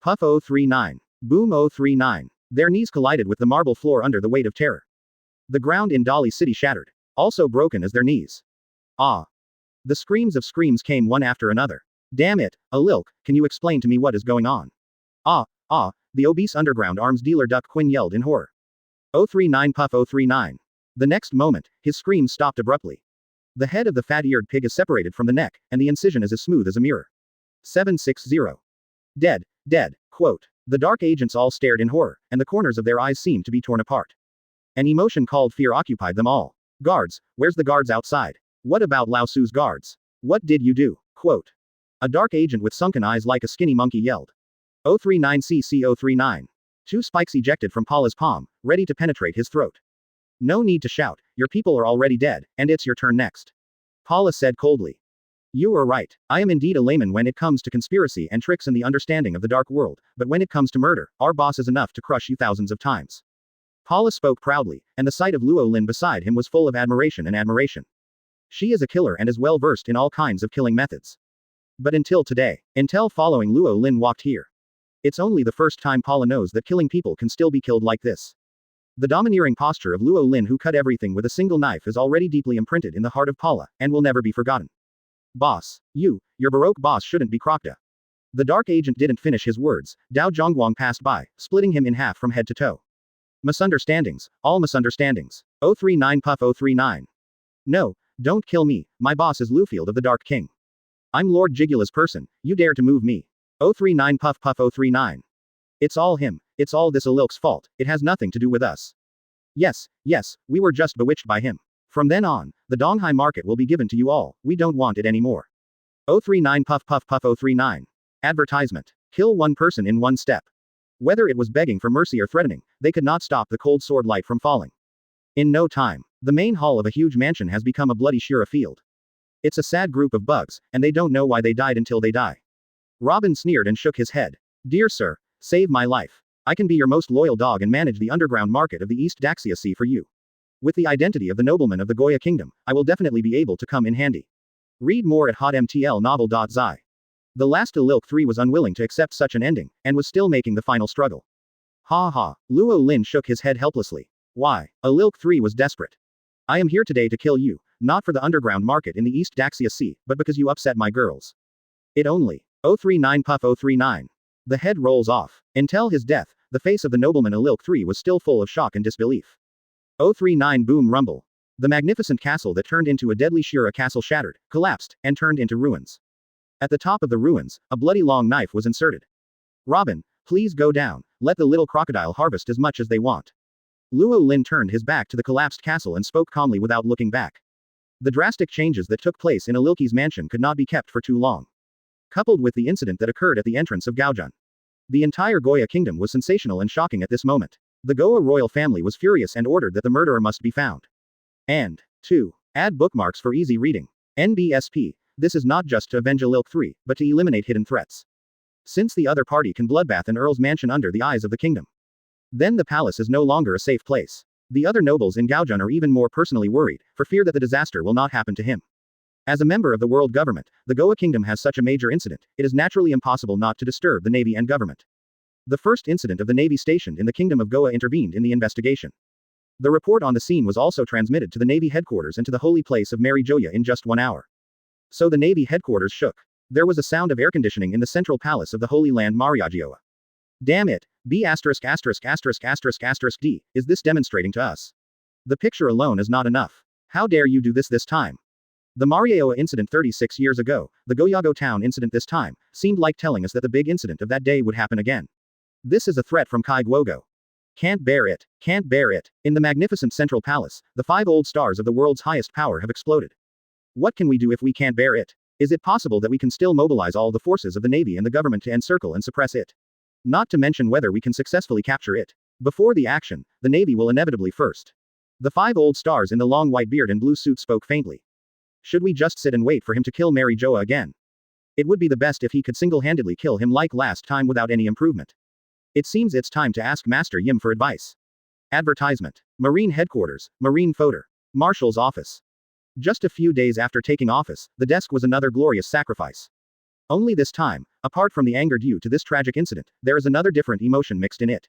Puff 039. Boom 039. Their knees collided with the marble floor under the weight of terror. The ground in Dali City shattered. Also broken as their knees. Ah. The screams of screams came one after another. Damn it, Alilk, can you explain to me what is going on? Ah, the obese underground arms dealer Duck Quinn yelled in horror. 039 Puff 039. The next moment, his screams stopped abruptly. The head of the fat-eared pig is separated from the neck, and the incision is as smooth as a mirror. 760. Dead, quote. The dark agents all stared in horror, and the corners of their eyes seemed to be torn apart. An emotion called fear occupied them all. Guards, where's the guards outside? What about Lao Su's guards? What did you do? Quote. A dark agent with sunken eyes like a skinny monkey yelled. 039cc 039. 2 spikes ejected from Paula's palm, ready to penetrate his throat. No need to shout, your people are already dead, and it's your turn next. Paula said coldly. You are right, I am indeed a layman when it comes to conspiracy and tricks and the understanding of the dark world, but when it comes to murder, our boss is enough to crush you thousands of times. Paula spoke proudly, and the sight of Luo Lin beside him was full of admiration and admiration. She is a killer and is well versed in all kinds of killing methods. But until today, until following Luo Lin walked here. It's only the first time Paula knows that killing people can still be killed like this. The domineering posture of Luo Lin who cut everything with a single knife is already deeply imprinted in the heart of Paula, and will never be forgotten. Boss. Your Baroque boss shouldn't be Crocta. The dark agent didn't finish his words, Dao Zhongguang passed by, splitting him in half from head to toe. Misunderstandings, all misunderstandings. 039 Puff 039. No, don't kill me, my boss is Lufield of the Dark King. I'm Lord Jigula's person, you dare to move me. 039 Puff 039. It's all him, it's all this Alilk's fault, it has nothing to do with us. Yes, we were just bewitched by him. From then on, the Donghai market will be given to you all, we don't want it anymore. 039 Puff 039. Advertisement. Kill one person in one step. Whether it was begging for mercy or threatening, they could not stop the cold sword light from falling. In no time, the main hall of a huge mansion has become a bloody Shira field. It's a sad group of bugs, and they don't know why they died until they die. Robin sneered and shook his head. Dear sir, save my life. I can be your most loyal dog and manage the underground market of the East Daxia Sea for you. With the identity of the nobleman of the Goya Kingdom, I will definitely be able to come in handy. Read more at hotmtlnovel.zi. The last Alilk III was unwilling to accept such an ending, and was still making the final struggle. Ha. Luo Lin shook his head helplessly. Why? Alilk III was desperate. I am here today to kill you, not for the underground market in the East Daxia Sea, but because you upset my girls. It only. 039 Puff 039. The head rolls off. Until his death, the face of the nobleman Alilk III was still full of shock and disbelief. 039 Boom Rumble. The magnificent castle that turned into a deadly Shira castle shattered, collapsed, and turned into ruins. At the top of the ruins, a bloody long knife was inserted. Robin, please go down, let the little crocodile harvest as much as they want. Luo Lin turned his back to the collapsed castle and spoke calmly without looking back. The drastic changes that took place in Alilki's mansion could not be kept for too long. Coupled with the incident that occurred at the entrance of Gaojun. The entire Goya kingdom was sensational and shocking at this moment. The Goa royal family was furious and ordered that the murderer must be found. And 2. Add bookmarks for easy reading. NBSP. This is not just to avenge Alilk III, but to eliminate hidden threats. Since the other party can bloodbath an earl's mansion under the eyes of the kingdom, then the palace is no longer a safe place. The other nobles in Gaojun are even more personally worried, for fear that the disaster will not happen to him. As a member of the world government, the Goa kingdom has such a major incident, it is naturally impossible not to disturb the navy and government. The first incident of the navy stationed in the kingdom of Goa intervened in the investigation. The report on the scene was also transmitted to the navy headquarters and to the holy place of Mary Joa in just 1 hour. So the navy headquarters shook. There was a sound of air conditioning in the central palace of the Holy Land Mary Joa. Damn it, B asterisk asterisk asterisk asterisk asterisk D, is this demonstrating to us? The picture alone is not enough. How dare you do this time? The Marioa incident 36 years ago, the Goyago town incident this time, seemed like telling us that the big incident of that day would happen again. This is a threat from Kaido. Can't bear it, can't bear it. In the magnificent central palace, the 5 old stars of the world's highest power have exploded. What can we do if we can't bear it? Is it possible that we can still mobilize all the forces of the Navy and the government to encircle and suppress it? Not to mention whether we can successfully capture it. Before the action, the Navy will inevitably first. The 5 old stars in the long white beard and blue suit spoke faintly. Should we just sit and wait for him to kill Mary Joa again? It would be the best if he could single-handedly kill him like last time without any improvement. It seems it's time to ask Master Yim for advice. Advertisement. Marine Headquarters, Marine Fodder. Marshal's Office. Just a few days after taking office, the desk was another glorious sacrifice. Only this time, apart from the anger due to this tragic incident, there is another different emotion mixed in it.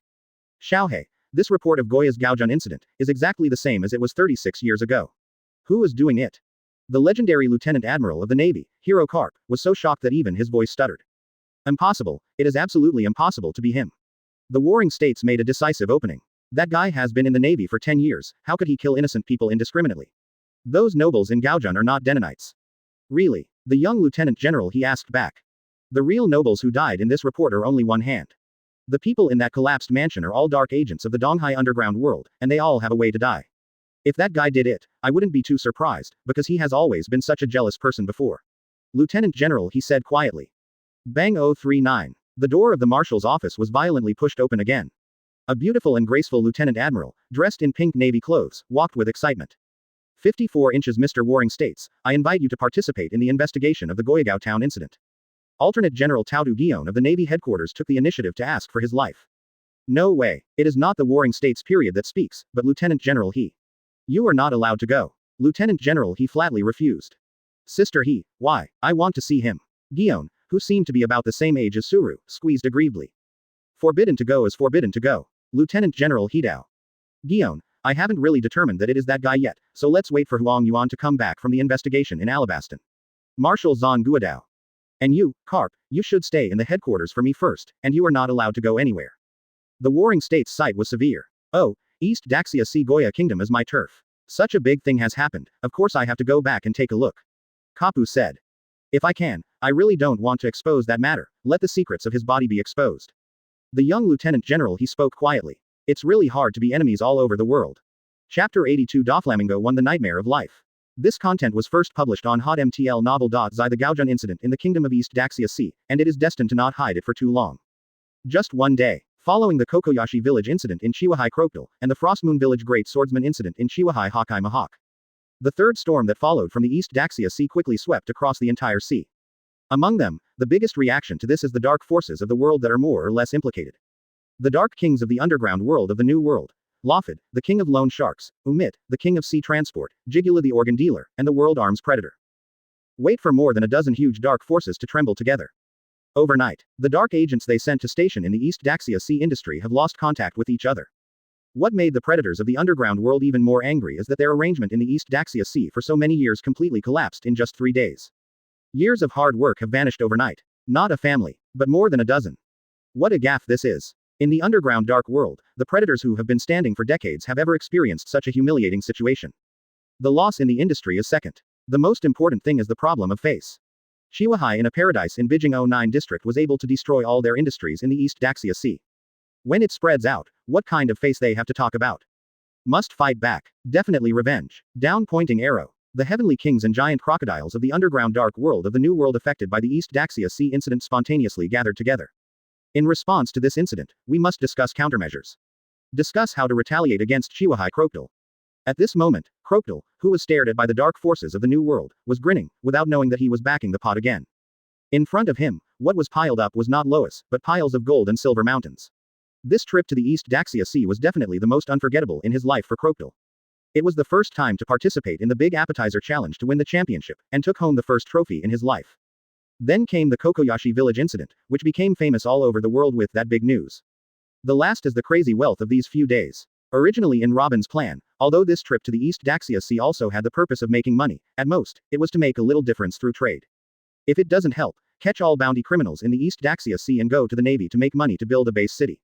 Xiaohei, this report of Goya's Gaojun incident is exactly the same as it was 36 years ago. Who is doing it? The legendary Lieutenant Admiral of the Navy, Hero Karp, was so shocked that even his voice stuttered. Impossible, it is absolutely impossible to be him. The warring states made a decisive opening. That guy has been in the Navy for 10 years, how could he kill innocent people indiscriminately? Those nobles in Gaojun are not Denonites. Really? The young Lieutenant General he asked back. The real nobles who died in this report are only one hand. The people in that collapsed mansion are all dark agents of the Donghai underground world, and they all have a way to die. If that guy did it, I wouldn't be too surprised, because he has always been such a jealous person before. Lieutenant General, he said quietly. Bang 039. The door of the marshal's office was violently pushed open again. A beautiful and graceful Lieutenant Admiral, dressed in pink navy clothes, walked with excitement. 54 inches Mr. Warring states, I invite you to participate in the investigation of the Goyagao town incident. Alternate General Tautu Gion of the Navy headquarters took the initiative to ask for his life. No way, it is not the Warring States period that speaks, but Lieutenant General he. You are not allowed to go. Lieutenant General he flatly refused. Sister he, why, I want to see him. Gion, who seemed to be about the same age as Suru, squeezed aggrievedly. Forbidden to go is forbidden to go. Lieutenant General Hidao. Gion, I haven't really determined that it is that guy yet, so let's wait for Huang Yuan to come back from the investigation in Alabasta. Marshal Zhang Guodao. And you, Karp, you should stay in the headquarters for me first, and you are not allowed to go anywhere. The Warring States sight was severe. Oh, East Daxia Sea Goya Kingdom is my turf. Such a big thing has happened, of course I have to go back and take a look. Kapu said. If I can, I really don't want to expose that matter, let the secrets of his body be exposed. The young Lieutenant General he spoke quietly. It's really hard to be enemies all over the world. Chapter 82 Doflamingo won the nightmare of life. This content was first published on Hot MTL Novel.zi the Gaojun incident in the Kingdom of East Daxia Sea, and it is destined to not hide it for too long. Just one day, following the Kokoyashi village incident in Chiwahai Crocodile, and the Frostmoon village great swordsman incident in Chiwahai Hawkeye Mahawk. The third storm that followed from the East Daxia Sea quickly swept across the entire sea. Among them, the biggest reaction to this is the dark forces of the world that are more or less implicated. The dark kings of the underground world of the New World. Lofid, the king of loan sharks, Umit, the king of sea transport, Jigula the organ dealer, and the world arms predator. Wait for more than a dozen huge dark forces to tremble together. Overnight, the dark agents they sent to station in the East Daxia Sea industry have lost contact with each other. What made the predators of the underground world even more angry is that their arrangement in the East Daxia Sea for so many years completely collapsed in just 3 days. Years of hard work have vanished overnight. Not a family, but more than a dozen. What a gaffe this is. In the underground dark world, the predators who have been standing for decades have ever experienced such a humiliating situation. The loss in the industry is second. The most important thing is the problem of face. Chiwahai in a paradise in Bijing 09 district was able to destroy all their industries in the East Daxia Sea. When it spreads out, what kind of face they have to talk about? Must fight back. Definitely revenge. Down pointing arrow. The heavenly kings and giant crocodiles of the underground dark world of the New World affected by the East Daxia Sea incident spontaneously gathered together. In response to this incident, we must discuss countermeasures. Discuss how to retaliate against Chiwahai Crocodile. At this moment, Crocodile, who was stared at by the dark forces of the New World, was grinning, without knowing that he was backing the pot again. In front of him, what was piled up was not Lois, but piles of gold and silver mountains. This trip to the East Daxia Sea was definitely the most unforgettable in his life for Crocodile. It was the first time to participate in the Big Appetizer Challenge to win the championship, and took home the first trophy in his life. Then came the Kokoyashi village incident, which became famous all over the world with that big news. The last is the crazy wealth of these few days. Originally in Robin's plan, although this trip to the East Daxia Sea also had the purpose of making money, at most, it was to make a little difference through trade. If it doesn't help, catch all bounty criminals in the East Daxia Sea and go to the Navy to make money to build a base city.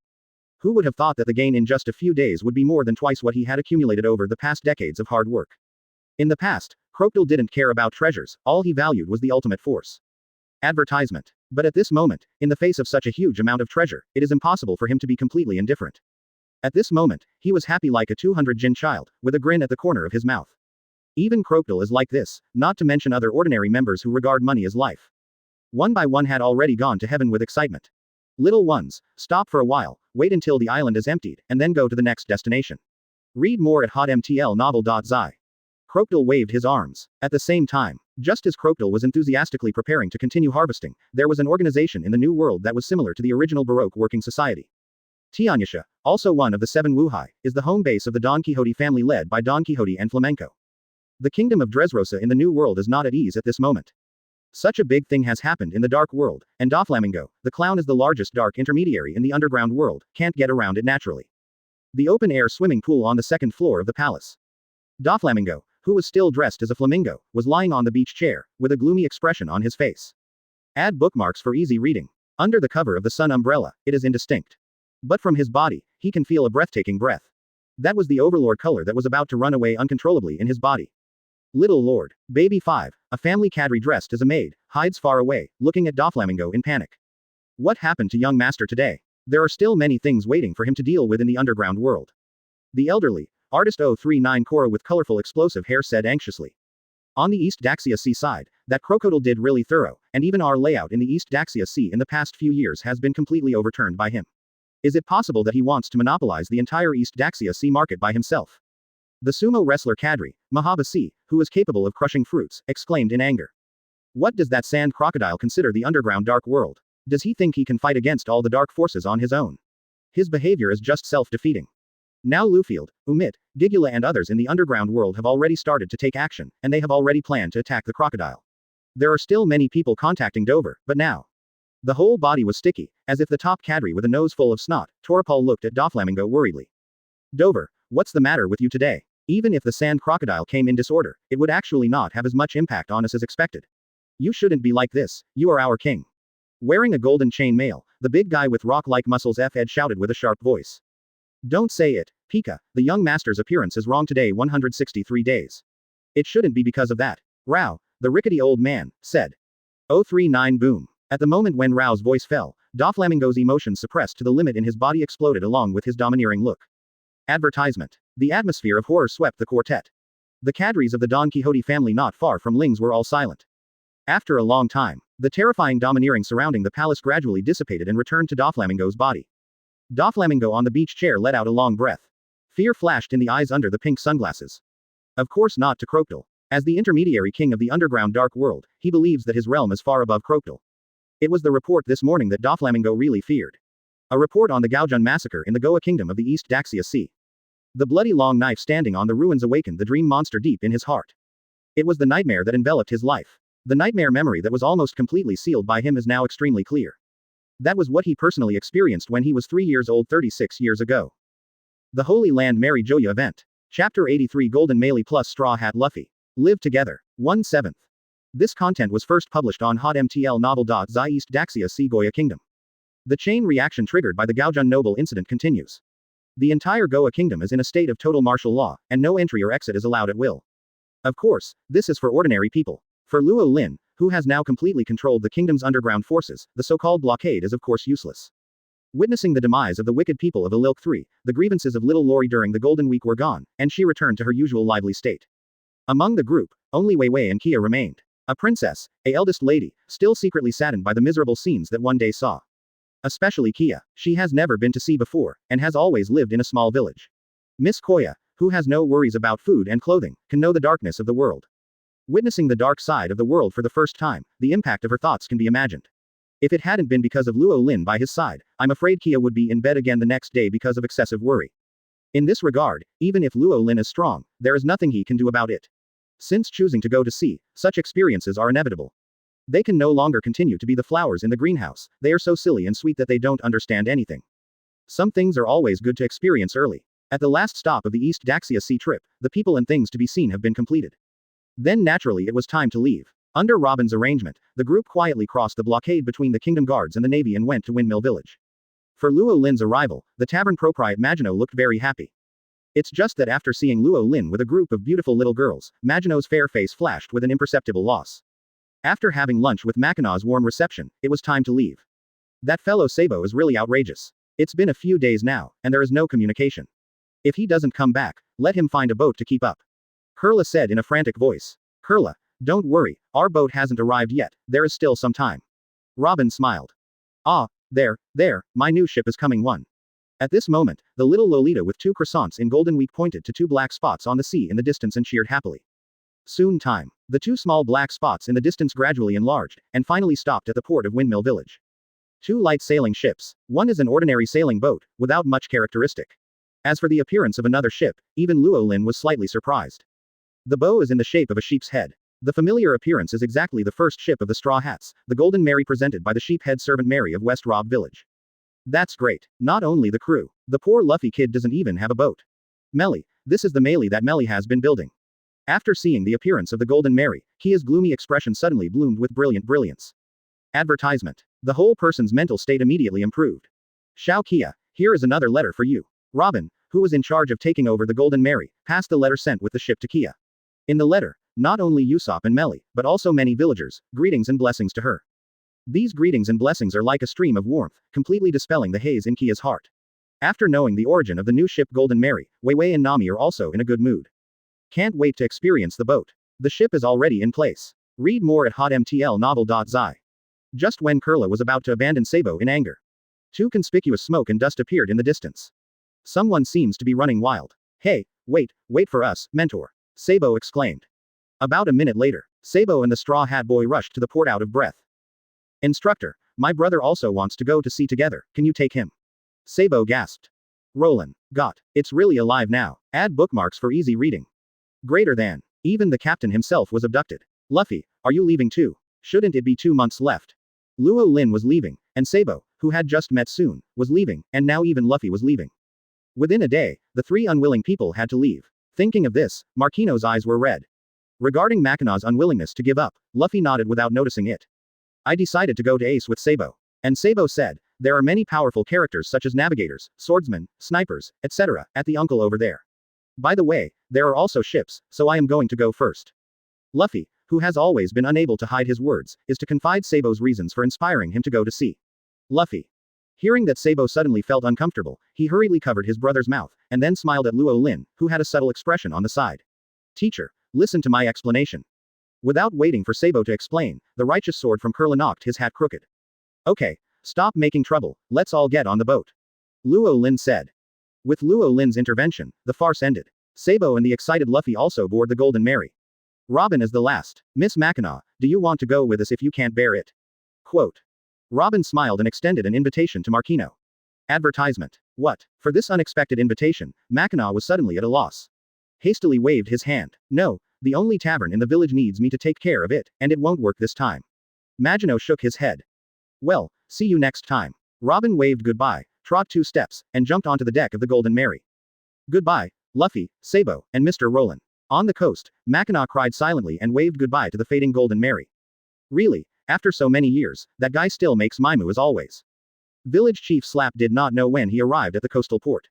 Who would have thought that the gain in just a few days would be more than twice what he had accumulated over the past decades of hard work? In the past, Crocodile didn't care about treasures, all he valued was the ultimate force. Advertisement. But at this moment, in the face of such a huge amount of treasure, it is impossible for him to be completely indifferent. At this moment, he was happy like a 200 jin child, with a grin at the corner of his mouth. Even Crocodile is like this, not to mention other ordinary members who regard money as life. One by one had already gone to heaven with excitement. Little ones, stop for a while, wait until the island is emptied, and then go to the next destination. Read more at hotmtlnovel.zi. Crocodile waved his arms. At the same time, just as Crocodile was enthusiastically preparing to continue harvesting, there was an organization in the New World that was similar to the original Baroque working society. Tianyasha, also one of the 7 Wuhai, is the home base of the Don Quixote family led by Don Quixote and Flamenco. The kingdom of Dressrosa in the New World is not at ease at this moment. Such a big thing has happened in the Dark World, and Doflamingo, the clown is the largest dark intermediary in the underground world, can't get around it naturally. The open-air swimming pool on the second floor of the palace. Doflamingo, who was still dressed as a flamingo, was lying on the beach chair, with a gloomy expression on his face. Add bookmarks for easy reading. Under the cover of the sun umbrella, it is indistinct. But from his body, he can feel a breathtaking breath. That was the overlord color that was about to run away uncontrollably in his body. Little Lord, Baby 5, a family cadre dressed as a maid, hides far away, looking at Doflamingo in panic. What happened to young master today? There are still many things waiting for him to deal with in the underground world. The elderly, artist 039 Cora with colorful explosive hair said anxiously. On the East Daxia Sea side, that Crocodile did really thorough, and even our layout in the East Daxia Sea in the past few years has been completely overturned by him. Is it possible that he wants to monopolize the entire East Daxia Sea market by himself? The sumo wrestler Kadri, Mahabasi, who is capable of crushing fruits, exclaimed in anger. What does that sand crocodile consider the underground dark world? Does he think he can fight against all the dark forces on his own? His behavior is just self-defeating. Now Lufield, Umit, Gigula and others in the underground world have already started to take action, and they have already planned to attack the crocodile. There are still many people contacting Dover, but now. The whole body was sticky, as if the top cadre with a nose full of snot. Torapal looked at Doflamingo worriedly. Dover, what's the matter with you today? Even if the sand crocodile came in disorder, it would actually not have as much impact on us as expected. You shouldn't be like this, you are our king. Wearing a golden chain mail, the big guy with rock-like muscles F-Ed shouted with a sharp voice. Don't say it, Pika, the young master's appearance is wrong today 163 days. It shouldn't be because of that. Rao, the rickety old man, said. 039 boom. At the moment when Rao's voice fell, Doflamingo's emotions suppressed to the limit in his body exploded along with his domineering look. Advertisement. The atmosphere of horror swept the quartet. The cadres of the Don Quixote family not far from Ling's were all silent. After a long time, the terrifying domineering surrounding the palace gradually dissipated and returned to Doflamingo's body. Doflamingo on the beach chair let out a long breath. Fear flashed in the eyes under the pink sunglasses. Of course not to Crocodile. As the intermediary king of the underground dark world, he believes that his realm is far above Crocodile. It was the report this morning that Doflamingo really feared. A report on the Gaojun massacre in the Goa kingdom of the East Daxia Sea. The bloody long knife standing on the ruins awakened the dream monster deep in his heart. It was the nightmare that enveloped his life. The nightmare memory that was almost completely sealed by him is now extremely clear. That was what he personally experienced when he was 3 years old 36 years ago. The Holy Land Mary Joa event. Chapter 83 Golden Melee plus Straw Hat Luffy. Live together. 1/7. This content was first published on hotmtlnovel.zi East Daxia Sea Goa Kingdom. The chain reaction triggered by the Gaojun Noble incident continues. The entire Goa kingdom is in a state of total martial law, and no entry or exit is allowed at will. Of course, this is for ordinary people. For Luo Lin, who has now completely controlled the kingdom's underground forces, the so-called blockade is of course useless. Witnessing the demise of the wicked people of Ililk III, the grievances of little Lori during the Golden Week were gone, and she returned to her usual lively state. Among the group, only Wei Wei and Kia remained. A princess, a eldest lady, still secretly saddened by the miserable scenes that one day saw. Especially Kia, she has never been to sea before, and has always lived in a small village. Miss Koya, who has no worries about food and clothing, can know the darkness of the world. Witnessing the dark side of the world for the first time, the impact of her thoughts can be imagined. If it hadn't been because of Luo Lin by his side, I'm afraid Kia would be in bed again the next day because of excessive worry. In this regard, even if Luo Lin is strong, there is nothing he can do about it. Since choosing to go to sea, such experiences are inevitable. They can no longer continue to be the flowers in the greenhouse, they are so silly and sweet that they don't understand anything. Some things are always good to experience early. At the last stop of the East Daxia Sea trip, the people and things to be seen have been completed. Then naturally it was time to leave. Under Robin's arrangement, the group quietly crossed the blockade between the Kingdom Guards and the Navy and went to Windmill Village. For Luo Lin's arrival, the tavern proprietor Magino looked very happy. It's just that after seeing Luo Lin with a group of beautiful little girls, Magino's fair face flashed with an imperceptible loss. After having lunch with Mackina's warm reception, it was time to leave. That fellow Sabo is really outrageous. It's been a few days now, and there is no communication. If he doesn't come back, let him find a boat to keep up. Kurla said in a frantic voice. Kurla, don't worry, our boat hasn't arrived yet, there is still some time. Robin smiled. Ah, there, my new ship is coming one. At this moment, the little Lolita with 2 croissants in golden wheat pointed to 2 black spots on the sea in the distance and cheered happily. Soon time. The 2 small black spots in the distance gradually enlarged, and finally stopped at the port of Windmill Village. 2 light sailing ships. One is an ordinary sailing boat, without much characteristic. As for the appearance of another ship, even Luo Lin was slightly surprised. The bow is in the shape of a sheep's head. The familiar appearance is exactly the first ship of the Straw Hats, the Golden Mary presented by the sheep-head servant Mary of West Rob Village. That's great. Not only the crew. The poor Luffy kid doesn't even have a boat. Melly, this is the Melly that Melly has been building. After seeing the appearance of the Golden Mary, Kia's gloomy expression suddenly bloomed with brilliant brilliance. Advertisement. The whole person's mental state immediately improved. Xiao Kia, here is another letter for you. Robin, who was in charge of taking over the Golden Mary, passed the letter sent with the ship to Kia. In the letter, not only Usopp and Melly, but also many villagers, greetings and blessings to her. These greetings and blessings are like a stream of warmth, completely dispelling the haze in Kia's heart. After knowing the origin of the new ship Golden Mary, Wei Wei and Nami are also in a good mood. Can't wait to experience the boat. The ship is already in place. Read more at hotmtlnovel.zi. Just when Kurla was about to abandon Sabo in anger, 2 conspicuous smoke and dust appeared in the distance. Someone seems to be running wild. Hey, wait for us, mentor. Sabo exclaimed. About a minute later, Sabo and the Straw Hat Boy rushed to the port out of breath. Instructor, my brother also wants to go to sea together, can you take him? Sabo gasped. Roland, got, it's really alive now, add bookmarks for easy reading. Greater than, even the captain himself was abducted. Luffy, are you leaving too? Shouldn't it be 2 months left? Luo Lin was leaving, and Sabo, who had just met Soon, was leaving, and now even Luffy was leaving. Within a day, the 3 unwilling people had to leave. Thinking of this, Marquino's eyes were red. Regarding Mackina's unwillingness to give up, Luffy nodded without noticing it. I decided to go to Ace with Sabo. And Sabo said, there are many powerful characters such as navigators, swordsmen, snipers, etc., at the uncle over there. By the way, there are also ships, so I am going to go first. Luffy, who has always been unable to hide his words, is to confide Sabo's reasons for inspiring him to go to sea. Luffy. Hearing that Sabo suddenly felt uncomfortable, he hurriedly covered his brother's mouth, and then smiled at Luo Lin, who had a subtle expression on the side. Teacher, listen to my explanation. Without waiting for Sabo to explain, the righteous sword from Kurla knocked his hat crooked. Okay, stop making trouble, let's all get on the boat. Luo Lin said. With Luo Lin's intervention, the farce ended. Sabo and the excited Luffy also board the Golden Mary. Robin is the last. Miss Mackinaw, do you want to go with us if you can't bear it? Quote. Robin smiled and extended an invitation to Marquino. Advertisement. What? For this unexpected invitation, Mackinaw was suddenly at a loss. Hastily waved his hand. No, the only tavern in the village needs me to take care of it, and it won't work this time. Magino shook his head. Well, see you next time. Robin waved goodbye, trod 2 steps, and jumped onto the deck of the Golden Mary. Goodbye, Luffy, Sabo, and Mr. Roland. On the coast, Mackinaw cried silently and waved goodbye to the fading Golden Mary. Really, after so many years, that guy still makes Maimu as always. Village Chief Slap did not know when he arrived at the coastal port.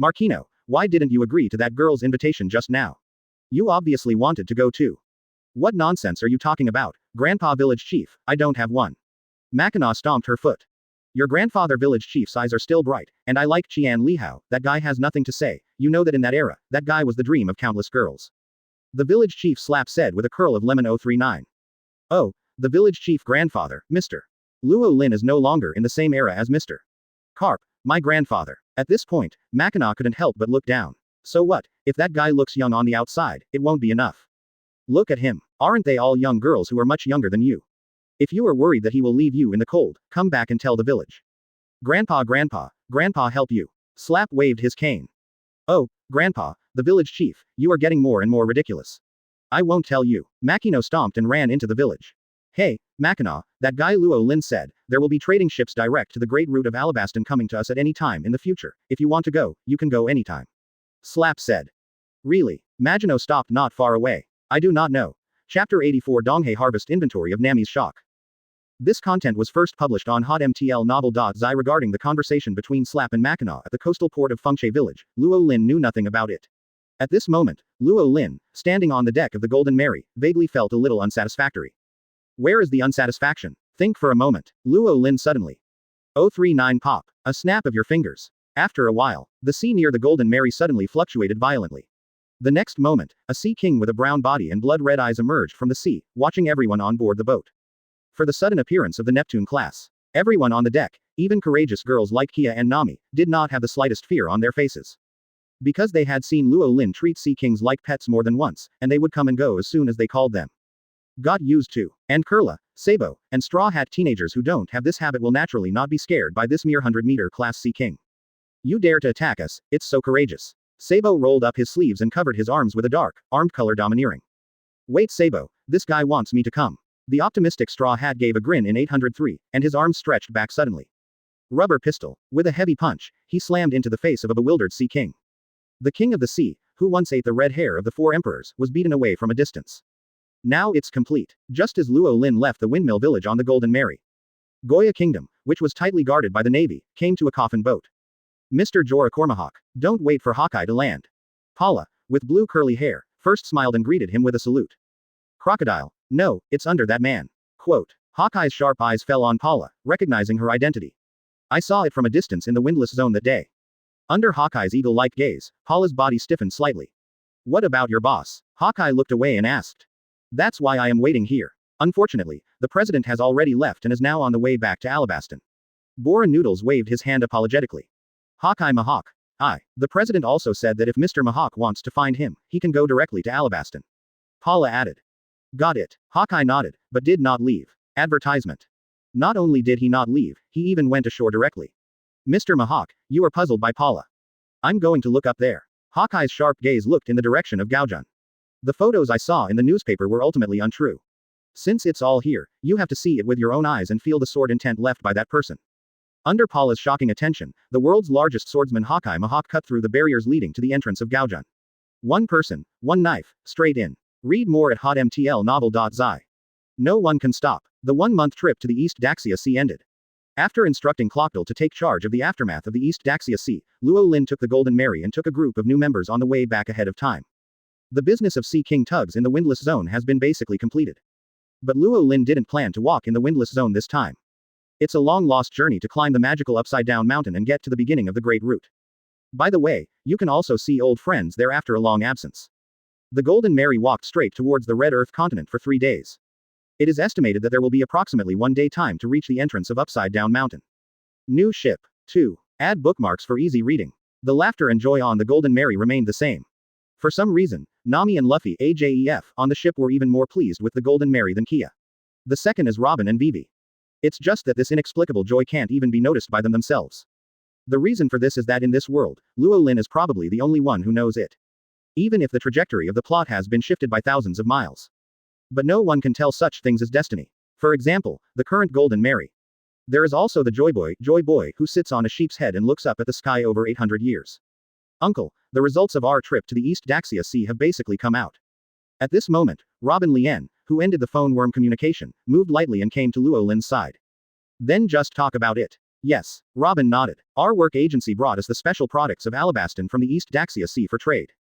Marquino, why didn't you agree to that girl's invitation just now? You obviously wanted to go too. What nonsense are you talking about, Grandpa Village Chief, I don't have one. Mackinaw stomped her foot. Your grandfather Village Chief's eyes are still bright, and I like Qian Lihao, that guy has nothing to say, you know that in that era, that guy was the dream of countless girls. The Village Chief Slap said with a curl of lemon 039. Oh, the Village Chief grandfather, Mr. Luo Lin is no longer in the same era as Mr. Carp, my grandfather. At this point, Mackinaw couldn't help but look down. So what, if that guy looks young on the outside, it won't be enough. Look at him, aren't they all young girls who are much younger than you? If you are worried that he will leave you in the cold, come back and tell the village. Grandpa help you. Slap waved his cane. Oh, Grandpa, the village chief, you are getting more and more ridiculous. I won't tell you. Makino stomped and ran into the village. Hey, Mackinaw, that guy Luo Lin said, there will be trading ships direct to the Great Route of Alabasta coming to us at any time in the future. If you want to go, you can go anytime. Slap said. Really? Magino stopped not far away. I do not know. Chapter 84 Donghei Harvest Inventory of Nami's Shock. This content was first published on hotmtl novel.zi regarding the conversation between Slap and Mackinac at the coastal port of Fengche village. Luo Lin knew nothing about it. At this moment, Luo Lin, standing on the deck of the Golden Mary, vaguely felt a little unsatisfactory. Where is the unsatisfaction? Think for a moment. Luo Lin suddenly. 039 pop. A snap of your fingers. After a while, the sea near the Golden Mary suddenly fluctuated violently. The next moment, a sea king with a brown body and blood-red eyes emerged from the sea, watching everyone on board the boat. For the sudden appearance of the Neptune class, everyone on the deck, even courageous girls like Kia and Nami, did not have the slightest fear on their faces. Because they had seen Luo Lin treat sea kings like pets more than once, and they would come and go as soon as they called them. Got used to. And Kurla, Sabo, and Straw Hat teenagers who don't have this habit will naturally not be scared by this mere 100-meter class sea king. You dare to attack us, it's so courageous. Sabo rolled up his sleeves and covered his arms with a dark, armed color domineering. Wait Sabo, this guy wants me to come. The optimistic Straw Hat gave a grin in 803, and his arms stretched back suddenly. Rubber pistol. With a heavy punch, he slammed into the face of a bewildered sea king. The king of the sea, who once ate the red hair of the 4 emperors, was beaten away from a distance. Now it's complete. Just as Luo Lin left the windmill village on the Golden Mary, Goya Kingdom, which was tightly guarded by the navy, came to a coffin boat. Mr. Jorah Cormahawk, don't wait for Hawkeye to land. Paula, with blue curly hair, first smiled and greeted him with a salute. Crocodile, no, it's under that man. Quote. Hawkeye's sharp eyes fell on Paula, recognizing her identity. I saw it from a distance in the windless zone that day. Under Hawkeye's eagle-like gaze, Paula's body stiffened slightly. What about your boss? Hawkeye looked away and asked. That's why I am waiting here. Unfortunately, the president has already left and is now on the way back to Alabasta. Boran Noodles waved his hand apologetically. Hawkeye Mahawk. The president also said that if Mr. Mahawk wants to find him, he can go directly to Alabasta. Paula added. Got it. Hawkeye nodded, but did not leave. Advertisement. Not only did he not leave, he even went ashore directly. Mr. Mahawk, you are puzzled by Paula. I'm going to look up there. Hawkeye's sharp gaze looked in the direction of Gaojun. The photos I saw in the newspaper were ultimately untrue. Since it's all here, you have to see it with your own eyes and feel the sword intent left by that person. Under Paula's shocking attention, the world's largest swordsman Hawkeye Mahawk cut through the barriers leading to the entrance of Gaojun. One person, one knife, straight in. Read more at hotmtlnovel.zi. No one can stop. The 1-month trip to the East Daxia Sea ended. After instructing Clockdale to take charge of the aftermath of the East Daxia Sea, Luo Lin took the Golden Mary and took a group of new members on the way back ahead of time. The business of Sea King tugs in the Windless Zone has been basically completed. But Luo Lin didn't plan to walk in the Windless Zone this time. It's a long-lost journey to climb the magical upside-down mountain and get to the beginning of the Great Route. By the way, you can also see old friends there after a long absence. The Golden Mary walked straight towards the Red Earth continent for 3 days. It is estimated that there will be approximately 1 day time to reach the entrance of Upside Down Mountain. New ship. 2. Add bookmarks for easy reading. The laughter and joy on the Golden Mary remained the same. For some reason, Nami and Luffy AJEF on the ship were even more pleased with the Golden Mary than Kia. The second is Robin and Vivi. It's just that this inexplicable joy can't even be noticed by them themselves. The reason for this is that in this world, Luo Lin is probably the only one who knows it. Even if the trajectory of the plot has been shifted by thousands of miles. But no one can tell such things as destiny. For example, the current Golden Mary. There is also the Joy Boy, who sits on a sheep's head and looks up at the sky over 800 years. Uncle, the results of our trip to the East Daxia Sea have basically come out. At this moment, Robin Lien, who ended the phone worm communication, moved lightly and came to Luo Lin's side. Then just talk about it. Yes, Robin nodded. Our work agency brought us the special products of Alabasta from the East Daxia Sea for trade.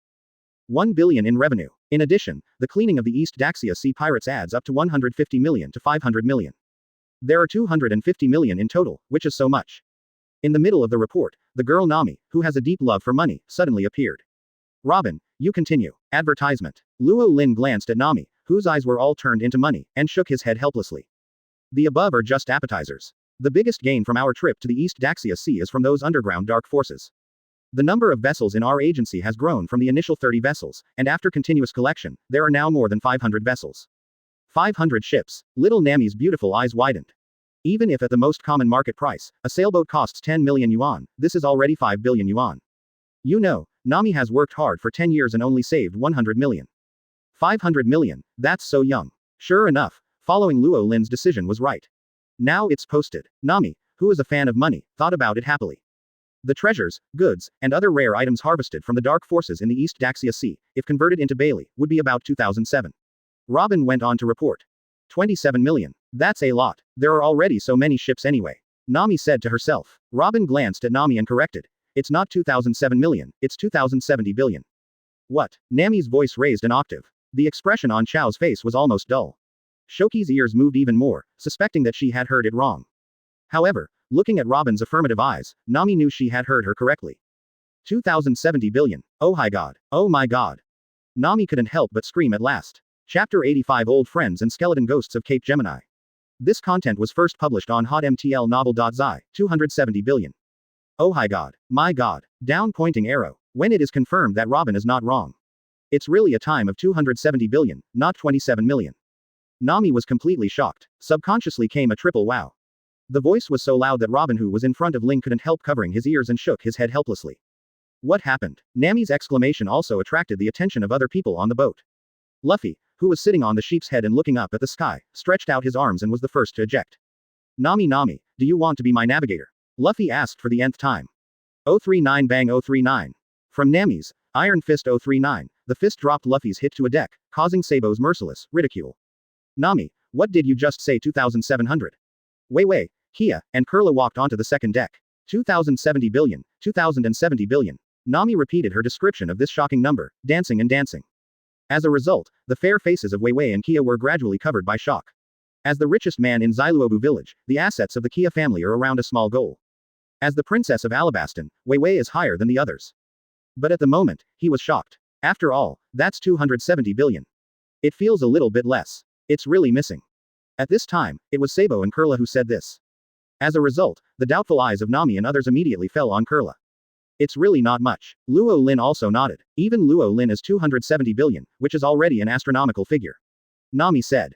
1 billion in revenue. In addition, the cleaning of the East Daxia Sea pirates adds up to 150 million to 500 million. There are 250 million in total, which is so much. In the middle of the report, the girl Nami, who has a deep love for money, suddenly appeared. Robin, you continue. Advertisement. Luo Lin glanced at Nami, whose eyes were all turned into money, and shook his head helplessly. The above are just appetizers. The biggest gain from our trip to the East Daxia Sea is from those underground dark forces. The number of vessels in our agency has grown from the initial 30 vessels, and after continuous collection, there are now more than 500 vessels. 500 ships. Little Nami's beautiful eyes widened. Even if at the most common market price, a sailboat costs 10 million yuan, this is already 5 billion yuan. You know, Nami has worked hard for 10 years and only saved 100 million. 500 million, that's so young. Sure enough, following Luo Lin's decision was right. Now it's posted. Nami, who is a fan of money, thought about it happily. The treasures, goods, and other rare items harvested from the dark forces in the East Daxia Sea, if converted into Bailey, would be about 2007. Robin went on to report. 27 million. That's a lot. There are already so many ships anyway. Nami said to herself. Robin glanced at Nami and corrected. It's not 2007 million, it's 2070 billion. What? Nami's voice raised an octave. The expression on Chao's face was almost dull. Shoki's ears moved even more, suspecting that she had heard it wrong. However, looking at Robin's affirmative eyes, Nami knew she had heard her correctly. 2070 billion. Oh my god. Oh my god. Nami couldn't help but scream at last. Chapter 85 Old Friends and Skeleton Ghosts of Cape Gemini. This content was first published on hotmtl novel.zi, 270 billion. Oh my god. My god. Down pointing arrow. When it is confirmed that Robin is not wrong. It's really a time of 270 billion, not 27 million. Nami was completely shocked. Subconsciously came a triple wow. The voice was so loud that Robin, who was in front of Ling, couldn't help covering his ears and shook his head helplessly. What happened? Nami's exclamation also attracted the attention of other people on the boat. Luffy, who was sitting on the sheep's head and looking up at the sky, stretched out his arms and was the first to eject. Nami, do you want to be my navigator? Luffy asked for the nth time. 039 bang 039. From Nami's Iron Fist 039, the fist dropped Luffy's hit to a deck, causing Sabo's merciless ridicule. Nami, what did you just say? 2700? Wei, Kia, and Kurla walked onto the second deck. 2070 billion, 2070 billion. Nami repeated her description of this shocking number, dancing and dancing. As a result, the fair faces of Wei and Kia were gradually covered by shock. As the richest man in Zailuobu village, the assets of the Kia family are around a small goal. As the princess of Alabasta, Wei is higher than the others. But at the moment, he was shocked. After all, that's 270 billion. It feels a little bit less. It's really missing. At this time, it was Sabo and Kurla who said this. As a result, the doubtful eyes of Nami and others immediately fell on Kurla. It's really not much. Luo Lin also nodded. Even Luo Lin is 270 billion, which is already an astronomical figure. Nami said.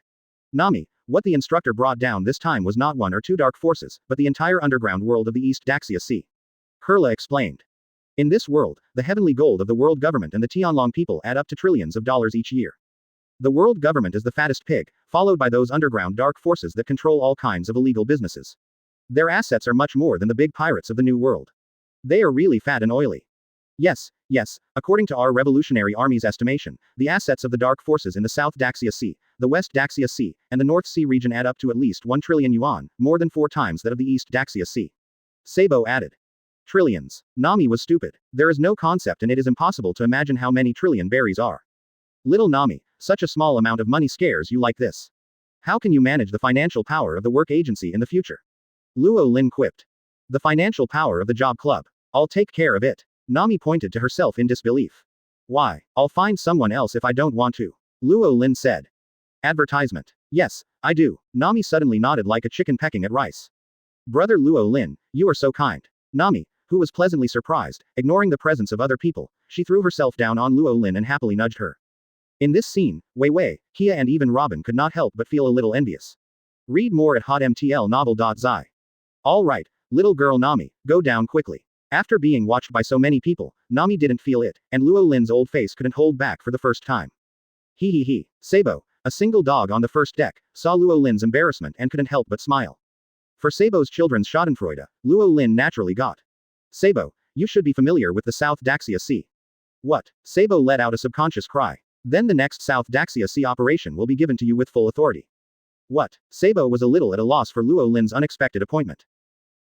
Nami, what the instructor brought down this time was not one or two dark forces, but the entire underground world of the East Daxia Sea. Kurla explained. In this world, the heavenly gold of the world government and the Tianlong people add up to trillions of dollars each year. The world government is the fattest pig, followed by those underground dark forces that control all kinds of illegal businesses. Their assets are much more than the big pirates of the New World. They are really fat and oily. Yes, according to our Revolutionary Army's estimation, the assets of the dark forces in the South Daxia Sea, the West Daxia Sea, and the North Sea region add up to at least 1 trillion yuan, more than 4 times that of the East Daxia Sea. Sabo added. Trillions. Nami was stupid. There is no concept and it is impossible to imagine how many trillion berries are. Little Nami, such a small amount of money scares you like this. How can you manage the financial power of the work agency in the future? Luo Lin quipped. The financial power of the job club. I'll take care of it. Nami pointed to herself in disbelief. Why? I'll find someone else if I don't want to. Luo Lin said. Advertisement. Yes, I do. Nami suddenly nodded like a chicken pecking at rice. Brother Luo Lin, you are so kind. Nami, who was pleasantly surprised, ignoring the presence of other people, she threw herself down on Luo Lin and happily nudged her. In this scene, Wei, Kia and even Robin could not help but feel a little envious. Read more at hotmtlnovel.zi. Alright, little girl Nami, go down quickly. After being watched by so many people, Nami didn't feel it, and Luo Lin's old face couldn't hold back for the first time. He. Sabo, a single dog on the first deck, saw Luo Lin's embarrassment and couldn't help but smile. For Sabo's children's schadenfreude, Luo Lin naturally got. Sabo, you should be familiar with the South Daxia Sea. What? Sabo let out a subconscious cry. Then the next South Daxia Sea operation will be given to you with full authority. What? Sabo was a little at a loss for Luo Lin's unexpected appointment.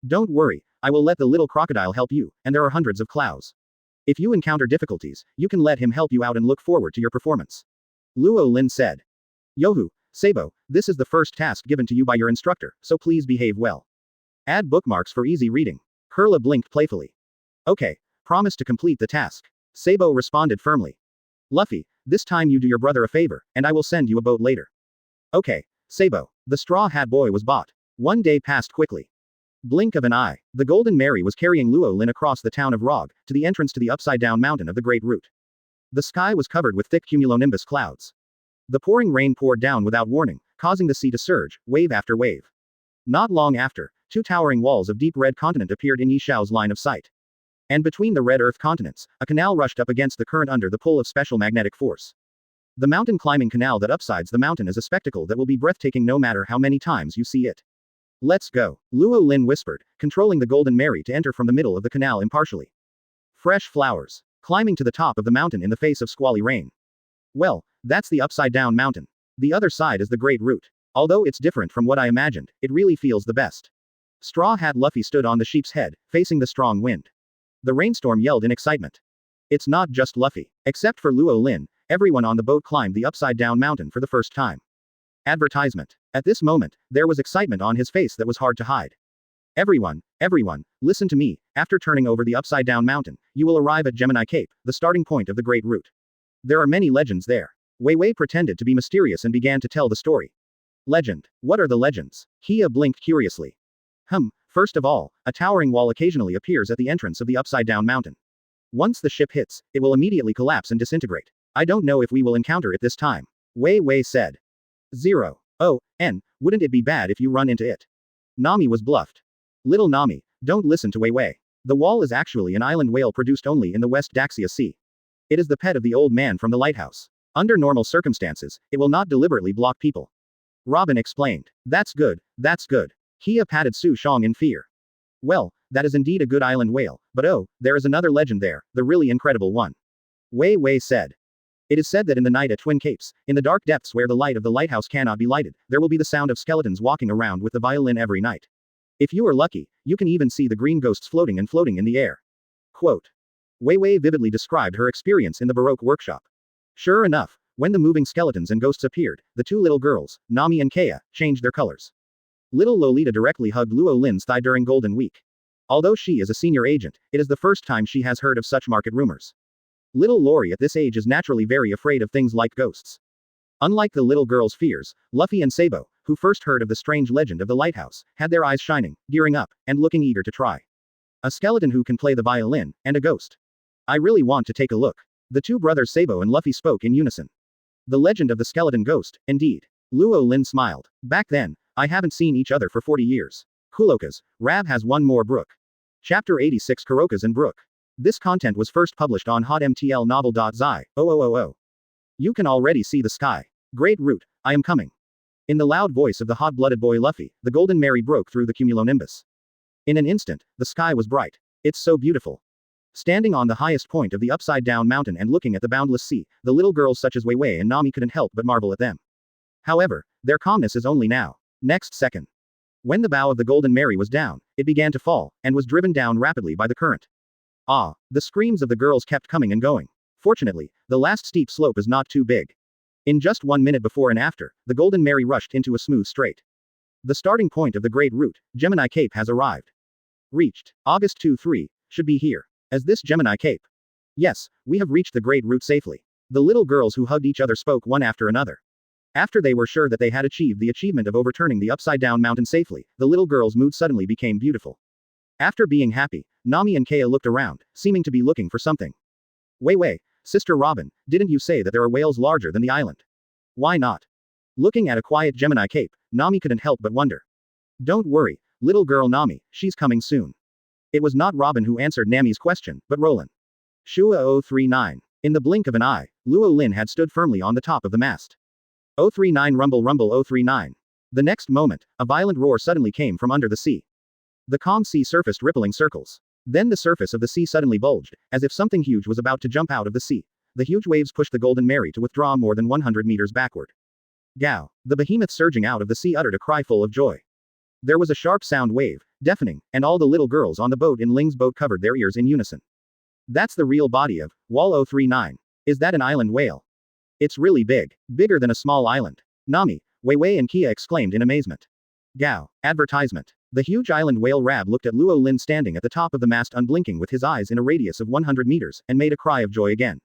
Don't worry, I will let the little crocodile help you, and there are hundreds of clows. If you encounter difficulties, you can let him help you out and look forward to your performance. Luo Lin said. Yohu, Sabo, this is the first task given to you by your instructor, so please behave well. Add bookmarks for easy reading. Kurla blinked playfully. Okay, promise to complete the task. Sabo responded firmly. Luffy, this time you do your brother a favor, and I will send you a boat later. Okay, Sabo. The Straw Hat Boy was bought. One day passed quickly. Blink of an eye. The Golden Mary was carrying Luo Lin across the town of Rog, to the entrance to the upside-down mountain of the Great Root. The sky was covered with thick cumulonimbus clouds. The pouring rain poured down without warning, causing the sea to surge, wave after wave. Not long after, 2 towering walls of deep red continent appeared in Yi Xiao's line of sight. And between the red earth continents, a canal rushed up against the current under the pull of special magnetic force. The mountain climbing canal that upsides the mountain is a spectacle that will be breathtaking no matter how many times you see it. Let's go, Luo Lin whispered, controlling the Golden Mary to enter from the middle of the canal impartially. Fresh flowers. Climbing to the top of the mountain in the face of squally rain. Well, that's the upside-down mountain. The other side is the Great Root. Although it's different from what I imagined, it really feels the best. Straw Hat Luffy stood on the sheep's head, facing the strong wind. The rainstorm yelled in excitement. It's not just Luffy. Except for Luo Lin, everyone on the boat climbed the upside-down mountain for the first time. Advertisement. At this moment, there was excitement on his face that was hard to hide. Everyone, listen to me, after turning over the upside-down mountain, you will arrive at Gemini Cape, the starting point of the Great Root. There are many legends there. Wei Wei pretended to be mysterious and began to tell the story. Legend. What are the legends? Hia blinked curiously. First of all, a towering wall occasionally appears at the entrance of the upside-down mountain. Once the ship hits, it will immediately collapse and disintegrate. I don't know if we will encounter it this time. Wei Wei said. 0. Oh, wouldn't it be bad if you run into it? Nami was bluffed. Little Nami, don't listen to Wei Wei. The wall is actually an island whale produced only in the West Daxia Sea. It is the pet of the old man from the lighthouse. Under normal circumstances, it will not deliberately block people. Robin explained. That's good, that's good. Hia patted Su Shang in fear. Well, that is indeed a good island whale, but oh, there is another legend there, the really incredible one. Wei Wei said. It is said that in the night at Twin Capes, in the dark depths where the light of the lighthouse cannot be lighted, there will be the sound of skeletons walking around with the violin every night. If you are lucky, you can even see the green ghosts floating in the air. Quote. Wei Wei vividly described her experience in the Baroque workshop. Sure enough, when the moving skeletons and ghosts appeared, the two little girls, Nami and Kea, changed their colors. Little Lolita directly hugged Luo Lin's thigh during Golden Week. Although she is a senior agent, it is the first time she has heard of such market rumors. Little Lori at this age is naturally very afraid of things like ghosts. Unlike the little girl's fears, Luffy and Sabo, who first heard of the strange legend of the lighthouse, had their eyes shining, gearing up, and looking eager to try. A skeleton who can play the violin, and a ghost. I really want to take a look. The two brothers Sabo and Luffy spoke in unison. The legend of the skeleton ghost, indeed. Luo Lin smiled. Back then, I haven't seen each other for 40 years. Kulokas, Rab has one more Brook. Chapter 86 Kurokas and Brook. This content was first published on hotmtl novel.zi. 0000. You can already see the sky. Great Root, I am coming. In the loud voice of the hot-blooded boy Luffy, the Golden Mary broke through the cumulonimbus. In an instant, the sky was bright. It's so beautiful. Standing on the highest point of the upside-down mountain and looking at the boundless sea, the little girls such as Wei Wei and Nami couldn't help but marvel at them. However, their calmness is only now. Next second. When the bow of the Golden Mary was down, it began to fall, and was driven down rapidly by the current. Ah, the screams of the girls kept coming and going. Fortunately, the last steep slope is not too big. In just 1 minute before and after, the Golden Mary rushed into a smooth straight. The starting point of the Great Root, Gemini Cape has arrived. Reached. August 2-3, should be here. As this Gemini Cape. Yes, we have reached the Great Root safely. The little girls who hugged each other spoke one after another. After they were sure that they had achieved the achievement of overturning the upside-down mountain safely, the little girl's mood suddenly became beautiful. After being happy, Nami and Kea looked around, seeming to be looking for something. Wei Wei, Sister Robin, didn't you say that there are whales larger than the island? Why not? Looking at a quiet Gemini Cape, Nami couldn't help but wonder. Don't worry, little girl Nami, she's coming soon. It was not Robin who answered Nami's question, but Roland. Shua 039. In the blink of an eye, Luo Lin had stood firmly on the top of the mast. 039 rumble rumble 039. The next moment, a violent roar suddenly came from under the sea. The calm sea surfaced rippling circles. Then the surface of the sea suddenly bulged, as if something huge was about to jump out of the sea. The huge waves pushed the Golden Mary to withdraw more than 100 meters backward. Gao. The behemoth surging out of the sea uttered a cry full of joy. There was a sharp sound wave, deafening, and all the little girls on the boat in Ling's boat covered their ears in unison. That's the real body of Wall 039. Is that an island whale? It's really big. Bigger than a small island. Nami, Wei Wei and Kea exclaimed in amazement. Gao. Advertisement. The huge island whale Rab looked at Luo Lin standing at the top of the mast unblinking with his eyes in a radius of 100 meters, and made a cry of joy again.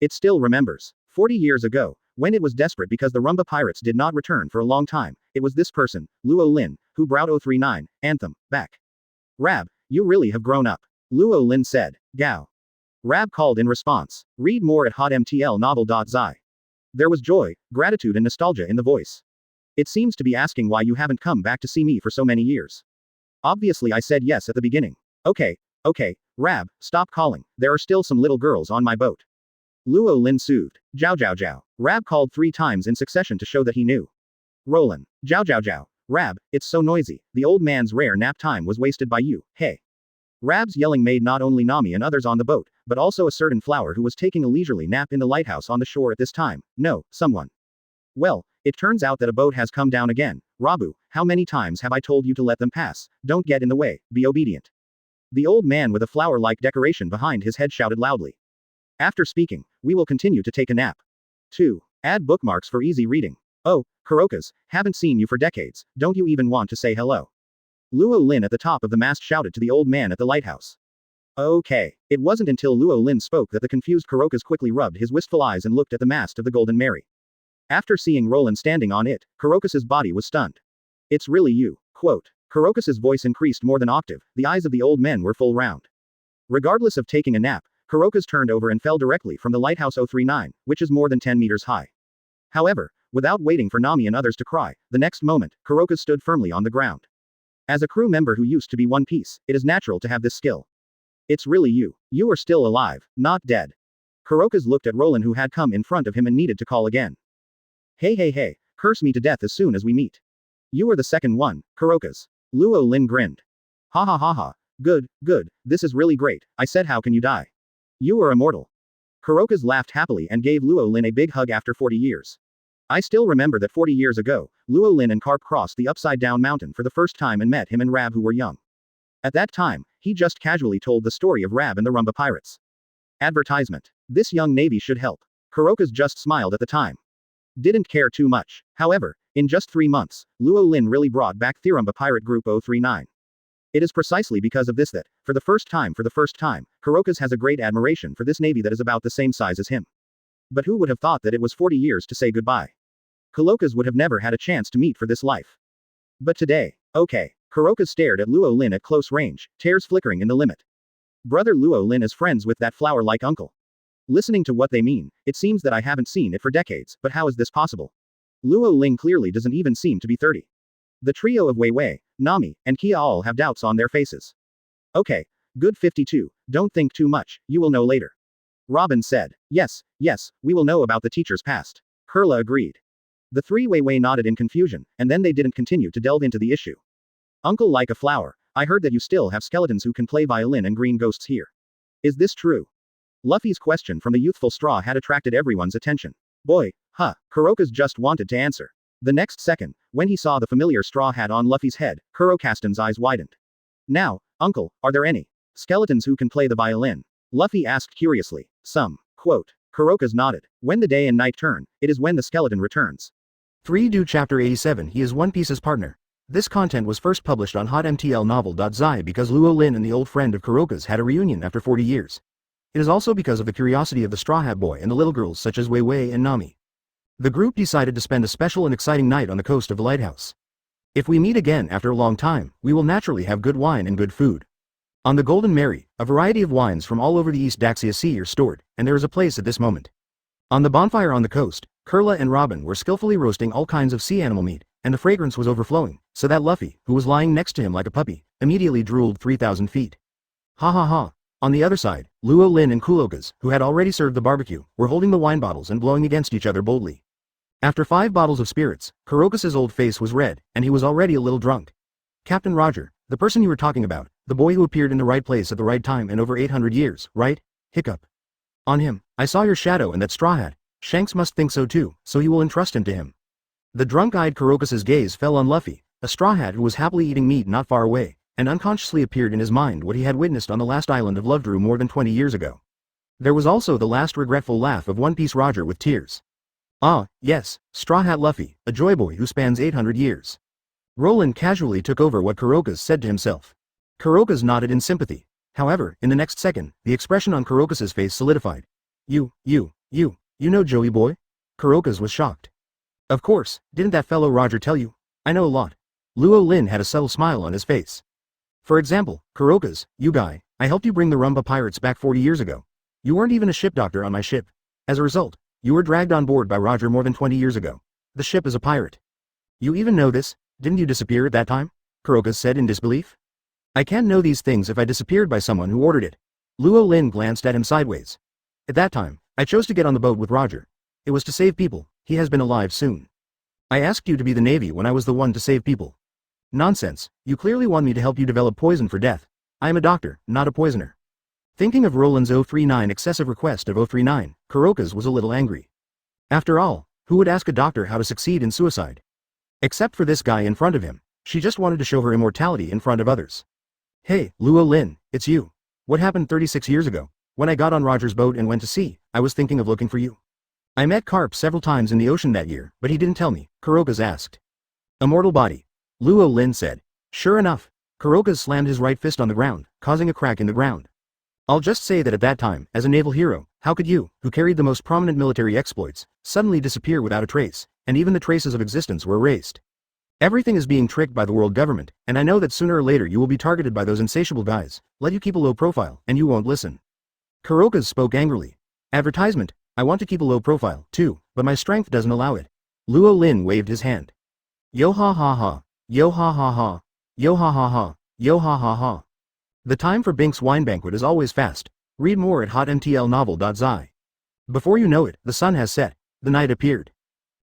It still remembers. 40 years ago, when it was desperate because the Rumba pirates did not return for a long time, it was this person, Luo Lin, who brought 039, Anthem, back. Rab, you really have grown up. Luo Lin said. Gao. Rab called in response. Read more at hotmtlnovel.zi. There was joy, gratitude and nostalgia in the voice. It seems to be asking why you haven't come back to see me for so many years. Obviously I said yes at the beginning. Okay, Rab, stop calling, there are still some little girls on my boat. Luo Lin soothed. Jiao Jiao Jiao. Rab called 3 times in succession to show that he knew. Roland. Jiao Jiao Jiao. Rab, it's so noisy, the old man's rare nap time was wasted by you, hey. Rab's yelling made not only Nami and others on the boat, but also a certain flower who was taking a leisurely nap in the lighthouse on the shore at this time, know, someone. Well, It turns out that a boat has come down again. Rabu, how many times have I told you to let them pass? Don't get in the way, be obedient. The old man with a flower-like decoration behind his head shouted loudly. After speaking, we will continue to take a nap. 2. Add bookmarks for easy reading. Oh, Kurokas, haven't seen you for decades, don't you even want to say hello? Luo Lin at the top of the mast shouted to the old man at the lighthouse. Okay. It wasn't until Luo Lin spoke that the confused Kurokas quickly rubbed his wistful eyes and looked at the mast of the Golden Mary. After seeing Roland standing on it, Kurokas's body was stunned. It's really you. Quote. Kurokas's voice increased more than octave, the eyes of the old men were full round. Regardless of taking a nap, Kurokas turned over and fell directly from the lighthouse 039, which is more than 10 meters high. However, without waiting for Nami and others to cry, the next moment, Kurokas stood firmly on the ground. As a crew member who used to be One Piece, it is natural to have this skill. It's really you. You are still alive, not dead. Kurokas looked at Roland who had come in front of him and needed to call again. Hey, curse me to death as soon as we meet. You are the second one, Kurokas. Luo Lin grinned. Ha ha ha ha. Good, this is really great. I said how can you die? You are immortal. Kurokas laughed happily and gave Luo Lin a big hug after 40 years. I still remember that 40 years ago, Luo Lin and Carp crossed the upside-down mountain for the first time and met him and Rab who were young. At that time, he just casually told the story of Rab and the Rumba Pirates. Advertisement. This young navy should help. Kurokas just smiled at the time. Didn't care too much. However, in just 3 months, Luo Lin really brought back the Rumba Pirate Group 039. It is precisely because of this that, for the first time, Kurokas has a great admiration for this navy that is about the same size as him. But who would have thought that it was 40 years to say goodbye? Kurokas would have never had a chance to meet for this life. But today, okay. Kurokas stared at Luo Lin at close range, tears flickering in the limit. Brother Luo Lin is friends with that flower-like uncle. Listening to what they mean, it seems that I haven't seen it for decades, but how is this possible? Luo Lin clearly doesn't even seem to be 30. The trio of Wei Wei, Nami, and Kia all have doubts on their faces. Okay, good 52, don't think too much, you will know later. Robin said. Yes, we will know about the teacher's past. Kurla agreed. The three Wei Wei nodded in confusion, and then they didn't continue to delve into the issue. Uncle like a flower, I heard that you still have skeletons who can play violin and green ghosts here. Is this true? Luffy's question from the youthful straw had attracted everyone's attention. Boy, Kurokas just wanted to answer. The next second, when he saw the familiar straw hat on Luffy's head, Kurokastan's eyes widened. Now, uncle, are there any skeletons who can play the violin? Luffy asked curiously. Some. Quote. Kurokas nodded. When the day and night turn, it is when the skeleton returns. 3 Do Chapter 87 He is One Piece's partner. This content was first published on hotmtlnovel.zi because Luo Lin and the old friend of Kurokas had a reunion after 40 years. It is also because of the curiosity of the Straw Hat Boy and the little girls such as Wei Wei and Nami. The group decided to spend a special and exciting night on the coast of the lighthouse. If we meet again after a long time, we will naturally have good wine and good food. On the Golden Mary, a variety of wines from all over the East Daxia Sea are stored, and there is a place at this moment. On the bonfire on the coast, Kurla and Robin were skillfully roasting all kinds of sea animal meat, and the fragrance was overflowing, so that Luffy, who was lying next to him like a puppy, immediately drooled 3,000 feet. Ha ha ha. On the other side, Luo Lin and Kurokas, who had already served the barbecue, were holding the wine bottles and blowing against each other boldly. After 5 bottles of spirits, Kurokas's old face was red, and he was already a little drunk. Captain Roger, the person you were talking about, the boy who appeared in the right place at the right time in over 800 years, right? Hiccup. On him, I saw your shadow and that straw hat. Shanks must think so too, so you will entrust him to him. The drunk-eyed Kurokas's gaze fell on Luffy, a straw hat who was happily eating meat not far away, and unconsciously appeared in his mind what he had witnessed on the last island of Lovedrew more than 20 years ago. There was also the last regretful laugh of One Piece Roger with tears. Ah, yes, Straw Hat Luffy, a joy boy who spans 800 years. Roland casually took over what Kurokas said to himself. Kurokas nodded in sympathy. However, in the next second, the expression on Kurokas's face solidified. You know Joey boy? Kurokas was shocked. Of course, didn't that fellow Roger tell you? I know a lot. Luo Lin had a subtle smile on his face. For example, Kurokas, you guy, I helped you bring the Rumba Pirates back 40 years ago. You weren't even a ship doctor on my ship. As a result, you were dragged on board by Roger more than 20 years ago. The ship is a pirate. You even know this? Didn't you disappear at that time? Kurokas said in disbelief. I can't know these things if I disappeared by someone who ordered it. Luo Lin glanced at him sideways. At that time, I chose to get on the boat with Roger. It was to save people. He has been alive soon. I asked you to be the Navy when I was the one to save people. Nonsense, you clearly want me to help you develop poison for death. I am a doctor, not a poisoner. Thinking of Roland's 039 excessive request of 039, Kurokas was a little angry. After all, Who would ask a doctor how to succeed in suicide? Except for this guy in front of him. She just wanted to show her immortality in front of others. Hey, Luo Lin, it's you. What happened 36 years ago? When I got on Roger's boat and went to sea, I was thinking of looking for you. I met Carp several times in the ocean that year, but he didn't tell me, Kuroka's asked. Immortal body. Luo Lin said. Sure enough. Kuroka slammed his right fist on the ground, causing a crack in the ground. I'll just say that at that time, as a naval hero, how could you, who carried the most prominent military exploits, suddenly disappear without a trace, and even the traces of existence were erased? Everything is being tricked by the world government, and I know that sooner or later you will be targeted by those insatiable guys, let you keep a low profile, and you won't listen. Kuroka spoke angrily. Advertisement, I want to keep a low profile, too, but my strength doesn't allow it. Luo Lin waved his hand. Yo ha ha ha, yo ha ha ha, yo ha ha ha, yo ha ha ha. The time for Bink's wine banquet is always fast. Read more at hotmtlnovel.zi. Before you know it, the sun has set, the night appeared.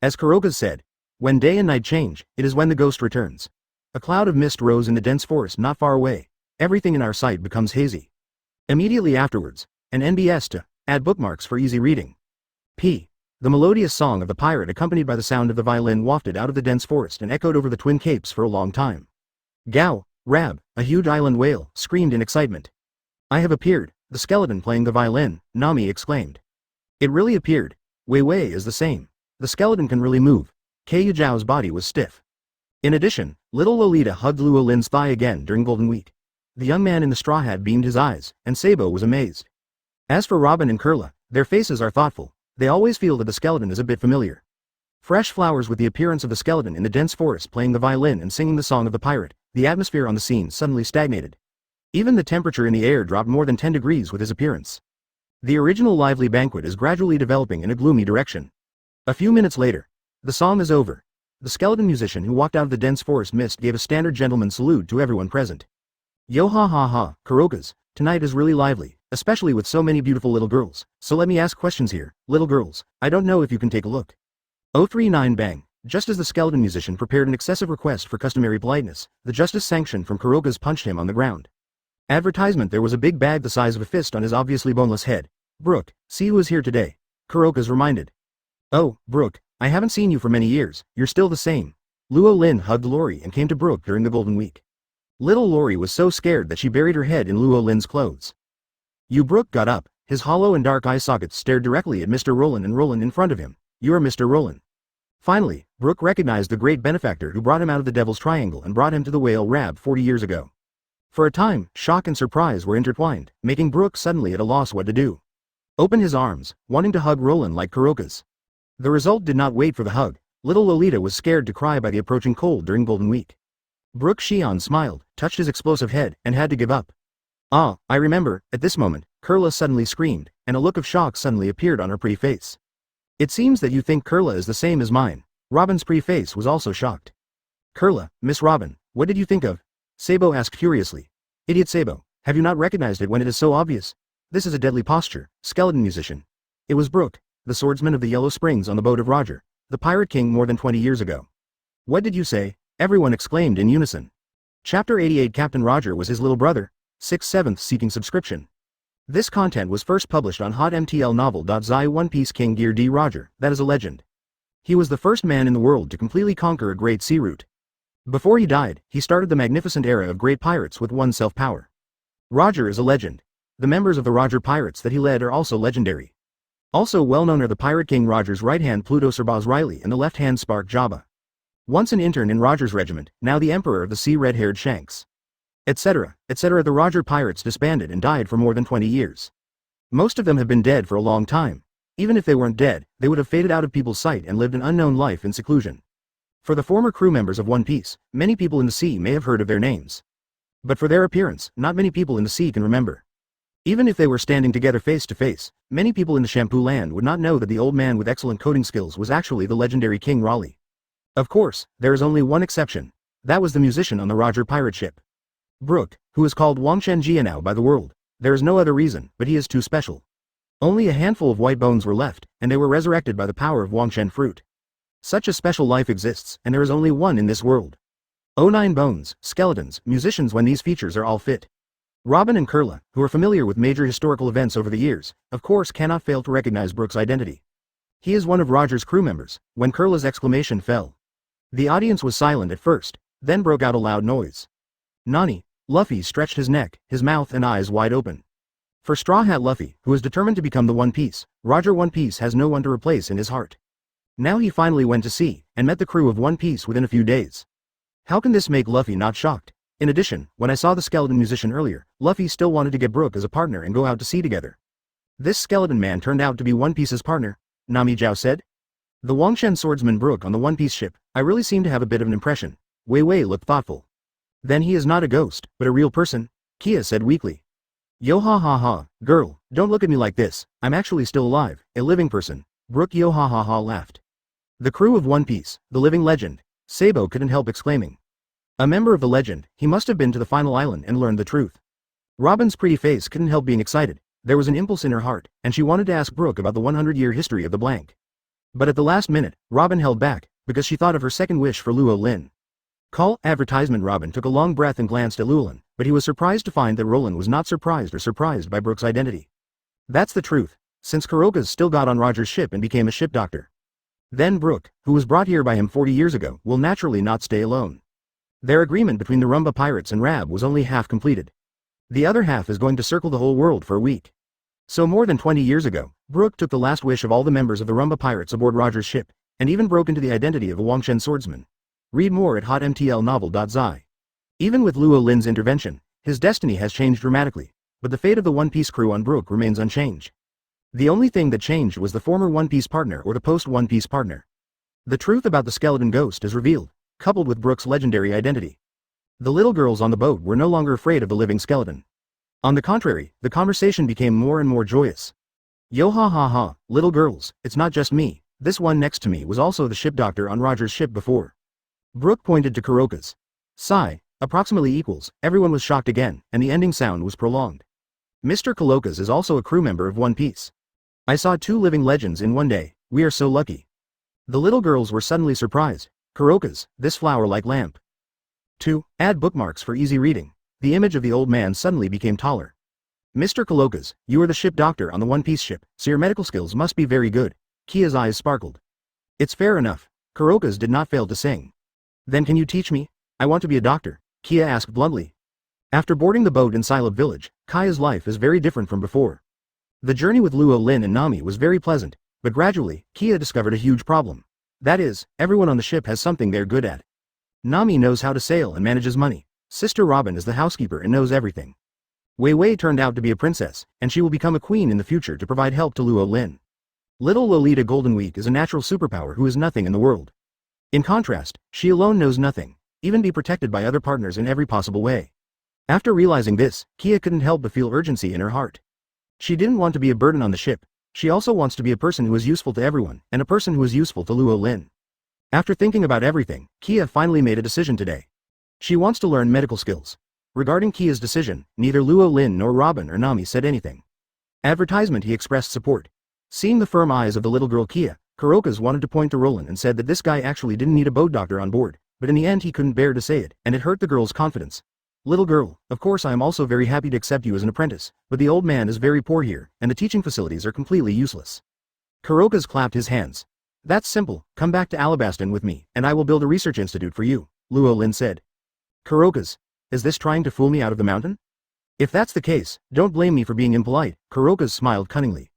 As Kuroka said, when day and night change, it is when the ghost returns. A cloud of mist rose in the dense forest not far away. Everything in our sight becomes hazy. Immediately afterwards, an NBS to add bookmarks for easy reading. P. The melodious song of the pirate accompanied by the sound of the violin wafted out of the dense forest and echoed over the Twin Capes for a long time. Gao, Rab, a huge island whale, screamed in excitement. I have appeared, the skeleton playing the violin, Nami exclaimed. It really appeared. Wei Wei is the same. The skeleton can really move. Kaido Zhao's body was stiff. In addition, little Lolita hugged Luo Lin's thigh again during Golden Week. The young man in the straw hat beamed his eyes, and Sabo was amazed. As for Robin and Kurla, their faces are thoughtful. They always feel that the skeleton is a bit familiar. Fresh flowers with the appearance of the skeleton in the dense forest playing the violin and singing the song of the pirate, the atmosphere on the scene suddenly stagnated. Even the temperature in the air dropped more than 10 degrees with his appearance. The original lively banquet is gradually developing in a gloomy direction. A few minutes later, the song is over. The skeleton musician who walked out of the dense forest mist gave a standard gentleman salute to everyone present. Yo ha ha ha, Kurokas, tonight is really lively, especially with so many beautiful little girls, so let me ask questions here, little girls, I don't know if you can take a look. 039 bang, just as the skeleton musician prepared an excessive request for customary politeness, the justice sanction from Kurokas punched him on the ground. Advertisement there was a big bag the size of a fist on his obviously boneless head. Brooke, see who is here today. Kurokas reminded. Oh, Brooke, I haven't seen you for many years, you're still the same. Luo Lin hugged Lori and came to Brooke during the Golden Week. Little Lori was so scared that she buried her head in Luo Lin's clothes. Brooke got up, his hollow and dark eye sockets stared directly at Mr. Roland and Roland in front of him. You're Mr. Roland. Finally, Brooke recognized the great benefactor who brought him out of the Devil's Triangle and brought him to the whale Rab 40 years ago. For a time, shock and surprise were intertwined, making Brooke suddenly at a loss what to do. Open his arms, wanting to hug Roland like Kurokas. The result did not wait for the hug. Little Lolita was scared to cry by the approaching cold during Golden Week. Brooke Shion smiled, touched his explosive head, and had to give up. Ah, I remember, at this moment, Kurla suddenly screamed, and a look of shock suddenly appeared on her pretty face. It seems that you think Kurla is the same as mine. Robin's pretty face was also shocked. Kurla, Miss Robin, what did you think of? Sabo asked curiously. Idiot Sabo, have you not recognized it when it is so obvious? This is a deadly posture, skeleton musician. It was Brooke, the swordsman of the Yellow Springs on the boat of Roger, the Pirate King more than 20 years ago. What did you say? Everyone exclaimed in unison. Chapter 88 Captain Roger was his little brother, 6/7 seeking subscription. This content was first published on hotmtlnovel.zi. One Piece King Gear D. Roger, that is a legend. He was the first man in the world to completely conquer a great sea route. Before he died, he started the magnificent era of great pirates with one self-power. Roger is a legend. The members of the Roger Pirates that he led are also legendary. Also well known are the Pirate King Roger's right-hand Pluto Sirbaz Riley and the left-hand Spark Jabba. Once an intern in Roger's regiment, now the Emperor of the Sea red-haired Shanks. Etc., etc. The Roger Pirates disbanded and died for more than 20 years. Most of them have been dead for a long time. Even if they weren't dead, they would have faded out of people's sight and lived an unknown life in seclusion. For the former crew members of One Piece, many people in the sea may have heard of their names. But for their appearance, not many people in the sea can remember. Even if they were standing together face to face, many people in the Shampoo Land would not know that the old man with excellent coding skills was actually the legendary King Raleigh. Of course, there is only one exception. That was the musician on the Roger pirate ship. Brooke, who is called Wangshen Jia now by the world. There is no other reason, but he is too special. Only a handful of white bones were left, and they were resurrected by the power of Wangshen fruit. Such a special life exists, and there is only one in this world. 09 bones, skeletons, musicians when these features are all fit. Robin and Kurla, who are familiar with major historical events over the years, of course cannot fail to recognize Brooke's identity. He is one of Roger's crew members. When Kurla's exclamation fell. The audience was silent at first, then broke out a loud noise. Nani. Luffy stretched his neck, his mouth and eyes wide open. For Straw Hat Luffy, who is determined to become the One Piece, Roger One Piece has no one to replace in his heart. Now he finally went to sea, and met the crew of One Piece within a few days. How can this make Luffy not shocked? In addition, when I saw the skeleton musician earlier, Luffy still wanted to get Brook as a partner and go out to sea together. This skeleton man turned out to be One Piece's partner, Nami Joa said. The Wangshen swordsman Brook on the One Piece ship, I really seem to have a bit of an impression. Wei Wei looked thoughtful. Then he is not a ghost, but a real person, Kia said weakly. Yo ha ha ha, girl, don't look at me like this, I'm actually still alive, a living person. Brook yo ha ha ha laughed. The crew of One Piece, the living legend, Sabo couldn't help exclaiming. A member of the legend, he must have been to the final island and learned the truth. Robin's pretty face couldn't help being excited, there was an impulse in her heart, and she wanted to ask Brook about the 100-year history of the blank. But at the last minute, Robin held back, because she thought of her second wish for Luo Lin. Call advertisement. Robin took a long breath and glanced at Luo Lin, but he was surprised to find that Roland was not surprised by Brook's identity. That's the truth, since Kuroka's still got on Roger's ship and became a ship doctor. Then Brook, who was brought here by him 40 years ago, will naturally not stay alone. Their agreement between the Rumba pirates and Rab was only half completed. The other half is going to circle the whole world for a week. So more than 20 years ago, Brook took the last wish of all the members of the Rumba pirates aboard Roger's ship, and even broke into the identity of a Wangshen swordsman. Read more at hotmtlnovel.zi. Even with Luo Lin's intervention, his destiny has changed dramatically, but the fate of the One Piece crew on Brook remains unchanged. The only thing that changed was the former One Piece partner or the post-One Piece partner. The truth about the skeleton ghost is revealed, coupled with Brook's legendary identity. The little girls on the boat were no longer afraid of the living skeleton. On the contrary, the conversation became more and more joyous. Yo ha ha ha, little girls, it's not just me, this one next to me was also the ship doctor on Roger's ship before. Brook pointed to Kuroka's. Sigh, approximately equals, everyone was shocked again, and the ending sound was prolonged. Mr. Kuroka's is also a crew member of One Piece. I saw 2 living legends in one day, we are so lucky. The little girls were suddenly surprised. Kuroka's, this flower-like lamp. 2. Add bookmarks for easy reading. The image of the old man suddenly became taller. Mr. Kuroka's, you are the ship doctor on the One Piece ship, so your medical skills must be very good. Kia's eyes sparkled. It's fair enough. Kuroka's did not fail to sing. Then can you teach me? I want to be a doctor, Kia asked bluntly. After boarding the boat in Silab village, Kaya's life is very different from before. The journey with Luo Lin and Nami was very pleasant, but gradually, Kia discovered a huge problem. That is, everyone on the ship has something they're good at. Nami knows how to sail and manages money. Sister Robin is the housekeeper and knows everything. Wei Wei turned out to be a princess, and she will become a queen in the future to provide help to Luo Lin. Little Lolita Golden Week is a natural superpower who is nothing in the world. In contrast, she alone knows nothing, even be protected by other partners in every possible way. After realizing this, Kia couldn't help but feel urgency in her heart. She didn't want to be a burden on the ship, she also wants to be a person who is useful to everyone, and a person who is useful to Luo Lin. After thinking about everything, Kia finally made a decision today. She wants to learn medical skills. Regarding Kia's decision, neither Luo Lin nor Robin or Nami said anything. Advertisement. He expressed support. Seeing the firm eyes of the little girl Kia, Kuroka's wanted to point to Roland and said that this guy actually didn't need a boat doctor on board, but in the end he couldn't bear to say it, and it hurt the girl's confidence. Little girl, of course I am also very happy to accept you as an apprentice, but the old man is very poor here, and the teaching facilities are completely useless. Kuroka's clapped his hands. That's simple, come back to Alabasta with me, and I will build a research institute for you, Luo Lin said. Kuroka's, is this trying to fool me out of the mountain? If that's the case, don't blame me for being impolite, Kuroka's smiled cunningly.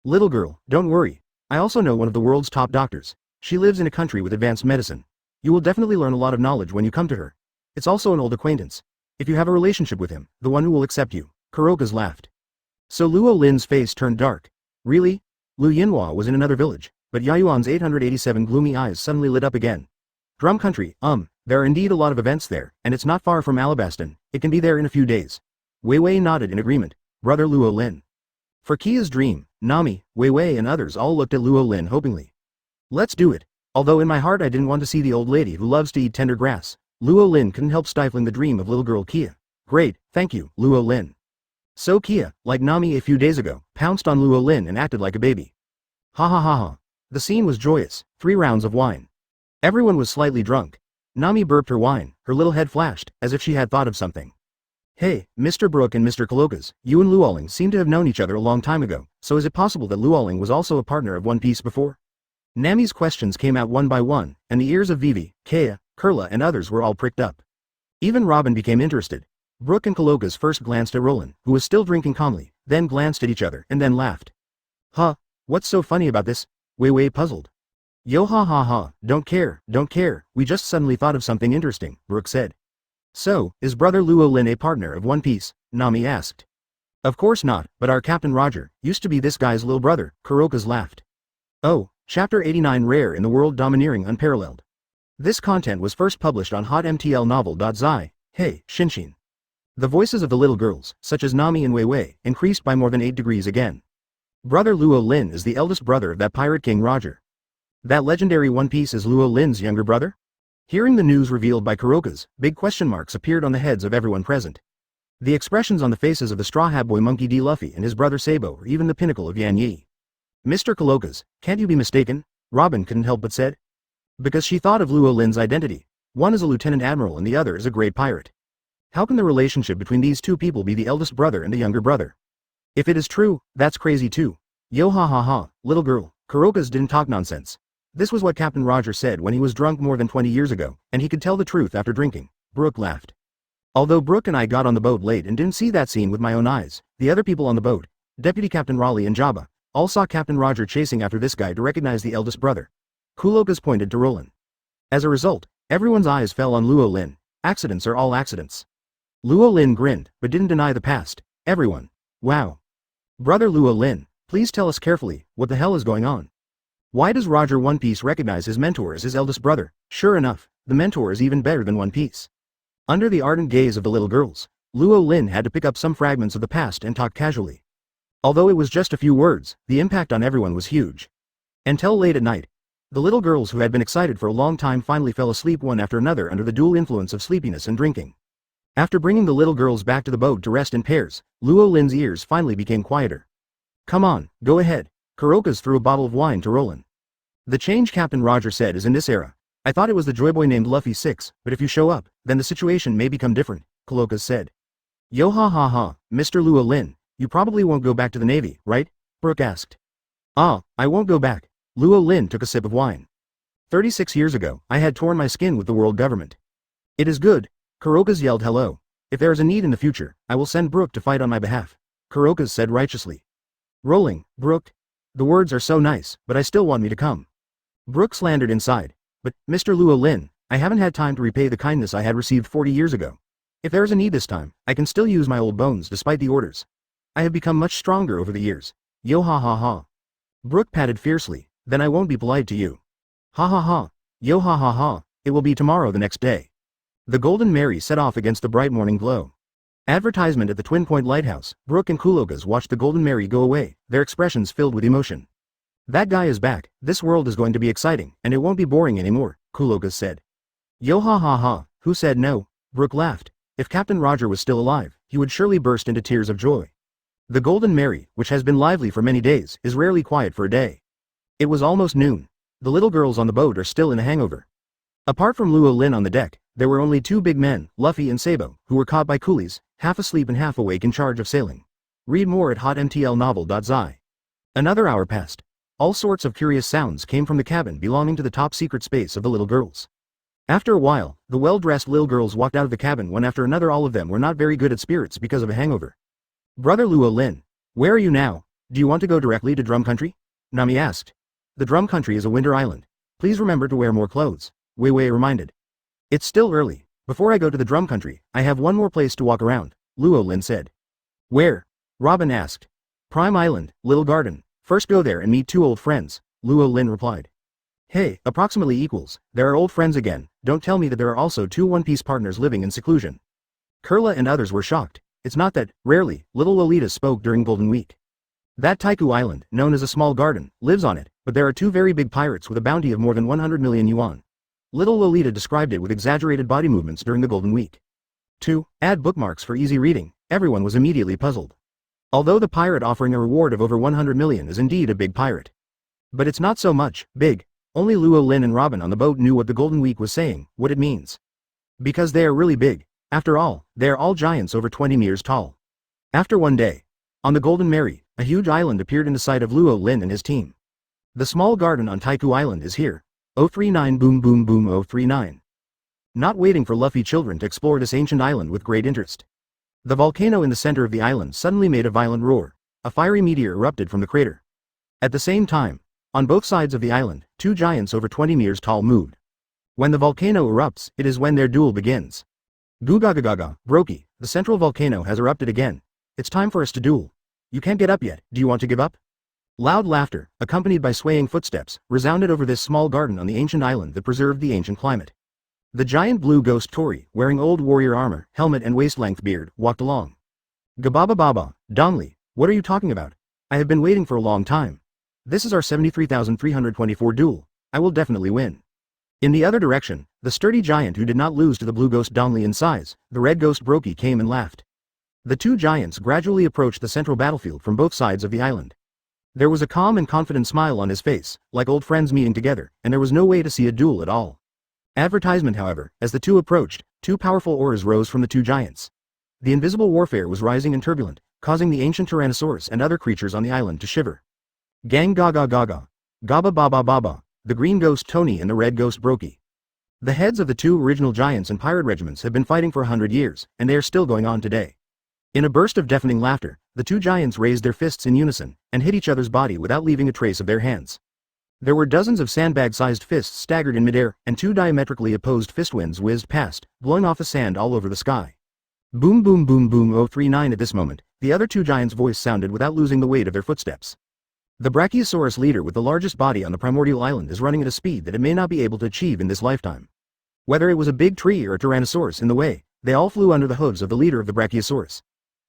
Little girl, don't worry. I also know one of the world's top doctors. She lives in a country with advanced medicine. You will definitely learn a lot of knowledge when you come to her. It's also an old acquaintance. If you have a relationship with him, the one who will accept you. Kuroka's laughed. So Luo Lin's face turned dark. Really? Lu Yinhua was in another village, but Yayuan's 887 gloomy eyes suddenly lit up again. Drum country, there are indeed a lot of events there, and it's not far from Alabasta. It can be there in a few days. Wei Wei nodded in agreement. Brother Luo Lin. For Kia's dream, Nami, Wei Wei and others all looked at Luo Lin hopingly. Let's do it. Although in my heart I didn't want to see the old lady who loves to eat tender grass, Luo Lin couldn't help stifling the dream of little girl Kia. Great, thank you, Luo Lin. So Kia, like Nami a few days ago, pounced on Luo Lin and acted like a baby. Ha ha ha ha. The scene was joyous, 3 rounds of wine. Everyone was slightly drunk. Nami burped her wine, her little head flashed, as if she had thought of something. Hey, Mr. Brook and Mr. Kuroka's, you and Luo Lin seem to have known each other a long time ago, so is it possible that Luo Lin was also a partner of One Piece before? Nami's questions came out one by one, and the ears of Vivi, Kea, Kurla and others were all pricked up. Even Robin became interested. Brooke and Kalokas first glanced at Roland, who was still drinking calmly, then glanced at each other and then laughed. Huh, what's so funny about this? Wei Wei puzzled. Yo ha ha ha, don't care, we just suddenly thought of something interesting, Brooke said. So, is brother Luo Lin a partner of One Piece? Nami asked. Of course not, but our Captain Roger used to be this guy's little brother, Kuroka's laughed. Oh, Chapter 89 rare in the world domineering unparalleled. This content was first published on hotmtlnovel.zi, hey, Shinshin. The voices of the little girls, such as Nami and Wei Wei, increased by more than 8 degrees again. Brother Luo Lin is the eldest brother of that pirate king Roger. That legendary One Piece is Luo Lin's younger brother? Hearing the news revealed by Kuroka's, big question marks appeared on the heads of everyone present. The expressions on the faces of the Straw Hat Boy Monkey D. Luffy and his brother Sabo were even the pinnacle of Yan Yi. Mr. Kuroka's, can't you be mistaken? Robin couldn't help but said. Because she thought of Luo Lin's identity. One is a lieutenant admiral and the other is a great pirate. How can the relationship between these two people be the eldest brother and the younger brother? If it is true, that's crazy too. Yo ha ha ha, little girl, Kuroka's didn't talk nonsense. This was what Captain Roger said when he was drunk more than 20 years ago, and he could tell the truth after drinking. Brooke laughed. Although Brooke and I got on the boat late and didn't see that scene with my own eyes, the other people on the boat, Deputy Captain Raleigh and Jabba, all saw Captain Roger chasing after this guy to recognize the eldest brother. Kuroka's pointed to Roland. As a result, everyone's eyes fell on Luo Lin. Accidents are all accidents. Luo Lin grinned, but didn't deny the past. Everyone. Wow. Brother Luo Lin, please tell us carefully, what the hell is going on? Why does Roger One Piece recognize his mentor as his eldest brother? Sure enough, the mentor is even better than One Piece. Under the ardent gaze of the little girls, Luo Lin had to pick up some fragments of the past and talk casually. Although it was just a few words, the impact on everyone was huge. Until late at night, the little girls who had been excited for a long time finally fell asleep one after another under the dual influence of sleepiness and drinking. After bringing the little girls back to the boat to rest in pairs, Luo Lin's ears finally became quieter. Come on, go ahead. Kuroka's threw a bottle of wine to Roland. The change Captain Roger said is in this era. I thought it was the Joy Boy named Luffy 6, but if you show up, then the situation may become different, Kuroka said. Yo ha ha ha, Mr. Luo Lin, you probably won't go back to the Navy, right? Brooke asked. Ah, I won't go back. Luo Lin took a sip of wine. 36 years ago, I had torn my skin with the world government. It is good. Kuroka's yelled hello. If there is a need in the future, I will send Brooke to fight on my behalf. Kuroka's said righteously. Rolling, Brooke. The words are so nice, but I still want me to come. Brooke slandered inside. But, Mr. Luo Lin, I haven't had time to repay the kindness I had received 40 years ago. If there is a need this time, I can still use my old bones despite the orders. I have become much stronger over the years. Yo ha ha ha. Brooke patted fiercely, then I won't be polite to you. Ha ha ha. Yo ha ha ha, it will be tomorrow the next day. The Golden Mary set off against the bright morning glow. Advertisement at the Twin Point Lighthouse. Brooke and Kuroka's watched the Golden Mary go away, their expressions filled with emotion. That guy is back, this world is going to be exciting, and it won't be boring anymore, Kuroka said. Yo ha ha ha, who said no? Brooke laughed. If Captain Roger was still alive, he would surely burst into tears of joy. The Golden Mary, which has been lively for many days, is rarely quiet for a day. It was almost noon. The little girls on the boat are still in a hangover. Apart from Luo Lin on the deck, there were only 2 big men, Luffy and Sabo, who were caught by coolies, half asleep and half awake in charge of sailing. Read more at hotmtlnovel.zi. Another hour passed. All sorts of curious sounds came from the cabin belonging to the top secret space of the little girls. After a while, the well-dressed little girls walked out of the cabin one after another. All of them were not very good at spirits because of a hangover. Brother Luo Lin, where are you now? Do you want to go directly to Drum Country? Nami asked. The Drum Country is a winter island. Please remember to wear more clothes, Wei Wei reminded. It's still early. Before I go to the Drum Country, I have one more place to walk around, Luo Lin said. Where? Robin asked. Prime Island, Little Garden. First go there and meet 2 old friends, Luo Lin replied. Hey, approximately equals, there are old friends again, don't tell me that there are also 2 One Piece partners living in seclusion. Kurla and others were shocked. It's not that, rarely, little Lolita spoke during Golden Week. That Taiku Island, known as a small garden, lives on it, but there are 2 very big pirates with a bounty of more than 100 million yuan. Little Lolita described it with exaggerated body movements during the Golden Week. 2. Add bookmarks for easy reading. Everyone was immediately puzzled. Although the pirate offering a reward of over 100 million is indeed a big pirate. But it's not so much big. Only Luo Lin and Robin on the boat knew what the Golden Week was saying, what it means. Because they are really big. After all, they are all giants over 20 meters tall. After one day, on the Golden Mary, a huge island appeared in the sight of Luo Lin and his team. The small garden on Taiku Island is here. 039 boom boom boom 039. Not waiting for Luffy children to explore this ancient island with great interest. The volcano in the center of the island suddenly made a violent roar. A fiery meteor erupted from the crater. At the same time, on both sides of the island, two giants over 20 meters tall moved. When the volcano erupts, it is when their duel begins. Gugagagaga, Brokey, the central volcano has erupted again. It's time for us to duel. You can't get up yet, do you want to give up? Loud laughter, accompanied by swaying footsteps, resounded over this small garden on the ancient island that preserved the ancient climate. The giant blue ghost Tori, wearing old warrior armor, helmet and waist-length beard, walked along. Gababa Baba, Dongli, what are you talking about? I have been waiting for a long time. This is our 73,324 duel. I will definitely win. In the other direction, the sturdy giant who did not lose to the blue ghost Dongli in size, the red ghost Brokey, came and laughed. The two giants gradually approached the central battlefield from both sides of the island. There was a calm and confident smile on his face, like old friends meeting together, and there was no way to see a duel at all. Advertisement, however, as the two approached, two powerful auras rose from the two giants. The invisible warfare was rising and turbulent, causing the ancient Tyrannosaurus and other creatures on the island to shiver. Gang Gaga Gaga. Gaba Baba Baba, the green ghost Tony and the red ghost Brokey. The heads of the two original giants and pirate regiments have been fighting for 100 years, and they are still going on today. In a burst of deafening laughter, the two giants raised their fists in unison, and hit each other's body without leaving a trace of their hands. There were dozens of sandbag-sized fists staggered in midair, and two diametrically opposed fist winds whizzed past, blowing off the sand all over the sky. Boom boom boom boom 039. At this moment, the other two giants' voice sounded without losing the weight of their footsteps. The Brachiosaurus leader with the largest body on the primordial island is running at a speed that it may not be able to achieve in this lifetime. Whether it was a big tree or a Tyrannosaurus in the way, they all flew under the hooves of the leader of the Brachiosaurus.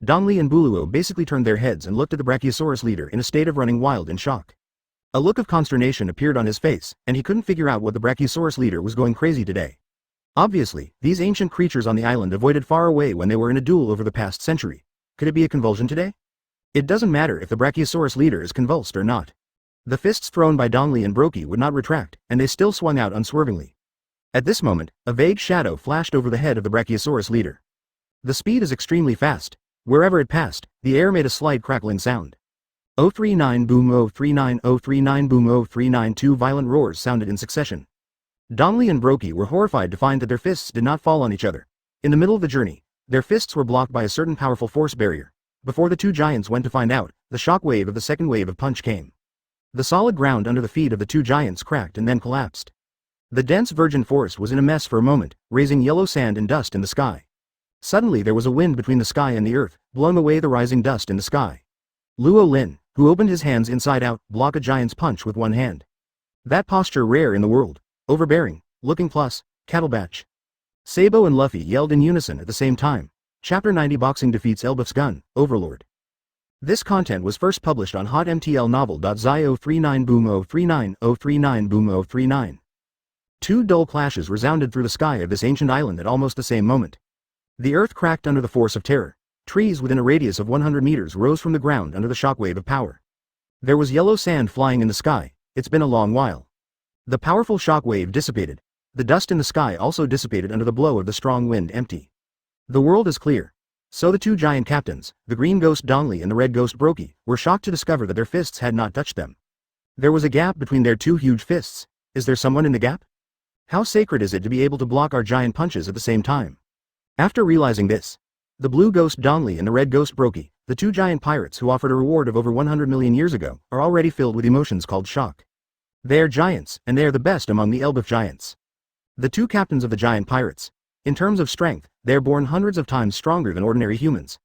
Dongli and Buluo basically turned their heads and looked at the Brachiosaurus leader in a state of running wild in shock. A look of consternation appeared on his face, and he couldn't figure out what the Brachiosaurus leader was going crazy today. Obviously, these ancient creatures on the island avoided far away when they were in a duel over the past century. Could it be a convulsion today? It doesn't matter if the Brachiosaurus leader is convulsed or not. The fists thrown by Dongli and Brokey would not retract, and they still swung out unswervingly. At this moment, a vague shadow flashed over the head of the Brachiosaurus leader. The speed is extremely fast. Wherever it passed, the air made a slight crackling sound. 039 boom 039 039 boom 039. Two violent roars sounded in succession. Dongli and Brokey were horrified to find that their fists did not fall on each other. In the middle of the journey, their fists were blocked by a certain powerful force barrier. Before the two giants went to find out, the shock wave of the second wave of punch came. The solid ground under the feet of the two giants cracked and then collapsed. The dense virgin forest was in a mess for a moment, raising yellow sand and dust in the sky. Suddenly there was a wind between the sky and the earth, blowing away the rising dust in the sky. Luo Lin, who opened his hands inside out, blocked a giant's punch with one hand. That posture rare in the world. Overbearing, looking plus, Cattlebatch. Sabo and Luffy yelled in unison at the same time. Chapter 90 Boxing defeats Elbaf's gun, Overlord. This content was first published on hotmtlnovel.zi 039 boom 039 039 boom 039. Two dull clashes resounded through the sky of this ancient island at almost the same moment. The earth cracked under the force of terror. Trees within a radius of 100 meters rose from the ground under the shockwave of power. There was yellow sand flying in the sky. It's been a long while. The powerful shockwave dissipated. The dust in the sky also dissipated under the blow of the strong wind. Empty. The world is clear. So the two giant captains, the green ghost Dongli and the red ghost Brokey, were shocked to discover that their fists had not touched them. There was a gap between their two huge fists. Is there someone in the gap? How sacred is it to be able to block our giant punches at the same time? After realizing this, the blue ghost Dongli and the red ghost Brokey, the two giant pirates who offered a reward of over 100 million years ago, are already filled with emotions called shock. They are giants, and they are the best among the Elbaf giants. The two captains of the giant pirates. In terms of strength, they are born hundreds of times stronger than ordinary humans.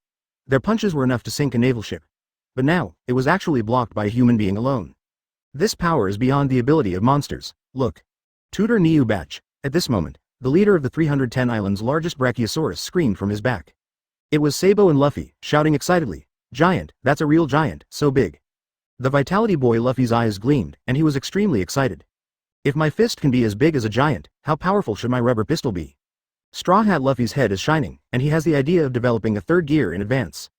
Their punches were enough to sink a naval ship. But now, it was actually blocked by a human being alone. This power is beyond the ability of monsters. Look. Tutor Niu Batch. At this moment, the leader of the 310 Islands' largest Brachiosaurus screamed from his back. It was Sabo and Luffy, shouting excitedly, "Giant, that's a real giant, so big." The Vitality Boy Luffy's eyes gleamed, and he was extremely excited. If my fist can be as big as a giant, how powerful should my rubber pistol be? Straw Hat Luffy's head is shining, and he has the idea of developing a third gear in advance.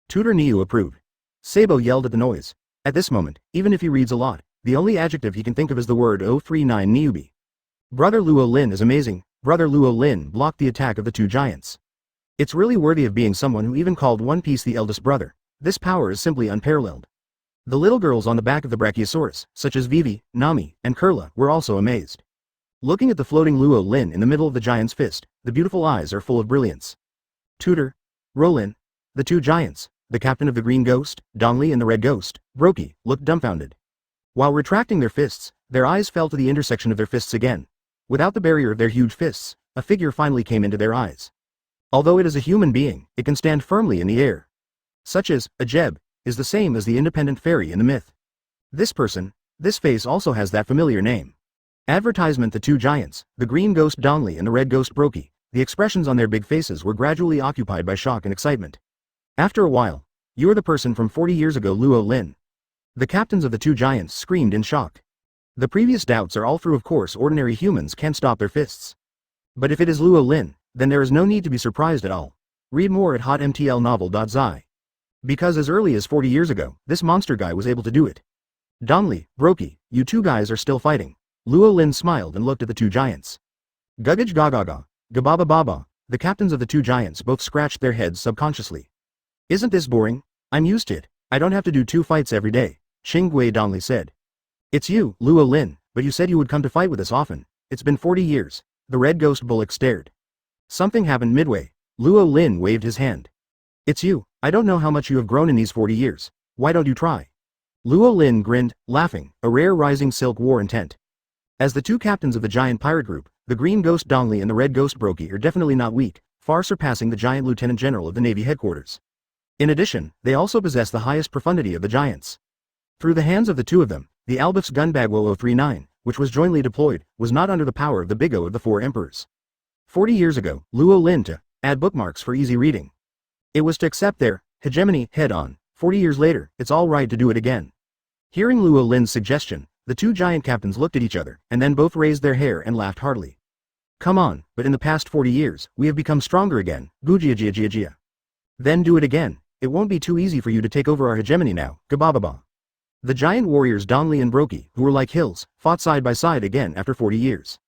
Tutor Niu approved. Sabo yelled at the noise. At this moment, even if he reads a lot, the only adjective he can think of is the word 039 Niubi. Brother Luo Lin is amazing. Brother Luo Lin blocked the attack of the two giants. It's really worthy of being someone who even called One Piece the eldest brother. This power is simply unparalleled. The little girls on the back of the Brachiosaurus, such as Vivi, Nami, and Kurla, were also amazed. Looking at the floating Luo Lin in the middle of the giant's fist, the beautiful eyes are full of brilliance. Tutor, Rollin, the two giants, the captain of the green ghost, Dongli and the red ghost, Brokey, looked dumbfounded. While retracting their fists, their eyes fell to the intersection of their fists again. Without the barrier of their huge fists, a figure finally came into their eyes. Although it is a human being, it can stand firmly in the air. Such as, a Jeb, is the same as the independent fairy in the myth. This person, this face also has that familiar name. Advertisement. The two giants, the green ghost Dongli and the red ghost Brokey, the expressions on their big faces were gradually occupied by shock and excitement. After a while, "You're the person from 40 years ago, Luo Lin." The captains of the two giants screamed in shock. The previous doubts are all through. Of course ordinary humans can't stop their fists. But if it is Luo Lin, then there is no need to be surprised at all. Read more at hotmtlnovel.zi. Because as early as 40 years ago, this monster guy was able to do it. Dongli, Brokey, you two guys are still fighting. Luo Lin smiled and looked at the two giants. Gugage Gagaga, Gababa Baba, the captains of the two giants both scratched their heads subconsciously. Isn't this boring? I'm used to it. I don't have to do 2 fights every day, Xingui Dongli said. It's you, Luo Lin, but you said you would come to fight with us often. It's been 40 years. The red ghost bullock stared. Something happened midway. Luo Lin waved his hand. It's you. I don't know how much you have grown in these 40 years. Why don't you try? Luo Lin grinned, laughing, a rare rising silk war intent. As the two captains of the giant pirate group, the green ghost Dongli and the red ghost Brokey are definitely not weak, far surpassing the giant lieutenant general of the Navy headquarters. In addition, they also possess the highest profundity of the giants. Through the hands of the two of them, the Albuf's gunbag Wo-039, which was jointly deployed, was not under the power of the Big O of the 4 emperors. 40 years ago, Luo Lin to add bookmarks for easy reading. It was to accept their hegemony head-on. 40 years later, it's all right to do it again. Hearing Luo Lin's suggestion, the two giant captains looked at each other, and then both raised their hair and laughed heartily. Come on, but in the past 40 years, we have become stronger again, Gujia. Then do it again. It won't be too easy for you to take over our hegemony now, Gabababa. The giant warriors Dongli and Brokey, who were like hills, fought side by side again after 40 years.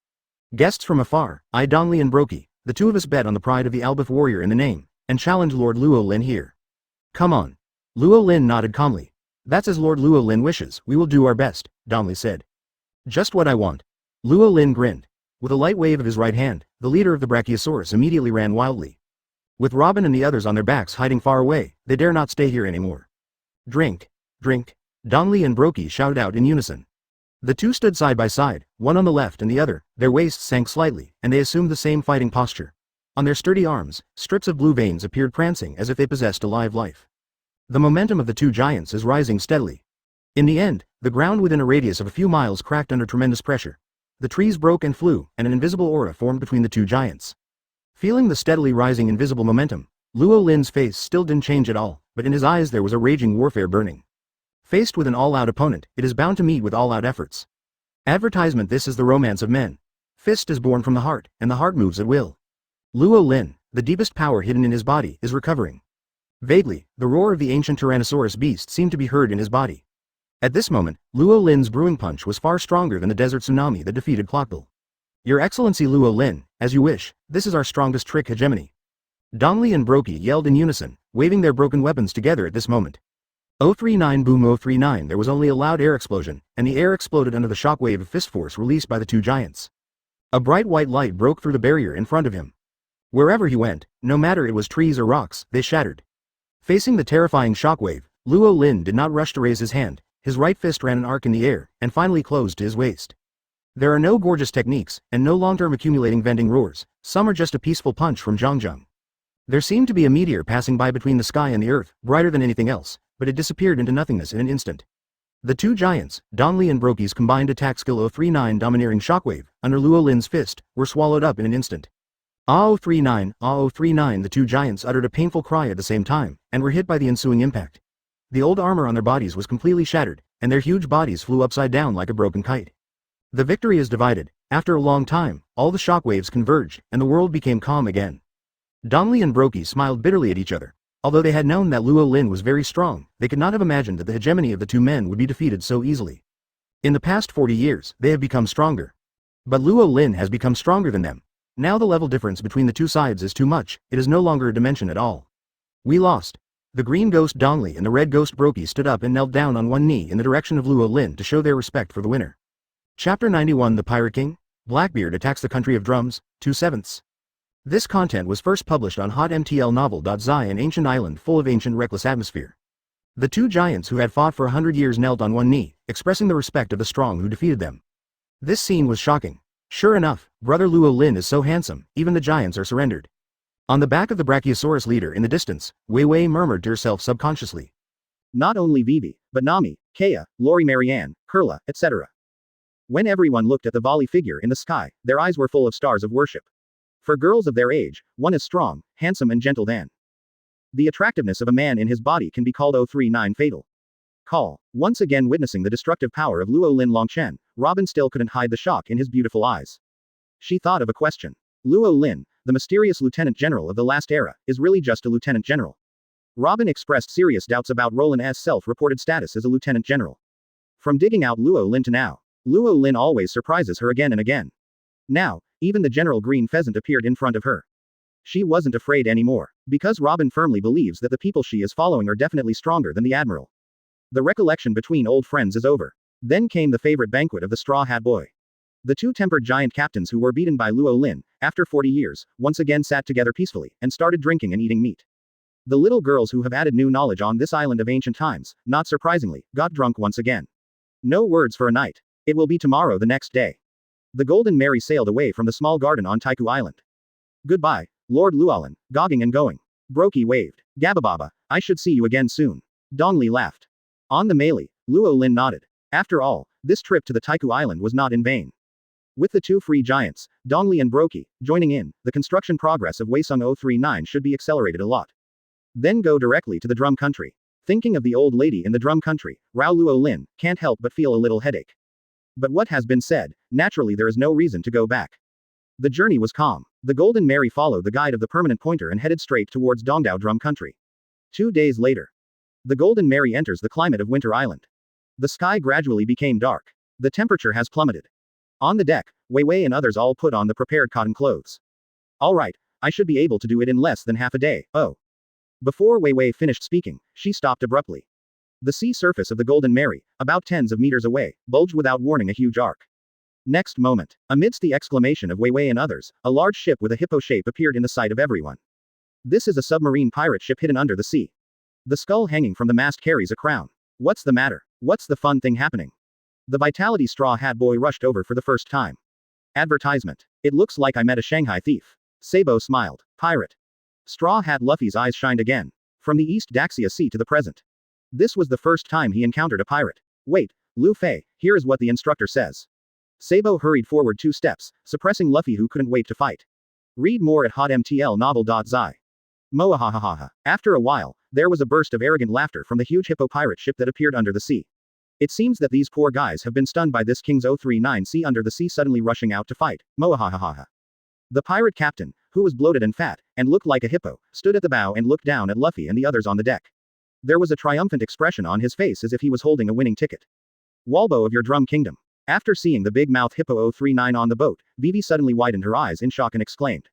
Guests from afar, I Dongli and Brokey, the two of us bet on the pride of the Albuf warrior in the name, and challenge Lord Luo Lin here. Come on. Luo Lin nodded calmly. That's as Lord Luo Lin wishes, we will do our best, Dongli said. Just what I want. Luo Lin grinned. With a light wave of his right hand, the leader of the Brachiosaurus immediately ran wildly. With Robin and the others on their backs hiding far away, they dare not stay here anymore. Drink. Drink. Dongli and Brokey shouted out in unison. The two stood side by side, one on the left and the other, their waists sank slightly, and they assumed the same fighting posture. On their sturdy arms, strips of blue veins appeared prancing as if they possessed a live life. The momentum of the two giants is rising steadily. In the end, the ground within a radius of a few miles cracked under tremendous pressure. The trees broke and flew, and an invisible aura formed between the two giants. Feeling the steadily rising invisible momentum, Luo Lin's face still didn't change at all, but in his eyes there was a raging warfare burning. Faced with an all-out opponent, it is bound to meet with all-out efforts. Advertisement. This is the romance of men. Fist is born from the heart, and the heart moves at will. Luo Lin, the deepest power hidden in his body, is recovering. Vaguely, the roar of the ancient Tyrannosaurus beast seemed to be heard in his body. At this moment, Luo Lin's brewing punch was far stronger than the desert tsunami that defeated Clockville. Your Excellency Luo Lin, as you wish, this is our strongest trick hegemony. Dongli and Brokey yelled in unison, waving their broken weapons together at this moment. 039 boom 039. There was only a loud air explosion, and the air exploded under the shockwave of fist force released by the two giants. A bright white light broke through the barrier in front of him. Wherever he went, no matter it was trees or rocks, they shattered. Facing the terrifying shockwave, Luo Lin did not rush to raise his hand. His right fist ran an arc in the air, and finally closed to his waist. There are no gorgeous techniques, and no long-term accumulating vending roars. Some are just a peaceful punch from Zhangzheng. There seemed to be a meteor passing by between the sky and the earth, brighter than anything else, but it disappeared into nothingness in an instant. The two giants, Dongli and Brokey's combined attack skill 039 domineering shockwave, under Luo Lin's fist, were swallowed up in an instant. Ah 039, ah 039. The two giants uttered a painful cry at the same time, and were hit by the ensuing impact. The old armor on their bodies was completely shattered, and their huge bodies flew upside down like a broken kite. The victory is divided. After a long time, all the shockwaves converged, and the world became calm again. Dongli and Brokey smiled bitterly at each other. Although they had known that Luo Lin was very strong, they could not have imagined that the hegemony of the two men would be defeated so easily. In the past 40 years, they have become stronger. But Luo Lin has become stronger than them. Now the level difference between the two sides is too much, it is no longer a dimension at all. We lost. The green ghost Dongli and the red ghost Brokey stood up and knelt down on one knee in the direction of Luo Lin to show their respect for the winner. Chapter 91 The Pirate King? Blackbeard attacks the country of drums, 2/7. This content was first published on hotmtlnovel.zi, an ancient island full of ancient reckless atmosphere. The two giants who had fought for 100 years knelt on one knee, expressing the respect of the strong who defeated them. This scene was shocking. Sure enough, brother Luo Lin is so handsome, even the giants are surrendered. On the back of the Brachiosaurus leader in the distance, Wei Wei murmured to herself subconsciously. Not only Vivi, but Nami, Kaya, Lori Marianne, Kurla, etc. When everyone looked at the volley figure in the sky, their eyes were full of stars of worship. For girls of their age, one is strong, handsome and gentle than. The attractiveness of a man in his body can be called 039 fatal. Call. Once again witnessing the destructive power of Luo Lin Longchen, Robin still couldn't hide the shock in his beautiful eyes. She thought of a question. Luo Lin, the mysterious lieutenant general of the last era, is really just a lieutenant general. Robin expressed serious doubts about Roland's self-reported status as a lieutenant general. From digging out Luo Lin to now, Luo Lin always surprises her again and again. Now, even the General Green Pheasant appeared in front of her. She wasn't afraid anymore, because Robin firmly believes that the people she is following are definitely stronger than the Admiral. The recollection between old friends is over. Then came the favorite banquet of the Straw Hat Boy. The two tempered giant captains who were beaten by Luo Lin, after 40 years, once again sat together peacefully, and started drinking and eating meat. The little girls who have added new knowledge on this island of ancient times, not surprisingly, got drunk once again. No words for a night. It will be tomorrow the next day. The Golden Mary sailed away from the small garden on Taiku Island. Goodbye, Lord Luo Lin, gogging and going. Brokey waved. Gabababa, I should see you again soon. Dongli laughed. On the melee, Luo Lin nodded. After all, this trip to the Taiku Island was not in vain. With the two free giants, Dongli and Brokey, joining in, the construction progress of Weisung 039 should be accelerated a lot. Then go directly to the drum country. Thinking of the old lady in the drum country, Rao Luo Lin can't help but feel a little headache. But what has been said, naturally there is no reason to go back. The journey was calm. The Golden Mary followed the guide of the permanent pointer and headed straight towards Dongdao drum country. 2 days later. The Golden Mary enters the climate of Winter Island. The sky gradually became dark. The temperature has plummeted. On the deck, Wei Wei and others all put on the prepared cotton clothes. Alright, I should be able to do it in less than half a day, oh. Before Wei Wei finished speaking, she stopped abruptly. The sea surface of the Golden Mary, about tens of meters away, bulged without warning a huge arc. Next moment, amidst the exclamation of Wei Wei and others, a large ship with a hippo shape appeared in the sight of everyone. This is a submarine pirate ship hidden under the sea. The skull hanging from the mast carries a crown. What's the matter? What's the fun thing happening? The Vitality Straw Hat Boy rushed over for the first time. Advertisement. It looks like I met a Shanghai thief. Sabo smiled. Pirate. Straw Hat Luffy's eyes shined again. From the East Daxia Sea to the present. This was the first time he encountered a pirate. Wait, Lu Fei, here is what the instructor says. Sabo hurried forward 2 steps, suppressing Luffy who couldn't wait to fight. Read more at hotmtlnovel.zi. Moahahaha. After a while, there was a burst of arrogant laughter from the huge hippo pirate ship that appeared under the sea. It seems that these poor guys have been stunned by this King's 039 sea under the sea suddenly rushing out to fight. Moahahaha. The pirate captain, who was bloated and fat, and looked like a hippo, stood at the bow and looked down at Luffy and the others on the deck. There was a triumphant expression on his face as if he was holding a winning ticket. Walbo of your drum kingdom. After seeing the big mouth hippo 039 on the boat, Vivi suddenly widened her eyes in shock and exclaimed.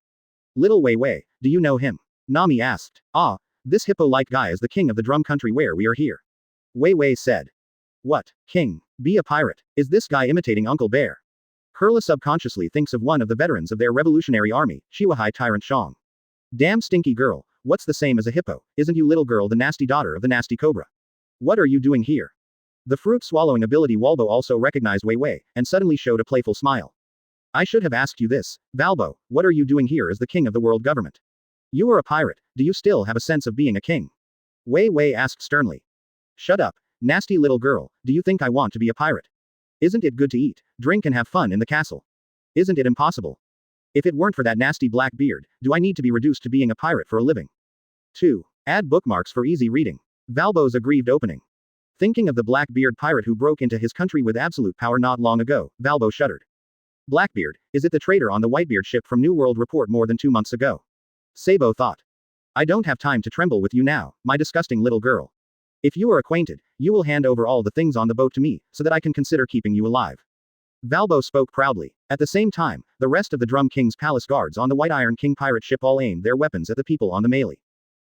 Little Wei Wei, do you know him? Nami asked. Ah, this hippo-like guy is the king of the drum country where we are here. Wei Wei said. What, king? Be a pirate? Is this guy imitating Uncle Bear? Kurla subconsciously thinks of one of the veterans of their revolutionary army, Chihuahai Tyrant Shang. Damn stinky girl, what's the same as a hippo? Isn't you little girl the nasty daughter of the nasty cobra? What are you doing here? The fruit-swallowing ability Walbo also recognized Wei Wei, and suddenly showed a playful smile. I should have asked you this, Valbo, what are you doing here as the king of the world government? You are a pirate, do you still have a sense of being a king? Wei Wei asked sternly. Shut up, nasty little girl, do you think I want to be a pirate? Isn't it good to eat, drink and have fun in the castle? Isn't it impossible? If it weren't for that nasty Blackbeard, do I need to be reduced to being a pirate for a living? 2. Add bookmarks for easy reading. Valbo's aggrieved opening. Thinking of the Blackbeard pirate who broke into his country with absolute power not long ago, Valbo shuddered. Blackbeard, is it the traitor on the Whitebeard ship from New World Report more than 2 months ago? Sabo thought. I don't have time to tremble with you now, my disgusting little girl. If you are acquainted, you will hand over all the things on the boat to me, so that I can consider keeping you alive. Valbo spoke proudly. At the same time, the rest of the Drum King's palace guards on the White Iron King pirate ship all aimed their weapons at the people on the melee.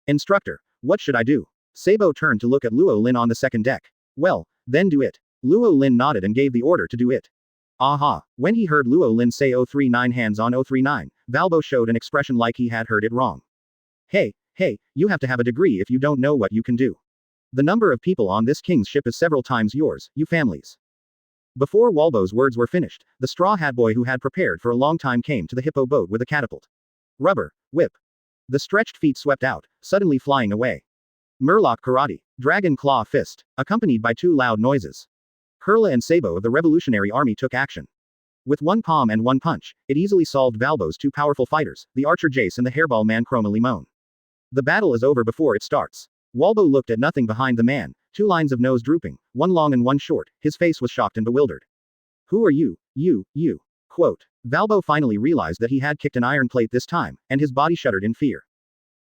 Instructor, what should I do? Sabo turned to look at Luo Lin on the second deck. Well, then do it. Luo Lin nodded and gave the order to do it. Aha. When he heard Luo Lin say 039 hands on 039, Valbo showed an expression like he had heard it wrong. Hey, you have to have a degree if you don't know what you can do. The number of people on this king's ship is several times yours, you families. Before Walbo's words were finished, the straw hat boy who had prepared for a long time came to the hippo boat with a catapult. Rubber, whip. The stretched feet swept out, suddenly flying away. Murloc karate, dragon claw fist, accompanied by two loud noises. Kurla and Sabo of the Revolutionary Army took action. With one palm and one punch, it easily solved Valbo's two powerful fighters, the archer Jace and the hairball man Chroma Limon. The battle is over before it starts. Walbo looked at nothing behind the man, two lines of nose drooping, one long and one short, his face was shocked and bewildered. Who are you? You. Quote. Valbo finally realized that he had kicked an iron plate this time, and his body shuddered in fear.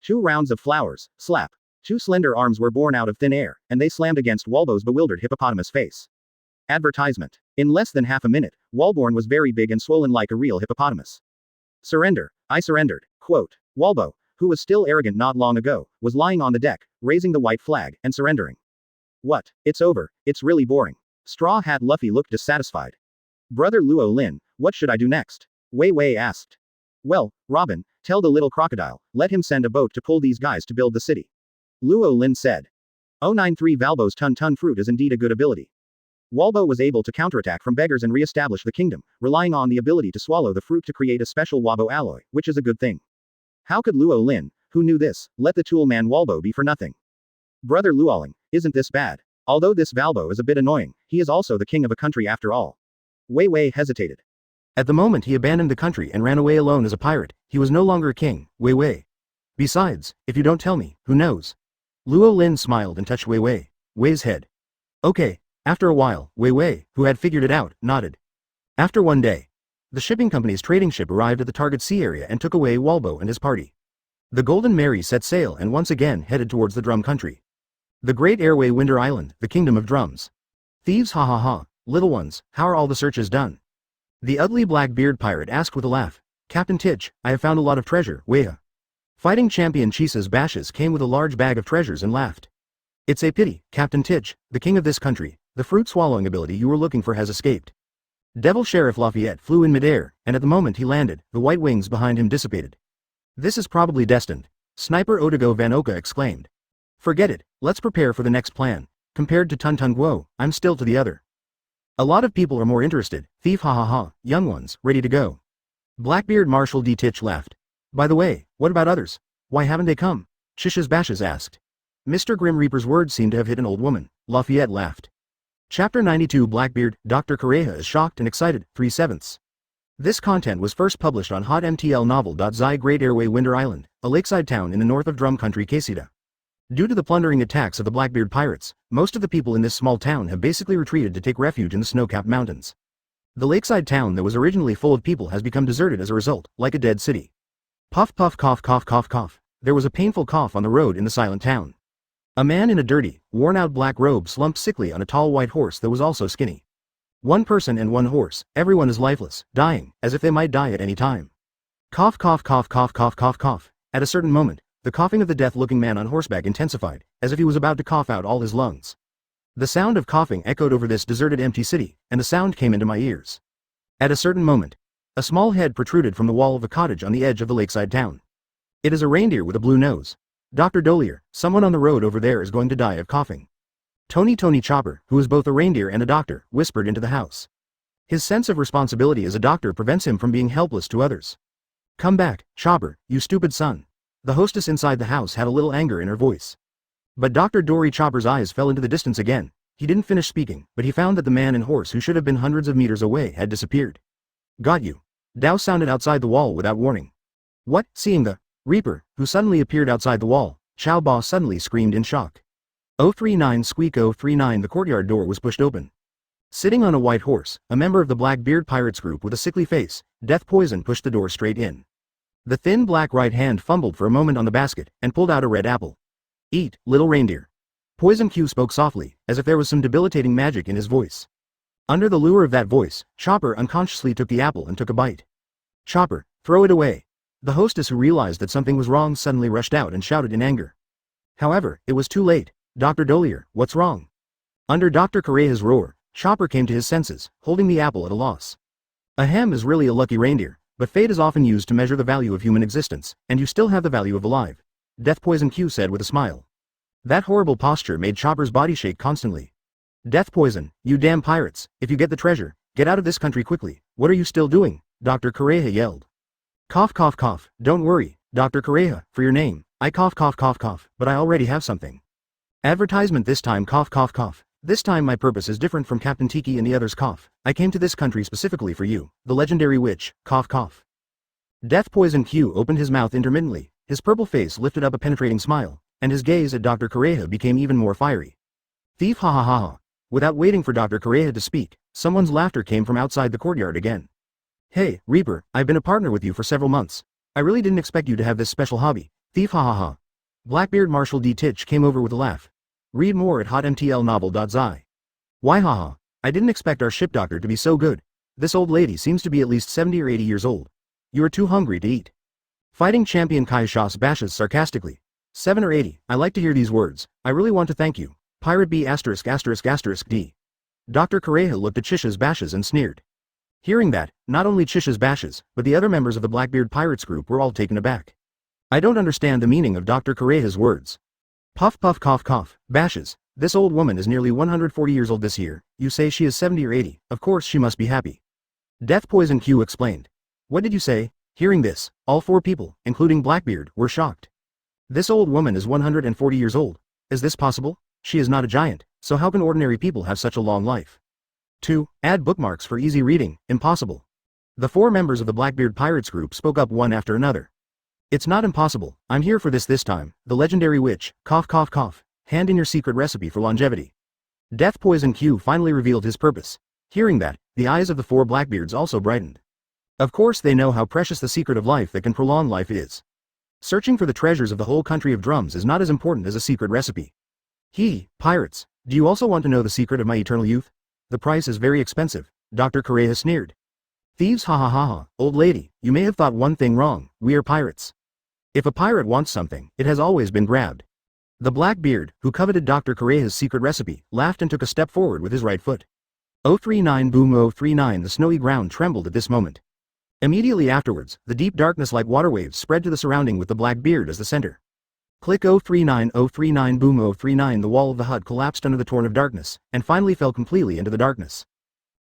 2 rounds of flowers, slap. 2 slender arms were born out of thin air, and they slammed against Walbo's bewildered hippopotamus face. Advertisement. In less than half a minute, Walborn was very big and swollen like a real hippopotamus. Surrender. I surrendered. Quote. Walbo, who was still arrogant not long ago, was lying on the deck, raising the white flag, and surrendering. What? It's over, it's really boring. Straw Hat Luffy looked dissatisfied. Brother Luo Lin, what should I do next? Wei Wei asked. Well, Robin, tell the little crocodile, let him send a boat to pull these guys to build the city. Luo Lin said. 093 Valbo's Tun fruit is indeed a good ability. Walbo was able to counterattack from beggars and re-establish the kingdom, relying on the ability to swallow the fruit to create a special Wabo alloy, which is a good thing. How could Luo Lin, who knew this, let the tool man Walbo be for nothing? Brother Luoling, isn't this bad? Although this Valbo is a bit annoying, he is also the king of a country after all. Wei Wei hesitated. At the moment he abandoned the country and ran away alone as a pirate, he was no longer a king, Wei Wei. Besides, if you don't tell me, who knows? Luo Lin smiled and touched Wei Wei's head. Okay. After a while, Wei Wei, who had figured it out, nodded. After one day, the shipping company's trading ship arrived at the target sea area and took away Walbo and his party. The Golden Mary set sail and once again headed towards the drum country. The Great Airway Winder Island, the kingdom of drums. Thieves ha ha ha, little ones, how are all the searches done? The ugly Blackbeard pirate asked with a laugh. Captain Titch, I have found a lot of treasure, Weha. Fighting champion Chisa's Bashes came with a large bag of treasures and laughed. It's a pity, Captain Titch, the king of this country, the fruit swallowing ability you were looking for has escaped. Devil Sheriff Lafayette flew in midair, and at the moment he landed, the white wings behind him dissipated. This is probably destined. Sniper Otago Van Oka exclaimed. Forget it, let's prepare for the next plan. Compared to Tun Guo, I'm still to the other. A lot of people are more interested, thief ha ha ha, young ones, ready to go. Blackbeard Marshal D. Titch laughed. By the way, what about others? Why haven't they come? Chisa's Bashes asked. Mr. Grim Reaper's words seemed to have hit an old woman, Lafayette laughed. Chapter 92 Blackbeard, Dr. Correja is shocked and excited, 3/7. This content was first published on hotmtl novel.zi Great Airway Winder Island, a lakeside town in the north of Drum Country Casita. Due to the plundering attacks of the Blackbeard pirates, most of the people in this small town have basically retreated to take refuge in the snow-capped mountains. The lakeside town that was originally full of people has become deserted as a result, like a dead city. Puff puff cough cough cough cough. There was a painful cough on the road in the silent town. A man in a dirty, worn-out black robe slumped sickly on a tall white horse that was also skinny. One person and one horse, everyone is lifeless, dying, as if they might die at any time. Cough cough cough cough cough cough cough. At a certain moment, the coughing of the death-looking man on horseback intensified, as if he was about to cough out all his lungs. The sound of coughing echoed over this deserted empty city, and the sound came into my ears. At a certain moment, a small head protruded from the wall of a cottage on the edge of the lakeside town. It is a reindeer with a blue nose. Dr. Dolier, someone on the road over there is going to die of coughing. Tony Chopper, who is both a reindeer and a doctor, whispered into the house. His sense of responsibility as a doctor prevents him from being helpless to others. Come back, Chopper, you stupid son. The hostess inside the house had a little anger in her voice. But Dr. Dory Chopper's eyes fell into the distance again. He didn't finish speaking, but he found that the man and horse who should have been hundreds of meters away had disappeared. Got you. Dao sounded outside the wall without warning. What? Seeing the Reaper, who suddenly appeared outside the wall, Chow Ba suddenly screamed in shock. 039 squeak 039 The courtyard door was pushed open. Sitting on a white horse, a member of the Blackbeard Pirates group with a sickly face, Death Poison pushed the door straight in. The thin black right hand fumbled for a moment on the basket, and pulled out a red apple. Eat, little reindeer. Poison Q spoke softly, as if there was some debilitating magic in his voice. Under the lure of that voice, Chopper unconsciously took the apple and took a bite. Chopper, throw it away. The hostess, who realized that something was wrong, suddenly rushed out and shouted in anger. However, it was too late. Dr. Dolier, what's wrong? Under Dr. Correa's roar, Chopper came to his senses, holding the apple at a loss. A hem is really a lucky reindeer, but fate is often used to measure the value of human existence, and you still have the value of alive. Death Poison Q said with a smile. That horrible posture made Chopper's body shake constantly. Death Poison, you damn pirates, if you get the treasure, get out of this country quickly. What are you still doing? Dr. Correa yelled. Cough cough cough, don't worry, Dr. Correa, for your name, I cough cough cough cough, but I already have something. Advertisement this time cough cough cough. This time my purpose is different from Captain Tiki and the others cough. I came to this country specifically for you, the legendary witch, cough cough. Death Poison Q opened his mouth intermittently, his purple face lifted up a penetrating smile, and his gaze at Dr. Correa became even more fiery. Thief ha ha ha ha. Without waiting for Dr. Correa to speak, someone's laughter came from outside the courtyard again. Hey, Reaper, I've been a partner with you for several months. I really didn't expect you to have this special hobby. Thief ha ha ha. Blackbeard Marshal D. Titch came over with a laugh. Read more at hotmtlnovel.zi. Why haha, I didn't expect our ship doctor to be so good. This old lady seems to be at least 70 or 80 years old. You are too hungry to eat. Fighting champion Kaido bashes sarcastically. 7 or 80, I like to hear these words. I really want to thank you. Pirate B **** D. Dr. Correa looked at Chisha's bashes and sneered. Hearing that, not only Chisha's bashes, but the other members of the Blackbeard Pirates group were all taken aback. I don't understand the meaning of Dr. Correa's words. Puff puff cough cough, bashes, this old woman is nearly 140 years old this year, you say she is 70 or 80, of course she must be happy. Death Poison Q explained. What did you say? Hearing this, all 4 people, including Blackbeard, were shocked. This old woman is 140 years old. Is this possible? She is not a giant, so how can ordinary people have such a long life? 2. Add bookmarks for easy reading, impossible. The 4 members of the Blackbeard Pirates group spoke up one after another. It's not impossible, I'm here for this time, the legendary witch, cough cough cough, hand in your secret recipe for longevity. Death Poison Q finally revealed his purpose. Hearing that, the eyes of the 4 Blackbeards also brightened. Of course they know how precious the secret of life that can prolong life is. Searching for the treasures of the whole country of drums is not as important as a secret recipe. Pirates, do you also want to know the secret of my eternal youth? The price is very expensive, Dr. Correa sneered. Thieves ha ha ha ha, old lady, you may have thought one thing wrong, we are pirates. If a pirate wants something, it has always been grabbed. The Blackbeard, who coveted Dr. Correa's secret recipe, laughed and took a step forward with his right foot. 039 boom 039 The snowy ground trembled at this moment. Immediately afterwards, the deep darkness like water waves spread to the surrounding with the Blackbeard as the center. Click 039 boom 039 The wall of the hut collapsed under the torrent of darkness, and finally fell completely into the darkness.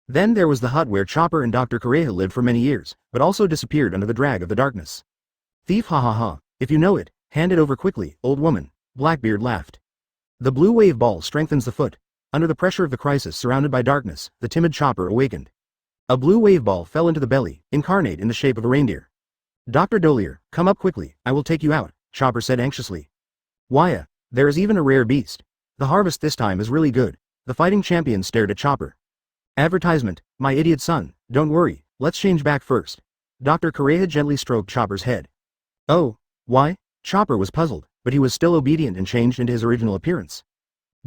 Then there was the hut where Chopper and Dr. Correa lived for many years, but also disappeared under the drag of the darkness. Thief ha ha ha, if you know it, hand it over quickly, old woman, Blackbeard laughed. The blue wave ball strengthens the foot. Under the pressure of the crisis surrounded by darkness, the timid Chopper awakened. A blue wave ball fell into the belly, incarnate in the shape of a reindeer. Dr. Dolier, come up quickly, I will take you out, Chopper said anxiously. Why, there is even a rare beast. The harvest this time is really good. The fighting champion stared at Chopper. Advertisement, my idiot son, don't worry, let's change back first. Dr. Correa gently stroked Chopper's head. Oh, why? Chopper was puzzled, but he was still obedient and changed into his original appearance.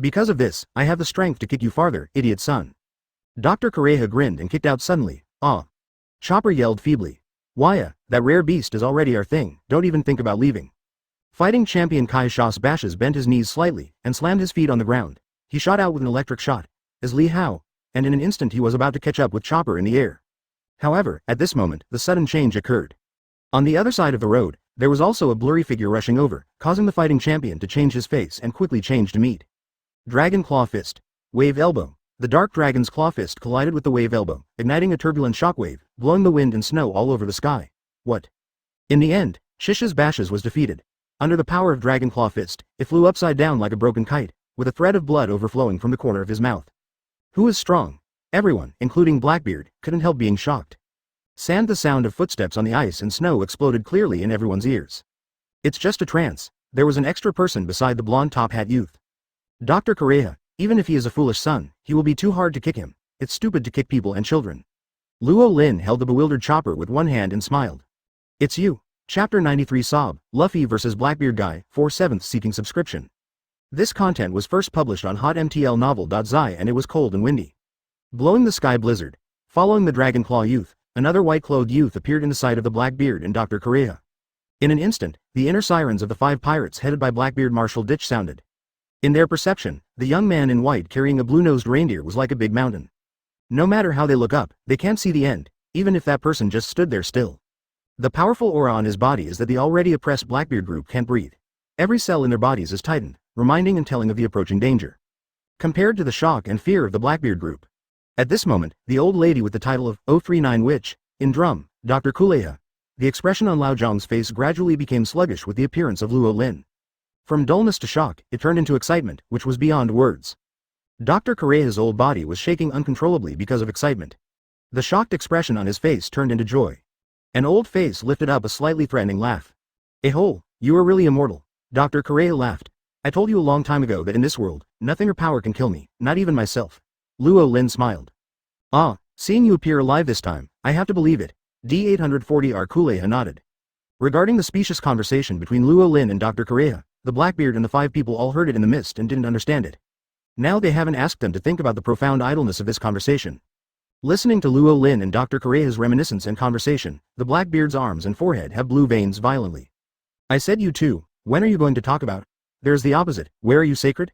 Because of this, I have the strength to kick you farther, idiot son. Dr. Correa grinned and kicked out suddenly. Ah. Chopper yelled feebly. Why, that rare beast is already our thing, don't even think about leaving. Fighting champion Kaido bashes bent his knees slightly, and slammed his feet on the ground. He shot out with an electric shot, as Li Hao, and in an instant he was about to catch up with Chopper in the air. However, at this moment, the sudden change occurred. On the other side of the road, there was also a blurry figure rushing over, causing the fighting champion to change his face and quickly change to meat. Dragon Claw Fist. Wave Elbow. The dark dragon's claw fist collided with the wave elbow, igniting a turbulent shockwave, blowing the wind and snow all over the sky. What? In the end, Shisha's bashes was defeated. Under the power of Dragon Claw Fist, it flew upside down like a broken kite, with a thread of blood overflowing from the corner of his mouth. Who is strong? Everyone, including Blackbeard, couldn't help being shocked. The sound of footsteps on the ice and snow exploded clearly in everyone's ears. It's just a trance. There was an extra person beside the blonde top hat youth. Dr. Correa, even if he is a foolish son, he will be too hard to kick him. It's stupid to kick people and children. Luo Lin held the bewildered Chopper with one hand and smiled. It's you. Chapter 93 Sob, Luffy vs. Blackbeard Guy, 4/7 seeking subscription. This content was first published on hotmtlnovel.zi and it was cold and windy. Blowing the sky blizzard. Following the Dragon Claw youth, another white-clothed youth appeared in the sight of the Blackbeard and Dr. Correa. In an instant, the inner sirens of the 5 pirates headed by Blackbeard Marshal Ditch sounded. In their perception, the young man in white carrying a blue-nosed reindeer was like a big mountain. No matter how they look up, they can't see the end, even if that person just stood there still. The powerful aura on his body is that the already oppressed Blackbeard group can't breathe. Every cell in their bodies is tightened, reminding and telling of the approaching danger. Compared to the shock and fear of the Blackbeard group. At this moment, the old lady with the title of 039 Witch, in drum, Dr. Kuleha. The expression on Lao Zhang's face gradually became sluggish with the appearance of Luo Lin. From dullness to shock, it turned into excitement, which was beyond words. Dr. Kuleha's old body was shaking uncontrollably because of excitement. The shocked expression on his face turned into joy. An old face lifted up a slightly threatening laugh. "Ehole, you are really immortal." Dr. Kuleha laughed. "I told you a long time ago that in this world, nothing or power can kill me, not even myself." Luo Lin smiled. "Ah, seeing you appear alive this time, I have to believe it." D840R Kuleha nodded. Regarding the specious conversation between Luo Lin and Dr. Kuleha, the Blackbeard and the 5 people all heard it in the mist and didn't understand it. Now they haven't asked them to think about the profound idleness of this conversation. Listening to Luo Lin and Dr. Kuleha's reminiscence and conversation, the Blackbeard's arms and forehead have blue veins violently. "I said you too, when are you going to talk about?" "There's the opposite, where are you sacred?"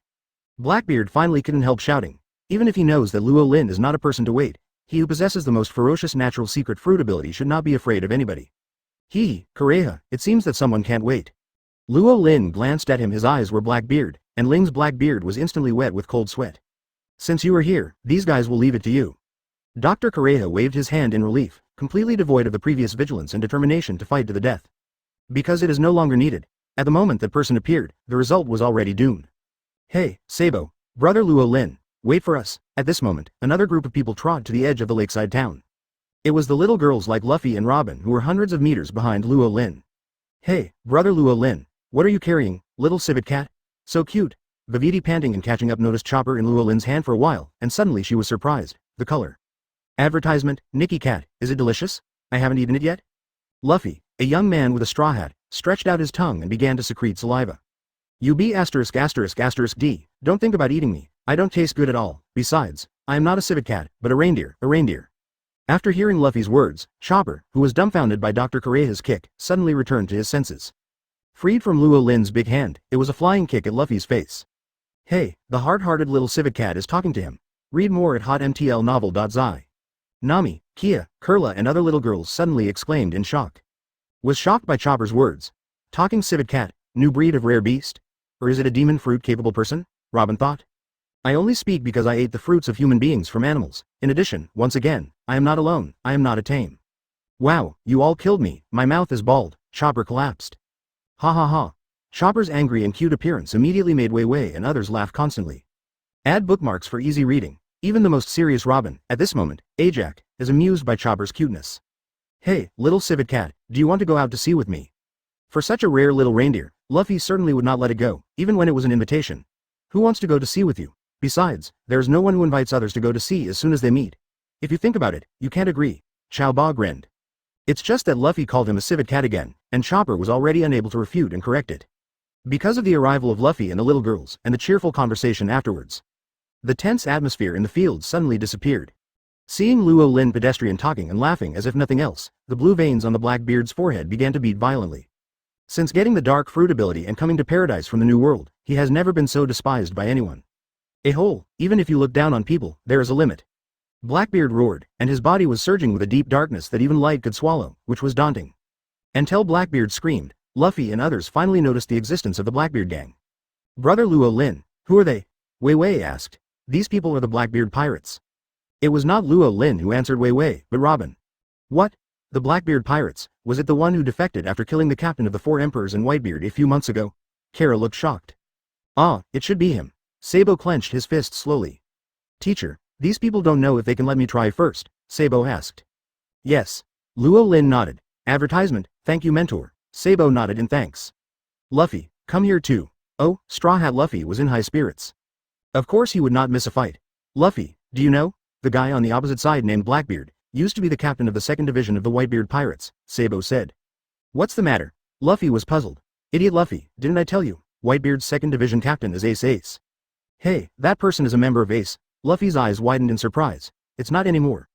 Blackbeard finally couldn't help shouting. Even if he knows that Luo Lin is not a person to wait, he who possesses the most ferocious natural secret fruit ability should not be afraid of anybody. Kuleha, it seems that someone can't wait." Luo Lin glanced at him, his eyes were Blackbeard, and Ling's Blackbeard was instantly wet with cold sweat. "Since you are here, these guys will leave it to you." Dr. Kuleha waved his hand in relief, completely devoid of the previous vigilance and determination to fight to the death. Because it is no longer needed. At the moment that person appeared, the result was already doomed. "Hey, Sabo, brother Luo Lin, wait for us." At this moment, another group of people trod to the edge of the lakeside town. It was the little girls like Luffy and Robin who were hundreds of meters behind Luo Lin. "Hey, brother Luo Lin, what are you carrying, little civet cat? So cute." Viviti, panting and catching up, noticed Chopper in Luo Lin's hand for a while, and suddenly she was surprised. The color. Advertisement, Nicky cat, is it delicious? I haven't eaten it yet. Luffy, a young man with a straw hat, stretched out his tongue and began to secrete saliva. "You be *****D, don't think about eating me, I don't taste good at all, besides, I am not a civet cat, but a reindeer. After hearing Luffy's words, Chopper, who was dumbfounded by Dr. Kuleha's kick, suddenly returned to his senses. Freed from Luo Lin's big hand, it was a flying kick at Luffy's face. Hey, the hard-hearted little civet cat is talking to him. Read more at hotmtlnovel.zi. Nami, Kia, Kurla and other little girls suddenly exclaimed in shock. Was shocked by Chopper's words. Talking civet cat, new breed of rare beast? Or is it a demon fruit-capable person? Robin thought. I only speak because I ate the fruits of human beings from animals. In addition, once again, I am not alone, I am not a tame. Wow, you all killed me, my mouth is bald. Chopper collapsed. Ha ha ha. Chopper's angry and cute appearance immediately made Wei and others laugh constantly. Add bookmarks for easy reading. Even the most serious Robin, at this moment, Ajak, is amused by Chopper's cuteness. Hey, little civet cat, do you want to go out to sea with me? For such a rare little reindeer, Luffy certainly would not let it go, even when it was an invitation. Who wants to go to sea with you? Besides, there's no one who invites others to go to sea as soon as they meet. If you think about it, you can't agree. Chao Ba grinned. It's just that Luffy called him a civet cat again, and Chopper was already unable to refute and correct it. Because of the arrival of Luffy and the little girls, and the cheerful conversation afterwards. The tense atmosphere in the field suddenly disappeared. Seeing Luo Lin pedestrian talking and laughing as if nothing else, the blue veins on the Blackbeard's forehead began to beat violently. Since getting the dark fruit ability and coming to paradise from the New World, he has never been so despised by anyone. A hole, even if you look down on people, there is a limit. Blackbeard roared, and his body was surging with a deep darkness that even light could swallow, which was daunting. Until Blackbeard screamed, Luffy and others finally noticed the existence of the Blackbeard gang. Brother Luo Lin, who are they? Wei asked. These people are the Blackbeard pirates. It was not Luo Lin who answered Wei, but Robin. What? The Blackbeard pirates, was it the one who defected after killing the captain of the 4 emperors and Whitebeard a few months ago? Kara looked shocked. Ah, it should be him. Sabo clenched his fist slowly. Teacher, these people don't know if they can let me try first, Sabo asked. Yes. Luo Lin nodded. Advertisement, thank you mentor. Sabo nodded in thanks. Luffy, come here too. Oh, Straw Hat Luffy was in high spirits. Of course he would not miss a fight. Luffy, do you know? The guy on the opposite side named Blackbeard, used to be the captain of the 2nd division of the Whitebeard pirates, Sabo said. What's the matter? Luffy was puzzled. Idiot Luffy, didn't I tell you? Whitebeard's 2nd division captain is Ace. Hey, that person is a member of Ace. Luffy's eyes widened in surprise. It's not anymore.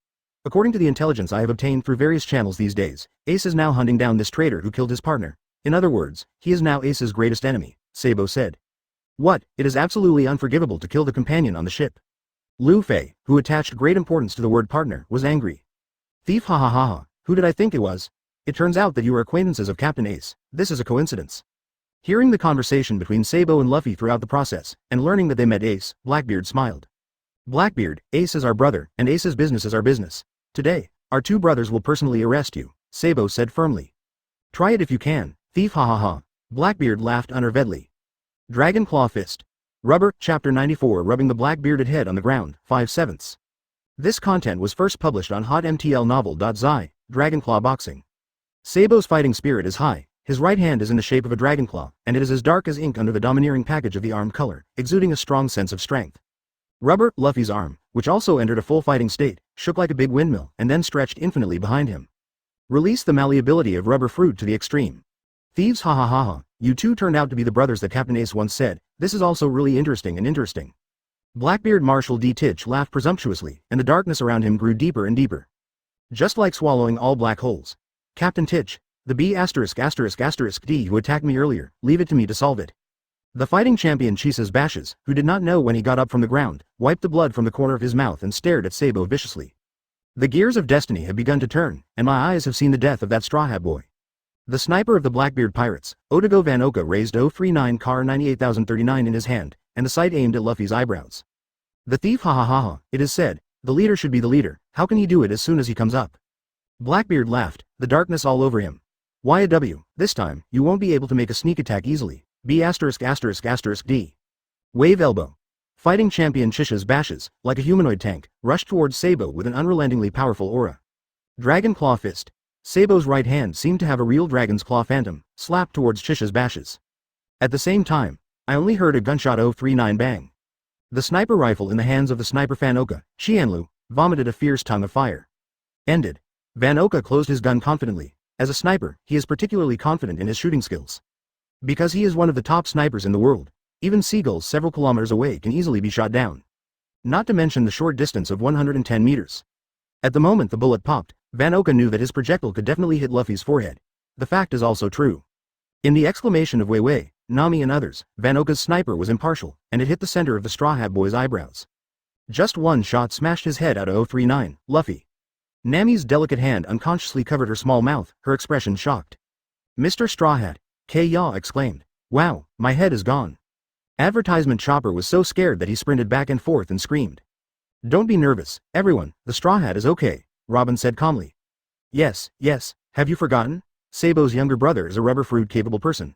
According to the intelligence I have obtained through various channels these days, Ace is now hunting down this traitor who killed his partner. In other words, he is now Ace's greatest enemy, Sabo said. What, it is absolutely unforgivable to kill the companion on the ship. Lu Fei, who attached great importance to the word partner, was angry. Thief, ha ha ha ha, who did I think it was? It turns out that you are acquaintances of Captain Ace. This is a coincidence. Hearing the conversation between Sabo and Luffy throughout the process, and learning that they met Ace, Blackbeard smiled. Blackbeard, Ace is our brother, and Ace's business is our business. Today, our two brothers will personally arrest you, Sabo said firmly. Try it if you can, thief, ha ha ha. Blackbeard laughed unnervedly. Dragon Claw Fist. Rubber, Chapter 94, rubbing the black-bearded head on the ground, 5/7. This content was first published on hotmtlnovel.zi, Dragonclaw Boxing. Sabo's fighting spirit is high, his right hand is in the shape of a dragonclaw, and it is as dark as ink under the domineering package of the arm color, exuding a strong sense of strength. Rubber, Luffy's arm, which also entered a full fighting state, shook like a big windmill and then stretched infinitely behind him. Release the malleability of Rubber Fruit to the extreme. Thieves, ha ha ha ha, you two turned out to be the brothers that Captain Ace once said. This is also really interesting. Blackbeard Marshal D. Titch laughed presumptuously, and the darkness around him grew deeper and deeper. Just like swallowing all black holes. Captain Titch, the B******D who attacked me earlier, leave it to me to solve it. The fighting champion Chisa's bashes, who did not know when he got up from the ground, wiped the blood from the corner of his mouth and stared at Sabo viciously. The gears of destiny have begun to turn, and my eyes have seen the death of that Straw Hat boy. The sniper of the Blackbeard pirates, Otago Van Oka, raised 039 Car 98039 in his hand, and the sight aimed at Luffy's eyebrows. The thief, ha ha ha ha, it is said, the leader should be the leader, how can he do it as soon as he comes up? Blackbeard laughed, the darkness all over him. YW, this time, you won't be able to make a sneak attack easily, B******D. Wave Elbow. Fighting champion Chisa's bashes, like a humanoid tank, rushed towards Sabo with an unrelentingly powerful aura. Dragon Claw Fist. Sabo's right hand seemed to have a real dragon's claw phantom, slapped towards Chisa's bashes. At the same time, I only heard a gunshot 039 bang. The sniper rifle in the hands of the sniper Van Oka, Xianlu, vomited a fierce tongue of fire. Ended. Van Oka closed his gun confidently. As a sniper, he is particularly confident in his shooting skills. Because he is one of the top snipers in the world, even seagulls several kilometers away can easily be shot down. Not to mention the short distance of 110 meters. At the moment the bullet popped, Van Oka knew that his projectile could definitely hit Luffy's forehead. The fact is also true. In the exclamation of Wei Wei, Nami and others, Van Oka's sniper was impartial, and it hit the center of the Straw Hat boy's eyebrows. Just one shot smashed his head out of 039, Luffy. Nami's delicate hand unconsciously covered her small mouth, her expression shocked. Mr. Straw Hat, K-Yaw exclaimed. Wow, my head is gone. Advertisement Chopper was so scared that he sprinted back and forth and screamed. Don't be nervous, everyone, the Straw Hat is okay, Robin said calmly. Yes, have you forgotten? Sabo's younger brother is a rubber fruit capable person.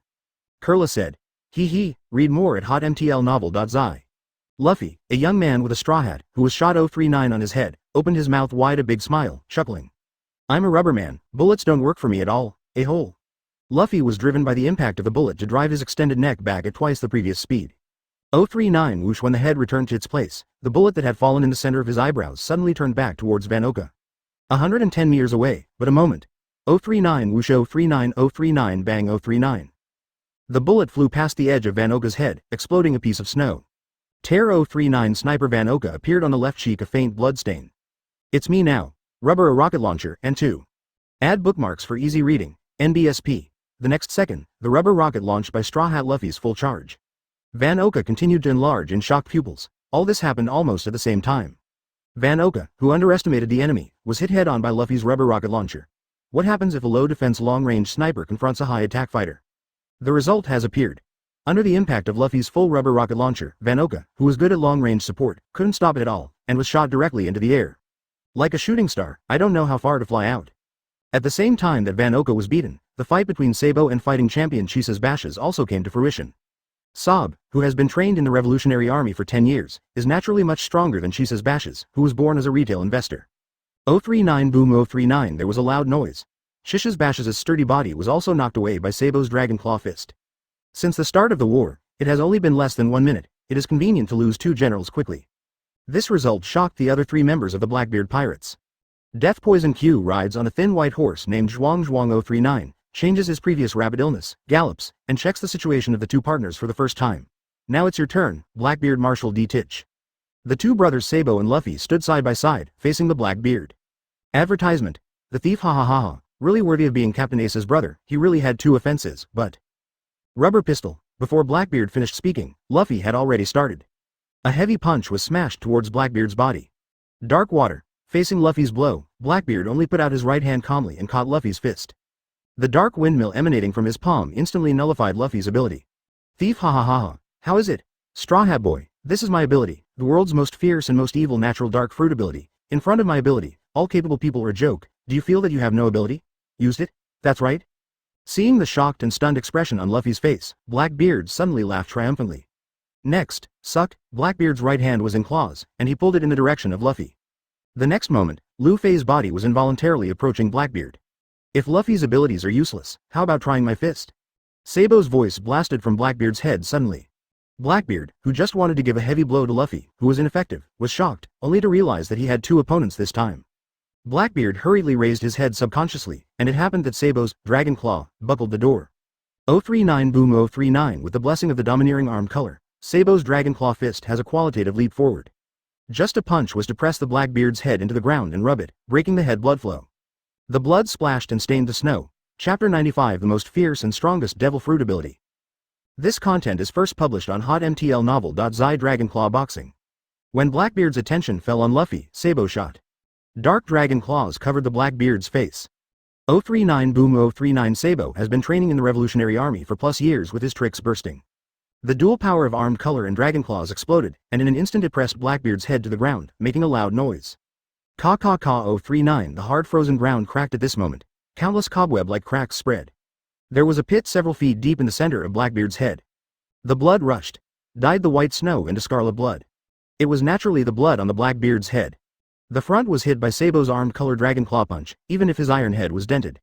Kurla said. Read more at hotmtlnovel.zi. Luffy, a young man with a straw hat, who was shot 039 on his head, opened his mouth wide, a big smile, chuckling. I'm a rubber man, bullets don't work for me at all, a-hole. Luffy was driven by the impact of the bullet to drive his extended neck back at twice the previous speed. 039 whoosh. When the head returned to its place, the bullet that had fallen in the center of his eyebrows suddenly turned back towards Van Oka. 110 meters away, but a moment. 039 whoosh. 039 bang. 039. The bullet flew past the edge of Van Oka's head, exploding a piece of snow. Tear 039 sniper Van Oka appeared on the left cheek, a faint blood stain. It's me now. Rubber, a rocket launcher, and 2. Add bookmarks for easy reading, NBSP. The next second, the rubber rocket launched by Straw Hat Luffy's full charge. Van Oka continued to enlarge in shocked pupils. All this happened almost at the same time. Van Oka, who underestimated the enemy, was hit head-on by Luffy's rubber rocket launcher. What happens if a low-defense long-range sniper confronts a high-attack fighter? The result has appeared. Under the impact of Luffy's full rubber rocket launcher, Van Oka, who was good at long-range support, couldn't stop it at all, and was shot directly into the air. Like a shooting star, I don't know how far to fly out. At the same time that Van Oka was beaten, the fight between Sabo and fighting champion Chisa's bashes also came to fruition. Saab, who has been trained in the Revolutionary Army for 10 years, is naturally much stronger than Chisa's bashes, who was born as a retail investor. 039 boom. 039 there was a loud noise. Chisa's bashes' sturdy body was also knocked away by Sabo's dragon claw fist. Since the start of the war, it has only been less than 1 minute. It is convenient to lose 2 generals quickly. This result shocked the other 3 members of the Blackbeard pirates. Death Poison Q rides on a thin white horse named Zhuang 039, changes his previous rapid illness, gallops, and checks the situation of the 2 partners for the first time. Now it's your turn, Blackbeard Marshal D. Titch. The 2 brothers Sabo and Luffy stood side by side, facing the Blackbeard. Advertisement. The thief, ha ha ha ha, really worthy of being Captain Ace's brother. He really had 2 offenses, but... Rubber pistol. Before Blackbeard finished speaking, Luffy had already started. A heavy punch was smashed towards Blackbeard's body. Dark water. Facing Luffy's blow, Blackbeard only put out his right hand calmly and caught Luffy's fist. The dark windmill emanating from his palm instantly nullified Luffy's ability. Thief, ha ha ha ha. How is it? Straw Hat Boy, this is my ability, the world's most fierce and most evil natural dark fruit ability. In front of my ability, all capable people are a joke. Do you feel that you have no ability? Used it? That's right. Seeing the shocked and stunned expression on Luffy's face, Blackbeard suddenly laughed triumphantly. Next, suck, Blackbeard's right hand was in claws, and he pulled it in the direction of Luffy. The next moment, Luffy's body was involuntarily approaching Blackbeard. If Luffy's abilities are useless, how about trying my fist? Sabo's voice blasted from Blackbeard's head suddenly. Blackbeard, who just wanted to give a heavy blow to Luffy, who was ineffective, was shocked, only to realize that he had two opponents this time. Blackbeard hurriedly raised his head subconsciously, and it happened that Sabo's Dragon Claw buckled the door. 039 Boom 039 with the blessing of the domineering armed color, Sabo's Dragon Claw fist has a qualitative leap forward. Just a punch was to press the Blackbeard's head into the ground and rub it, breaking the head blood flow. The blood splashed and stained the snow. Chapter 95 The most fierce and strongest devil fruit ability. This content is first published on hotmtl novel.zi Dragonclaw Boxing. When Blackbeard's attention fell on Luffy, Sabo shot. Dark dragon claws covered the Blackbeard's face. 039 Boom 039 Sabo has been training in the Revolutionary Army for plus years with his tricks bursting. The dual power of armed color and dragon claws exploded, and in an instant it pressed Blackbeard's head to the ground, making a loud noise. Ka 039 The hard frozen ground cracked at this moment. Countless cobweb-like cracks spread. There was a pit several feet deep in the center of Blackbeard's head. The blood rushed, dyed the white snow into scarlet blood. It was naturally the blood on the Blackbeard's head. The front was hit by Sabo's armed color dragon claw punch, even if his iron head was dented.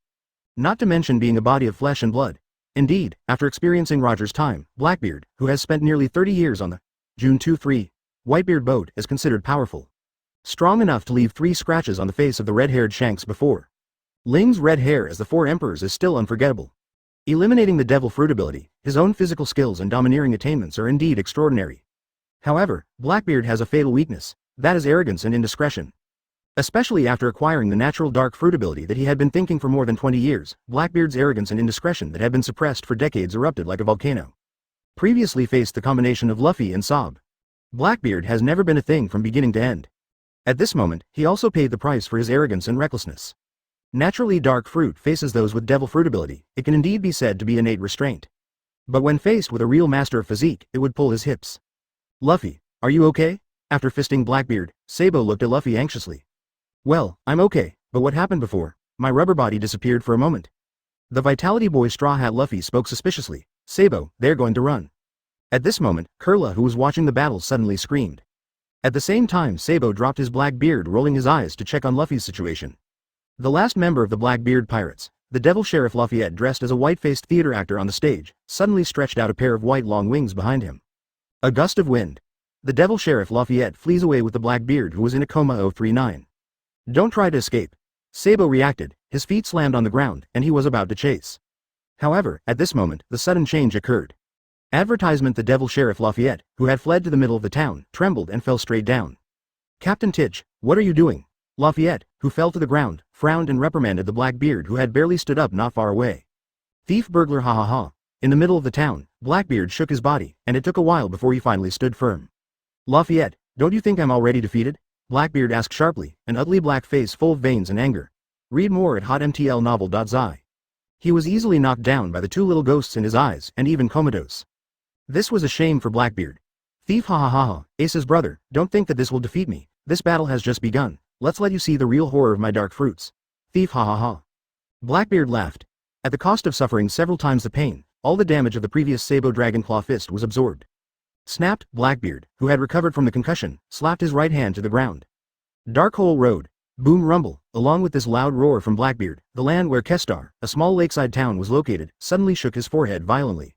Not to mention being a body of flesh and blood. Indeed, after experiencing Roger's time, Blackbeard, who has spent nearly 30 years on the June 2-3 Whitebeard boat, is considered powerful. Strong enough to leave 3 scratches on the face of the red-haired Shanks before. Ling's red hair as the 4 emperors is still unforgettable. Eliminating the devil fruit ability, his own physical skills and domineering attainments are indeed extraordinary. However, Blackbeard has a fatal weakness, that is arrogance and indiscretion. Especially after acquiring the natural dark fruit ability that he had been thinking for more than 20 years, Blackbeard's arrogance and indiscretion that had been suppressed for decades erupted like a volcano. Previously faced the combination of Luffy and Sob. Blackbeard has never been a thing from beginning to end. At this moment, he also paid the price for his arrogance and recklessness. Naturally dark fruit faces those with devil fruit ability, it can indeed be said to be innate restraint. But when faced with a real master of physique, it would pull his hips. Luffy, are you okay? After fisting Blackbeard, Sabo looked at Luffy anxiously. Well, I'm okay, but what happened before? My rubber body disappeared for a moment. The Vitality Boy Straw Hat Luffy spoke suspiciously. Sabo, they're going to run. At this moment, Kurla, who was watching the battle, suddenly screamed. At the same time, Sabo dropped his black beard, rolling his eyes to check on Luffy's situation. The last member of the Blackbeard Pirates, the Devil Sheriff Lafayette, dressed as a white-faced theater actor on the stage, suddenly stretched out a pair of white long wings behind him. A gust of wind. The Devil Sheriff Lafayette flees away with the Blackbeard, who was in a coma. 039. Don't try to escape. Sabo reacted, his feet slammed on the ground, and he was about to chase. However, at this moment, the sudden change occurred. Advertisement: the Devil Sheriff Lafayette, who had fled to the middle of the town, trembled and fell straight down. Captain Titch, what are you doing? Lafayette, who fell to the ground, frowned and reprimanded the Blackbeard, who had barely stood up not far away. Thief, burglar, ha ha ha. In the middle of the town, Blackbeard shook his body, and it took a while before he finally stood firm. Lafayette, don't you think I'm already defeated? Blackbeard asked sharply, an ugly black face full of veins and anger. Read more at hotmtlnovel.zi. He was easily knocked down by the 2 little ghosts in his eyes, and even comatose. This was a shame for Blackbeard. Thief, ha ha ha ha, Ace's brother, don't think that this will defeat me. This battle has just begun. Let's let you see the real horror of my dark fruits. Thief, ha ha ha. Blackbeard laughed. At the cost of suffering several times the pain, all the damage of the previous Sabo Dragon Claw fist was absorbed. Snapped, Blackbeard, who had recovered from the concussion, slapped his right hand to the ground. Dark Hole Road. Boom rumble, along with this loud roar from Blackbeard, the land where Kestar, a small lakeside town, was located, suddenly shook his forehead violently.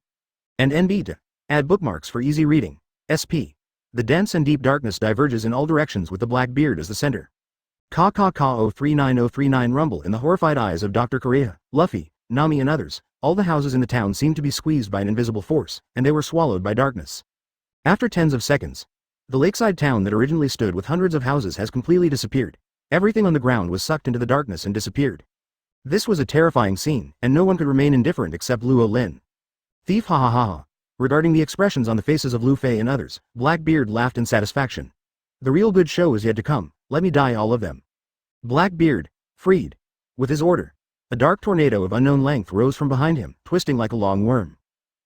And NB to add bookmarks for easy reading. SP. The dense and deep darkness diverges in all directions with the Blackbeard as the center. Ka 039 rumble in the horrified eyes of Dr. Korea, Luffy, Nami and others. All the houses in the town seemed to be squeezed by an invisible force, and they were swallowed by darkness. After tens of seconds, the lakeside town that originally stood with hundreds of houses has completely disappeared. Everything on the ground was sucked into the darkness and disappeared. This was a terrifying scene, and no one could remain indifferent except Luo Lin. Thief, ha ha ha ha. Regarding the expressions on the faces of Lu Fei and others, Blackbeard laughed in satisfaction. The real good show is yet to come, let me die all of them. Blackbeard, freed. With his order, a dark tornado of unknown length rose from behind him, twisting like a long worm.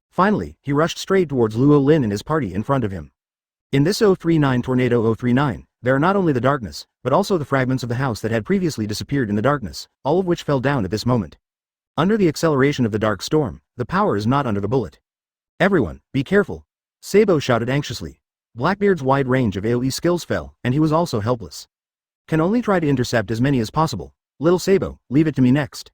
Finally, he rushed straight towards Luo Lin and his party in front of him. In this 039 Tornado 039, there are not only the darkness, but also the fragments of the house that had previously disappeared in the darkness, all of which fell down at this moment. Under the acceleration of the dark storm, the power is not under the bullet. Everyone, be careful! Sabo shouted anxiously. Blackbeard's wide range of AoE skills fell, and he was also helpless. Can only try to intercept as many as possible. Little Sabo, leave it to me next.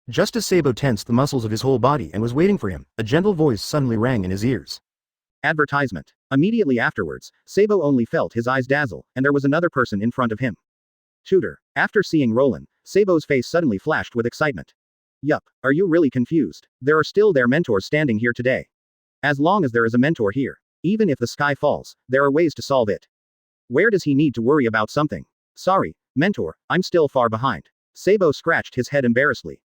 Just as Sabo tensed the muscles of his whole body and was waiting for him, a gentle voice suddenly rang in his ears. Advertisement. Immediately afterwards, Sabo only felt his eyes dazzle, and there was another person in front of him. Tutor. After seeing Roland, Sabo's face suddenly flashed with excitement. Yup, are you really confused? There are still their mentors standing here today. As long as there is a mentor here, even if the sky falls, there are ways to solve it. Where does he need to worry about something? Sorry, mentor, I'm still far behind. Sabo scratched his head embarrassedly.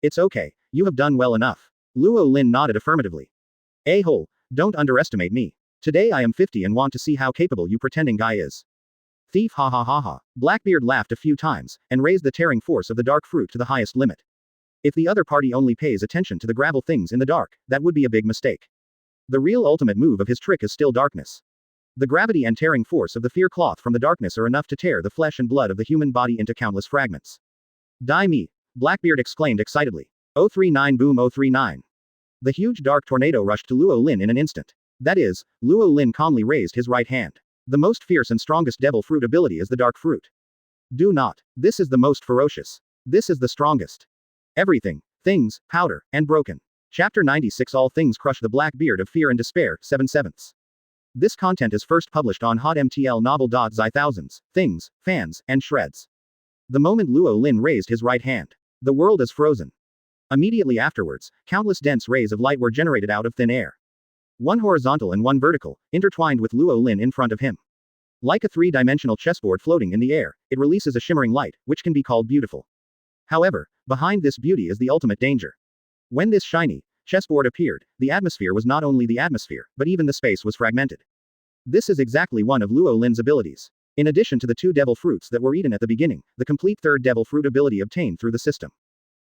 It's okay, you have done well enough. Luo Lin nodded affirmatively. A-hole, don't underestimate me. Today I am 50 and want to see how capable you pretending guy is. Thief ha ha ha ha. Blackbeard laughed a few times, and raised the tearing force of the dark fruit to the highest limit. If the other party only pays attention to the gravel things in the dark, that would be a big mistake. The real ultimate move of his trick is still darkness. The gravity and tearing force of the fear cloth from the darkness are enough to tear the flesh and blood of the human body into countless fragments. Die me! Blackbeard exclaimed excitedly. 039 boom 039. The huge dark tornado rushed to Luo Lin in an instant. That is, Luo Lin calmly raised his right hand. The most fierce and strongest devil fruit ability is the dark fruit. Do not. This is the most ferocious. This is the strongest. Everything, things, powder, and broken. Chapter 96 All Things Crush the Blackbeard of Fear and Despair, 7/7. This content is first published on HotMTL Novel.zi thousands, things, fans, and shreds. The moment Luo Lin raised his right hand, the world is frozen. Immediately afterwards, countless dense rays of light were generated out of thin air. One horizontal and one vertical, intertwined with Luo Lin in front of him. Like a three-dimensional chessboard floating in the air, it releases a shimmering light, which can be called beautiful. However, behind this beauty is the ultimate danger. When this shiny chessboard appeared, the atmosphere was not only the atmosphere, but even the space was fragmented. This is exactly one of Luo Lin's abilities. In addition to the two devil fruits that were eaten at the beginning, the complete third devil fruit ability obtained through the system.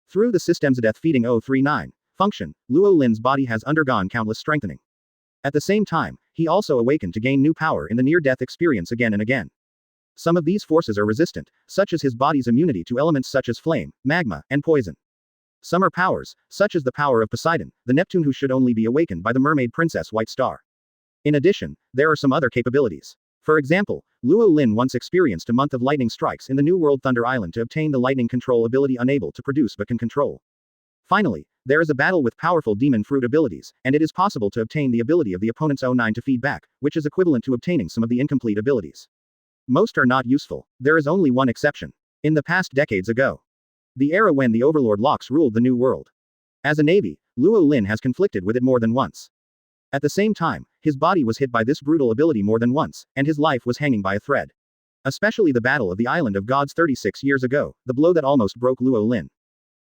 Through the system's death feeding 039 function, Luo Lin's body has undergone countless strengthening. At the same time, he also awakened to gain new power in the near-death experience again and again. Some of these forces are resistant, such as his body's immunity to elements such as flame, magma, and poison. Some are powers, such as the power of Poseidon, the Neptune who should only be awakened by the mermaid princess White Star. In addition, there are some other capabilities. For example, Luo Lin once experienced a month of lightning strikes in the New World Thunder Island to obtain the lightning control ability unable to produce but can control. Finally, there is a battle with powerful demon fruit abilities, and it is possible to obtain the ability of the opponent's 09 to feedback, which is equivalent to obtaining some of the incomplete abilities. Most are not useful. There is only one exception. In the past decades ago. The era when the overlord locks ruled the New World. As a navy, Luo Lin has conflicted with it more than once. At the same time, his body was hit by this brutal ability more than once, and his life was hanging by a thread. Especially the Battle of the Island of Gods 36 years ago, the blow that almost broke Luo Lin.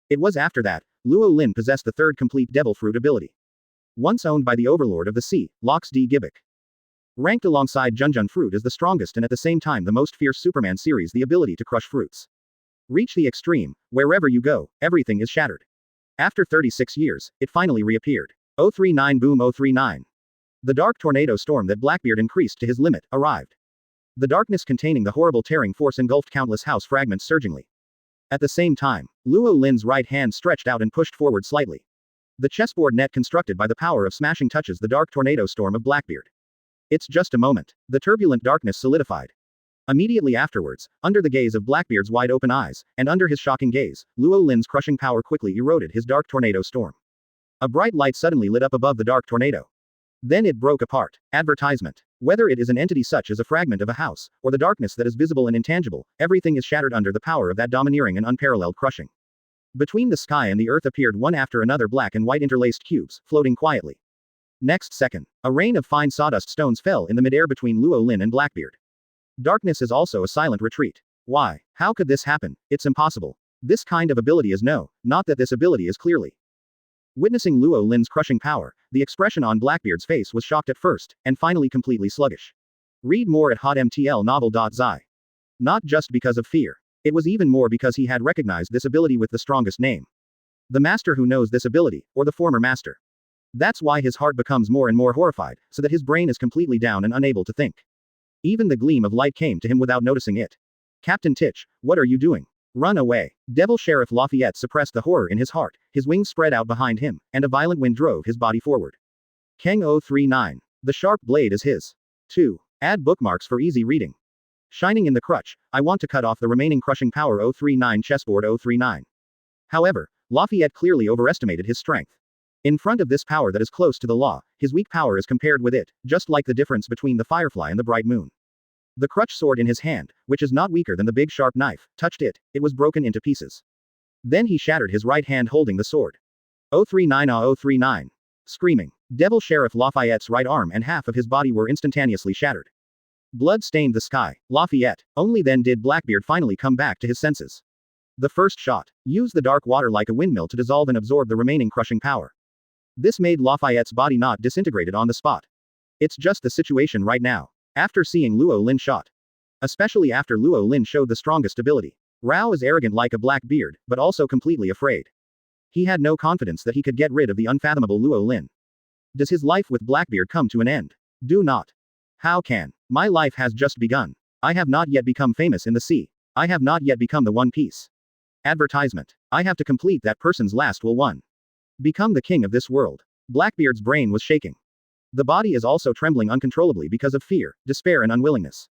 It was after that, Luo Lin possessed the third complete devil fruit ability. Once owned by the overlord of the sea, Lox D. Gibbok. Ranked alongside Junjun fruit as the strongest and at the same time the most fierce Superman series, the ability to crush fruits. Reach the extreme, wherever you go, everything is shattered. After 36 years, it finally reappeared. 039 boom 039. The dark tornado storm that Blackbeard increased to his limit, arrived. The darkness containing the horrible tearing force engulfed countless house fragments surgingly. At the same time, Luo Lin's right hand stretched out and pushed forward slightly. The chessboard net constructed by the power of smashing touches the dark tornado storm of Blackbeard. It's just a moment. The turbulent darkness solidified. Immediately afterwards, under the gaze of Blackbeard's wide-open eyes, and under his shocking gaze, Luo Lin's crushing power quickly eroded his dark tornado storm. A bright light suddenly lit up above the dark tornado. Then it broke apart. Advertisement. Whether it is an entity such as a fragment of a house, or the darkness that is visible and intangible, everything is shattered under the power of that domineering and unparalleled crushing. Between the sky and the earth appeared one after another black and white interlaced cubes, floating quietly. Next second, a rain of fine sawdust stones fell in the midair between Luo Lin and Blackbeard. Darkness is also a silent retreat. Why? How could this happen? It's impossible. This kind of ability is not that this ability is clearly Witnessing Luo Lin's crushing power, the expression on Blackbeard's face was shocked at first, and finally completely sluggish. Read more at hotmtlnovel.zi. Not just because of fear. It was even more because he had recognized this ability with the strongest name. The master who knows this ability, or the former master. That's why his heart becomes more and more horrified, so that his brain is completely down and unable to think. Even the gleam of light came to him without noticing it. Captain Titch, what are you doing? Run away. Devil Sheriff Lafayette suppressed the horror in his heart, his wings spread out behind him, and a violent wind drove his body forward. Keng 039. The sharp blade is his. 2. Add bookmarks for easy reading. Shining in the crutch, I want to cut off the remaining crushing power 039 chessboard 039. However, Lafayette clearly overestimated his strength. In front of this power that is close to the law, his weak power is compared with it, just like the difference between the firefly and the bright moon. The crutch sword in his hand, which is not weaker than the big sharp knife, touched it, it was broken into pieces. Then he shattered his right hand holding the sword. 039 039. Screaming. Devil Sheriff Lafayette's right arm and half of his body were instantaneously shattered. Blood stained the sky. Lafayette. Only then did Blackbeard finally come back to his senses. The first shot. Use the dark water like a windmill to dissolve and absorb the remaining crushing power. This made Lafayette's body not disintegrated on the spot. It's just the situation right now. After seeing Luo Lin shot. Especially after Luo Lin showed the strongest ability. Rao is arrogant like a Blackbeard, but also completely afraid. He had no confidence that he could get rid of the unfathomable Luo Lin. Does his life with Blackbeard come to an end? Do not. How can? My life has just begun. I have not yet become famous in the sea. I have not yet become the One Piece. Advertisement. I have to complete that person's last will one. Become the king of this world. Blackbeard's brain was shaking. The body is also trembling uncontrollably because of fear, despair and unwillingness.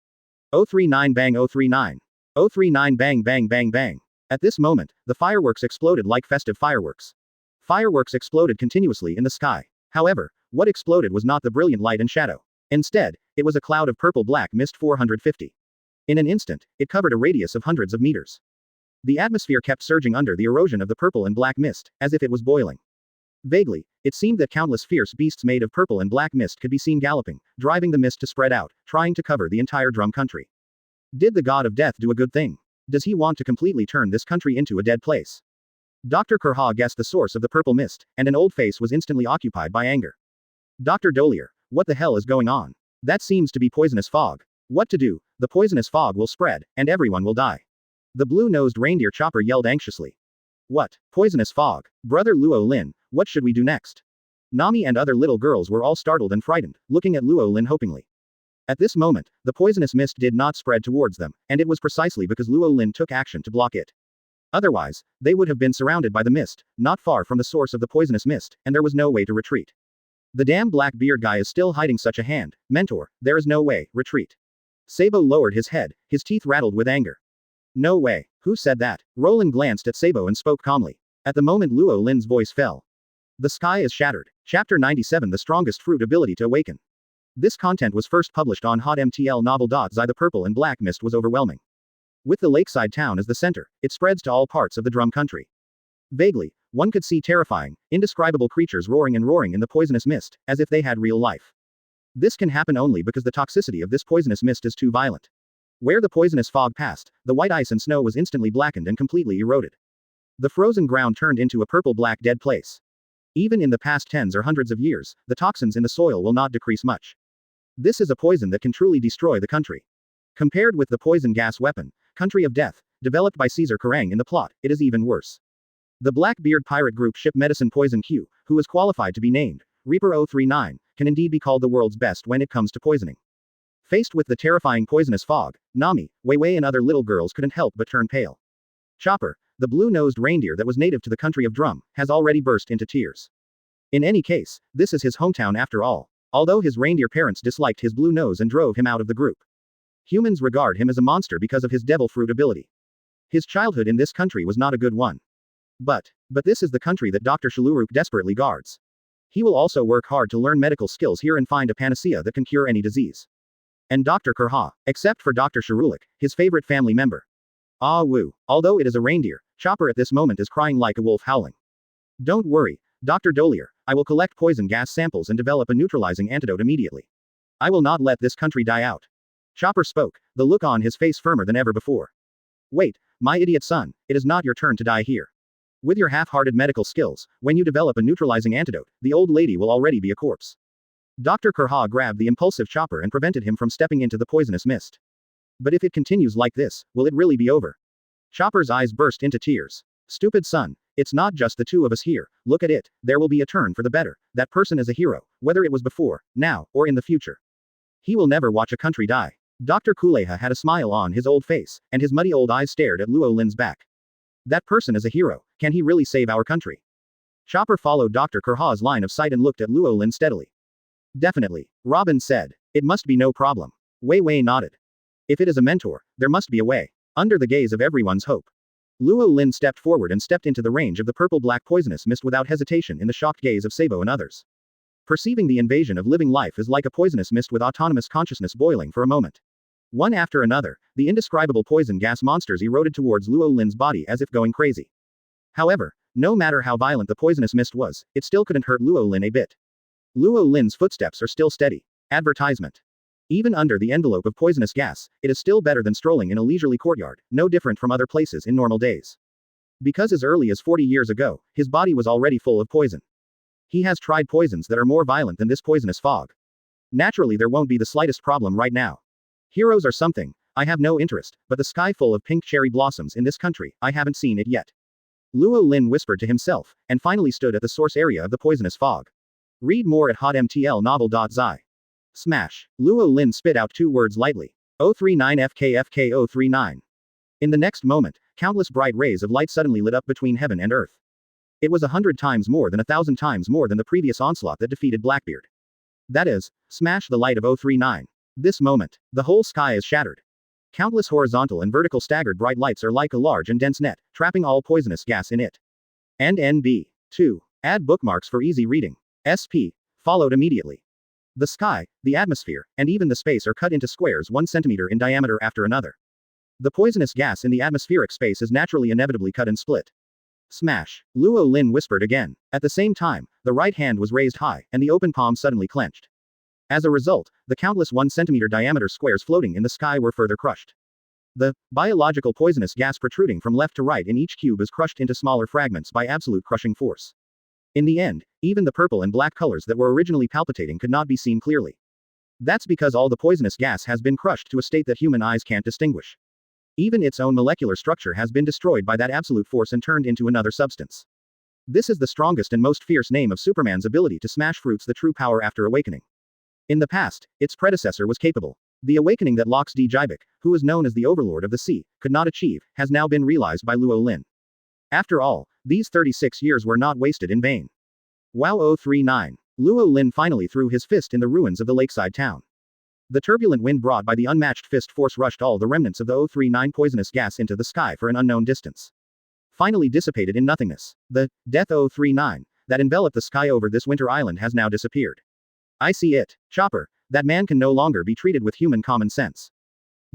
039 bang 039. 039 bang bang bang bang. At this moment, the fireworks exploded like festive fireworks. Fireworks exploded continuously in the sky. However, what exploded was not the brilliant light and shadow. Instead, it was a cloud of purple-black mist 450. In an instant, it covered a radius of hundreds of meters. The atmosphere kept surging under the erosion of the purple and black mist, as if it was boiling. Vaguely, it seemed that countless fierce beasts made of purple and black mist could be seen galloping, driving the mist to spread out, trying to cover the entire drum country. Did the god of death do a good thing? Does he want to completely turn this country into a dead place? Dr. Kurha guessed the source of the purple mist, and an old face was instantly occupied by anger. Dr. Dolier, what the hell is going on? That seems to be poisonous fog. What to do? The poisonous fog will spread, and everyone will die. The blue-nosed reindeer Chopper yelled anxiously. What? Poisonous fog? Brother Luo Lin, what should we do next? Nami and other little girls were all startled and frightened, looking at Luo Lin hopingly. At this moment, the poisonous mist did not spread towards them, and it was precisely because Luo Lin took action to block it. Otherwise, they would have been surrounded by the mist, not far from the source of the poisonous mist, and there was no way to retreat. The damn Blackbeard guy is still hiding such a hand. Mentor, there is no way, retreat. Sabo lowered his head, his teeth rattled with anger. No way. Who said that? Roland glanced at Sabo and spoke calmly. At the moment Luo Lin's voice fell. The sky is shattered. Chapter 97 The Strongest Fruit Ability to Awaken. This content was first published on hotmtlnovel.zi. The purple and black mist was overwhelming. With the lakeside town as the center, it spreads to all parts of the drum country. Vaguely, one could see terrifying, indescribable creatures roaring and roaring in the poisonous mist, as if they had real life. This can happen only because the toxicity of this poisonous mist is too violent. Where the poisonous fog passed, the white ice and snow was instantly blackened and completely eroded. The frozen ground turned into a purple-black dead place. Even in the past tens or hundreds of years, the toxins in the soil will not decrease much. This is a poison that can truly destroy the country. Compared with the poison gas weapon, Country of Death, developed by Caesar Kerrang in the plot, it is even worse. The Blackbeard pirate group ship Medicine Poison Q, who is qualified to be named Reaper 039, can indeed be called the world's best when it comes to poisoning. Faced with the terrifying poisonous fog, Nami, Wei Wei and other little girls couldn't help but turn pale. Chopper, the blue-nosed reindeer that was native to the country of Drum, has already burst into tears. In any case, this is his hometown after all, although his reindeer parents disliked his blue nose and drove him out of the group. Humans regard him as a monster because of his devil fruit ability. His childhood in this country was not a good one. But this is the country that Dr. Shaluruk desperately guards. He will also work hard to learn medical skills here and find a panacea that can cure any disease. And Dr. Kurha, except for Dr. Sharuluk, his favorite family member. Ah woo, although it is a reindeer, Chopper at this moment is crying like a wolf howling. Don't worry, Dr. Dolier, I will collect poison gas samples and develop a neutralizing antidote immediately. I will not let this country die out. Chopper spoke, the look on his face firmer than ever before. Wait, my idiot son, it is not your turn to die here. With your half-hearted medical skills, when you develop a neutralizing antidote, the old lady will already be a corpse. Dr. Kurha grabbed the impulsive Chopper and prevented him from stepping into the poisonous mist. But if it continues like this, will it really be over? Chopper's eyes burst into tears. Stupid son, it's not just the two of us here, look at it, there will be a turn for the better, that person is a hero, whether it was before, now, or in the future. He will never watch a country die. Dr. Kuleha had a smile on his old face, and his muddy old eyes stared at Luo Lin's back. That person is a hero, can he really save our country? Chopper followed Dr. Kurha's line of sight and looked at Luo Lin steadily. Definitely, Robin said. It must be no problem. Wei Wei nodded. If it is a mentor, there must be a way. Under the gaze of everyone's hope. Luo Lin stepped forward and stepped into the range of the purple-black poisonous mist without hesitation in the shocked gaze of Sabo and others. Perceiving the invasion of living life is like a poisonous mist with autonomous consciousness boiling for a moment. One after another, the indescribable poison gas monsters eroded towards Luo Lin's body as if going crazy. However, no matter how violent the poisonous mist was, it still couldn't hurt Luo Lin a bit. Luo Lin's footsteps are still steady. Advertisement. Even under the envelope of poisonous gas, it is still better than strolling in a leisurely courtyard, no different from other places in normal days. Because as early as 40 years ago, his body was already full of poison. He has tried poisons that are more violent than this poisonous fog. Naturally, there won't be the slightest problem right now. Heroes are something, I have no interest, but the sky full of pink cherry blossoms in this country, I haven't seen it yet. Luo Lin whispered to himself, and finally stood at the source area of the poisonous fog. Read more at hotmtlnovel.zi. Smash. Luo Lin spit out two words lightly. 039 FKFK 039. In the next moment, countless bright rays of light suddenly lit up between heaven and earth. It was 100 times more than 1,000 times more than the previous onslaught that defeated Blackbeard. That is, smash the light of 039. This moment, the whole sky is shattered. Countless horizontal and vertical staggered bright lights are like a large and dense net, trapping all poisonous gas in it. And NB. 2. Add bookmarks for easy reading. SP. Followed immediately. The sky, the atmosphere, and even the space are cut into squares 1 centimeter in diameter after another. The poisonous gas in the atmospheric space is naturally inevitably cut and split. Smash. Luo Lin whispered again. At the same time, the right hand was raised high, and the open palm suddenly clenched. As a result, the countless 1 centimeter diameter squares floating in the sky were further crushed. The biological poisonous gas protruding from left to right in each cube is crushed into smaller fragments by absolute crushing force. In the end, even the purple and black colors that were originally palpitating could not be seen clearly. That's because all the poisonous gas has been crushed to a state that human eyes can't distinguish. Even its own molecular structure has been destroyed by that absolute force and turned into another substance. This is the strongest and most fierce name of Superman's ability to smash fruits the true power after awakening. In the past, its predecessor was capable. The awakening that Lox D. Jibik, who is known as the overlord of the sea, could not achieve, has now been realized by Luo Lin. After all, these 36 years were not wasted in vain. Wow 039. Luo Lin finally threw his fist in the ruins of the lakeside town. The turbulent wind brought by the unmatched fist force rushed all the remnants of the 039 poisonous gas into the sky for an unknown distance. Finally dissipated in nothingness. The death 039 that enveloped the sky over this winter island has now disappeared. I see it, Chopper, that man can no longer be treated with human common sense.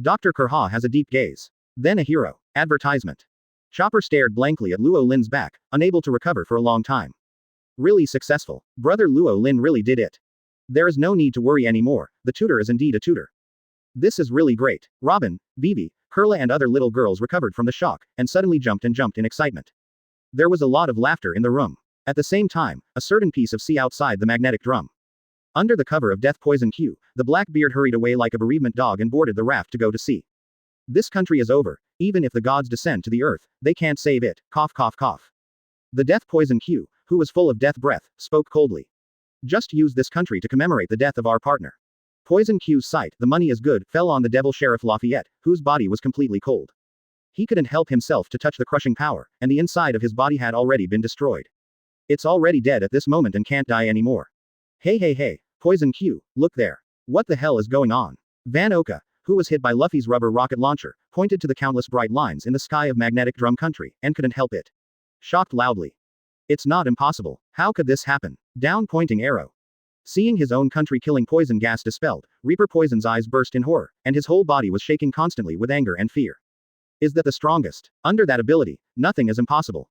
Dr. Kurha has a deep gaze. Then a hero. Advertisement. Chopper stared blankly at Luo Lin's back, unable to recover for a long time. Really successful. Brother Luo Lin really did it. There is no need to worry anymore, the tutor is indeed a tutor. This is really great. Robin, Vivi, Kurla and other little girls recovered from the shock, and suddenly jumped in excitement. There was a lot of laughter in the room. At the same time, a certain piece of sea outside the magnetic drum. Under the cover of Death Poison Q, the Blackbeard hurried away like a bereavement dog and boarded the raft to go to sea. This country is over. Even if the gods descend to the earth, they can't save it. Cough cough cough. The Death Poison Q, who was full of death breath, spoke coldly. Just use this country to commemorate the death of our partner. Poison Q's sight, the money is good, fell on the devil Sheriff Lafayette, whose body was completely cold. He couldn't help himself to touch the crushing power, and the inside of his body had already been destroyed. It's already dead at this moment and can't die anymore. Hey, Poison Q, look there. What the hell is going on? Van Oka, who was hit by Luffy's rubber rocket launcher, pointed to the countless bright lines in the sky of magnetic drum country, and couldn't help it. Shocked loudly. It's not impossible. How could this happen? Down pointing arrow. Seeing his own country killing poison gas dispelled, Reaper Poison's eyes burst in horror, and his whole body was shaking constantly with anger and fear. Is that the strongest? Under that ability, nothing is impossible.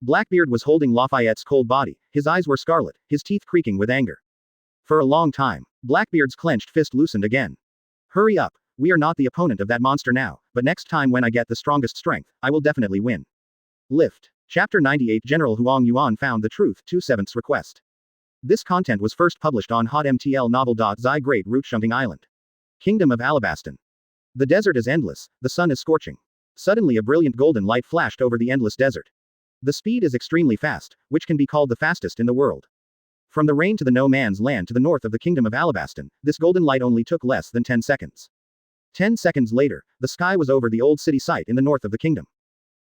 Blackbeard was holding Lafayette's cold body, his eyes were scarlet, his teeth creaking with anger. For a long time, Blackbeard's clenched fist loosened again. Hurry up, we are not the opponent of that monster now, but next time when I get the strongest strength, I will definitely win. Lift. Chapter 98 General Huang Yuan found the truth 2/7 request. This content was first published on hotmtl novel.zi Great Root Shunting Island. Kingdom of Alabasta. The desert is endless, the sun is scorching. Suddenly a brilliant golden light flashed over the endless desert. The speed is extremely fast, which can be called the fastest in the world. From the rain to the no man's land to the north of the Kingdom of Alabasta, this golden light only took less than 10 seconds. 10 seconds later, the sky was over the old city site in the north of the kingdom.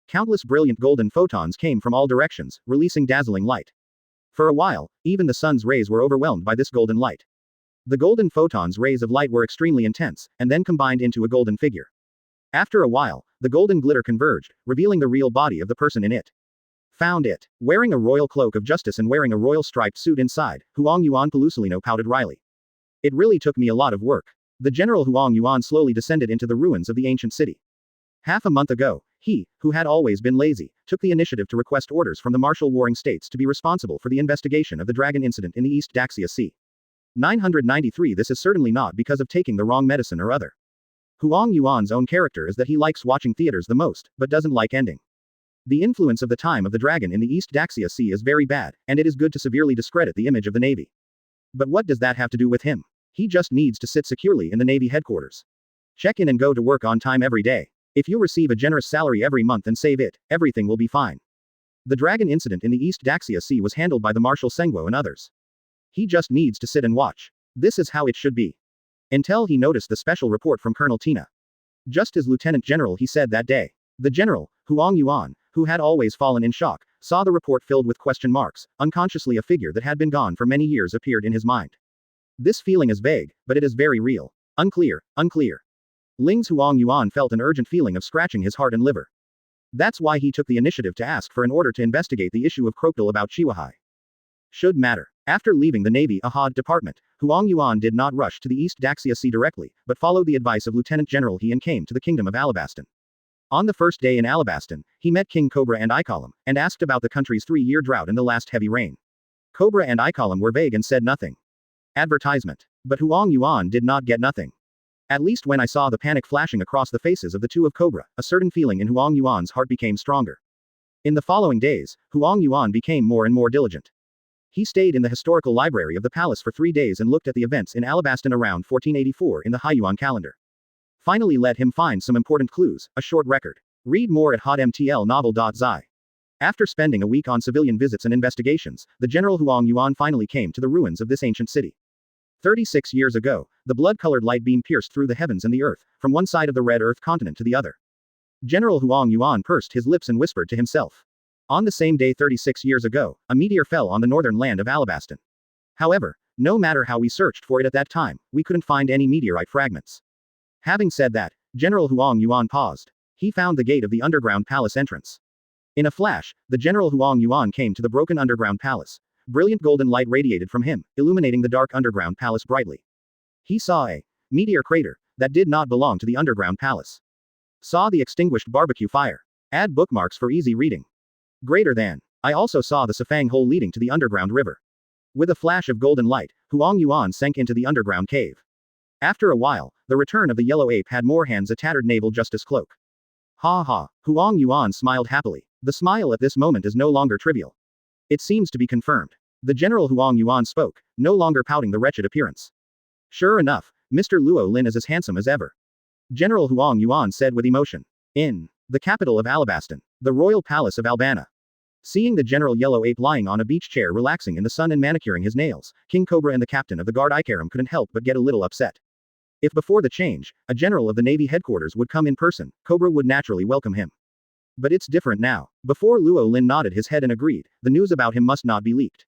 Countless brilliant golden photons came from all directions, releasing dazzling light. For a while, even the sun's rays were overwhelmed by this golden light. The golden photons' rays of light were extremely intense, and then combined into a golden figure. After a while, the golden glitter converged, revealing the real body of the person in it. Found it. Wearing a royal cloak of justice and wearing a royal striped suit inside, Huang Yuan Pelusolino pouted wryly. It really took me a lot of work. The general Huang Yuan slowly descended into the ruins of the ancient city. Half a month ago, he, who had always been lazy, took the initiative to request orders from the martial warring states to be responsible for the investigation of the dragon incident in the East Daxia Sea. 993 This is certainly not because of taking the wrong medicine or other. Huang Yuan's own character is that he likes watching theaters the most, but doesn't like ending. The influence of the time of the dragon in the East Daxia Sea is very bad, and it is good to severely discredit the image of the Navy. But what does that have to do with him? He just needs to sit securely in the Navy headquarters. Check in and go to work on time every day. If you receive a generous salary every month and save it, everything will be fine. The dragon incident in the East Daxia Sea was handled by the Marshal Sengwo and others. He just needs to sit and watch. This is how it should be. Until he noticed the special report from Colonel Tina. Just as Lieutenant General he said that day. The general, Huang Yuan, who had always fallen in shock, saw the report filled with question marks. Unconsciously a figure that had been gone for many years appeared in his mind. This feeling is vague, but it is very real. Unclear. Ling's Huang Yuan felt an urgent feeling of scratching his heart and liver. That's why he took the initiative to ask for an order to investigate the issue of Crocodile about Chihuahua. Should matter. After leaving the Navy Ahad department, Huang Yuan did not rush to the East Daxia Sea directly, but followed the advice of Lieutenant General He and came to the Kingdom of Alabasta. On the first day in Alabasta, he met King Cobra and Ikalam, and asked about the country's 3-year drought and the last heavy rain. Cobra and Ikalam were vague and said nothing. Advertisement. But Huang Yuan did not get nothing. At least when I saw the panic flashing across the faces of the two of Cobra, a certain feeling in Huang Yuan's heart became stronger. In the following days, Huang Yuan became more and more diligent. He stayed in the historical library of the palace for 3 days and looked at the events in Alabasta around 1484 in the Haiyuan calendar. Finally let him find some important clues, a short record. Read more at hotmtlnovel.zi. After spending a week on civilian visits and investigations, the General Huang Yuan finally came to the ruins of this ancient city. 36 years ago, the blood-colored light beam pierced through the heavens and the earth, from one side of the red earth continent to the other. General Huang Yuan pursed his lips and whispered to himself. On the same day 36 years ago, a meteor fell on the northern land of Alabasta. However, no matter how we searched for it at that time, we couldn't find any meteorite fragments. Having said that, General Huang Yuan paused. He found the gate of the underground palace entrance. In a flash, the General Huang Yuan came to the broken underground palace. Brilliant golden light radiated from him, illuminating the dark underground palace brightly. He saw a meteor crater that did not belong to the underground palace. Saw the extinguished barbecue fire. Add bookmarks for easy reading. Greater than. I also saw the Safang hole leading to the underground river. With a flash of golden light, Huang Yuan sank into the underground cave. After a while, the return of the yellow ape had more hands a tattered naval justice cloak. Ha ha. Huang Yuan smiled happily. The smile at this moment is no longer trivial. It seems to be confirmed. The General Huang Yuan spoke, no longer pouting the wretched appearance. Sure enough, Mr. Luo Lin is as handsome as ever. General Huang Yuan said with emotion. In the capital of Alabasta, the royal palace of Albana. Seeing the General Yellow Ape lying on a beach chair relaxing in the sun and manicuring his nails, King Cobra and the captain of the guard Ikaram couldn't help but get a little upset. If before the change, a general of the Navy headquarters would come in person, Cobra would naturally welcome him. But it's different now. Before Luo Lin nodded his head and agreed, the news about him must not be leaked.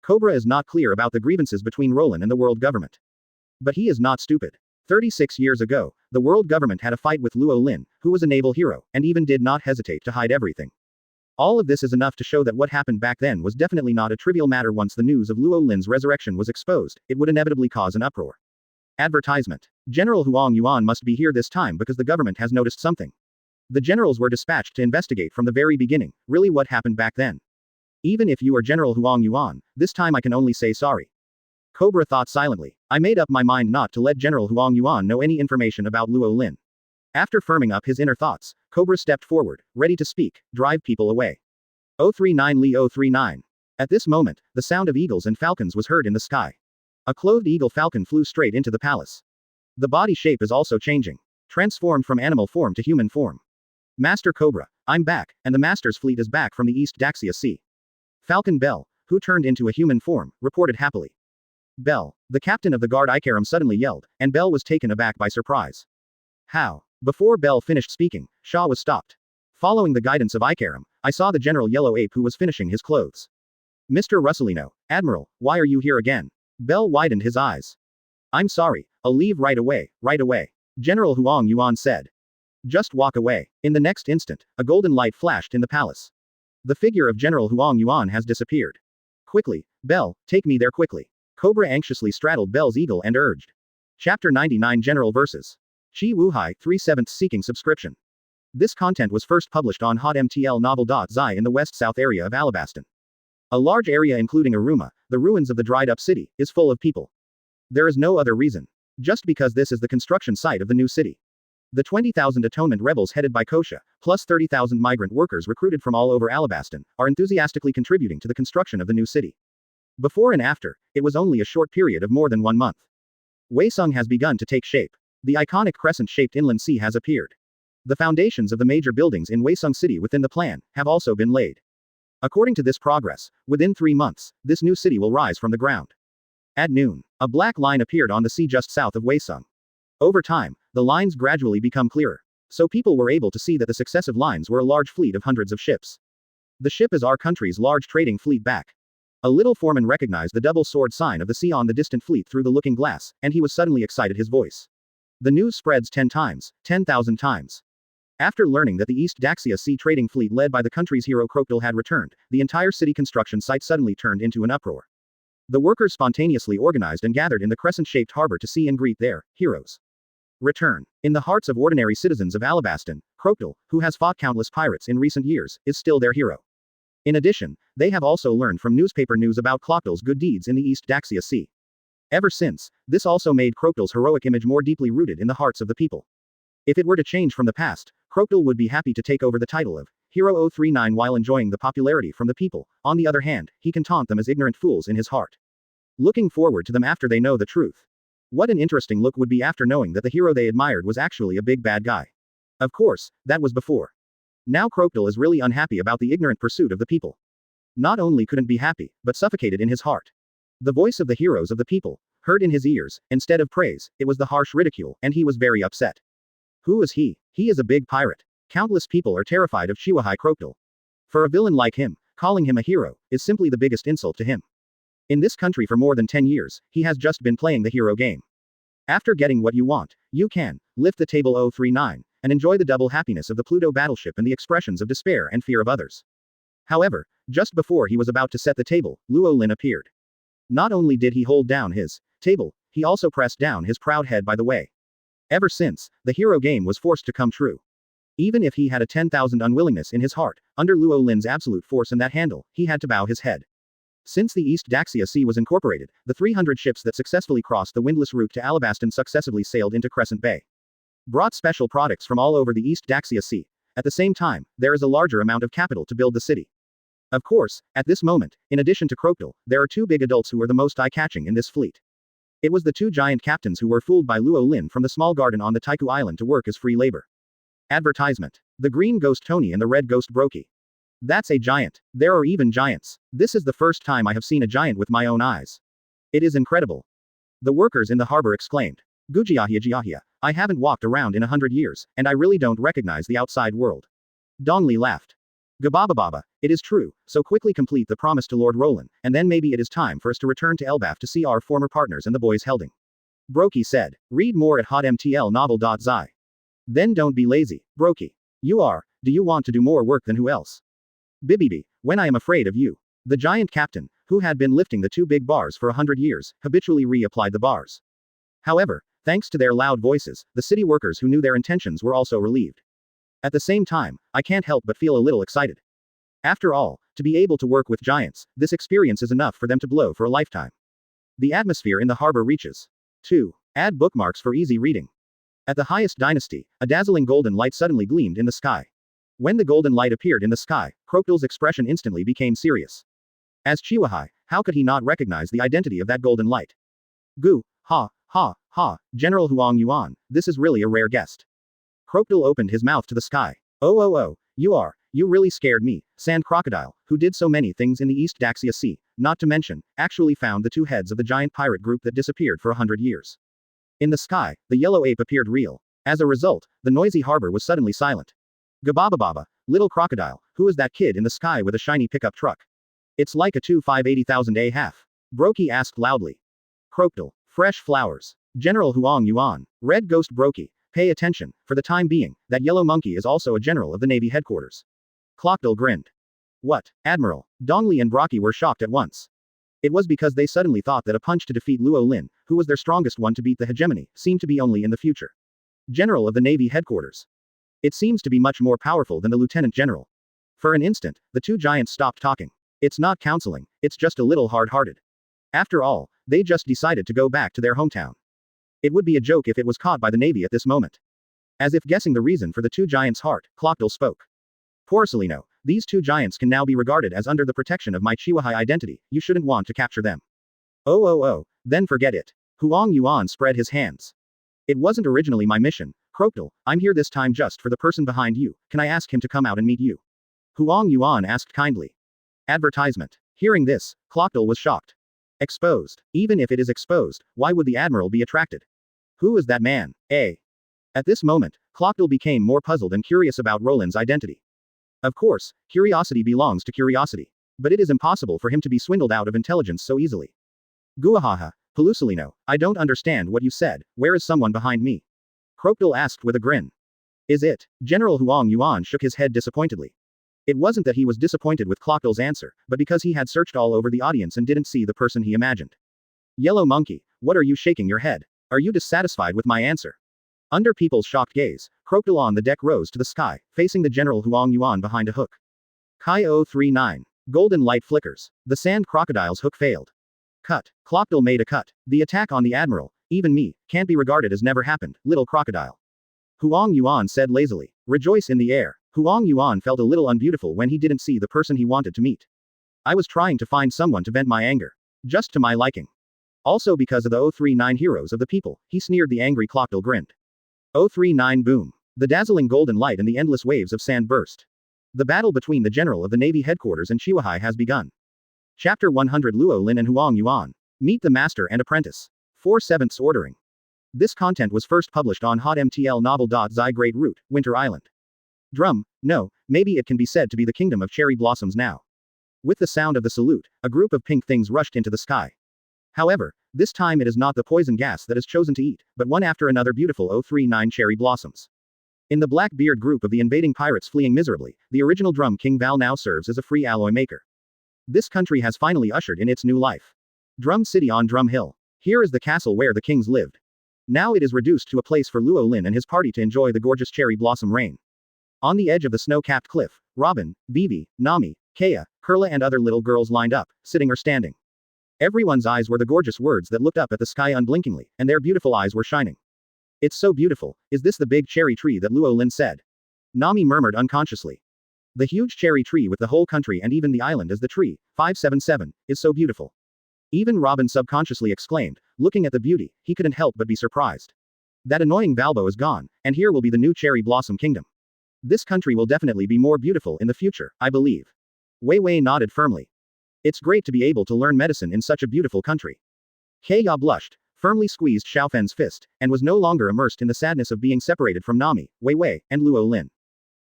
Cobra is not clear about the grievances between Roland and the world government. But he is not stupid. 36 years ago, the world government had a fight with Luo Lin, who was a naval hero, and even did not hesitate to hide everything. All of this is enough to show that what happened back then was definitely not a trivial matter. Once the news of Luo Lin's resurrection was exposed, it would inevitably cause an uproar. Advertisement. General Huang Yuan must be here this time because the government has noticed something. The generals were dispatched to investigate from the very beginning, really what happened back then. Even if you are General Huang Yuan, this time I can only say sorry. Cobra thought silently. I made up my mind not to let General Huang Yuan know any information about Luo Lin. After firming up his inner thoughts, Cobra stepped forward, ready to speak, drive people away. 039 Li 039. At this moment, the sound of eagles and falcons was heard in the sky. A clothed eagle falcon flew straight into the palace. The body shape is also changing. Transformed from animal form to human form. Master Cobra, I'm back, and the Master's fleet is back from the East Daxia Sea. Falcon Bell, who turned into a human form, reported happily. Bell, the captain of the guard Ikaram suddenly yelled, and Bell was taken aback by surprise. How? Before Bell finished speaking, Shaw was stopped. Following the guidance of Ikaram, I saw the General Yellow Ape who was finishing his clothes. Mr. Russolino, Admiral, why are you here again? Bell widened his eyes. I'm sorry, I'll leave right away, right away. General Huang Yuan said. Just walk away. In the next instant, a golden light flashed in the palace. The figure of General Huang Yuan has disappeared. Quickly, Bell, take me there quickly. Cobra anxiously straddled Bell's eagle and urged. Chapter 99 General vs. Chi Wuhai 3/7 seeking subscription. This content was first published on hotmtl novel.zi in the west-south area of Alabasta. A large area including Aruma, the ruins of the dried-up city, is full of people. There is no other reason. Just because this is the construction site of the new city. The 20,000 atonement rebels headed by Kosha, plus 30,000 migrant workers recruited from all over Alabasta, are enthusiastically contributing to the construction of the new city. Before and after, it was only a short period of more than 1 month. Weisung has begun to take shape. The iconic crescent-shaped inland sea has appeared. The foundations of the major buildings in Weisung City within the plan have also been laid. According to this progress, within 3 months, this new city will rise from the ground. At noon, a black line appeared on the sea just south of Weisung. Over time, the lines gradually become clearer. So people were able to see that the successive lines were a large fleet of hundreds of ships. The ship is our country's large trading fleet back. A little foreman recognized the double sword sign of the sea on the distant fleet through the looking glass, and he was suddenly excited his voice. The news spreads 10 times, 10,000 times. After learning that the East Daxia Sea trading fleet led by the country's hero Crocodile had returned, the entire city construction site suddenly turned into an uproar. The workers spontaneously organized and gathered in the crescent-shaped harbor to see and greet their heroes. Return. In the hearts of ordinary citizens of Alabasta, Crocodile, who has fought countless pirates in recent years, is still their hero. In addition, they have also learned from newspaper news about Crocodile's good deeds in the East Daxia Sea. Ever since, this also made Crocodile's heroic image more deeply rooted in the hearts of the people. If it were to change from the past, Crocodile would be happy to take over the title of Hero 039 while enjoying the popularity from the people. On the other hand, he can taunt them as ignorant fools in his heart. Looking forward to them after they know the truth. What an interesting look would be after knowing that the hero they admired was actually a big bad guy. Of course, that was before. Now Crocodile is really unhappy about the ignorant pursuit of the people. Not only couldn't be happy, but suffocated in his heart. The voice of the heroes of the people, heard in his ears, instead of praise, it was the harsh ridicule, and he was very upset. Who is he? He is a big pirate. Countless people are terrified of Chihuahua Crocodile. For a villain like him, calling him a hero, is simply the biggest insult to him. In this country for more than 10 years, he has just been playing the hero game. After getting what you want, you can lift the table 039, and enjoy the double happiness of the Pluto battleship and the expressions of despair and fear of others. However, just before he was about to set the table, Luo Lin appeared. Not only did he hold down his table, he also pressed down his proud head by the way. Ever since, the hero game was forced to come true. Even if he had a 10,000 unwillingness in his heart, under Luo Lin's absolute force and that handle, he had to bow his head. Since the East Daxia Sea was incorporated, the 300 ships that successfully crossed the windless route to Alabasta successively sailed into Crescent Bay. Brought special products from all over the East Daxia Sea. At the same time, there is a larger amount of capital to build the city. Of course, at this moment, in addition to Crocodile, there are 2 big adults who were the most eye-catching in this fleet. It was the 2 giant captains who were fooled by Luo Lin from the small garden on the Taiku Island to work as free labor. Advertisement. The green ghost Tony and the red ghost Brokey. That's a giant. There are even giants. This is the first time I have seen a giant with my own eyes. It is incredible. The workers in the harbor exclaimed. Gujiahia, I haven't walked around in 100 years, and I really don't recognize the outside world. Dongli laughed. Gabababa, it is true, so quickly complete the promise to Lord Roland, and then maybe it is time for us to return to Elbaf to see our former partners and the boys Helding. Brokey said. Read more at hotmtlnovel.zi. Then don't be lazy, Brokey. You are, do you want to do more work than who else? Bibibi, when I am afraid of you. The giant captain, who had been lifting the 2 big bars for 100 years, habitually reapplied the bars. However, thanks to their loud voices, the city workers who knew their intentions were also relieved. At the same time, I can't help but feel a little excited. After all, to be able to work with giants, this experience is enough for them to blow for a lifetime. The atmosphere in the harbor reaches. 2. Add bookmarks for easy reading. At the highest dynasty, a dazzling golden light suddenly gleamed in the sky. When the golden light appeared in the sky, Crocodile's expression instantly became serious. As Chihuahua, how could he not recognize the identity of that golden light? Gu, ha, ha, ha, General Huang Yuan, this is really a rare guest. Crocodile opened his mouth to the sky. Oh, you really scared me, Sand Crocodile, who did so many things in the East Daxia Sea, not to mention, actually found the two heads of the giant pirate group that disappeared for 100 years. In the sky, the yellow ape appeared real. As a result, the noisy harbor was suddenly silent. Gababababa, little crocodile, who is that kid in the sky with a shiny pickup truck? It's like a 2580,000 a half. Brokey asked loudly. Crocodile, fresh flowers. General Huang Yuan, Red Ghost Brokey, pay attention, for the time being, that yellow monkey is also a general of the Navy headquarters. Crocodile grinned. What, Admiral? Dongli and Brocky were shocked at once. It was because they suddenly thought that a punch to defeat Luo Lin, who was their strongest one to beat the hegemony, seemed to be only in the future. General of the Navy headquarters. It seems to be much more powerful than the Lieutenant General. For an instant, the two giants stopped talking. It's not counseling, it's just a little hard-hearted. After all, they just decided to go back to their hometown. It would be a joke if it was caught by the Navy at this moment. As if guessing the reason for the two giants' heart, Crocodile spoke. Porcelino, these two giants can now be regarded as under the protection of my Chihuahua identity, you shouldn't want to capture them. Oh, then forget it. Huang Yuan spread his hands. It wasn't originally my mission, Crocodile, I'm here this time just for the person behind you, can I ask him to come out and meet you? Huang Yuan asked kindly. Advertisement. Hearing this, Crocodile was shocked. Exposed. Even if it is exposed, why would the Admiral be attracted? Who is that man, eh? At this moment, Crocodile became more puzzled and curious about Roland's identity. Of course, curiosity belongs to curiosity. But it is impossible for him to be swindled out of intelligence so easily. Guahaha, Pelusalino, I don't understand what you said, where is someone behind me? Crocodile asked with a grin. Is it? General Huang Yuan shook his head disappointedly. It wasn't that he was disappointed with Crocodile's answer, but because he had searched all over the audience and didn't see the person he imagined. Yellow monkey, what are you shaking your head? Are you dissatisfied with my answer? Under people's shocked gaze, Crocodile on the deck rose to the sky, facing the General Huang Yuan behind a hook. Kai 039. Golden light flickers. The sand crocodile's hook failed. Cut. Crocodile made a cut. The attack on the Admiral, even me, can't be regarded as never happened, little crocodile. Huang Yuan said lazily. Rejoice in the air. Huang Yuan felt a little unbeautiful when he didn't see the person he wanted to meet. I was trying to find someone to vent my anger. Just to my liking. Also because of the 039 heroes of the people, he sneered. The angry crocodile grinned. 039 boom. The dazzling golden light and the endless waves of sand burst. The battle between the General of the Navy headquarters and Chihuahua has begun. Chapter 100 Luo Lin and Huang Yuan. Meet the Master and Apprentice. 4/7 ordering. This content was first published on hotmtl novel.zi Great Root, Winter Island. Drum, no, maybe it can be said to be the kingdom of cherry blossoms now. With the sound of the salute, a group of pink things rushed into the sky. However, this time it is not the poison gas that is chosen to eat, but one after another beautiful 039 cherry blossoms. In the Blackbeard group of the invading pirates fleeing miserably, the original Drum King Val now serves as a free alloy maker. This country has finally ushered in its new life. Drum City on Drum Hill. Here is the castle where the kings lived. Now it is reduced to a place for Luo Lin and his party to enjoy the gorgeous cherry blossom rain. On the edge of the snow-capped cliff, Robin, Vivi, Nami, Kaya, Kurla and other little girls lined up, sitting or standing. Everyone's eyes were the gorgeous words that looked up at the sky unblinkingly, and their beautiful eyes were shining. It's so beautiful, is this the big cherry tree that Luo Lin said? Nami murmured unconsciously. The huge cherry tree with the whole country and even the island as the tree, 577, is so beautiful. Even Robin subconsciously exclaimed, looking at the beauty, he couldn't help but be surprised. That annoying Valbo is gone, and here will be the new cherry blossom kingdom. This country will definitely be more beautiful in the future, I believe. Wei Wei nodded firmly. It's great to be able to learn medicine in such a beautiful country. Kaya blushed, firmly squeezed Xiaofen's fist, and was no longer immersed in the sadness of being separated from Nami, Wei Wei, and Luo Lin.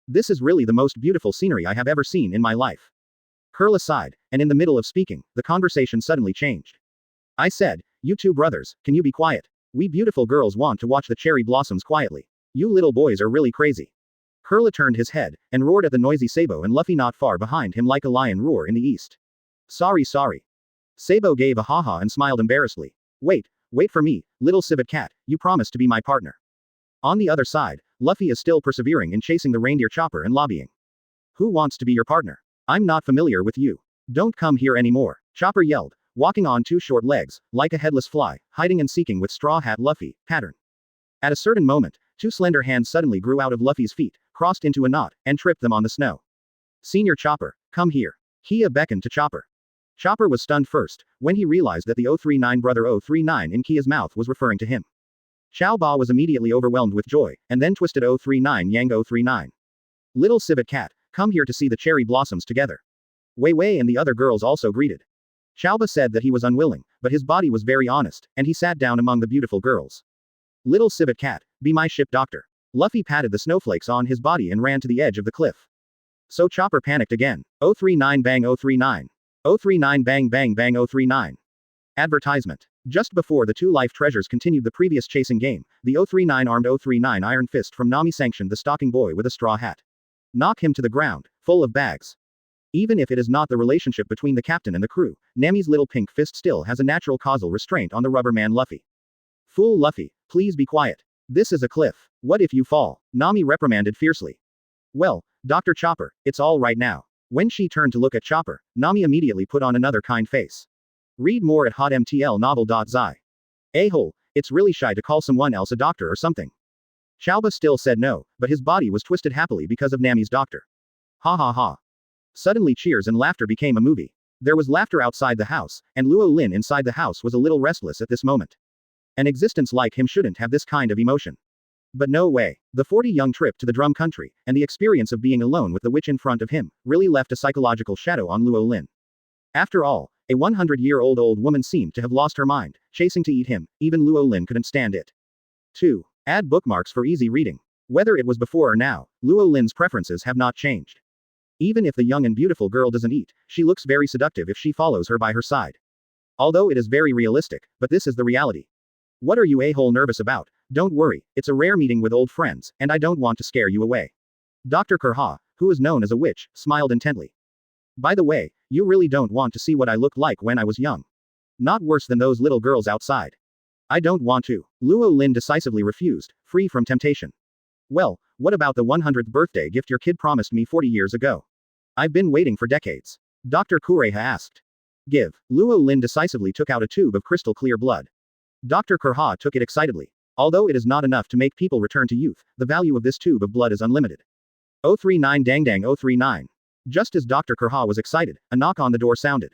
This is really the most beautiful scenery I have ever seen in my life. Kurla sighed, and in the middle of speaking, the conversation suddenly changed. I said, you two brothers, can you be quiet? We beautiful girls want to watch the cherry blossoms quietly. You little boys are really crazy. Kurla turned his head, and roared at the noisy Sabo and Luffy not far behind him like a lion roar in the east. Sorry. Sabo gave a ha-ha and smiled embarrassedly. Wait for me, little civet cat, you promised to be my partner. On the other side, Luffy is still persevering in chasing the reindeer chopper and lobbying. Who wants to be your partner? I'm not familiar with you. Don't come here anymore, Chopper yelled, walking on two short legs, like a headless fly, hiding and seeking with straw hat Luffy, pattern. At a certain moment, two slender hands suddenly grew out of Luffy's feet, crossed into a knot, and tripped them on the snow. Senior Chopper, come here. Kia beckoned to Chopper. Chopper was stunned first, when he realized that the 039 brother 039 in Kia's mouth was referring to him. Xiao Ba was immediately overwhelmed with joy, and then twisted 039 Yang 039. Little civet cat, come here to see the cherry blossoms together. Wei Wei and the other girls also greeted. Xiao Ba said that he was unwilling, but his body was very honest, and he sat down among the beautiful girls. Little civet cat, be my ship doctor. Luffy patted the snowflakes on his body and ran to the edge of the cliff. So Chopper panicked again. 039 bang 039. 039 bang bang bang 039. Advertisement. Just before the two life treasures continued the previous chasing game, the 039 armed 039 Iron Fist from Nami sanctioned the stalking boy with a straw hat. Knock him to the ground, full of bags. Even if it is not the relationship between the captain and the crew, Nami's little pink fist still has a natural causal restraint on the rubber man Luffy. Fool Luffy, please be quiet. This is a cliff. What if you fall? Nami reprimanded fiercely. Well, Dr. Chopper, it's all right now. When she turned to look at Chopper, Nami immediately put on another kind face. Read more at hotmtlnovel.zi. A-hole, it's really shy to call someone else a doctor or something. Xiaoba still said no, but his body was twisted happily because of Nami's doctor. Ha ha ha. Suddenly cheers and laughter became a movie. There was laughter outside the house, and Luo Lin inside the house was a little restless at this moment. An existence like him shouldn't have this kind of emotion. But no way. The 40-young trip to the drum country, and the experience of being alone with the witch in front of him, really left a psychological shadow on Luo Lin. After all, a 100-year-old old woman seemed to have lost her mind, chasing to eat him, even Luo Lin couldn't stand it. 2. Add bookmarks for easy reading. Whether it was before or now, Luo Lin's preferences have not changed. Even if the young and beautiful girl doesn't eat, she looks very seductive if she follows her by her side. Although it is very realistic, but this is the reality. What are you a-hole nervous about? Don't worry, it's a rare meeting with old friends, and I don't want to scare you away. Dr. Kurha, who is known as a witch, smiled intently. By the way, you really don't want to see what I looked like when I was young. Not worse than those little girls outside. I don't want to. Luo Lin decisively refused, free from temptation. Well, what about the 100th birthday gift your kid promised me 40 years ago? I've been waiting for decades. Dr. Kureha asked. Give. Luo Lin decisively took out a tube of crystal clear blood. Dr. Kurha took it excitedly. Although it is not enough to make people return to youth, the value of this tube of blood is unlimited. 039 dang dang 039. Just as Dr. Kurha was excited, a knock on the door sounded.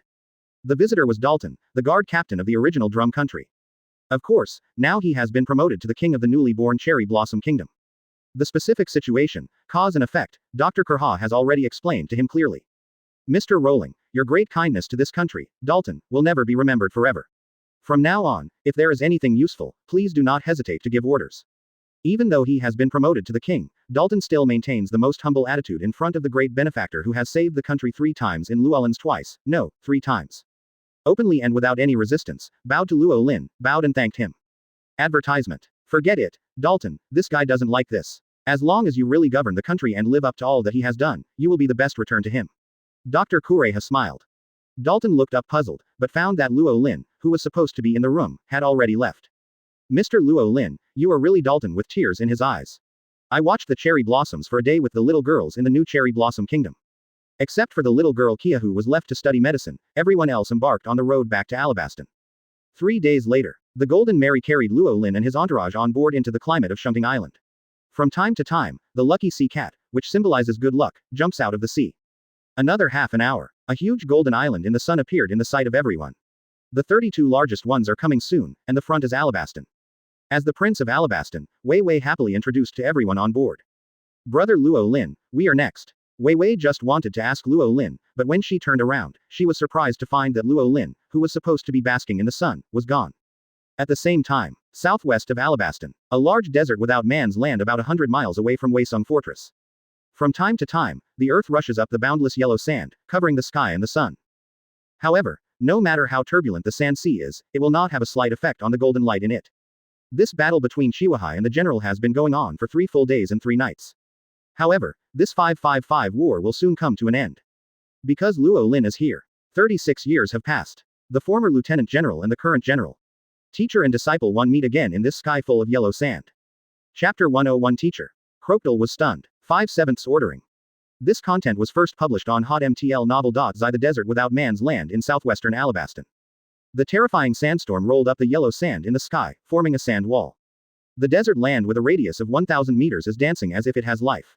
The visitor was Dalton, the guard captain of the original drum country. Of course, now he has been promoted to the king of the newly born Cherry Blossom Kingdom. The specific situation, cause and effect, Dr. Kurha has already explained to him clearly. Mr. Rowling, your great kindness to this country, Dalton, will never be remembered forever. From now on, if there is anything useful, please do not hesitate to give orders. Even though he has been promoted to the king, Dalton still maintains the most humble attitude in front of the great benefactor who has saved the country 3 times in Luo Lin's twice, no, 3 times. Openly and without any resistance, bowed to Luo Lin, bowed and thanked him. Advertisement. Forget it, Dalton, this guy doesn't like this. As long as you really govern the country and live up to all that he has done, you will be the best return to him. Dr. Kureha smiled. Dalton looked up puzzled, but found that Luo Lin, who was supposed to be in the room, had already left. Mr. Luo Lin, you are really Dalton with tears in his eyes. I watched the cherry blossoms for a day with the little girls in the new Cherry Blossom Kingdom. Except for the little girl Kia who was left to study medicine, everyone else embarked on the road back to Alabasta. 3 days later, the Golden Mary carried Luo Lin and his entourage on board into the climate of Shunting Island. From time to time, the lucky sea cat, which symbolizes good luck, jumps out of the sea. Another half an hour, a huge golden island in the sun appeared in the sight of everyone. The 32 largest ones are coming soon, and the front is Alabasta. As the Prince of Alabasta, Wei Wei happily introduced to everyone on board. Brother Luo Lin, we are next. Wei Wei just wanted to ask Luo Lin, but when she turned around, she was surprised to find that Luo Lin, who was supposed to be basking in the sun, was gone. At the same time, southwest of Alabasta, a large desert without man's land about 100 miles away from Weisung Fortress. From time to time, the earth rushes up the boundless yellow sand, covering the sky and the sun. However, no matter how turbulent the sand sea is, it will not have a slight effect on the golden light in it. This battle between Chihuahua and the general has been going on for 3 full days and 3 nights. However, this 555 war will soon come to an end. Because Luo Lin is here. 36 years have passed. The former lieutenant general and the current general. Teacher and disciple one meet again in this sky full of yellow sand. Chapter 101 Teacher. Crocodile was stunned. 5/7 ordering. This content was first published on hotmtlnovel.zi. The desert without man's land in southwestern Alabasta. The terrifying sandstorm rolled up the yellow sand in the sky, forming a sand wall. The desert land with a radius of 1,000 meters is dancing as if it has life.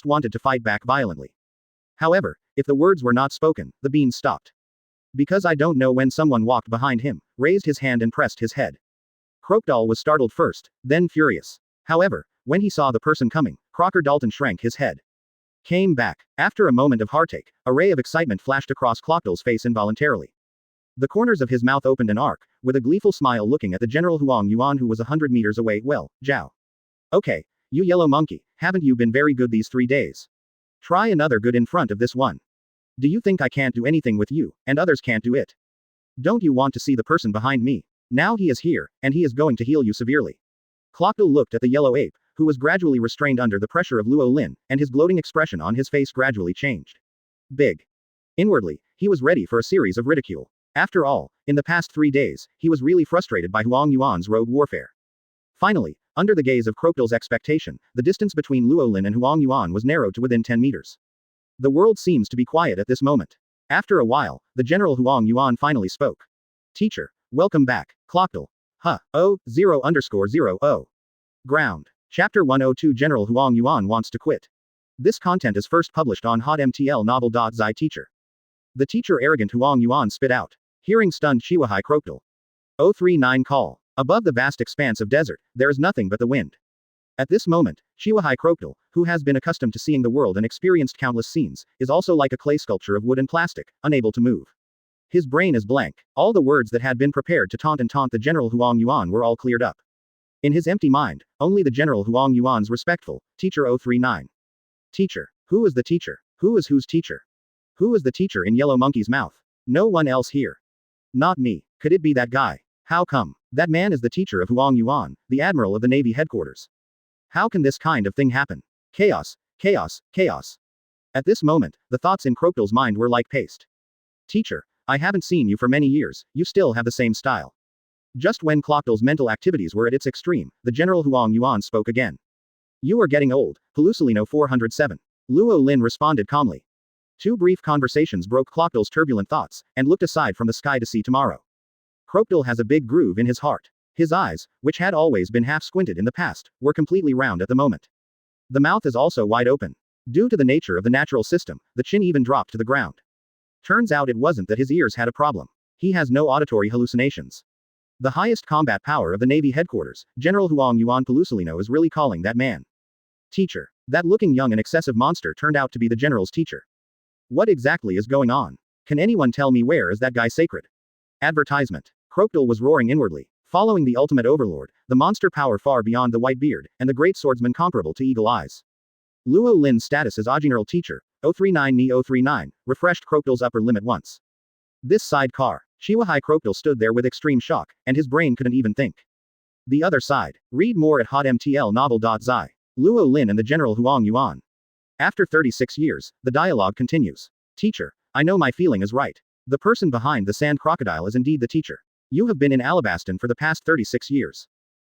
just wanted to fight back violently. However, if the words were not spoken, the bean stopped. Because I don't know when someone walked behind him, raised his hand and pressed his head. Crocodile was startled first, then furious. However, when he saw the person coming, Crocker Dalton shrank his head. Came back. After a moment of heartache, a ray of excitement flashed across Crocodile's face involuntarily. The corners of his mouth opened an arc, with a gleeful smile looking at the General Huang Yuan who was 100 meters away. Well, Zhao. Okay, you yellow monkey, haven't you been very good these 3 days? Try another good in front of this one. Do you think I can't do anything with you, and others can't do it? Don't you want to see the person behind me? Now he is here, and he is going to heal you severely. Clockdale looked at the yellow ape, who was gradually restrained under the pressure of Luo Lin, and his gloating expression on his face gradually changed. Big. Inwardly, he was ready for a series of ridicule. After all, in the past 3 days, he was really frustrated by Huang Yuan's rogue warfare. Finally, under the gaze of Crocodile's expectation, the distance between Luo Lin and Huang Yuan was narrowed to within 10 meters. The world seems to be quiet at this moment. After a while, the General Huang Yuan finally spoke. Teacher, welcome back, Clockdale. Huh, 0_0. Ground. Chapter 102 General Huang Yuan wants to quit. This content is first published on hotmtl novel.zi teacher. The teacher arrogant Huang Yuan spit out. Hearing stunned Chihuahua Crocodile. 039 call. Above the vast expanse of desert, there is nothing but the wind. At this moment, Chihuahua Crocodile, who has been accustomed to seeing the world and experienced countless scenes, is also like a clay sculpture of wood and plastic, unable to move. His brain is blank. All the words that had been prepared to taunt the General Huang Yuan were all cleared up. In his empty mind, only the General Huang Yuan's respectful, Teacher 039. Teacher. Who is the teacher? Who is whose teacher? Who is the teacher in Yellow Monkey's mouth? No one else here. Not me. Could it be that guy? How come? That man is the teacher of Huang Yuan, the admiral of the Navy headquarters. How can this kind of thing happen? Chaos, chaos, chaos. At this moment, the thoughts in Crocodile's mind were like paste. Teacher, I haven't seen you for many years, you still have the same style. Just when Clockdale's mental activities were at its extreme, the General Huang Yuan spoke again. You are getting old, Pelusalino 407. Luo Lin responded calmly. 2 brief conversations broke Clockdale's turbulent thoughts, and looked aside from the sky to see tomorrow. Crocodile has a big groove in his heart. His eyes, which had always been half squinted in the past, were completely round at the moment. The mouth is also wide open. Due to the nature of the natural system, the chin even dropped to the ground. Turns out it wasn't that his ears had a problem. He has no auditory hallucinations. The highest combat power of the Navy headquarters, General Huang Yuan Pelusalino is really calling that man. Teacher. That looking young and excessive monster turned out to be the general's teacher. What exactly is going on? Can anyone tell me where is that guy sacred? Advertisement. Crocodile was roaring inwardly. Following the ultimate overlord, the monster power far beyond the white beard, and the great swordsman comparable to Eagle Eyes. Luo Lin's status as General Teacher, 039 Ni 039, refreshed Crocodile's upper limit once. This sidecar. Chihuahua Crocodile stood there with extreme shock, and his brain couldn't even think. The other side. Read more at hotmtl novel.zi. Luo Lin and the General Huang Yuan. After 36 years, the dialogue continues. Teacher, I know my feeling is right. The person behind the sand crocodile is indeed the teacher. You have been in Alabasta for the past 36 years.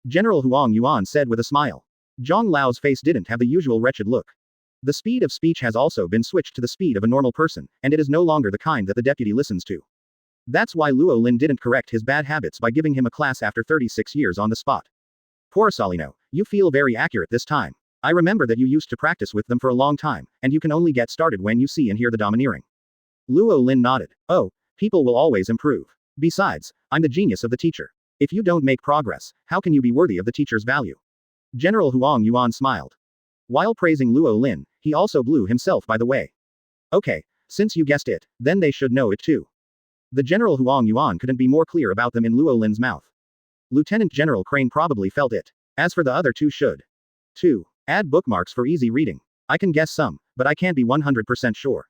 General Huang Yuan said with a smile. Zhang Lao's face didn't have the usual wretched look. The speed of speech has also been switched to the speed of a normal person, and it is no longer the kind that the deputy listens to. That's why Luo Lin didn't correct his bad habits by giving him a class after 36 years on the spot. Porasalino, you feel very accurate this time. I remember that you used to practice with them for a long time, and you can only get started when you see and hear the domineering. Luo Lin nodded. Oh, people will always improve. Besides, I'm the genius of the teacher. If you don't make progress, how can you be worthy of the teacher's value? General Huang Yuan smiled. While praising Luo Lin, he also blew himself by the way. Okay, since you guessed it, then they should know it too. The General Huang Yuan couldn't be more clear about them in Luo Lin's mouth. Lieutenant General Crane probably felt it. As for the other two should. 2. Add bookmarks for easy reading. I can guess some, but I can't be 100% sure.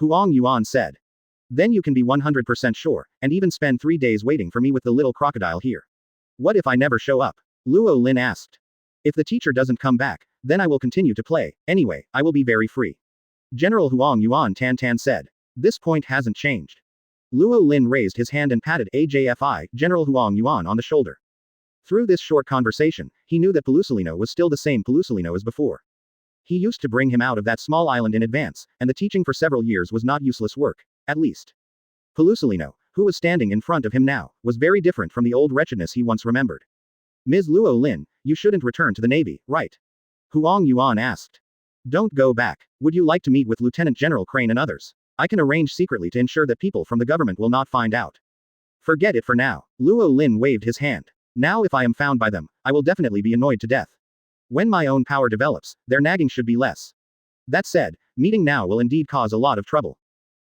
Huang Yuan said. Then you can be 100% sure, and even spend 3 days waiting for me with the little crocodile here. What if I never show up? Luo Lin asked. If the teacher doesn't come back, then I will continue to play, anyway, I will be very free. General Huang Yuan Tan said. This point hasn't changed. Luo Lin raised his hand and patted AJFI, General Huang Yuan on the shoulder. Through this short conversation, he knew that Pelusalino was still the same Pelusalino as before. He used to bring him out of that small island in advance, and the teaching for several years was not useless work. At least. Pelusalino, who was standing in front of him now, was very different from the old wretchedness he once remembered. Ms. Luo Lin, you shouldn't return to the Navy, right? Huang Yuan asked. Don't go back. Would you like to meet with Lieutenant General Crane and others? I can arrange secretly to ensure that people from the government will not find out. Forget it for now. Luo Lin waved his hand. Now if I am found by them, I will definitely be annoyed to death. When my own power develops, their nagging should be less. That said, meeting now will indeed cause a lot of trouble.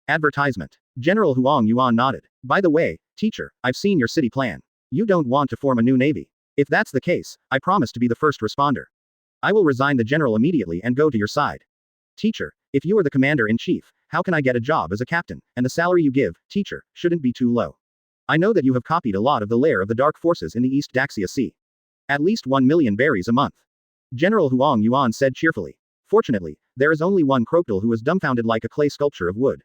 Advertisement. General Huang Yuan nodded. By the way, teacher, I've seen your city plan. You don't want to form a new navy. If that's the case, I promise to be the first responder. I will resign the general immediately and go to your side. Teacher, if you are the commander-in-chief, how can I get a job as a captain, and the salary you give, teacher, shouldn't be too low. I know that you have copied a lot of the lair of the dark forces in the East Daxia Sea. At least 1 million berries a month. General Huang Yuan said cheerfully. Fortunately, there is only one crocodile who is dumbfounded like a clay sculpture of wood.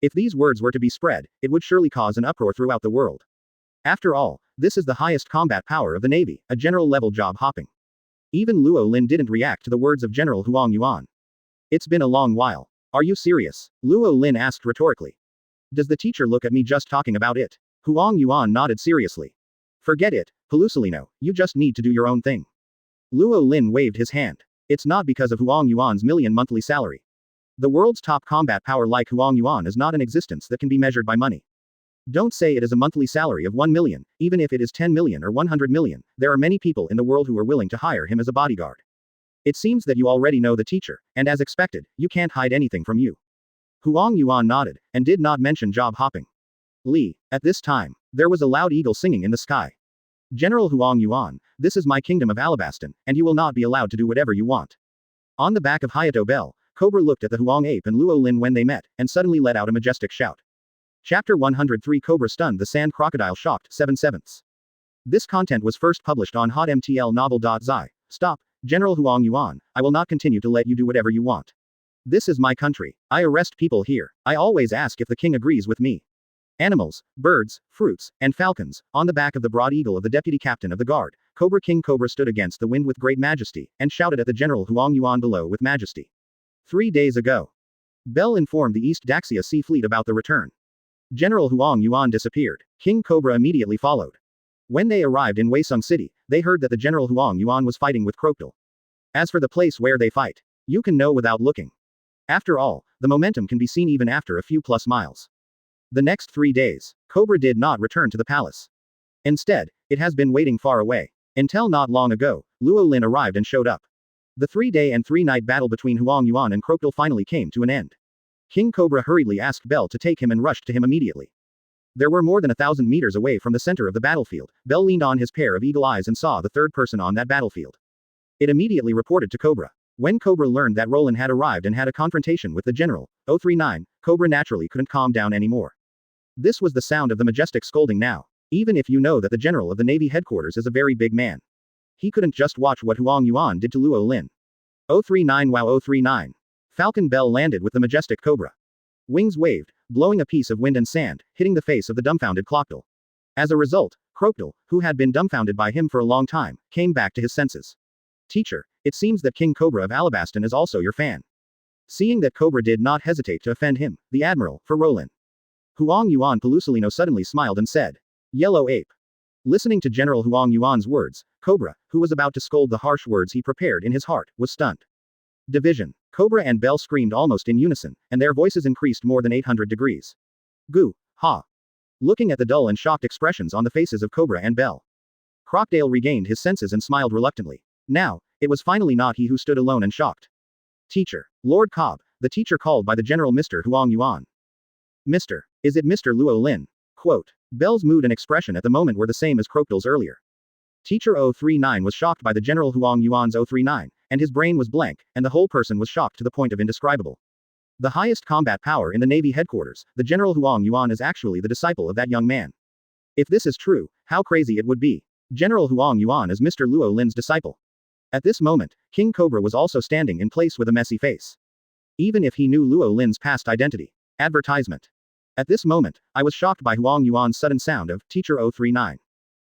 If these words were to be spread, it would surely cause an uproar throughout the world. After all, this is the highest combat power of the Navy, a general-level job hopping. Even Luo Lin didn't react to the words of General Huang Yuan. It's been a long while. Are you serious? Luo Lin asked rhetorically. Does the teacher look at me just talking about it? Huang Yuan nodded seriously. Forget it, Pelusolino, you just need to do your own thing. Luo Lin waved his hand. It's not because of Huang Yuan's million monthly salary. The world's top combat power like Huang Yuan is not an existence that can be measured by money. Don't say it is a monthly salary of 1 million, even if it is 10 million or 100 million, there are many people in the world who are willing to hire him as a bodyguard. It seems that you already know the teacher, and as expected, you can't hide anything from you. Huang Yuan nodded, and did not mention job hopping. Li, at this time, there was a loud eagle singing in the sky. General Huang Yuan, this is my kingdom of Alabasta, and you will not be allowed to do whatever you want. On the back of Hayato Bell, Cobra looked at the Huang ape and Luo Lin when they met, and suddenly let out a majestic shout. Chapter 103 Cobra stunned the sand crocodile shocked 7/7. This content was first published on hotmtl novel.zi. Stop, General Huang Yuan, I will not continue to let you do whatever you want. This is my country. I arrest people here. I always ask if the king agrees with me. Animals, birds, fruits, and falcons, on the back of the broad eagle of the deputy captain of the guard, Cobra King Cobra stood against the wind with great majesty, and shouted at the General Huang Yuan below with majesty. 3 days ago. Bell informed the East Daxia Sea Fleet about the return. General Huang Yuan disappeared. King Cobra immediately followed. When they arrived in Weisung City, they heard that the General Huang Yuan was fighting with Crocodile. As for the place where they fight, you can know without looking. After all, the momentum can be seen even after a few plus miles. The next 3 days, Cobra did not return to the palace. Instead, it has been waiting far away. Until not long ago, Luo Lin arrived and showed up. The 3-day and 3-night battle between Huang Yuan and Crocodile finally came to an end. King Cobra hurriedly asked Bell to take him and rushed to him immediately. There were more than 1,000 meters away from the center of the battlefield. Bell leaned on his pair of eagle eyes and saw the third person on that battlefield. It immediately reported to Cobra. When Cobra learned that Roland had arrived and had a confrontation with the general, 039, Cobra naturally couldn't calm down anymore. This was the sound of the majestic scolding now. Even if you know that the general of the Navy headquarters is a very big man. He couldn't just watch what Huang Yuan did to Luo Lin. 039 Wow 039. Falcon Bell landed with the majestic Cobra. Wings waved, blowing a piece of wind and sand, hitting the face of the dumbfounded Crocodile. As a result, Crocodile, who had been dumbfounded by him for a long time, came back to his senses. Teacher, it seems that King Cobra of Alabasta is also your fan. Seeing that Cobra did not hesitate to offend him, the admiral, for Roland. Huang Yuan Pelusolino suddenly smiled and said, Yellow ape. Listening to General Huang Yuan's words, Cobra, who was about to scold the harsh words he prepared in his heart, was stunned. Division. Cobra and Bell screamed almost in unison, and their voices increased more than 800 degrees. Goo, ha. Looking at the dull and shocked expressions on the faces of Cobra and Bell. Crocodile regained his senses and smiled reluctantly. Now, it was finally not he who stood alone and shocked. Teacher. Lord Cobb, the teacher called by the general Mr. Huang Yuan. Mr. Is it Mr. Luo Lin? Quote. Bell's mood and expression at the moment were the same as Crocodile's earlier. Teacher 039 was shocked by the General Huang Yuan's 039, and his brain was blank, and the whole person was shocked to the point of indescribable. The highest combat power in the Navy headquarters, the General Huang Yuan is actually the disciple of that young man. If this is true, how crazy it would be. General Huang Yuan is Mr. Luo Lin's disciple. At this moment, King Cobra was also standing in place with a messy face. Even if he knew Luo Lin's past identity. Advertisement. At this moment, I was shocked by Huang Yuan's sudden sound of Teacher 039.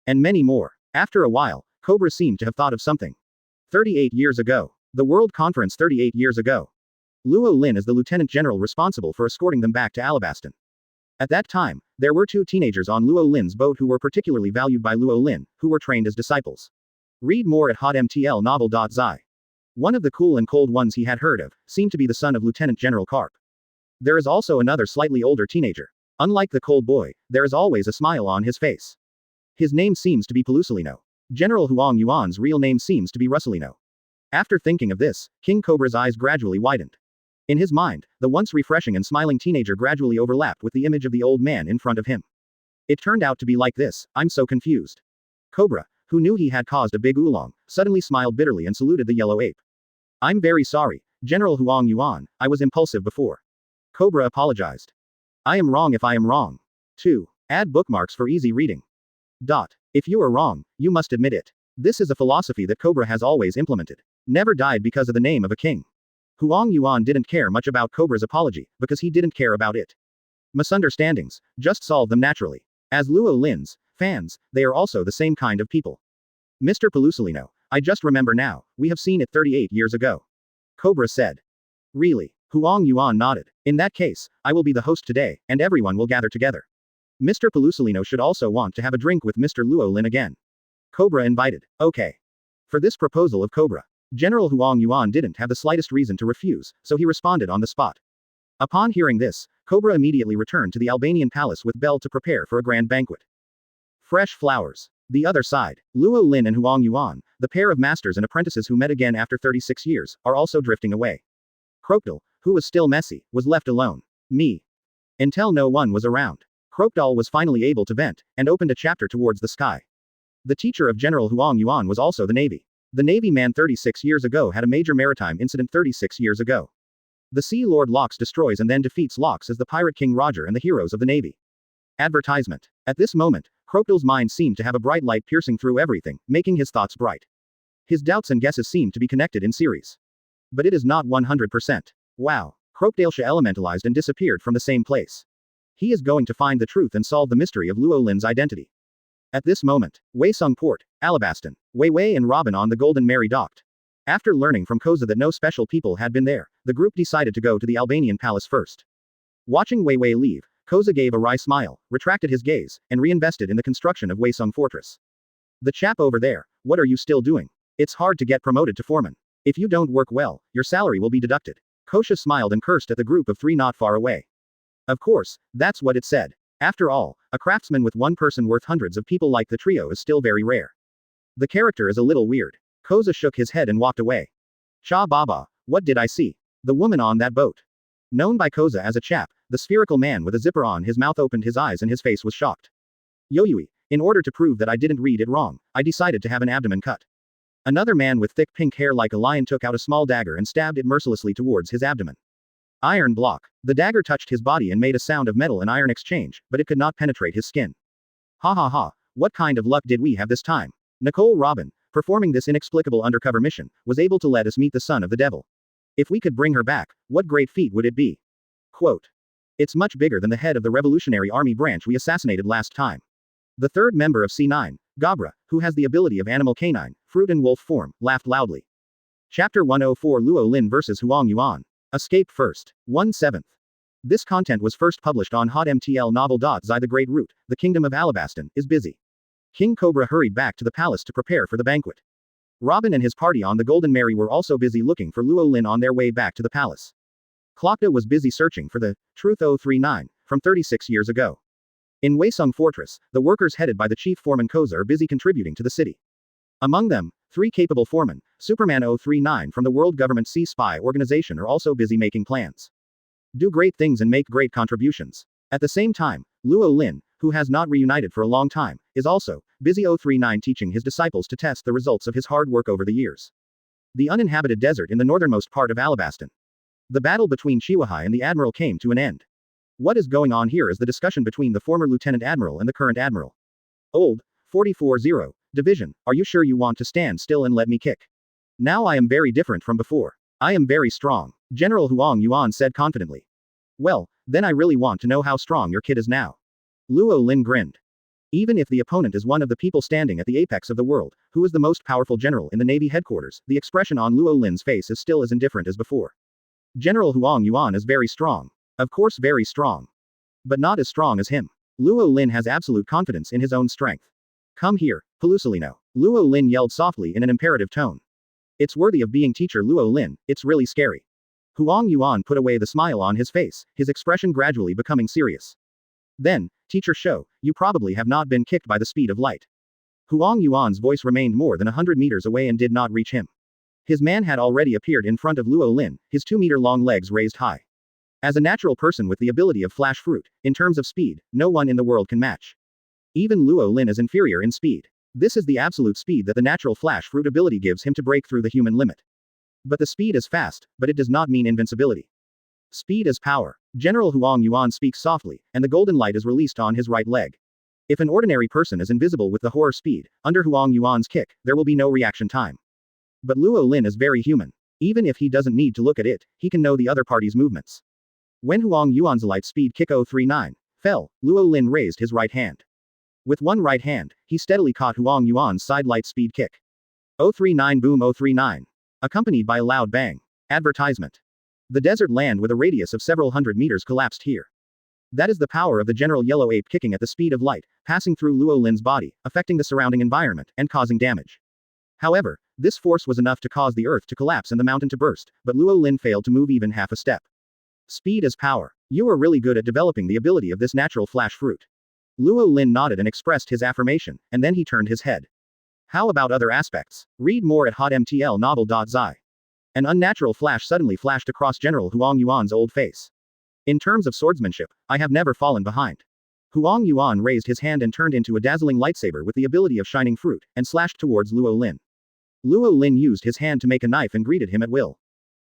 And many more. After a while, Cobra seemed to have thought of something. 38 years ago. The World Conference 38 years ago. Luo Lin is the lieutenant general responsible for escorting them back to Alabasta. At that time, there were 2 teenagers on Luo Lin's boat who were particularly valued by Luo Lin, who were trained as disciples. Read more at hotmtlnovel.zi. One of the cool and cold ones he had heard of, seemed to be the son of Lieutenant General Karp. There is also another slightly older teenager. Unlike the cold boy, there is always a smile on his face. His name seems to be Pelusolino. General Huang Yuan's real name seems to be Russolino. After thinking of this, King Cobra's eyes gradually widened. In his mind, the once refreshing and smiling teenager gradually overlapped with the image of the old man in front of him. It turned out to be like this. I'm so confused. Cobra, who knew he had caused a big oolong, suddenly smiled bitterly and saluted the yellow ape. I'm very sorry, General Huang Yuan, I was impulsive before. Cobra apologized. I am wrong if I am wrong. 2. Add bookmarks for easy reading. If you are wrong, you must admit it. This is a philosophy that Cobra has always implemented. Never died because of the name of a king. Huang Yuan didn't care much about Cobra's apology, because he didn't care about it. Misunderstandings, just solve them naturally. As Luo Lin's fans, they are also the same kind of people. Mr. Pelusolino, I just remember now, we have seen it 38 years ago. Cobra said. Really? Huang Yuan nodded. In that case, I will be the host today, and everyone will gather together. Mr. Pelusolino should also want to have a drink with Mr. Luo Lin again. Cobra invited. Okay. For this proposal of Cobra, General Huang Yuan didn't have the slightest reason to refuse, so he responded on the spot. Upon hearing this, Cobra immediately returned to the Albanian palace with Bell to prepare for a grand banquet. Fresh flowers. The other side, Luo Lin and Huang Yuan, the pair of masters and apprentices who met again after 36 years, are also drifting away. Crocodile, who was still messy, was left alone. Me. Until no one was around. Crocodile was finally able to vent, and opened a chapter towards the sky. The teacher of General Huang Yuan was also the Navy. The Navy man 36 years ago had a major maritime incident 36 years ago. The Sea Lord Lox destroys and then defeats Lox as the Pirate King Roger and the heroes of the Navy. Advertisement. At this moment, Crocodile's mind seemed to have a bright light piercing through everything, making his thoughts bright. His doubts and guesses seemed to be connected in series. But it is not 100%. Wow. Crocodile elementalized and disappeared from the same place. He is going to find the truth and solve the mystery of Luo Lin's identity. At this moment, Waisung Port, Alabasta, Wei Wei and Robin on the Golden Mary docked. After learning from Koza that no special people had been there, the group decided to go to the Albanian palace first. Watching Wei Wei leave, Koza gave a wry smile, retracted his gaze, and reinvested in the construction of Waisung Fortress. The chap over there, what are you still doing? It's hard to get promoted to foreman. If you don't work well, your salary will be deducted. Kosha smiled and cursed at the group of 3 not far away. Of course, that's what it said. After all, a craftsman with one person worth hundreds of people like the trio is still very rare. The character is a little weird. Koza shook his head and walked away. Cha Baba, what did I see? The woman on that boat. Known by Koza as a chap, the spherical man with a zipper on his mouth opened his eyes and his face was shocked. Yoyui, in order to prove that I didn't read it wrong, I decided to have an abdomen cut. Another man with thick pink hair like a lion took out a small dagger and stabbed it mercilessly towards his abdomen. Iron block. The dagger touched his body and made a sound of metal and iron exchange, but it could not penetrate his skin. Ha ha ha, what kind of luck did we have this time? Nicole Robin, performing this inexplicable undercover mission, was able to let us meet the son of the devil. If we could bring her back, what great feat would it be? Quote. It's much bigger than the head of the Revolutionary Army branch we assassinated last time. The third member of C9, Gabra, who has the ability of animal canine, fruit and wolf form, laughed loudly. Chapter 104 Luo Lin vs Huang Yuan. Escape first. 1/7. This content was first published on HotMTL Novel. Zai the Great Root, the Kingdom of Alabasta, is busy. King Cobra hurried back to the palace to prepare for the banquet. Robin and his party on the Golden Mary were also busy looking for Luo Lin on their way back to the palace. Klokda was busy searching for the Truth 039 from 36 years ago. In Waisung Fortress, the workers headed by the chief foreman Koza are busy contributing to the city. Among them, 3 capable foremen, Superman 039 from the World Government Sea Spy Organization are also busy making plans. Do great things and make great contributions. At the same time, Luo Lin, who has not reunited for a long time, is also busy 039 teaching his disciples to test the results of his hard work over the years. The uninhabited desert in the northernmost part of Alabasta. The battle between Chihuahua and the admiral came to an end. What is going on here is the discussion between the former lieutenant admiral and the current admiral. Old, 44-0, division, are you sure you want to stand still and let me kick? Now I am very different from before. I am very strong, General Huang Yuan said confidently. Well, then I really want to know how strong your kid is now. Luo Lin grinned. Even if the opponent is one of the people standing at the apex of the world, who is the most powerful general in the Navy headquarters, the expression on Luo Lin's face is still as indifferent as before. General Huang Yuan is very strong. Of course very strong. But not as strong as him. Luo Lin has absolute confidence in his own strength. Come here, Pelusolino. Luo Lin yelled softly in an imperative tone. It's worthy of being teacher Luo Lin, it's really scary. Huang Yuan put away the smile on his face, his expression gradually becoming serious. Then, teacher Shou, you probably have not been kicked by the speed of light. Huang Yuan's voice remained more than 100 meters away and did not reach him. His man had already appeared in front of Luo Lin, his 2-meter-long legs raised high. As a natural person with the ability of flash fruit, in terms of speed, no one in the world can match. Even Luo Lin is inferior in speed. This is the absolute speed that the natural flash fruit ability gives him to break through the human limit. But the speed is fast, but it does not mean invincibility. Speed is power. General Huang Yuan speaks softly, and the golden light is released on his right leg. If an ordinary person is invisible with the horror speed, under Huang Yuan's kick, there will be no reaction time. But Luo Lin is very human. Even if he doesn't need to look at it, he can know the other party's movements. When Huang Yuan's light speed kick 039 fell, Luo Lin raised his right hand. With one right hand, he steadily caught Huang Yuan's side light speed kick. 039 boom 039. Accompanied by a loud bang. Advertisement. The desert land with a radius of several hundred meters collapsed here. That is the power of the general yellow ape kicking at the speed of light, passing through Luo Lin's body, affecting the surrounding environment, and causing damage. However, this force was enough to cause the earth to collapse and the mountain to burst, but Luo Lin failed to move even half a step. Speed is power. You are really good at developing the ability of this natural flash fruit. Luo Lin nodded and expressed his affirmation, and then he turned his head. How about other aspects? Read more at hotmtlnovel.zi. An unnatural flash suddenly flashed across General Huang Yuan's old face. In terms of swordsmanship, I have never fallen behind. Huang Yuan raised his hand and turned into a dazzling lightsaber with the ability of shining fruit, and slashed towards Luo Lin. Luo Lin used his hand to make a knife and greeted him at will.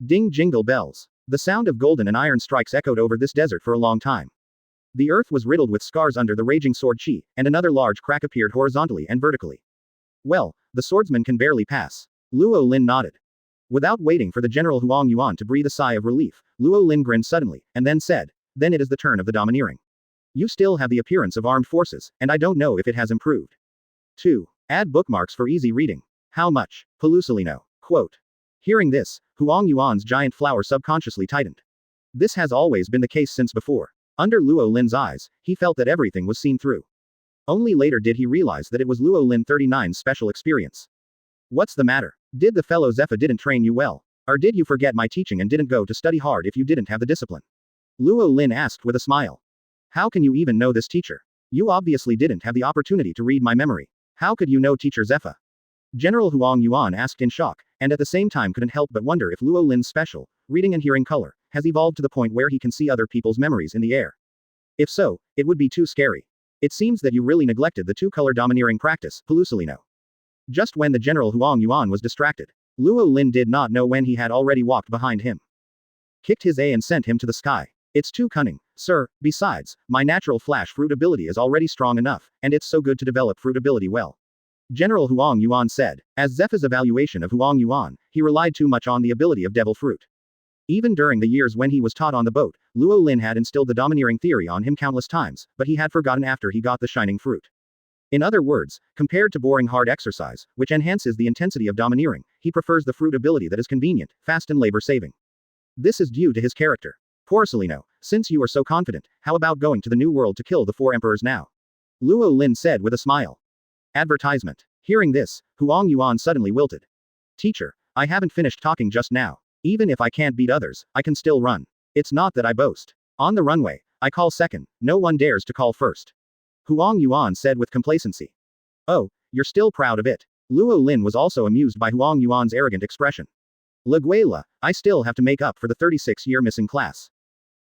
Ding jingle bells. The sound of golden and iron strikes echoed over this desert for a long time. The earth was riddled with scars under the raging sword chi, and another large crack appeared horizontally and vertically. Well, the swordsman can barely pass. Luo Lin nodded. Without waiting for the General Huang Yuan to breathe a sigh of relief, Luo Lin grinned suddenly, and then said, then it is the turn of the domineering. You still have the appearance of armed forces, and I don't know if it has improved. 2. Add bookmarks for easy reading. How much? Pelusalino. Quote. Hearing this, Huang Yuan's giant flower subconsciously tightened. This has always been the case since before. Under Luo Lin's eyes, he felt that everything was seen through. Only later did he realize that it was Luo Lin 39's special experience. What's the matter? Did the fellow Zephyr didn't train you well? Or did you forget my teaching and didn't go to study hard if you didn't have the discipline? Luo Lin asked with a smile. How can you even know this teacher? You obviously didn't have the opportunity to read my memory. How could you know Teacher Zephyr? General Huang Yuan asked in shock, and at the same time couldn't help but wonder if Luo Lin's special, reading and hearing color, has evolved to the point where he can see other people's memories in the air. If so, it would be too scary. It seems that you really neglected the two-color domineering practice, Pelusalino. Just when the General Huang Yuan was distracted, Luo Lin did not know when he had already walked behind him. Kicked his A and sent him to the sky. It's too cunning, sir. Besides, my natural flash fruit ability is already strong enough, and it's so good to develop fruit ability well. General Huang Yuan said. As Zeph's evaluation of Huang Yuan, he relied too much on the ability of devil fruit. Even during the years when he was taught on the boat, Luo Lin had instilled the domineering theory on him countless times, but he had forgotten after he got the shining fruit. In other words, compared to boring hard exercise, which enhances the intensity of domineering, he prefers the fruit ability that is convenient, fast and labor-saving. This is due to his character. Porcelino, since you are so confident, how about going to the New World to kill the 4 emperors now? Luo Lin said with a smile. Advertisement. Hearing this, Huang Yuan suddenly wilted. Teacher, I haven't finished talking just now. Even if I can't beat others, I can still run. It's not that I boast. On the runway, I call second, no one dares to call first. Huang Yuan said with complacency. Oh, you're still proud of it. Luo Lin was also amused by Huang Yuan's arrogant expression. Laguela, I still have to make up for the 36-year missing class.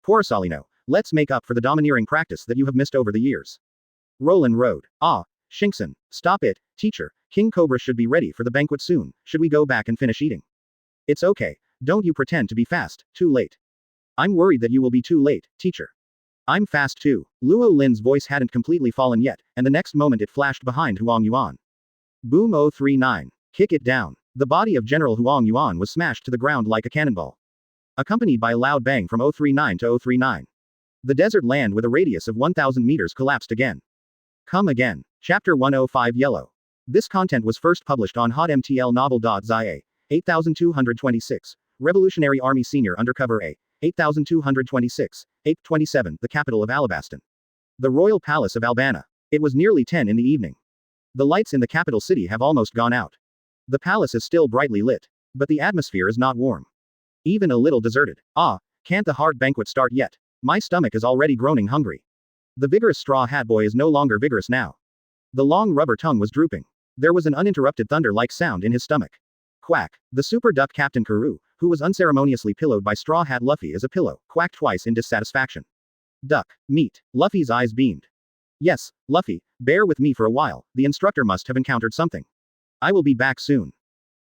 Porcelino, let's make up for the domineering practice that you have missed over the years. Roland Road. Ah, Shinkson, stop it, teacher. King Cobra should be ready for the banquet soon. Should we go back and finish eating? It's okay. Don't you pretend to be fast. Too late. I'm worried that you will be too late, teacher. I'm fast too. Luo Lin's voice hadn't completely fallen yet, and the next moment it flashed behind Huang Yuan. Boom 039. Kick it down. The body of General Huang Yuan was smashed to the ground like a cannonball. Accompanied by a loud bang from 039 to 039. The desert land with a radius of 1,000 meters collapsed again. Come again. Chapter 105 Yellow. This content was first published on hotmtlnovel.zi. 8226. Revolutionary Army Senior Undercover A. 8226. 827. The capital of Alabasta. The Royal Palace of Albana. It was nearly 10 in the evening. The lights in the capital city have almost gone out. The palace is still brightly lit. But the atmosphere is not warm. Even a little deserted. Ah, can't the heart banquet start yet? My stomach is already groaning hungry. The vigorous straw hat boy is no longer vigorous now. The long rubber tongue was drooping. There was an uninterrupted thunder-like sound in his stomach. Quack. The super duck Captain Karoo, who was unceremoniously pillowed by Straw Hat Luffy as a pillow, quacked twice in dissatisfaction. Duck. Meat. Luffy's eyes beamed. Yes, Luffy, bear with me for a while, the instructor must have encountered something. I will be back soon.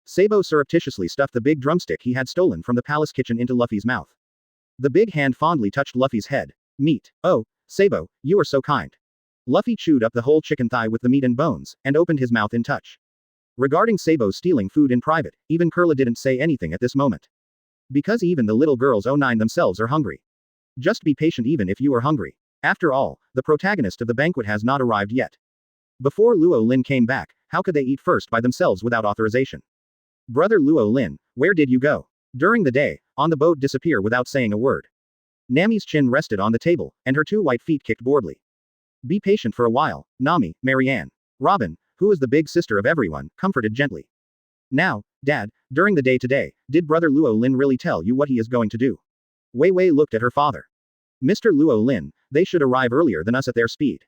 Sabo surreptitiously stuffed the big drumstick he had stolen from the palace kitchen into Luffy's mouth. The big hand fondly touched Luffy's head. Meat. Oh, Sabo, you are so kind. Luffy chewed up the whole chicken thigh with the meat and bones, and opened his mouth in touch. Regarding Sabo stealing food in private, even Kurla didn't say anything at this moment. Because even the little girls 09 themselves are hungry. Just be patient even if you are hungry. After all, the protagonist of the banquet has not arrived yet. Before Luo Lin came back, how could they eat first by themselves without authorization? Brother Luo Lin, where did you go? During the day, on the boat disappear without saying a word. Nami's chin rested on the table, and her 2 white feet kicked boredly. Be patient for a while, Nami, Marianne. Robin, who is the big sister of everyone, comforted gently. Now, Dad, during the day today, did Brother Luo Lin really tell you what he is going to do? Wei Wei looked at her father. Mr. Luo Lin, they should arrive earlier than us at their speed.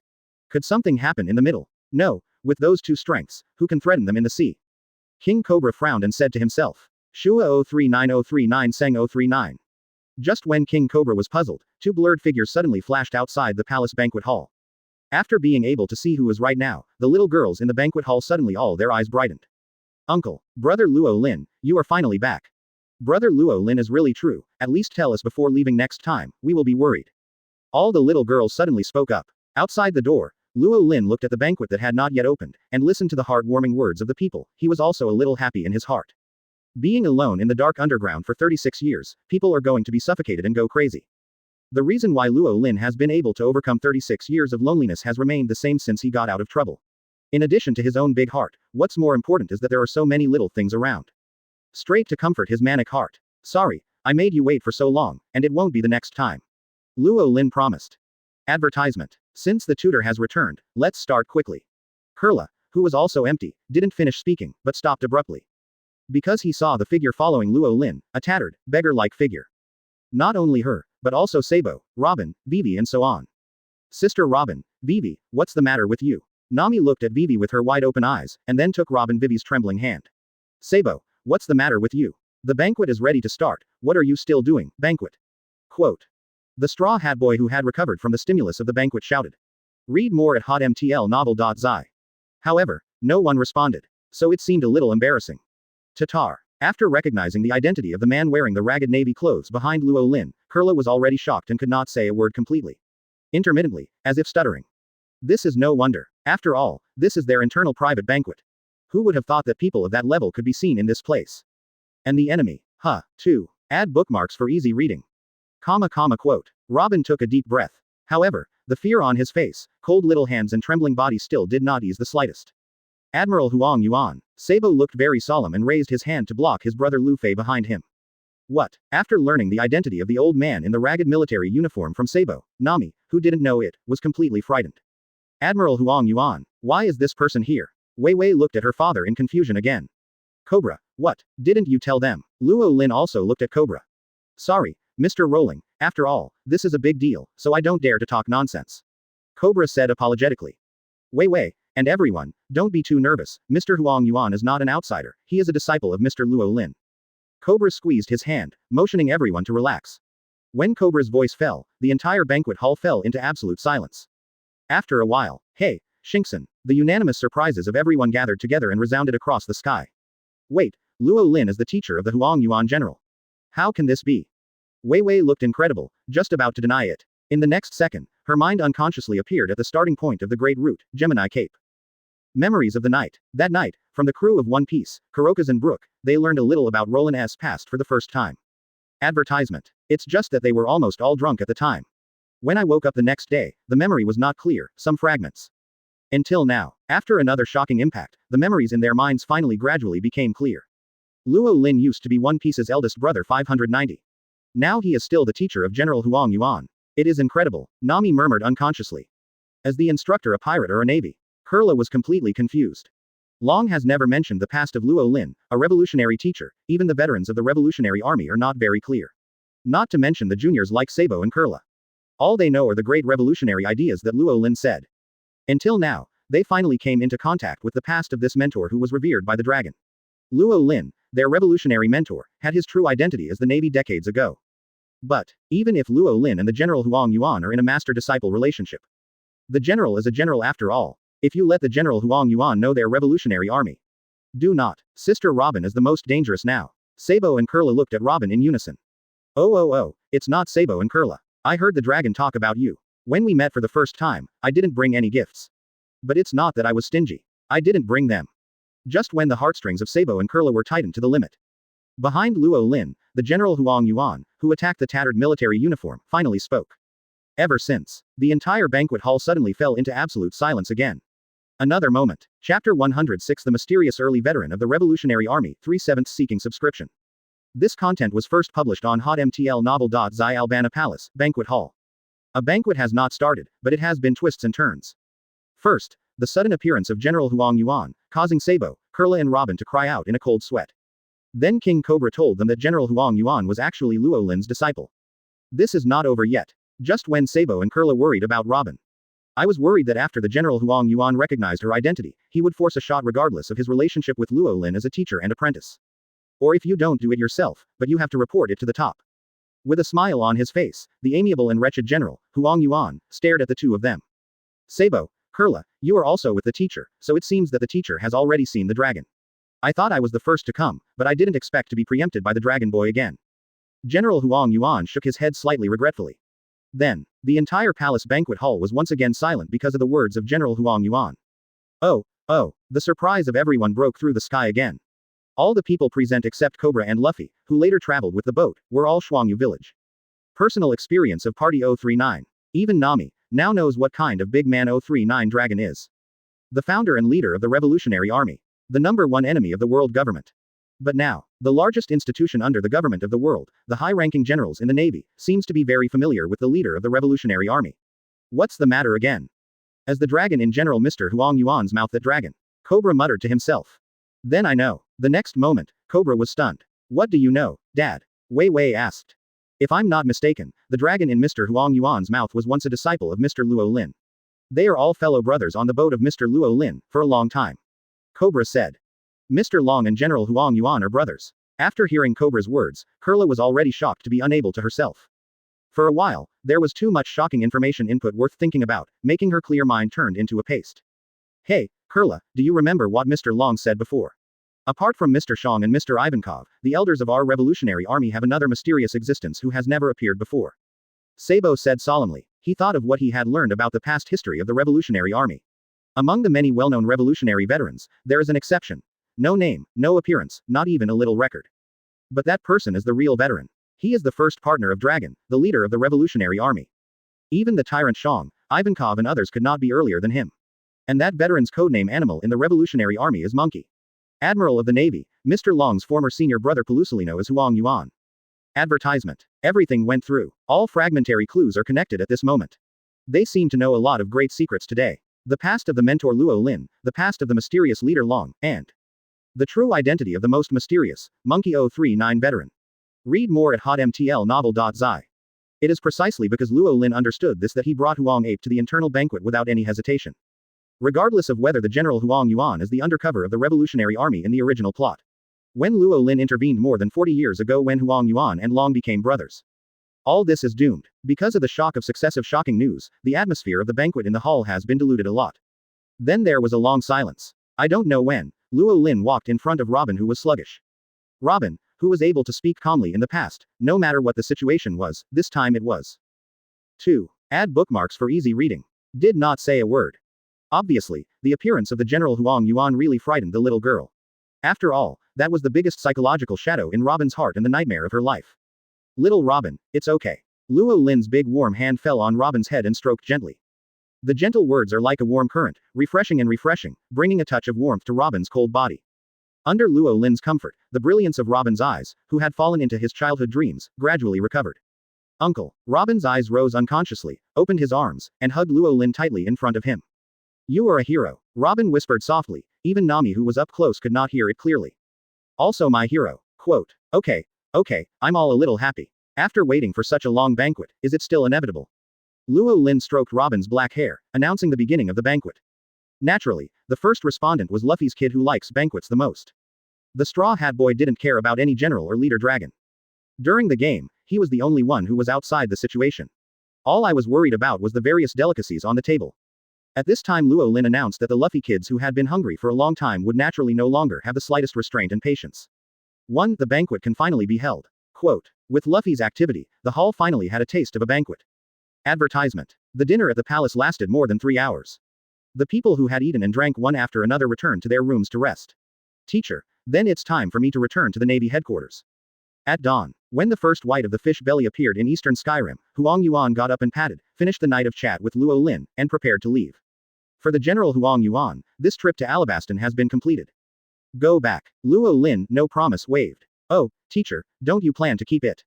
Could something happen in the middle? No, with those 2 strengths, who can threaten them in the sea? King Cobra frowned and said to himself. Shua 039039 Seng 039. Just when King Cobra was puzzled, 2 blurred figures suddenly flashed outside the palace banquet hall. After being able to see who was right now, the little girls in the banquet hall suddenly all their eyes brightened. Uncle, Brother Luo Lin, you are finally back. Brother Luo Lin is really true, at least tell us before leaving next time, we will be worried. All the little girls suddenly spoke up. Outside the door, Luo Lin looked at the banquet that had not yet opened, and listened to the heartwarming words of the people. He was also a little happy in his heart. Being alone in the dark underground for 36 years, people are going to be suffocated and go crazy. The reason why Luo Lin has been able to overcome 36 years of loneliness has remained the same since he got out of trouble. In addition to his own big heart, what's more important is that there are so many little things around. Straight to comfort his manic heart. Sorry, I made you wait for so long, and it won't be the next time. Luo Lin promised. Advertisement. Since the tutor has returned, let's start quickly. Kurla, who was also empty, didn't finish speaking, but stopped abruptly. Because he saw the figure following Luo Lin, a tattered, beggar-like figure. Not only her, but also Sabo, Robin, Vivi and so on. Sister Robin, Vivi, what's the matter with you? Nami looked at Vivi with her wide-open eyes, and then took Robin Vivi's trembling hand. Sabo, what's the matter with you? The banquet is ready to start, what are you still doing, banquet? Quote. The Straw Hat Boy who had recovered from the stimulus of the banquet shouted. Read more at hotmtlnovel.zi. However, no one responded. So it seemed a little embarrassing. Tatar. After recognizing the identity of the man wearing the ragged navy clothes behind Luo Lin, Kurla was already shocked and could not say a word completely. Intermittently, as if stuttering. This is no wonder. After all, this is their internal private banquet. Who would have thought that people of that level could be seen in this place? And the enemy. Huh. 2. Add bookmarks for easy reading. Quote. Robin took a deep breath. However, the fear on his face, cold little hands and trembling body still did not ease the slightest. Admiral Huang Yuan. Sabo looked very solemn and raised his hand to block his brother Lu Fei behind him. What? After learning the identity of the old man in the ragged military uniform from Sabo, Nami, who didn't know it, was completely frightened. Admiral Huang Yuan, why is this person here? Wei Wei looked at her father in confusion again. Cobra, what? Didn't you tell them? Luo Lin also looked at Cobra. Sorry, Mr. Rolling, after all, this is a big deal, so I don't dare to talk nonsense. Cobra said apologetically. Wei Wei, and everyone, don't be too nervous, Mr. Huang Yuan is not an outsider, he is a disciple of Mr. Luo Lin. Cobra squeezed his hand, motioning everyone to relax. When Cobra's voice fell, the entire banquet hall fell into absolute silence. After a while, hey, Shinkson, the unanimous surprises of everyone gathered together and resounded across the sky. Wait, Luo Lin is the teacher of the Huang Yuan general. How can this be? Wei Wei looked incredible, just about to deny it. In the next second, her mind unconsciously appeared at the starting point of the Great Route, Gemini Cape. Memories of the night. That night, from the crew of One Piece, Kurokas and Brook, they learned a little about Roland's past for the first time. Advertisement. It's just that they were almost all drunk at the time. When I woke up the next day, the memory was not clear, some fragments. Until now, after another shocking impact, the memories in their minds finally gradually became clear. Luo Lin used to be One Piece's eldest brother 590. Now he is still the teacher of General Huang Yuan. It is incredible, Nami murmured unconsciously. As the instructor a pirate or a navy? Kurla was completely confused. Long has never mentioned the past of Luo Lin, a revolutionary teacher, even the veterans of the Revolutionary Army are not very clear. Not to mention the juniors like Sabo and Kurla. All they know are the great revolutionary ideas that Luo Lin said. Until now, they finally came into contact with the past of this mentor who was revered by the dragon. Luo Lin, their revolutionary mentor, had his true identity as the Navy decades ago. But, even if Luo Lin and the General Huang Yuan are in a master-disciple relationship, the general is a general after all. If you let the General Huang Yuan know their revolutionary army. Do not. Sister Robin is the most dangerous now. Sabo and Kurla looked at Robin in unison. Oh, it's not Sabo and Kurla. I heard the dragon talk about you. When we met for the first time, I didn't bring any gifts. But it's not that I was stingy. I didn't bring them. Just when the heartstrings of Sabo and Kurla were tightened to the limit. Behind Luo Lin, the General Huang Yuan, who attacked the tattered military uniform, finally spoke. Ever since, the entire banquet hall suddenly fell into absolute silence again. Another moment. Chapter 106 The Mysterious Early Veteran of the Revolutionary Army, 3/7 seeking subscription. This content was first published on hotmtl novel.zi Albana Palace, Banquet Hall. A banquet has not started, but it has been twists and turns. First, the sudden appearance of General Huang Yuan, causing Sabo, Kurla and Robin to cry out in a cold sweat. Then King Cobra told them that General Huang Yuan was actually Luo Lin's disciple. This is not over yet. Just when Sabo and Kurla worried about Robin. I was worried that after the General Huang Yuan recognized her identity, he would force a shot regardless of his relationship with Luo Lin as a teacher and apprentice. Or if you don't do it yourself, but you have to report it to the top. With a smile on his face, the amiable and wretched General, Huang Yuan, stared at the two of them. Sabo, Kurla, you are also with the teacher, so it seems that the teacher has already seen the dragon. I thought I was the first to come, but I didn't expect to be preempted by the dragon boy again. General Huang Yuan shook his head slightly regretfully. Then, the entire palace banquet hall was once again silent because of the words of General Huang Yuan. Oh, the surprise of everyone broke through the sky again. All the people present except Cobra and Luffy, who later traveled with the boat, were all Shuangyu village. Personal experience of Party 039. Even Nami, now knows what kind of big man 039 dragon is. The founder and leader of the Revolutionary Army. The #1 enemy of the world government. But now, the largest institution under the government of the world, the high-ranking generals in the Navy, seems to be very familiar with the leader of the Revolutionary Army. What's the matter again? As the dragon in General Mr. Huang Yuan's mouth that dragon. Cobra muttered to himself. Then I know. The next moment, Cobra was stunned. What do you know, Dad? Wei Wei asked. If I'm not mistaken, the dragon in Mr. Huang Yuan's mouth was once a disciple of Mr. Luo Lin. They are all fellow brothers on the boat of Mr. Luo Lin, for a long time. Cobra said. Mr. Long and General Huang Yuan are brothers. After hearing Cobra's words, Kurla was already shocked to be unable to herself. For a while, there was too much shocking information input worth thinking about, making her clear mind turned into a paste. Hey, Kurla, do you remember what Mr. Long said before? Apart from Mr. Shang and Mr. Ivankov, the elders of our revolutionary army have another mysterious existence who has never appeared before. Sabo said solemnly. He thought of what he had learned about the past history of the revolutionary army. Among the many well-known revolutionary veterans, there is an exception. No name, no appearance, not even a little record. But that person is the real veteran. He is the first partner of Dragon, the leader of the revolutionary army. Even the tyrant Shang, Ivankov and others could not be earlier than him. And that veteran's codename animal in the revolutionary army is Monkey. Admiral of the Navy, Mr. Long's former senior brother Pelusolino is Huang Yuan. Advertisement. Everything went through. All fragmentary clues are connected at this moment. They seem to know a lot of great secrets today. The past of the mentor Luo Lin, the past of the mysterious leader Long, and the true identity of the most mysterious, Monkey 039 veteran. Read more at hotmtlnovel.zi. It is precisely because Luo Lin understood this that he brought Huang Ape to the internal banquet without any hesitation. Regardless of whether the General Huang Yuan is the undercover of the revolutionary army in the original plot. When Luo Lin intervened more than 40 years ago when Huang Yuan and Long became brothers. All this is doomed. Because of the shock of successive shocking news, the atmosphere of the banquet in the hall has been diluted a lot. Then there was a long silence. I don't know when. Luo Lin walked in front of Robin who was sluggish. Robin, who was able to speak calmly in the past, no matter what the situation was, this time it was. 2. Add bookmarks for easy reading. Did not say a word. Obviously, the appearance of the General Huang Yuan really frightened the little girl. After all, that was the biggest psychological shadow in Robin's heart and the nightmare of her life. Little Robin, it's okay. Luo Lin's big warm hand fell on Robin's head and stroked gently. The gentle words are like a warm current, refreshing, bringing a touch of warmth to Robin's cold body. Under Luo Lin's comfort, the brilliance of Robin's eyes, who had fallen into his childhood dreams, gradually recovered. Uncle. Robin's eyes rose unconsciously, opened his arms, and hugged Luo Lin tightly in front of him. You are a hero. Robin whispered softly, even Nami who was up close could not hear it clearly. Also my hero. Quote. Okay, I'm all a little happy. After waiting for such a long banquet, is it still inevitable? Luo Lin stroked Robin's black hair, announcing the beginning of the banquet. Naturally, the first respondent was Luffy's kid who likes banquets the most. The Straw Hat Boy didn't care about any general or leader dragon. During the game, he was the only one who was outside the situation. All I was worried about was the various delicacies on the table. At this time Luo Lin announced that the Luffy kids who had been hungry for a long time would naturally no longer have the slightest restraint and patience. 1. The banquet can finally be held. Quote. With Luffy's activity, the hall finally had a taste of a banquet. Advertisement. The dinner at the palace lasted more than 3 hours. The people who had eaten and drank one after another returned to their rooms to rest. Teacher, then it's time for me to return to the Navy headquarters. At dawn, when the first white of the fish belly appeared in eastern Skyrim, Huang Yuan got up and patted, finished the night of chat with Luo Lin, and prepared to leave. For the General Huang Yuan, this trip to Alabasta has been completed. Go back. Luo Lin, no promise, waved. Oh, teacher, don't you plan to keep it?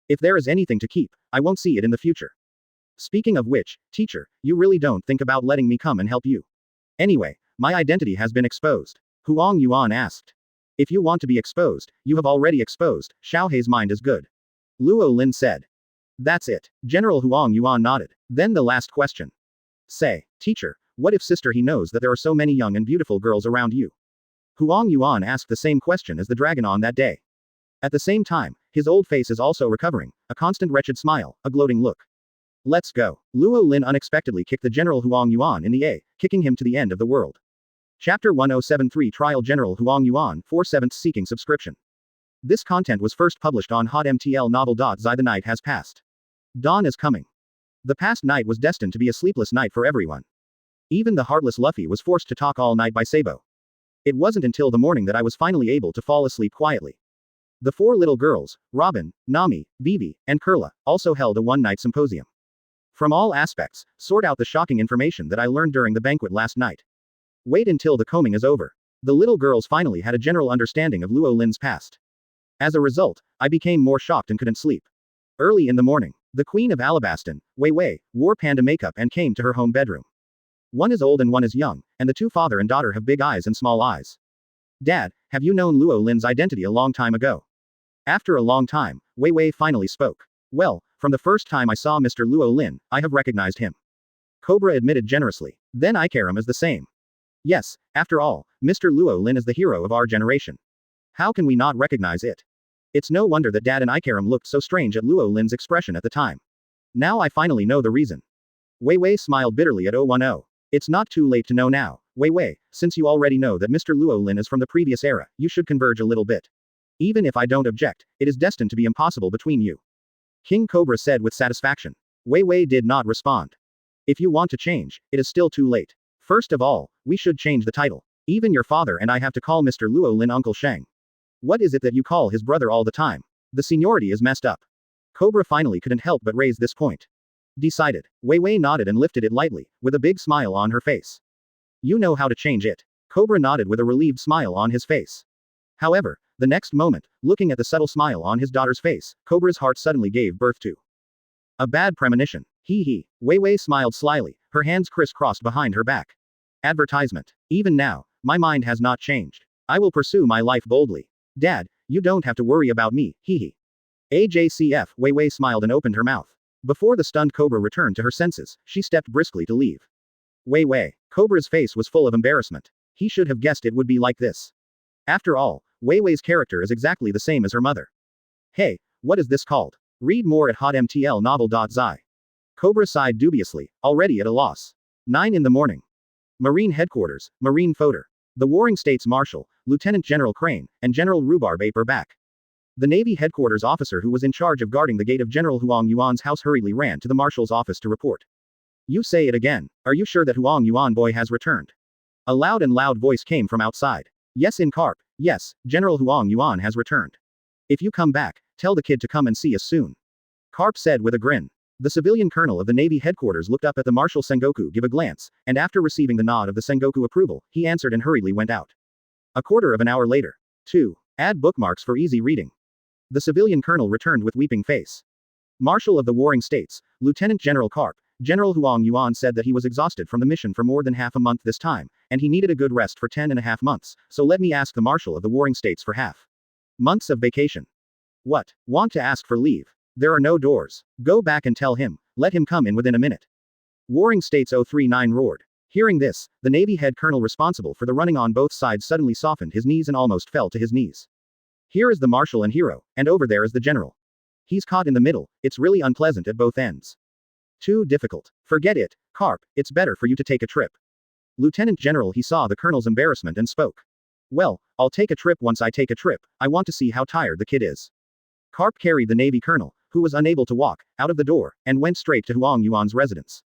If there is anything to keep, I won't see it in the future. Speaking of which, teacher, you really don't think about letting me come and help you. Anyway, my identity has been exposed. Huang Yuan asked. If you want to be exposed, you have already exposed, Xiaohei's mind is good. Luo Lin said. That's it. General Huang Yuan nodded. Then the last question. Say, teacher, what if Sister He knows that there are so many young and beautiful girls around you? Huang Yuan asked the same question as the dragon on that day. At the same time, his old face is also recovering, a constant wretched smile, a gloating look. Let's go. Luo Lin unexpectedly kicked the General Huang Yuan in the A, kicking him to the end of the world. Chapter 1073 Trial General Huang Yuan 4/7 Seeking Subscription. This content was first published on hotmtl novel.zi. The night has passed. Dawn is coming. The past night was destined to be a sleepless night for everyone. Even the heartless Luffy was forced to talk all night by Sabo. It wasn't until the morning that I was finally able to fall asleep quietly. The 4 little girls, Robin, Nami, Vivi, and Kurla, also held a one-night symposium. From all aspects, sort out the shocking information that I learned during the banquet last night. Wait until the combing is over. The little girls finally had a general understanding of Luo Lin's past. As a result, I became more shocked and couldn't sleep. Early in the morning, the Queen of Alabasta, Wei Wei, wore panda makeup and came to her home bedroom. One is old and one is young, and the 2 father and daughter have big eyes and small eyes. Dad, have you known Luo Lin's identity a long time ago? After a long time, Wei Wei finally spoke. Well, from the first time I saw Mr. Luo Lin, I have recognized him. Cobra admitted generously. Then Ikaram is the same. Yes, after all, Mr. Luo Lin is the hero of our generation. How can we not recognize it? It's no wonder that Dad and Ikaram looked so strange at Luo Lin's expression at the time. Now I finally know the reason. Wei Wei smiled bitterly at 010. It's not too late to know now, Wei Wei, since you already know that Mr. Luo Lin is from the previous era, you should converge a little bit. Even if I don't object, it is destined to be impossible between you. King Cobra said with satisfaction. Wei Wei did not respond. If you want to change, it is still too late. First of all, we should change the title. Even your father and I have to call Mr. Luo Lin Uncle Sheng. What is it that you call his brother all the time? The seniority is messed up. Cobra finally couldn't help but raise this point. Decided. Wei Wei nodded and lifted it lightly, with a big smile on her face. You know how to change it. Cobra nodded with a relieved smile on his face. However, the next moment, looking at the subtle smile on his daughter's face, Cobra's heart suddenly gave birth to a bad premonition. Hee. Wei Wei smiled slyly, her hands crisscrossed behind her back. Advertisement. Even now, my mind has not changed. I will pursue my life boldly. Dad, you don't have to worry about me, hee. AJCF, Wei Wei smiled and opened her mouth. Before the stunned Cobra returned to her senses, she stepped briskly to leave. Wei Wei. Cobra's face was full of embarrassment. He should have guessed it would be like this. After all, Wei Wei's character is exactly the same as her mother. Hey, what is this called? Read more at hotmtlnovel.zi. Cobra sighed dubiously, already at a loss. 9 in the morning. Marine Headquarters, Marine Fodor. The Warring States Marshal, Lieutenant General Crane, and General Rhubarb Ape are back. The Navy Headquarters officer who was in charge of guarding the gate of General Huang Yuan's house hurriedly ran to the Marshal's office to report. You say it again. Are you sure that Huang Yuan boy has returned? A loud voice came from outside. Yes in Carp, yes, General Huang Yuan has returned. If you come back, tell the kid to come and see us soon. Carp said with a grin. The civilian colonel of the Navy headquarters looked up at the Marshal Sengoku give a glance, and after receiving the nod of the Sengoku approval, he answered and hurriedly went out. A quarter of an hour later. 2. Add bookmarks for easy reading. The civilian colonel returned with weeping face. Marshal of the Warring States, Lieutenant General Carp, General Huang Yuan said that he was exhausted from the mission for more than half a month this time, and he needed a good rest for 10.5 months, so let me ask the Marshal of the Warring States for half months of vacation. What? Want to ask for leave? There are no doors. Go back and tell him, let him come in within a minute. Warring States 039 roared. Hearing this, the Navy head colonel responsible for the running on both sides suddenly softened his knees and almost fell to his knees. Here is the marshal and hero, and over there is the general. He's caught in the middle, it's really unpleasant at both ends. Too difficult. Forget it, Carp, it's better for you to take a trip. Lieutenant General he saw the colonel's embarrassment and spoke. Well, I'll take a trip once I take a trip, I want to see how tired the kid is. Carp carried the Navy colonel, who was unable to walk, out of the door, and went straight to Huang Yuan's residence.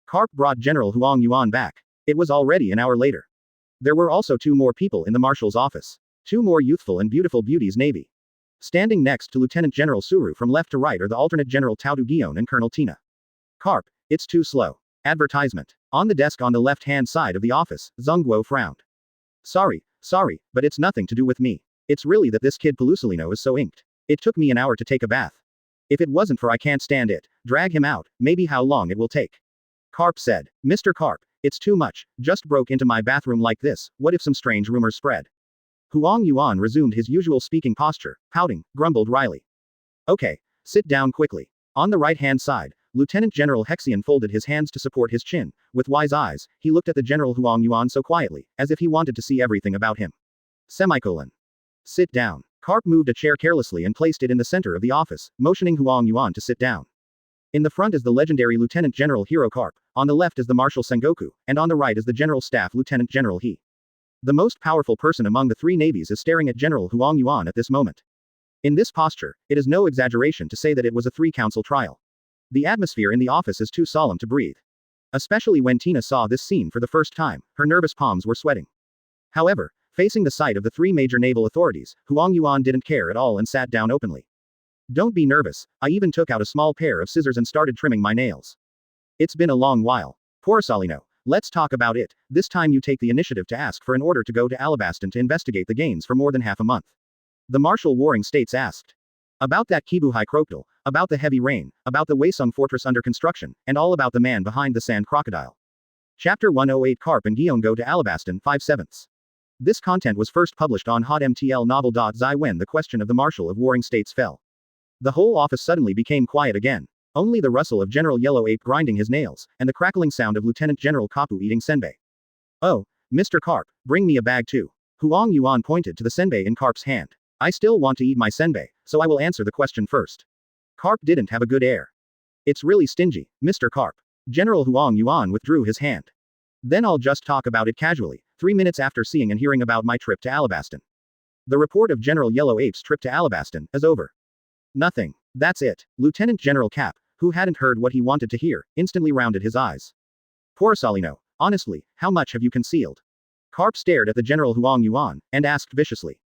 Carp brought General Huang Yuan back. It was already an hour later. There were also 2 more people in the marshal's office. 2 more youthful and beautiful beauties Navy. Standing next to Lieutenant General Suru from left to right are the alternate General Taudu Gion and Colonel Tina. Carp, it's too slow. Advertisement. On the desk on the left-hand side of the office, Zhongguo frowned. Sorry, but it's nothing to do with me. It's really that this kid Pelusolino is so inked. It took me an hour to take a bath. If it wasn't for I can't stand it, drag him out, maybe how long it will take. Carp said, Mr. Carp, it's too much, just broke into my bathroom like this, what if some strange rumors spread? Huang Yuan resumed his usual speaking posture, pouting, grumbled wryly. Okay, sit down quickly. On the right-hand side, Lieutenant General Hexian folded his hands to support his chin. With wise eyes, he looked at the General Huang Yuan so quietly, as if he wanted to see everything about him. Semicolon. Sit down. Carp moved a chair carelessly and placed it in the center of the office, motioning Huang Yuan to sit down. In the front is the legendary Lieutenant General Hiro Carp, on the left is the Marshal Sengoku, and on the right is the General Staff Lieutenant General He. The most powerful person among the 3 navies is staring at General Huang Yuan at this moment. In this posture, it is no exaggeration to say that it was a 3-council trial. The atmosphere in the office is too solemn to breathe. Especially when Tina saw this scene for the first time, her nervous palms were sweating. However, facing the sight of the 3 major naval authorities, Huang Yuan didn't care at all and sat down openly. Don't be nervous, I even took out a small pair of scissors and started trimming my nails. It's been a long while. Porsalino, let's talk about it, this time you take the initiative to ask for an order to go to Alabasta to investigate the gains for more than half a month. The Marshal Warring States asked. About that Kibuhai crocodile, about the heavy rain, about the Waisung fortress under construction, and all about the man behind the sand crocodile. Chapter 108 Carp and Gion go to Alabasta 5/7. This content was first published on hotmtl novel.zi when the question of the Marshal of Warring States fell. The whole office suddenly became quiet again. Only the rustle of General Yellow Ape grinding his nails, and the crackling sound of Lieutenant General Kapu eating senbei. Oh, Mr. Carp, bring me a bag too. Huang Yuan pointed to the senbei in Carp's hand. I still want to eat my senbei, so I will answer the question first. Carp didn't have a good air. It's really stingy, Mr. Carp. General Huang Yuan withdrew his hand. Then I'll just talk about it casually, 3 minutes after seeing and hearing about my trip to Alabasta. The report of General Yellow Ape's trip to Alabasta is over. Nothing. That's it. Lieutenant General Cap, who hadn't heard what he wanted to hear, instantly rounded his eyes. Porsalino, honestly, how much have you concealed? Carp stared at the General Huang Yuan, and asked viciously.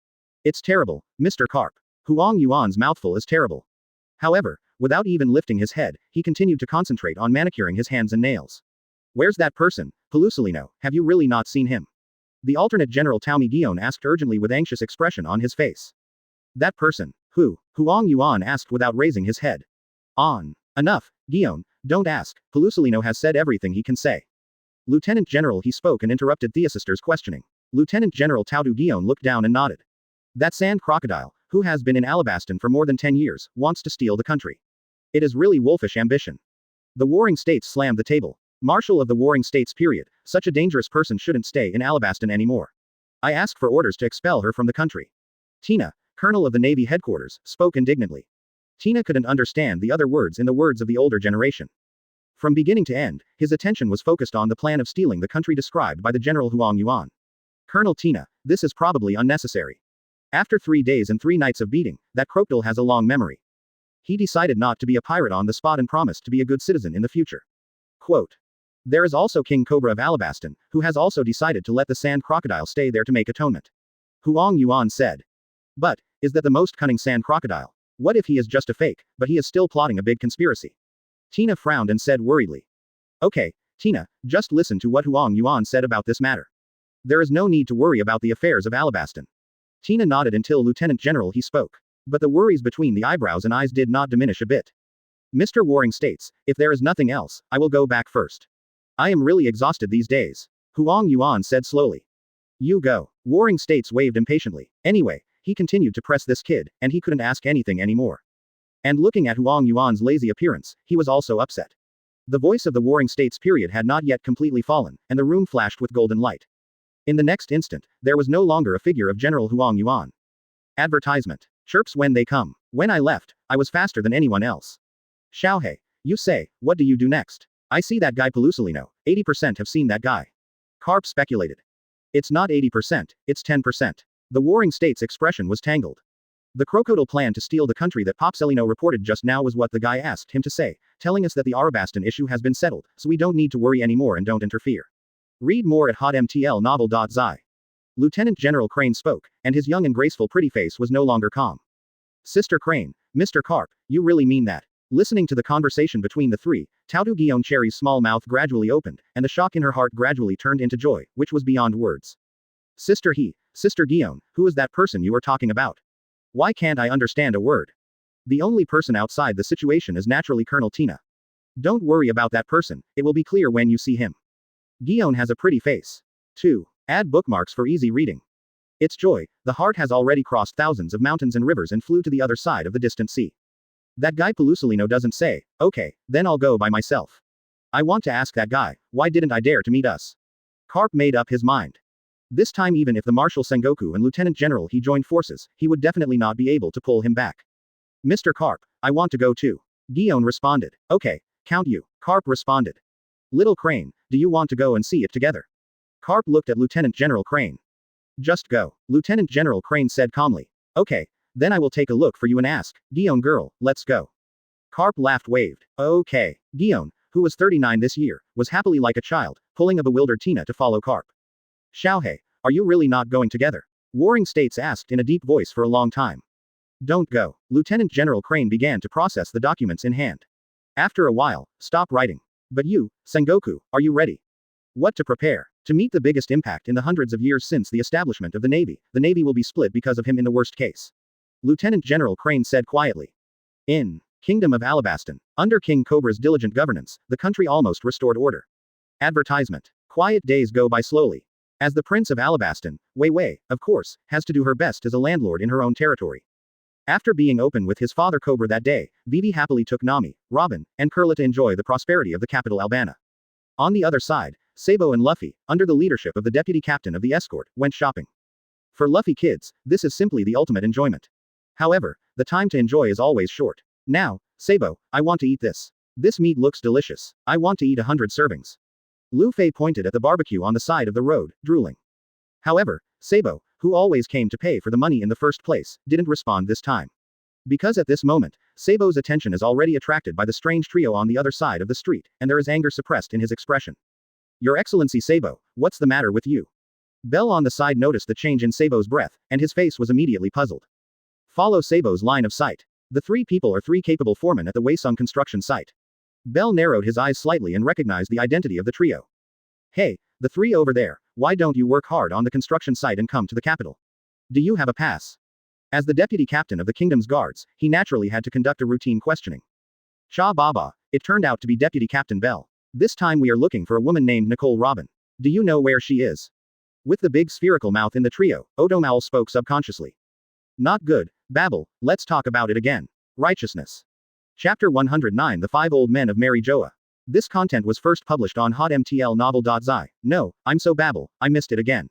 It's terrible, Mr. Carp. Huang Yuan's mouthful is terrible. However, without even lifting his head, he continued to concentrate on manicuring his hands and nails. Where's that person, Pelusolino, have you really not seen him? The alternate General Taumi Gion asked urgently with anxious expression on his face. That person, who? Huang Yuan asked without raising his head. On. Enough, Gion, don't ask, Pelusolino has said everything he can say. Lieutenant General he spoke and interrupted Theosister's questioning. Lieutenant General Taudu Gion looked down and nodded. That sand crocodile, who has been in Alabasta for more than 10 years, wants to steal the country. It is really wolfish ambition. The Warring States slammed the table. Marshal of the Warring States period, such a dangerous person shouldn't stay in Alabasta anymore. I ask for orders to expel her from the country. Tina, Colonel of the Navy headquarters, spoke indignantly. Tina couldn't understand the other words in the words of the older generation. From beginning to end, his attention was focused on the plan of stealing the country described by the General Huang Yuan. Colonel Tina, this is probably unnecessary. After 3 days and 3 nights of beating, that crocodile has a long memory. He decided not to be a pirate on the spot and promised to be a good citizen in the future. Quote. There is also King Cobra of Alabasta, who has also decided to let the sand crocodile stay there to make atonement. Huang Yuan said. But, is that the most cunning sand crocodile? What if he is just a fake, but he is still plotting a big conspiracy? Tina frowned and said worriedly. Okay, Tina, just listen to what Huang Yuan said about this matter. There is no need to worry about the affairs of Alabasta. Tina nodded until Lieutenant General he spoke. But the worries between the eyebrows and eyes did not diminish a bit. Mr. Warring states, if there is nothing else, I will go back first. I am really exhausted these days. Huang Yuan said slowly. You go. Warring states waved impatiently. Anyway, he continued to press this kid, and he couldn't ask anything anymore. And looking at Huang Yuan's lazy appearance, he was also upset. The voice of the Warring States period had not yet completely fallen, and the room flashed with golden light. In the next instant, there was no longer a figure of General Huang Yuan. Advertisement. Chirps when they come. When I left, I was faster than anyone else. Xiaohei, you say, what do you do next? I see that guy Pelusolino, 80% have seen that guy. Carp speculated. It's not 80%, it's 10%. The Warring States expression was tangled. The crocodile plan to steal the country that Popcelino reported just now was what the guy asked him to say, telling us that the Arabastan issue has been settled, so we don't need to worry anymore and don't interfere. Read more at hotmtlnovel.zi. Lieutenant General Crane spoke, and his young and graceful pretty face was no longer calm. Sister Crane, Mr. Carp, you really mean that? Listening to the conversation between the three, Tautu Guion Cherry's small mouth gradually opened, and the shock in her heart gradually turned into joy, which was beyond words. Sister Guion, who is that person you are talking about? Why can't I understand a word? The only person outside the situation is naturally Colonel Tina. Don't worry about that person, it will be clear when you see him. Guion has a pretty face. 2. Add bookmarks for easy reading. It's joy, the heart has already crossed thousands of mountains and rivers and flew to the other side of the distant sea. That guy Pelusolino doesn't say, okay, then I'll go by myself. I want to ask that guy, why didn't I dare to meet us? Carp made up his mind. This time even if the Marshal Sengoku and Lieutenant General he joined forces, he would definitely not be able to pull him back. Mr. Carp, I want to go too. Guion responded. Okay, count you. Carp responded. Little Crane, do you want to go and see it together? Carp looked at Lieutenant General Crane. Just go. Lieutenant General Crane said calmly. Okay, then I will take a look for you and ask, Guion girl, let's go. Carp laughed waved. Okay. Guion, who was 39 this year, was happily like a child, pulling a bewildered Tina to follow Carp. Xiaohei, are you really not going together? Warring States asked in a deep voice for a long time. Don't go. Lieutenant General Crane began to process the documents in hand. After a while, stop writing. But you, Sengoku, are you ready? What to prepare? To meet the biggest impact in the hundreds of years since the establishment of the Navy will be split because of him in the worst case. Lieutenant General Crane said quietly. In Kingdom of Alabastan, under King Cobra's diligent governance, the country almost restored order. Advertisement. Quiet days go by slowly. As the Prince of Alabastan, Wei Wei, of course, has to do her best as a landlord in her own territory. After being open with his father Cobra that day, Vivi happily took Nami, Robin, and Curla to enjoy the prosperity of the capital Albana. On the other side, Sabo and Luffy, under the leadership of the deputy captain of the escort, went shopping. For Luffy kids, this is simply the ultimate enjoyment. However, the time to enjoy is always short. Now, Sabo, I want to eat this. This meat looks delicious. I want to eat 100 servings. Lu Fei pointed at the barbecue on the side of the road, drooling. However, Sabo, who always came to pay for the money in the first place, didn't respond this time. Because at this moment, Sabo's attention is already attracted by the strange trio on the other side of the street, and there is anger suppressed in his expression. Your Excellency Sabo, what's the matter with you? Bell on the side noticed the change in Sabo's breath, and his face was immediately puzzled. Follow Sabo's line of sight. The three people are three capable foremen at the Waisung construction site. Bell narrowed his eyes slightly and recognized the identity of the trio. Hey, the three over there, why don't you work hard on the construction site and come to the capital? Do you have a pass? As the deputy captain of the kingdom's guards, he naturally had to conduct a routine questioning. Cha Baba, it turned out to be Deputy Captain Bell. This time we are looking for a woman named Nicole Robin. Do you know where she is? With the big spherical mouth in the trio, Otomal spoke subconsciously. Not good, Babel, let's talk about it again. Righteousness. Chapter 109 The Five Old Men of Mary Joa. This content was first published on hotmtlnovel.zi. No, I'm so Babel, I missed it again.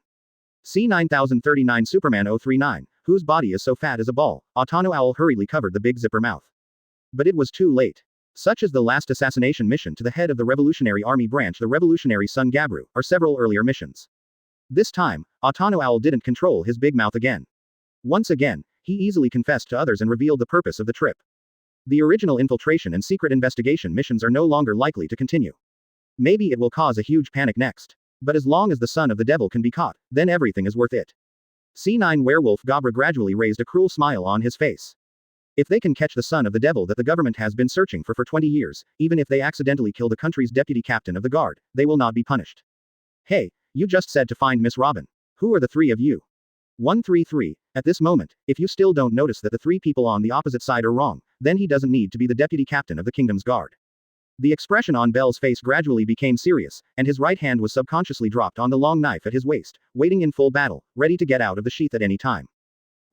C9039 Superman 039, whose body is so fat as a ball, Autono Owl hurriedly covered the big zipper mouth. But it was too late. Such as the last assassination mission to the head of the Revolutionary Army branch, the Revolutionary Son Gabru, or several earlier missions. This time, Autono Owl didn't control his big mouth again. Once again, he easily confessed to others and revealed the purpose of the trip. The original infiltration and secret investigation missions are no longer likely to continue. Maybe it will cause a huge panic next. But as long as the son of the devil can be caught, then everything is worth it. C9 Werewolf Gabra gradually raised a cruel smile on his face. If they can catch the son of the devil that the government has been searching for 20 years, even if they accidentally kill the country's deputy captain of the guard, they will not be punished. Hey, you just said to find Miss Robin. Who are the three of you? 133. At this moment, if you still don't notice that the three people on the opposite side are wrong, then he doesn't need to be the deputy captain of the kingdom's guard. The expression on Bell's face gradually became serious, and his right hand was subconsciously dropped on the long knife at his waist, waiting in full battle, ready to get out of the sheath at any time.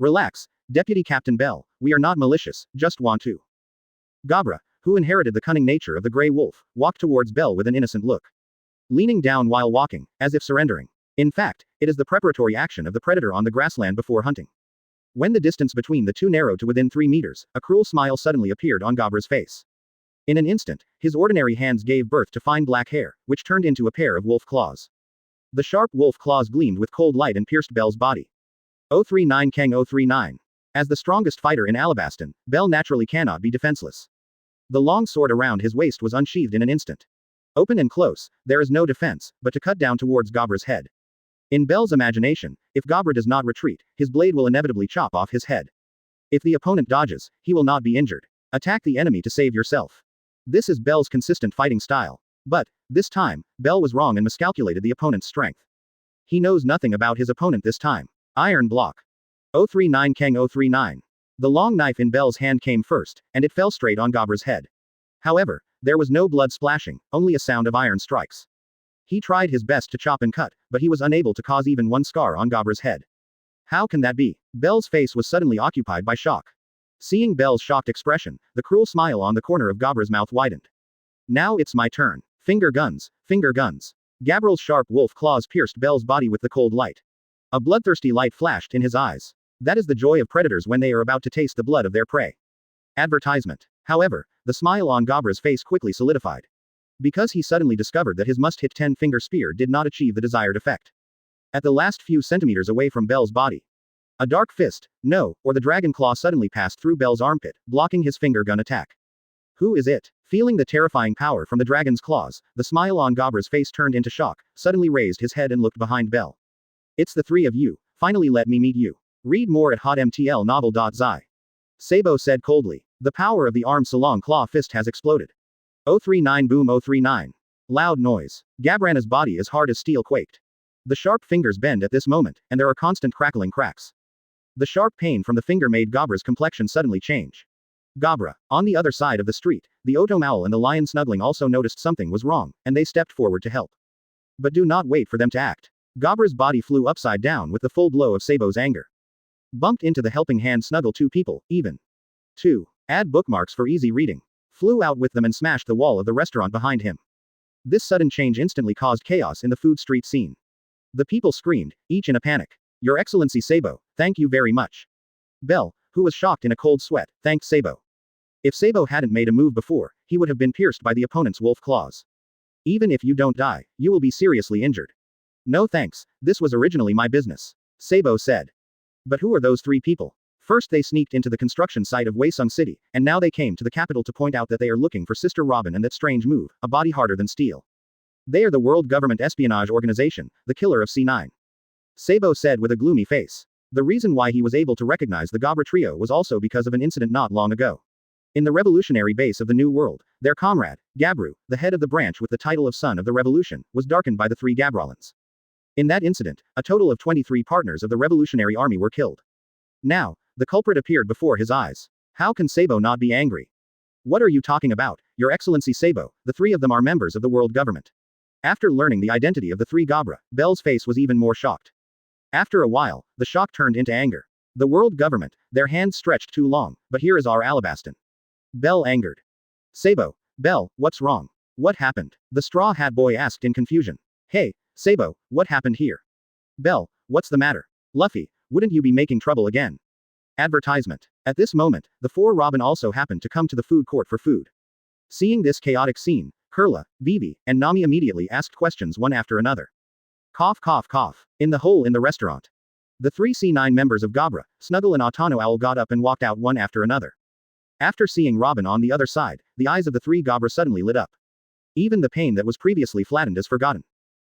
Relax, Deputy Captain Bell, we are not malicious, just want to. Gabra, who inherited the cunning nature of the Grey Wolf, walked towards Belle with an innocent look. Leaning down while walking, as if surrendering. In fact, it is the preparatory action of the predator on the grassland before hunting. When the distance between the two narrowed to within 3 meters, a cruel smile suddenly appeared on Gabra's face. In an instant, his ordinary hands gave birth to fine black hair, which turned into a pair of wolf claws. The sharp wolf claws gleamed with cold light and pierced Belle's body. 039 Kang 039. As the strongest fighter in Alabasta, Belle naturally cannot be defenseless. The long sword around his waist was unsheathed in an instant. Open and close, there is no defense, but to cut down towards Gabra's head. In Belle's imagination, if Gabra does not retreat, his blade will inevitably chop off his head. If the opponent dodges, he will not be injured. Attack the enemy to save yourself. This is Belle's consistent fighting style. But, this time, Belle was wrong and miscalculated the opponent's strength. He knows nothing about his opponent this time. Iron block. 039 Kang 039. The long knife in Belle's hand came first, and it fell straight on Gabra's head. However, there was no blood splashing, only a sound of iron strikes. He tried his best to chop and cut, but he was unable to cause even one scar on Gabra's head. How can that be? Belle's face was suddenly occupied by shock. Seeing Belle's shocked expression, the cruel smile on the corner of Gabra's mouth widened. Now it's my turn. Finger guns, finger guns. Gabral's sharp wolf claws pierced Belle's body with the cold light. A bloodthirsty light flashed in his eyes. That is the joy of predators when they are about to taste the blood of their prey. Advertisement. However, the smile on Gabra's face quickly solidified. Because he suddenly discovered that his must-hit 10-finger spear did not achieve the desired effect. At the last few centimeters away from Belle's body, a dark fist, no, or the dragon claw suddenly passed through Belle's armpit, blocking his finger gun attack. Who is it? Feeling the terrifying power from the dragon's claws, the smile on Gabra's face turned into shock, suddenly raised his head and looked behind Belle. It's the three of you, finally let me meet you. Read more at hotmtlnovel.zi. Sabo said coldly. The power of the arm Salong claw fist has exploded. 039 boom 039. Loud noise. Gabrana's body as hard as steel quaked. The sharp fingers bend at this moment, and there are constant crackling cracks. The sharp pain from the finger made Gabra's complexion suddenly change. Gabra. On the other side of the street, the Otom owl and the lion snuggling also noticed something was wrong, and they stepped forward to help. But do not wait for them to act. Gabra's body flew upside down with the full blow of Sabo's anger. Bumped into the helping hand snuggle 2 people, even. 2. Add bookmarks for easy reading. Flew out with them and smashed the wall of the restaurant behind him. This sudden change instantly caused chaos in the food street scene. The people screamed, each in a panic. Your Excellency Sabo, thank you very much. Belle, who was shocked in a cold sweat, thanked Sabo. If Sabo hadn't made a move before, he would have been pierced by the opponent's wolf claws. Even if you don't die, you will be seriously injured. No thanks, this was originally my business. Sabo said. But who are those 3 people? First they sneaked into the construction site of Waisung City, and now they came to the capital to point out that they are looking for Sister Robin and that strange move, a body harder than steel. They are the World Government Espionage Organization, the killer of C9. Sabo said with a gloomy face. The reason why he was able to recognize the Gabra trio was also because of an incident not long ago. In the revolutionary base of the New World, their comrade, Gabru, the head of the branch with the title of Son of the Revolution, was darkened by the 3 Gabralans. In that incident, a total of 23 partners of the Revolutionary Army were killed. Now, the culprit appeared before his eyes. How can Sabo not be angry? What are you talking about, Your Excellency Sabo? The 3 of them are members of the world government. After learning the identity of the 3 Gabra, Belle's face was even more shocked. After a while, the shock turned into anger. The world government, their hands stretched too long, but here is our Alabastan. Belle angered. Sabo, Belle, what's wrong? What happened? The straw hat boy asked in confusion. Hey, Sabo, what happened here? Belle, what's the matter? Luffy, wouldn't you be making trouble again? Advertisement. At this moment, the 4 Robin also happened to come to the food court for food. Seeing this chaotic scene, Kurla, Vivi, and Nami immediately asked questions one after another. Cough cough cough. In the hole in the restaurant. The 3 C9 members of Gabra, Snuggle and Autono Owl got up and walked out one after another. After seeing Robin on the other side, the eyes of the 3 Gabra suddenly lit up. Even the pain that was previously flattened is forgotten.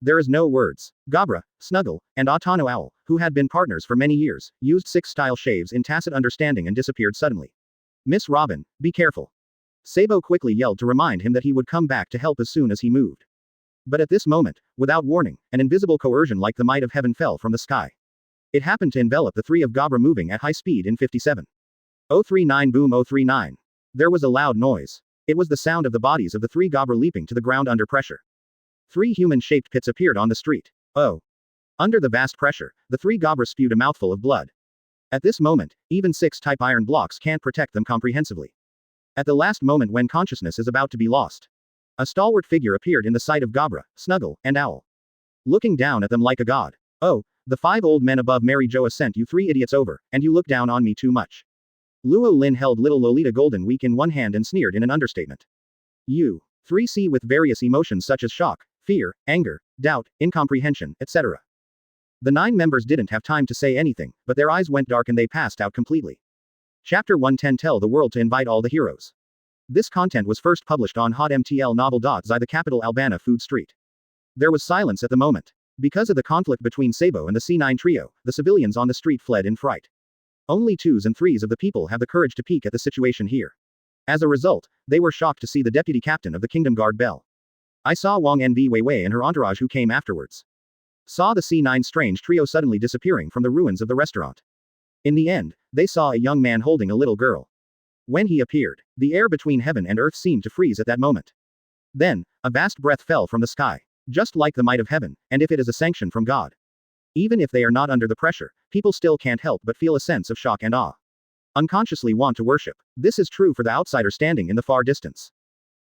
There is no words. Gabra, Snuggle, and Autono Owl, who had been partners for many years, used 6-style shaves in tacit understanding and disappeared suddenly. Miss Robin, be careful. Sabo quickly yelled to remind him that he would come back to help as soon as he moved. But at this moment, without warning, an invisible coercion like the might of heaven fell from the sky. It happened to envelop the 3 of Gabra moving at high speed in 57. 039 boom 039. There was a loud noise. It was the sound of the bodies of the 3 Gabra leaping to the ground under pressure. 3 human-shaped pits appeared on the street. Oh. Under the vast pressure, the 3 Gabra spewed a mouthful of blood. At this moment, even 6-type iron blocks can't protect them comprehensively. At the last moment when consciousness is about to be lost, a stalwart figure appeared in the sight of Gabra, Snuggle, and Owl. Looking down at them like a god. Oh, the 5 old men above Mary Joa sent you 3 idiots over, and you look down on me too much. Luo Lin held little Lolita Golden Week in one hand and sneered in an understatement. You 3C with various emotions such as shock, fear, anger, doubt, incomprehension, etc. The 9 members didn't have time to say anything, but their eyes went dark and they passed out completely. Chapter 110 Tell the world to invite all the heroes. This content was first published on hotmtl novel.zi, the capital Albana Food Street. There was silence at the moment. Because of the conflict between Sabo and the C9 trio, the civilians on the street fled in fright. Only 2s and 3s of the people have the courage to peek at the situation here. As a result, they were shocked to see the deputy captain of the Kingdom Guard Bell. I saw Wang Nv Weiwei and her entourage who came afterwards. Saw the C9 strange trio suddenly disappearing from the ruins of the restaurant. In the end, they saw a young man holding a little girl. When he appeared, the air between heaven and earth seemed to freeze at that moment. Then, a vast breath fell from the sky. Just like the might of heaven, and if it is a sanction from God. Even if they are not under the pressure, people still can't help but feel a sense of shock and awe. Unconsciously want to worship. This is true for the outsider standing in the far distance.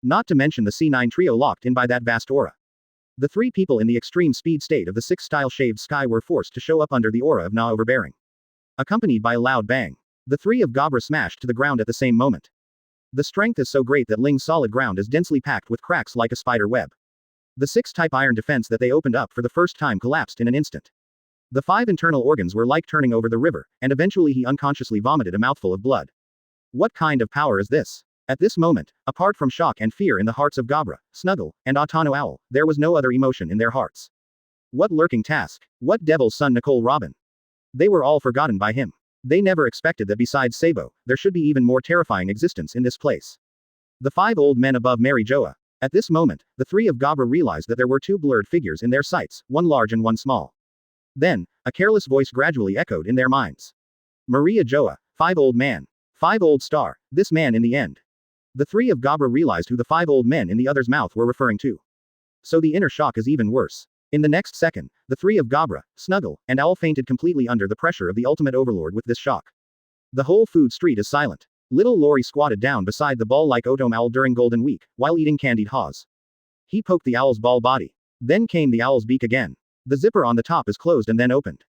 Not to mention the C9 trio locked in by that vast aura. The 3 people in the extreme speed state of the 6-style shaved sky were forced to show up under the aura of Na overbearing. Accompanied by a loud bang. The 3 of Gabra smashed to the ground at the same moment. The strength is so great that Ling's solid ground is densely packed with cracks like a spider web. The 6-type iron defense that they opened up for the first time collapsed in an instant. The 5 internal organs were like turning over the river, and eventually he unconsciously vomited a mouthful of blood. What kind of power is this? At this moment, apart from shock and fear in the hearts of Gabra, Snuggle, and Atano Owl, there was no other emotion in their hearts. What lurking task? What devil's son Nicole Robin? They were all forgotten by him. They never expected that besides Sabo, there should be even more terrifying existence in this place. The 5 old men above Mary Joa. At this moment, the 3 of Gabra realized that there were 2 blurred figures in their sights, one large and one small. Then, a careless voice gradually echoed in their minds. Maria Joa, 5 old man. 5 old star, this man in the end. The 3 of Gabra realized who the 5 old men in the other's mouth were referring to. So the inner shock is even worse. In the next second, the 3 of Gabra, Snuggle, and Owl fainted completely under the pressure of the ultimate overlord with this shock. The whole food street is silent. Little Lori squatted down beside the ball-like Otome owl during Golden Week, while eating candied haws. He poked the owl's ball body. Then came the owl's beak again. The zipper on the top is closed and then opened.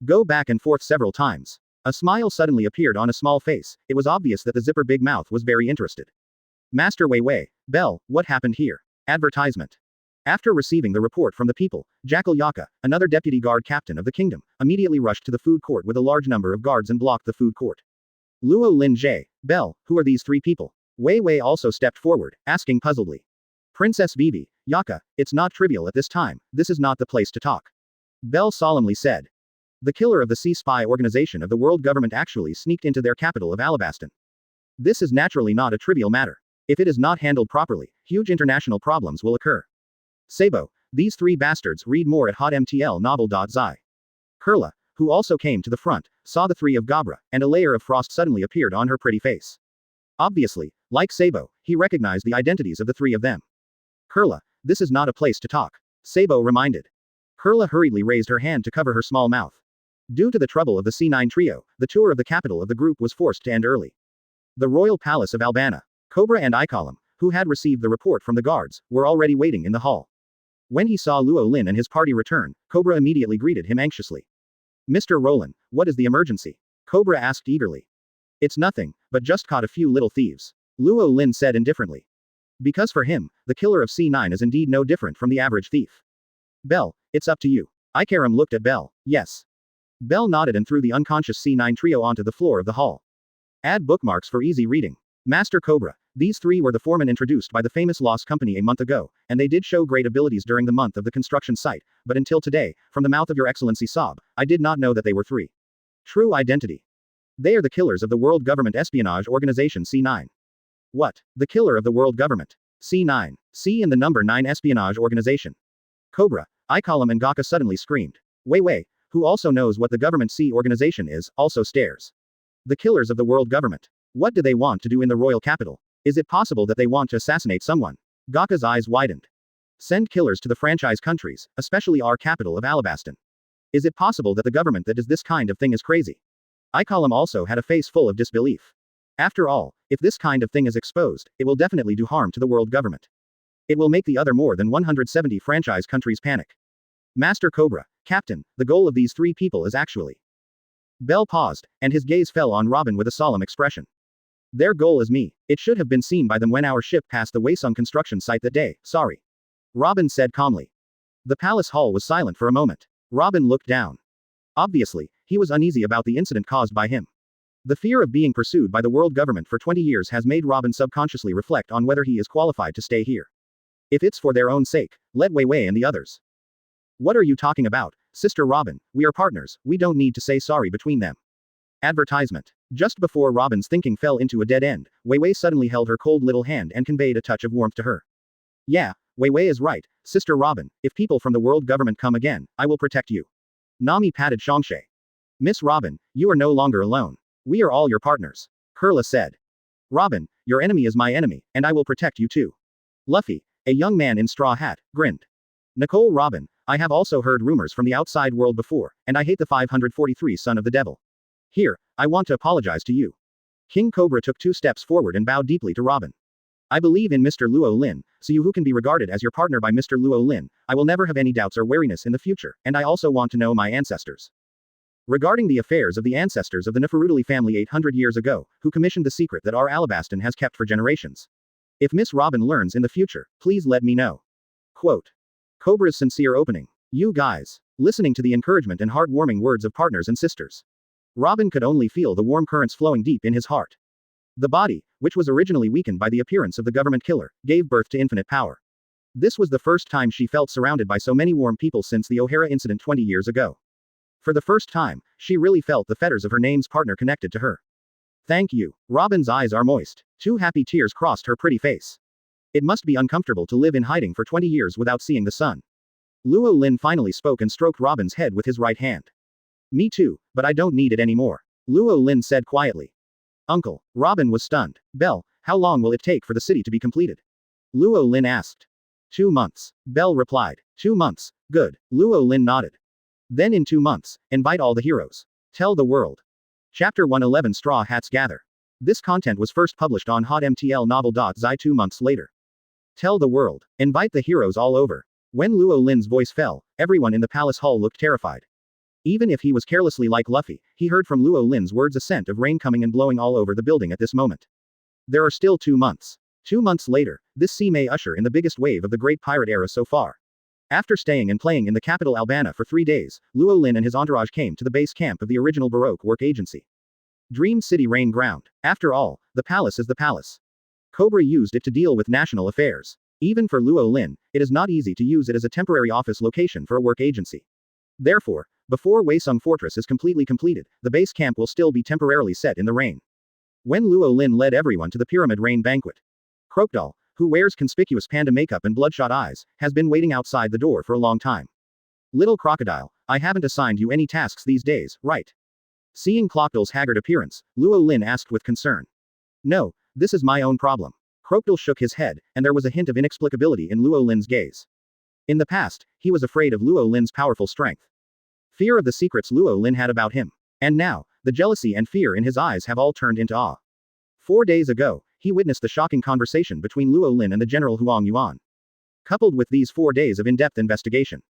Go back and forth several times. A smile suddenly appeared on a small face. It was obvious that the zipper big mouth was very interested. Master Weiwei, Bell, what happened here? Advertisement. After receiving the report from the people, Jackal Yaka, another deputy guard captain of the kingdom, immediately rushed to the food court with a large number of guards and blocked the food court. Luo Lin J. Bell, who are these 3 people? Weiwei also stepped forward, asking puzzledly. Princess Vivi, Yaka, it's not trivial at this time, this is not the place to talk. Bell solemnly said. The killer of the Sea Spy organization of the world government actually sneaked into their capital of Alabasta. This is naturally not a trivial matter. If it is not handled properly, huge international problems will occur. Sabo, these 3 bastards, read more at hotmtl novel.zi. Kurla, who also came to the front, saw the 3 of Gabra, and a layer of frost suddenly appeared on her pretty face. Obviously, like Sabo, he recognized the identities of the 3 of them. Kurla, this is not a place to talk. Sabo reminded. Kurla hurriedly raised her hand to cover her small mouth. Due to the trouble of the C9 trio, the tour of the capital of the group was forced to end early. The royal palace of Albana. Cobra and Ikalam, who had received the report from the guards, were already waiting in the hall. When he saw Luo Lin and his party return, Cobra immediately greeted him anxiously. Mr. Roland, what is the emergency? Cobra asked eagerly. It's nothing, but just caught a few little thieves. Luo Lin said indifferently. Because for him, the killer of C9 is indeed no different from the average thief. Bell, it's up to you. Ikaram looked at Bell. Yes. Bell nodded and threw the unconscious C9 trio onto the floor of the hall. Add bookmarks for easy reading. Master Cobra, these 3 were the foremen introduced by the famous Lost Company a month ago, and they did show great abilities during the month of the construction site, but until today, from the mouth of your excellency Saab, I did not know that they were 3. True identity. They are the killers of the world government espionage organization C9. What? The killer of the world government? C9. C in the number 9 espionage organization. Cobra, Ikalam and Gaka suddenly screamed. Weiwei, who also knows what the government C organization is, also stares. The killers of the world government. What do they want to do in the royal capital? Is it possible that they want to assassinate someone? Gaka's eyes widened. Send killers to the franchise countries, especially our capital of Alabasta. Is it possible that the government that does this kind of thing is crazy? Ikalam also had a face full of disbelief. After all, If this kind of thing is exposed, it will definitely do harm to the world government. It will make the other more than 170 franchise countries panic. Master Cobra, Captain, the goal of these 3 people is actually. Bell paused, and his gaze fell on Robin with a solemn expression. Their goal is me. It should have been seen by them when our ship passed the Waisung construction site that day, sorry. Robin said calmly. The palace hall was silent for a moment. Robin looked down. Obviously, he was uneasy about the incident caused by him. The fear of being pursued by the world government for 20 years has made Robin subconsciously reflect on whether he is qualified to stay here. If it's for their own sake, let Wei Wei and the others. What are you talking about, Sister Robin? We are partners, we don't need to say sorry between them. Advertisement. Just before Robin's thinking fell into a dead end, Wei Wei suddenly held her cold little hand and conveyed a touch of warmth to her. Yeah, Wei Wei is right, Sister Robin, if people from the world government come again, I will protect you. Nami patted Shongshe. Miss Robin, you are no longer alone. We are all your partners. Kurla said. Robin, your enemy is my enemy, and I will protect you too. Luffy, a young man in straw hat, grinned. Nicole Robin, I have also heard rumors from the outside world before, and I hate the 543 son of the devil. Here, I want to apologize to you. King Cobra took 2 steps forward and bowed deeply to Robin. I believe in Mr. Luo Lin, so you who can be regarded as your partner by Mr. Luo Lin, I will never have any doubts or wariness in the future, and I also want to know my ancestors. Regarding the affairs of the ancestors of the Neferudali family 800 years ago, who commissioned the secret that our Alabastan has kept for generations. If Miss Robin learns in the future, please let me know. Quote. Cobra's sincere opening. You guys. Listening to the encouragement and heartwarming words of partners and sisters. Robin could only feel the warm currents flowing deep in his heart. The body, which was originally weakened by the appearance of the government killer, gave birth to infinite power. This was the first time she felt surrounded by so many warm people since the O'Hara incident 20 years ago. For the first time, she really felt the fetters of her name's partner connected to her. Thank you. Robin's eyes are moist. 2 happy tears crossed her pretty face. It must be uncomfortable to live in hiding for 20 years without seeing the sun. Luo Lin finally spoke and stroked Robin's head with his right hand. Me too, but I don't need it anymore. Luo Lin said quietly. Uncle. Robin was stunned. Bell, how long will it take for the city to be completed? Luo Lin asked. 2 months. Bell replied. 2 months. Good. Luo Lin nodded. Then in 2 months, invite all the heroes. Tell the world. Chapter 111 Straw Hats Gather. This content was first published on hotmtl novel.zi 2 months later. Tell the world. Invite the heroes all over. When Luo Lin's voice fell, everyone in the palace hall looked terrified. Even if he was carelessly like Luffy, he heard from Luo Lin's words a scent of rain coming and blowing all over the building at this moment. There are still 2 months. 2 months later, this sea may usher in the biggest wave of the Great Pirate Era so far. After staying and playing in the capital Albana for 3 days, Luo Lin and his entourage came to the base camp of the original Baroque work agency. Dream City Rain Ground. After all, the palace is the palace. Cobra used it to deal with national affairs. Even for Luo Lin, it is not easy to use it as a temporary office location for a work agency. Therefore, before Waisung Fortress is completely completed, the base camp will still be temporarily set in the rain. When Luo Lin led everyone to the Pyramid Rain Banquet, Crocodile, who wears conspicuous panda makeup and bloodshot eyes, has been waiting outside the door for a long time. Little Crocodile, I haven't assigned you any tasks these days, right? Seeing Crocodile's haggard appearance, Luo Lin asked with concern. No, this is my own problem. Crocodile shook his head, and there was a hint of inexplicability in Luo Lin's gaze. In the past, he was afraid of Luo Lin's powerful strength. Fear of the secrets Luo Lin had about him. And now, the jealousy and fear in his eyes have all turned into awe. 4 days ago, he witnessed the shocking conversation between Luo Lin and the General Huang Yuan. Coupled with these 4 days of in-depth investigation,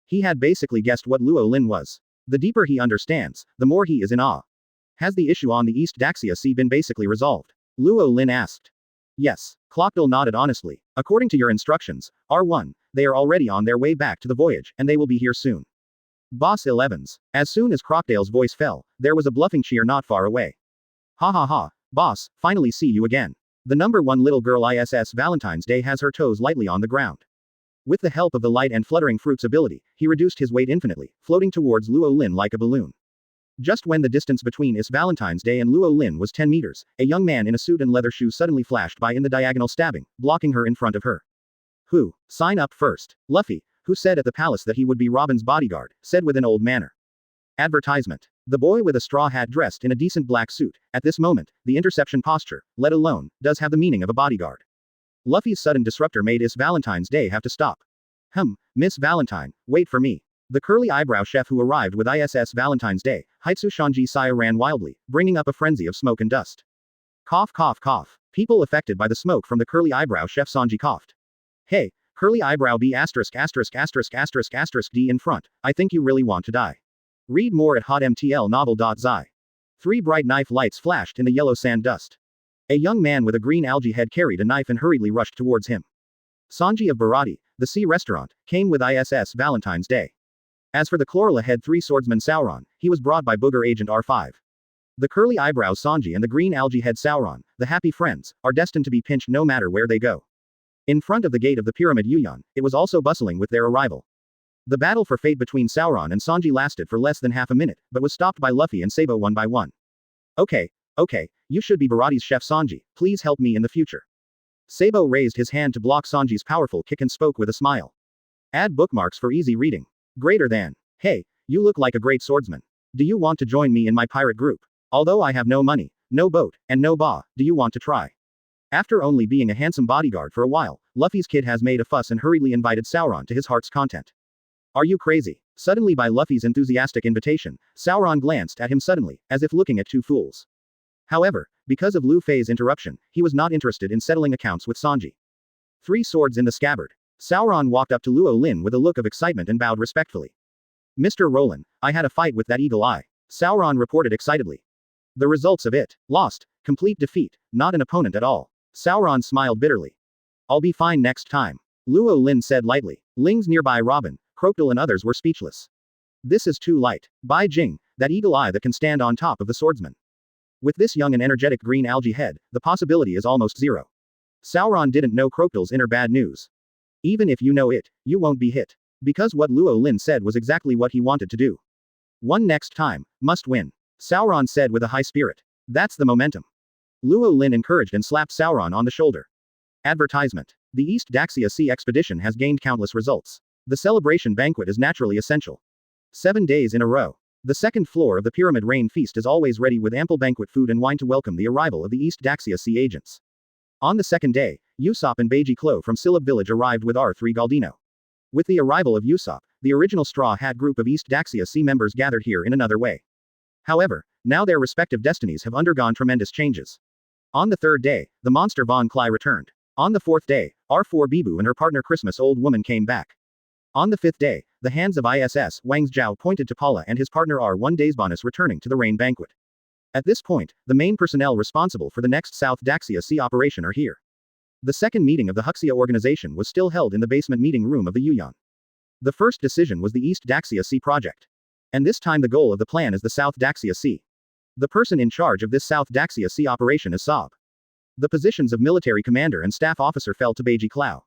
he had basically guessed what Luo Lin was. The deeper he understands, the more he is in awe. Has the issue on the East Daxia Sea been basically resolved? Luo Lin asked. Yes. Crocodile nodded honestly. According to your instructions, R1, they are already on their way back to the voyage, and they will be here soon. Boss 11s. As soon as Crocodile's voice fell, there was a bluffing cheer not far away. Ha ha ha. Boss, finally see you again. The number 1 little girl ISS Valentine's Day has her toes lightly on the ground. With the help of the light and fluttering fruits ability, he reduced his weight infinitely, floating towards Luo Lin like a balloon. Just when the distance between Is Valentine's Day and Luo Lin was 10 meters, a young man in a suit and leather shoes suddenly flashed by in the diagonal stabbing, blocking her in front of her. Who? Sign up first. Luffy, who said at the palace that he would be Robin's bodyguard, said with an old manner. Advertisement. The boy with a straw hat dressed in a decent black suit, at this moment, the interception posture, let alone, does have the meaning of a bodyguard. Luffy's sudden disruptor made Is Valentine's Day have to stop. Miss Valentine, wait for me. The curly eyebrow chef who arrived with ISS Valentine's Day, Hitsu Shanji Saya ran wildly, bringing up a frenzy of smoke and dust. Cough cough cough. People affected by the smoke from the curly eyebrow chef Sanji coughed. Hey, curly eyebrow B asterisk asterisk asterisk asterisk asterisk D in front, I think you really want to die. Read more at hotmtlnovel.zi. 3 bright knife lights flashed in the yellow sand dust. A young man with a green algae head carried a knife and hurriedly rushed towards him. Sanji of Bharati, the sea restaurant, came with ISS Valentine's Day. As for the chloral head 3 swordsman Sauron, he was brought by Booger Agent R5. The curly eyebrows Sanji and the green algae head Sauron, the happy friends, are destined to be pinched no matter where they go. In front of the gate of the pyramid Yuyan, it was also bustling with their arrival. The battle for fate between Sauron and Sanji lasted for less than half a minute, but was stopped by Luffy and Sabo one by one. Okay, you should be Bharati's chef Sanji, please help me in the future. Sabo raised his hand to block Sanji's powerful kick and spoke with a smile. Add bookmarks for easy reading. Greater than. Hey, you look like a great swordsman. Do you want to join me in my pirate group? Although I have no money, no boat, and no ba, do you want to try? After only being a handsome bodyguard for a while, Luffy's kid has made a fuss and hurriedly invited Sauron to his heart's content. Are you crazy? Suddenly by Luffy's enthusiastic invitation, Sauron glanced at him suddenly, as if looking at two fools. However, because of Luffy's interruption, he was not interested in settling accounts with Sanji. 3 swords in the scabbard. Sauron walked up to Luo Lin with a look of excitement and bowed respectfully. Mr. Roland, I had a fight with that eagle eye. Sauron reported excitedly. The results of it. Lost. Complete defeat. Not an opponent at all. Sauron smiled bitterly. I'll be fine next time. Luo Lin said lightly. Ling's nearby Robin, Crocodile and others were speechless. This is too light. Bai Jing, that eagle eye that can stand on top of the swordsman. With this young and energetic green algae head, the possibility is almost zero. Sauron didn't know Crocodile's inner bad news. Even if you know it, you won't be hit. Because what Luo Lin said was exactly what he wanted to do. One next time, must win. Sauron said with a high spirit. That's the momentum. Luo Lin encouraged and slapped Sauron on the shoulder. Advertisement. The East Daxia Sea expedition has gained countless results. The celebration banquet is naturally essential. 7 days in a row. The second floor of the Pyramid Rain Feast is always ready with ample banquet food and wine to welcome the arrival of the East Daxia Sea agents. On the second day, Usopp and Beiji Klo from Silib village arrived with R3 Galdino. With the arrival of Usopp, the original Straw Hat group of East Daxia Sea members gathered here in another way. However, now their respective destinies have undergone tremendous changes. On the third day, the monster Von Cly returned. On the fourth day, R4 Bibu and her partner Christmas Old Woman came back. On the fifth day, the hands of ISS Wang's Zhao pointed to Paula and his partner R1 Days Bonus returning to the Rain Banquet. At this point, the main personnel responsible for the next South Daxia Sea operation are here. The second meeting of the Huxia organization was still held in the basement meeting room of the Yuyan. The first decision was the East Daxia Sea project. And this time the goal of the plan is the South Daxia Sea. The person in charge of this South Daxia Sea operation is Sob. The positions of military commander and staff officer fell to Beiji Clow.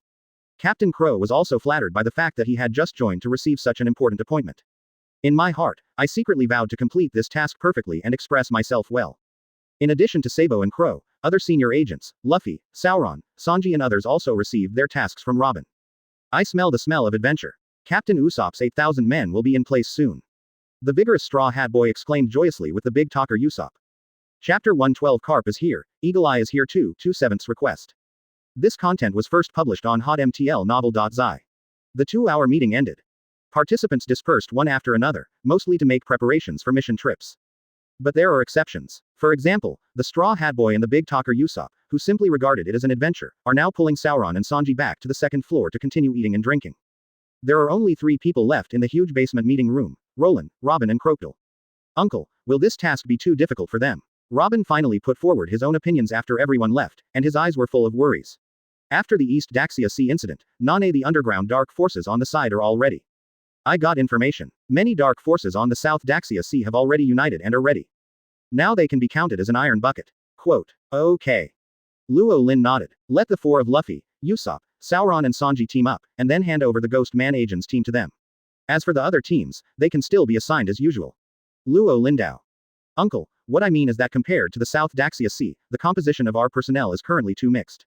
Captain Crow was also flattered by the fact that he had just joined to receive such an important appointment. In my heart, I secretly vowed to complete this task perfectly and express myself well. In addition to Sabo and Crow, other senior agents, Luffy, Sauron, Sanji and others also received their tasks from Robin. I smell the smell of adventure. Captain Usopp's 8,000 men will be in place soon. The vigorous Straw Hat Boy exclaimed joyously with the big talker Usopp. Chapter 112 Carp is here, Eagle Eye is here too, 2/7 request. This content was first published on hotmtlnovel.zi. The 2-hour meeting ended. Participants dispersed one after another, mostly to make preparations for mission trips. But there are exceptions. For example, the Straw Hat Boy and the big talker Usopp, who simply regarded it as an adventure, are now pulling Sauron and Sanji back to the second floor to continue eating and drinking. There are only 3 people left in the huge basement meeting room, Roland, Robin and Crocodile. Uncle, will this task be too difficult for them? Robin finally put forward his own opinions after everyone left, and his eyes were full of worries. After the East Daxia Sea incident, Nane the underground dark forces on the side are all ready. I got information. Many dark forces on the South Daxia Sea have already united and are ready. Now they can be counted as an iron bucket. Quote. Okay. Luo Lin nodded. Let the 4 of Luffy, Usopp, Sauron and Sanji team up, and then hand over the Ghost Man agents team to them. As for the other teams, they can still be assigned as usual. Luo Lindao. Uncle, what I mean is that compared to the South Daxia Sea, the composition of our personnel is currently too mixed.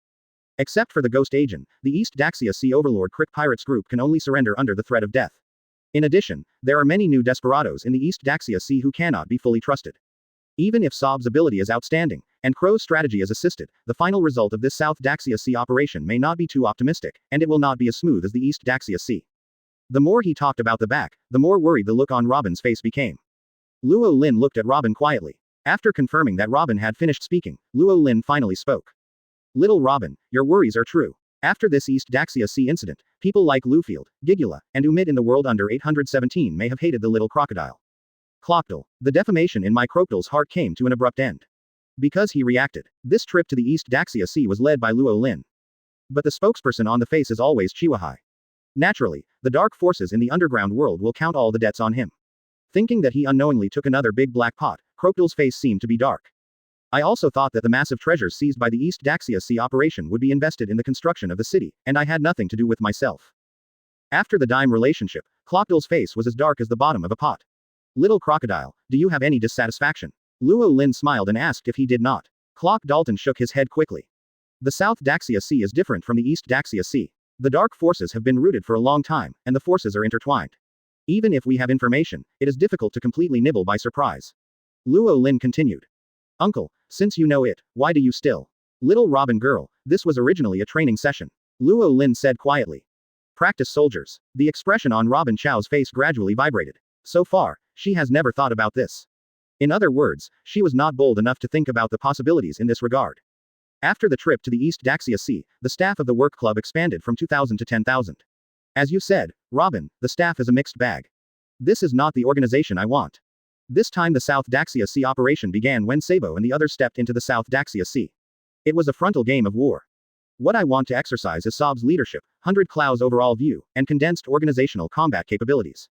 Except for the Ghost Agent, the East Daxia Sea Overlord Crick Pirates group can only surrender under the threat of death. In addition, there are many new desperados in the East Daxia Sea who cannot be fully trusted. Even if Sob's ability is outstanding, and Crow's strategy is assisted, the final result of this South Daxia Sea operation may not be too optimistic, and it will not be as smooth as the East Daxia Sea. The more he talked about the back, the more worried the look on Robin's face became. Luo Lin looked at Robin quietly. After confirming that Robin had finished speaking, Luo Lin finally spoke. Little Robin, your worries are true. After this East Daxia Sea incident, people like Lufield, Gigula, and Umid in the world under 817 may have hated the little crocodile. Clockdal, the defamation in my crocodil's heart came to an abrupt end. Because he reacted. This trip to the East Daxia Sea was led by Luo Lin. But the spokesperson on the face is always Chihuahai. Naturally, the dark forces in the underground world will count all the debts on him. Thinking that he unknowingly took another big black pot, Crocodile's face seemed to be dark. I also thought that the massive treasures seized by the East Daxia Sea operation would be invested in the construction of the city, and I had nothing to do with myself. After the dime relationship, Clockdale's face was as dark as the bottom of a pot. Little crocodile, do you have any dissatisfaction? Luo Lin smiled and asked if he did not. Clock Dalton shook his head quickly. The South Daxia Sea is different from the East Daxia Sea. The dark forces have been rooted for a long time, and the forces are intertwined. Even if we have information, it is difficult to completely nibble by surprise. Luo Lin continued. Uncle, since you know it, why do you still? Little Robin girl, this was originally a training session. Luo Lin said quietly. Practice soldiers. The expression on Robin Chow's face gradually vibrated. So far, she has never thought about this. In other words, she was not bold enough to think about the possibilities in this regard. After the trip to the East Daxia Sea, the staff of the work club expanded from 2,000 to 10,000. As you said, Robin, the staff is a mixed bag. This is not the organization I want. This time the South Daxia Sea operation began when Sabo and the others stepped into the South Daxia Sea. It was a frontal game of war. What I want to exercise is Sob's leadership, 100 Klau's overall view, and condensed organizational combat capabilities.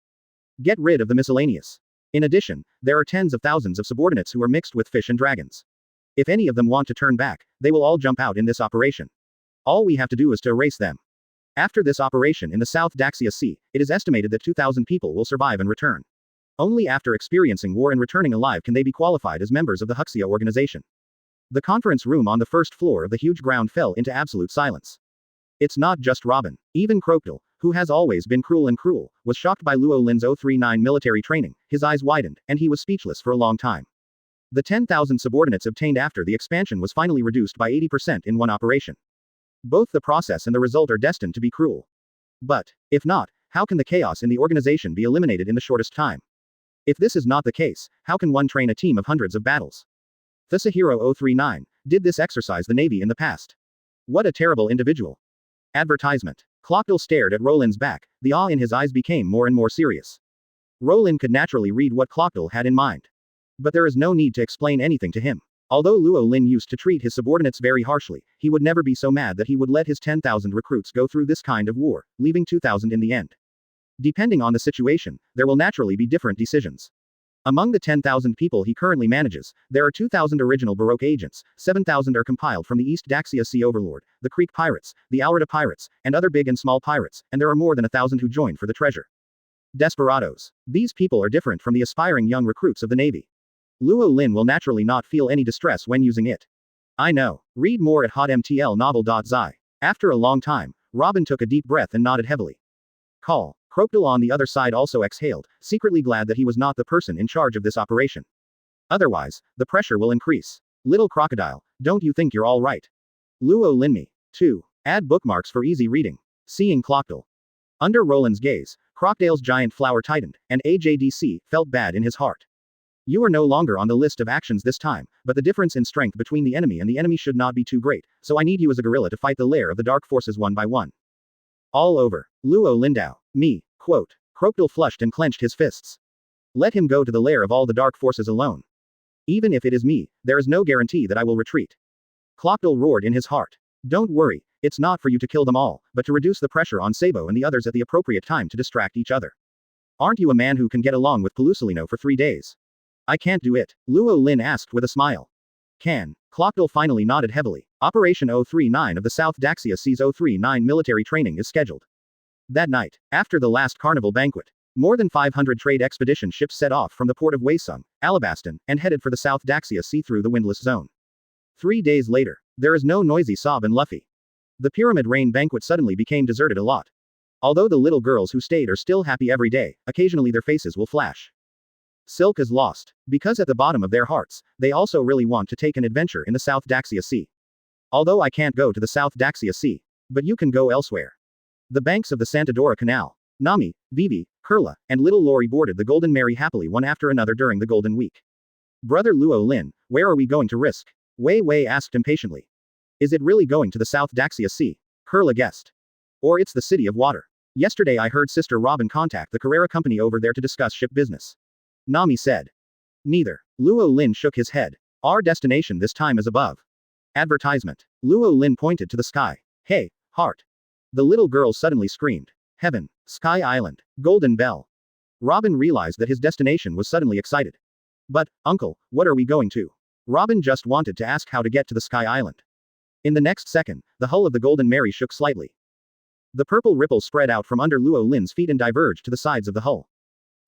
Get rid of the miscellaneous. In addition, there are tens of thousands of subordinates who are mixed with fish and dragons. If any of them want to turn back, they will all jump out in this operation. All we have to do is to erase them. After this operation in the South Daxia Sea, it is estimated that 2,000 people will survive and return. Only after experiencing war and returning alive can they be qualified as members of the Huxia organization. The conference room on the first floor of the huge ground fell into absolute silence. It's not just Robin. Even Crocodile, who has always been cruel and cruel, was shocked by Luo Lin's 039 military training, his eyes widened, and he was speechless for a long time. The 10,000 subordinates obtained after the expansion was finally reduced by 80% in one operation. Both the process and the result are destined to be cruel. But, if not, how can the chaos in the organization be eliminated in the shortest time? If this is not the case, how can one train a team of hundreds of battles? Thesahiro 039 did this exercise the Navy in the past. What a terrible individual. Advertisement. Clockdale stared at Roland's back, the awe in his eyes became more and more serious. Roland could naturally read what Clockdale had in mind. But there is no need to explain anything to him. Although Luo Lin used to treat his subordinates very harshly, he would never be so mad that he would let his 10,000 recruits go through this kind of war, leaving 2,000 in the end. Depending on the situation, there will naturally be different decisions. Among the 10,000 people he currently manages, there are 2,000 original Baroque agents, 7,000 are compiled from the East Daxia Sea Overlord, the Creek Pirates, the Alrata Pirates, and other big and small pirates, and there are more than 1,000 who joined for the treasure. Desperados. These people are different from the aspiring young recruits of the Navy. Luo Lin will naturally not feel any distress when using it. I know. Read more at hotmtlnovel.zi. After a long time, Robin took a deep breath and nodded heavily. Call. Crocodile on the other side also exhaled, secretly glad that he was not the person in charge of this operation. Otherwise, the pressure will increase. Little crocodile, don't you think you're all right? Luo Lin me. 2. Add bookmarks for easy reading. Seeing Clockdale. Under Roland's gaze, Crocodile's giant flower tightened, and AJDC felt bad in his heart. You are no longer on the list of actions this time, but the difference in strength between the enemy should not be too great, so I need you as a gorilla to fight the lair of the dark forces one by one. All over. Luo Lindau. Me. Quote. Crocodile flushed and clenched his fists. Let him go to the lair of all the dark forces alone. Even if it is me, there is no guarantee that I will retreat. Clockdale roared in his heart. Don't worry, it's not for you to kill them all, but to reduce the pressure on Sabo and the others at the appropriate time to distract each other. Aren't you a man who can get along with Pelusolino for 3 days? I can't do it, Luo Lin asked with a smile. Can. Clockdale finally nodded heavily. Operation 039 of the South Daxia Sea's 039 military training is scheduled. That night, after the last carnival banquet, more than 500 trade expedition ships set off from the port of Waisung, Alabasta, and headed for the South Daxia Sea through the windless zone. 3 days later, there is no noisy Sob and Luffy. The Pyramid Rain banquet suddenly became deserted a lot. Although the little girls who stayed are still happy every day, occasionally their faces will flash. Silk is lost, because at the bottom of their hearts, they also really want to take an adventure in the South Daxia Sea. Although I can't go to the South Daxia Sea, but you can go elsewhere. The banks of the Santadora Canal. Nami, Vivi, Kurla, and little Lori boarded the Golden Mary happily one after another during the Golden Week. Brother Luo Lin, where are we going to risk? Wei Wei asked impatiently. Is it really going to the South Daxia Sea? Kurla guessed. Or it's the City of Water. Yesterday I heard Sister Robin contact the Carrera Company over there to discuss ship business. Nami said. Neither. Luo Lin shook his head. Our destination this time is above. Advertisement. Luo Lin pointed to the sky. Hey, heart. The little girl suddenly screamed. Heaven, Sky Island, Golden Bell. Robin realized that his destination was suddenly excited. But, uncle, what are we going to? Robin just wanted to ask how to get to the Sky Island. In the next second, the hull of the Golden Mary shook slightly. The purple ripples spread out from under Luo Lin's feet and diverged to the sides of the hull.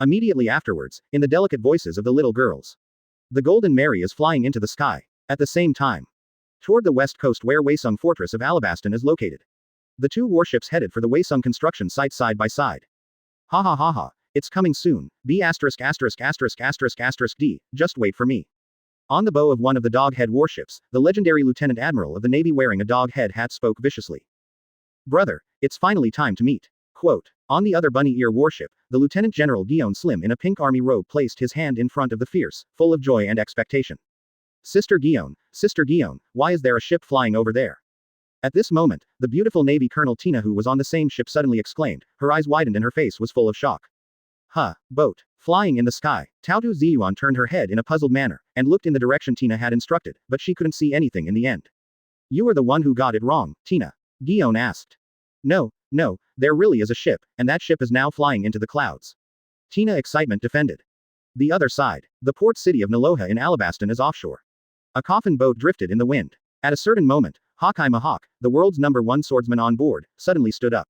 Immediately afterwards, in the delicate voices of the little girls. The Golden Mary is flying into the sky. At the same time. Toward the west coast where Weisung Fortress of Alabasta is located. The two warships headed for the Weisung construction site side by side. Ha ha ha ha, it's coming soon, B*************, D, just wait for me. On the bow of one of the dog-head warships, the legendary Lieutenant Admiral of the Navy wearing a dog-head hat spoke viciously. Brother, it's finally time to meet. Quote. On the other bunny ear warship, the Lieutenant General Guillaume Slim in a pink army robe placed his hand in front of the fierce, full of joy and expectation. Sister Guillaume, why is there a ship flying over there? At this moment, the beautiful Navy Colonel Tina who was on the same ship suddenly exclaimed, her eyes widened and her face was full of shock. Huh, boat. Flying in the sky. Taotu Ziyuan turned her head in a puzzled manner, and looked in the direction Tina had instructed, but she couldn't see anything in the end. You are the one who got it wrong, Tina. Guillaume asked. No, there really is a ship, and that ship is now flying into the clouds. Tina excitement defended. The other side. The port city of Naloha in Alabasta is offshore. A coffin boat drifted in the wind. At a certain moment, Hawkeye Mahawk, the world's #1 swordsman on board, suddenly stood up.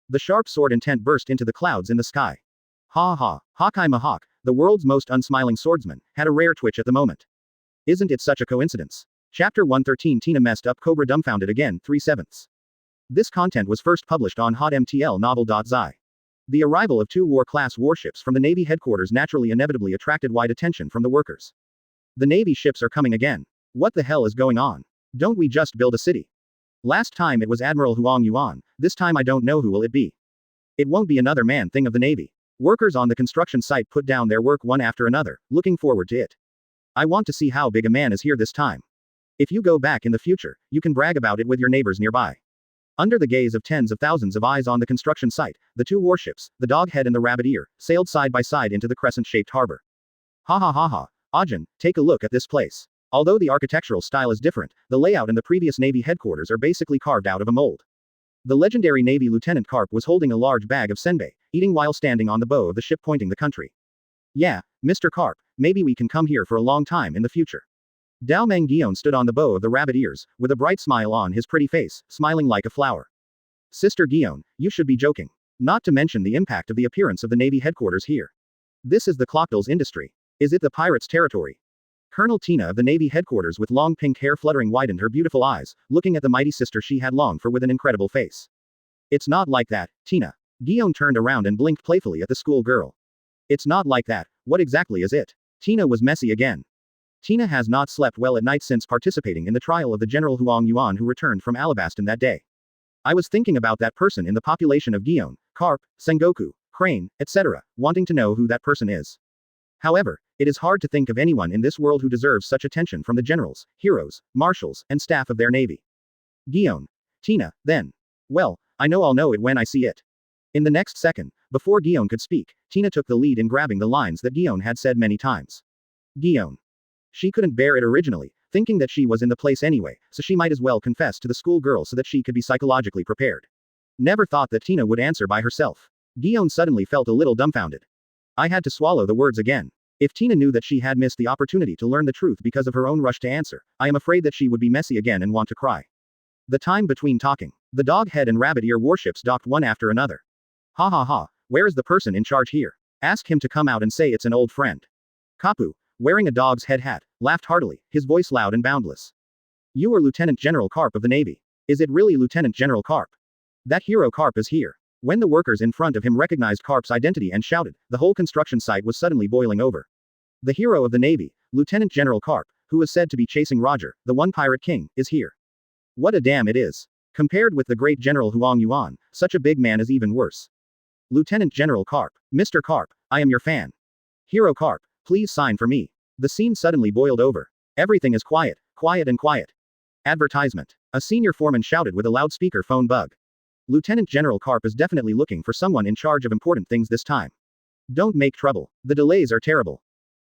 The sharp sword intent burst into the clouds in the sky. Ha ha, Hawkeye Mahawk, the world's most unsmiling swordsman, had a rare twitch at the moment. Isn't it such a coincidence? Chapter 113 Tina messed up Cobra dumbfounded again 3/7. This content was first published on hotmtl novel.zi. The arrival of two war-class warships from the Navy headquarters naturally inevitably attracted wide attention from the workers. The Navy ships are coming again. What the hell is going on? Don't we just build a city? Last time it was Admiral Huang Yuan, this time I don't know who will it be. It won't be another man thing of the Navy. Workers on the construction site put down their work one after another, looking forward to it. I want to see how big a man is here this time. If you go back in the future, you can brag about it with your neighbors nearby. Under the gaze of tens of thousands of eyes on the construction site, the two warships, the Doghead and the Rabbit Ear, sailed side by side into the crescent-shaped harbor. Ha ha ha ha. Ajin, take a look at this place. Although the architectural style is different, the layout and the previous Navy headquarters are basically carved out of a mold. The legendary Navy Lieutenant Karp was holding a large bag of senbei, eating while standing on the bow of the ship pointing the country. Yeah, Mr. Karp, maybe we can come here for a long time in the future. Dao Meng Guillaume stood on the bow of the rabbit ears, with a bright smile on his pretty face, smiling like a flower. Sister Guillaume, you should be joking. Not to mention the impact of the appearance of the Navy headquarters here. This is the Clockdale's industry. Is it the pirates' territory? Colonel Tina of the Navy headquarters with long pink hair fluttering widened her beautiful eyes, looking at the mighty sister she had longed for with an incredible face. It's not like that, Tina. Guillaume turned around and blinked playfully at the school girl. It's not like that, what exactly is it? Tina was messy again. Tina has not slept well at night since participating in the trial of the General Huang Yuan who returned from Alabasta that day. I was thinking about that person in the population of Guillaume, Karp, Sengoku, Crane, etc., wanting to know who that person is. However, it is hard to think of anyone in this world who deserves such attention from the generals, heroes, marshals, and staff of their navy. Guillaume. Tina, then. Well, I know I'll know it when I see it. In the next second, before Guillaume could speak, Tina took the lead in grabbing the lines that Guillaume had said many times. Guillaume. She couldn't bear it originally, thinking that she was in the place anyway, so she might as well confess to the schoolgirl so that she could be psychologically prepared. Never thought that Tina would answer by herself. Guillaume suddenly felt a little dumbfounded. I had to swallow the words again. If Tina knew that she had missed the opportunity to learn the truth because of her own rush to answer, I am afraid that she would be messy again and want to cry. The time between talking. The Doghead and Rabbit Ear warships docked one after another. Ha ha ha, where is the person in charge here? Ask him to come out and say it's an old friend. Kapu, wearing a dog's head hat, laughed heartily, his voice loud and boundless. You are Lieutenant General Karp of the Navy. Is it really Lieutenant General Karp? That hero Karp is here. When the workers in front of him recognized Karp's identity and shouted, the whole construction site was suddenly boiling over. The hero of the Navy, Lieutenant General Karp, who is said to be chasing Roger, the one pirate king, is here. What a damn it is. Compared with the great General Huang Yuan, such a big man is even worse. Lieutenant General Karp, Mr. Karp, I am your fan. Hero Karp, please sign for me. The scene suddenly boiled over. Everything is quiet, quiet and quiet. Advertisement. A senior foreman shouted with a loudspeaker phone bug. Lieutenant General Karp is definitely looking for someone in charge of important things this time. Don't make trouble. The delays are terrible.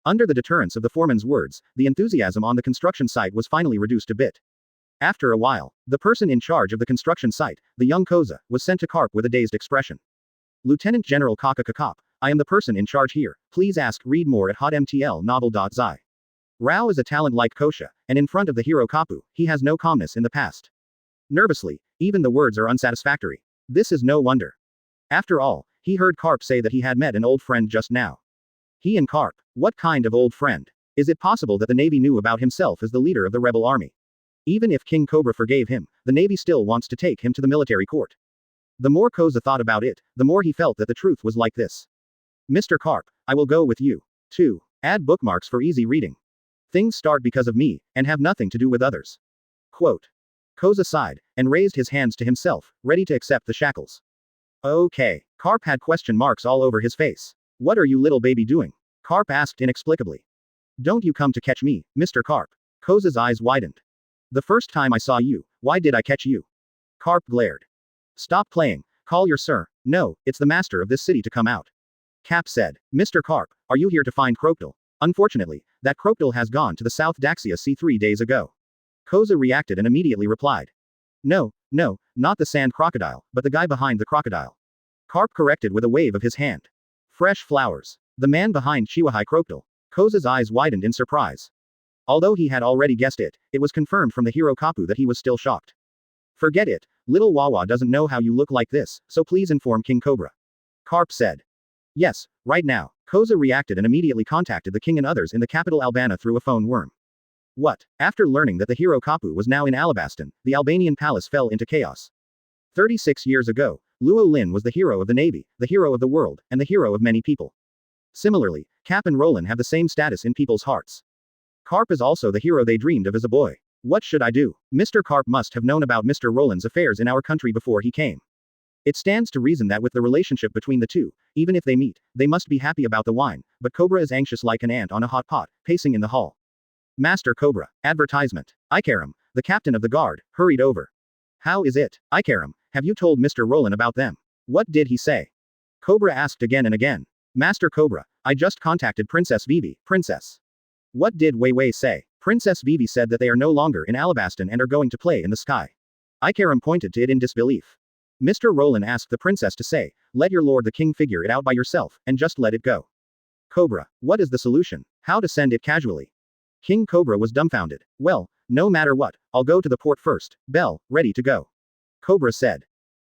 Under the deterrence of the foreman's words, the enthusiasm on the construction site was finally reduced a bit. After a while, the person in charge of the construction site, the young Koza, was sent to Karp with a dazed expression. Lieutenant General Kakakakop, I am the person in charge here, please read more at hotmtlnovel.zi. Rao is a talent like Kosha, and in front of the hero Kapu, he has no calmness in the past. Nervously, even the words are unsatisfactory. This is no wonder. After all, he heard Karp say that he had met an old friend just now. He and Karp, what kind of old friend? Is it possible that the Navy knew about himself as the leader of the rebel army? Even if King Cobra forgave him, the Navy still wants to take him to the military court. The more Koza thought about it, the more he felt that the truth was like this. Mr. Karp, I will go with you. 2. Add bookmarks for easy reading. Things start because of me, and have nothing to do with others. Quote. Koza sighed, and raised his hands to himself, ready to accept the shackles. Okay. Karp had question marks all over his face. What are you little baby doing? Karp asked inexplicably. Don't you come to catch me, Mr. Karp. Koza's eyes widened. The first time I saw you, why did I catch you? Karp glared. Stop playing, call your sir. No, it's the master of this city to come out. Cap said, Mr. Karp, are you here to find Crocodile? Unfortunately, that Crocodile has gone to the South Daxia Sea 3 days ago. Koza reacted and immediately replied. No, not the sand crocodile, but the guy behind the crocodile. Karp corrected with a wave of his hand. Fresh flowers. The man behind Chihuahua Crocodile. Koza's eyes widened in surprise. Although he had already guessed it, it was confirmed from the hero Kapu that he was still shocked. Forget it, little Wawa doesn't know how you look like this, so please inform King Cobra. Karp said. Yes, right now. Koza reacted and immediately contacted the king and others in the capital Albana through a phone worm. What? After learning that the hero Kapu was now in Alabasta, the Albanian palace fell into chaos. 36 years ago, Luo Lin was the hero of the navy, the hero of the world, and the hero of many people. Similarly, Cap and Roland have the same status in people's hearts. Karp is also the hero they dreamed of as a boy. What should I do? Mr. Karp must have known about Mr. Roland's affairs in our country before he came. It stands to reason that with the relationship between the two, even if they meet, they must be happy about the wine, but Cobra is anxious like an ant on a hot pot, pacing in the hall. Master Cobra. Advertisement. Ikaram, the captain of the guard, hurried over. How is it, Ikaram, have you told Mr. Roland about them? What did he say? Cobra asked again and again. Master Cobra, I just contacted Princess Vivi, Princess. What did Wei Wei say? Princess Vivi said that they are no longer in Alabasta and are going to play in the sky. Ikaram pointed to it in disbelief. Mr. Roland asked the princess to say, let your lord the king figure it out by yourself, and just let it go. Cobra, what is the solution? How to send it casually? King Cobra was dumbfounded. Well, no matter what, I'll go to the port first. Bell, ready to go. Cobra said.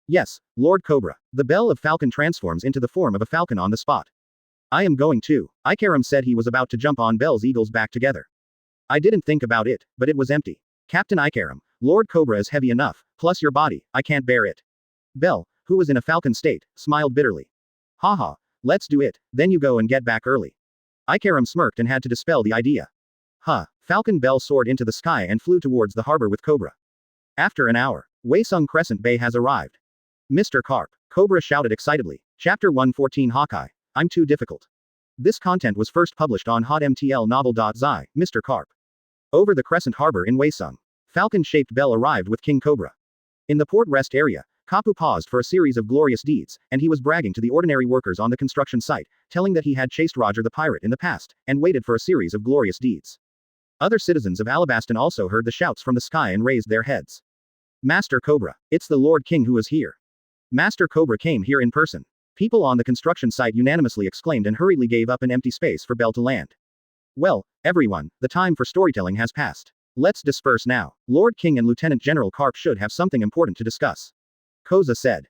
Yes, Lord Cobra. The bell of Falcon transforms into the form of a falcon on the spot. I am going too. Ikaram said he was about to jump on Bell's eagles back together. I didn't think about it, but it was empty. Captain Ikaram, Lord Cobra is heavy enough, plus your body, I can't bear it. Bell, who was in a falcon state, smiled bitterly. Haha, let's do it, then you go and get back early. Ikaram smirked and had to dispel the idea. Falcon Bell soared into the sky and flew towards the harbor with Cobra. After an hour, Weisung Crescent Bay has arrived. Mr. Karp, Cobra shouted excitedly. Chapter 114 Hawkeye. I'm too difficult. This content was first published on hotmtlnovel.zi, Mr. Karp. Over the Crescent Harbor in Weisung, falcon-shaped Bell arrived with King Cobra. In the port rest area, Kapu paused for a series of glorious deeds, and he was bragging to the ordinary workers on the construction site, telling that he had chased Roger the pirate in the past, and waited for a series of glorious deeds. Other citizens of Alabasta also heard the shouts from the sky and raised their heads. Master Cobra, it's the Lord King who is here. Master Cobra came here in person. People on the construction site unanimously exclaimed and hurriedly gave up an empty space for Bell to land. Well, everyone, the time for storytelling has passed. Let's disperse now. Lord King and Lieutenant General Karp should have something important to discuss. Koza said.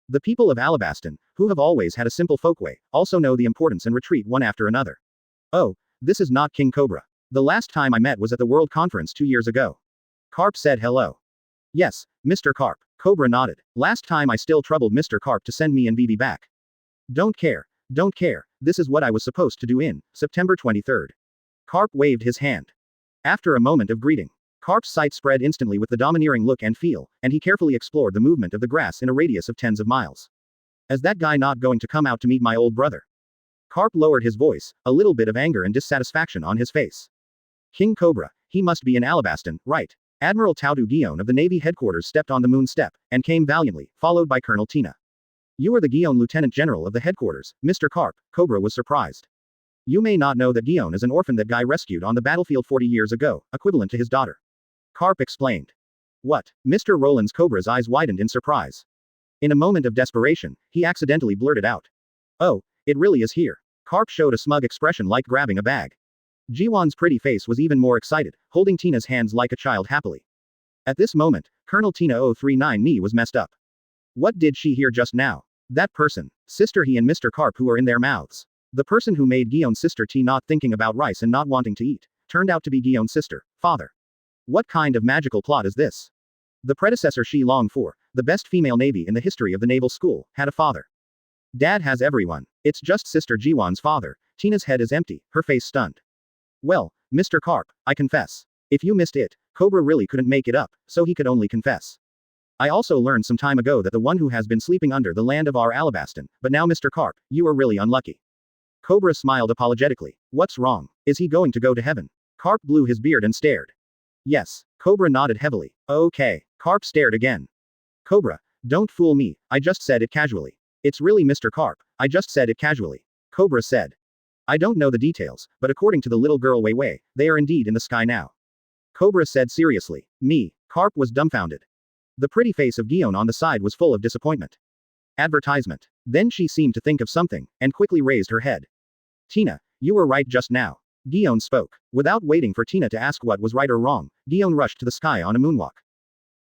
The people of Alabasta, who have always had a simple folkway, also know the importance and retreat one after another. Oh, this is not King Cobra. The last time I met was at the World Conference 2 years ago. Karp said hello. Yes, Mr. Karp. Cobra nodded. Last time I still troubled Mr. Karp to send me and Vivi back. Don't care. This is what I was supposed to do in September 23rd. Karp waved his hand. After a moment of greeting, Karp's sight spread instantly with the domineering look and feel, and he carefully explored the movement of the grass in a radius of tens of miles. Is that guy not going to come out to meet my old brother? Carp lowered his voice, a little bit of anger and dissatisfaction on his face. King Cobra, he must be in Alabasta, right? Admiral Tautu Gion of the Navy headquarters stepped on the moon step, and came valiantly, followed by Colonel Tina. You are the Gion Lieutenant General of the headquarters, Mr. Carp, Cobra was surprised. You may not know that Gion is an orphan that Guy rescued on the battlefield 40 years ago, equivalent to his daughter. Carp explained. What? Mr. Roland's Cobra's eyes widened in surprise. In a moment of desperation, he accidentally blurted out. Oh, it really is here. Carp showed a smug expression like grabbing a bag. Jiwan's pretty face was even more excited, holding Tina's hands like a child happily. At this moment, Colonel Tina 039 knee was messed up. What did she hear just now? That person, Sister He and Mr. Carp who are in their mouths. The person who made Gion's sister T not thinking about rice and not wanting to eat, turned out to be Gion's sister, father. What kind of magical plot is this? The predecessor she longed for, the best female navy in the history of the naval school, had a father. Dad has everyone. It's just Sister Jiwan's father. Tina's head is empty, her face stunned. Well, Mr. Carp, I confess. If you missed it, Cobra really couldn't make it up, so he could only confess. I also learned some time ago that the one who has been sleeping under the land of our Alabasta, but now Mr. Carp, you are really unlucky. Cobra smiled apologetically. What's wrong? Is he going to go to heaven? Carp blew his beard and stared. Yes. Cobra nodded heavily. Okay. Carp stared again. Cobra, don't fool me, I just said it casually. It's really Mr. Carp, I just said it casually. Cobra said. I don't know the details, but according to the little girl Wei Wei, they are indeed in the sky now. Cobra said seriously. Me. Carp was dumbfounded. The pretty face of Gion on the side was full of disappointment. Advertisement. Then she seemed to think of something, and quickly raised her head. Tina, you were right just now. Gion spoke. Without waiting for Tina to ask what was right or wrong, Gion rushed to the sky on a moonwalk.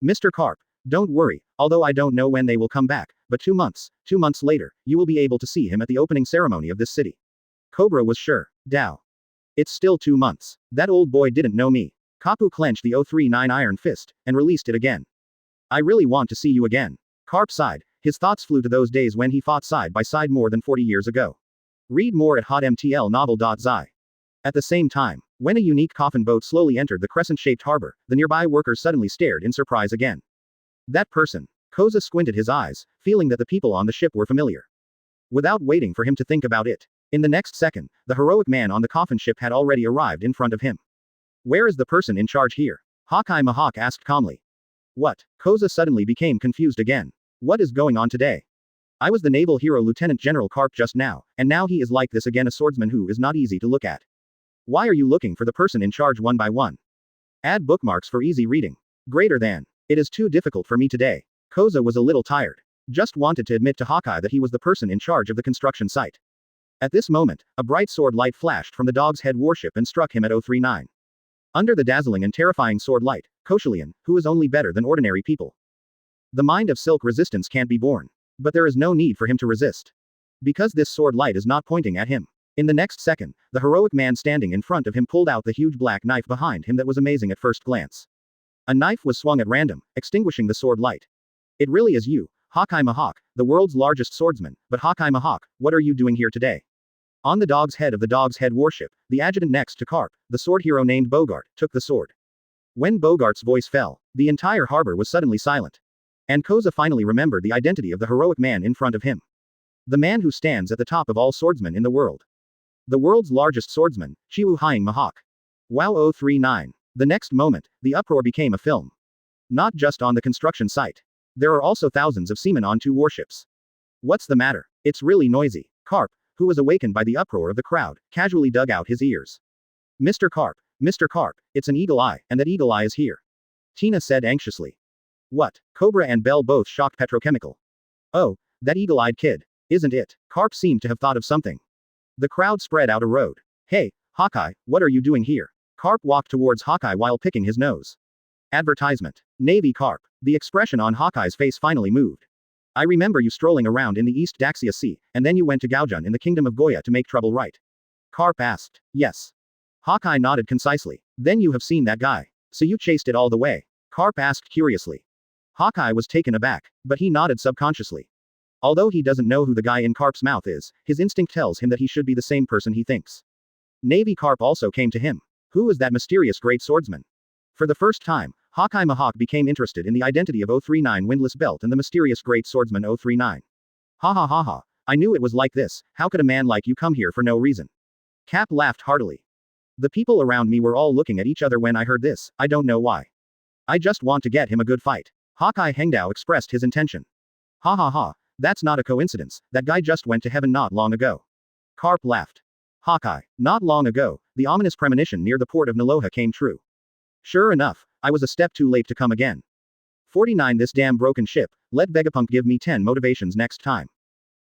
Mr. Carp, don't worry, although I don't know when they will come back, but 2 months later, you will be able to see him at the opening ceremony of this city. Cobra was sure. Dow. It's still 2 months. That old boy didn't know me. Kapu clenched the 039 iron fist, and released it again. I really want to see you again. Carp sighed, his thoughts flew to those days when he fought side by side more than 40 years ago. Read more at hotmtlnovel.zi. At the same time, when a unique coffin boat slowly entered the crescent-shaped harbor, the nearby workers suddenly stared in surprise again. That person. Koza squinted his eyes, feeling that the people on the ship were familiar. Without waiting for him to think about it, in the next second, the heroic man on the coffin ship had already arrived in front of him. Where is the person in charge here? Hawkeye Mahawk asked calmly. What? Koza suddenly became confused again. What is going on today? I was the naval hero Lieutenant General Carp just now, and now he is like this again, a swordsman who is not easy to look at. Why are you looking for the person in charge one by one? Add bookmarks for easy reading. Greater than. It is too difficult for me today. Koza was a little tired. Just wanted to admit to Hawkeye that he was the person in charge of the construction site. At this moment, a bright sword light flashed from the Dog's Head warship and struck him at 039. Under the dazzling and terrifying sword light, Koshalian, who is only better than ordinary people. The mind of silk resistance can't be born. But there is no need for him to resist. Because this sword light is not pointing at him. In the next second, the heroic man standing in front of him pulled out the huge black knife behind him that was amazing at first glance. A knife was swung at random, extinguishing the sword light. It really is you, Hawkeye Mahawk, the world's largest swordsman, but Hawkeye Mahawk, what are you doing here today? On the Dog's Head of the Dog's Head warship, the adjutant next to Carp, the sword hero named Bogart, took the sword. When Bogart's voice fell, the entire harbor was suddenly silent. And Koza finally remembered the identity of the heroic man in front of him. The man who stands at the top of all swordsmen in the world. The world's largest swordsman, Chiwu Hying Mahawk. Wow 039. The next moment, the uproar became a film. Not just on the construction site. There are also thousands of seamen on 2 warships. What's the matter? It's really noisy. Carp, who was awakened by the uproar of the crowd, casually dug out his ears. Mr. Carp, it's an eagle eye, and that eagle eye is here. Tina said anxiously. What? Cobra and Bell both shocked petrochemical. Oh, that eagle-eyed kid. Isn't it? Carp seemed to have thought of something. The crowd spread out a road. Hey, Hawkeye, what are you doing here? Carp walked towards Hawkeye while picking his nose. Advertisement. Navy Carp. The expression on Hawkeye's face finally moved. I remember you strolling around in the East Daxia Sea, and then you went to Gaojun in the Kingdom of Goya to make trouble right. Carp asked. Yes. Hawkeye nodded concisely. Then you have seen that guy. So you chased it all the way? Carp asked curiously. Hawkeye was taken aback, but he nodded subconsciously. Although he doesn't know who the guy in Carp's mouth is, his instinct tells him that he should be the same person he thinks. Navy Carp also came to him. Who is that mysterious great swordsman? For the first time, Hawkeye Mahawk became interested in the identity of 039 Windless Belt and the mysterious great swordsman 039. Ha ha ha ha, I knew it was like this, how could a man like you come here for no reason? Cap laughed heartily. The people around me were all looking at each other when I heard this, I don't know why. I just want to get him a good fight. Hawkeye Hengdao expressed his intention. Ha ha ha, that's not a coincidence, that guy just went to heaven not long ago. Carp laughed. Hawkeye, not long ago, the ominous premonition near the port of Naloha came true. Sure enough, I was a step too late to come again. 49 This damn broken ship, let Vegapunk give me 10 motivations next time.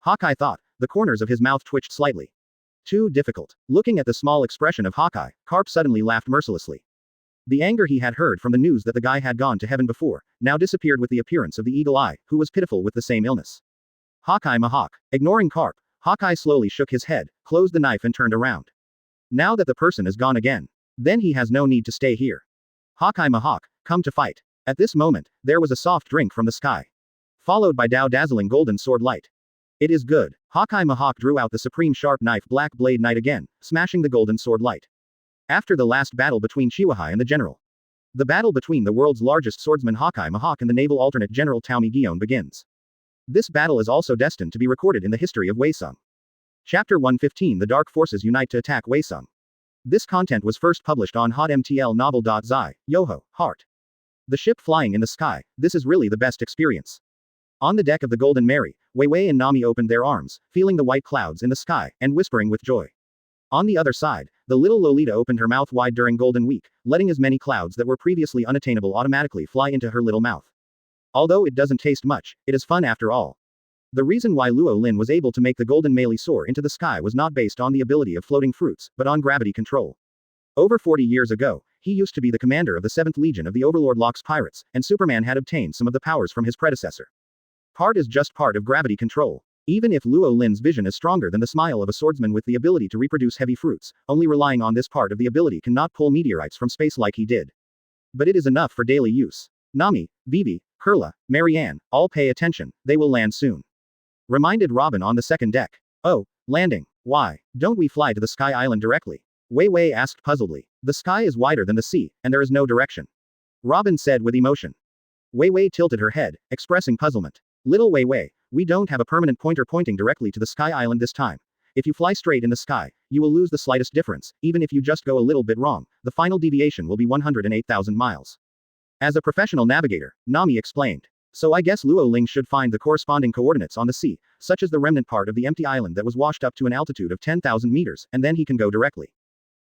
Hawkeye thought, the corners of his mouth twitched slightly. Too difficult. Looking at the small expression of Hawkeye, Carp suddenly laughed mercilessly. The anger he had heard from the news that the guy had gone to heaven before, now disappeared with the appearance of the Eagle Eye, who was pitiful with the same illness. Hawkeye Mahawk. Ignoring Carp, Hawkeye slowly shook his head, closed the knife and turned around. Now that the person is gone again, then he has no need to stay here. Hawkeye Mahawk, come to fight. At this moment, there was a soft drink from the sky. Followed by dazzling golden sword light. It is good. Hawkeye Mahawk drew out the supreme sharp knife Black Blade Knight again, smashing the golden sword light. After the last battle between Chihuahua and the general. The battle between the world's largest swordsman Hawkeye Mahawk and the naval alternate General Taomi Gion begins. This battle is also destined to be recorded in the history of Weisung. Chapter 115 The Dark Forces Unite to Attack Weisung. This content was first published on HotMTL Novel.zi, Yoho, Heart. The ship flying in the sky, this is really the best experience. On the deck of the Golden Mary, Weiwei and Nami opened their arms, feeling the white clouds in the sky, and whispering with joy. On the other side, the little Lolita opened her mouth wide during Golden Week, letting as many clouds that were previously unattainable automatically fly into her little mouth. Although it doesn't taste much, it is fun after all. The reason why Luo Lin was able to make the Golden Melee soar into the sky was not based on the ability of floating fruits, but on gravity control. Over 40 years ago, he used to be the commander of the 7th Legion of the Overlord Locke's pirates, and Superman had obtained some of the powers from his predecessor. Part is just part of gravity control. Even if Luo Lin's vision is stronger than the smile of a swordsman with the ability to reproduce heavy fruits, only relying on this part of the ability cannot pull meteorites from space like he did. But it is enough for daily use. Nami, Vivi, Kurla, Marianne, all pay attention, they will land soon. Reminded Robin on the second deck. Oh, landing. Why don't we fly to the Sky Island directly? Weiwei asked puzzledly. The sky is wider than the sea, and there is no direction. Robin said with emotion. Weiwei tilted her head, expressing puzzlement. Little Weiwei, we don't have a permanent pointer pointing directly to the Sky Island this time. If you fly straight in the sky, you will lose the slightest difference, even if you just go a little bit wrong, the final deviation will be 108,000 miles. As a professional navigator, Nami explained. So I guess Luo Lin should find the corresponding coordinates on the sea, such as the remnant part of the empty island that was washed up to an altitude of 10,000 meters, and then he can go directly.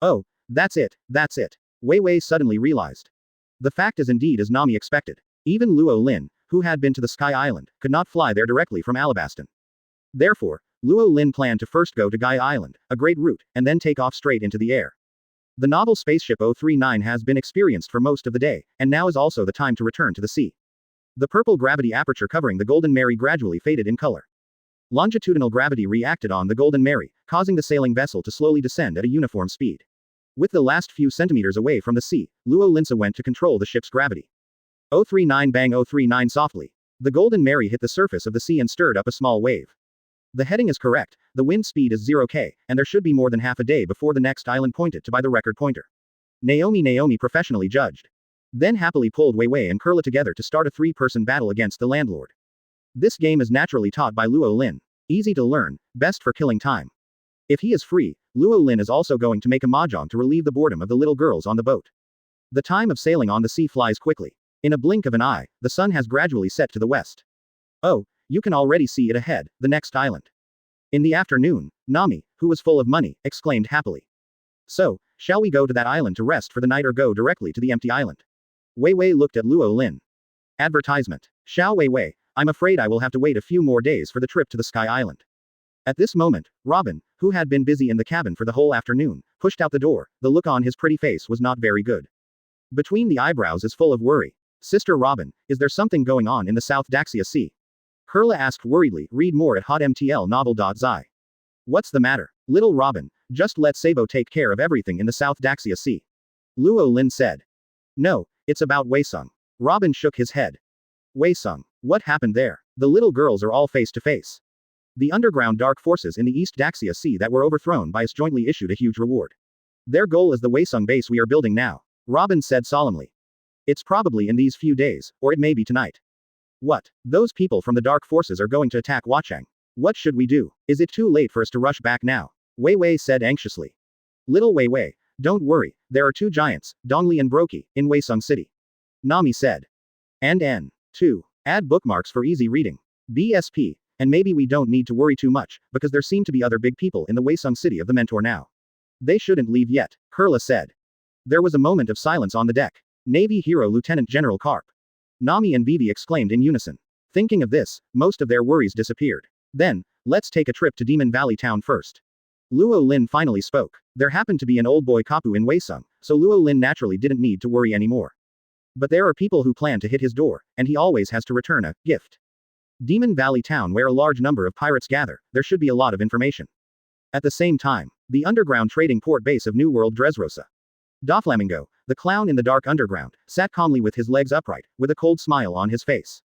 Oh, that's it. Weiwei suddenly realized. The fact is indeed as Nami expected. Even Luo Lin, who had been to the Sky Island, could not fly there directly from Alabasta. Therefore, Luo Lin planned to first go to Gaia Island, a great route, and then take off straight into the air. The novel spaceship 039 has been experienced for most of the day, and now is also the time to return to the sea. The purple gravity aperture covering the Golden Mary gradually faded in color. Longitudinal gravity reacted on the Golden Mary, causing the sailing vessel to slowly descend at a uniform speed. With the last few centimeters away from the sea, Luo Linsa went to control the ship's gravity. 039 bang 039 softly. The Golden Mary hit the surface of the sea and stirred up a small wave. The heading is correct, the wind speed is 0k, and there should be more than half a day before the next island pointed to by the record pointer. Naomi professionally judged. Then happily pulled Weiwei and Kurla together to start a 3-person battle against the landlord. This game is naturally taught by Luo Lin. Easy to learn, best for killing time. If he is free, Luo Lin is also going to make a mahjong to relieve the boredom of the little girls on the boat. The time of sailing on the sea flies quickly. In a blink of an eye, the sun has gradually set to the west. Oh, you can already see it ahead, the next island. In the afternoon, Nami, who was full of money, exclaimed happily. So, shall we go to that island to rest for the night or go directly to the empty island? Weiwei looked at Luo Lin. Advertisement. Xiao Weiwei, I'm afraid I will have to wait a few more days for the trip to the Sky Island. At this moment, Robin, who had been busy in the cabin for the whole afternoon, pushed out the door. The look on his pretty face was not very good. Between the eyebrows is full of worry. Sister Robin, is there something going on in the South Daxia Sea? Kurla asked worriedly. Read more at hotmtlnovel.zi. What's the matter? Little Robin, just let Sabo take care of everything in the South Daxia Sea. Luo Lin said. No, it's about Weisung. Robin shook his head. Weisung, what happened there? The little girls are all face to face. The underground dark forces in the East Daxia Sea that were overthrown by us jointly issued a huge reward. Their goal is the Weisung base we are building now, Robin said solemnly. It's probably in these few days, or it may be tonight. What? Those people from the dark forces are going to attack Wachang. What should we do? Is it too late for us to rush back now? Wei Wei said anxiously. Little Wei Wei, don't worry, there are two giants, Dongli and Broki, in Weisung City. Nami said. And N2. Add bookmarks for easy reading. BSP. And maybe we don't need to worry too much, because there seem to be other big people in the Weisung City of the Mentor now. They shouldn't leave yet, Kurla said. There was a moment of silence on the deck. Navy hero Lieutenant General Karp. Nami and Vivi exclaimed in unison. Thinking of this, most of their worries disappeared. Then, let's take a trip to Demon Valley Town first. Luo Lin finally spoke. There happened to be an old boy Kapu in Weisung, so Luo Lin naturally didn't need to worry anymore. But there are people who plan to hit his door, and he always has to return a gift. Demon Valley Town, where a large number of pirates gather, there should be a lot of information. At the same time, the underground trading port base of New World Dressrosa. Doflamingo, the clown in the dark underground, sat calmly with his legs upright, with a cold smile on his face.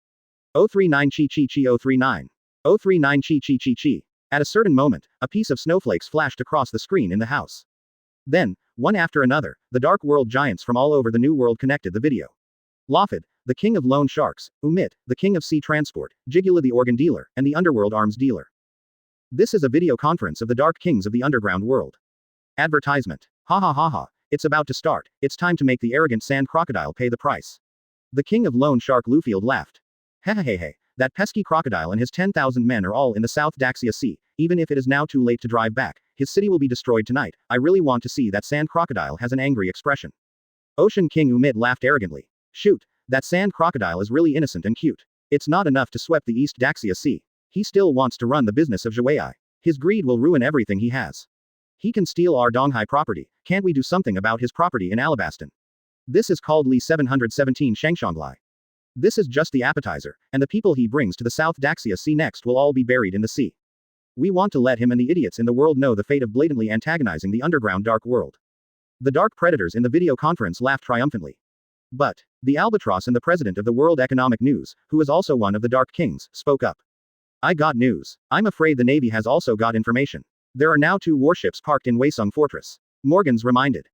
039 Chi Chi Chi 039. 039 Chi Chi Chi Chi. At a certain moment, a piece of snowflakes flashed across the screen in the house. Then, one after another, the Dark World giants from all over the New World connected the video. Lafid, the king of loan sharks, Umit, the king of sea transport, Jigula the organ dealer, and the underworld arms dealer. This is a video conference of the Dark Kings of the underground world. Advertisement. Ha ha ha ha, it's about to start, it's time to make the arrogant sand crocodile pay the price. The king of loan shark Lufield laughed. Hehehehe, that pesky crocodile and his 10,000 men are all in the South Daxia Sea, even if it is now too late to drive back, his city will be destroyed tonight, I really want to see that sand crocodile has an angry expression. Ocean King Umit laughed arrogantly. Shoot, that sand crocodile is really innocent and cute. It's not enough to sweep the East Daxia Sea. He still wants to run the business of Joah. His greed will ruin everything he has. He can steal our Donghai property, can't we do something about his property in Alabastan? This is called Li 717 Shangshonglai. This is just the appetizer, and the people he brings to the South Daxia Sea next will all be buried in the sea. We want to let him and the idiots in the world know the fate of blatantly antagonizing the underground dark world. The dark predators in the video conference laughed triumphantly. But, the albatross and the president of the World Economic News, who is also one of the Dark Kings, spoke up. I got news. I'm afraid the Navy has also got information. There are now 2 warships parked in Weisung Fortress. Morgans reminded.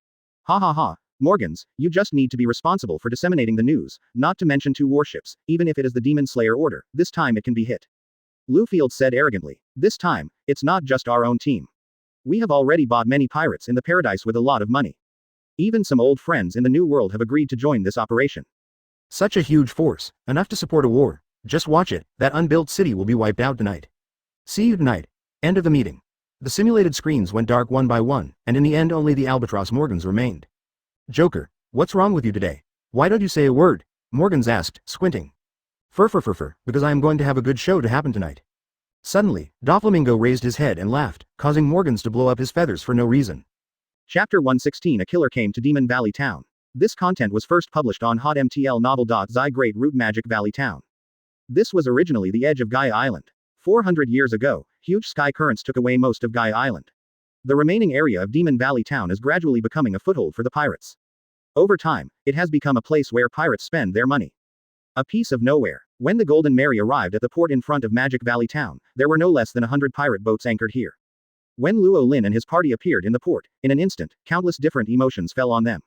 Ha ha ha, Morgans, you just need to be responsible for disseminating the news, not to mention 2 warships, even if it is the Demon Slayer order, this time it can be hit. Lufield said arrogantly. This time, it's not just our own team. We have already bought many pirates in the paradise with a lot of money. Even some old friends in the New World have agreed to join this operation. Such a huge force, enough to support a war. Just watch it, that unbuilt city will be wiped out tonight. See you tonight. End of the meeting. The simulated screens went dark one by one, and in the end only the albatross Morgans remained. Joker, what's wrong with you today? Why don't you say a word? Morgans asked, squinting. Fur, because I am going to have a good show to happen tonight. Suddenly, Doflamingo raised his head and laughed, causing Morgans to blow up his feathers for no reason. Chapter 116 A killer came to Demon Valley Town. This content was first published on HotMTL Novel.zi Great Root Magic Valley Town. This was originally the edge of Gaia Island. 400 years ago, huge sky currents took away most of Gaia Island. The remaining area of Demon Valley Town is gradually becoming a foothold for the pirates. Over time, it has become a place where pirates spend their money. A piece of nowhere. When the Golden Mary arrived at the port in front of Magic Valley Town, there were no less than 100 pirate boats anchored here. When Luo Lin and his party appeared in the port, in an instant, countless different emotions fell on them.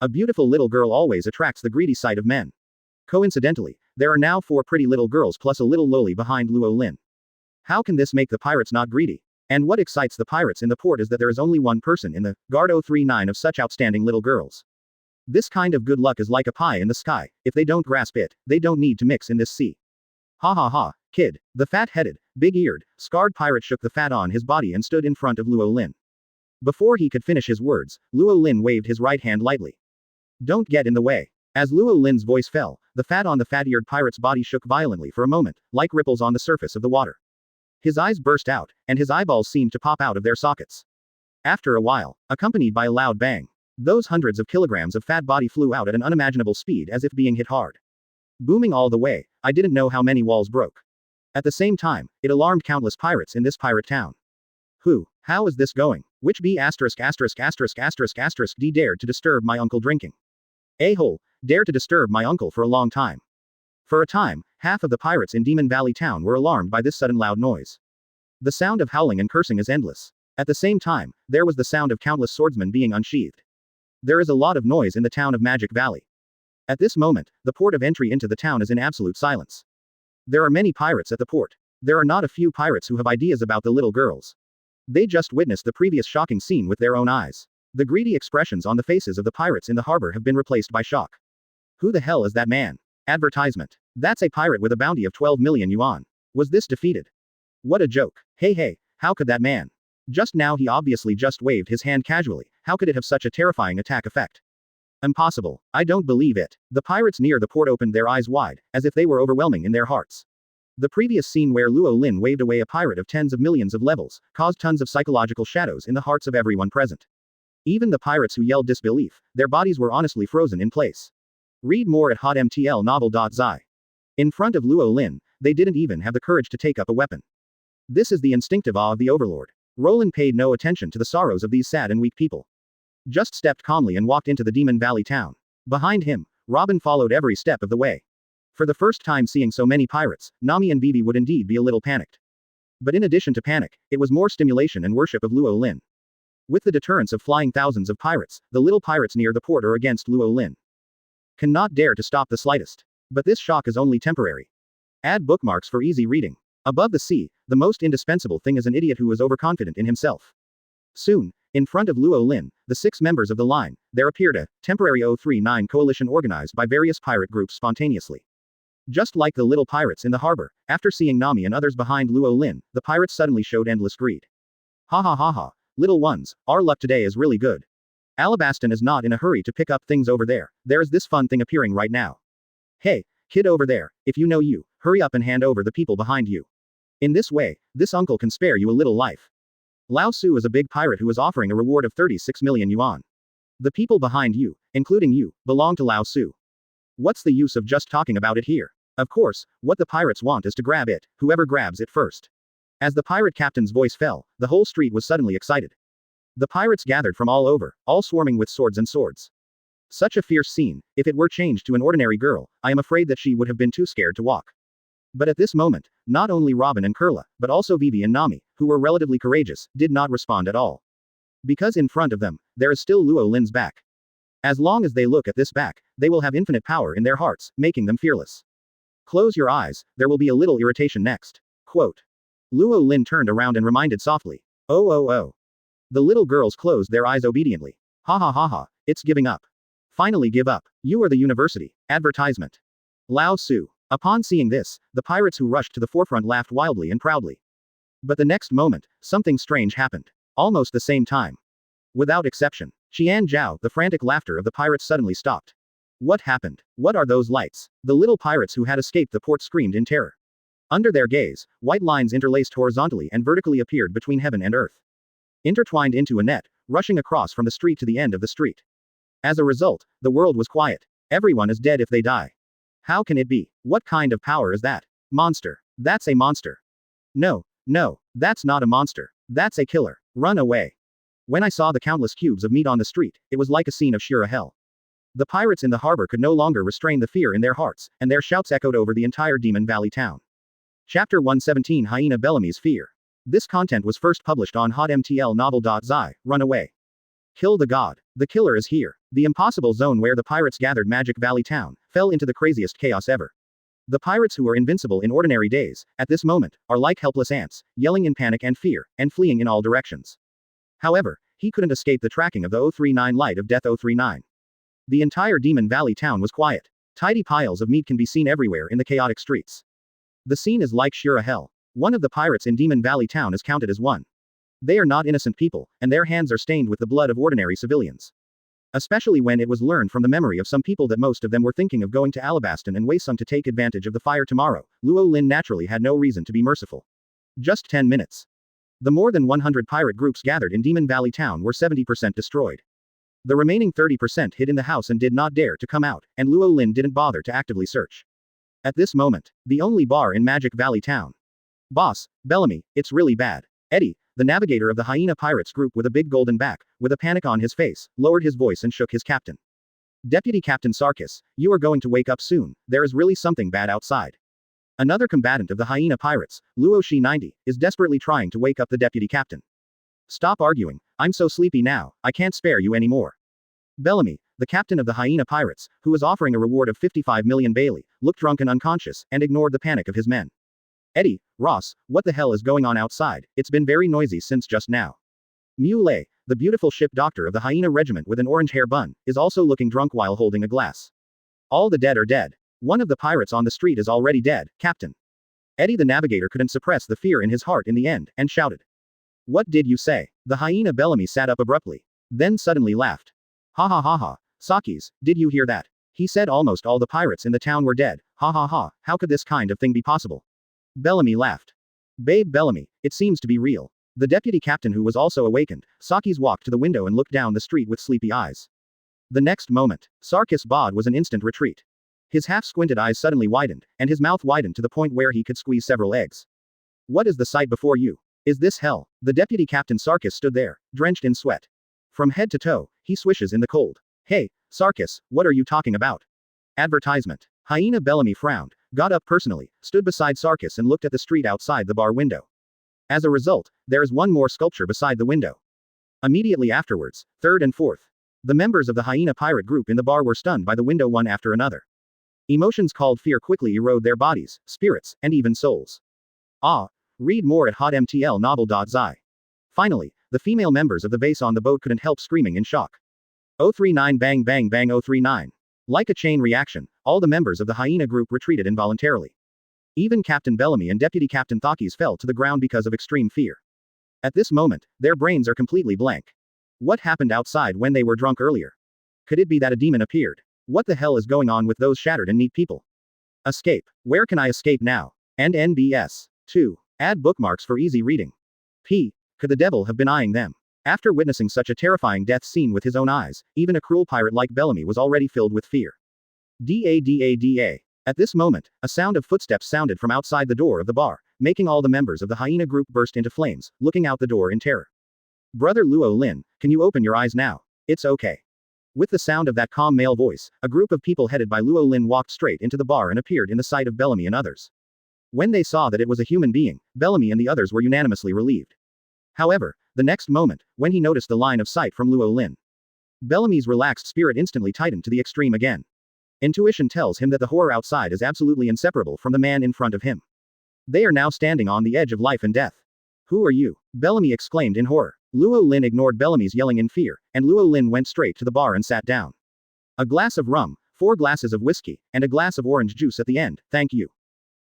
A beautiful little girl always attracts the greedy sight of men. Coincidentally, there are now 4 pretty little girls plus a little loli behind Luo Lin. How can this make the pirates not greedy? And what excites the pirates in the port is that there is only one person in the Guard 039 of such outstanding little girls. This kind of good luck is like a pie in the sky, if they don't grasp it, they don't need to mix in this sea. Ha ha ha, kid. The fat-headed, big-eared, scarred pirate shook the fat on his body and stood in front of Luo Lin. Before he could finish his words, Luo Lin waved his right hand lightly. Don't get in the way. As Luo Lin's voice fell, the fat on the fat-eared pirate's body shook violently for a moment, like ripples on the surface of the water. His eyes burst out, and his eyeballs seemed to pop out of their sockets. After a while, accompanied by a loud bang, those hundreds of kilograms of fat body flew out at an unimaginable speed as if being hit hard. Booming all the way, I didn't know how many walls broke. At the same time, it alarmed countless pirates in this pirate town. How is this going? Which B********* D dared to disturb my uncle drinking? A-hole, dare to disturb my uncle for a long time. For a time, half of the pirates in Demon Valley Town were alarmed by this sudden loud noise. The sound of howling and cursing is endless. At the same time, there was the sound of countless swordsmen being unsheathed. There is a lot of noise in the town of Magic Valley. At this moment, the port of entry into the town is in absolute silence. There are many pirates at the port. There are not a few pirates who have ideas about the little girls. They just witnessed the previous shocking scene with their own eyes. The greedy expressions on the faces of the pirates in the harbor have been replaced by shock. Who the hell is that man? Advertisement. That's a pirate with a bounty of 12 million yuan. Was this defeated? What a joke. Hey, how could that man? Just now he obviously just waved his hand casually, how could it have such a terrifying attack effect? Impossible. I don't believe it. The pirates near the port opened their eyes wide, as if they were overwhelming in their hearts. The previous scene where Luo Lin waved away a pirate of tens of millions of levels, caused tons of psychological shadows in the hearts of everyone present. Even the pirates who yelled disbelief, their bodies were honestly frozen in place. Read more at hotmtlnovel.zi. In front of Luo Lin, they didn't even have the courage to take up a weapon. This is the instinctive awe of the overlord. Roland paid no attention to the sorrows of these sad and weak people. Just stepped calmly and walked into the Demon Valley town. Behind him, Robin followed every step of the way. For the first time seeing so many pirates, Nami and Vivi would indeed be a little panicked. But in addition to panic, it was more stimulation and worship of Luo Lin. With the deterrence of flying thousands of pirates, the little pirates near the port are against Luo Lin. Cannot dare to stop the slightest. But this shock is only temporary. Add bookmarks for easy reading. Above the sea, the most indispensable thing is an idiot who is overconfident in himself. Soon, in front of Luo Lin, the 6 members of the line, there appeared a temporary 039 coalition organized by various pirate groups spontaneously. Just like the little pirates in the harbor, after seeing Nami and others behind Luo Lin, the pirates suddenly showed endless greed. Ha, little ones, our luck today is really good. Alabasta is not in a hurry to pick up things over there, there is this fun thing appearing right now. Hey, kid over there, if you know you, hurry up and hand over the people behind you. In this way, this uncle can spare you a little life. Lao Su is a big pirate who is offering a reward of 36 million yuan. The people behind you, including you, belong to Lao Su. What's the use of just talking about it here? Of course, what the pirates want is to grab it, whoever grabs it first. As the pirate captain's voice fell, the whole street was suddenly excited. The pirates gathered from all over, all swarming with swords and swords. Such a fierce scene, if it were changed to an ordinary girl, I am afraid that she would have been too scared to walk. But at this moment, not only Robin and Kurla, but also Vivi and Nami, who were relatively courageous, did not respond at all. Because in front of them, there is still Luo Lin's back. As long as they look at this back, they will have infinite power in their hearts, making them fearless. Close your eyes, there will be a little irritation next. Quote. Luo Lin turned around and reminded softly. Oh. The little girls closed their eyes obediently. Ha, it's giving up. Finally give up. You are the university. Advertisement. Lao Su. Upon seeing this, the pirates who rushed to the forefront laughed wildly and proudly. But the next moment, something strange happened. Almost the same time. Without exception, Qian Zhao, the frantic laughter of the pirates suddenly stopped. What happened? What are those lights? The little pirates who had escaped the port screamed in terror. Under their gaze, white lines interlaced horizontally and vertically appeared between heaven and earth. Intertwined into a net, rushing across from the street to the end of the street. As a result, the world was quiet. Everyone is dead if they die. How can it be? What kind of power is that? Monster. That's a monster. No, that's not a monster. That's a killer. Run away. When I saw the countless cubes of meat on the street, it was like a scene of sheer hell. The pirates in the harbor could no longer restrain the fear in their hearts, and their shouts echoed over the entire Demon Valley town. Chapter 117 Hyena Bellamy's Fear. This content was first published on hotmtlnovel.zi, Run Away. Kill the god. The killer is here. The impossible zone where the pirates gathered Magic Valley Town, fell into the craziest chaos ever. The pirates who were invincible in ordinary days, at this moment, are like helpless ants, yelling in panic and fear, and fleeing in all directions. However, he couldn't escape the tracking of the 039 light of death 039. The entire Demon Valley town was quiet. Tidy piles of meat can be seen everywhere in the chaotic streets. The scene is like sheer hell. One of the pirates in Demon Valley town is counted as one. They are not innocent people, and their hands are stained with the blood of ordinary civilians. Especially when it was learned from the memory of some people that most of them were thinking of going to Alabasta and Waisung to take advantage of the fire tomorrow, Luo Lin naturally had no reason to be merciful. Just 10 minutes. The more than 100 pirate groups gathered in Demon Valley town were 70% destroyed. The remaining 30% hid in the house and did not dare to come out, and Luo Lin didn't bother to actively search. At this moment, the only bar in Magic Valley town. Boss, Bellamy, it's really bad. Eddie, the navigator of the hyena pirates group with a big golden back, with a panic on his face, lowered his voice and shook his captain. Deputy Captain Sarkis, you are going to wake up soon, there is really something bad outside. Another combatant of the hyena pirates, Luo Shi 90, is desperately trying to wake up the deputy captain. Stop arguing, I'm so sleepy now, I can't spare you anymore. Bellamy, the captain of the hyena pirates, who was offering a reward of 55 million Bailey, looked drunk and unconscious, and ignored the panic of his men. Eddie, Ross, what the hell is going on outside? It's been very noisy since just now. Muley, the beautiful ship doctor of the hyena regiment with an orange hair bun, is also looking drunk while holding a glass. All the dead are dead. One of the pirates on the street is already dead, Captain. Eddie the navigator couldn't suppress the fear in his heart in the end, and shouted. What did you say? The hyena Bellamy sat up abruptly. Then suddenly laughed. Ha ha ha ha. Sakis, did you hear that? He said almost all the pirates in the town were dead. Ha ha ha, how could this kind of thing be possible? Bellamy laughed. Babe Bellamy, it seems to be real. The deputy captain who was also awakened, Sakis walked to the window and looked down the street with sleepy eyes. The next moment, Sarkis Bod was an instant retreat. His half-squinted eyes suddenly widened, and his mouth widened to the point where he could squeeze several eggs. What is the sight before you? Is this hell? The deputy captain Sarkis stood there, drenched in sweat. From head to toe, he swishes in the cold. Hey, Sarkis, what are you talking about? Advertisement. Hyena Bellamy frowned, got up personally, stood beside Sarkis and looked at the street outside the bar window. As a result, there is one more sculpture beside the window. Immediately afterwards, third and fourth. The members of the hyena pirate group in the bar were stunned by the window one after another. Emotions called fear quickly erode their bodies, spirits, and even souls. Read more at hotmtlnovel.zi. Finally, the female members of the base on the boat couldn't help screaming in shock. 039 bang bang bang 039. Like a chain reaction, all the members of the hyena group retreated involuntarily. Even Captain Bellamy and Deputy Captain Thakis fell to the ground because of extreme fear. At this moment, their brains are completely blank. What happened outside when they were drunk earlier? Could it be that a demon appeared? What the hell is going on with those shattered and neat people? Escape. Where can I escape now? And NBS. 2. Add bookmarks for easy reading. P. Could the devil have been eyeing them? After witnessing such a terrifying death scene with his own eyes, even a cruel pirate like Bellamy was already filled with fear. Da. At this moment, a sound of footsteps sounded from outside the door of the bar, making all the members of the hyena group burst into flames, looking out the door in terror. Brother Luo Lin, can you open your eyes now? It's okay. With the sound of that calm male voice, a group of people headed by Luo Lin walked straight into the bar and appeared in the sight of Bellamy and others. When they saw that it was a human being, Bellamy and the others were unanimously relieved. However, the next moment, when he noticed the line of sight from Luo Lin, Bellamy's relaxed spirit instantly tightened to the extreme again. Intuition tells him that the horror outside is absolutely inseparable from the man in front of him. They are now standing on the edge of life and death. Who are you? Bellamy exclaimed in horror. Luo Lin ignored Bellamy's yelling in fear, and Luo Lin went straight to the bar and sat down. A glass of rum, 4 glasses of whiskey, and a glass of orange juice at the end, thank you.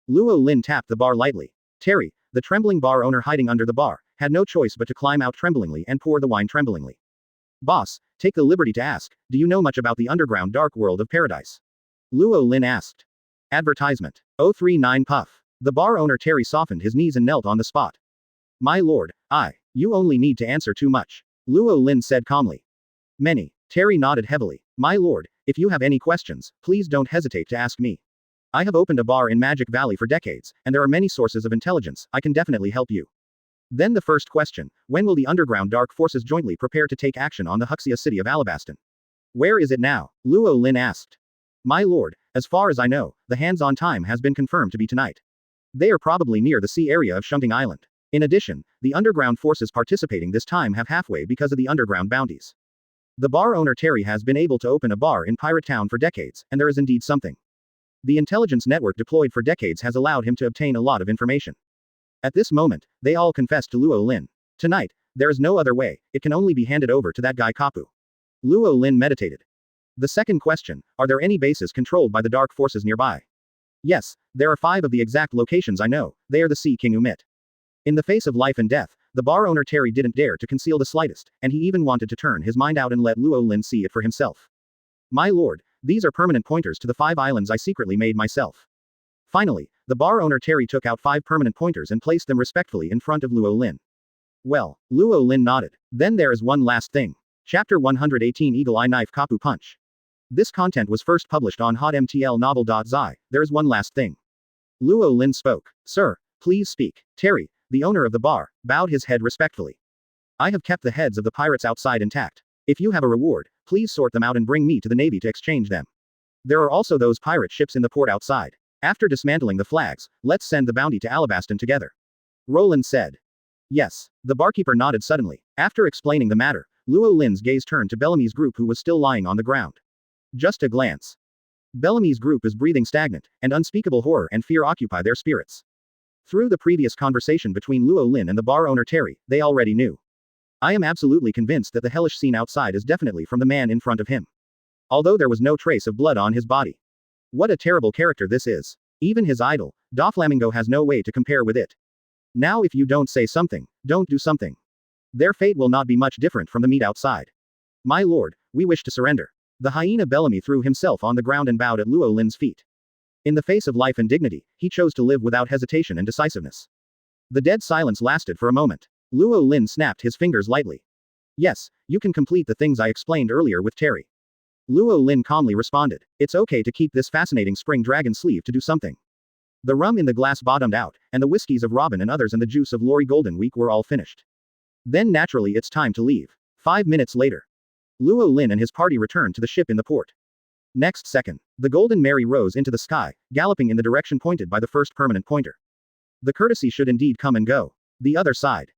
Luo Lin tapped the bar lightly. Terry, the trembling bar owner hiding under the bar, had no choice but to climb out tremblingly and pour the wine tremblingly. Boss, take the liberty to ask, do you know much about the underground dark world of paradise? Luo Lin asked. Advertisement. 039 Puff. The bar owner Terry softened his knees and knelt on the spot. My lord, you only need to answer too much. Luo Lin said calmly. Many. Terry nodded heavily. My lord, if you have any questions, please don't hesitate to ask me. I have opened a bar in Magic Valley for decades, and there are many sources of intelligence, I can definitely help you. Then the first question, when will the underground dark forces jointly prepare to take action on the Huxia city of Alabasta? Where is it now? Luo Lin asked. My lord, as far as I know, the hands-on time has been confirmed to be tonight. They are probably near the sea area of Shunting Island. In addition, the underground forces participating this time have halfway because of the underground bounties. The bar owner Terry has been able to open a bar in Pirate Town for decades, and there is indeed something. The intelligence network deployed for decades has allowed him to obtain a lot of information. At this moment, they all confessed to Luo Lin. Tonight, there is no other way, it can only be handed over to that guy Kapu. Luo Lin meditated. The second question, are there any bases controlled by the dark forces nearby? Yes, there are 5 of the exact locations I know, they are the Sea King Umit. In the face of life and death, the bar owner Terry didn't dare to conceal the slightest, and he even wanted to turn his mind out and let Luo Lin see it for himself. My lord, these are permanent pointers to the 5 islands I secretly made myself. Finally, the bar owner Terry took out 5 permanent pointers and placed them respectfully in front of Luo Lin. Well, Luo Lin nodded. Then there is one last thing. Chapter 118 Eagle Eye Knife Kapu Punch. This content was first published on hotmtlnovel.zi. There is one last thing. Luo Lin spoke. Sir, please speak. Terry, the owner of the bar, bowed his head respectfully. I have kept the heads of the pirates outside intact. If you have a reward, please sort them out and bring me to the Navy to exchange them. There are also those pirate ships in the port outside. After dismantling the flags, let's send the bounty to Alabasta together. Roland said. Yes. The barkeeper nodded suddenly. After explaining the matter, Luo Lin's gaze turned to Bellamy's group who was still lying on the ground. Just a glance. Bellamy's group is breathing stagnant, and unspeakable horror and fear occupy their spirits. Through the previous conversation between Luo Lin and the bar owner Terry, they already knew. I am absolutely convinced that the hellish scene outside is definitely from the man in front of him. Although there was no trace of blood on his body. What a terrible character this is. Even his idol, Doflamingo, has no way to compare with it. Now if you don't say something, don't do something. Their fate will not be much different from the meat outside. My lord, we wish to surrender. The hyena Bellamy threw himself on the ground and bowed at Luo Lin's feet. In the face of life and dignity, he chose to live without hesitation and decisiveness. The dead silence lasted for a moment. Luo Lin snapped his fingers lightly. Yes, you can complete the things I explained earlier with Terry. Luo Lin calmly responded. It's okay to keep this fascinating spring dragon sleeve to do something. The rum in the glass bottomed out, and the whiskies of Robin and others and the juice of Lori Golden Week were all finished. Then naturally it's time to leave. 5 minutes later. Luo Lin and his party returned to the ship in the port. Next second, the Golden Mary rose into the sky, galloping in the direction pointed by the first permanent pointer. The courtesy should indeed come and go. The other side.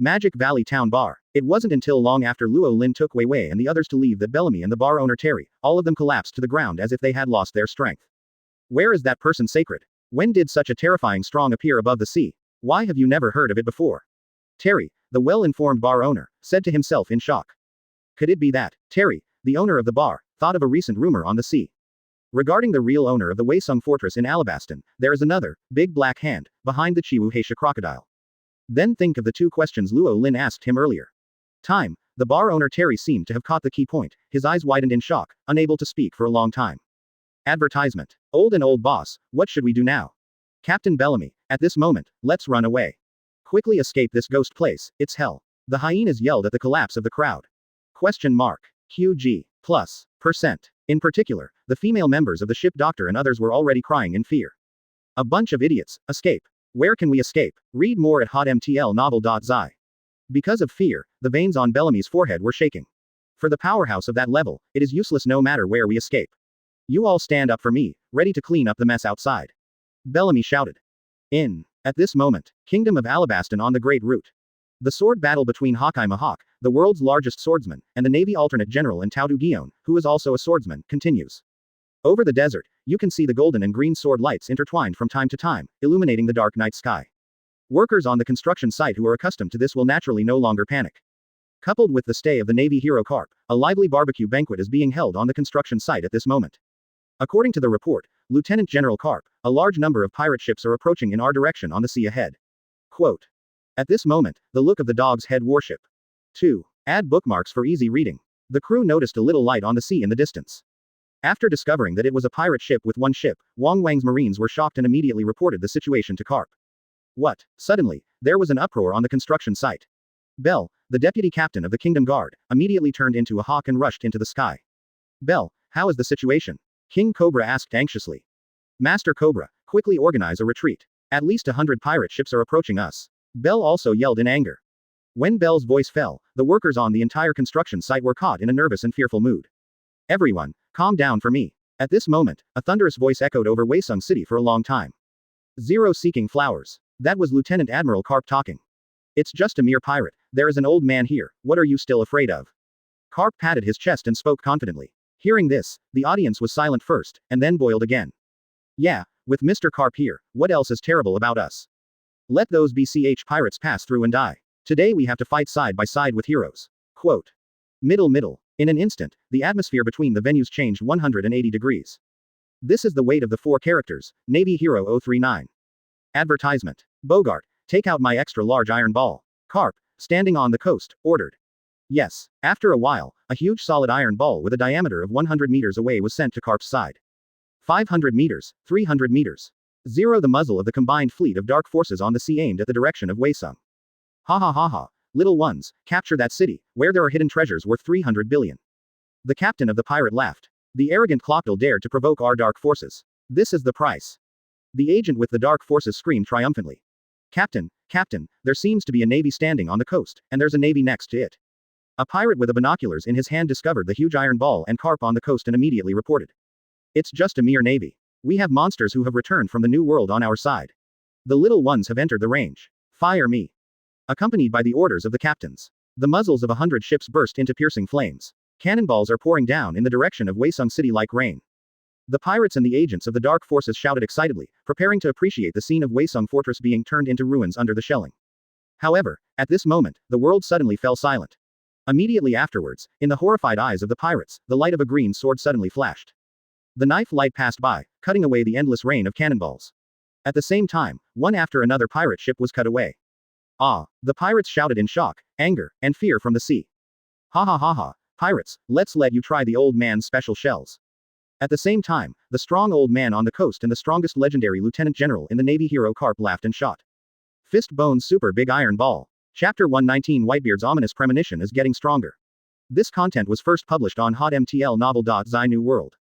Magic Valley Town Bar. It wasn't until long after Luo Lin took Wei Wei and the others to leave that Bellamy and the bar owner Terry, all of them collapsed to the ground as if they had lost their strength. Where is that person sacred? When did such a terrifying strong appear above the sea? Why have you never heard of it before? Terry, the well-informed bar owner, said to himself in shock. Could it be that Terry, the owner of the bar, thought of a recent rumor on the sea? Regarding the real owner of the Weisung Fortress in Alabasta, there is another, big black hand, behind the Chiwu Heisha crocodile. Then think of the 2 questions Luo Lin asked him earlier. Time, the bar owner Terry seemed to have caught the key point, his eyes widened in shock, unable to speak for a long time. Advertisement. Old and old boss, what should we do now? Captain Bellamy, at this moment, let's run away. Quickly escape this ghost place, it's hell. The hyenas yelled at the collapse of the crowd. Question mark. QG. Plus. %. In particular, the female members of the ship doctor and others were already crying in fear. A bunch of idiots. Escape. Where can we escape? Read more at hotmtlnovel.zi. Because of fear, the veins on Bellamy's forehead were shaking. For the powerhouse of that level, it is useless no matter where we escape. You all stand up for me, ready to clean up the mess outside. Bellamy shouted. At this moment, Kingdom of Alabasta on the Great Route. The sword battle between Hawkeye Mahawk, the world's largest swordsman, and the Navy alternate general in Taudu Gion, who is also a swordsman, continues. Over the desert, you can see the golden and green sword lights intertwined from time to time, illuminating the dark night sky. Workers on the construction site who are accustomed to this will naturally no longer panic. Coupled with the stay of the Navy hero Carp, a lively barbecue banquet is being held on the construction site at this moment. According to the report, Lieutenant General Carp, a large number of pirate ships are approaching in our direction on the sea ahead. Quote. At this moment, the look of the Dog's Head warship. 2. Add bookmarks for easy reading. The crew noticed a little light on the sea in the distance. After discovering that it was a pirate ship with one ship, Wang Wang's marines were shocked and immediately reported the situation to Carp. What? Suddenly, there was an uproar on the construction site. Bell, the deputy captain of the Kingdom Guard, immediately turned into a hawk and rushed into the sky. Bell, how is the situation? King Cobra asked anxiously. Master Cobra, quickly organize a retreat. At least 100 pirate ships are approaching us. Bell also yelled in anger. When Bell's voice fell, the workers on the entire construction site were caught in a nervous and fearful mood. Everyone, calm down for me. At this moment, a thunderous voice echoed over Weisung City for a long time. Zero seeking flowers. That was Lieutenant Admiral Carp talking. It's just a mere pirate. There is an old man here. What are you still afraid of? Carp patted his chest and spoke confidently. Hearing this, the audience was silent first, and then boiled again. Yeah, with Mr. Carp here, what else is terrible about us? Let those BCH pirates pass through and die. Today we have to fight side by side with heroes. Quote. Middle. In an instant, the atmosphere between the venues changed 180 degrees. This is the weight of the 4 characters, Navy Hero 039. Advertisement. Bogart, take out my extra large iron ball. Carp, standing on the coast, ordered. Yes. After a while, a huge solid iron ball with a diameter of 100 meters away was sent to Carp's side. 500 meters, 300 meters. 0 The muzzle of the combined fleet of dark forces on the sea aimed at the direction of Weisung. Ha ha ha ha. Little ones, capture that city, where there are hidden treasures worth 300 billion. The captain of the pirate laughed. The arrogant Clockdale dared to provoke our dark forces. This is the price. The agent with the dark forces screamed triumphantly. Captain, there seems to be a navy standing on the coast, and there's a navy next to it. A pirate with a binoculars in his hand discovered the huge iron ball and Carp on the coast and immediately reported. It's just a mere navy. We have monsters who have returned from the new world on our side. The little ones have entered the range. Fire me. Accompanied by the orders of the captains. The muzzles of 100 ships burst into piercing flames. Cannonballs are pouring down in the direction of Weisung City like rain. The pirates and the agents of the dark forces shouted excitedly, preparing to appreciate the scene of Weisung Fortress being turned into ruins under the shelling. However, at this moment, the world suddenly fell silent. Immediately afterwards, in the horrified eyes of the pirates, the light of a green sword suddenly flashed. The knife light passed by, cutting away the endless rain of cannonballs. At the same time, one after another pirate ship was cut away. Ah! The pirates shouted in shock, anger, and fear from the sea. Ha ha ha ha, pirates, let's let you try the old man's special shells. At the same time, the strong old man on the coast and the strongest legendary lieutenant general in the Navy hero Carp laughed and shot. Fist Bone's Super Big Iron Ball. Chapter 119 Whitebeard's ominous premonition is getting stronger. This content was first published on hotmtl novel.zi New World.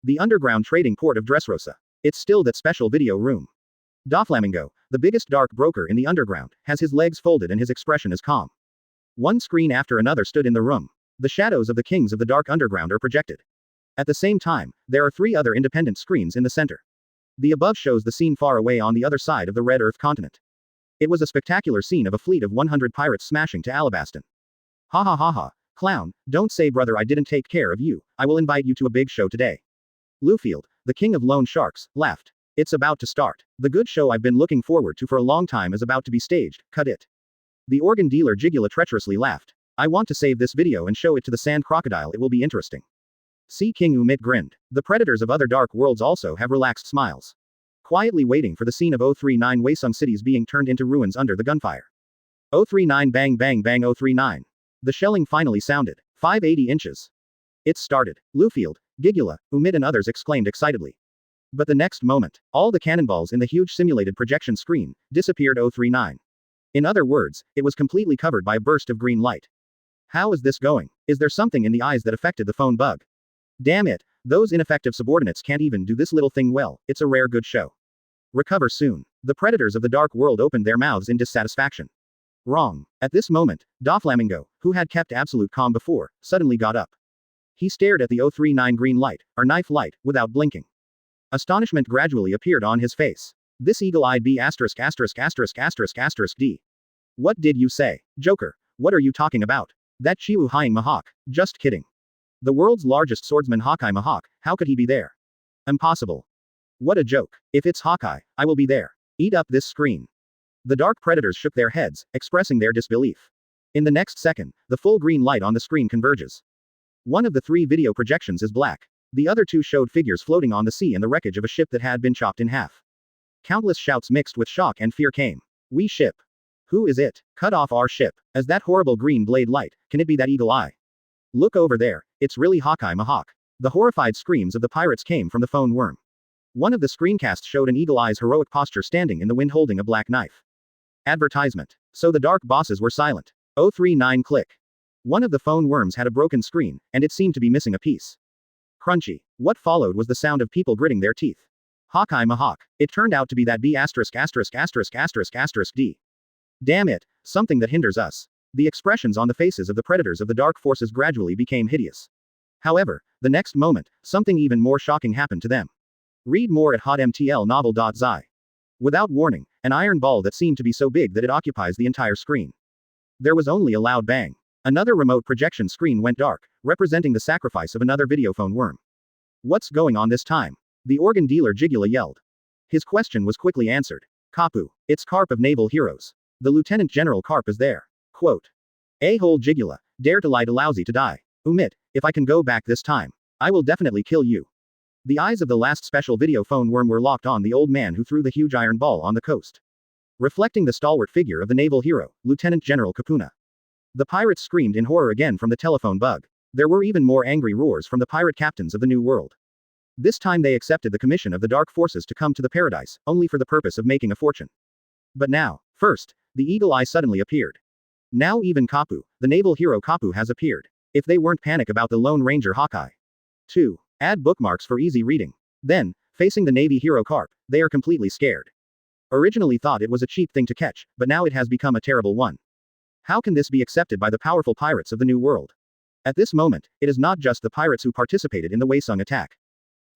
The underground trading port of Dressrosa. It's still that special video room. Doflamingo, the biggest dark broker in the underground, has his legs folded and his expression is calm. One screen after another stood in the room. The shadows of the kings of the dark underground are projected. At the same time, there are 3 other independent screens in the center. The above shows the scene far away on the other side of the Red Earth continent. It was a spectacular scene of a fleet of 100 pirates smashing to Alabasta. Ha ha ha ha, clown, don't say brother I didn't take care of you, I will invite you to a big show today. Lufield, the king of loan sharks, laughed. It's about to start. The good show I've been looking forward to for a long time is about to be staged, cut it. The organ dealer Jigula treacherously laughed. I want to save this video and show it to the sand crocodile, it will be interesting. Sea King Umit grinned. The predators of other dark worlds also have relaxed smiles. Quietly waiting for the scene of 039 Weisung cities being turned into ruins under the gunfire. 039 bang bang bang 039. The shelling finally sounded. 580 inches. It started. Lufield, Gigula, Umit and others exclaimed excitedly. But the next moment, all the cannonballs in the huge simulated projection screen disappeared 039. In other words, it was completely covered by a burst of green light. How is this going? Is there something in the eyes that affected the phone bug? Damn it, those ineffective subordinates can't even do this little thing well, it's a rare good show. Recover soon. The predators of the dark world opened their mouths in dissatisfaction. Wrong. At this moment, Doflamingo, who had kept absolute calm before, suddenly got up. He stared at the 039 green light, or knife light, without blinking. Astonishment gradually appeared on his face. This eagle-eyed B*******************************************************************************************************************************************************************************************************************̈̈̈̈̈̈̈̈̈̈̈̈̈̈̈̈̈̈̈̈̈̈̈̈̈̈̈̈̈̈̈̈̈̈̈̈̈̈̈̈̈̈̈̈̈̈̈̈̈̈̈̈̈̈̈̈̈̈̈̈̈̈̈̈̈̈̈̈̈̈̈̈̈̈̈̈̈̈̈̈. About. That Chiwu Hying Mahawk. Just kidding. The world's largest swordsman Hawkeye Mahawk, how could he be there? Impossible. What a joke. If it's Hawkeye, I will be there. Eat up this screen. The dark predators shook their heads, expressing their disbelief. In the next second, the full green light on the screen converges. One of the 3 video projections is black. The other 2 showed figures floating on the sea and the wreckage of a ship that had been chopped in half. Countless shouts mixed with shock and fear came. We ship. Who is it? Cut off our ship. As that horrible green blade light, can it be that eagle eye? Look over there, it's really Hawkeye Mahawk. The horrified screams of the pirates came from the phone worm. One of the screencasts showed an eagle eye's heroic posture standing in the wind holding a black knife. Advertisement. So the dark bosses were silent. 039 click. One of the phone worms had a broken screen, and it seemed to be missing a piece. Crunchy. What followed was the sound of people gritting their teeth. Hawkeye Mahawk. It turned out to be that B*******************************************************************************************************************************************************************************************************************************************************************************************************************̈̈̈̈ Expressions on the faces of the predators of the dark forces gradually became hideous. However, the next moment, something even more shocking happened to them. Read more at hotmtlnovel.zi. Without warning, an iron ball that seemed to be so big that it occupies the entire screen. There was only a loud bang. Another remote projection screen went dark, representing the sacrifice of another videophone worm. What's going on this time? The organ dealer Jigula yelled. His question was quickly answered. Kapu. It's Carp of Naval Heroes. The Lieutenant General Carp is there. Quote. A-hole Jigula, dare to lie to lousy to die. Umit, if I can go back this time, I will definitely kill you. The eyes of the last special video phone worm were locked on the old man who threw the huge iron ball on the coast. Reflecting the stalwart figure of the naval hero, Lieutenant General Kapuna. The pirates screamed in horror again from the telephone bug. There were even more angry roars from the pirate captains of the New World. This time they accepted the commission of the dark forces to come to the paradise, only for the purpose of making a fortune. But now, first, the eagle eye suddenly appeared. Now even Kapu, the naval hero Kapu has appeared. If they weren't panic about the Lone Ranger Hawkeye. 2. Add bookmarks for easy reading. Then, facing the Navy hero Carp, they are completely scared. Originally thought it was a cheap thing to catch, but now it has become a terrible one. How can this be accepted by the powerful pirates of the New World? At this moment, it is not just the pirates who participated in the Weisung attack.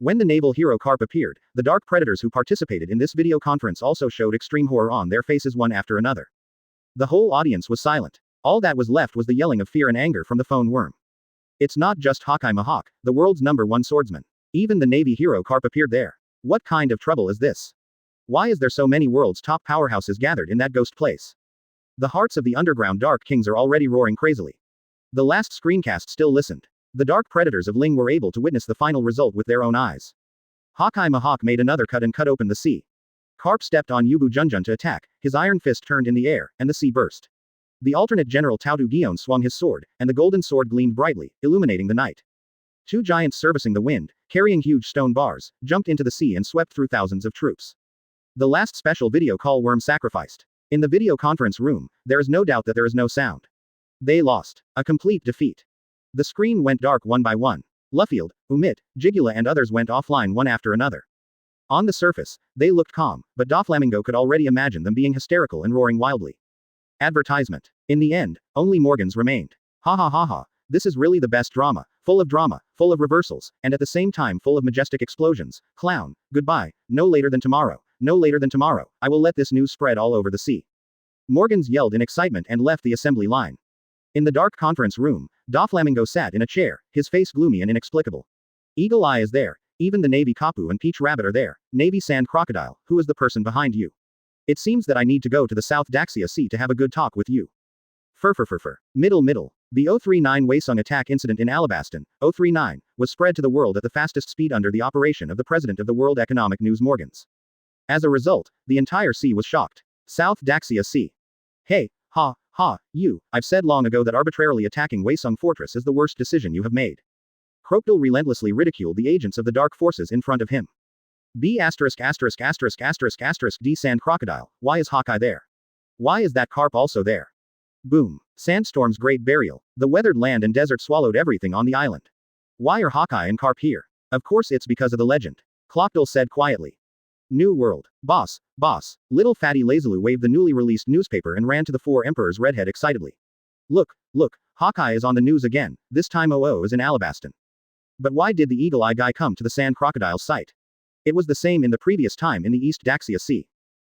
When the naval hero Carp appeared, the dark predators who participated in this video conference also showed extreme horror on their faces one after another. The whole audience was silent. All that was left was the yelling of fear and anger from the phone worm. It's not just Hawkeye Mahawk, the world's #1 swordsman. Even the Navy hero Carp appeared there. What kind of trouble is this? Why is there so many world's top powerhouses gathered in that ghost place? The hearts of the underground Dark Kings are already roaring crazily. The last screencast still listened. The Dark Predators of Ling were able to witness the final result with their own eyes. Hawkeye Mahawk made another cut and cut open the sea. Carp stepped on Yubu Junjun to attack, his iron fist turned in the air, and the sea burst. The alternate General Tautu Gion swung his sword, and the golden sword gleamed brightly, illuminating the night. Two giants servicing the wind, carrying huge stone bars, jumped into the sea and swept through thousands of troops. The last special video call worm sacrificed. In the video conference room, there is no doubt that there is no sound. They lost. A complete defeat. The screen went dark one by one. Luffield, Umit, Jigula and others went offline one after another. On the surface, they looked calm, but Doflamingo could already imagine them being hysterical and roaring wildly. Advertisement. In the end, only Morgans remained. Ha ha ha ha, this is really the best drama, full of reversals, and at the same time full of majestic explosions. Clown, goodbye, no later than tomorrow, I will let this news spread all over the sea. Morgans yelled in excitement and left the assembly line. In the dark conference room, Doflamingo sat in a chair, his face gloomy and inexplicable. Eagle Eye is there, even the Navy Kapu and Peach Rabbit are there. Navy Sand Crocodile, who is the person behind you? It seems that I need to go to the South Daxia Sea to have a good talk with you. Middle. The 039 Waisung attack incident in Alabasta, 039, was spread to the world at the fastest speed under the operation of the president of the World Economic News Morgans. As a result, the entire sea was shocked. South Daxia Sea. Hey, I've said long ago that arbitrarily attacking Waisung Fortress is the worst decision you have made. Crocodile relentlessly ridiculed the agents of the dark forces in front of him. D Sand Crocodile, why is Hawkeye there? Why is that Carp also there? Boom. Sandstorm's great burial. The weathered land and desert swallowed everything on the island. Why are Hawkeye and Carp here? Of course it's because of the legend. Clockdale said quietly. New World. Boss. Little Fatty Lazulu waved the newly released newspaper and ran to the Four Emperors redhead excitedly. Look, Hawkeye is on the news again, this time OO is in Alabasta. But why did the Eagle Eye guy come to the Sand Crocodile's site? It was the same in the previous time in the East Daxia Sea.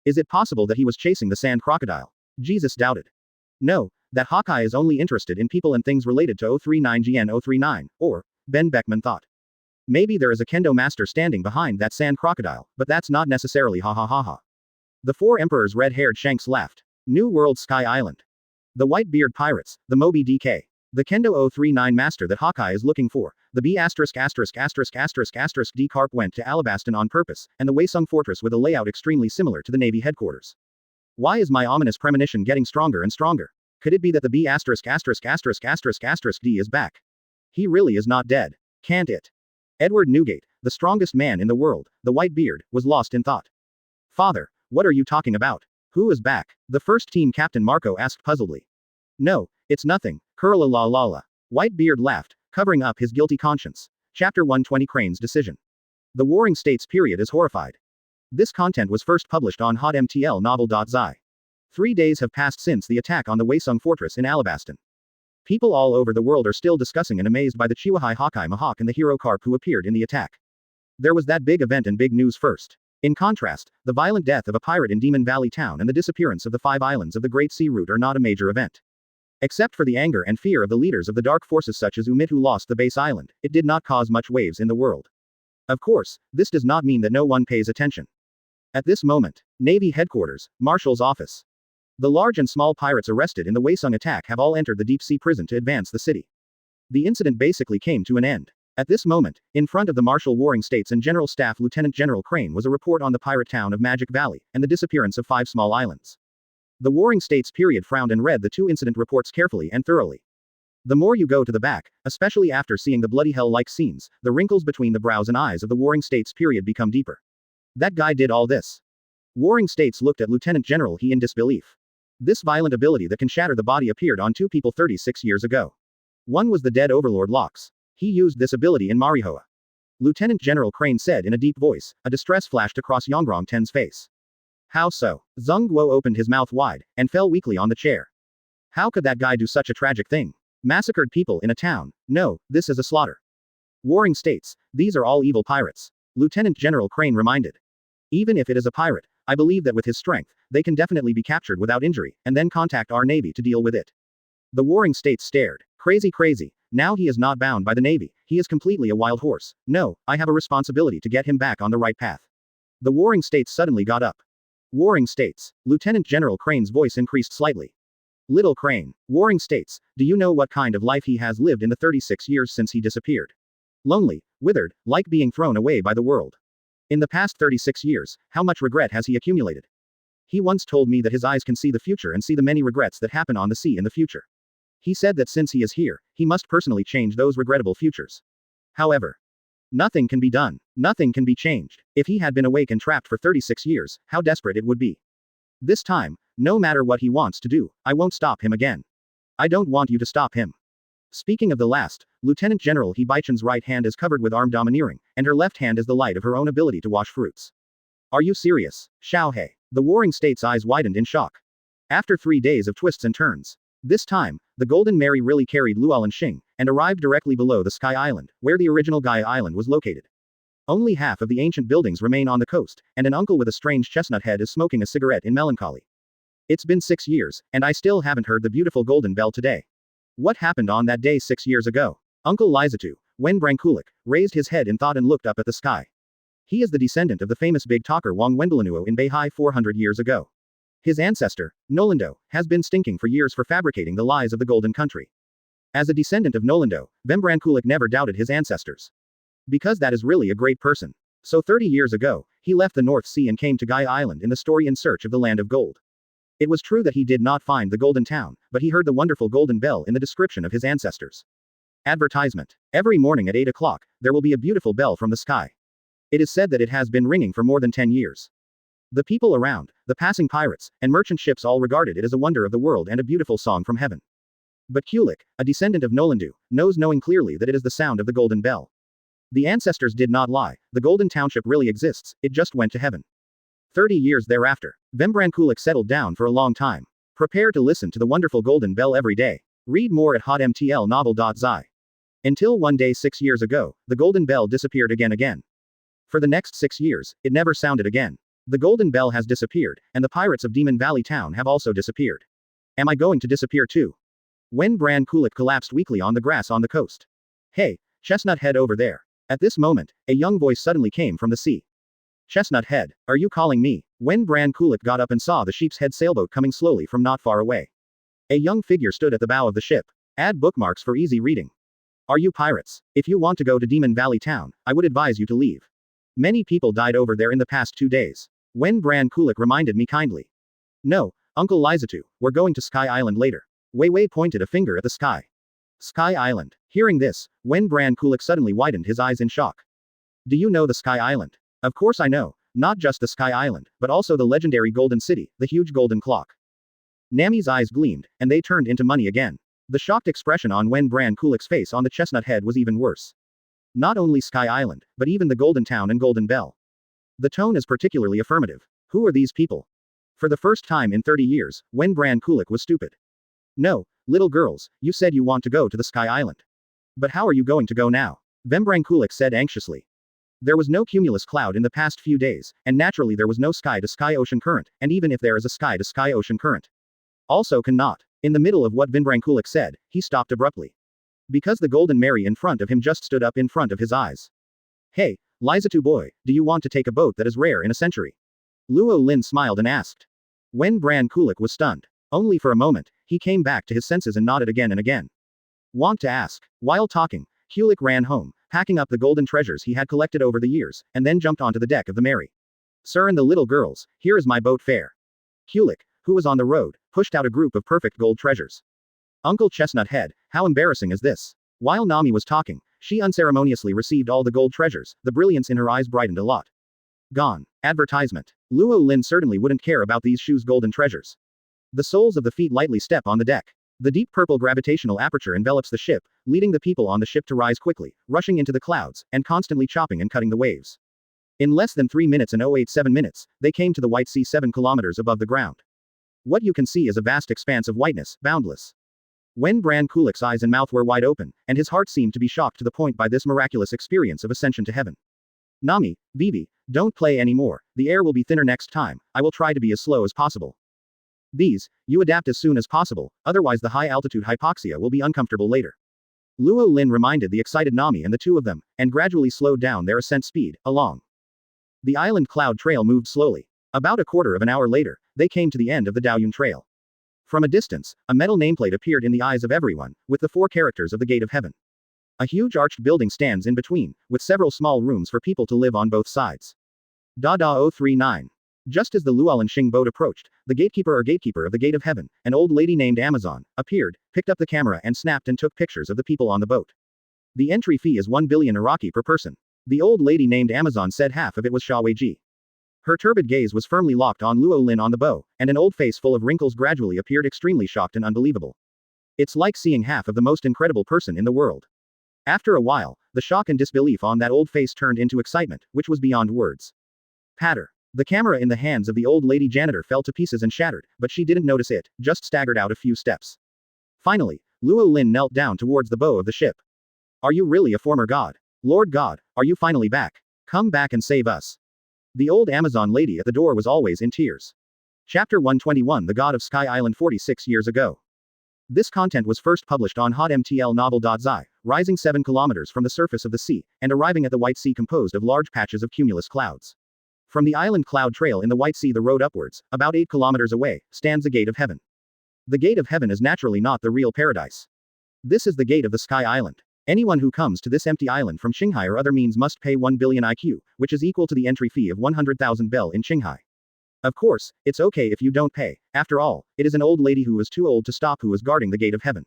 Is it possible that he was chasing the Sand Crocodile? Jesus doubted. No, that Hawkeye is only interested in people and things related to 039 GN 039, or, Ben Beckman thought. Maybe there is a kendo master standing behind that Sand Crocodile, but that's not necessarily ha. The Four Emperors red-haired Shanks laughed. New World Sky Island. The Whitebeard Pirates, the Moby DK. The Kendo 039 master that Hawkeye is looking for, the B********* D Carp went to Alabasta on purpose, and the Waisung Fortress with a layout extremely similar to the Navy headquarters. Why is my ominous premonition getting stronger and stronger? Could it be that the B******** D is back? He really is not dead. Can't it? Edward Newgate, the strongest man in the world, the Whitebeard, was lost in thought. Father, what are you talking about? Who is back? The first team captain Marco asked puzzledly. No, it's nothing, curla la la la. Whitebeard laughed, covering up his guilty conscience. Chapter 120 Crane's Decision. The Warring States period is horrified. This content was first published on hotmtl novel.zi. 3 days have passed since the attack on the Waisung Fortress in Alabasta. People all over the world are still discussing and amazed by the Chihuahua Hawkeye Mahawk and the hero Carp who appeared in the attack. There was that big event and big news first. In contrast, the violent death of a pirate in Demon Valley Town and the disappearance of the 5 islands of the Great Sea Route are not a major event. Except for the anger and fear of the leaders of the dark forces such as Umit who lost the base island, it did not cause much waves in the world. Of course, this does not mean that no one pays attention. At this moment, Navy headquarters, Marshal's office. The large and small pirates arrested in the Waisung attack have all entered the deep-sea prison to advance the city. The incident basically came to an end. At this moment, in front of the Marshal Warring States and General Staff Lieutenant General Crane was a report on the pirate town of Magic Valley, and the disappearance of 5 small islands. The Warring States period frowned and read the 2 incident reports carefully and thoroughly. The more you go to the back, especially after seeing the bloody hell-like scenes, the wrinkles between the brows and eyes of the Warring States period become deeper. That guy did all this. Warring States looked at Lieutenant General He in disbelief. This violent ability that can shatter the body appeared on 2 people 36 years ago. One was the dead overlord Locks. He used this ability in Mary Joa. Lieutenant General Crane said in a deep voice, a distress flashed across Yongrong Ten's face. How so? Zheng Guo opened his mouth wide, and fell weakly on the chair. How could that guy do such a tragic thing? Massacred people in a town. No, this is a slaughter. Warring States, these are all evil pirates. Lieutenant General Crane reminded. Even if it is a pirate, I believe that with his strength, they can definitely be captured without injury, and then contact our Navy to deal with it. The Warring States stared. Crazy. Now he is not bound by the Navy, he is completely a wild horse. No, I have a responsibility to get him back on the right path. The Warring States suddenly got up. Warring States. Lieutenant General Crane's voice increased slightly. Little Crane. Warring States, do you know what kind of life he has lived in the 36 years since he disappeared? Lonely, withered, like being thrown away by the world. In the past 36 years, how much regret has he accumulated? He once told me that his eyes can see the future and see the many regrets that happen on the sea in the future. He said that since he is here, he must personally change those regrettable futures. However, nothing can be done. Nothing can be changed. If he had been awake and trapped for 36 years, how desperate it would be. This time, no matter what he wants to do, I won't stop him again. I don't want you to stop him. Speaking of the last, Lieutenant General He Baichen's right hand is covered with armed domineering, and her left hand is the light of her own ability to wash fruits. Are you serious, Xiao He? The Warring States' eyes widened in shock. After 3 days of twists and turns, this time, the Golden Mary really carried Luo Lin and arrived directly below the Sky Island, where the original Gaia Island was located. Only half of the ancient buildings remain on the coast, and an uncle with a strange chestnut head is smoking a cigarette in melancholy. It's been 6 years, and I still haven't heard the beautiful golden bell today. What happened on that day 6 years ago? Uncle Lizatu, Wen Brankulik, raised his head in thought and looked up at the sky. He is the descendant of the famous big talker Wang Wenbelanuo in Beihai 400 years ago. His ancestor, Nolindo, has been stinking for years for fabricating the lies of the Golden Country. As a descendant of Nolindo, Vembrankulik never doubted his ancestors. Because that is really a great person. So 30 years ago, he left the North Sea and came to Gaia Island in the story in search of the land of gold. It was true that he did not find the Golden Town, but he heard the wonderful golden bell in the description of his ancestors. Advertisement. Every morning at 8 o'clock, there will be a beautiful bell from the sky. It is said that it has been ringing for more than 10 years. The people around, the passing pirates, and merchant ships all regarded it as a wonder of the world and a beautiful song from heaven. But Kulik, a descendant of Nolindu, knows knowing clearly that it is the sound of the golden bell. The ancestors did not lie, the Golden Township really exists, it just went to heaven. 30 years thereafter, Vembrankulik settled down for a long time. Prepare to listen to the wonderful golden bell every day. Read more at hotmtlnovel.zi. Until one day 6 years ago, the golden bell disappeared again. For the next 6 years, it never sounded again. The golden bell has disappeared, and the pirates of Demon Valley Town have also disappeared. Am I going to disappear too? Wen Brankulik collapsed weakly on the grass on the coast. Hey, Chestnut Head over there. At this moment, a young voice suddenly came from the sea. Chestnut Head, are you calling me? Wen Brankulik got up and saw the sheep's head sailboat coming slowly from not far away. A young figure stood at the bow of the ship. Add bookmarks for easy reading. Are you pirates? If you want to go to Demon Valley Town, I would advise you to leave. Many people died over there in the past 2 days. Wen Brankulik reminded me kindly. No, Uncle Lizatu, we're going to Sky Island later. Wei Wei pointed a finger at the sky. Sky Island. Hearing this, Wen Brankulik suddenly widened his eyes in shock. Do you know the Sky Island? Of course I know, not just the Sky Island, but also the legendary Golden City, the huge golden clock. Nami's eyes gleamed, and they turned into money again. The shocked expression on Wen Brankulik's face on the chestnut head was even worse. Not only Sky Island, but even the Golden Town and Golden Bell. The tone is particularly affirmative. Who are these people? For the first time in 30 years, Wen Brankulik was stupid. No, little girls, you said you want to go to the Sky Island. But how are you going to go now? Vembrankulik said anxiously. There was no cumulus cloud in the past few days, and naturally there was no sky-to-sky ocean current, and even if there is a sky-to-sky ocean current. Also cannot. In the middle of what Vembrankulik said, he stopped abruptly. Because the Golden Mary in front of him just stood up in front of his eyes. Hey, Lizatu boy, do you want to take a boat that is rare in a century? Luo Lin smiled and asked. Wen Brankulik was stunned. Only for a moment, he came back to his senses and nodded again and again. Want to ask? While talking, Kulik ran home, packing up the golden treasures he had collected over the years, and then jumped onto the deck of the Mary. Sir and the little girls, here is my boat fare. Kulik, who was on the road, pushed out a group of perfect gold treasures. Uncle Chestnut Head, how embarrassing is this? While Nami was talking, she unceremoniously received all the gold treasures, the brilliance in her eyes brightened a lot. Gone. Advertisement. Luo Lin certainly wouldn't care about these shoes' golden treasures. The soles of the feet lightly step on the deck. The deep purple gravitational aperture envelops the ship, leading the people on the ship to rise quickly, rushing into the clouds, and constantly chopping and cutting the waves. In less than 3 minutes and 087 minutes, they came to the White Sea 7 kilometers above the ground. What you can see is a vast expanse of whiteness, boundless. Wen Brankulik's eyes and mouth were wide open, and his heart seemed to be shocked to the point by this miraculous experience of ascension to heaven. Nami, Vivi, don't play anymore, the air will be thinner next time, I will try to be as slow as possible. You adapt as soon as possible, otherwise the high altitude hypoxia will be uncomfortable later. Luo Lin reminded the excited Nami and the two of them, and gradually slowed down their ascent speed, along. The island cloud trail moved slowly. About a quarter of an hour later, they came to the end of the Daoyun Trail. From a distance, a metal nameplate appeared in the eyes of everyone, with the 4 characters of the Gate of Heaven. A huge arched building stands in between, with several small rooms for people to live on both sides. Da 039. Just as the Luolan Xing boat approached, the gatekeeper of the Gate of Heaven, an old lady named Amazon, appeared, picked up the camera and snapped and took pictures of the people on the boat. The entry fee is 1 billion Iraqi per person. The old lady named Amazon said half of it was Shaweji. Her turbid gaze was firmly locked on Luo Lin on the bow, and an old face full of wrinkles gradually appeared extremely shocked and unbelievable. It's like seeing half of the most incredible person in the world. After a while, the shock and disbelief on that old face turned into excitement, which was beyond words. Patter. The camera in the hands of the old lady janitor fell to pieces and shattered, but she didn't notice it, just staggered out a few steps. Finally, Luo Lin knelt down towards the bow of the ship. Are you really a former god? Lord God, are you finally back? Come back and save us. The old Amazon lady at the door was always in tears. Chapter 121 The God of Sky Island 46 years ago. This content was first published on hotmtl novel.zi, rising 7 kilometers from the surface of the sea, and arriving at the White Sea composed of large patches of cumulus clouds. From the island cloud trail in the White Sea the road upwards, about 8 kilometers away, stands the Gate of Heaven. The Gate of Heaven is naturally not the real paradise. This is the Gate of the Sky Island. Anyone who comes to this empty island from Qinghai or other means must pay 1 billion IQ, which is equal to the entry fee of 100,000 bell in Qinghai. Of course, it's okay if you don't pay. After all, it is an old lady who is too old to stop who is guarding the Gate of Heaven.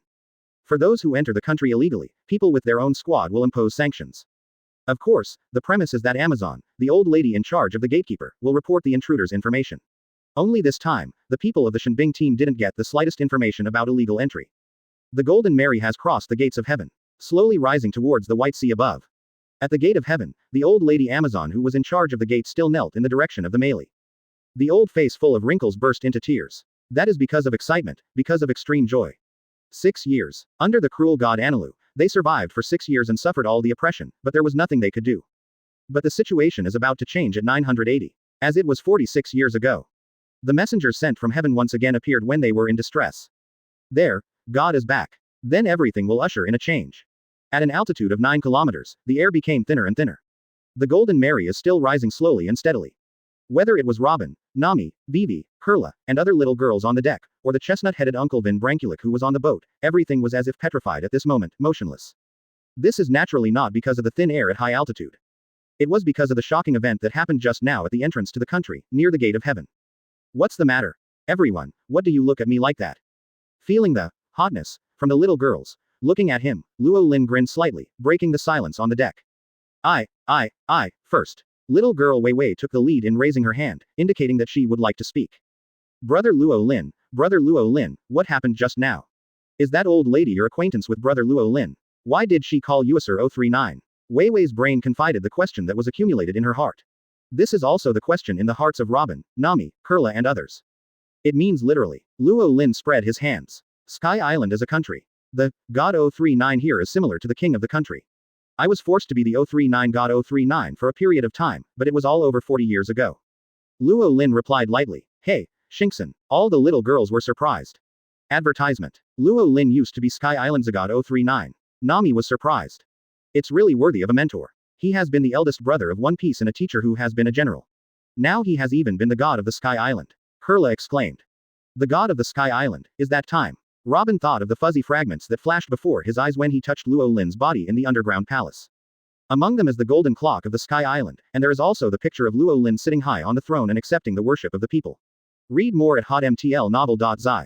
For those who enter the country illegally, people with their own squad will impose sanctions. Of course, the premise is that Amazon, the old lady in charge of the gatekeeper, will report the intruders' information. Only this time, the people of the Shenbing team didn't get the slightest information about illegal entry. The Golden Mary has crossed the gates of heaven, slowly rising towards the White Sea above. At the Gate of Heaven, the old lady Amazon who was in charge of the gate still knelt in the direction of the melee. The old face full of wrinkles burst into tears. That is because of excitement, because of extreme joy. 6 years. Under the cruel god Anilu, they survived for 6 years and suffered all the oppression, but there was nothing they could do. But the situation is about to change at 980. As it was 46 years ago. The messengers sent from heaven once again appeared when they were in distress. There, God is back. Then everything will usher in a change. At an altitude of 9 kilometers, the air became thinner and thinner. The Golden Mary is still rising slowly and steadily. Whether it was Robin, Nami, Vivi, Kurla, and other little girls on the deck, or the chestnut-headed Uncle Vin Branculic who was on the boat, everything was as if petrified at this moment, motionless. This is naturally not because of the thin air at high altitude. It was because of the shocking event that happened just now at the entrance to the country, near the Gate of Heaven. What's the matter? Everyone, what do you look at me like that? Feeling the hotness from the little girls. Looking at him, Luo Lin grinned slightly, breaking the silence on the deck. I, first. Little girl Wei Wei took the lead in raising her hand, indicating that she would like to speak. Brother Luo Lin, what happened just now? Is that old lady your acquaintance with Brother Luo Lin? Why did she call you Sir 039? Wei Wei's brain confided the question that was accumulated in her heart. This is also the question in the hearts of Robin, Nami, Kurla and others. It means literally. Luo Lin spread his hands. Sky Island is a country. The God 039 here is similar to the king of the country. I was forced to be the 039 God 039 for a period of time, but it was all over 40 years ago. Luo Lin replied lightly. Hey, Shinkson. All the little girls were surprised. Advertisement. Luo Lin used to be Sky Island's God 039. Nami was surprised. It's really worthy of a mentor. He has been the eldest brother of One Piece and a teacher who has been a general. Now he has even been the god of the Sky Island. Kurla exclaimed. The god of the Sky Island, is that time? Robin thought of the fuzzy fragments that flashed before his eyes when he touched Luo Lin's body in the underground palace. Among them is the golden clock of the Sky Island, and there is also the picture of Luo Lin sitting high on the throne and accepting the worship of the people. Read more at hotmtlnovel.zi.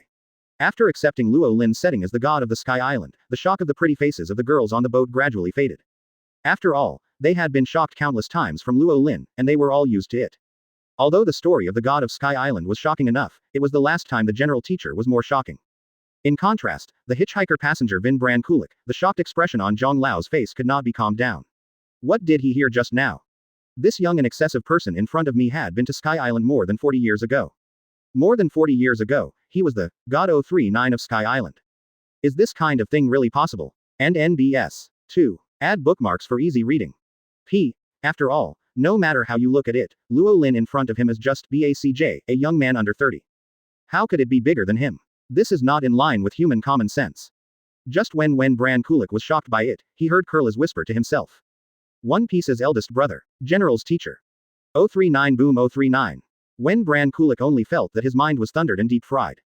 After accepting Luo Lin's setting as the god of the Sky Island, the shock of the pretty faces of the girls on the boat gradually faded. After all, they had been shocked countless times from Luo Lin, and they were all used to it. Although the story of the god of Sky Island was shocking enough, it was the last time the general teacher was more shocking. In contrast, the hitchhiker passenger Vin Branculic, the shocked expression on Zhang Lao's face could not be calmed down. What did he hear just now? This young and excessive person in front of me had been to Sky Island more than 40 years ago. More than 40 years ago, he was the God 039 of Sky Island. Is this kind of thing really possible? And NBS. 2. Add bookmarks for easy reading. After all, no matter how you look at it, Luo Lin in front of him is just BACJ, a young man under 30. How could it be bigger than him? This is not in line with human common sense. Just when Bran Kulik was shocked by it, he heard Kurla's whisper to himself. One Piece's eldest brother. General's teacher. 039 boom 039. When Bran Kulik only felt that his mind was thundered and deep fried.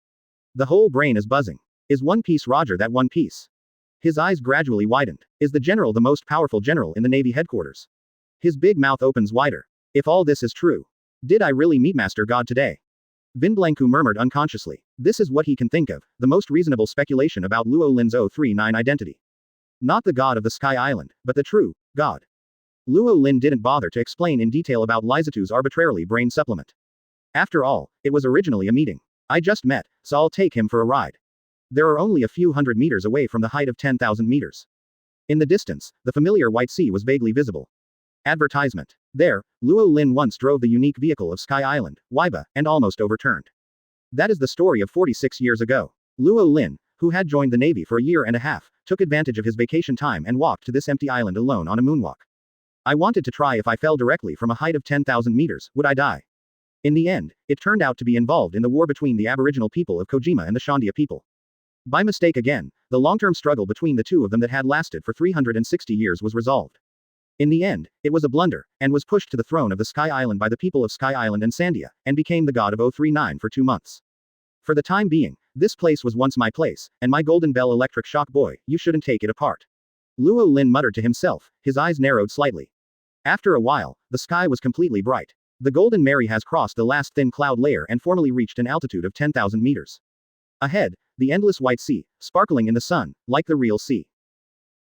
The whole brain is buzzing. Is One Piece Roger that One Piece? His eyes gradually widened. Is the general the most powerful general in the Navy headquarters? His big mouth opens wider. If all this is true. Did I really meet Master God today? Vinblanku murmured unconsciously. This is what he can think of, the most reasonable speculation about Luo Lin's 039 identity. Not the god of the Sky Island, but the true god. Luo Lin didn't bother to explain in detail about Lizatu's arbitrarily brain supplement. After all, it was originally a meeting. I just met, so I'll take him for a ride. There are only a few hundred meters away from the height of 10,000 meters. In the distance, the familiar White Sea was vaguely visible. Advertisement. There, Luo Lin once drove the unique vehicle of Sky Island, Waiba, and almost overturned. That is the story of 46 years ago. Luo Lin, who had joined the Navy for a year and a half, took advantage of his vacation time and walked to this empty island alone on a moonwalk. I wanted to try if I fell directly from a height of 10,000 meters, would I die? In the end, it turned out to be involved in the war between the Aboriginal people of Kojima and the Shandia people. By mistake again, the long-term struggle between the two of them that had lasted for 360 years was resolved. In the end, it was a blunder, and was pushed to the throne of the Sky Island by the people of Sky Island and Sandia, and became the god of 039 for 2 months. For the time being, this place was once my place, and my Golden Bell electric shock boy, you shouldn't take it apart. Luo Lin muttered to himself, his eyes narrowed slightly. After a while, the sky was completely bright. The Golden Mary has crossed the last thin cloud layer and formally reached an altitude of 10,000 meters. Ahead, the endless white sea, sparkling in the sun, like the real sea.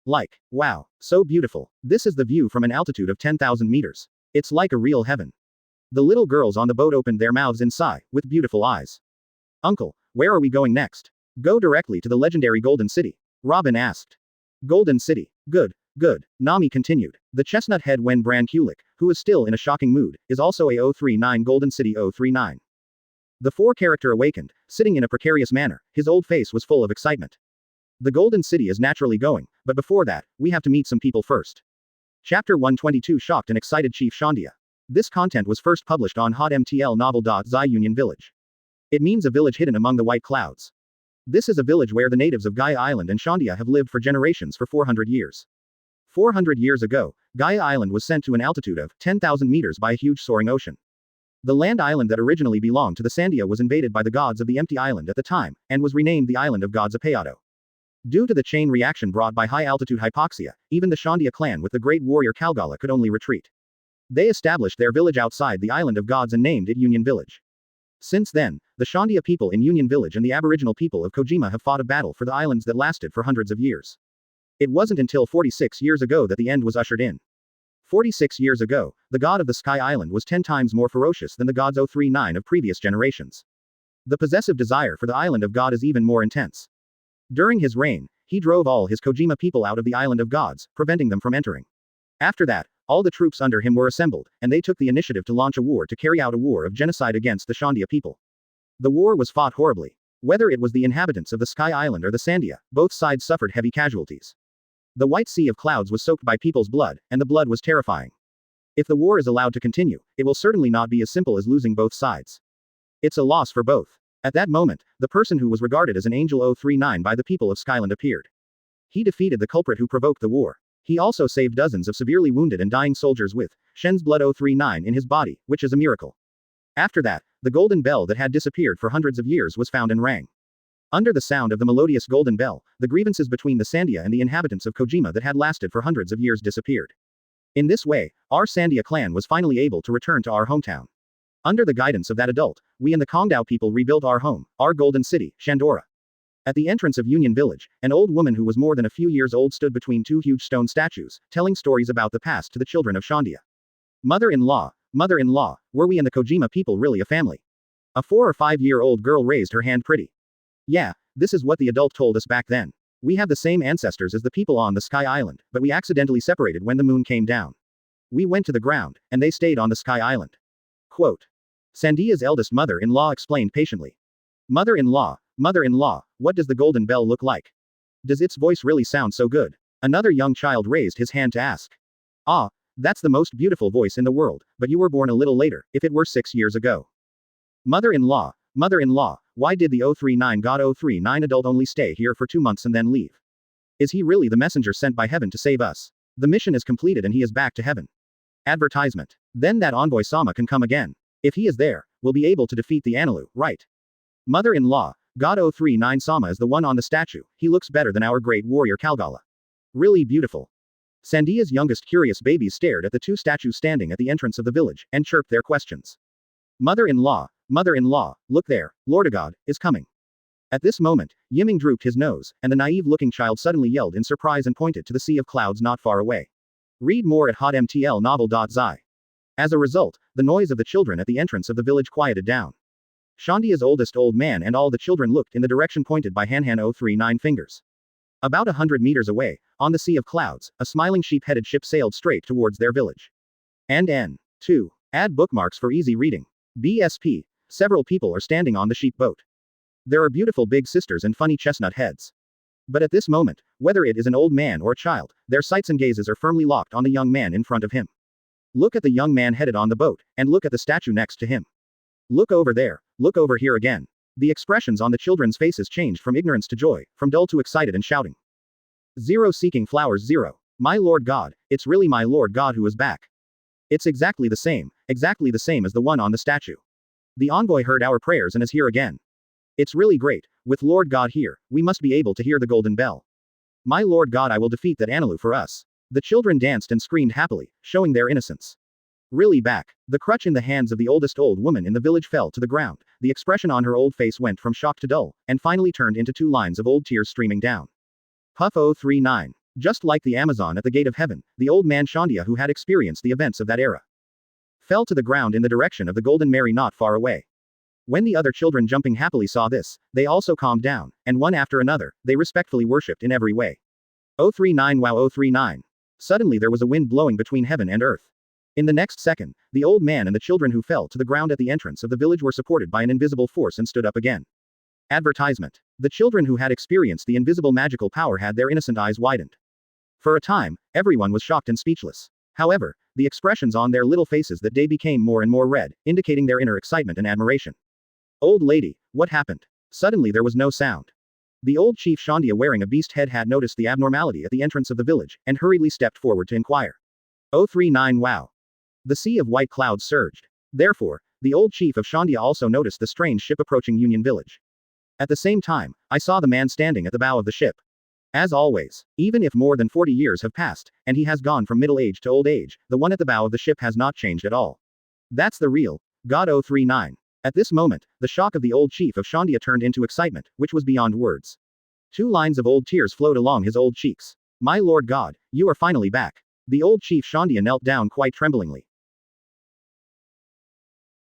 Like, wow, so beautiful. This is the view from an altitude of 10,000 meters. It's like a real heaven. The little girls on the boat opened their mouths in sigh, with beautiful eyes. Uncle, where are we going next? Go directly to the legendary Golden City. Robin asked. Golden City. Good. Good, Nami continued. The chestnut-head Wen Bran Kulik, who is still in a shocking mood, is also a 039 Golden City 039. The four-character awakened, sitting in a precarious manner, his old face was full of excitement. The Golden City is naturally going, but before that, we have to meet some people first. Chapter 122 shocked and excited Chief Shandia. This content was first published on HotMTL Novel.zi Union Village. It means a village hidden among the white clouds. This is a village where the natives of Gaia Island and Shandia have lived for generations for 400 years. 400 years ago, Gaia Island was sent to an altitude of 10,000 meters by a huge soaring ocean. The land island that originally belonged to the Sandia was invaded by the gods of the empty island at the time, and was renamed the Island of Gods Apayado. Due to the chain reaction brought by high-altitude hypoxia, even the Shandia clan with the great warrior Kalgala could only retreat. They established their village outside the Island of Gods and named it Union Village. Since then, the Shandia people in Union Village and the Aboriginal people of Kojima have fought a battle for the islands that lasted for hundreds of years. It wasn't until 46 years ago that the end was ushered in. 46 years ago, the god of the Sky Island was 10 times more ferocious than the gods 039 of previous generations. The possessive desire for the Island of God is even more intense. During his reign, he drove all his Kojima people out of the Island of Gods, preventing them from entering. After that, all the troops under him were assembled, and they took the initiative to launch a war to carry out a war of genocide against the Shandia people. The war was fought horribly. Whether it was the inhabitants of the Sky Island or the Sandia, both sides suffered heavy casualties. The white sea of clouds was soaked by people's blood, and the blood was terrifying. If the war is allowed to continue, it will certainly not be as simple as losing both sides. It's a loss for both. At that moment, the person who was regarded as an angel 039 by the people of Skyland appeared. He defeated the culprit who provoked the war. He also saved dozens of severely wounded and dying soldiers with Shen's blood 039 in his body, which is a miracle. After that, the golden bell that had disappeared for hundreds of years was found and rang. Under the sound of the melodious golden bell, the grievances between the Sandia and the inhabitants of Kojima that had lasted for hundreds of years disappeared. In this way, our Sandia clan was finally able to return to our hometown. Under the guidance of that adult, we and the Kongdao people rebuilt our home, our golden city, Shandora. At the entrance of Union Village, an old woman who was more than a few years old stood between two huge stone statues, telling stories about the past to the children of Shandia. Mother-in-law, mother-in-law, were we and the Kojima people really a family? A 4 or 5-year-old girl raised her hand pretty. Yeah, this is what the adult told us back then. We have the same ancestors as the people on the Sky Island, but we accidentally separated when the moon came down. We went to the ground, and they stayed on the Sky Island. Quote. Sandia's eldest mother-in-law explained patiently. Mother-in-law, mother-in-law, what does the golden bell look like? Does its voice really sound so good? Another young child raised his hand to ask. Ah, that's the most beautiful voice in the world, but you were born a little later, if it were 6 years ago. Mother-in-law, mother-in-law, why did the 039 god 039 adult only stay here for 2 months and then leave? Is he really the messenger sent by heaven to save us? The mission is completed and he is back to heaven. Advertisement. Then that envoy Sama can come again. If he is there, we'll be able to defeat the Anilu, right? Mother-in-law, God 039 Sama is the one on the statue, he looks better than our great warrior Kalgala. Really beautiful. Sandia's youngest curious babies stared at the two statues standing at the entrance of the village, and chirped their questions. Mother-in-law, look there, Lordagod, is coming. At this moment, Yiming drooped his nose, and the naive-looking child suddenly yelled in surprise and pointed to the sea of clouds not far away. Read more at hotmtlnovel.zi. As a result, the noise of the children at the entrance of the village quieted down. Shandia's oldest old man and all the children looked in the direction pointed by Hanhan 039 fingers. About 100 meters away, on the sea of clouds, a smiling sheep-headed ship sailed straight towards their village. And N2. Add bookmarks for easy reading. BSP. Several people are standing on the sheep boat. There are beautiful big sisters and funny chestnut heads. But at this moment, whether it is an old man or a child, their sights and gazes are firmly locked on the young man in front of him. Look at the young man headed on the boat, and look at the statue next to him. Look over there, look over here again. The expressions on the children's faces changed from ignorance to joy, from dull to excited and shouting. Zero seeking flowers zero. My Lord God, it's really my Lord God who is back. It's exactly the same as the one on the statue. The envoy heard our prayers and is here again. It's really great, with Lord God here, we must be able to hear the golden bell. My Lord God, I will defeat that Anilu for us. The children danced and screamed happily, showing their innocence. Really back. The crutch in the hands of the oldest old woman in the village fell to the ground, the expression on her old face went from shock to dull, and finally turned into 2 lines of old tears streaming down. Puff 039. Just like the Amazon at the gate of heaven, the old man Shandia who had experienced the events of that era fell to the ground in the direction of the Golden Mary not far away. When the other children jumping happily saw this, they also calmed down, and one after another, they respectfully worshipped in every way. 039 Wow 039. Suddenly there was a wind blowing between heaven and earth. In the next second, the old man and the children who fell to the ground at the entrance of the village were supported by an invisible force and stood up again. Advertisement. The children who had experienced the invisible magical power had their innocent eyes widened. For a time, everyone was shocked and speechless. However, the expressions on their little faces that day became more and more red, indicating their inner excitement and admiration. Old lady, what happened? Suddenly there was no sound. The old chief Shandia wearing a beast head had noticed the abnormality at the entrance of the village, and hurriedly stepped forward to inquire. 039 Wow. The sea of white clouds surged. Therefore, the old chief of Shandia also noticed the strange ship approaching Union Village. At the same time, I saw the man standing at the bow of the ship. As always, even if more than 40 years have passed, and he has gone from middle age to old age, the one at the bow of the ship has not changed at all. That's the real God 039. At this moment, the shock of the old chief of Shandia turned into excitement, which was beyond words. 2 lines of old tears flowed along his old cheeks. My Lord God, you are finally back. The old chief Shandia knelt down quite tremblingly.